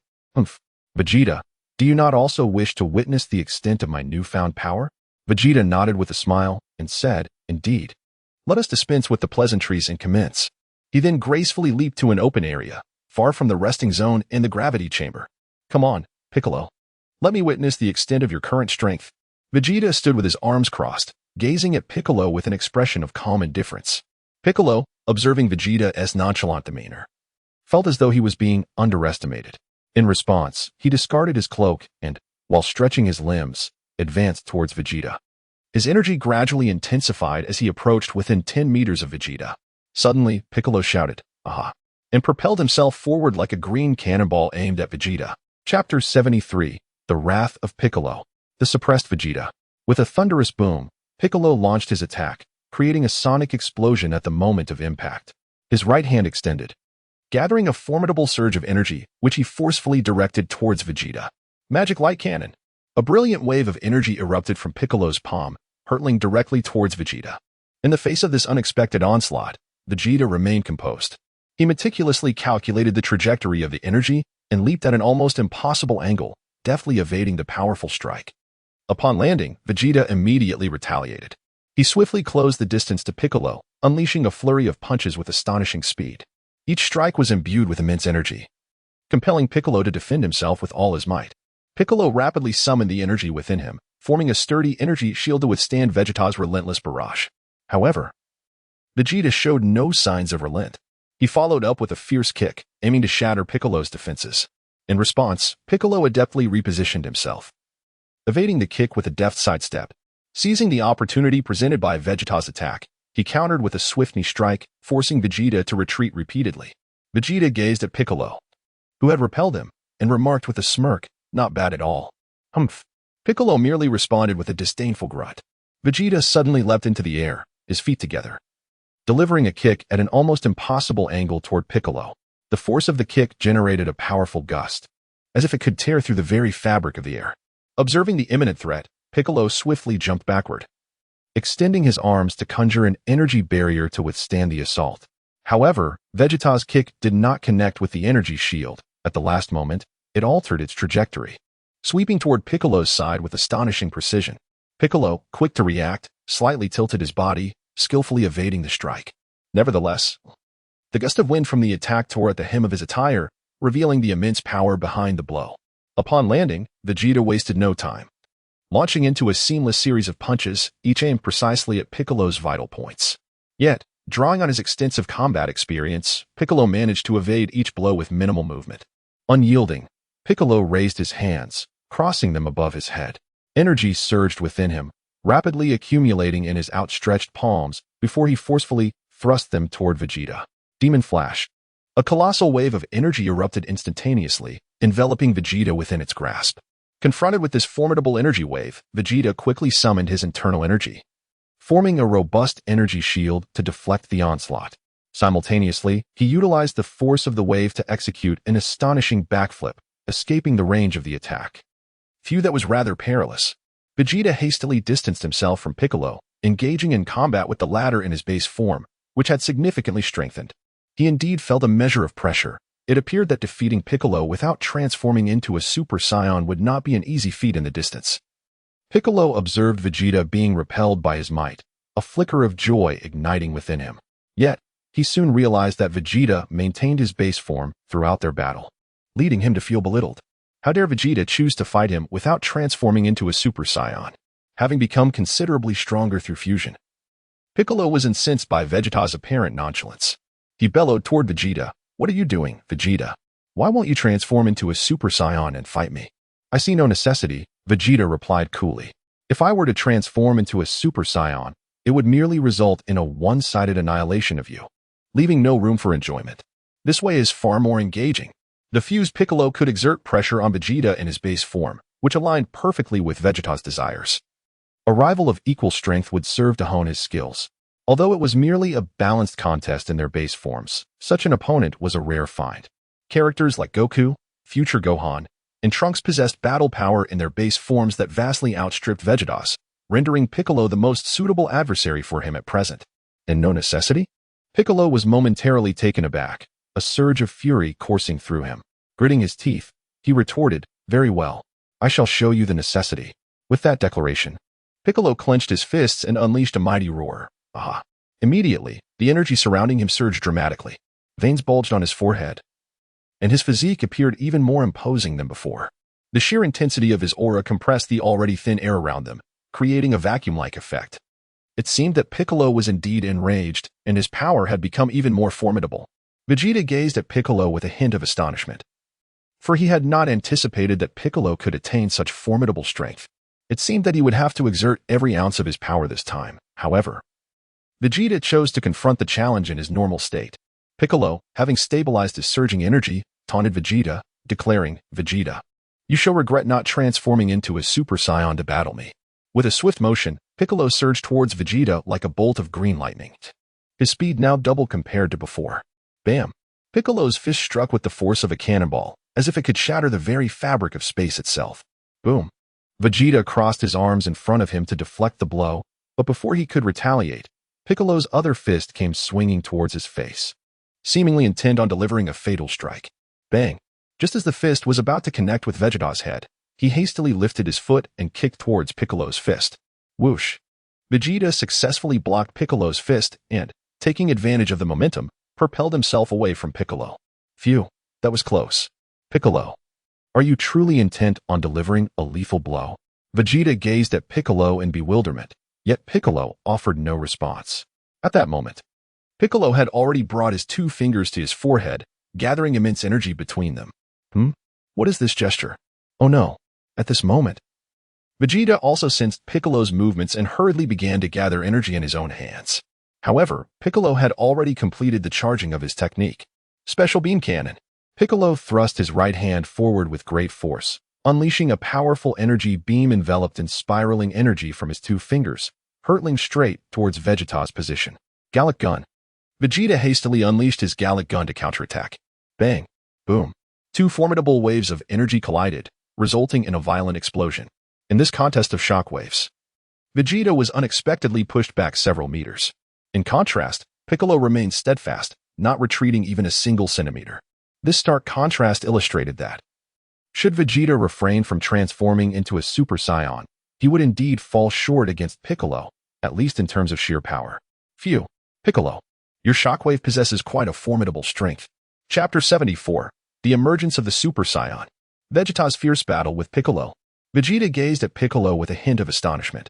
Vegeta, do you not also wish to witness the extent of my newfound power? Vegeta nodded with a smile and said, indeed. Let us dispense with the pleasantries and commence. He then gracefully leaped to an open area, far from the resting zone in the gravity chamber. Come on, Piccolo. Let me witness the extent of your current strength. Vegeta stood with his arms crossed, gazing at Piccolo with an expression of calm indifference. Piccolo, observing Vegeta's nonchalant demeanor, felt as though he was being underestimated. In response, he discarded his cloak and, while stretching his limbs, advanced towards Vegeta. His energy gradually intensified as he approached within 10 meters of Vegeta. Suddenly, Piccolo shouted, "Aha!" and propelled himself forward like a green cannonball aimed at Vegeta. Chapter 73, The Wrath of Piccolo. The Suppressed Vegeta. With a thunderous boom, Piccolo launched his attack, creating a sonic explosion at the moment of impact. His right hand extended, gathering a formidable surge of energy, which he forcefully directed towards Vegeta. Magic Light Cannon. A brilliant wave of energy erupted from Piccolo's palm, hurtling directly towards Vegeta. In the face of this unexpected onslaught, Vegeta remained composed. He meticulously calculated the trajectory of the energy and leaped at an almost impossible angle, deftly evading the powerful strike. Upon landing, Vegeta immediately retaliated. He swiftly closed the distance to Piccolo, unleashing a flurry of punches with astonishing speed. Each strike was imbued with immense energy, compelling Piccolo to defend himself with all his might. Piccolo rapidly summoned the energy within him, forming a sturdy energy shield to withstand Vegeta's relentless barrage. However, Vegeta showed no signs of relent. He followed up with a fierce kick, aiming to shatter Piccolo's defenses. In response, Piccolo adeptly repositioned himself, evading the kick with a deft sidestep. Seizing the opportunity presented by Vegeta's attack, he countered with a swift knee strike, forcing Vegeta to retreat repeatedly. Vegeta gazed at Piccolo, who had repelled him, and remarked with a smirk, "Not bad at all." Humph. Piccolo merely responded with a disdainful grunt. Vegeta suddenly leapt into the air, his feet together, delivering a kick at an almost impossible angle toward Piccolo. The force of the kick generated a powerful gust, as if it could tear through the very fabric of the air. Observing the imminent threat, Piccolo swiftly jumped backward, extending his arms to conjure an energy barrier to withstand the assault. However, Vegeta's kick did not connect with the energy shield. At the last moment, it altered its trajectory, sweeping toward Piccolo's side with astonishing precision. Piccolo, quick to react, slightly tilted his body, skillfully evading the strike. Nevertheless, the gust of wind from the attack tore at the hem of his attire, revealing the immense power behind the blow. Upon landing, Vegeta wasted no time, launching into a seamless series of punches, each aimed precisely at Piccolo's vital points. Yet, drawing on his extensive combat experience, Piccolo managed to evade each blow with minimal movement. Unyielding, Piccolo raised his hands, crossing them above his head. Energy surged within him, rapidly accumulating in his outstretched palms before he forcefully thrust them toward Vegeta. Demon Flash. A colossal wave of energy erupted instantaneously, enveloping Vegeta within its grasp. Confronted with this formidable energy wave, Vegeta quickly summoned his internal energy, forming a robust energy shield to deflect the onslaught. Simultaneously, he utilized the force of the wave to execute an astonishing backflip, escaping the range of the attack. Few that was rather perilous. Vegeta hastily distanced himself from Piccolo, engaging in combat with the latter in his base form, which had significantly strengthened. He indeed felt a measure of pressure. It appeared that defeating Piccolo without transforming into a Super Saiyan would not be an easy feat in the distance. Piccolo observed Vegeta being repelled by his might, a flicker of joy igniting within him. Yet, he soon realized that Vegeta maintained his base form throughout their battle, leading him to feel belittled. How dare Vegeta choose to fight him without transforming into a Super Saiyan, having become considerably stronger through fusion? Piccolo was incensed by Vegeta's apparent nonchalance. He bellowed toward Vegeta, "What are you doing, Vegeta? Why won't you transform into a Super Saiyan and fight me?" "I see no necessity," Vegeta replied coolly. "If I were to transform into a Super Saiyan, it would merely result in a one-sided annihilation of you, leaving no room for enjoyment. This way is far more engaging." The fused Piccolo could exert pressure on Vegeta in his base form, which aligned perfectly with Vegeta's desires. A rival of equal strength would serve to hone his skills. Although it was merely a balanced contest in their base forms, such an opponent was a rare find. Characters like Goku, future Gohan, and Trunks possessed battle power in their base forms that vastly outstripped Vegeta's, rendering Piccolo the most suitable adversary for him at present. And no necessity? Piccolo was momentarily taken aback, a surge of fury coursing through him. Gritting his teeth, he retorted, "Very well. I shall show you the necessity." With that declaration, Piccolo clenched his fists and unleashed a mighty roar. Aha! Immediately, the energy surrounding him surged dramatically. Veins bulged on his forehead, and his physique appeared even more imposing than before. The sheer intensity of his aura compressed the already thin air around them, creating a vacuum-like effect. It seemed that Piccolo was indeed enraged, and his power had become even more formidable. Vegeta gazed at Piccolo with a hint of astonishment, for he had not anticipated that Piccolo could attain such formidable strength. It seemed that he would have to exert every ounce of his power this time. However, Vegeta chose to confront the challenge in his normal state. Piccolo, having stabilized his surging energy, taunted Vegeta, declaring, "Vegeta, you shall regret not transforming into a Super Saiyan to battle me." With a swift motion, Piccolo surged towards Vegeta like a bolt of green lightning. His speed now doubled compared to before. Bam! Piccolo's fist struck with the force of a cannonball, as if it could shatter the very fabric of space itself. Boom! Vegeta crossed his arms in front of him to deflect the blow, but before he could retaliate, Piccolo's other fist came swinging towards his face, seemingly intent on delivering a fatal strike. Bang! Just as the fist was about to connect with Vegeta's head, he hastily lifted his foot and kicked towards Piccolo's fist. Whoosh! Vegeta successfully blocked Piccolo's fist and, taking advantage of the momentum, propelled himself away from Piccolo. Phew, that was close. Piccolo, are you truly intent on delivering a lethal blow? Vegeta gazed at Piccolo in bewilderment, yet Piccolo offered no response. At that moment, Piccolo had already brought his two fingers to his forehead, gathering immense energy between them. What is this gesture? Oh no. At this moment, Vegeta also sensed Piccolo's movements and hurriedly began to gather energy in his own hands. However, Piccolo had already completed the charging of his technique. Special Beam Cannon. Piccolo thrust his right hand forward with great force, unleashing a powerful energy beam enveloped in spiraling energy from his two fingers, hurtling straight towards Vegeta's position. Gallic Gun. Vegeta hastily unleashed his Gallic Gun to counterattack. Bang! Boom! Two formidable waves of energy collided, resulting in a violent explosion. In this contest of shockwaves, Vegeta was unexpectedly pushed back several meters. In contrast, Piccolo remained steadfast, not retreating even a single centimeter. This stark contrast illustrated that, should Vegeta refrain from transforming into a Super Saiyan, he would indeed fall short against Piccolo, at least in terms of sheer power. Phew, Piccolo, your shockwave possesses quite a formidable strength. Chapter 74, The Emergence of the Super Saiyan. Vegeta's fierce battle with Piccolo. Vegeta gazed at Piccolo with a hint of astonishment,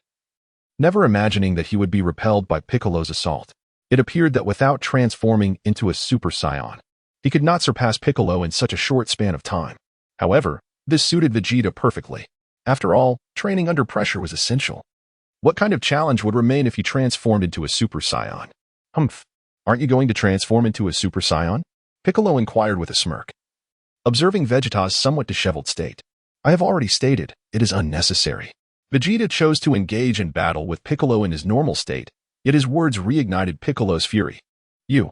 never imagining that he would be repelled by Piccolo's assault. It appeared that without transforming into a Super Saiyan, he could not surpass Piccolo in such a short span of time. However, this suited Vegeta perfectly. After all, training under pressure was essential. What kind of challenge would remain if he transformed into a Super Saiyan? Aren't you going to transform into a Super Saiyan? Piccolo inquired with a smirk, observing Vegeta's somewhat disheveled state. I have already stated, it is unnecessary. Vegeta chose to engage in battle with Piccolo in his normal state, yet his words reignited Piccolo's fury.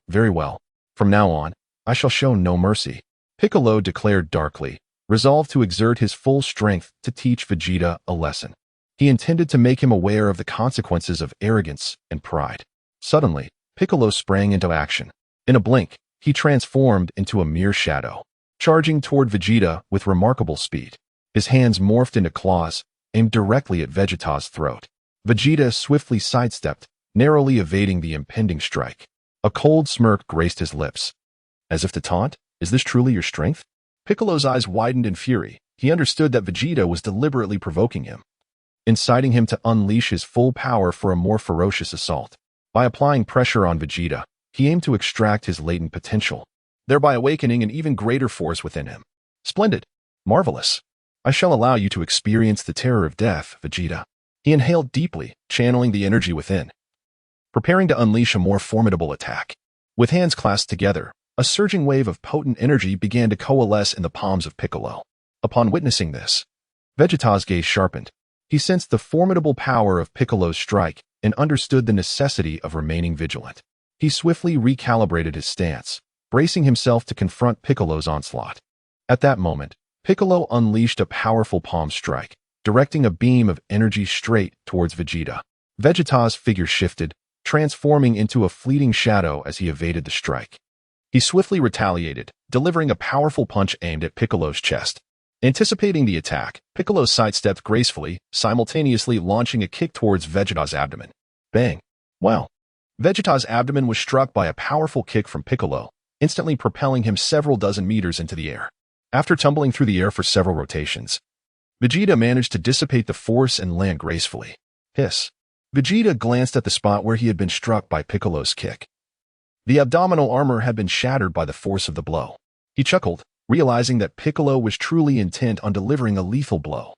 Very well. From now on, I shall show no mercy, Piccolo declared darkly, resolved to exert his full strength to teach Vegeta a lesson. He intended to make him aware of the consequences of arrogance and pride. Suddenly, Piccolo sprang into action. In a blink, he transformed into a mere shadow, charging toward Vegeta with remarkable speed. His hands morphed into claws, aimed directly at Vegeta's throat. Vegeta swiftly sidestepped, narrowly evading the impending strike. A cold smirk graced his lips. As if to taunt, "Is this truly your strength?" Piccolo's eyes widened in fury. He understood that Vegeta was deliberately provoking him, inciting him to unleash his full power for a more ferocious assault. By applying pressure on Vegeta, he aimed to extract his latent potential, thereby awakening an even greater force within him. "Splendid. Marvelous. I shall allow you to experience the terror of death, Vegeta." He inhaled deeply, channeling the energy within, preparing to unleash a more formidable attack. With hands clasped together, a surging wave of potent energy began to coalesce in the palms of Piccolo. Upon witnessing this, Vegeta's gaze sharpened. He sensed the formidable power of Piccolo's strike and understood the necessity of remaining vigilant. He swiftly recalibrated his stance, bracing himself to confront Piccolo's onslaught. At that moment, Piccolo unleashed a powerful palm strike, directing a beam of energy straight towards Vegeta. Vegeta's figure shifted, transforming into a fleeting shadow as he evaded the strike. He swiftly retaliated, delivering a powerful punch aimed at Piccolo's chest. Anticipating the attack, Piccolo sidestepped gracefully, simultaneously launching a kick towards Vegeta's abdomen. Bang! Wow! Vegeta's abdomen was struck by a powerful kick from Piccolo, instantly propelling him several dozen meters into the air. After tumbling through the air for several rotations, Vegeta managed to dissipate the force and land gracefully. Hiss! Vegeta glanced at the spot where he had been struck by Piccolo's kick. The abdominal armor had been shattered by the force of the blow. He chuckled, realizing that Piccolo was truly intent on delivering a lethal blow.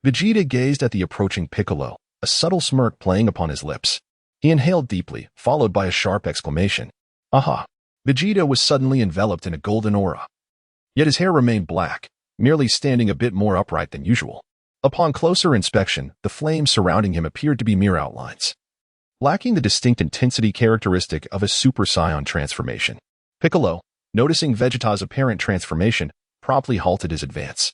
Vegeta gazed at the approaching Piccolo, a subtle smirk playing upon his lips. He inhaled deeply, followed by a sharp exclamation. Aha! Vegeta was suddenly enveloped in a golden aura. Yet his hair remained black, merely standing a bit more upright than usual. Upon closer inspection, the flames surrounding him appeared to be mere outlines, lacking the distinct intensity characteristic of a Super Saiyan transformation. Piccolo, noticing Vegeta's apparent transformation, promptly halted his advance.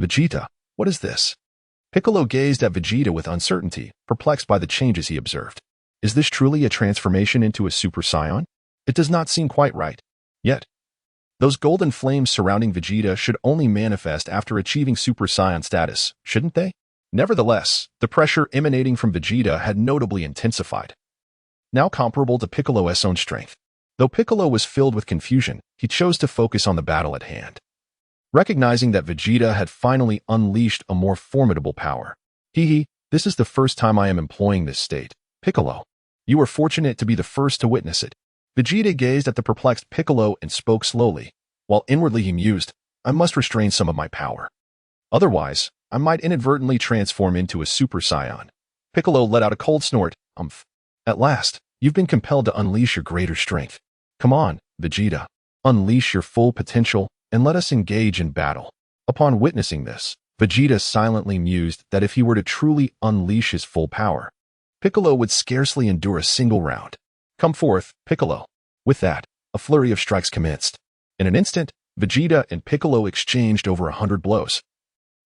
Vegeta, what is this? Piccolo gazed at Vegeta with uncertainty, perplexed by the changes he observed. Is this truly a transformation into a Super Saiyan? It does not seem quite right. Yet, those golden flames surrounding Vegeta should only manifest after achieving Super Saiyan status, shouldn't they? Nevertheless, the pressure emanating from Vegeta had notably intensified, now comparable to Piccolo's own strength. Though Piccolo was filled with confusion, he chose to focus on the battle at hand, recognizing that Vegeta had finally unleashed a more formidable power. This is the first time I am employing this state. Piccolo, you are fortunate to be the first to witness it. Vegeta gazed at the perplexed Piccolo and spoke slowly, while inwardly he mused, I must restrain some of my power. Otherwise, I might inadvertently transform into a Super Saiyan. Piccolo let out a cold snort. At last, you've been compelled to unleash your greater strength. Come on, Vegeta. Unleash your full potential and let us engage in battle. Upon witnessing this, Vegeta silently mused that if he were to truly unleash his full power, Piccolo would scarcely endure a single round. Come forth, Piccolo. With that, a flurry of strikes commenced. In an instant, Vegeta and Piccolo exchanged over 100 blows.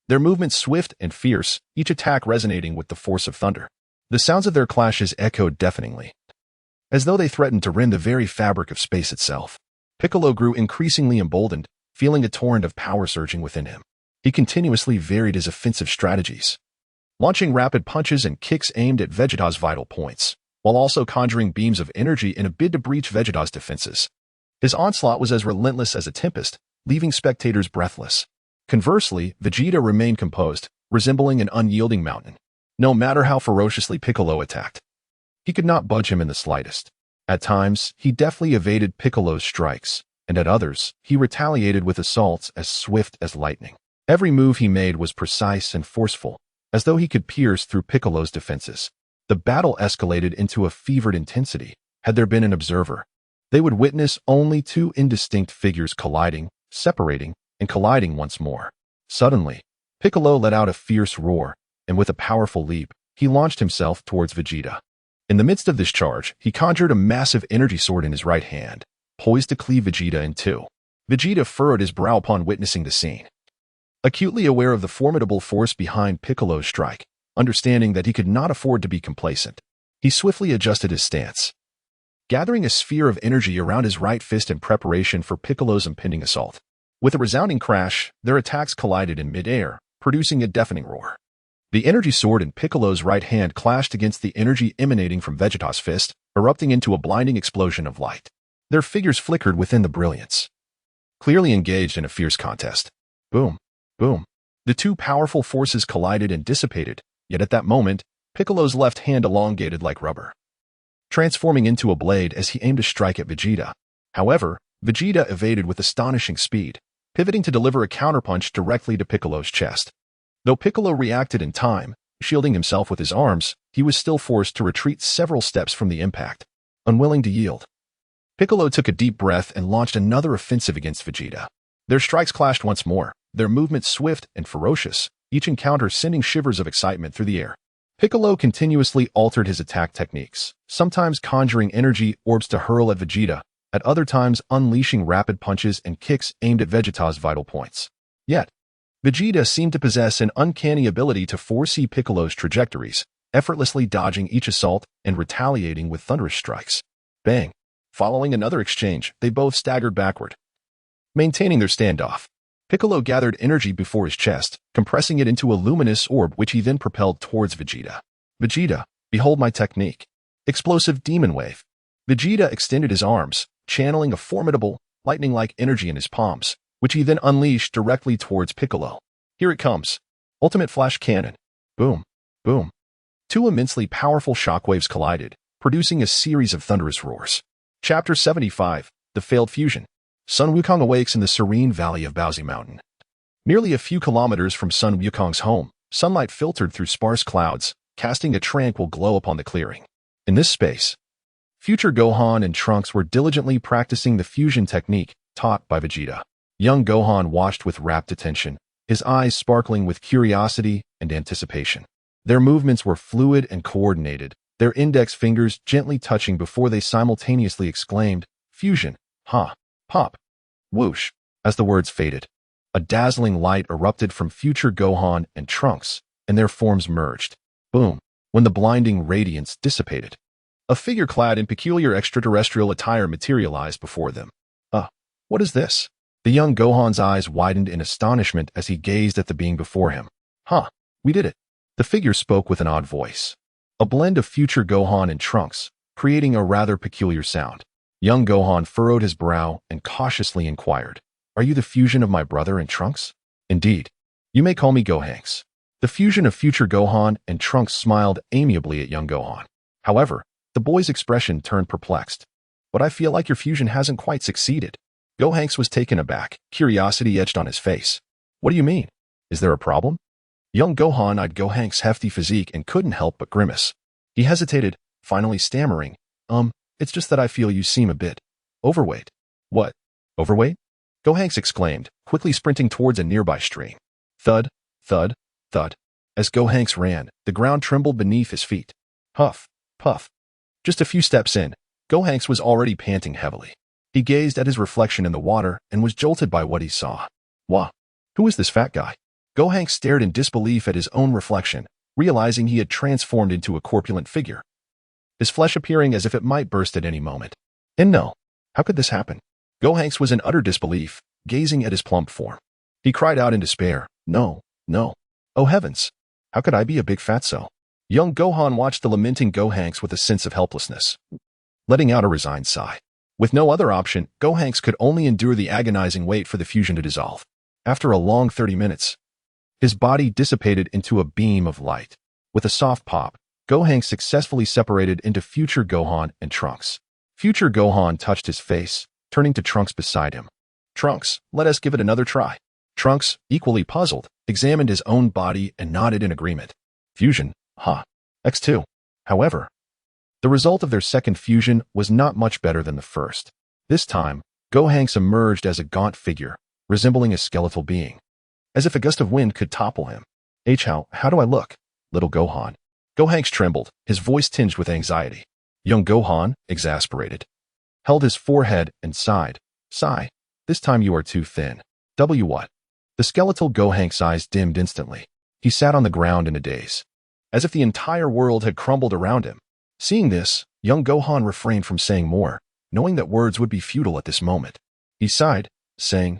Their movements swift and fierce, each attack resonating with the force of thunder. The sounds of their clashes echoed deafeningly, as though they threatened to rend the very fabric of space itself. Piccolo grew increasingly emboldened, feeling a torrent of power surging within him. He continuously varied his offensive strategies, launching rapid punches and kicks aimed at Vegeta's vital points, while also conjuring beams of energy in a bid to breach Vegeta's defenses. His onslaught was as relentless as a tempest, leaving spectators breathless. Conversely, Vegeta remained composed, resembling an unyielding mountain. No matter how ferociously Piccolo attacked, he could not budge him in the slightest. At times, he deftly evaded Piccolo's strikes, and at others, he retaliated with assaults as swift as lightning. Every move he made was precise and forceful, as though he could pierce through Piccolo's defenses. The battle escalated into a fevered intensity. Had there been an observer, they would witness only two indistinct figures colliding, separating, and colliding once more. Suddenly, Piccolo let out a fierce roar, and with a powerful leap, he launched himself towards Vegeta. In the midst of this charge, he conjured a massive energy sword in his right hand, poised to cleave Vegeta in two. Vegeta furrowed his brow upon witnessing the scene. Acutely aware of the formidable force behind Piccolo's strike, understanding that he could not afford to be complacent, he swiftly adjusted his stance, gathering a sphere of energy around his right fist in preparation for Piccolo's impending assault. With a resounding crash, their attacks collided in mid-air, producing a deafening roar. The energy sword in Piccolo's right hand clashed against the energy emanating from Vegeta's fist, erupting into a blinding explosion of light. Their figures flickered within the brilliance, clearly engaged in a fierce contest. Boom, boom. The two powerful forces collided and dissipated, yet at that moment, Piccolo's left hand elongated like rubber, transforming into a blade as he aimed to strike at Vegeta. However, Vegeta evaded with astonishing speed, pivoting to deliver a counterpunch directly to Piccolo's chest. Though Piccolo reacted in time, shielding himself with his arms, he was still forced to retreat several steps from the impact, unwilling to yield. Piccolo took a deep breath and launched another offensive against Vegeta. Their strikes clashed once more, their movements swift and ferocious, each encounter sending shivers of excitement through the air. Piccolo continuously altered his attack techniques, sometimes conjuring energy orbs to hurl at Vegeta, at other times unleashing rapid punches and kicks aimed at Vegeta's vital points. Yet, Vegeta seemed to possess an uncanny ability to foresee Piccolo's trajectories, effortlessly dodging each assault and retaliating with thunderous strikes. Bang! Following another exchange, they both staggered backward, maintaining their standoff. Piccolo gathered energy before his chest, compressing it into a luminous orb which he then propelled towards Vegeta. Vegeta, behold my technique. Explosive Demon Wave. Vegeta extended his arms, channeling a formidable, lightning-like energy in his palms, which he then unleashed directly towards Piccolo. Here it comes. Ultimate Flash Cannon. Boom, boom. Two immensely powerful shockwaves collided, producing a series of thunderous roars. Chapter 75, The Failed Fusion. Sun Wukong awakes in the serene valley of Baozi Mountain. Nearly a few kilometers from Sun Wukong's home, sunlight filtered through sparse clouds, casting a tranquil glow upon the clearing. In this space, future Gohan and Trunks were diligently practicing the fusion technique taught by Vegeta. Young Gohan watched with rapt attention, his eyes sparkling with curiosity and anticipation. Their movements were fluid and coordinated, their index fingers gently touching before they simultaneously exclaimed, "Fusion, ha, pop, whoosh," as the words faded. A dazzling light erupted from future Gohan and Trunks, and their forms merged. Boom! When the blinding radiance dissipated, a figure clad in peculiar extraterrestrial attire materialized before them. What is this? The young Gohan's eyes widened in astonishment as he gazed at the being before him. We did it. The figure spoke with an odd voice, a blend of future Gohan and Trunks, creating a rather peculiar sound. Young Gohan furrowed his brow and cautiously inquired, "Are you the fusion of my brother and Trunks?" "Indeed. You may call me Gohanks." The fusion of future Gohan and Trunks smiled amiably at young Gohan. However, the boy's expression turned perplexed. "But I feel like your fusion hasn't quite succeeded." Gohanks was taken aback, curiosity etched on his face. "What do you mean? Is there a problem?" Young Gohan eyed Gohanks' hefty physique and couldn't help but grimace. He hesitated, finally stammering, It's just that I feel you seem a bit overweight." "What? Overweight?" Gohanks exclaimed, quickly sprinting towards a nearby stream. Thud, thud, thud. As Gohanks ran, the ground trembled beneath his feet. Huff, puff. Just a few steps in, Gohanks was already panting heavily. He gazed at his reflection in the water and was jolted by what he saw. Wah! Who is this fat guy? Gohanks stared in disbelief at his own reflection, realizing he had transformed into a corpulent figure, his flesh appearing as if it might burst at any moment. And no, how could this happen? Gohanks was in utter disbelief, gazing at his plump form. He cried out in despair, "No, no. Oh heavens! How could I be a big fatso?" Young Gohan watched the lamenting Gohanks with a sense of helplessness, letting out a resigned sigh. With no other option, Gohanks could only endure the agonizing wait for the fusion to dissolve. After a long 30 minutes, his body dissipated into a beam of light. With a soft pop, Gohanks successfully separated into future Gohan and Trunks. Future Gohan touched his face, turning to Trunks beside him. "Trunks, let us give it another try." Trunks, equally puzzled, examined his own body and nodded in agreement. Fusion, X2. However, the result of their second fusion was not much better than the first. This time, Gohanks emerged as a gaunt figure, resembling a skeletal being, as if a gust of wind could topple him. How do I look, little Gohan?" Gohanks trembled, his voice tinged with anxiety. Young Gohan, exasperated, held his forehead and sighed. "Sigh, this time you are too thin." What? The skeletal Gohanks' eyes dimmed instantly. He sat on the ground in a daze, as if the entire world had crumbled around him. Seeing this, young Gohan refrained from saying more, knowing that words would be futile at this moment. He sighed, saying,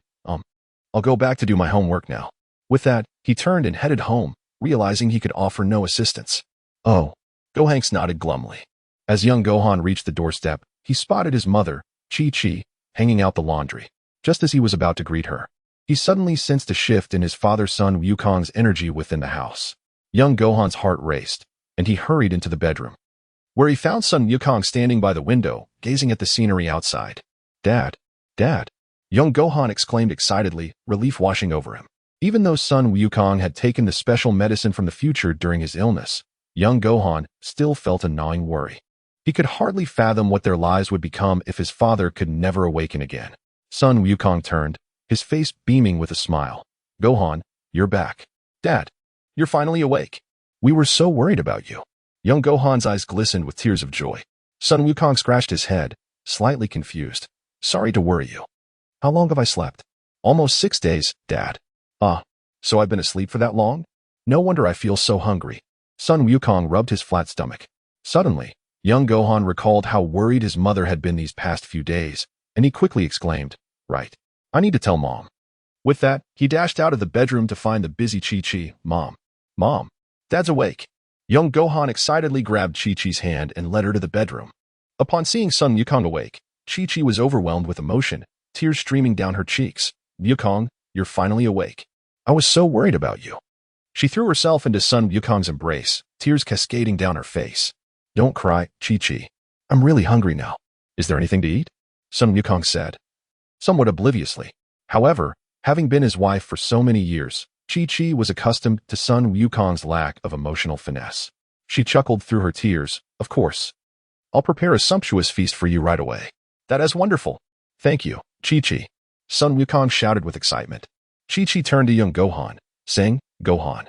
I'll go back to do my homework now." With that, he turned and headed home, realizing he could offer no assistance. Oh, Gohanks nodded glumly. As young Gohan reached the doorstep, he spotted his mother, Chi-Chi, hanging out the laundry. Just as he was about to greet her, he suddenly sensed a shift in his father-son Wukong's energy within the house. Young Gohan's heart raced, and he hurried into the bedroom, where he found son Wukong standing by the window, gazing at the scenery outside. Dad! Dad! Young Gohan exclaimed excitedly, relief washing over him. Even though son Wukong had taken the special medicine from the future during his illness, young Gohan still felt a gnawing worry. He could hardly fathom what their lives would become if his father could never awaken again. Son Wukong turned, his face beaming with a smile. Gohan, you're back. Dad, you're finally awake. We were so worried about you. Young Gohan's eyes glistened with tears of joy. Son Wukong scratched his head, slightly confused. Sorry to worry you. How long have I slept? Almost 6 days, Dad. So I've been asleep for that long? No wonder I feel so hungry. Son Wukong rubbed his flat stomach. Suddenly, young Gohan recalled how worried his mother had been these past few days, and he quickly exclaimed, Right. I need to tell Mom. With that, he dashed out of the bedroom to find the busy Chi-Chi. Mom, Dad's awake. Young Gohan excitedly grabbed Chi-Chi's hand and led her to the bedroom. Upon seeing son Wukong awake, Chi-Chi was overwhelmed with emotion, tears streaming down her cheeks. Wukong, you're finally awake. I was so worried about you. She threw herself into son Wukong's embrace, tears cascading down her face. Don't cry, Chi-Chi. I'm really hungry now. Is there anything to eat? Son Wukong said, somewhat obliviously. However, having been his wife for so many years, Chi-Chi was accustomed to son Wukong's lack of emotional finesse. She chuckled through her tears. Of course. I'll prepare a sumptuous feast for you right away. That is wonderful. Thank you, Chi-Chi. Son Wukong shouted with excitement. Chi-Chi turned to young Gohan, saying, Gohan,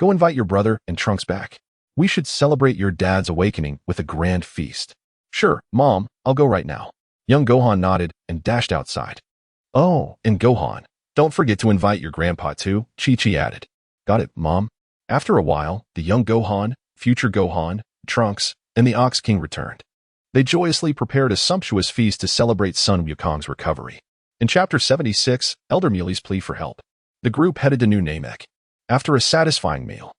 go invite your brother and Trunks back. We should celebrate your dad's awakening with a grand feast. Sure, Mom, I'll go right now. Young Gohan nodded and dashed outside. Oh, and Gohan, don't forget to invite your grandpa too, Chi-Chi added. Got it, Mom. After a while, the young Gohan, future Gohan, Trunks, and the Ox King returned. They joyously prepared a sumptuous feast to celebrate son Wukong's recovery. In Chapter 76, Elder Muley's plea for help, the group headed to New Namek. After a satisfying meal,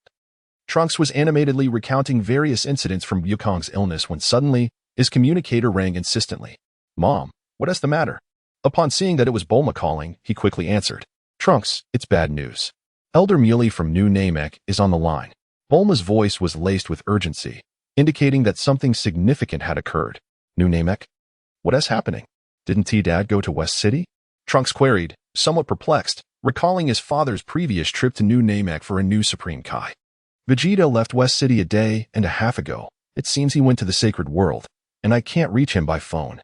Trunks was animatedly recounting various incidents from Wukong's illness when suddenly, his communicator rang insistently. Mom, what is the matter? Upon seeing that it was Bulma calling, he quickly answered. Trunks, it's bad news. Elder Muley from New Namek is on the line. Bulma's voice was laced with urgency, indicating that something significant had occurred. New Namek? What is happening? Didn't T-Dad go to West City? Trunks queried, somewhat perplexed, recalling his father's previous trip to New Namek for a new Supreme Kai. Vegeta left West City a day and a half ago. It seems he went to the Sacred World, and I can't reach him by phone.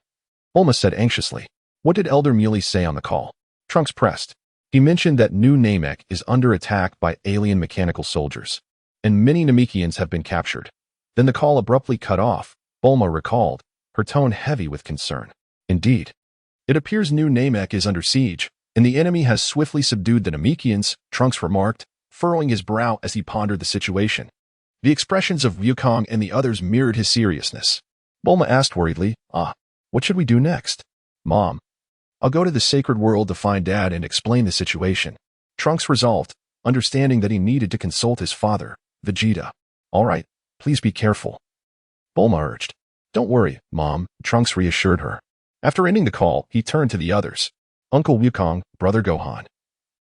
Bulma said anxiously. What did Elder Muley say on the call? Trunks pressed. He mentioned that New Namek is under attack by alien mechanical soldiers, and many Namekians have been captured. Then the call abruptly cut off, Bulma recalled, her tone heavy with concern. Indeed. It appears New Namek is under siege, and the enemy has swiftly subdued the Namekians, Trunks remarked, furrowing his brow as he pondered the situation. The expressions of Wukong and the others mirrored his seriousness. Bulma asked worriedly, what should we do next? Mom, I'll go to the Sacred World to find Dad and explain the situation. Trunks resolved, understanding that he needed to consult his father, Vegeta. All right, please be careful. Bulma urged. Don't worry, Mom, Trunks reassured her. After ending the call, he turned to the others. Uncle Wukong, Brother Gohan.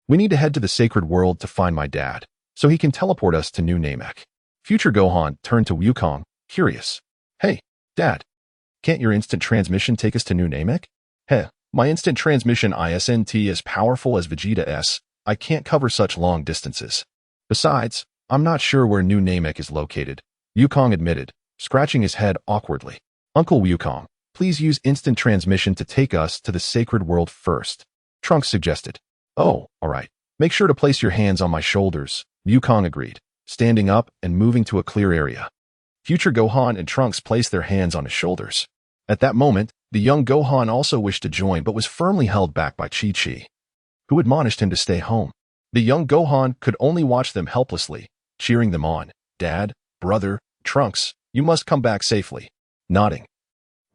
We need to head to the Sacred World to find my dad, so he can teleport us to New Namek. Future Gohan turned to Wukong, curious. Hey, Dad, can't your instant transmission take us to New Namek? My instant transmission isn't as powerful as Vegeta's. I can't cover such long distances. Besides, I'm not sure where New Namek is located, Wukong admitted, scratching his head awkwardly. Uncle Wukong, please use instant transmission to take us to the Sacred World first, Trunks suggested. Oh, all right. Make sure to place your hands on my shoulders, Wukong agreed, standing up and moving to a clear area. Future Gohan and Trunks placed their hands on his shoulders. At that moment, the young Gohan also wished to join but was firmly held back by Chi-Chi, who admonished him to stay home. The young Gohan could only watch them helplessly, cheering them on. Dad, brother, Trunks, you must come back safely. Nodding.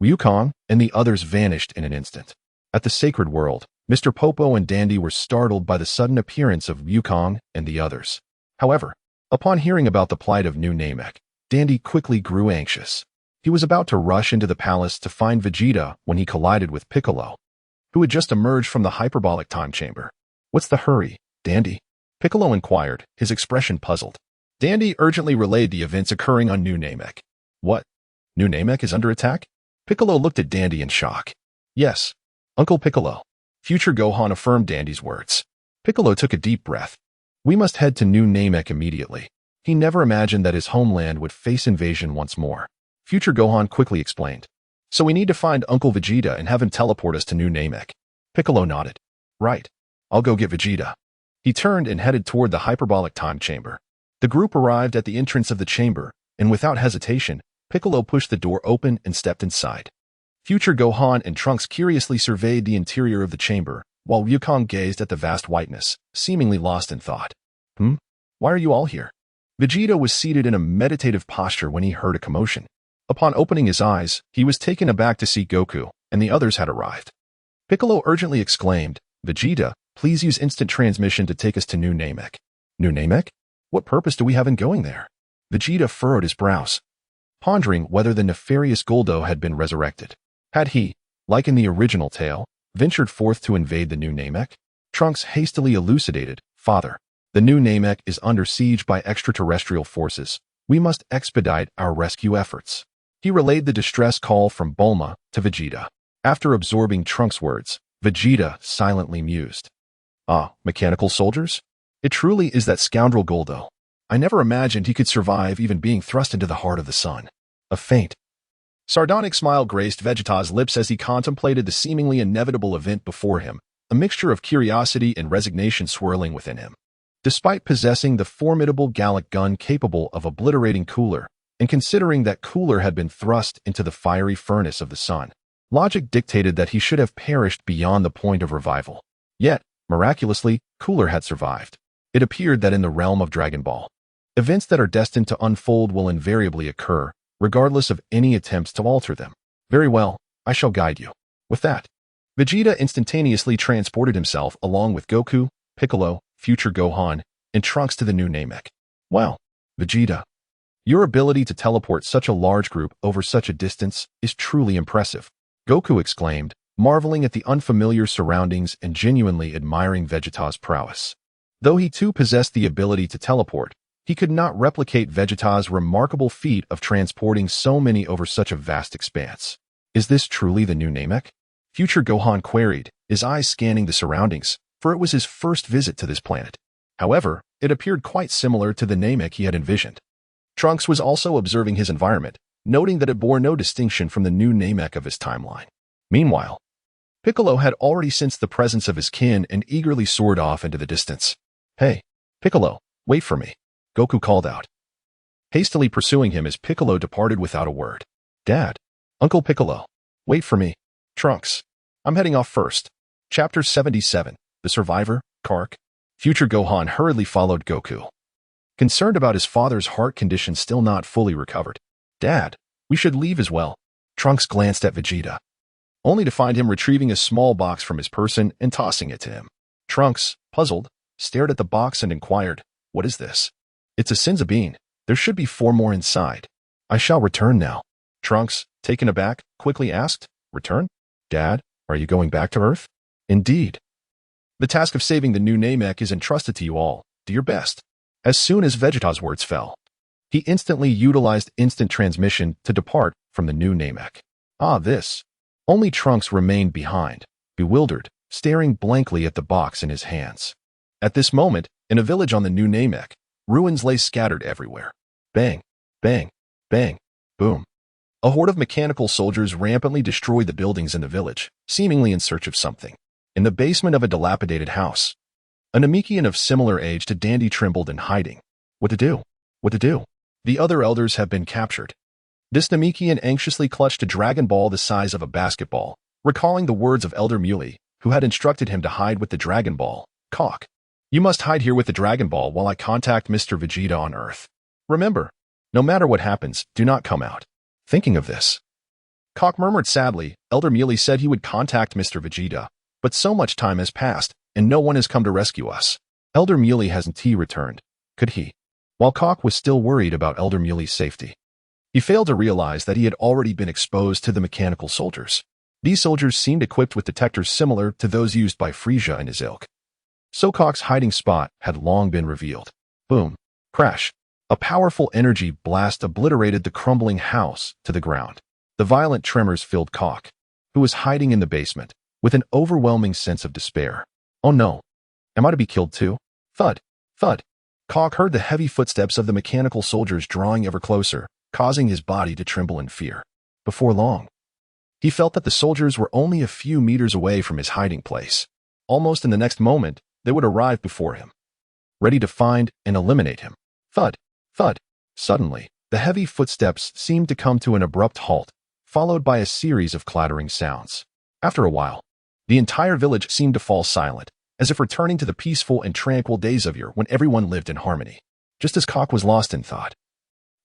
Wukong and the others vanished in an instant. At the Sacred World, Mr. Popo and Dandy were startled by the sudden appearance of Wukong and the others. However, Upon hearing about the plight of New Namek, Dandy quickly grew anxious. He was about to rush into the palace to find Vegeta when he collided with Piccolo, who had just emerged from the hyperbolic time chamber. "What's the hurry, Dandy?" Piccolo inquired, his expression puzzled. Dandy urgently relayed the events occurring on New Namek. "What? New Namek is under attack?" Piccolo looked at Dandy in shock. "Yes, Uncle Piccolo." Future Gohan affirmed Dandy's words. Piccolo took a deep breath. "We must head to New Namek immediately." He never imagined that his homeland would face invasion once more. Future Gohan quickly explained. "So we need to find Uncle Vegeta and have him teleport us to New Namek." Piccolo nodded. "Right. I'll go get Vegeta." He turned and headed toward the hyperbolic time chamber. The group arrived at the entrance of the chamber, and without hesitation, Piccolo pushed the door open and stepped inside. Future Gohan and Trunks curiously surveyed the interior of the chamber, while Wukong gazed at the vast whiteness, seemingly lost in thought. Why are you all here?" Vegeta was seated in a meditative posture when he heard a commotion. Upon opening his eyes, he was taken aback to see Goku, and the others had arrived. Piccolo urgently exclaimed, "Vegeta, please use instant transmission to take us to New Namek." "New Namek? What purpose do we have in going there?" Vegeta furrowed his brows, pondering whether the nefarious Guldo had been resurrected. Had he, like in the original tale, ventured forth to invade the New Namek? Trunks hastily elucidated, "Father, the New Namek is under siege by extraterrestrial forces. We must expedite our rescue efforts." He relayed the distress call from Bulma to Vegeta. After absorbing Trunks' words, Vegeta silently mused. "Ah, mechanical soldiers? It truly is that scoundrel Guldo. I never imagined he could survive even being thrust into the heart of the sun." A faint, sardonic smile graced Vegeta's lips as he contemplated the seemingly inevitable event before him, a mixture of curiosity and resignation swirling within him. Despite possessing the formidable Gallic gun capable of obliterating Cooler, and considering that Cooler had been thrust into the fiery furnace of the sun, logic dictated that he should have perished beyond the point of revival. Yet, miraculously, Cooler had survived. It appeared that in the realm of Dragon Ball, events that are destined to unfold will invariably occur, regardless of any attempts to alter them. "Very well, I shall guide you." With that, Vegeta instantaneously transported himself along with Goku, Piccolo, Future Gohan, and Trunks to the New Namek. "Wow, Vegeta, your ability to teleport such a large group over such a distance is truly impressive," Goku exclaimed, marveling at the unfamiliar surroundings and genuinely admiring Vegeta's prowess. Though he too possessed the ability to teleport, he could not replicate Vegeta's remarkable feat of transporting so many over such a vast expanse. "Is this truly the New Namek?" Future Gohan queried, his eyes scanning the surroundings, for it was his first visit to this planet. However, it appeared quite similar to the Namek he had envisioned. Trunks was also observing his environment, noting that it bore no distinction from the New Namek of his timeline. Meanwhile, Piccolo had already sensed the presence of his kin and eagerly soared off into the distance. "Hey, Piccolo, wait for me," Goku called out, hastily pursuing him as Piccolo departed without a word. "Dad, Uncle Piccolo, wait for me." "Trunks, I'm heading off first." Chapter 77, The Survivor, Kark. Future Gohan hurriedly followed Goku, concerned about his father's heart condition still not fully recovered. "Dad, we should leave as well." Trunks glanced at Vegeta, only to find him retrieving a small box from his person and tossing it to him. Trunks, puzzled, stared at the box and inquired, "What is this?" "It's a Senzu bean. There should be 4 more inside." "I shall return now." Trunks, taken aback, quickly asked, "Return? Dad, are you going back to Earth?" "Indeed. The task of saving the New Namek is entrusted to you all. Do your best." As soon as Vegeta's words fell, he instantly utilized instant transmission to depart from the New Namek. This. Only Trunks remained behind, bewildered, staring blankly at the box in his hands. At this moment, in a village on the New Namek, ruins lay scattered everywhere. Bang, bang, bang, boom. A horde of mechanical soldiers rampantly destroyed the buildings in the village, seemingly in search of something. In the basement of a dilapidated house, a Namekian of similar age to Dandy trembled in hiding. What to do? What to do? The other elders have been captured. This Namekian anxiously clutched a Dragon Ball the size of a basketball, recalling the words of Elder Muley, who had instructed him to hide with the Dragon Ball. "Caulk, you must hide here with the Dragon Ball while I contact Mr. Vegeta on Earth. Remember, no matter what happens, do not come out." Thinking of this, Caulk murmured sadly. Elder Muley said he would contact Mr. Vegeta, but so much time has passed, and no one has come to rescue us. Elder Muley hasn't returned. Could he? while Kok was still worried about Elder Muley's safety. He failed to realize that he had already been exposed to the mechanical soldiers. These soldiers seemed equipped with detectors similar to those used by Frisia and his ilk. So Kok's hiding spot had long been revealed. Boom. Crash. A powerful energy blast obliterated the crumbling house to the ground. The violent tremors filled Kok, who was hiding in the basement, with an overwhelming sense of despair. Oh no. Am I to be killed too? Thud. Thud. Kok heard the heavy footsteps of the mechanical soldiers drawing ever closer, causing his body to tremble in fear. Before long, he felt that the soldiers were only a few meters away from his hiding place. Almost in the next moment, they would arrive before him, ready to find and eliminate him. Thud. Thud. Suddenly, the heavy footsteps seemed to come to an abrupt halt, followed by a series of clattering sounds. After a while, the entire village seemed to fall silent, as if returning to the peaceful and tranquil days of yore when everyone lived in harmony. Just as Kok was lost in thought,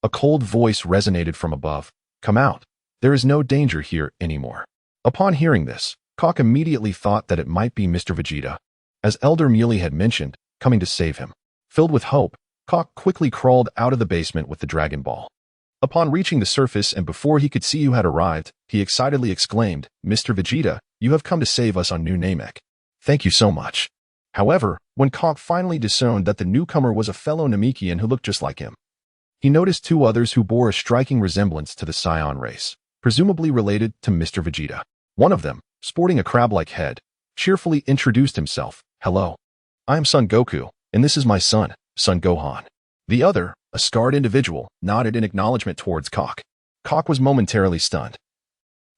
a cold voice resonated from above. Come out. There is no danger here anymore. Upon hearing this, Kok immediately thought that it might be Mr. Vegeta, as Elder Muley had mentioned, coming to save him. Filled with hope, Kok quickly crawled out of the basement with the Dragon Ball. Upon reaching the surface and before he could see who had arrived, he excitedly exclaimed, Mr. Vegeta, you have come to save us on New Namek. Thank you so much. However, when Kok finally discerned that the newcomer was a fellow Namekian who looked just like him, he noticed two others who bore a striking resemblance to the Scion race, presumably related to Mr. Vegeta. One of them, sporting a crab-like head, cheerfully introduced himself. Hello. I am Son Goku, and this is my son, Son Gohan. The other, a scarred individual, nodded in acknowledgement towards Kok. Kok was momentarily stunned,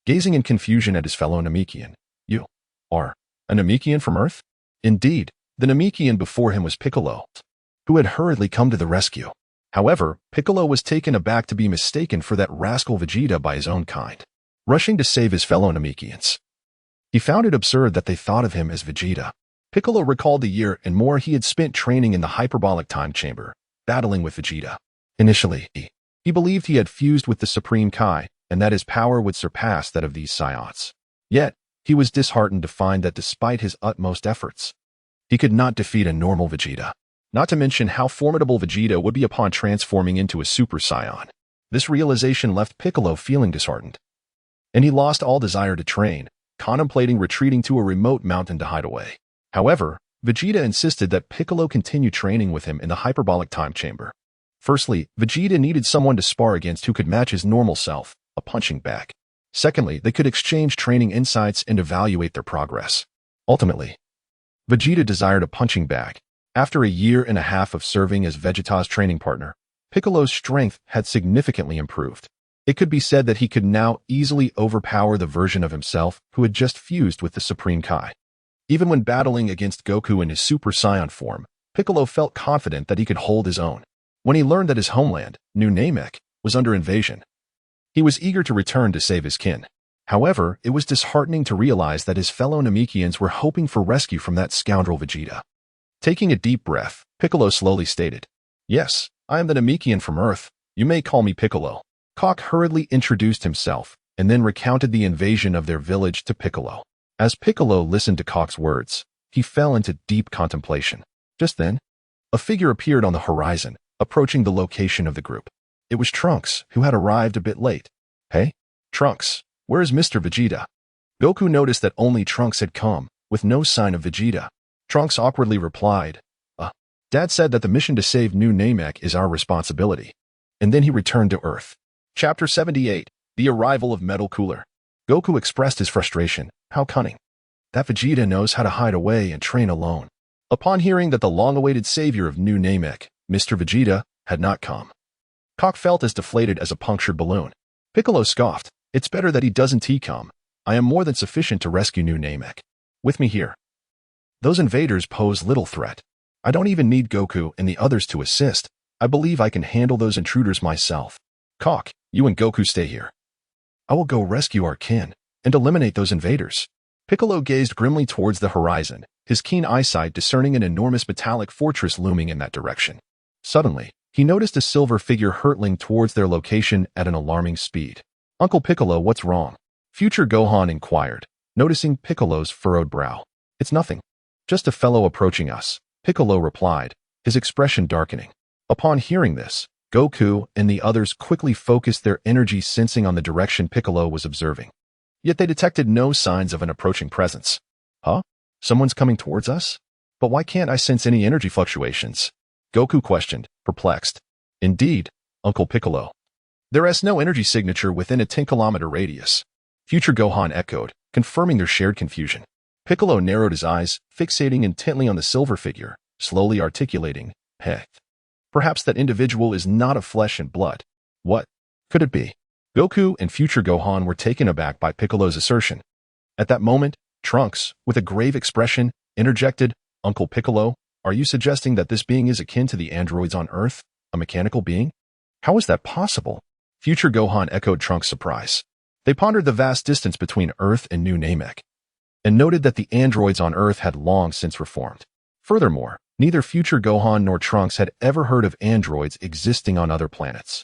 gazing in confusion at his fellow Namekian. You are a Namekian from Earth? Indeed, the Namekian before him was Piccolo, who had hurriedly come to the rescue. However, Piccolo was taken aback to be mistaken for that rascal Vegeta by his own kind, rushing to save his fellow Namekians. He found it absurd that they thought of him as Vegeta. Piccolo recalled the year and more he had spent training in the hyperbolic time chamber, battling with Vegeta. Initially, he believed he had fused with the Supreme Kai and that his power would surpass that of these Saiyans. Yet, he was disheartened to find that despite his utmost efforts, he could not defeat a normal Vegeta. Not to mention how formidable Vegeta would be upon transforming into a Super Saiyan. This realization left Piccolo feeling disheartened, and he lost all desire to train, contemplating retreating to a remote mountain to hide away. However, Vegeta insisted that Piccolo continue training with him in the hyperbolic time chamber. Firstly, Vegeta needed someone to spar against who could match his normal self, a punching bag. Secondly, they could exchange training insights and evaluate their progress. Ultimately, Vegeta desired a punching bag. After a year and a half of serving as Vegeta's training partner, Piccolo's strength had significantly improved. It could be said that he could now easily overpower the version of himself who had just fused with the Supreme Kai. Even when battling against Goku in his Super Saiyan form, Piccolo felt confident that he could hold his own. When he learned that his homeland, New Namek, was under invasion, he was eager to return to save his kin. However, it was disheartening to realize that his fellow Namekians were hoping for rescue from that scoundrel Vegeta. Taking a deep breath, Piccolo slowly stated, Yes, I am the Namekian from Earth. You may call me Piccolo. Kok hurriedly introduced himself and then recounted the invasion of their village to Piccolo. As Piccolo listened to Kok's words, he fell into deep contemplation. Just then, a figure appeared on the horizon, approaching the location of the group. It was Trunks, who had arrived a bit late. Hey, Trunks, where is Mr. Vegeta? Goku noticed that only Trunks had come, with no sign of Vegeta. Trunks awkwardly replied, Dad said that the mission to save New Namek is our responsibility. And then he returned to Earth. Chapter 78, The Arrival of Metal Cooler. Goku expressed his frustration. How cunning. That Vegeta knows how to hide away and train alone. Upon hearing that the long-awaited savior of New Namek, Mr. Vegeta, had not come, Kok felt as deflated as a punctured balloon. Piccolo scoffed. It's better that he doesn't come. I am more than sufficient to rescue New Namek. With me here. Those invaders pose little threat. I don't even need Goku and the others to assist. I believe I can handle those intruders myself. Kok, you and Goku stay here. I will go rescue our kin and eliminate those invaders. Piccolo gazed grimly towards the horizon, his keen eyesight discerning an enormous metallic fortress looming in that direction. Suddenly, he noticed a silver figure hurtling towards their location at an alarming speed. Uncle Piccolo, what's wrong? Future Gohan inquired, noticing Piccolo's furrowed brow. It's nothing. Just a fellow approaching us, Piccolo replied, his expression darkening. Upon hearing this, Goku and the others quickly focused their energy sensing on the direction Piccolo was observing. Yet they detected no signs of an approaching presence. Huh? Someone's coming towards us? But why can't I sense any energy fluctuations? Goku questioned, perplexed. Indeed, Uncle Piccolo. There is no energy signature within a 10-kilometer radius. Future Gohan echoed, confirming their shared confusion. Piccolo narrowed his eyes, fixating intently on the silver figure, slowly articulating, Heh. Perhaps that individual is not of flesh and blood. What could it be? Goku and Future Gohan were taken aback by Piccolo's assertion. At that moment, Trunks, with a grave expression, interjected, Uncle Piccolo, are you suggesting that this being is akin to the androids on Earth, a mechanical being? How is that possible? Future Gohan echoed Trunks' surprise. They pondered the vast distance between Earth and New Namek, and noted that the androids on Earth had long since reformed. Furthermore, neither Future Gohan nor Trunks had ever heard of androids existing on other planets.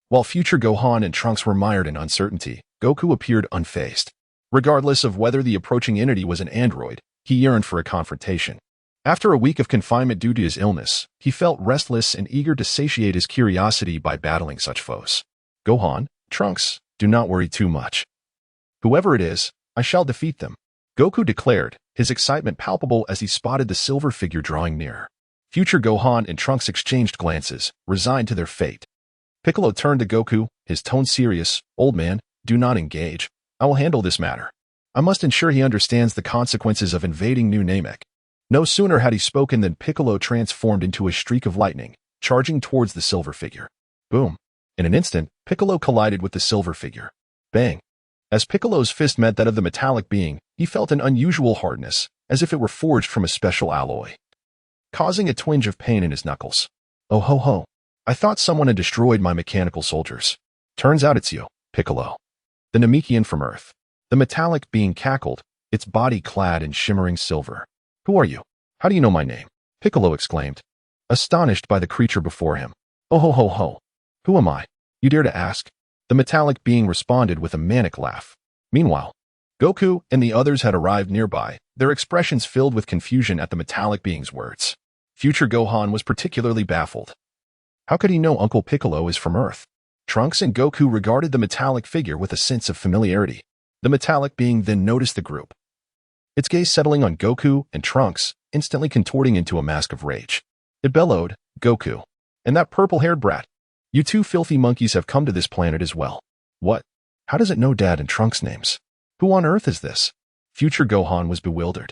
While Future Gohan and Trunks were mired in uncertainty, Goku appeared unfazed. Regardless of whether the approaching entity was an android, he yearned for a confrontation. After a week of confinement due to his illness, he felt restless and eager to satiate his curiosity by battling such foes. Gohan, Trunks, do not worry too much. Whoever it is, I shall defeat them, Goku declared, his excitement palpable as he spotted the silver figure drawing nearer. Future Gohan and Trunks exchanged glances, resigned to their fate. Piccolo turned to Goku, his tone serious, Old man, do not engage. I will handle this matter. I must ensure he understands the consequences of invading New Namek. No sooner had he spoken than Piccolo transformed into a streak of lightning, charging towards the silver figure. Boom. In an instant, Piccolo collided with the silver figure. Bang. As Piccolo's fist met that of the metallic being, he felt an unusual hardness, as if it were forged from a special alloy, causing a twinge of pain in his knuckles. Oh ho ho. I thought someone had destroyed my mechanical soldiers. Turns out it's you, Piccolo. The Namekian from Earth. The metallic being cackled, its body clad in shimmering silver. Who are you? How do you know my name? Piccolo exclaimed, astonished by the creature before him. Oh ho ho ho. Who am I? You dare to ask? The metallic being responded with a manic laugh. Meanwhile, Goku and the others had arrived nearby, their expressions filled with confusion at the metallic being's words. Future Gohan was particularly baffled. How could he know Uncle Piccolo is from Earth? Trunks and Goku regarded the metallic figure with a sense of familiarity. The metallic being then noticed the group, its gaze settling on Goku and Trunks, instantly contorting into a mask of rage. It bellowed, Goku, and that purple-haired brat. You two filthy monkeys have come to this planet as well. What? How does it know Dad and Trunks' names? Who on Earth is this? Future Gohan was bewildered.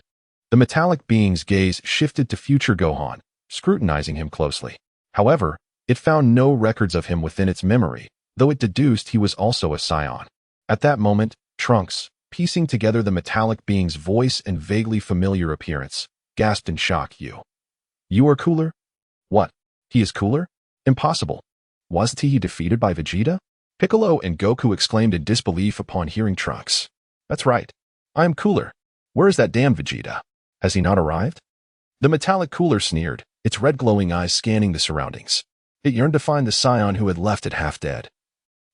The metallic being's gaze shifted to Future Gohan, scrutinizing him closely. However, it found no records of him within its memory, though it deduced he was also a scion. At that moment, Trunks, piecing together the metallic being's voice and vaguely familiar appearance, gasped in shock. You are Cooler? What? He is Cooler? Impossible. Wasn't he defeated by Vegeta? Piccolo and Goku exclaimed in disbelief upon hearing Trunks. That's right. I am Cooler. Where is that damn Vegeta? Has he not arrived? The metallic Cooler sneered, its red glowing eyes scanning the surroundings. It yearned to find the scion who had left it half dead,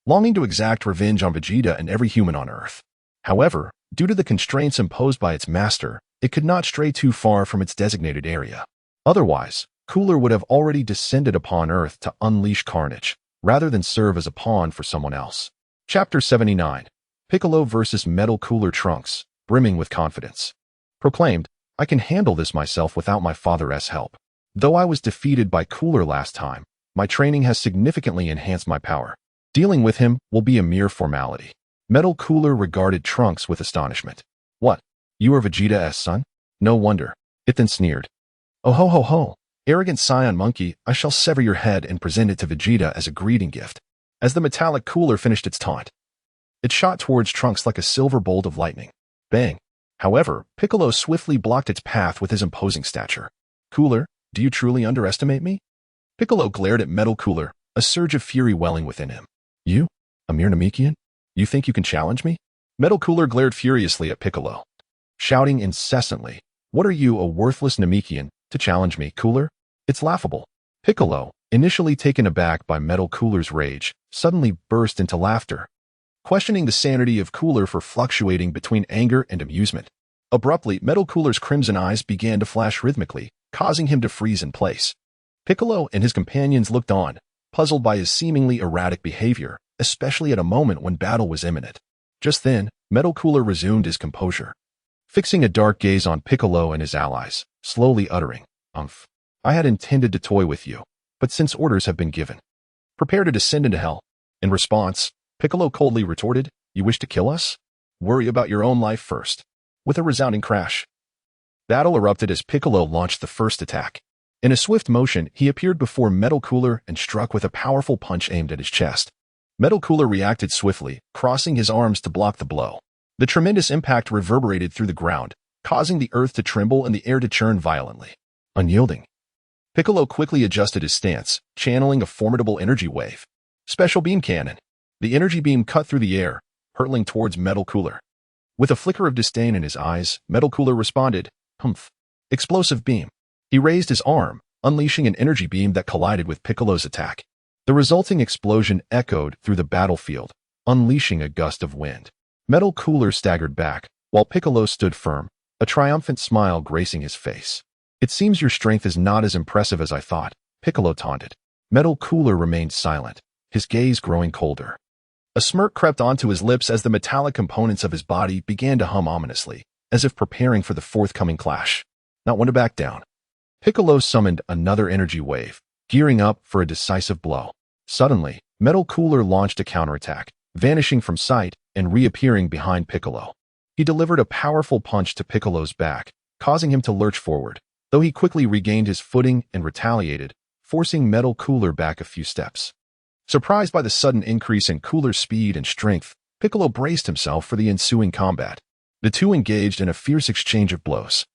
longing to exact revenge on Vegeta and every human on Earth. However, due to the constraints imposed by its master, it could not stray too far from its designated area. Otherwise, Cooler would have already descended upon Earth to unleash carnage, rather than serve as a pawn for someone else. Chapter 79. Piccolo vs. Metal Cooler. Trunks, brimming with confidence, proclaimed, I can handle this myself without my father's help. Though I was defeated by Cooler last time, my training has significantly enhanced my power. Dealing with him will be a mere formality. Metal Cooler regarded Trunks with astonishment. What? You are Vegeta's son? No wonder. It then sneered. Oh ho ho ho. Arrogant scion monkey, I shall sever your head and present it to Vegeta as a greeting gift. As the metallic Cooler finished its taunt, it shot towards Trunks like a silver bolt of lightning. Bang. However, Piccolo swiftly blocked its path with his imposing stature. Cooler, do you truly underestimate me? Piccolo glared at Metal Cooler, a surge of fury welling within him. You? A mere Namekian? You think you can challenge me? Metal Cooler glared furiously at Piccolo, shouting incessantly, What are you, a worthless Namekian, to challenge me, Cooler? It's laughable. Piccolo, initially taken aback by Metal Cooler's rage, suddenly burst into laughter, questioning the sanity of Cooler for fluctuating between anger and amusement. Abruptly, Metal Cooler's crimson eyes began to flash rhythmically, causing him to freeze in place. Piccolo and his companions looked on, puzzled by his seemingly erratic behavior, especially at a moment when battle was imminent. Just then, Metal Cooler resumed his composure, fixing a dark gaze on Piccolo and his allies, slowly uttering, "Umph. I had intended to toy with you, but since orders have been given, prepare to descend into hell." In response, Piccolo coldly retorted, "You wish to kill us? Worry about your own life first." With a resounding crash, battle erupted as Piccolo launched the first attack. In a swift motion, he appeared before Metal Cooler and struck with a powerful punch aimed at his chest. Metal Cooler reacted swiftly, crossing his arms to block the blow. The tremendous impact reverberated through the ground, causing the earth to tremble and the air to churn violently. Unyielding, Piccolo quickly adjusted his stance, channeling a formidable energy wave. Special Beam Cannon. The energy beam cut through the air, hurtling towards Metal Cooler. With a flicker of disdain in his eyes, Metal Cooler responded, "Humph." Explosive Beam. He raised his arm, unleashing an energy beam that collided with Piccolo's attack. The resulting explosion echoed through the battlefield, unleashing a gust of wind. Metal Cooler staggered back, while Piccolo stood firm, a triumphant smile gracing his face. "It seems your strength is not as impressive as I thought," Piccolo taunted. Metal Cooler remained silent, his gaze growing colder. A smirk crept onto his lips as the metallic components of his body began to hum ominously, as if preparing for the forthcoming clash. Not one to back down. Piccolo summoned another energy wave, gearing up for a decisive blow. Suddenly, Metal Cooler launched a counterattack, vanishing from sight and reappearing behind Piccolo. He delivered a powerful punch to Piccolo's back, causing him to lurch forward, though he quickly regained his footing and retaliated, forcing Metal Cooler back a few steps. Surprised by the sudden increase in Cooler's speed and strength, Piccolo braced himself for the ensuing combat. The two engaged in a fierce exchange of blows.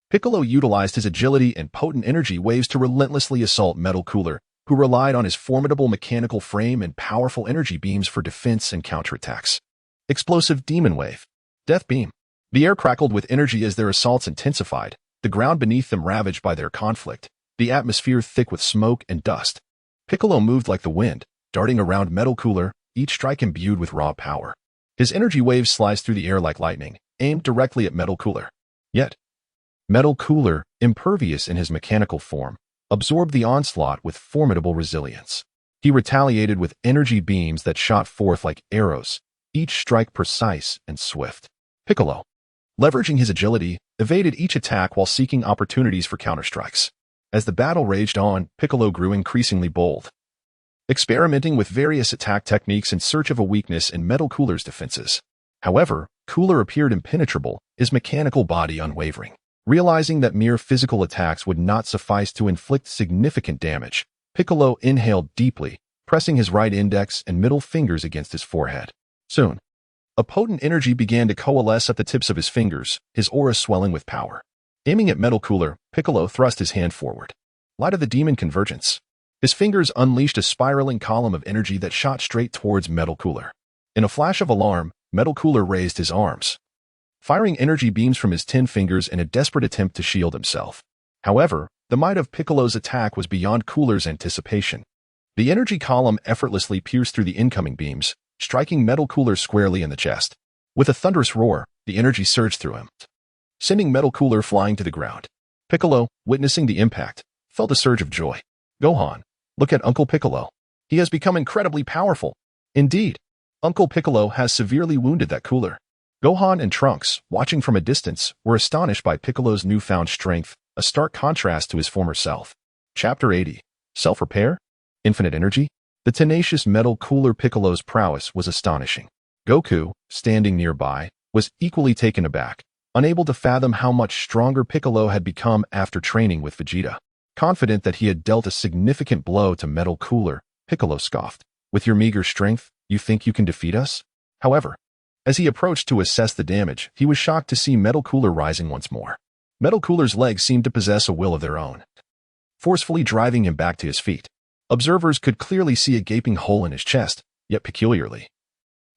Piccolo utilized his agility and potent energy waves to relentlessly assault Metal Cooler, who relied on his formidable mechanical frame and powerful energy beams for defense and counterattacks. Explosive Demon Wave. Death Beam. The air crackled with energy as their assaults intensified, the ground beneath them ravaged by their conflict, the atmosphere thick with smoke and dust. Piccolo moved like the wind, darting around Metal Cooler, each strike imbued with raw power. His energy waves sliced through the air like lightning, aimed directly at Metal Cooler. Yet, Metal Cooler, impervious in his mechanical form, absorbed the onslaught with formidable resilience. He retaliated with energy beams that shot forth like arrows, each strike precise and swift. Piccolo, leveraging his agility, evaded each attack while seeking opportunities for counterstrikes. As the battle raged on, Piccolo grew increasingly bold, experimenting with various attack techniques in search of a weakness in Metal Cooler's defenses. However, Cooler appeared impenetrable, his mechanical body unwavering. Realizing that mere physical attacks would not suffice to inflict significant damage, Piccolo inhaled deeply, pressing his right index and middle fingers against his forehead. Soon, a potent energy began to coalesce at the tips of his fingers, his aura swelling with power. Aiming at Metal Cooler, Piccolo thrust his hand forward. Light of the Demon Convergence. His fingers unleashed a spiraling column of energy that shot straight towards Metal Cooler. In a flash of alarm, Metal Cooler raised his arms, firing energy beams from his 10 fingers in a desperate attempt to shield himself. However, the might of Piccolo's attack was beyond Cooler's anticipation. The energy column effortlessly pierced through the incoming beams, striking Metal Cooler squarely in the chest. With a thunderous roar, the energy surged through him, sending Metal Cooler flying to the ground. Piccolo, witnessing the impact, felt a surge of joy. "Gohan, look at Uncle Piccolo. He has become incredibly powerful." Indeed, Uncle Piccolo has severely wounded that Cooler. Gohan and Trunks, watching from a distance, were astonished by Piccolo's newfound strength, a stark contrast to his former self. Chapter 80. Self-Repair? Infinite Energy? The tenacious Metal Cooler Piccolo's prowess was astonishing. Goku, standing nearby, was equally taken aback, unable to fathom how much stronger Piccolo had become after training with Vegeta. Confident that he had dealt a significant blow to Metal Cooler, Piccolo scoffed. "With your meager strength, you think you can defeat us?" However, as he approached to assess the damage, he was shocked to see Metal Cooler rising once more. Metal Cooler's legs seemed to possess a will of their own, forcefully driving him back to his feet. Observers could clearly see a gaping hole in his chest, yet peculiarly,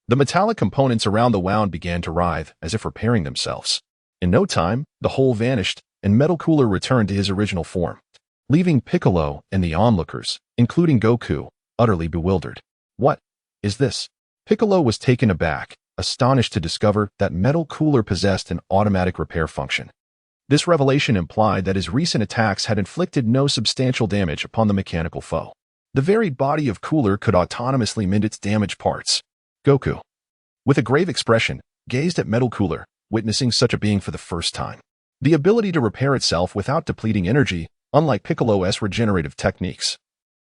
the metallic components around the wound began to writhe, as if repairing themselves. In no time, the hole vanished, and Metal Cooler returned to his original form, leaving Piccolo and the onlookers, including Goku, utterly bewildered. "What is this?" Piccolo was taken aback, astonished to discover that Metal Cooler possessed an automatic repair function. This revelation implied that his recent attacks had inflicted no substantial damage upon the mechanical foe. The very body of Cooler could autonomously mend its damaged parts. Goku, with a grave expression, gazed at Metal Cooler, witnessing such a being for the first time. The ability to repair itself without depleting energy, unlike Piccolo's regenerative techniques,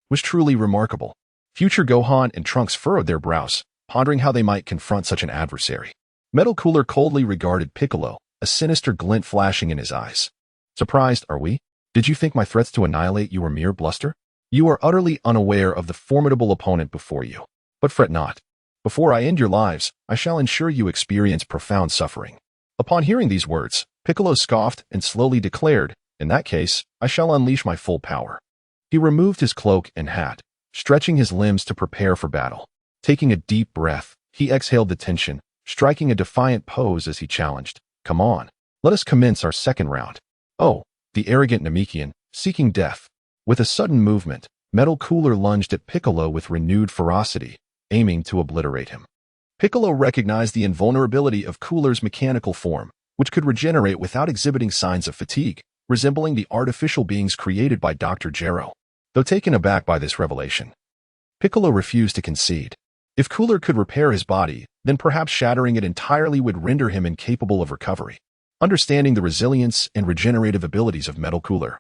was truly remarkable. Future Gohan and Trunks furrowed their brows, pondering how they might confront such an adversary. Metal Cooler coldly regarded Piccolo, a sinister glint flashing in his eyes. Surprised, are we? Did you think my threats to annihilate you were mere bluster? You are utterly unaware of the formidable opponent before you. But fret not. Before I end your lives, I shall ensure you experience profound suffering. Upon hearing these words, Piccolo scoffed and slowly declared, in that case, I shall unleash my full power. He removed his cloak and hat, stretching his limbs to prepare for battle. Taking a deep breath, he exhaled the tension, striking a defiant pose as he challenged, come on, let us commence our second round. Oh, the arrogant Namekian, seeking death. With a sudden movement, Metal Cooler lunged at Piccolo with renewed ferocity, aiming to obliterate him. Piccolo recognized the invulnerability of Cooler's mechanical form, which could regenerate without exhibiting signs of fatigue, resembling the artificial beings created by Dr. Gero. Though taken aback by this revelation, Piccolo refused to concede. If Cooler could repair his body, then perhaps shattering it entirely would render him incapable of recovery. Understanding the resilience and regenerative abilities of Metal Cooler,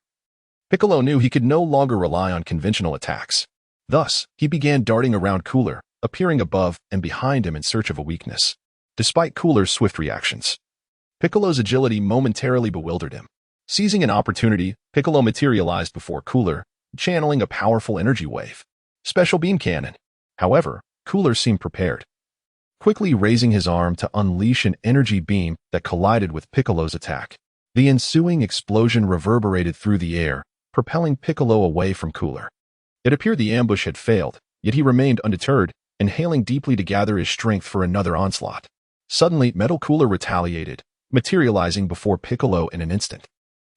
Piccolo knew he could no longer rely on conventional attacks. Thus, he began darting around Cooler, appearing above and behind him in search of a weakness. Despite Cooler's swift reactions, Piccolo's agility momentarily bewildered him. Seizing an opportunity, Piccolo materialized before Cooler, channeling a powerful energy wave. Special Beam Cannon. However, Cooler seemed prepared, quickly raising his arm to unleash an energy beam that collided with Piccolo's attack. The ensuing explosion reverberated through the air, propelling Piccolo away from Cooler. It appeared the ambush had failed, yet he remained undeterred, inhaling deeply to gather his strength for another onslaught. Suddenly, Metal Cooler retaliated, materializing before Piccolo in an instant.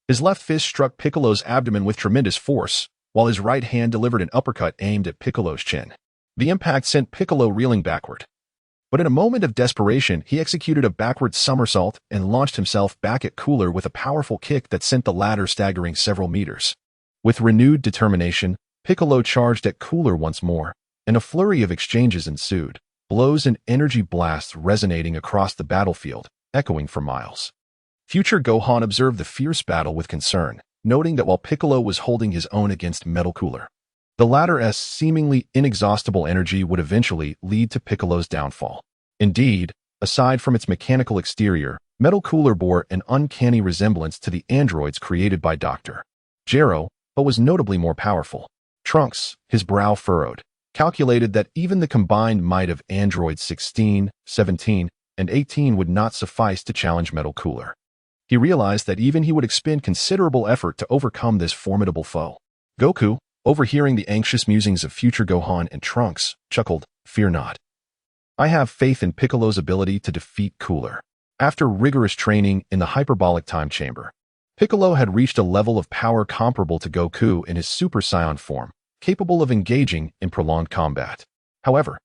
His left fist struck Piccolo's abdomen with tremendous force, while his right hand delivered an uppercut aimed at Piccolo's chin. The impact sent Piccolo reeling backward. But in a moment of desperation, he executed a backward somersault and launched himself back at Cooler with a powerful kick that sent the latter staggering several meters. With renewed determination, Piccolo charged at Cooler once more, and a flurry of exchanges ensued, blows and energy blasts resonating across the battlefield, echoing for miles. Future Gohan observed the fierce battle with concern, noting that while Piccolo was holding his own against Metal Cooler, the latter's seemingly inexhaustible energy would eventually lead to Piccolo's downfall. Indeed, aside from its mechanical exterior, Metal Cooler bore an uncanny resemblance to the androids created by Dr. Gero, but was notably more powerful. Trunks, his brow furrowed, calculated that even the combined might of androids 16, 17, and 18 would not suffice to challenge Metal Cooler. He realized that even he would expend considerable effort to overcome this formidable foe. Goku, overhearing the anxious musings of future Gohan and Trunks, chuckled, "Fear not. I have faith in Piccolo's ability to defeat Cooler." After rigorous training in the hyperbolic time chamber, Piccolo had reached a level of power comparable to Goku in his Super Saiyan form, capable of engaging in prolonged combat. However,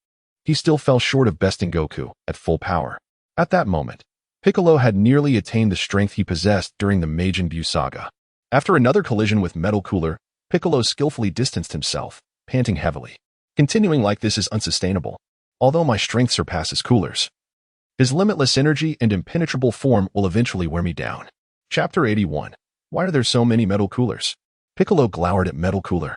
he still fell short of besting Goku at full power. At that moment, Piccolo had nearly attained the strength he possessed during the Majin Buu saga. After another collision with Metal Cooler, Piccolo skillfully distanced himself, panting heavily. Continuing like this is unsustainable. Although my strength surpasses Cooler's, his limitless energy and impenetrable form will eventually wear me down. Chapter 81. Why are there so many Metal Coolers? Piccolo glowered at Metal Cooler,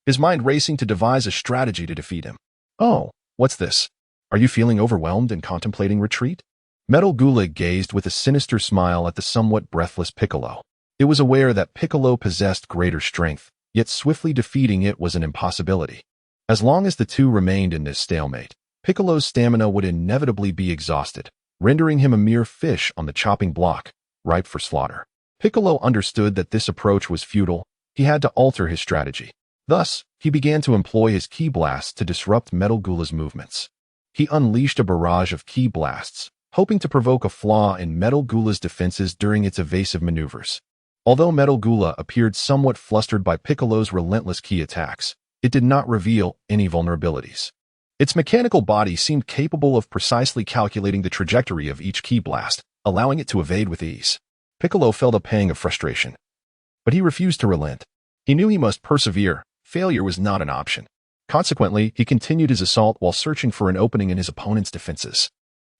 his mind racing to devise a strategy to defeat him. Oh, what's this? Are you feeling overwhelmed and contemplating retreat? Metal Cooler gazed with a sinister smile at the somewhat breathless Piccolo. It was aware that Piccolo possessed greater strength, yet swiftly defeating it was an impossibility. As long as the two remained in this stalemate, Piccolo's stamina would inevitably be exhausted, rendering him a mere fish on the chopping block, ripe for slaughter. Piccolo understood that this approach was futile. He had to alter his strategy. Thus, he began to employ his ki blasts to disrupt Metal Cooler's movements. He unleashed a barrage of ki blasts, hoping to provoke a flaw in Metal Cooler's defenses during its evasive maneuvers. Although Metal Cooler appeared somewhat flustered by Piccolo's relentless ki attacks, it did not reveal any vulnerabilities. Its mechanical body seemed capable of precisely calculating the trajectory of each ki blast, allowing it to evade with ease. Piccolo felt a pang of frustration. But he refused to relent. He knew he must persevere. Failure was not an option. Consequently, he continued his assault while searching for an opening in his opponent's defenses.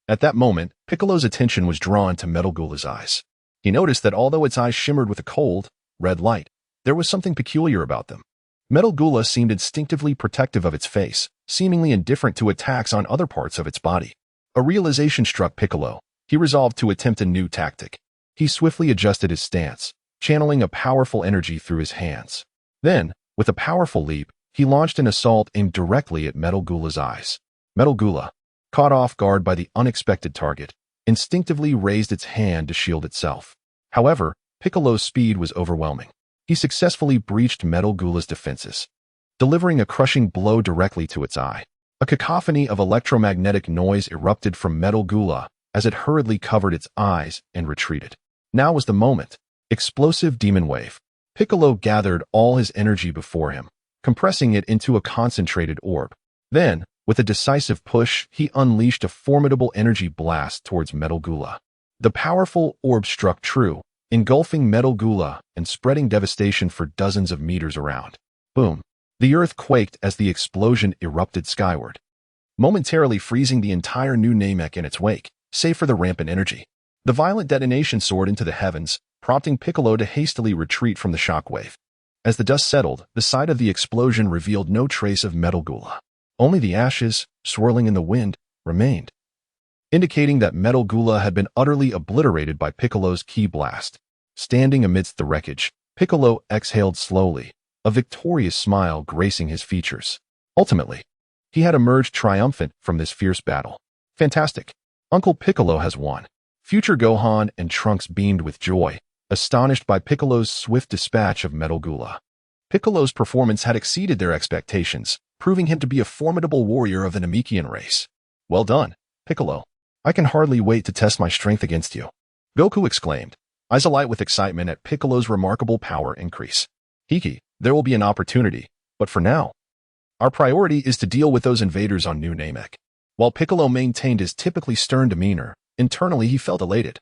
At that moment, Piccolo's attention was drawn to Metal Gula's eyes. He noticed that although its eyes shimmered with a cold, red light, there was something peculiar about them. Metal Gula seemed instinctively protective of its face, seemingly indifferent to attacks on other parts of its body. A realization struck Piccolo. He resolved to attempt a new tactic. He swiftly adjusted his stance, channeling a powerful energy through his hands. Then, with a powerful leap, he launched an assault aimed directly at Metal Gula's eyes. Metal Gula, caught off guard by the unexpected target, instinctively raised its hand to shield itself. However, Piccolo's speed was overwhelming. He successfully breached Metal Gula's defenses, delivering a crushing blow directly to its eye. A cacophony of electromagnetic noise erupted from Metal Gula as it hurriedly covered its eyes and retreated. Now was the moment. Explosive demon wave. Piccolo gathered all his energy before him, compressing it into a concentrated orb. Then, with a decisive push, he unleashed a formidable energy blast towards Metal Gula. The powerful orb struck true, engulfing Metal Gula and spreading devastation for dozens of meters around. Boom! The earth quaked as the explosion erupted skyward, momentarily freezing the entire new Namek in its wake, save for the rampant energy. The violent detonation soared into the heavens, prompting Piccolo to hastily retreat from the shockwave. As the dust settled, the site of the explosion revealed no trace of Metal Gula. Only the ashes, swirling in the wind, remained, indicating that Metal Gula had been utterly obliterated by Piccolo's ki blast. Standing amidst the wreckage, Piccolo exhaled slowly, a victorious smile gracing his features. Ultimately, he had emerged triumphant from this fierce battle. Fantastic! Uncle Piccolo has won. Future Gohan and Trunks beamed with joy, astonished by Piccolo's swift dispatch of Metal Gula. Piccolo's performance had exceeded their expectations, proving him to be a formidable warrior of the Namekian race. Well done, Piccolo. I can hardly wait to test my strength against you. Goku exclaimed, eyes alight with excitement at Piccolo's remarkable power increase. Hiki, there will be an opportunity, but for now, our priority is to deal with those invaders on New Namek. While Piccolo maintained his typically stern demeanor, internally he felt elated.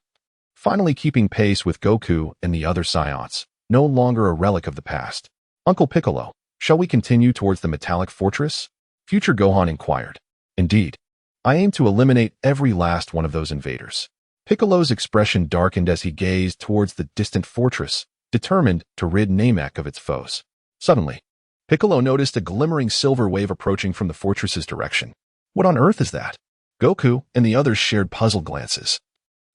Finally keeping pace with Goku and the other Saiyans, no longer a relic of the past. Uncle Piccolo, shall we continue towards the metallic fortress? Future Gohan inquired. Indeed. I aim to eliminate every last one of those invaders. Piccolo's expression darkened as he gazed towards the distant fortress, determined to rid Namek of its foes. Suddenly, Piccolo noticed a glimmering silver wave approaching from the fortress's direction. What on earth is that? Goku and the others shared puzzled glances,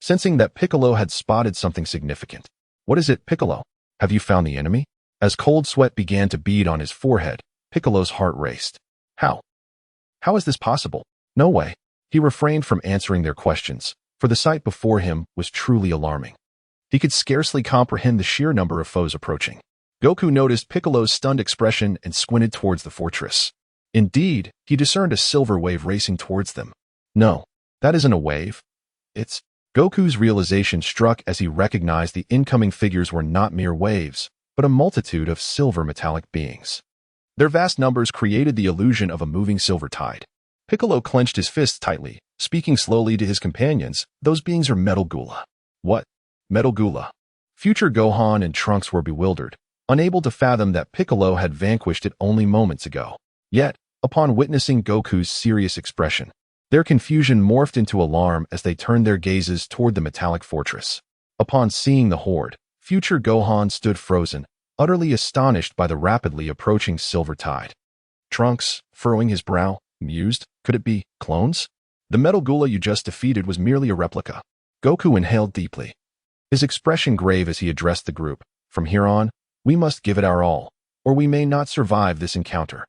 sensing that Piccolo had spotted something significant. What is it, Piccolo? Have you found the enemy? As cold sweat began to bead on his forehead, Piccolo's heart raced. How? How is this possible? No way. He refrained from answering their questions, for the sight before him was truly alarming. He could scarcely comprehend the sheer number of foes approaching. Goku noticed Piccolo's stunned expression and squinted towards the fortress. Indeed, he discerned a silver wave racing towards them. No, that isn't a wave. It's... Goku's realization struck as he recognized the incoming figures were not mere waves, but a multitude of silver metallic beings. Their vast numbers created the illusion of a moving silver tide. Piccolo clenched his fists tightly, speaking slowly to his companions. Those beings are Metal Gula. What? Metal Gula? Future Gohan and Trunks were bewildered, unable to fathom that Piccolo had vanquished it only moments ago. Yet, upon witnessing Goku's serious expression, their confusion morphed into alarm as they turned their gazes toward the metallic fortress. Upon seeing the horde, Future Gohan stood frozen, utterly astonished by the rapidly approaching silver tide. Trunks, furrowing his brow, mused, could it be clones? The Metal Gula you just defeated was merely a replica. Goku inhaled deeply, his expression grave as he addressed the group. From here on, we must give it our all, or we may not survive this encounter.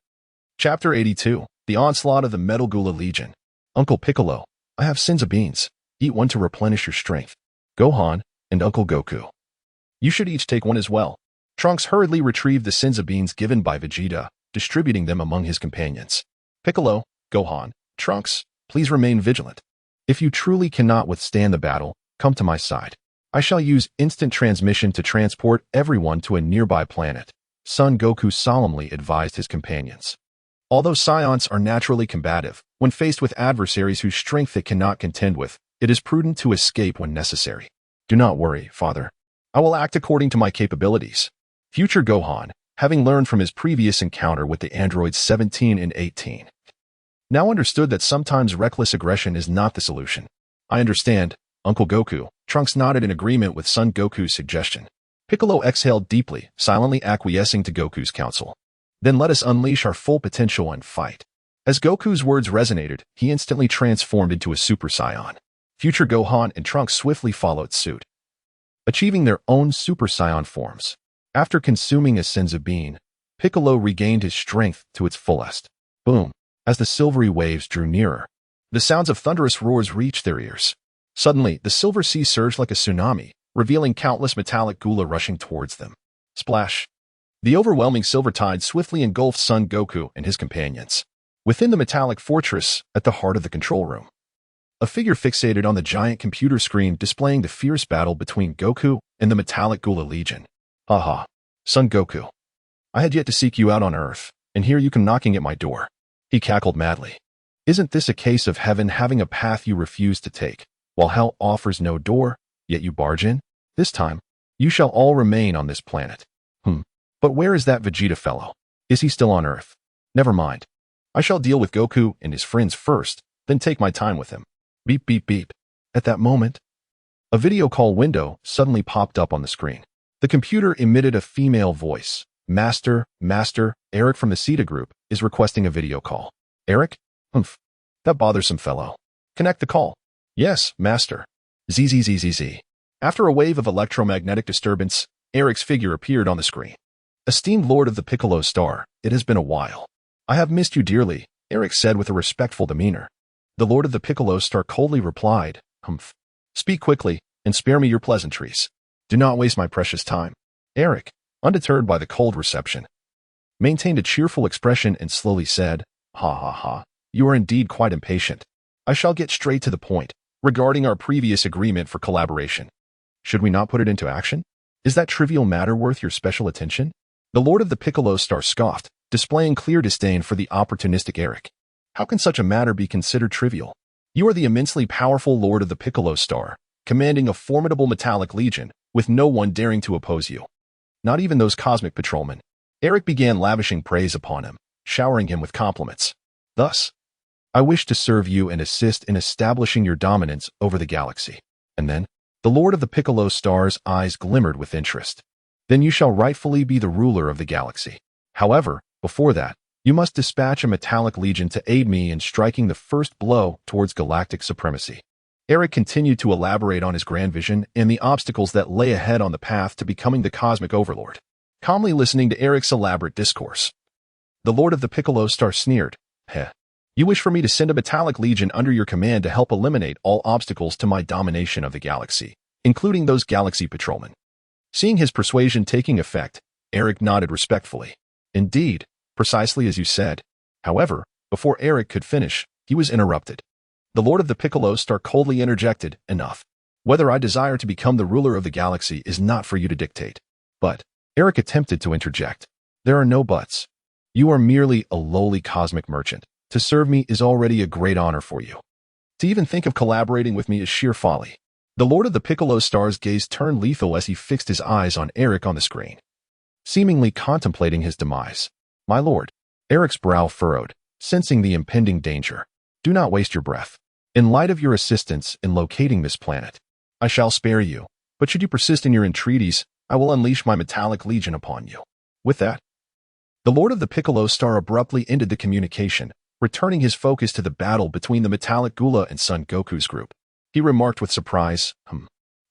Chapter 82, The Onslaught of the Metal Gula Legion. Uncle Piccolo, I have Senzu beans. Eat one to replenish your strength. Gohan and Uncle Goku, you should each take one as well. Trunks hurriedly retrieved the Senzu beans given by Vegeta, distributing them among his companions. Piccolo, Gohan, Trunks, please remain vigilant. If you truly cannot withstand the battle, come to my side. I shall use instant transmission to transport everyone to a nearby planet. Son Goku solemnly advised his companions. Although Saiyans are naturally combative, when faced with adversaries whose strength they cannot contend with, it is prudent to escape when necessary. Do not worry, father. I will act according to my capabilities. Future Gohan, having learned from his previous encounter with the androids 17 and 18, now understood that sometimes reckless aggression is not the solution. I understand, Uncle Goku. Trunks nodded in agreement with Son Goku's suggestion. Piccolo exhaled deeply, silently acquiescing to Goku's counsel. Then let us unleash our full potential and fight. As Goku's words resonated, he instantly transformed into a Super Saiyan. Future Gohan and Trunks swiftly followed suit, achieving their own Super Saiyan forms. After consuming a Senzu bean, Piccolo regained his strength to its fullest. Boom! As the silvery waves drew nearer, the sounds of thunderous roars reached their ears. Suddenly, the silver sea surged like a tsunami, revealing countless metallic gula rushing towards them. Splash! The overwhelming silver tide swiftly engulfed Son Goku and his companions. Within the metallic fortress, at the heart of the control room, a figure fixated on the giant computer screen displaying the fierce battle between Goku and the metallic Gula Legion. Haha, Son Goku. I had yet to seek you out on Earth, and here you come knocking at my door. He cackled madly. Isn't this a case of heaven having a path you refuse to take, while hell offers no door, yet you barge in? This time, you shall all remain on this planet. But where is that Vegeta fellow? Is he still on Earth? Never mind. I shall deal with Goku and his friends first, then take my time with him. Beep, beep, beep. At that moment, a video call window suddenly popped up on the screen. The computer emitted a female voice. Master, Eric from the Sita group is requesting a video call. Eric? That bothersome fellow. Connect the call. Yes, Master. ZZZZZ. After a wave of electromagnetic disturbance, Eric's figure appeared on the screen. Esteemed Lord of the Piccolo Star, it has been a while. I have missed you dearly, Eric said with a respectful demeanor. The Lord of the Piccolo Star coldly replied, Speak quickly, and spare me your pleasantries. Do not waste my precious time. Eric, undeterred by the cold reception, maintained a cheerful expression and slowly said, Ha ha ha, you are indeed quite impatient. I shall get straight to the point, regarding our previous agreement for collaboration. Should we not put it into action? Is that trivial matter worth your special attention? The Lord of the Piccolo Star scoffed, displaying clear disdain for the opportunistic Eric. How can such a matter be considered trivial? You are the immensely powerful Lord of the Piccolo Star, commanding a formidable metallic legion, with no one daring to oppose you. Not even those cosmic patrolmen. Eric began lavishing praise upon him, showering him with compliments. Thus, I wish to serve you and assist in establishing your dominance over the galaxy. And then, the Lord of the Piccolo Star's eyes glimmered with interest. Then you shall rightfully be the ruler of the galaxy. However, before that, you must dispatch a metallic legion to aid me in striking the first blow towards galactic supremacy. Eric continued to elaborate on his grand vision and the obstacles that lay ahead on the path to becoming the cosmic overlord. Calmly listening to Eric's elaborate discourse, the Lord of the Piccolo Star sneered. You wish for me to send a metallic legion under your command to help eliminate all obstacles to my domination of the galaxy, including those galaxy patrolmen. Seeing his persuasion taking effect, Eric nodded respectfully. Indeed, precisely as you said. However, before Eric could finish, he was interrupted. The Lord of the Piccolo Star coldly interjected, Enough. Whether I desire to become the ruler of the galaxy is not for you to dictate. But, Eric attempted to interject. There are no buts. You are merely a lowly cosmic merchant. To serve me is already a great honor for you. To even think of collaborating with me is sheer folly. The Lord of the Piccolo Star's gaze turned lethal as he fixed his eyes on Eric on the screen, seemingly contemplating his demise. My lord, Eric's brow furrowed, sensing the impending danger. Do not waste your breath. In light of your assistance in locating this planet, I shall spare you, but should you persist in your entreaties, I will unleash my metallic legion upon you. With that, the Lord of the Piccolo Star abruptly ended the communication, returning his focus to the battle between the metallic Gula and Son Goku's group. He remarked with surprise,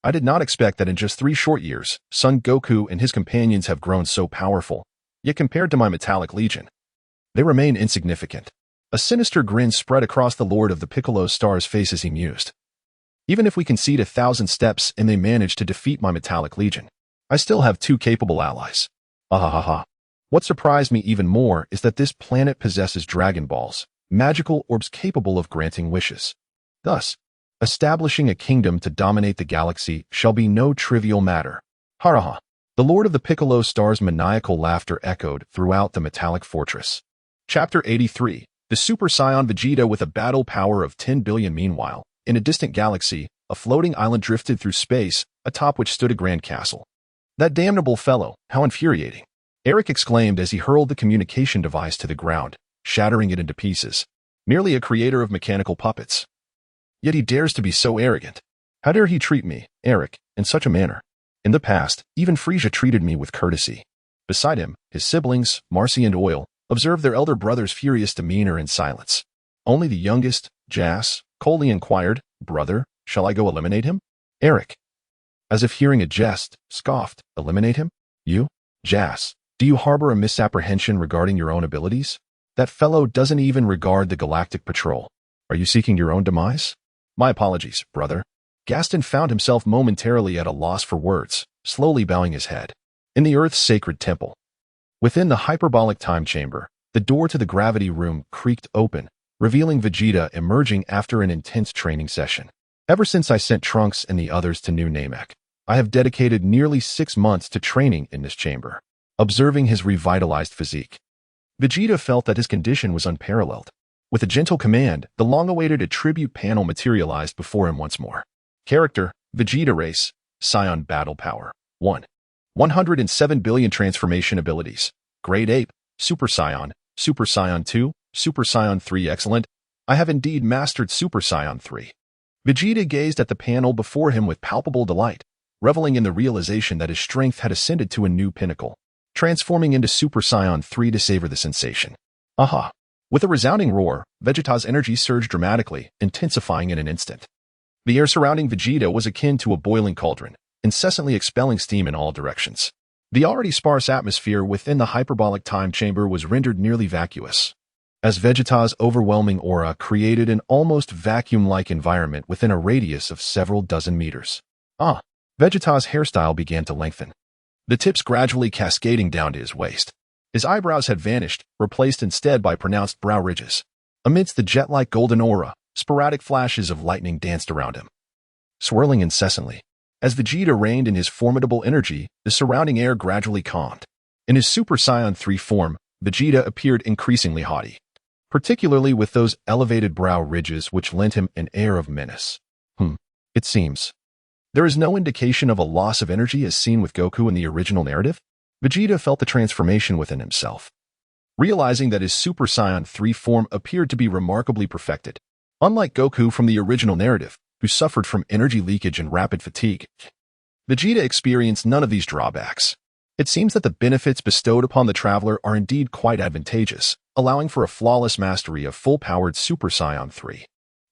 I did not expect that in just 3 short years, Son Goku and his companions have grown so powerful, yet compared to my metallic legion, they remain insignificant. A sinister grin spread across the Lord of the Piccolo Star's face as he mused. Even if we concede 1,000 steps and they manage to defeat my metallic legion, I still have 2 capable allies. Ahahaha. What surprised me even more is that this planet possesses Dragon Balls, magical orbs capable of granting wishes. Thus, establishing a kingdom to dominate the galaxy shall be no trivial matter. Haraha. The Lord of the Piccolo Star's maniacal laughter echoed throughout the metallic fortress. Chapter 83. The Super Saiyan Vegeta with a battle power of 10 billion. Meanwhile, in a distant galaxy, a floating island drifted through space, atop which stood a grand castle. That damnable fellow, how infuriating. Eric exclaimed as he hurled the communication device to the ground, shattering it into pieces. Merely a creator of mechanical puppets. Yet he dares to be so arrogant. How dare he treat me, Eric, in such a manner? In the past, even Frisia treated me with courtesy. Beside him, his siblings, Marcy and Oil, observed their elder brother's furious demeanor in silence. Only the youngest, Jas, coldly inquired, "Brother, shall I go eliminate him?" Eric, as if hearing a jest, scoffed, "Eliminate him? You? Jas, do you harbor a misapprehension regarding your own abilities? That fellow doesn't even regard the Galactic Patrol. Are you seeking your own demise?" "My apologies, brother." Gaston found himself momentarily at a loss for words, slowly bowing his head. In the Earth's sacred temple, within the hyperbolic time chamber, the door to the gravity room creaked open, revealing Vegeta emerging after an intense training session. "Ever since I sent Trunks and the others to New Namek, I have dedicated nearly 6 months to training in this chamber." Observing his revitalized physique, Vegeta felt that his condition was unparalleled. With a gentle command, the long-awaited attribute panel materialized before him once more. Character, Vegeta Race, Scion Battle Power, 1. 107 billion transformation abilities. Great Ape, Super Saiyan 2, Super Saiyan 3 excellent. I have indeed mastered Super Saiyan 3. Vegeta gazed at the panel before him with palpable delight, reveling in the realization that his strength had ascended to a new pinnacle, transforming into Super Saiyan 3 to savor the sensation. Aha! With a resounding roar, Vegeta's energy surged dramatically, intensifying in an instant. The air surrounding Vegeta was akin to a boiling cauldron, incessantly expelling steam in all directions. The already sparse atmosphere within the hyperbolic time chamber was rendered nearly vacuous, as Vegeta's overwhelming aura created an almost vacuum-like environment within a radius of several dozen meters. Vegeta's hairstyle began to lengthen, the tips gradually cascading down to his waist. His eyebrows had vanished, replaced instead by pronounced brow ridges. Amidst the jet-like golden aura, sporadic flashes of lightning danced around him, swirling incessantly. As Vegeta reigned in his formidable energy, the surrounding air gradually calmed. In his Super Saiyan 3 form, Vegeta appeared increasingly haughty, particularly with those elevated brow ridges which lent him an air of menace. It seems there is no indication of a loss of energy as seen with Goku in the original narrative. Vegeta felt the transformation within himself, realizing that his Super Saiyan 3 form appeared to be remarkably perfected. Unlike Goku from the original narrative, who suffered from energy leakage and rapid fatigue, Vegeta experienced none of these drawbacks. It seems that the benefits bestowed upon the traveler are indeed quite advantageous, allowing for a flawless mastery of full-powered Super Saiyan 3.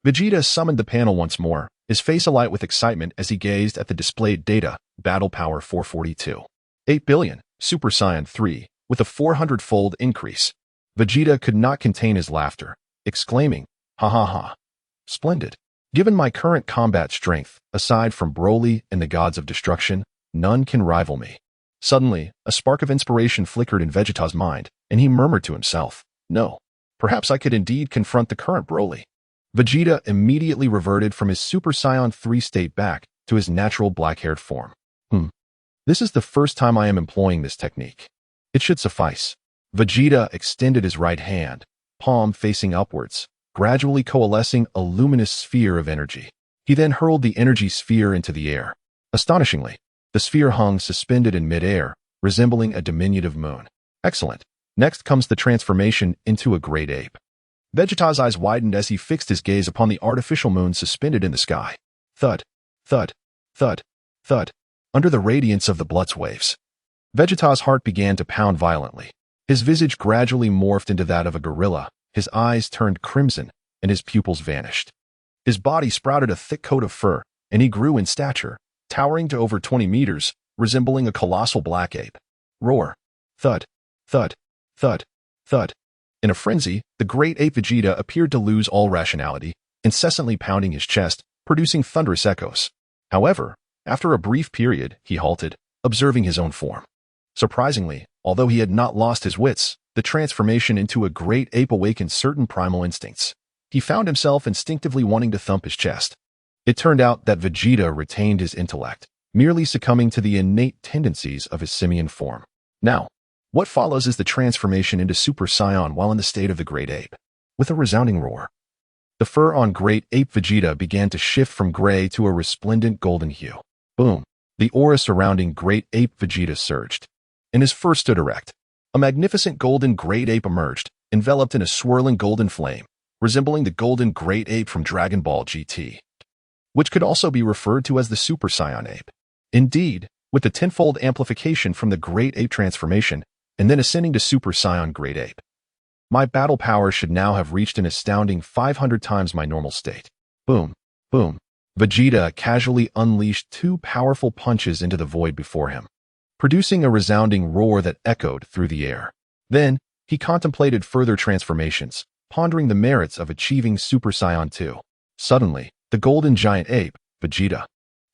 Vegeta summoned the panel once more, his face alight with excitement as he gazed at the displayed data, Battle Power 442. 8 billion, Super Saiyan 3, with a 400-fold increase. Vegeta could not contain his laughter, exclaiming, "Ha ha ha. Splendid. Given my current combat strength, aside from Broly and the gods of destruction, none can rival me." Suddenly, a spark of inspiration flickered in Vegeta's mind, and he murmured to himself, "No, perhaps I could indeed confront the current Broly." Vegeta immediately reverted from his Super Saiyan 3 state back to his natural black-haired form. This is the first time I am employing this technique. It should suffice. Vegeta extended his right hand, palm facing upwards, gradually coalescing a luminous sphere of energy. He then hurled the energy sphere into the air. Astonishingly, the sphere hung suspended in mid-air, resembling a diminutive moon. Excellent. Next comes the transformation into a great ape. Vegeta's eyes widened as he fixed his gaze upon the artificial moon suspended in the sky. Thud, thud, thud, thud. Under the radiance of the Blutz waves, Vegeta's heart began to pound violently. His visage gradually morphed into that of a gorilla, his eyes turned crimson, and his pupils vanished. His body sprouted a thick coat of fur, and he grew in stature, towering to over 20 meters, resembling a colossal black ape. Roar. Thud, thud, thud, thud. In a frenzy, the great ape Vegeta appeared to lose all rationality, incessantly pounding his chest, producing thunderous echoes. However, after a brief period, he halted, observing his own form. Surprisingly, although he had not lost his wits, the transformation into a great ape awakened certain primal instincts. He found himself instinctively wanting to thump his chest. It turned out that Vegeta retained his intellect, merely succumbing to the innate tendencies of his simian form. Now, what follows is the transformation into Super Saiyan while in the state of the great ape. With a resounding roar, the fur on great ape Vegeta began to shift from gray to a resplendent golden hue. Boom! The aura surrounding Great Ape Vegeta surged, and his fur stood erect. A magnificent golden Great Ape emerged, enveloped in a swirling golden flame, resembling the golden Great Ape from Dragon Ball GT, which could also be referred to as the Super Saiyan Ape. Indeed, with the tenfold amplification from the Great Ape transformation, and then ascending to Super Saiyan Great Ape, my battle power should now have reached an astounding 500 times my normal state. Boom, boom. Vegeta casually unleashed two powerful punches into the void before him, producing a resounding roar that echoed through the air. Then, he contemplated further transformations, pondering the merits of achieving Super Saiyan 2. Suddenly, the golden giant ape, Vegeta,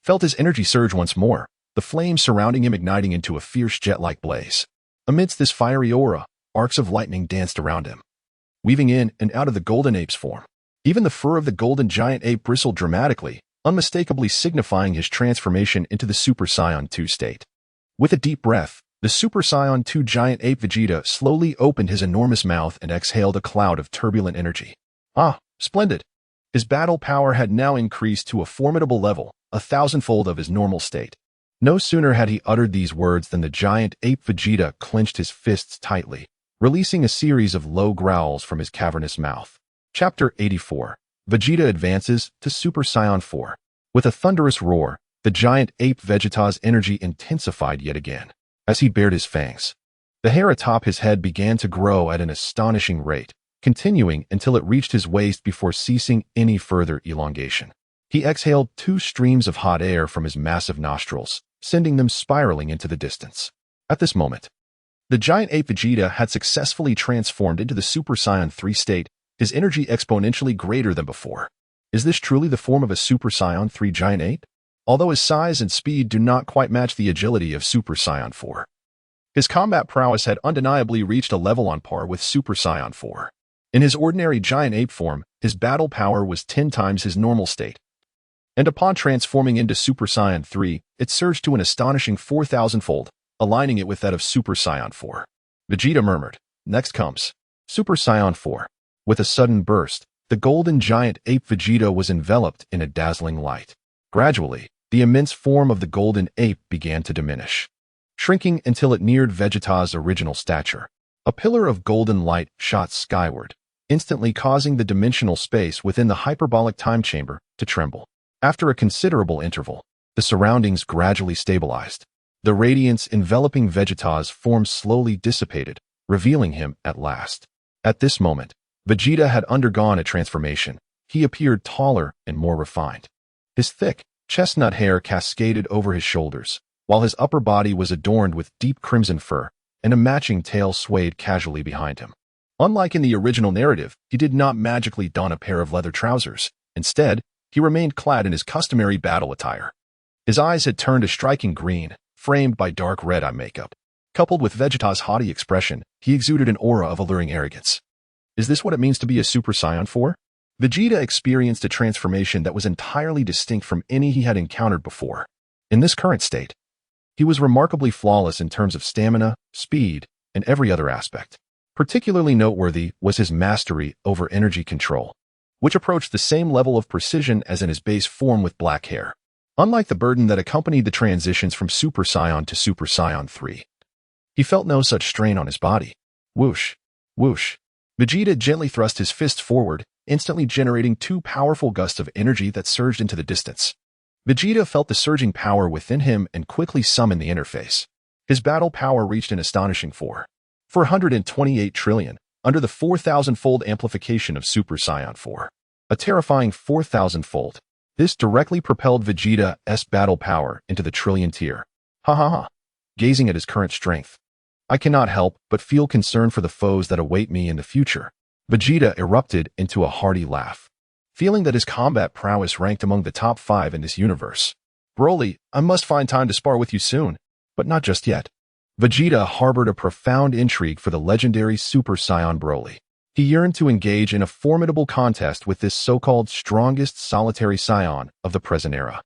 felt his energy surge once more, the flames surrounding him igniting into a fierce jet-like blaze. Amidst this fiery aura, arcs of lightning danced around him, weaving in and out of the golden ape's form. Even the fur of the golden giant ape bristled dramatically, unmistakably signifying his transformation into the Super Saiyan 2 state. With a deep breath, the Super Saiyan 2 giant ape Vegeta slowly opened his enormous mouth and exhaled a cloud of turbulent energy. Ah, splendid! His battle power had now increased to a formidable level, 1,000-fold of his normal state. No sooner had he uttered these words than the giant ape Vegeta clenched his fists tightly, releasing a series of low growls from his cavernous mouth. Chapter 84. Vegeta advances to Super Saiyan 4. With a thunderous roar, the giant ape Vegeta's energy intensified yet again. As he bared his fangs, the hair atop his head began to grow at an astonishing rate, continuing until it reached his waist before ceasing any further elongation. He exhaled two streams of hot air from his massive nostrils, sending them spiraling into the distance. At this moment, the giant ape Vegeta had successfully transformed into the Super Saiyan 3 state, his energy exponentially greater than before. Is this truly the form of a Super Saiyan 3 giant ape? Although his size and speed do not quite match the agility of Super Saiyan 4, his combat prowess had undeniably reached a level on par with Super Saiyan 4. In his ordinary giant ape form, his battle power was 10 times his normal state, and upon transforming into Super Saiyan 3, it surged to an astonishing 4,000-fold, aligning it with that of Super Saiyan 4. Vegeta murmured, "Next comes Super Saiyan 4. With a sudden burst, the golden giant ape Vegeta was enveloped in a dazzling light. Gradually, the immense form of the golden ape began to diminish, shrinking until it neared Vegeta's original stature. A pillar of golden light shot skyward, instantly causing the dimensional space within the hyperbolic time chamber to tremble. After a considerable interval, the surroundings gradually stabilized. The radiance enveloping Vegeta's form slowly dissipated, revealing him at last. At this moment, Vegeta had undergone a transformation. He appeared taller and more refined. His thick, chestnut hair cascaded over his shoulders, while his upper body was adorned with deep crimson fur, and a matching tail swayed casually behind him. Unlike in the original narrative, he did not magically don a pair of leather trousers. Instead, he remained clad in his customary battle attire. His eyes had turned a striking green, framed by dark red eye makeup. Coupled with Vegeta's haughty expression, he exuded an aura of alluring arrogance. Is this what it means to be a Super Saiyan 4? Vegeta experienced a transformation that was entirely distinct from any he had encountered before. In this current state, he was remarkably flawless in terms of stamina, speed, and every other aspect. Particularly noteworthy was his mastery over energy control, which approached the same level of precision as in his base form with black hair. Unlike the burden that accompanied the transitions from Super Saiyan to Super Saiyan 3, he felt no such strain on his body. Whoosh, whoosh. Vegeta gently thrust his fist forward, instantly generating two powerful gusts of energy that surged into the distance. Vegeta felt the surging power within him and quickly summoned the interface. His battle power reached an astonishing 428 trillion, under the 4,000-fold amplification of Super Saiyan 4. A terrifying 4,000-fold. This directly propelled Vegeta's battle power into the trillion tier. Ha ha ha. Gazing at his current strength, I cannot help but feel concern for the foes that await me in the future. Vegeta erupted into a hearty laugh, feeling that his combat prowess ranked among the top 5 in this universe. Broly, I must find time to spar with you soon, but not just yet. Vegeta harbored a profound intrigue for the legendary Super Saiyan Broly. He yearned to engage in a formidable contest with this so-called strongest solitary Saiyan of the present era.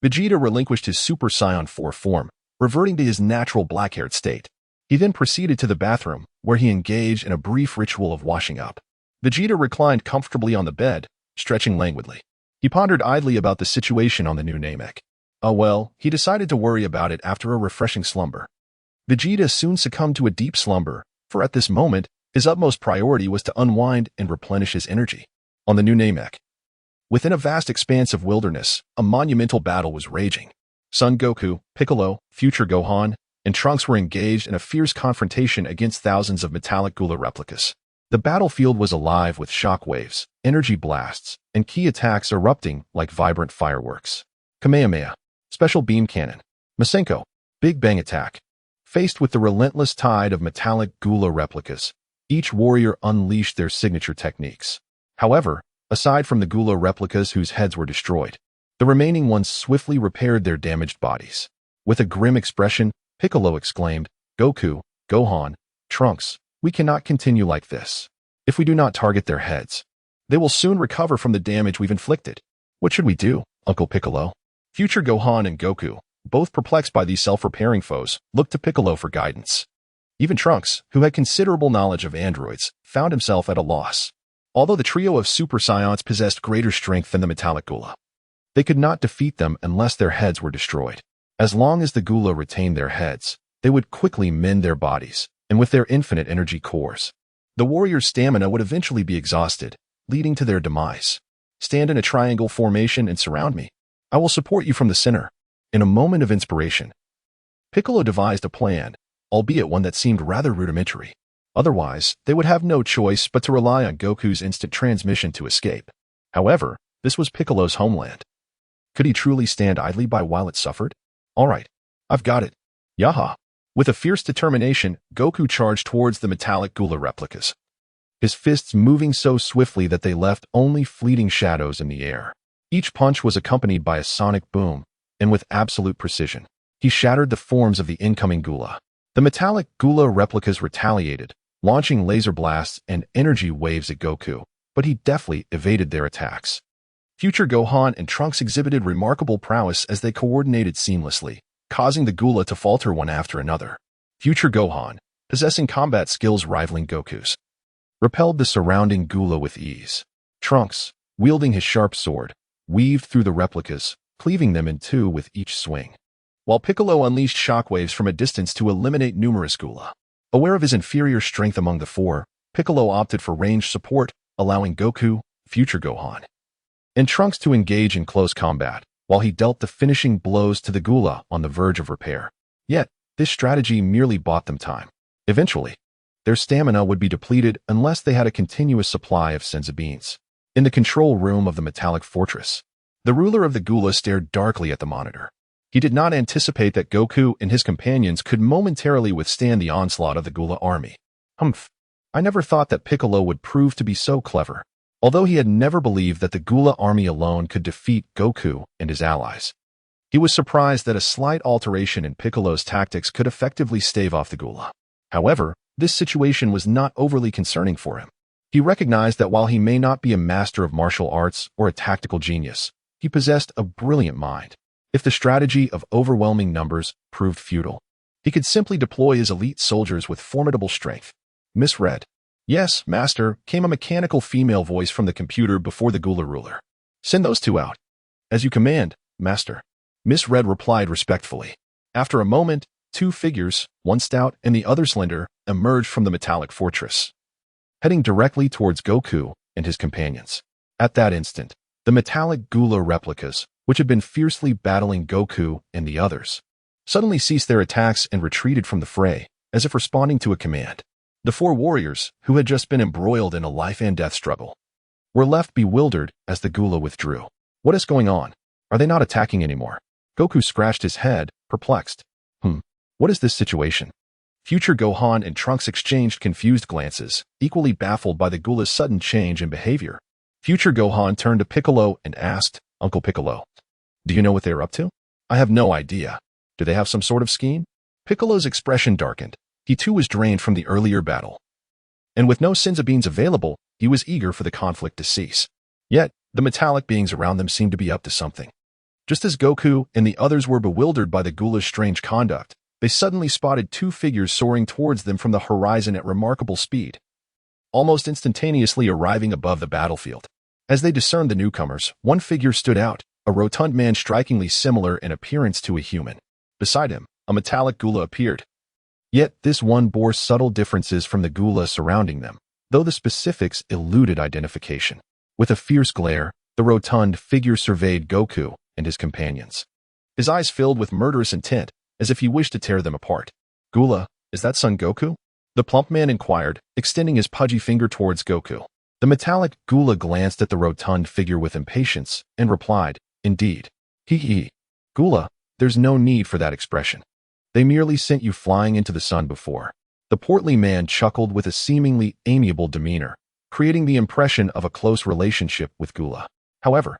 Vegeta relinquished his Super Saiyan 4 form, reverting to his natural black-haired state. He then proceeded to the bathroom, where he engaged in a brief ritual of washing up. Vegeta reclined comfortably on the bed, stretching languidly. He pondered idly about the situation on the new Namek. Oh well, he decided to worry about it after a refreshing slumber. Vegeta soon succumbed to a deep slumber, for at this moment, his utmost priority was to unwind and replenish his energy. On the new Namek. Within a vast expanse of wilderness, a monumental battle was raging. Son Goku, Piccolo, future Gohan, and Trunks were engaged in a fierce confrontation against thousands of metallic Gula replicas. The battlefield was alive with shockwaves, energy blasts, and key attacks erupting like vibrant fireworks. Kamehameha, Special Beam Cannon, Masenko, Big Bang Attack. Faced with the relentless tide of metallic Gula replicas, each warrior unleashed their signature techniques. However, aside from the Gula replicas whose heads were destroyed, the remaining ones swiftly repaired their damaged bodies. With a grim expression, Piccolo exclaimed, "Goku, Gohan, Trunks, we cannot continue like this. If we do not target their heads, they will soon recover from the damage we've inflicted. What should we do, Uncle Piccolo?" Future Gohan and Goku, both perplexed by these self-repairing foes, looked to Piccolo for guidance. Even Trunks, who had considerable knowledge of androids, found himself at a loss. Although the trio of Super Saiyans possessed greater strength than the metallic Gula, they could not defeat them unless their heads were destroyed. As long as the Gula retained their heads, they would quickly mend their bodies, and with their infinite energy cores, the warrior's stamina would eventually be exhausted, leading to their demise. Stand in a triangle formation and surround me. I will support you from the center. In a moment of inspiration, Piccolo devised a plan, albeit one that seemed rather rudimentary. Otherwise, they would have no choice but to rely on Goku's instant transmission to escape. However, this was Piccolo's homeland. Could he truly stand idly by while it suffered? All right, I've got it. Yaha! With a fierce determination, Goku charged towards the metallic Gula replicas, his fists moving so swiftly that they left only fleeting shadows in the air. Each punch was accompanied by a sonic boom, and with absolute precision, he shattered the forms of the incoming Gula. The metallic Gula replicas retaliated, launching laser blasts and energy waves at Goku, but he deftly evaded their attacks. Future Gohan and Trunks exhibited remarkable prowess as they coordinated seamlessly, causing the Gula to falter one after another. Future Gohan, possessing combat skills rivaling Goku's, repelled the surrounding Gula with ease. Trunks, wielding his sharp sword, weaved through the replicas, cleaving them in two with each swing, while Piccolo unleashed shockwaves from a distance to eliminate numerous Gula. Aware of his inferior strength among the four, Piccolo opted for ranged support, allowing Goku, future Gohan, and Trunks to engage in close combat, while he dealt the finishing blows to the Gula on the verge of repair. Yet, this strategy merely bought them time. Eventually, their stamina would be depleted unless they had a continuous supply of senzu beans. In the control room of the metallic fortress, the ruler of the Gula stared darkly at the monitor. He did not anticipate that Goku and his companions could momentarily withstand the onslaught of the Gula army. Humph! I never thought that Piccolo would prove to be so clever. Although he had never believed that the Gula army alone could defeat Goku and his allies, he was surprised that a slight alteration in Piccolo's tactics could effectively stave off the Gula. However, this situation was not overly concerning for him. He recognized that while he may not be a master of martial arts or a tactical genius, he possessed a brilliant mind. If the strategy of overwhelming numbers proved futile, he could simply deploy his elite soldiers with formidable strength. Misread. Yes, master, came a mechanical female voice from the computer before the Gula ruler. Send those two out. As you command, master. Misread replied respectfully. After a moment, two figures, one stout and the other slender, emerged from the metallic fortress, heading directly towards Goku and his companions. At that instant, the metallic Gula replicas, which had been fiercely battling Goku and the others, suddenly ceased their attacks and retreated from the fray, as if responding to a command. The four warriors, who had just been embroiled in a life-and-death struggle, were left bewildered as the Gula withdrew. What is going on? Are they not attacking anymore? Goku scratched his head, perplexed. What is this situation? Future Gohan and Trunks exchanged confused glances, equally baffled by the Gula's sudden change in behavior. Future Gohan turned to Piccolo and asked, Uncle Piccolo, do you know what they are up to? I have no idea. Do they have some sort of scheme? Piccolo's expression darkened. He too was drained from the earlier battle, and with no senzu beans available, he was eager for the conflict to cease. Yet, the metallic beings around them seemed to be up to something. Just as Goku and the others were bewildered by the Gula's strange conduct, they suddenly spotted two figures soaring towards them from the horizon at remarkable speed, almost instantaneously arriving above the battlefield. As they discerned the newcomers, one figure stood out, a rotund man strikingly similar in appearance to a human. Beside him, a metallic gula appeared. Yet this one bore subtle differences from the gula surrounding them, though the specifics eluded identification. With a fierce glare, the rotund figure surveyed Goku and his companions. His eyes filled with murderous intent, as if he wished to tear them apart. "Gula, is that Son Goku?" the plump man inquired, extending his pudgy finger towards Goku. The metallic gula glanced at the rotund figure with impatience and replied, "Indeed." "Hee. Gula, there's no need for that expression. They merely sent you flying into the sun before." The portly man chuckled with a seemingly amiable demeanor, creating the impression of a close relationship with Gula. However,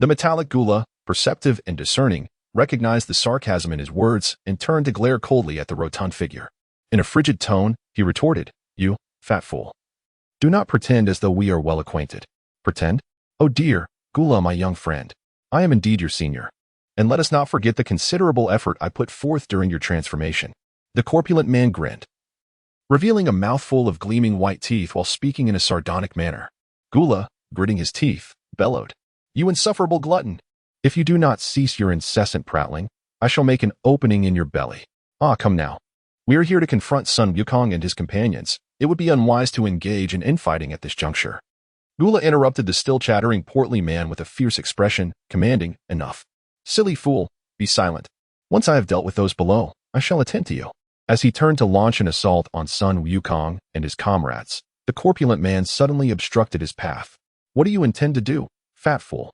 the metallic gula, perceptive and discerning, recognized the sarcasm in his words and turned to glare coldly at the rotund figure. In a frigid tone, he retorted, "You, fat fool. Do not pretend as though we are well acquainted." "Pretend? Oh dear, Gula, my young friend. I am indeed your senior. And let us not forget the considerable effort I put forth during your transformation." The corpulent man grinned, revealing a mouthful of gleaming white teeth while speaking in a sardonic manner. Gula, gritting his teeth, bellowed, "You insufferable glutton! If you do not cease your incessant prattling, I shall make an opening in your belly. Ah, come now. We are here to confront Sun Wukong and his companions. It would be unwise to engage in infighting at this juncture." Gula interrupted the still chattering portly man with a fierce expression, commanding, "Enough. Silly fool, be silent. Once I have dealt with those below, I shall attend to you." As he turned to launch an assault on Sun Wukong and his comrades, the corpulent man suddenly obstructed his path. "What do you intend to do, fat fool?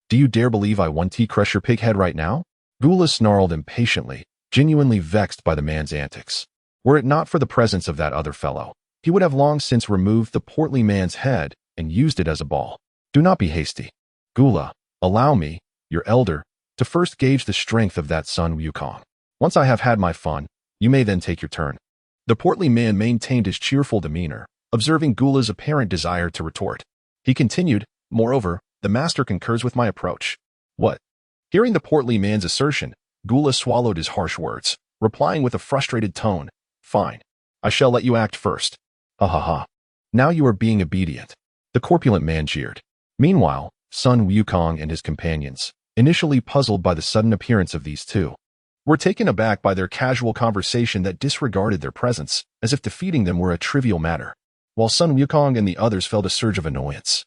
Do you dare believe I want to crush your pig head right now?" Gula snarled impatiently, genuinely vexed by the man's antics. Were it not for the presence of that other fellow, he would have long since removed the portly man's head and used it as a ball. "Do not be hasty. Gula, allow me, your elder, to first gauge the strength of that Sun Wukong. Once I have had my fun, you may then take your turn." The portly man maintained his cheerful demeanor, observing Gula's apparent desire to retort. He continued, "Moreover, the master concurs with my approach." "What?" Hearing the portly man's assertion, Gula swallowed his harsh words, replying with a frustrated tone, "Fine. I shall let you act first." "Ha ha ha. Now you are being obedient." The corpulent man jeered. Meanwhile, Sun Wukong and his companions, initially puzzled by the sudden appearance of these two, were taken aback by their casual conversation that disregarded their presence, as if defeating them were a trivial matter, while Sun Wukong and the others felt a surge of annoyance.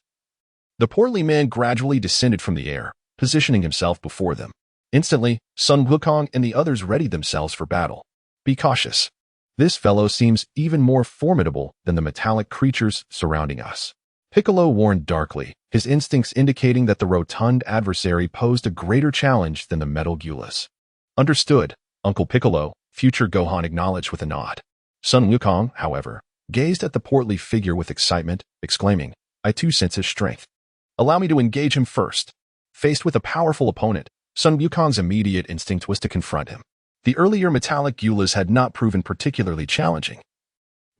The portly man gradually descended from the air, positioning himself before them. Instantly, Sun Wukong and the others readied themselves for battle. "Be cautious. This fellow seems even more formidable than the metallic creatures surrounding us." Piccolo warned darkly, his instincts indicating that the rotund adversary posed a greater challenge than the metal gulas. "Understood, Uncle Piccolo," future Gohan acknowledged with a nod. Sun Wukong, however, gazed at the portly figure with excitement, exclaiming, "I too sense his strength. Allow me to engage him first." Faced with a powerful opponent, Sun Wukong's immediate instinct was to confront him. The earlier metallic gulas had not proven particularly challenging.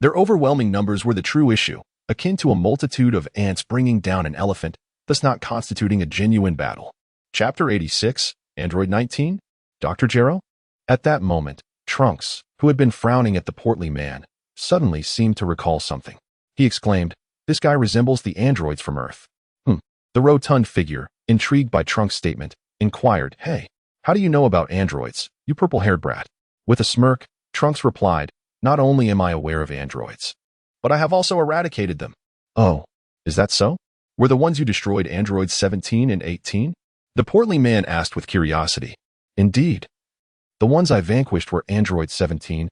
Their overwhelming numbers were the true issue, akin to a multitude of ants bringing down an elephant, thus not constituting a genuine battle. Chapter 86, Android 19, Dr. Gero? At that moment, Trunks, who had been frowning at the portly man, suddenly seemed to recall something. He exclaimed, "This guy resembles the androids from Earth." The rotund figure, intrigued by Trunks' statement, inquired, "Hey, how do you know about androids, you purple-haired brat?" With a smirk, Trunks replied, "Not only am I aware of androids, but I have also eradicated them." "Oh, is that so? Were the ones you destroyed androids 17 and 18? The portly man asked with curiosity. "Indeed. The ones I vanquished were androids 17